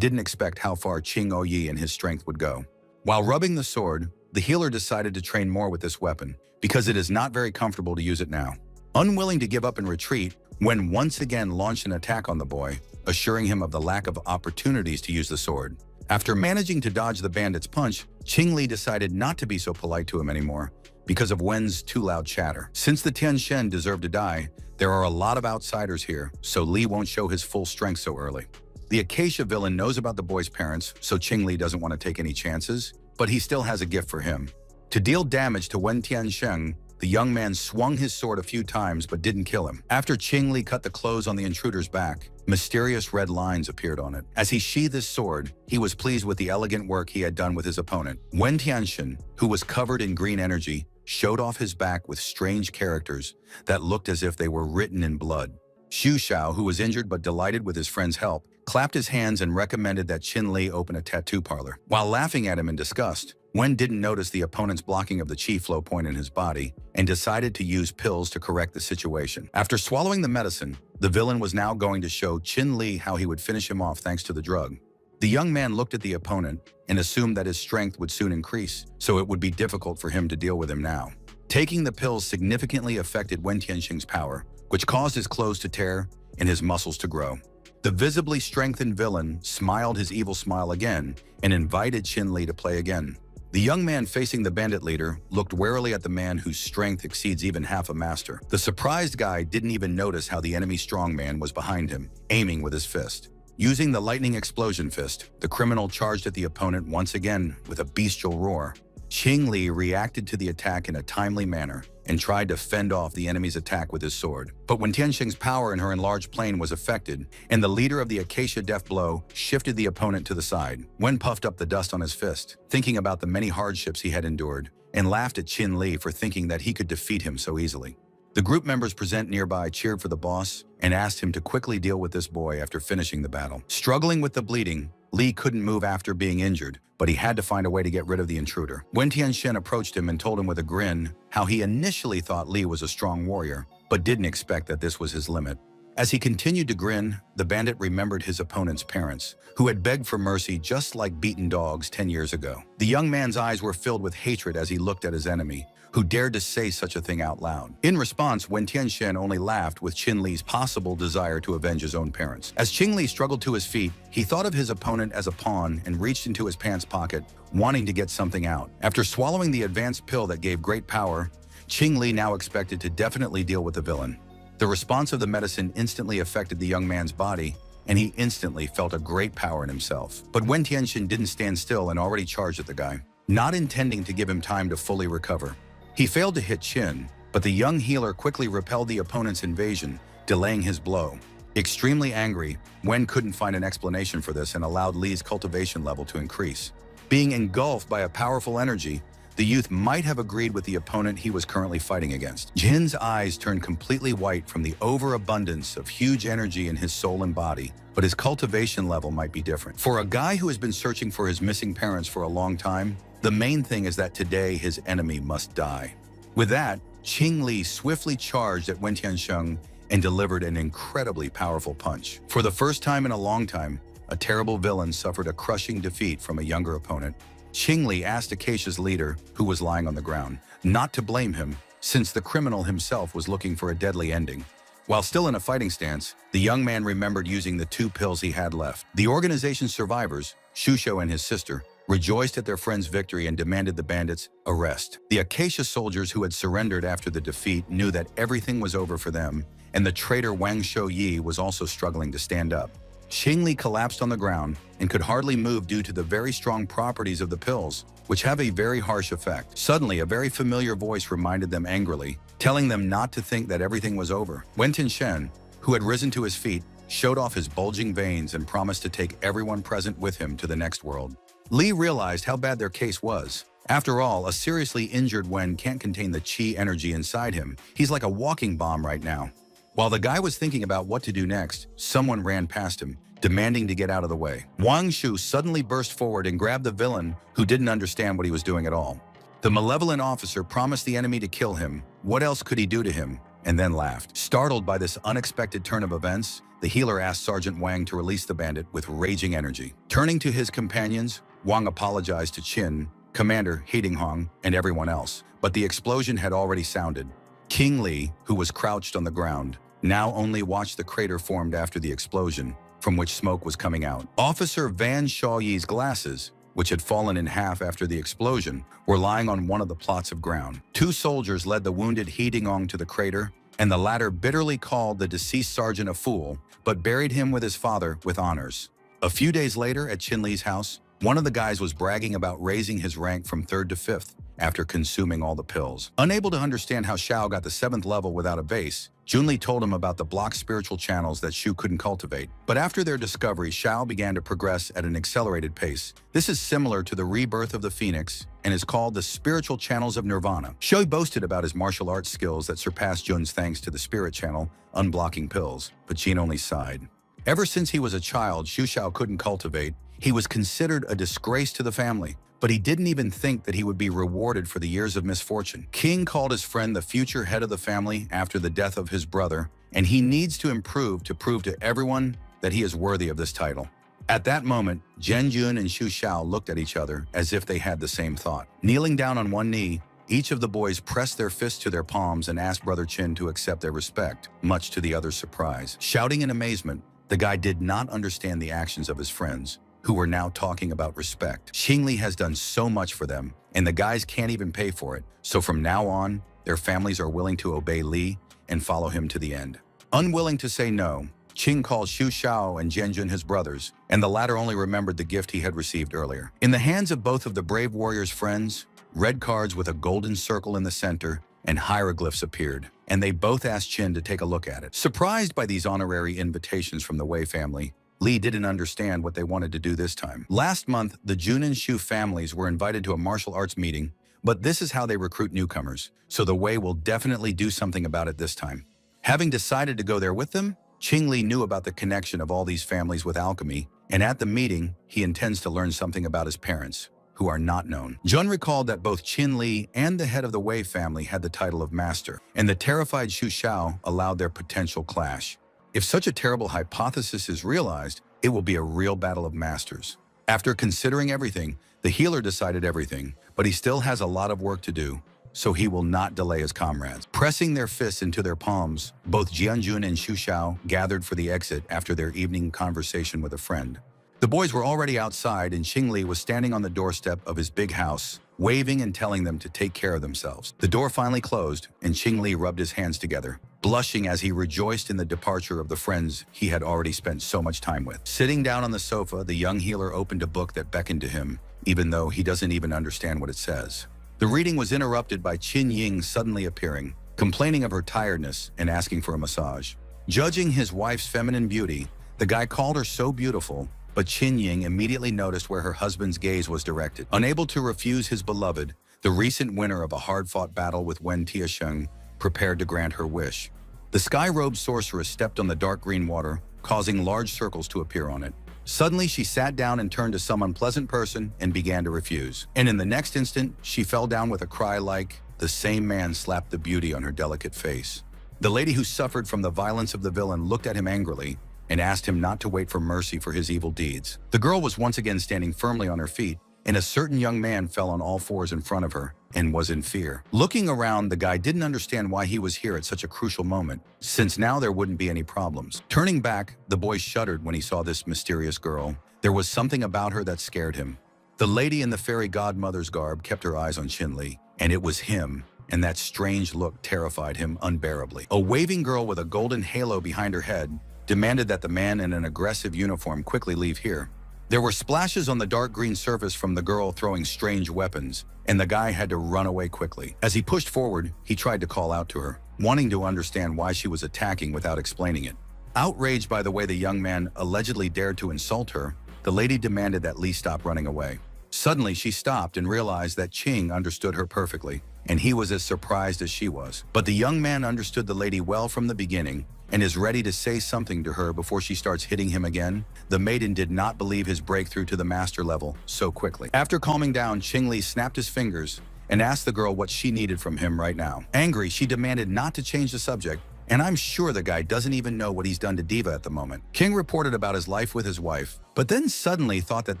Speaker 1: didn't expect how far Qing Oyi and his strength would go. While rubbing the sword, the healer decided to train more with this weapon, because it is not very comfortable to use it now. Unwilling to give up and retreat, Wen once again launched an attack on the boy, assuring him of the lack of opportunities to use the sword. After managing to dodge the bandit's punch, Qing Li decided not to be so polite to him anymore, because of Wen's too loud chatter. Since the Tianxin deserved to die, there are a lot of outsiders here, so Li won't show his full strength so early. The Acacia villain knows about the boy's parents, so Qing Li doesn't want to take any chances, but he still has a gift for him. To deal damage to Wen Tianxin, the young man swung his sword a few times but didn't kill him. After Qing Li cut the clothes on the intruder's back, mysterious red lines appeared on it. As he sheathed his sword, he was pleased with the elegant work he had done with his opponent. Wen Tianxin, who was covered in green energy, showed off his back with strange characters that looked as if they were written in blood. Xu Xiao, who was injured but delighted with his friend's help, clapped his hands and recommended that Qin Li open a tattoo parlor. While laughing at him in disgust, Wen didn't notice the opponent's blocking of the chi flow point in his body and decided to use pills to correct the situation. After swallowing the medicine, the villain was now going to show Qin Li how he would finish him off thanks to the drug. The young man looked at the opponent and assumed that his strength would soon increase, so it would be difficult for him to deal with him now. Taking the pills significantly affected Wen Tianxin's power, which caused his clothes to tear and his muscles to grow. The visibly strengthened villain smiled his evil smile again and invited Qin Li to play again. The young man facing the bandit leader looked warily at the man whose strength exceeds even half a master. The surprised guy didn't even notice how the enemy strongman was behind him, aiming with his fist. Using the lightning explosion fist, the criminal charged at the opponent once again with a bestial roar. Qing Li reacted to the attack in a timely manner and tried to fend off the enemy's attack with his sword. But when Tianxing's power in her enlarged plane was affected, and the leader of the Acacia death blow shifted the opponent to the side, Wen puffed up the dust on his fist, thinking about the many hardships he had endured, and laughed at Qin Li for thinking that he could defeat him so easily. The group members present nearby cheered for the boss and asked him to quickly deal with this boy after finishing the battle. Struggling with the bleeding, Li couldn't move after being injured, but he had to find a way to get rid of the intruder. Wen Tianxin approached him and told him with a grin how he initially thought Li was a strong warrior, but didn't expect that this was his limit. As he continued to grin, the bandit remembered his opponent's parents, who had begged for mercy just like beaten dogs 10 years ago. The young man's eyes were filled with hatred as he looked at his enemy, who dared to say such a thing out loud. In response, Wen Tianxian only laughed with Qin Li's possible desire to avenge his own parents. As Qin Li struggled to his feet, he thought of his opponent as a pawn and reached into his pants pocket, wanting to get something out. After swallowing the advanced pill that gave great power, Qin Li now expected to definitely deal with the villain. The response of the medicine instantly affected the young man's body, and he instantly felt a great power in himself. But Wen Tianxian didn't stand still and already charged at the guy, not intending to give him time to fully recover. He failed to hit Qin, but the young healer quickly repelled the opponent's invasion, delaying his blow. Extremely angry, Wen couldn't find an explanation for this and allowed Li's cultivation level to increase. Being engulfed by a powerful energy, the youth might have agreed with the opponent he was currently fighting against. Jin's eyes turned completely white from the overabundance of huge energy in his soul and body, but his cultivation level might be different. For a guy who has been searching for his missing parents for a long time, the main thing is that today his enemy must die. With that, Qin Li swiftly charged at Wen Tianxian and delivered an incredibly powerful punch. For the first time in a long time, a terrible villain suffered a crushing defeat from a younger opponent. Qin Li asked Acacia's leader, who was lying on the ground, not to blame him, since the criminal himself was looking for a deadly ending. While still in a fighting stance, the young man remembered using the 2 pills he had left. The organization's survivors, Shushou and his sister, rejoiced at their friend's victory and demanded the bandits' arrest. The Acacia soldiers who had surrendered after the defeat knew that everything was over for them, and the traitor Wang Shouyi was also struggling to stand up. Qin Li collapsed on the ground and could hardly move due to the very strong properties of the pills, which have a very harsh effect. Suddenly, a very familiar voice reminded them angrily, telling them not to think that everything was over. Wen Tianxian, who had risen to his feet, showed off his bulging veins and promised to take everyone present with him to the next world. Li realized how bad their case was. After all, a seriously injured Wen can't contain the qi energy inside him. He's like a walking bomb right now. While the guy was thinking about what to do next, someone ran past him, demanding to get out of the way. Wang Shu suddenly burst forward and grabbed the villain, who didn't understand what he was doing at all. The malevolent officer promised the enemy to kill him. What else could he do to him? And then laughed. Startled by this unexpected turn of events, the healer asked Sergeant Wang to release the bandit with raging energy. Turning to his companions, Wang apologized to Qin, Commander Hidinghong, and everyone else. But the explosion had already sounded. Qin Li, who was crouched on the ground, now only watched the crater formed after the explosion, from which smoke was coming out. Officer Van Shaoyi's glasses, which had fallen in half after the explosion, were lying on one of the plots of ground. 2 soldiers led the wounded Hidinghong to the crater, and the latter bitterly called the deceased sergeant a fool, but buried him with his father with honors. A few days later, at Qin Li's house, one of the guys was bragging about raising his rank from 3rd to 5th after consuming all the pills. Unable to understand how Xiao got the 7th level without a base, Junli told him about the blocked spiritual channels that Shu couldn't cultivate. But after their discovery, Xiao began to progress at an accelerated pace. This is similar to the rebirth of the Phoenix and is called the spiritual channels of Nirvana. Shui boasted about his martial arts skills that surpassed Jun's thanks to the spirit channel, unblocking pills, but Jin only sighed. Ever since he was a child, Shu Xiao couldn't cultivate. He was considered a disgrace to the family, but he didn't even think that he would be rewarded for the years of misfortune. King called his friend the future head of the family after the death of his brother, and he needs to improve to prove to everyone that he is worthy of this title. At that moment, Zhen Jun and Xu Xiao looked at each other as if they had the same thought. Kneeling down on one knee, each of the boys pressed their fists to their palms and asked Brother Qin to accept their respect, much to the other's surprise. Shouting in amazement, the guy did not understand the actions of his friends, who were now talking about respect. Qin Li has done so much for them, and the guys can't even pay for it, so from now on, their families are willing to obey Li and follow him to the end. Unwilling to say no, Qin called Xu Xiao and Zhenjun his brothers, and the latter only remembered the gift he had received earlier. In the hands of both of the brave warriors' friends, red cards with a golden circle in the center and hieroglyphs appeared, and they both asked Qin to take a look at it. Surprised by these honorary invitations from the Wei family, Li didn't understand what they wanted to do this time. Last month, the Jun and Shu families were invited to a martial arts meeting, but this is how they recruit newcomers, so the Wei will definitely do something about it this time. Having decided to go there with them, Qin Li knew about the connection of all these families with alchemy, and at the meeting, he intends to learn something about his parents, who are not known. Jun recalled that both Qin Li and the head of the Wei family had the title of master, and the terrified Xu Xiao allowed their potential clash. If such a terrible hypothesis is realized, it will be a real battle of masters. After considering everything, the healer decided everything, but he still has a lot of work to do. so he will not delay his comrades. Pressing their fists into their palms, both Jianjun and Xu Xiao gathered for the exit after their evening conversation with a friend. The boys were already outside, and Qing Li was standing on the doorstep of his big house, waving and telling them to take care of themselves. The door finally closed, and Qing Li rubbed his hands together, blushing as he rejoiced in the departure of the friends he had already spent so much time with. Sitting down on the sofa, the young healer opened a book that beckoned to him, even though he doesn't even understand what it says. The reading was interrupted by Qin Ying suddenly appearing, complaining of her tiredness and asking for a massage. Judging his wife's feminine beauty, the guy called her so beautiful, but Qin Ying immediately noticed where her husband's gaze was directed. Unable to refuse his beloved, the recent winner of a hard-fought battle with Wen Tiesheng prepared to grant her wish. The sky-robed sorceress stepped on the dark green water, causing large circles to appear on it. Suddenly, she sat down and turned to some unpleasant person and began to refuse. And in the next instant, she fell down with a cry like, the same man slapped the beauty on her delicate face. The lady who suffered from the violence of the villain looked at him angrily and asked him not to wait for mercy for his evil deeds. The girl was once again standing firmly on her feet, and a certain young man fell on all fours in front of her and was in fear. Looking around, the guy didn't understand why he was here at such a crucial moment, since now there wouldn't be any problems. Turning back, the boy shuddered when he saw this mysterious girl. There was something about her that scared him. The lady in the fairy godmother's garb kept her eyes on Qin Li, and it was him, and that strange look terrified him unbearably. A waving girl with a golden halo behind her head demanded that the man in an aggressive uniform quickly leave here. There were splashes on the dark green surface from the girl throwing strange weapons, and the guy had to run away quickly. As he pushed forward, he tried to call out to her, wanting to understand why she was attacking without explaining it. Outraged by the way the young man allegedly dared to insult her, the lady demanded that Li stop running away. Suddenly, she stopped and realized that Qing understood her perfectly, and he was as surprised as she was. But the young man understood the lady well from the beginning and is ready to say something to her before she starts hitting him again. The maiden did not believe his breakthrough to the master level so quickly. After calming down, Qing Li snapped his fingers and asked the girl what she needed from him right now. Angry, she demanded not to change the subject, and I'm sure the guy doesn't even know what he's done to Diva at the moment. King reported about his life with his wife, but then suddenly thought that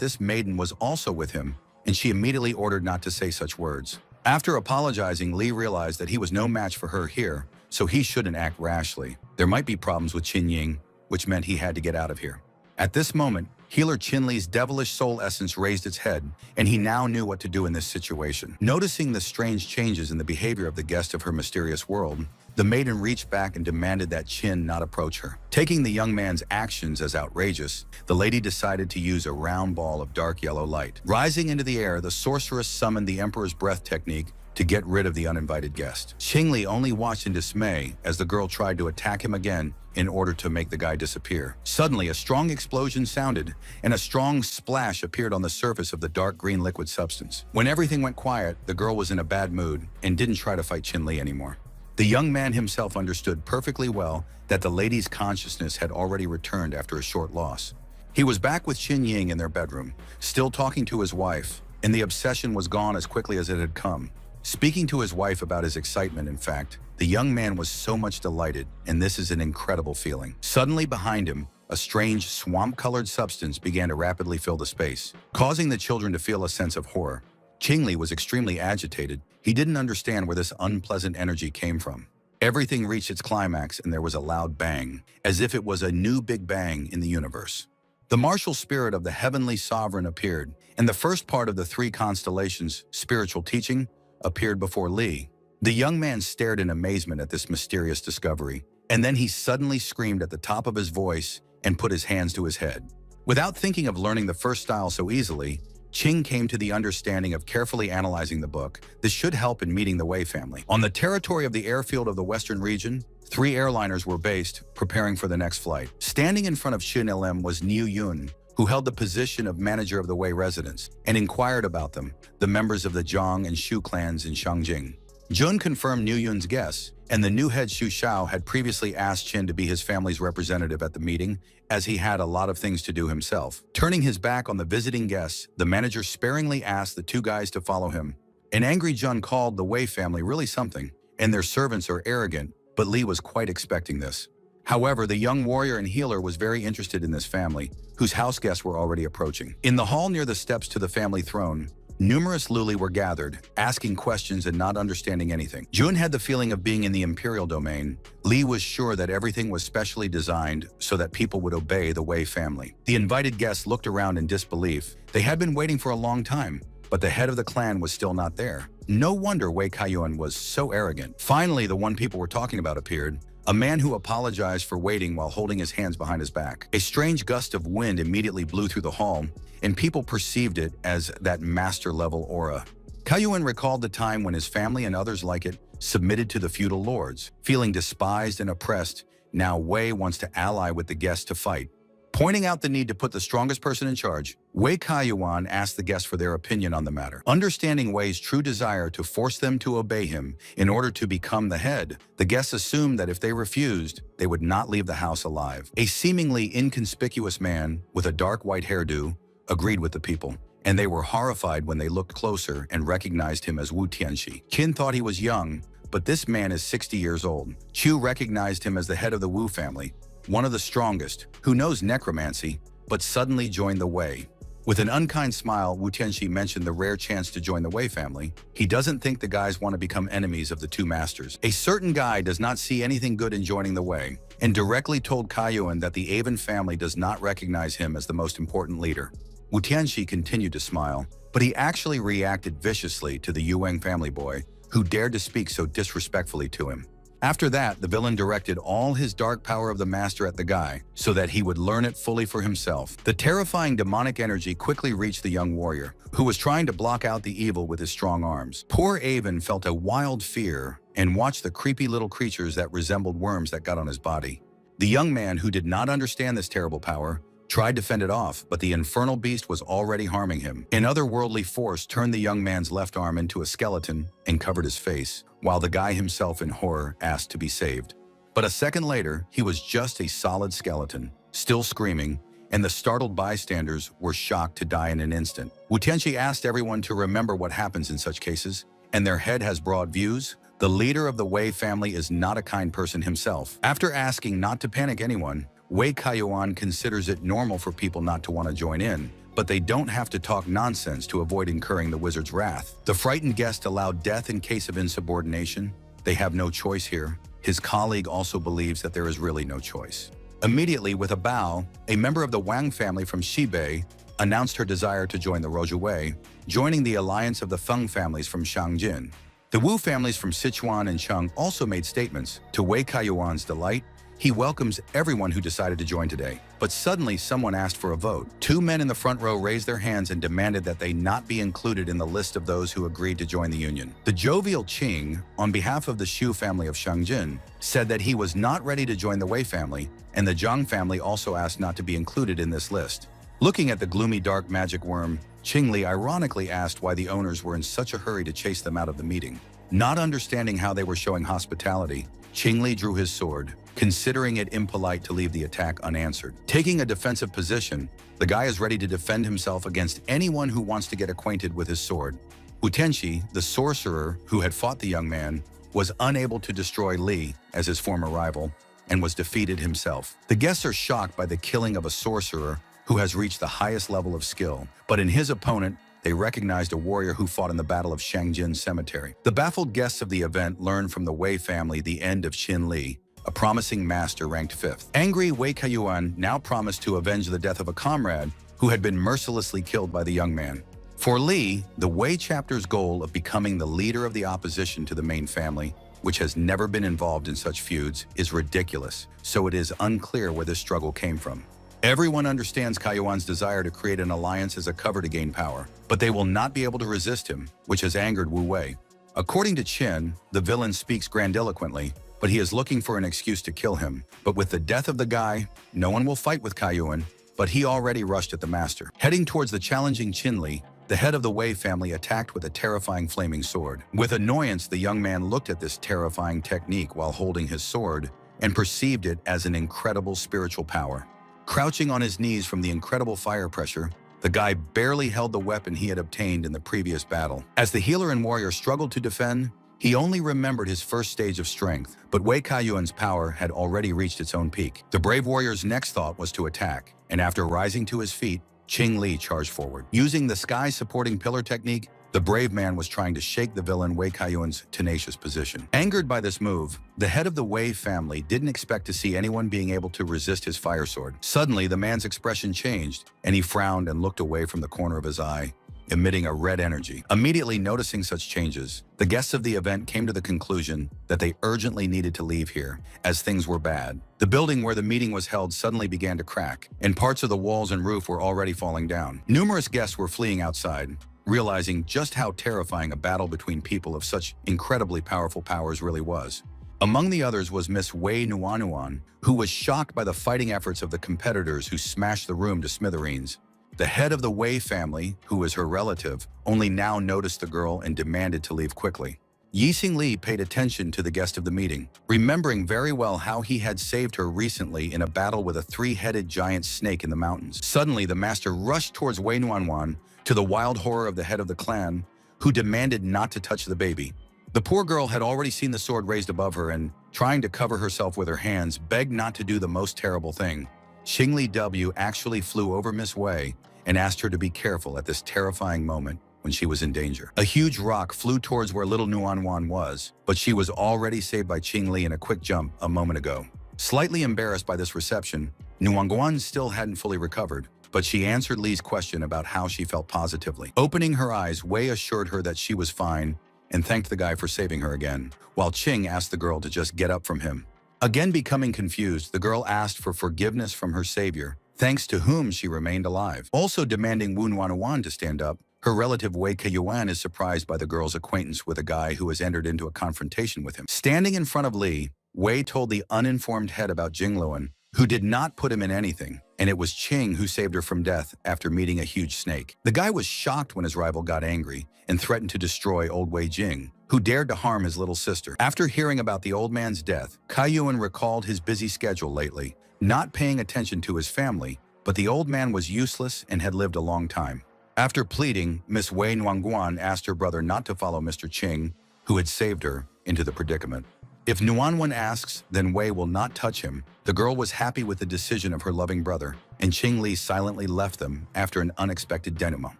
Speaker 1: this maiden was also with him, and she immediately ordered not to say such words. After apologizing, Li realized that he was no match for her here, so he shouldn't act rashly. There might be problems with Qin Ying, which meant he had to get out of here. At this moment, healer Qin Li's devilish soul essence raised its head, and he now knew what to do in this situation. Noticing the strange changes in the behavior of the guest of her mysterious world, the maiden reached back and demanded that Qin not approach her. Taking the young man's actions as outrageous, the lady decided to use a round ball of dark yellow light. Rising into the air, the sorceress summoned the Emperor's Breath technique to get rid of the uninvited guest. Qing Li only watched in dismay as the girl tried to attack him again in order to make the guy disappear. Suddenly, a strong explosion sounded, and a strong splash appeared on the surface of the dark green liquid substance. When everything went quiet, the girl was in a bad mood and didn't try to fight Qin Li anymore. The young man himself understood perfectly well that the lady's consciousness had already returned after a short loss. He was back with Qin Ying in their bedroom, still talking to his wife, and the obsession was gone as quickly as it had come. Speaking to his wife about his excitement, in fact, the young man was so much delighted, and this is an incredible feeling. Suddenly behind him, a strange swamp-colored substance began to rapidly fill the space, causing the children to feel a sense of horror. Qing Li was extremely agitated. He didn't understand where this unpleasant energy came from. Everything reached its climax, and there was a loud bang, as if it was a new Big Bang in the universe. The martial spirit of the heavenly sovereign appeared, and the first part of the three constellations, spiritual teaching, appeared before Li. The young man stared in amazement at this mysterious discovery, and then he suddenly screamed at the top of his voice and put his hands to his head. Without thinking of learning the first style so easily, Qing came to the understanding of carefully analyzing the book. This should help in meeting the Wei family. On the territory of the airfield of the Western region, 3 airliners were based, preparing for the next flight. Standing in front of Xin Ilm was Niu Yun, who held the position of manager of the Wei residence, and inquired about them, the members of the Zhang and Shu clans in Shangjing. Jun confirmed Niu Yun's guess, and the new head Xu Xiao had previously asked Qin to be his family's representative at the meeting, as he had a lot of things to do himself. Turning his back on the visiting guests, the manager sparingly asked the 2 guys to follow him. An angry Jun called the Wei family really something, and their servants are arrogant, but Li was quite expecting this. However, the young warrior and healer was very interested in this family, whose house guests were already approaching. In the hall near the steps to the family throne, Numerous Luli were gathered, asking questions and not understanding anything. Jun had the feeling of being in the imperial domain. Lee was sure that everything was specially designed so that people would obey the Wei family. The invited guests looked around in disbelief. They had been waiting for a long time, but the head of the clan was still not there. No wonder Wei Kaiyuan was so arrogant. Finally, the one people were talking about appeared. A man who apologized for waiting while holding his hands behind his back. A strange gust of wind immediately blew through the hall, and people perceived it as that master-level aura. Kaiyuan recalled the time when his family and others like it submitted to the feudal lords. Feeling despised and oppressed, now Wei wants to ally with the guests to fight. Pointing out the need to put the strongest person in charge, Wei Kaiyuan asked the guests for their opinion on the matter. Understanding Wei's true desire to force them to obey him in order to become the head, the guests assumed that if they refused, they would not leave the house alive. A seemingly inconspicuous man with a dark white hairdo agreed with the people, and they were horrified when they looked closer and recognized him as Wu Tianxi. Qin thought he was young, but this man is 60 years old. Chu recognized him as the head of the Wu family, one of the strongest, who knows necromancy, but suddenly joined the Wei. With an unkind smile, Wu Tianxi mentioned the rare chance to join the Wei family. He doesn't think the guys want to become enemies of the two masters. A certain guy does not see anything good in joining the Wei, and directly told Kaiyuan that the Avon family does not recognize him as the most important leader. Wu Tianxi continued to smile, but he actually reacted viciously to the Yuang family boy, who dared to speak so disrespectfully to him. After that, the villain directed all his dark power of the master at the guy so that he would learn it fully for himself. The terrifying demonic energy quickly reached the young warrior, who was trying to block out the evil with his strong arms. Poor Avon felt a wild fear and watched the creepy little creatures that resembled worms that got on his body. The young man, who did not understand this terrible power, tried to fend it off, but the infernal beast was already harming him. An otherworldly force turned the young man's left arm into a skeleton and covered his face, while the guy himself in horror asked to be saved. But a second later, he was just a solid skeleton, still screaming, and the startled bystanders were shocked to die in an instant. Wu Tianxi asked everyone to remember what happens in such cases, and their head has broad views. The leader of the Wei family is not a kind person himself. After asking not to panic anyone, Wei Kaiyuan considers it normal for people not to want to join in, but they don't have to talk nonsense to avoid incurring the wizard's wrath. The frightened guest allowed death in case of insubordination. They have no choice here. His colleague also believes that there is really no choice. Immediately, with a bow, a member of the Wang family from Xibei announced her desire to join the Rojuwei, joining the alliance of the Feng families from Shangjin. The Wu families from Sichuan and Cheng also made statements. To Wei Kaiyuan's delight, he welcomes everyone who decided to join today. But suddenly, someone asked for a vote. Two men in the front row raised their hands and demanded that they not be included in the list of those who agreed to join the union. The jovial Qing, on behalf of the Shu family of Shangjin, said that he was not ready to join the Wei family, and the Zhang family also asked not to be included in this list. Looking at the gloomy dark magic worm, Qingli ironically asked why the owners were in such a hurry to chase them out of the meeting. Not understanding how they were showing hospitality, Qingli drew his sword, considering it impolite to leave the attack unanswered. Taking a defensive position, the guy is ready to defend himself against anyone who wants to get acquainted with his sword. Wu Tianxi, the sorcerer who had fought the young man, was unable to destroy Li as his former rival and was defeated himself. The guests are shocked by the killing of a sorcerer who has reached the highest level of skill, but in his opponent, they recognized a warrior who fought in the Battle of Shangjin Cemetery. The baffled guests of the event learned from the Wei family the end of Qin Li, a promising master ranked 5th. Angry Wei Kaiyuan now promised to avenge the death of a comrade who had been mercilessly killed by the young man. For Li, the Wei chapter's goal of becoming the leader of the opposition to the main family, which has never been involved in such feuds, is ridiculous, so it is unclear where this struggle came from. Everyone understands Kaiyuan's desire to create an alliance as a cover to gain power, but they will not be able to resist him, which has angered Wu Wei. According to Qin, the villain speaks grandiloquently, but he is looking for an excuse to kill him. But with the death of the guy, no one will fight with Kaiyuan, but he already rushed at the master. Heading towards the challenging Qinli, the head of the Wei family attacked with a terrifying flaming sword. With annoyance, the young man looked at this terrifying technique while holding his sword and perceived it as an incredible spiritual power. Crouching on his knees from the incredible fire pressure, the guy barely held the weapon he had obtained in the previous battle. As the healer and warrior struggled to defend, he only remembered his first stage of strength, but Wei Kaiyuan's power had already reached its own peak. The brave warrior's next thought was to attack, and after rising to his feet, Ching Li charged forward. Using the sky-supporting pillar technique, the brave man was trying to shake the villain Wei Kaiyuan's tenacious position. Angered by this move, the head of the Wei family didn't expect to see anyone being able to resist his fire sword. Suddenly, the man's expression changed, and he frowned and looked away from the corner of his eye, emitting a red energy. Immediately noticing such changes, the guests of the event came to the conclusion that they urgently needed to leave here, as things were bad. The building where the meeting was held suddenly began to crack, and parts of the walls and roof were already falling down. Numerous guests were fleeing outside, realizing just how terrifying a battle between people of such incredibly powerful powers really was. Among the others was Miss Wei Nuanuan, who was shocked by the fighting efforts of the competitors who smashed the room to smithereens. The head of the Wei family, who was her relative, only now noticed the girl and demanded to leave quickly. Yixing Li paid attention to the guest of the meeting, remembering very well how he had saved her recently in a battle with a three-headed giant snake in the mountains. Suddenly, the master rushed towards Wei Nuanwan, to the wild horror of the head of the clan, who demanded not to touch the baby. The poor girl had already seen the sword raised above her and, trying to cover herself with her hands, begged not to do the most terrible thing. Xing Li W actually flew over Miss Wei and asked her to be careful at this terrifying moment when she was in danger. A huge rock flew towards where little Nuanwan was, but she was already saved by Qing Li in a quick jump a moment ago. Slightly embarrassed by this reception, Nuanguan still hadn't fully recovered, but she answered Li's question about how she felt positively. Opening her eyes, Wei assured her that she was fine and thanked the guy for saving her again, while Qing asked the girl to just get up from him. Again becoming confused, the girl asked for forgiveness from her savior, thanks to whom she remained alive. Also demanding Wu Nuanuan to stand up, her relative Wei Kaiyuan is surprised by the girl's acquaintance with a guy who has entered into a confrontation with him. Standing in front of Li, Wei told the uninformed head about Jingluan, who did not put him in anything, and it was Qing who saved her from death after meeting a huge snake. The guy was shocked when his rival got angry and threatened to destroy old Wei Jing, who dared to harm his little sister. After hearing about the old man's death, Kaiyuan recalled his busy schedule lately, not paying attention to his family, but the old man was useless and had lived a long time. After pleading, Miss Wei Nuanguan asked her brother not to follow Mr. Qing, who had saved her, into the predicament. If Nuanwan asks, then Wei will not touch him. The girl was happy with the decision of her loving brother, and Qing Li silently left them after an unexpected denouement.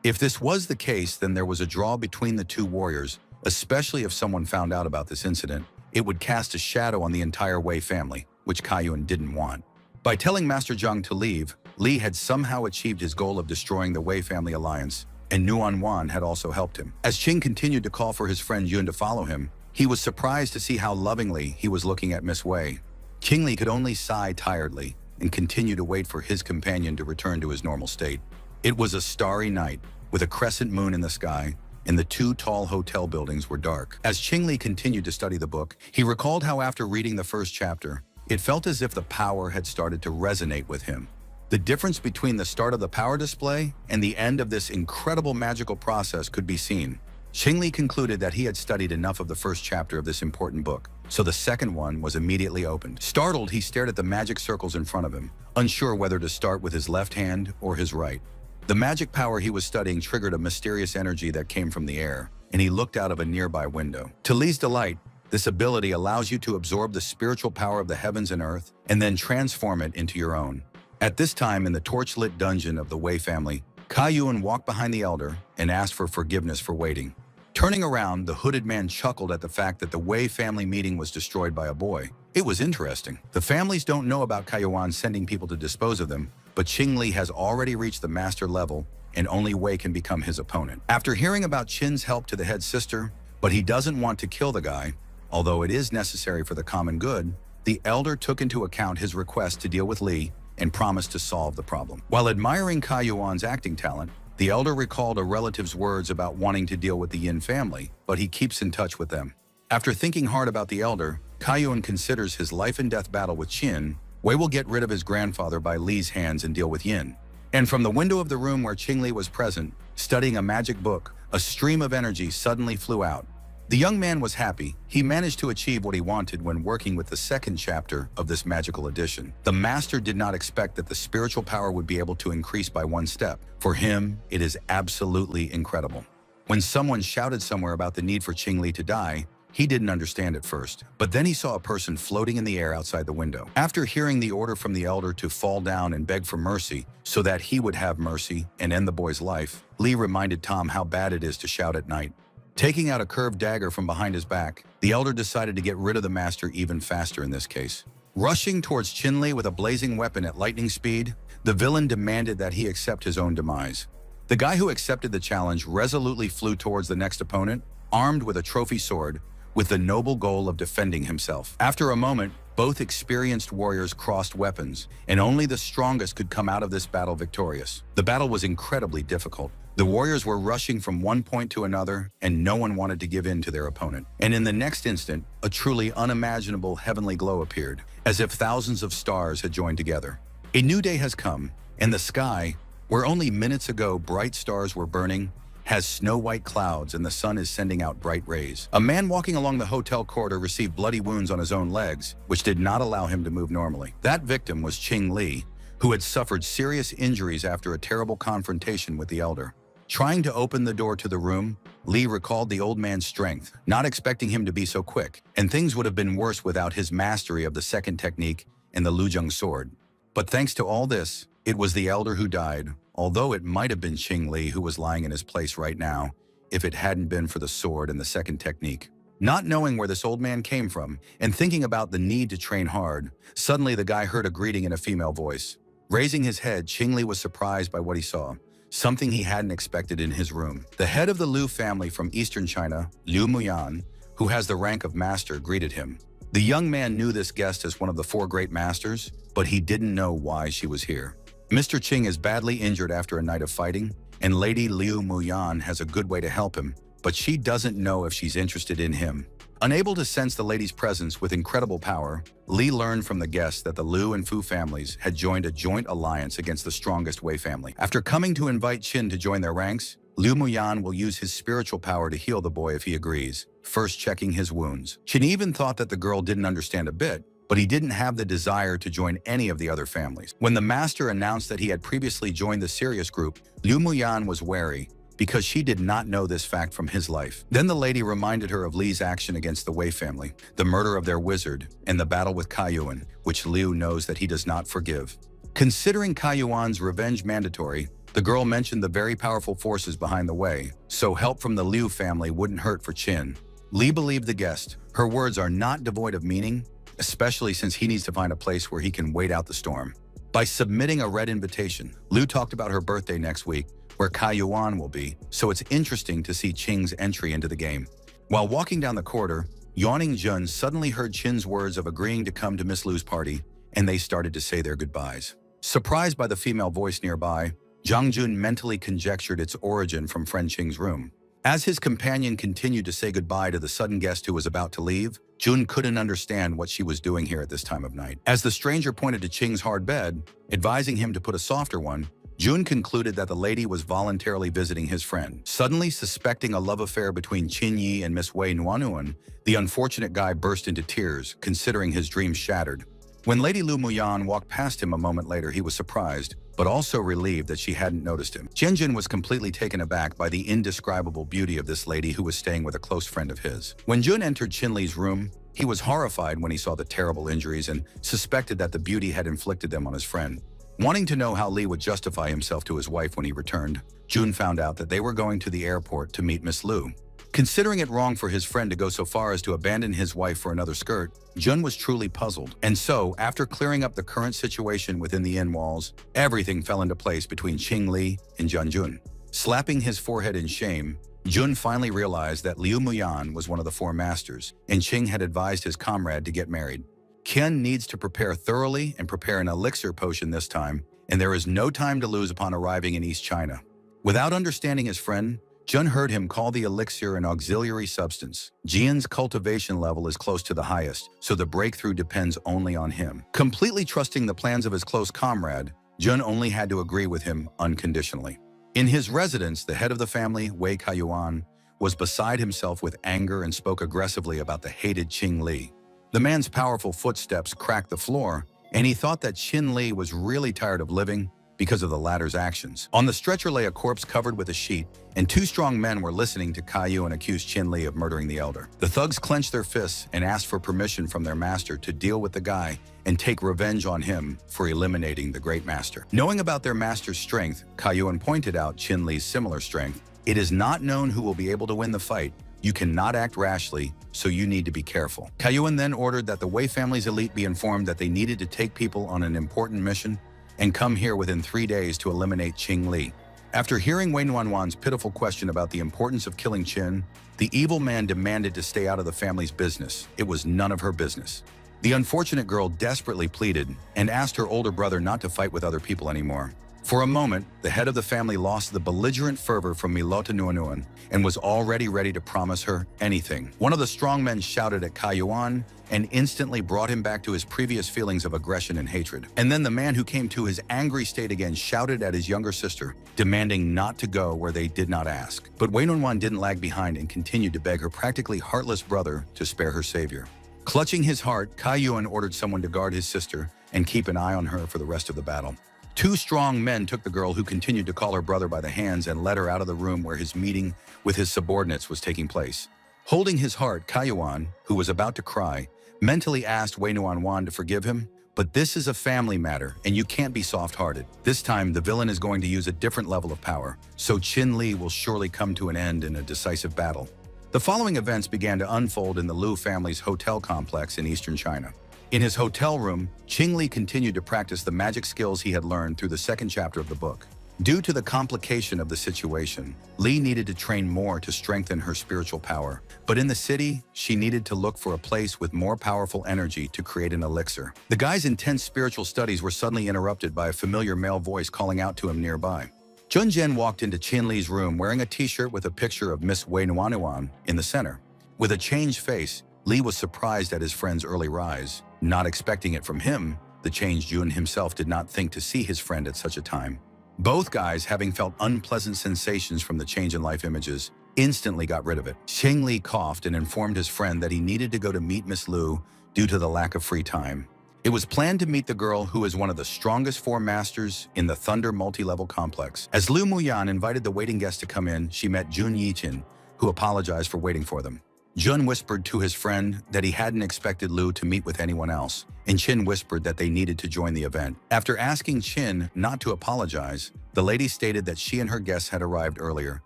Speaker 1: If this was the case, then there was a draw between the two warriors, especially if someone found out about this incident. It would cast a shadow on the entire Wei family, which Kaiyuan didn't want. By telling Master Zhang to leave, Li had somehow achieved his goal of destroying the Wei family alliance, and Nuanwan had also helped him. As Qing continued to call for his friend Yun to follow him, he was surprised to see how lovingly he was looking at Miss Wei. Qing Li could only sigh tiredly and continue to wait for his companion to return to his normal state. It was a starry night, with a crescent moon in the sky, and the two tall hotel buildings were dark. As Qing Li continued to study the book, he recalled how after reading the first chapter, it felt as if the power had started to resonate with him. The difference between the start of the power display and the end of this incredible magical process could be seen. Qing Li concluded that he had studied enough of the first chapter of this important book, so the second one was immediately opened. Startled, he stared at the magic circles in front of him, unsure whether to start with his left hand or his right. The magic power he was studying triggered a mysterious energy that came from the air, and he looked out of a nearby window. To Li's delight, this ability allows you to absorb the spiritual power of the heavens and earth and then transform it into your own. At this time, in the torch-lit dungeon of the Wei family, Kaiyuan walked behind the elder and asked for forgiveness for waiting. Turning around, the hooded man chuckled at the fact that the Wei family meeting was destroyed by a boy. It was interesting. The families don't know about Kaiyuan sending people to dispose of them, but Qing Li has already reached the master level, and only Wei can become his opponent. After hearing about Qin's help to the head sister, but he doesn't want to kill the guy, although it is necessary for the common good, the elder took into account his request to deal with Li and promised to solve the problem. While admiring Kaiyuan's acting talent, the elder recalled a relative's words about wanting to deal with the Yin family, but he keeps in touch with them. After thinking hard about the elder, Kaiyuan considers his life and death battle with Qin. Wei will get rid of his grandfather by Li's hands and deal with Yin. And from the window of the room where Qing Li was present, studying a magic book, a stream of energy suddenly flew out. The young man was happy. He managed to achieve what he wanted when working with the second chapter of this magical edition. The master did not expect that the spiritual power would be able to increase by one step. For him, it is absolutely incredible. When someone shouted somewhere about the need for Qing Li to die, He didn't understand at first, but then he saw a person floating in the air outside the window. After hearing the order from the elder to fall down and beg for mercy so that he would have mercy and end the boy's life, Lee reminded Tom how bad it is to shout at night. Taking out a curved dagger from behind his back, the elder decided to get rid of the master even faster in this case. Rushing towards Chin Lee with a blazing weapon at lightning speed, the villain demanded that he accept his own demise. The guy who accepted the challenge resolutely flew towards the next opponent, armed with a trophy sword, with the noble goal of defending himself. After a moment, both experienced warriors crossed weapons, and only the strongest could come out of this battle victorious. The battle was incredibly difficult. The warriors were rushing from one point to another, and no one wanted to give in to their opponent. And in the next instant, a truly unimaginable heavenly glow appeared, as if thousands of stars had joined together. A new day has come, and the sky, where only minutes ago bright stars were burning, has snow-white clouds and the sun is sending out bright rays. A man walking along the hotel corridor received bloody wounds on his own legs, which did not allow him to move normally. That victim was Ching Lee, who had suffered serious injuries after a terrible confrontation with the elder. Trying to open the door to the room, Lee recalled the old man's strength, not expecting him to be so quick, and things would have been worse without his mastery of the second technique and the Lujung sword. But thanks to all this, it was the elder who died, although it might have been Ching Lee who was lying in his place right now, if it hadn't been for the sword and the second technique. Not knowing where this old man came from, and thinking about the need to train hard, suddenly the guy heard a greeting in a female voice. Raising his head, Ching Lee was surprised by what he saw, something he hadn't expected in his room. The head of the Liu family from eastern China, Liu Muyan, who has the rank of master, greeted him. The young man knew this guest as one of the four great masters, but he didn't know why she was here. Mr. Ching is badly injured after a night of fighting, and Lady Liu Muyan has a good way to help him, but she doesn't know if she's interested in him. Unable to sense the lady's presence with incredible power, Li learned from the guests that the Liu and Fu families had joined a joint alliance against the strongest Wei family. After coming to invite Qin to join their ranks, Liu Muyan will use his spiritual power to heal the boy if he agrees, first checking his wounds. Qin even thought that the girl didn't understand a bit, but he didn't have the desire to join any of the other families. When the master announced that he had previously joined the serious group, Liu Muyan was wary, because she did not know this fact from his life. Then the lady reminded her of Li's action against the Wei family, the murder of their wizard, and the battle with Kaiyuan, which Liu knows that he does not forgive. Considering Kaiyuan's revenge mandatory, the girl mentioned the very powerful forces behind the Wei, so help from the Liu family wouldn't hurt for Qin. Li believed the guest. Her words are not devoid of meaning, especially since he needs to find a place where he can wait out the storm. By submitting a red invitation, Liu talked about her birthday next week, where Kaiyuan will be, so it's interesting to see Qing's entry into the game. While walking down the corridor, yawning Jun suddenly heard Qin's words of agreeing to come to Miss Liu's party, and they started to say their goodbyes. Surprised by the female voice nearby, Zhang Jun mentally conjectured its origin from friend Qing's room. As his companion continued to say goodbye to the sudden guest who was about to leave, Jun couldn't understand what she was doing here at this time of night. As the stranger pointed to Qing's hard bed, advising him to put a softer one, Jun concluded that the lady was voluntarily visiting his friend. Suddenly suspecting a love affair between Qin Yi and Miss Wei Nuanuan, the unfortunate guy burst into tears, considering his dreams shattered. When Lady Liu Muyan walked past him a moment later, he was surprised, but also relieved that she hadn't noticed him. Jianjin was completely taken aback by the indescribable beauty of this lady who was staying with a close friend of his. When Jun entered Qin Li's room, he was horrified when he saw the terrible injuries and suspected that the beauty had inflicted them on his friend. Wanting to know how Li would justify himself to his wife when he returned, Jun found out that they were going to the airport to meet Miss Liu. Considering it wrong for his friend to go so far as to abandon his wife for another skirt, Jun was truly puzzled. And so, after clearing up the current situation within the inn walls, everything fell into place between Qing Li and Jun. Slapping his forehead in shame, Jun finally realized that Liu Muyan was one of the four masters, and Qing had advised his comrade to get married. Qian needs to prepare thoroughly and prepare an elixir potion this time, and there is no time to lose upon arriving in East China. Without understanding his friend, Jun heard him call the elixir an auxiliary substance. Jian's cultivation level is close to the highest, so the breakthrough depends only on him. Completely trusting the plans of his close comrade, Jun only had to agree with him unconditionally. In his residence, the head of the family, Wei Kaiyuan, was beside himself with anger and spoke aggressively about the hated Qing Li. The man's powerful footsteps cracked the floor, and he thought that Qin Li was really tired of living, because of the latter's actions. On the stretcher lay a corpse covered with a sheet, and two strong men were listening to Kaiyuan accuse Qin Li of murdering the elder. The thugs clenched their fists and asked for permission from their master to deal with the guy and take revenge on him for eliminating the great master. Knowing about their master's strength, Kaiyuan pointed out Qin Li's similar strength. It is not known who will be able to win the fight. You cannot act rashly, so you need to be careful. Kaiyuan then ordered that the Wei family's elite be informed that they needed to take people on an important mission and come here within 3 days to eliminate Qin Li. After hearing Wei Nuanwan's pitiful question about the importance of killing Qin, the evil man demanded to stay out of the family's business. It was none of her business. The unfortunate girl desperately pleaded and asked her older brother not to fight with other people anymore. For a moment, the head of the family lost the belligerent fervor from Milota Nuanuan and was already ready to promise her anything. One of the strong men shouted at Kaiyuan and instantly brought him back to his previous feelings of aggression and hatred. And then the man who came to his angry state again shouted at his younger sister, demanding not to go where they did not ask. But Wei Nuanwan didn't lag behind and continued to beg her practically heartless brother to spare her savior. Clutching his heart, Kaiyuan ordered someone to guard his sister and keep an eye on her for the rest of the battle. Two strong men took the girl, who continued to call her brother by the hands, and led her out of the room where his meeting with his subordinates was taking place. Holding his heart, Kaiyuan, who was about to cry, mentally asked Wei Nuanwan to forgive him. But this is a family matter, and you can't be soft-hearted. This time, the villain is going to use a different level of power, so Qin Li will surely come to an end in a decisive battle. The following events began to unfold in the Liu family's hotel complex in eastern China. In his hotel room, Qin Li continued to practice the magic skills he had learned through the second chapter of the book. Due to the complication of the situation, Li needed to train more to strengthen her spiritual power. But in the city, she needed to look for a place with more powerful energy to create an elixir. The guy's intense spiritual studies were suddenly interrupted by a familiar male voice calling out to him nearby. Jun Zhen walked into Qin Li's room wearing a t-shirt with a picture of Miss Wei Nuanuan in the center. With a changed face, Li was surprised at his friend's early rise. Not expecting it from him, the changed Jun himself did not think to see his friend at such a time. Both guys, having felt unpleasant sensations from the change in life images, instantly got rid of it. Qin Li coughed and informed his friend that he needed to go to meet Miss Liu due to the lack of free time. It was planned to meet the girl who is one of the strongest 4 masters in the Thunder multi-level complex. As Liu Muyan invited the waiting guests to come in, she met Jun Yiqin, who apologized for waiting for them. Jun whispered to his friend that he hadn't expected Liu to meet with anyone else, and Qin whispered that they needed to join the event. After asking Qin not to apologize, the lady stated that she and her guests had arrived earlier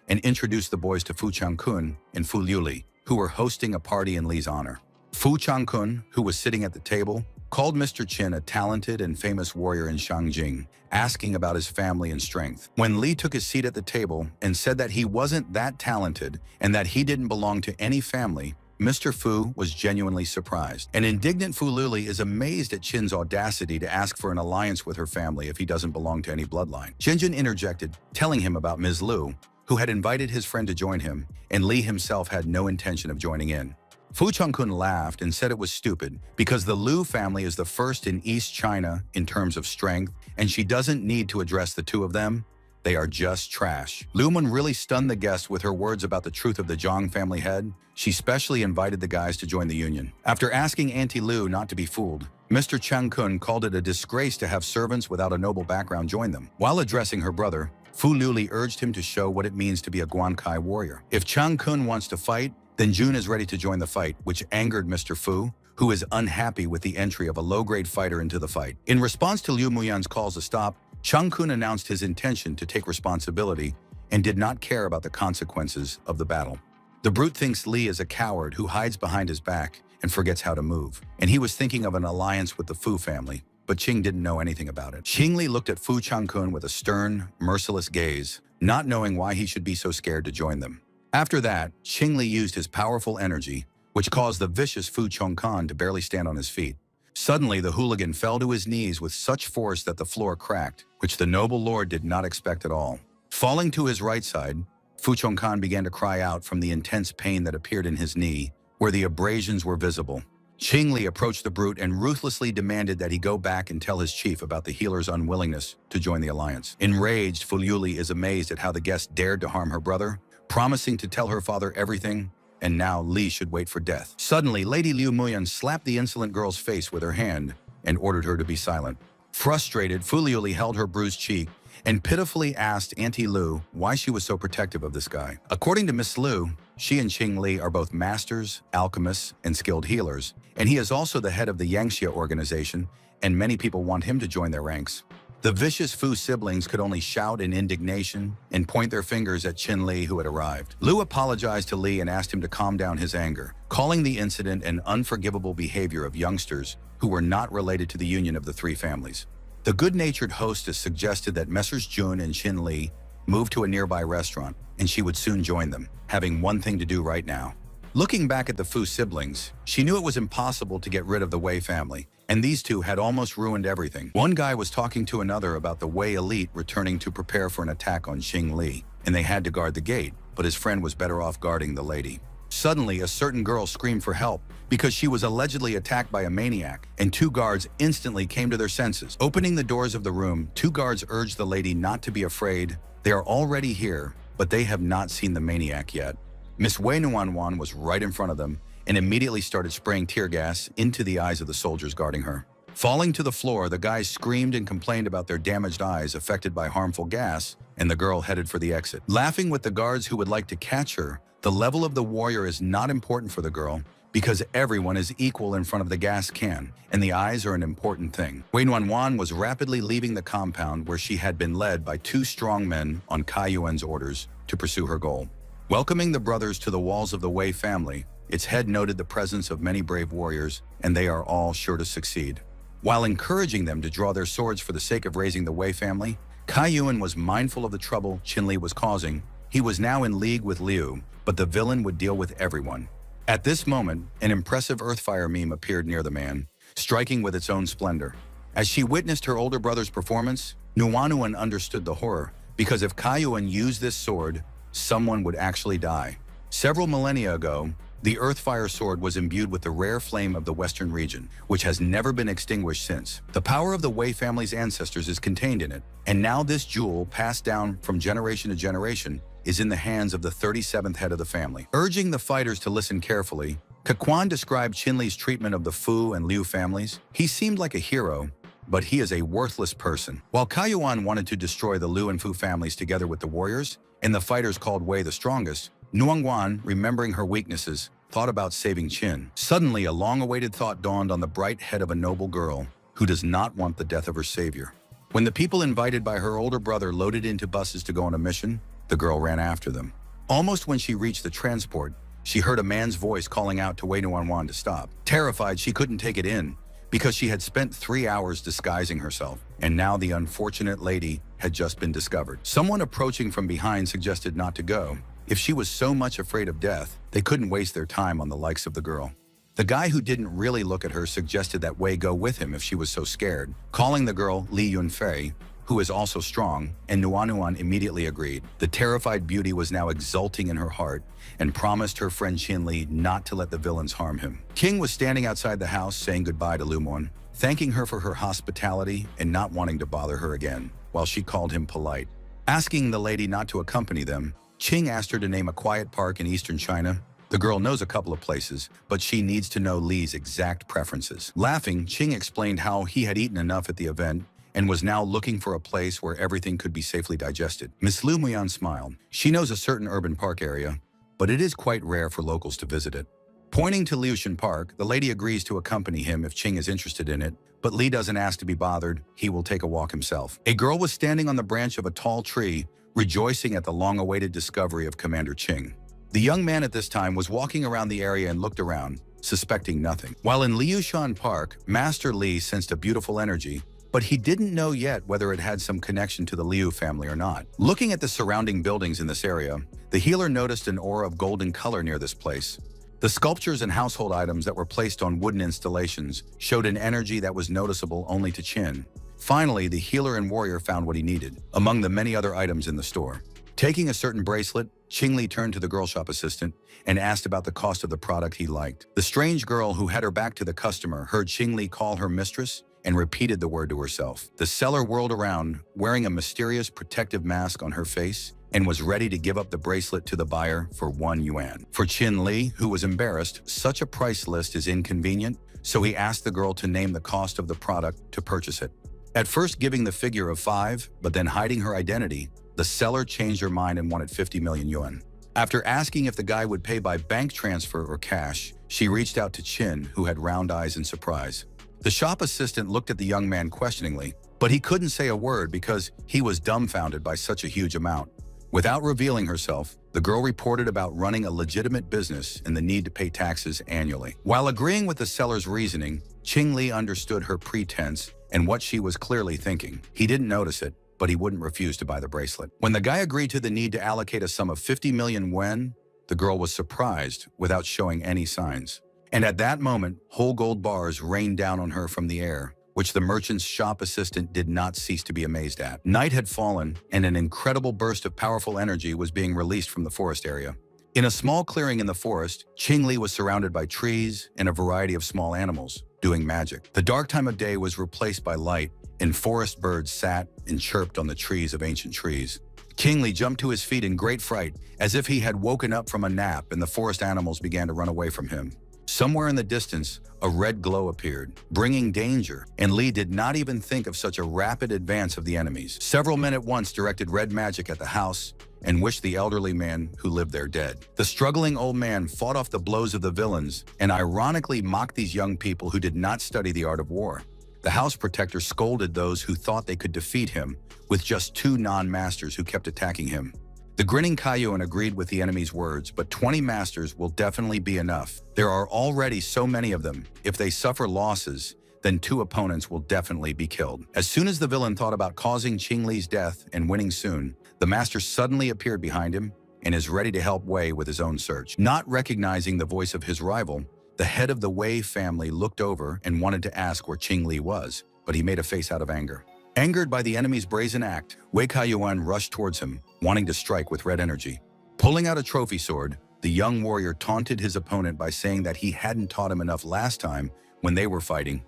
Speaker 1: and introduced the boys to Fu Changkun and Fu Liuli, who were hosting a party in Li's honor. Fu Changkun, who was sitting at the table, called Mr. Qin a talented and famous warrior in Shangjing, asking about his family and strength. When Li took his seat at the table and said that he wasn't that talented and that he didn't belong to any family, Mr. Fu was genuinely surprised. An indignant Fu Luli is amazed at Qin's audacity to ask for an alliance with her family if he doesn't belong to any bloodline. Jinjin interjected, telling him about Ms. Liu, who had invited his friend to join him, and Li himself had no intention of joining in. Fu Changkun laughed and said it was stupid because the Liu family is the first in East China in terms of strength, and she doesn't need to address the two of them. They are just trash. Liu Mun really stunned the guests with her words about the truth of the Zhang family head. She specially invited the guys to join the union. After asking Auntie Liu not to be fooled, Mr. Changkun called it a disgrace to have servants without a noble background join them. While addressing her brother, Fu Liuli urged him to show what it means to be a Guankai warrior. If Changkun wants to fight, then Jun is ready to join the fight, which angered Mr. Fu, who is unhappy with the entry of a low-grade fighter into the fight. In response to Liu Muyan's calls to stop, Changkun announced his intention to take responsibility and did not care about the consequences of the battle. The brute thinks Li is a coward who hides behind his back and forgets how to move, and he was thinking of an alliance with the Fu family, but Qing didn't know anything about it. Qing Li looked at Fu Changkun with a stern, merciless gaze, not knowing why he should be so scared to join them. After that, Qing Li used his powerful energy, which caused the vicious Fu Chongkan to barely stand on his feet. Suddenly, the hooligan fell to his knees with such force that the floor cracked, which the noble lord did not expect at all. Falling to his right side, Fu Chongkan began to cry out from the intense pain that appeared in his knee, where the abrasions were visible. Qing Li approached the brute and ruthlessly demanded that he go back and tell his chief about the healer's unwillingness to join the alliance. Enraged, Fu Liuli is amazed at how the guest dared to harm her brother, promising to tell her father everything, and now Li should wait for death. Suddenly, Lady Liu Muyan slapped the insolent girl's face with her hand and ordered her to be silent. Frustrated, Fu Liuli held her bruised cheek and pitifully asked Auntie Lu why she was so protective of this guy. According to Miss Lu, she and Qing Li are both masters, alchemists, and skilled healers, and he is also the head of the Yangxia organization, and many people want him to join their ranks. The vicious Fu siblings could only shout in indignation and point their fingers at Qin Li, who had arrived. Lu apologized to Li and asked him to calm down his anger, calling the incident an unforgivable behavior of youngsters who were not related to the union of the three families. The good-natured hostess suggested that Messrs. Jun and Qin Li move to a nearby restaurant, and she would soon join them, having one thing to do right now. Looking back at the Fu siblings, she knew it was impossible to get rid of the Wei family, and these two had almost ruined everything. One guy was talking to another about the Wei elite returning to prepare for an attack on Qing Li, and they had to guard the gate, but his friend was better off guarding the lady. Suddenly, a certain girl screamed for help because she was allegedly attacked by a maniac, and two guards instantly came to their senses. Opening the doors of the room, two guards urged the lady not to be afraid. They are already here, but they have not seen the maniac yet. Miss Wei Nuanwan was right in front of them and immediately started spraying tear gas into the eyes of the soldiers guarding her. Falling to the floor, the guys screamed and complained about their damaged eyes affected by harmful gas, and the girl headed for the exit. Laughing with the guards who would like to catch her, the level of the warrior is not important for the girl because everyone is equal in front of the gas can, and the eyes are an important thing. Wei Nuanwan was rapidly leaving the compound where she had been led by two strong men on Kai Yuan's orders to pursue her goal. Welcoming the brothers to the walls of the Wei family, its head noted the presence of many brave warriors, and they are all sure to succeed. While encouraging them to draw their swords for the sake of raising the Wei family, Kai Yuan was mindful of the trouble Qin Li was causing. He was now in league with Liu, but the villain would deal with everyone. At this moment, an impressive Earthfire meme appeared near the man, striking with its own splendor. As she witnessed her older brother's performance, Nuanuan understood the horror, because if Kai Yuan used this sword, someone would actually die. Several millennia ago, the Earthfire sword was imbued with the rare flame of the Western region, which has never been extinguished since. The power of the Wei family's ancestors is contained in it, and now this jewel, passed down from generation to generation, is in the hands of the 37th head of the family. Urging the fighters to listen carefully, Kaquan described Qin Li's treatment of the Fu and Liu families. He seemed like a hero, but he is a worthless person. While Kai Yuan wanted to destroy the Liu and Fu families together with the warriors, and the fighters called Wei the strongest, Nuangwan, remembering her weaknesses, thought about saving Qin. Suddenly, a long-awaited thought dawned on the bright head of a noble girl who does not want the death of her savior. When the people invited by her older brother loaded into buses to go on a mission, the girl ran after them. Almost when she reached the transport, she heard a man's voice calling out to Wei Nuanwan to stop. Terrified, she couldn't take it in because she had spent 3 hours disguising herself, and now the unfortunate lady had just been discovered. Someone approaching from behind suggested not to go. If she was so much afraid of death, they couldn't waste their time on the likes of the girl. The guy who didn't really look at her suggested that Wei go with him if she was so scared, calling the girl Li Yunfei, who is also strong, and Nuanuan immediately agreed. The terrified beauty was now exulting in her heart and promised her friend Qin Li not to let the villains harm him. King was standing outside the house saying goodbye to Lumon, thanking her for her hospitality and not wanting to bother her again, while she called him polite. Asking the lady not to accompany them, Qing asked her to name a quiet park in eastern China. The girl knows a couple of places, but she needs to know Li's exact preferences. Laughing, Qing explained how he had eaten enough at the event and was now looking for a place where everything could be safely digested. Miss Lu Muyan smiled. She knows a certain urban park area, but it is quite rare for locals to visit it. Pointing to Liushan Park, the lady agrees to accompany him if Qing is interested in it, but Li doesn't ask to be bothered. He will take a walk himself. A girl was standing on the branch of a tall tree, rejoicing at the long-awaited discovery of Commander Qing. The young man at this time was walking around the area and looked around, suspecting nothing. While in Liushan Park, Master Li sensed a beautiful energy, but he didn't know yet whether it had some connection to the Liu family or not. Looking at the surrounding buildings in this area, the healer noticed an aura of golden color near this place. The sculptures and household items that were placed on wooden installations showed an energy that was noticeable only to Qin. Finally, the healer and warrior found what he needed, among the many other items in the store. Taking a certain bracelet, Qing Li turned to the girl shop assistant and asked about the cost of the product he liked. The strange girl, who had her back to the customer, heard Qing Li call her mistress and repeated the word to herself. The seller whirled around, wearing a mysterious protective mask on her face, and was ready to give up the bracelet to the buyer for 1 yuan. For Qin Li, who was embarrassed, such a price list is inconvenient, so he asked the girl to name the cost of the product to purchase it. At first giving the figure of 5, but then hiding her identity, the seller changed her mind and wanted 50 million yuan. After asking if the guy would pay by bank transfer or cash, she reached out to Chin, who had round eyes in surprise. The shop assistant looked at the young man questioningly, but he couldn't say a word because he was dumbfounded by such a huge amount. Without revealing herself, the girl reported about running a legitimate business and the need to pay taxes annually. While agreeing with the seller's reasoning, Ching Li understood her pretense and what she was clearly thinking. He didn't notice it, but he wouldn't refuse to buy the bracelet. When the guy agreed to the need to allocate a sum of 50 million yuan, the girl was surprised without showing any signs. And at that moment, whole gold bars rained down on her from the air, which the merchant's shop assistant did not cease to be amazed at. Night had fallen, and an incredible burst of powerful energy was being released from the forest area. In a small clearing in the forest, Ching Li was surrounded by trees and a variety of small animals, doing magic. The dark time of day was replaced by light, and forest birds sat and chirped on the trees of ancient trees. King Li jumped to his feet in great fright, as if he had woken up from a nap, and the forest animals began to run away from him. Somewhere in the distance, a red glow appeared, bringing danger, and Li did not even think of such a rapid advance of the enemies. Several men at once directed red magic at the house and wished the elderly man who lived there dead. The struggling old man fought off the blows of the villains and ironically mocked these young people who did not study the art of war. The house protector scolded those who thought they could defeat him, with just 2 non-masters who kept attacking him. The grinning Kaiyuan agreed with the enemy's words, but 20 masters will definitely be enough. There are already so many of them. If they suffer losses, then 2 opponents will definitely be killed. As soon as the villain thought about causing Ching Li's death and winning soon, the master suddenly appeared behind him and is ready to help Wei with his own search. Not recognizing the voice of his rival, the head of the Wei family looked over and wanted to ask where Ching Li was, but he made a face out of anger. Angered by the enemy's brazen act, Wei Kaiyuan rushed towards him, wanting to strike with red energy. Pulling out a trophy sword, the young warrior taunted his opponent by saying that he hadn't taught him enough last time when they were fighting,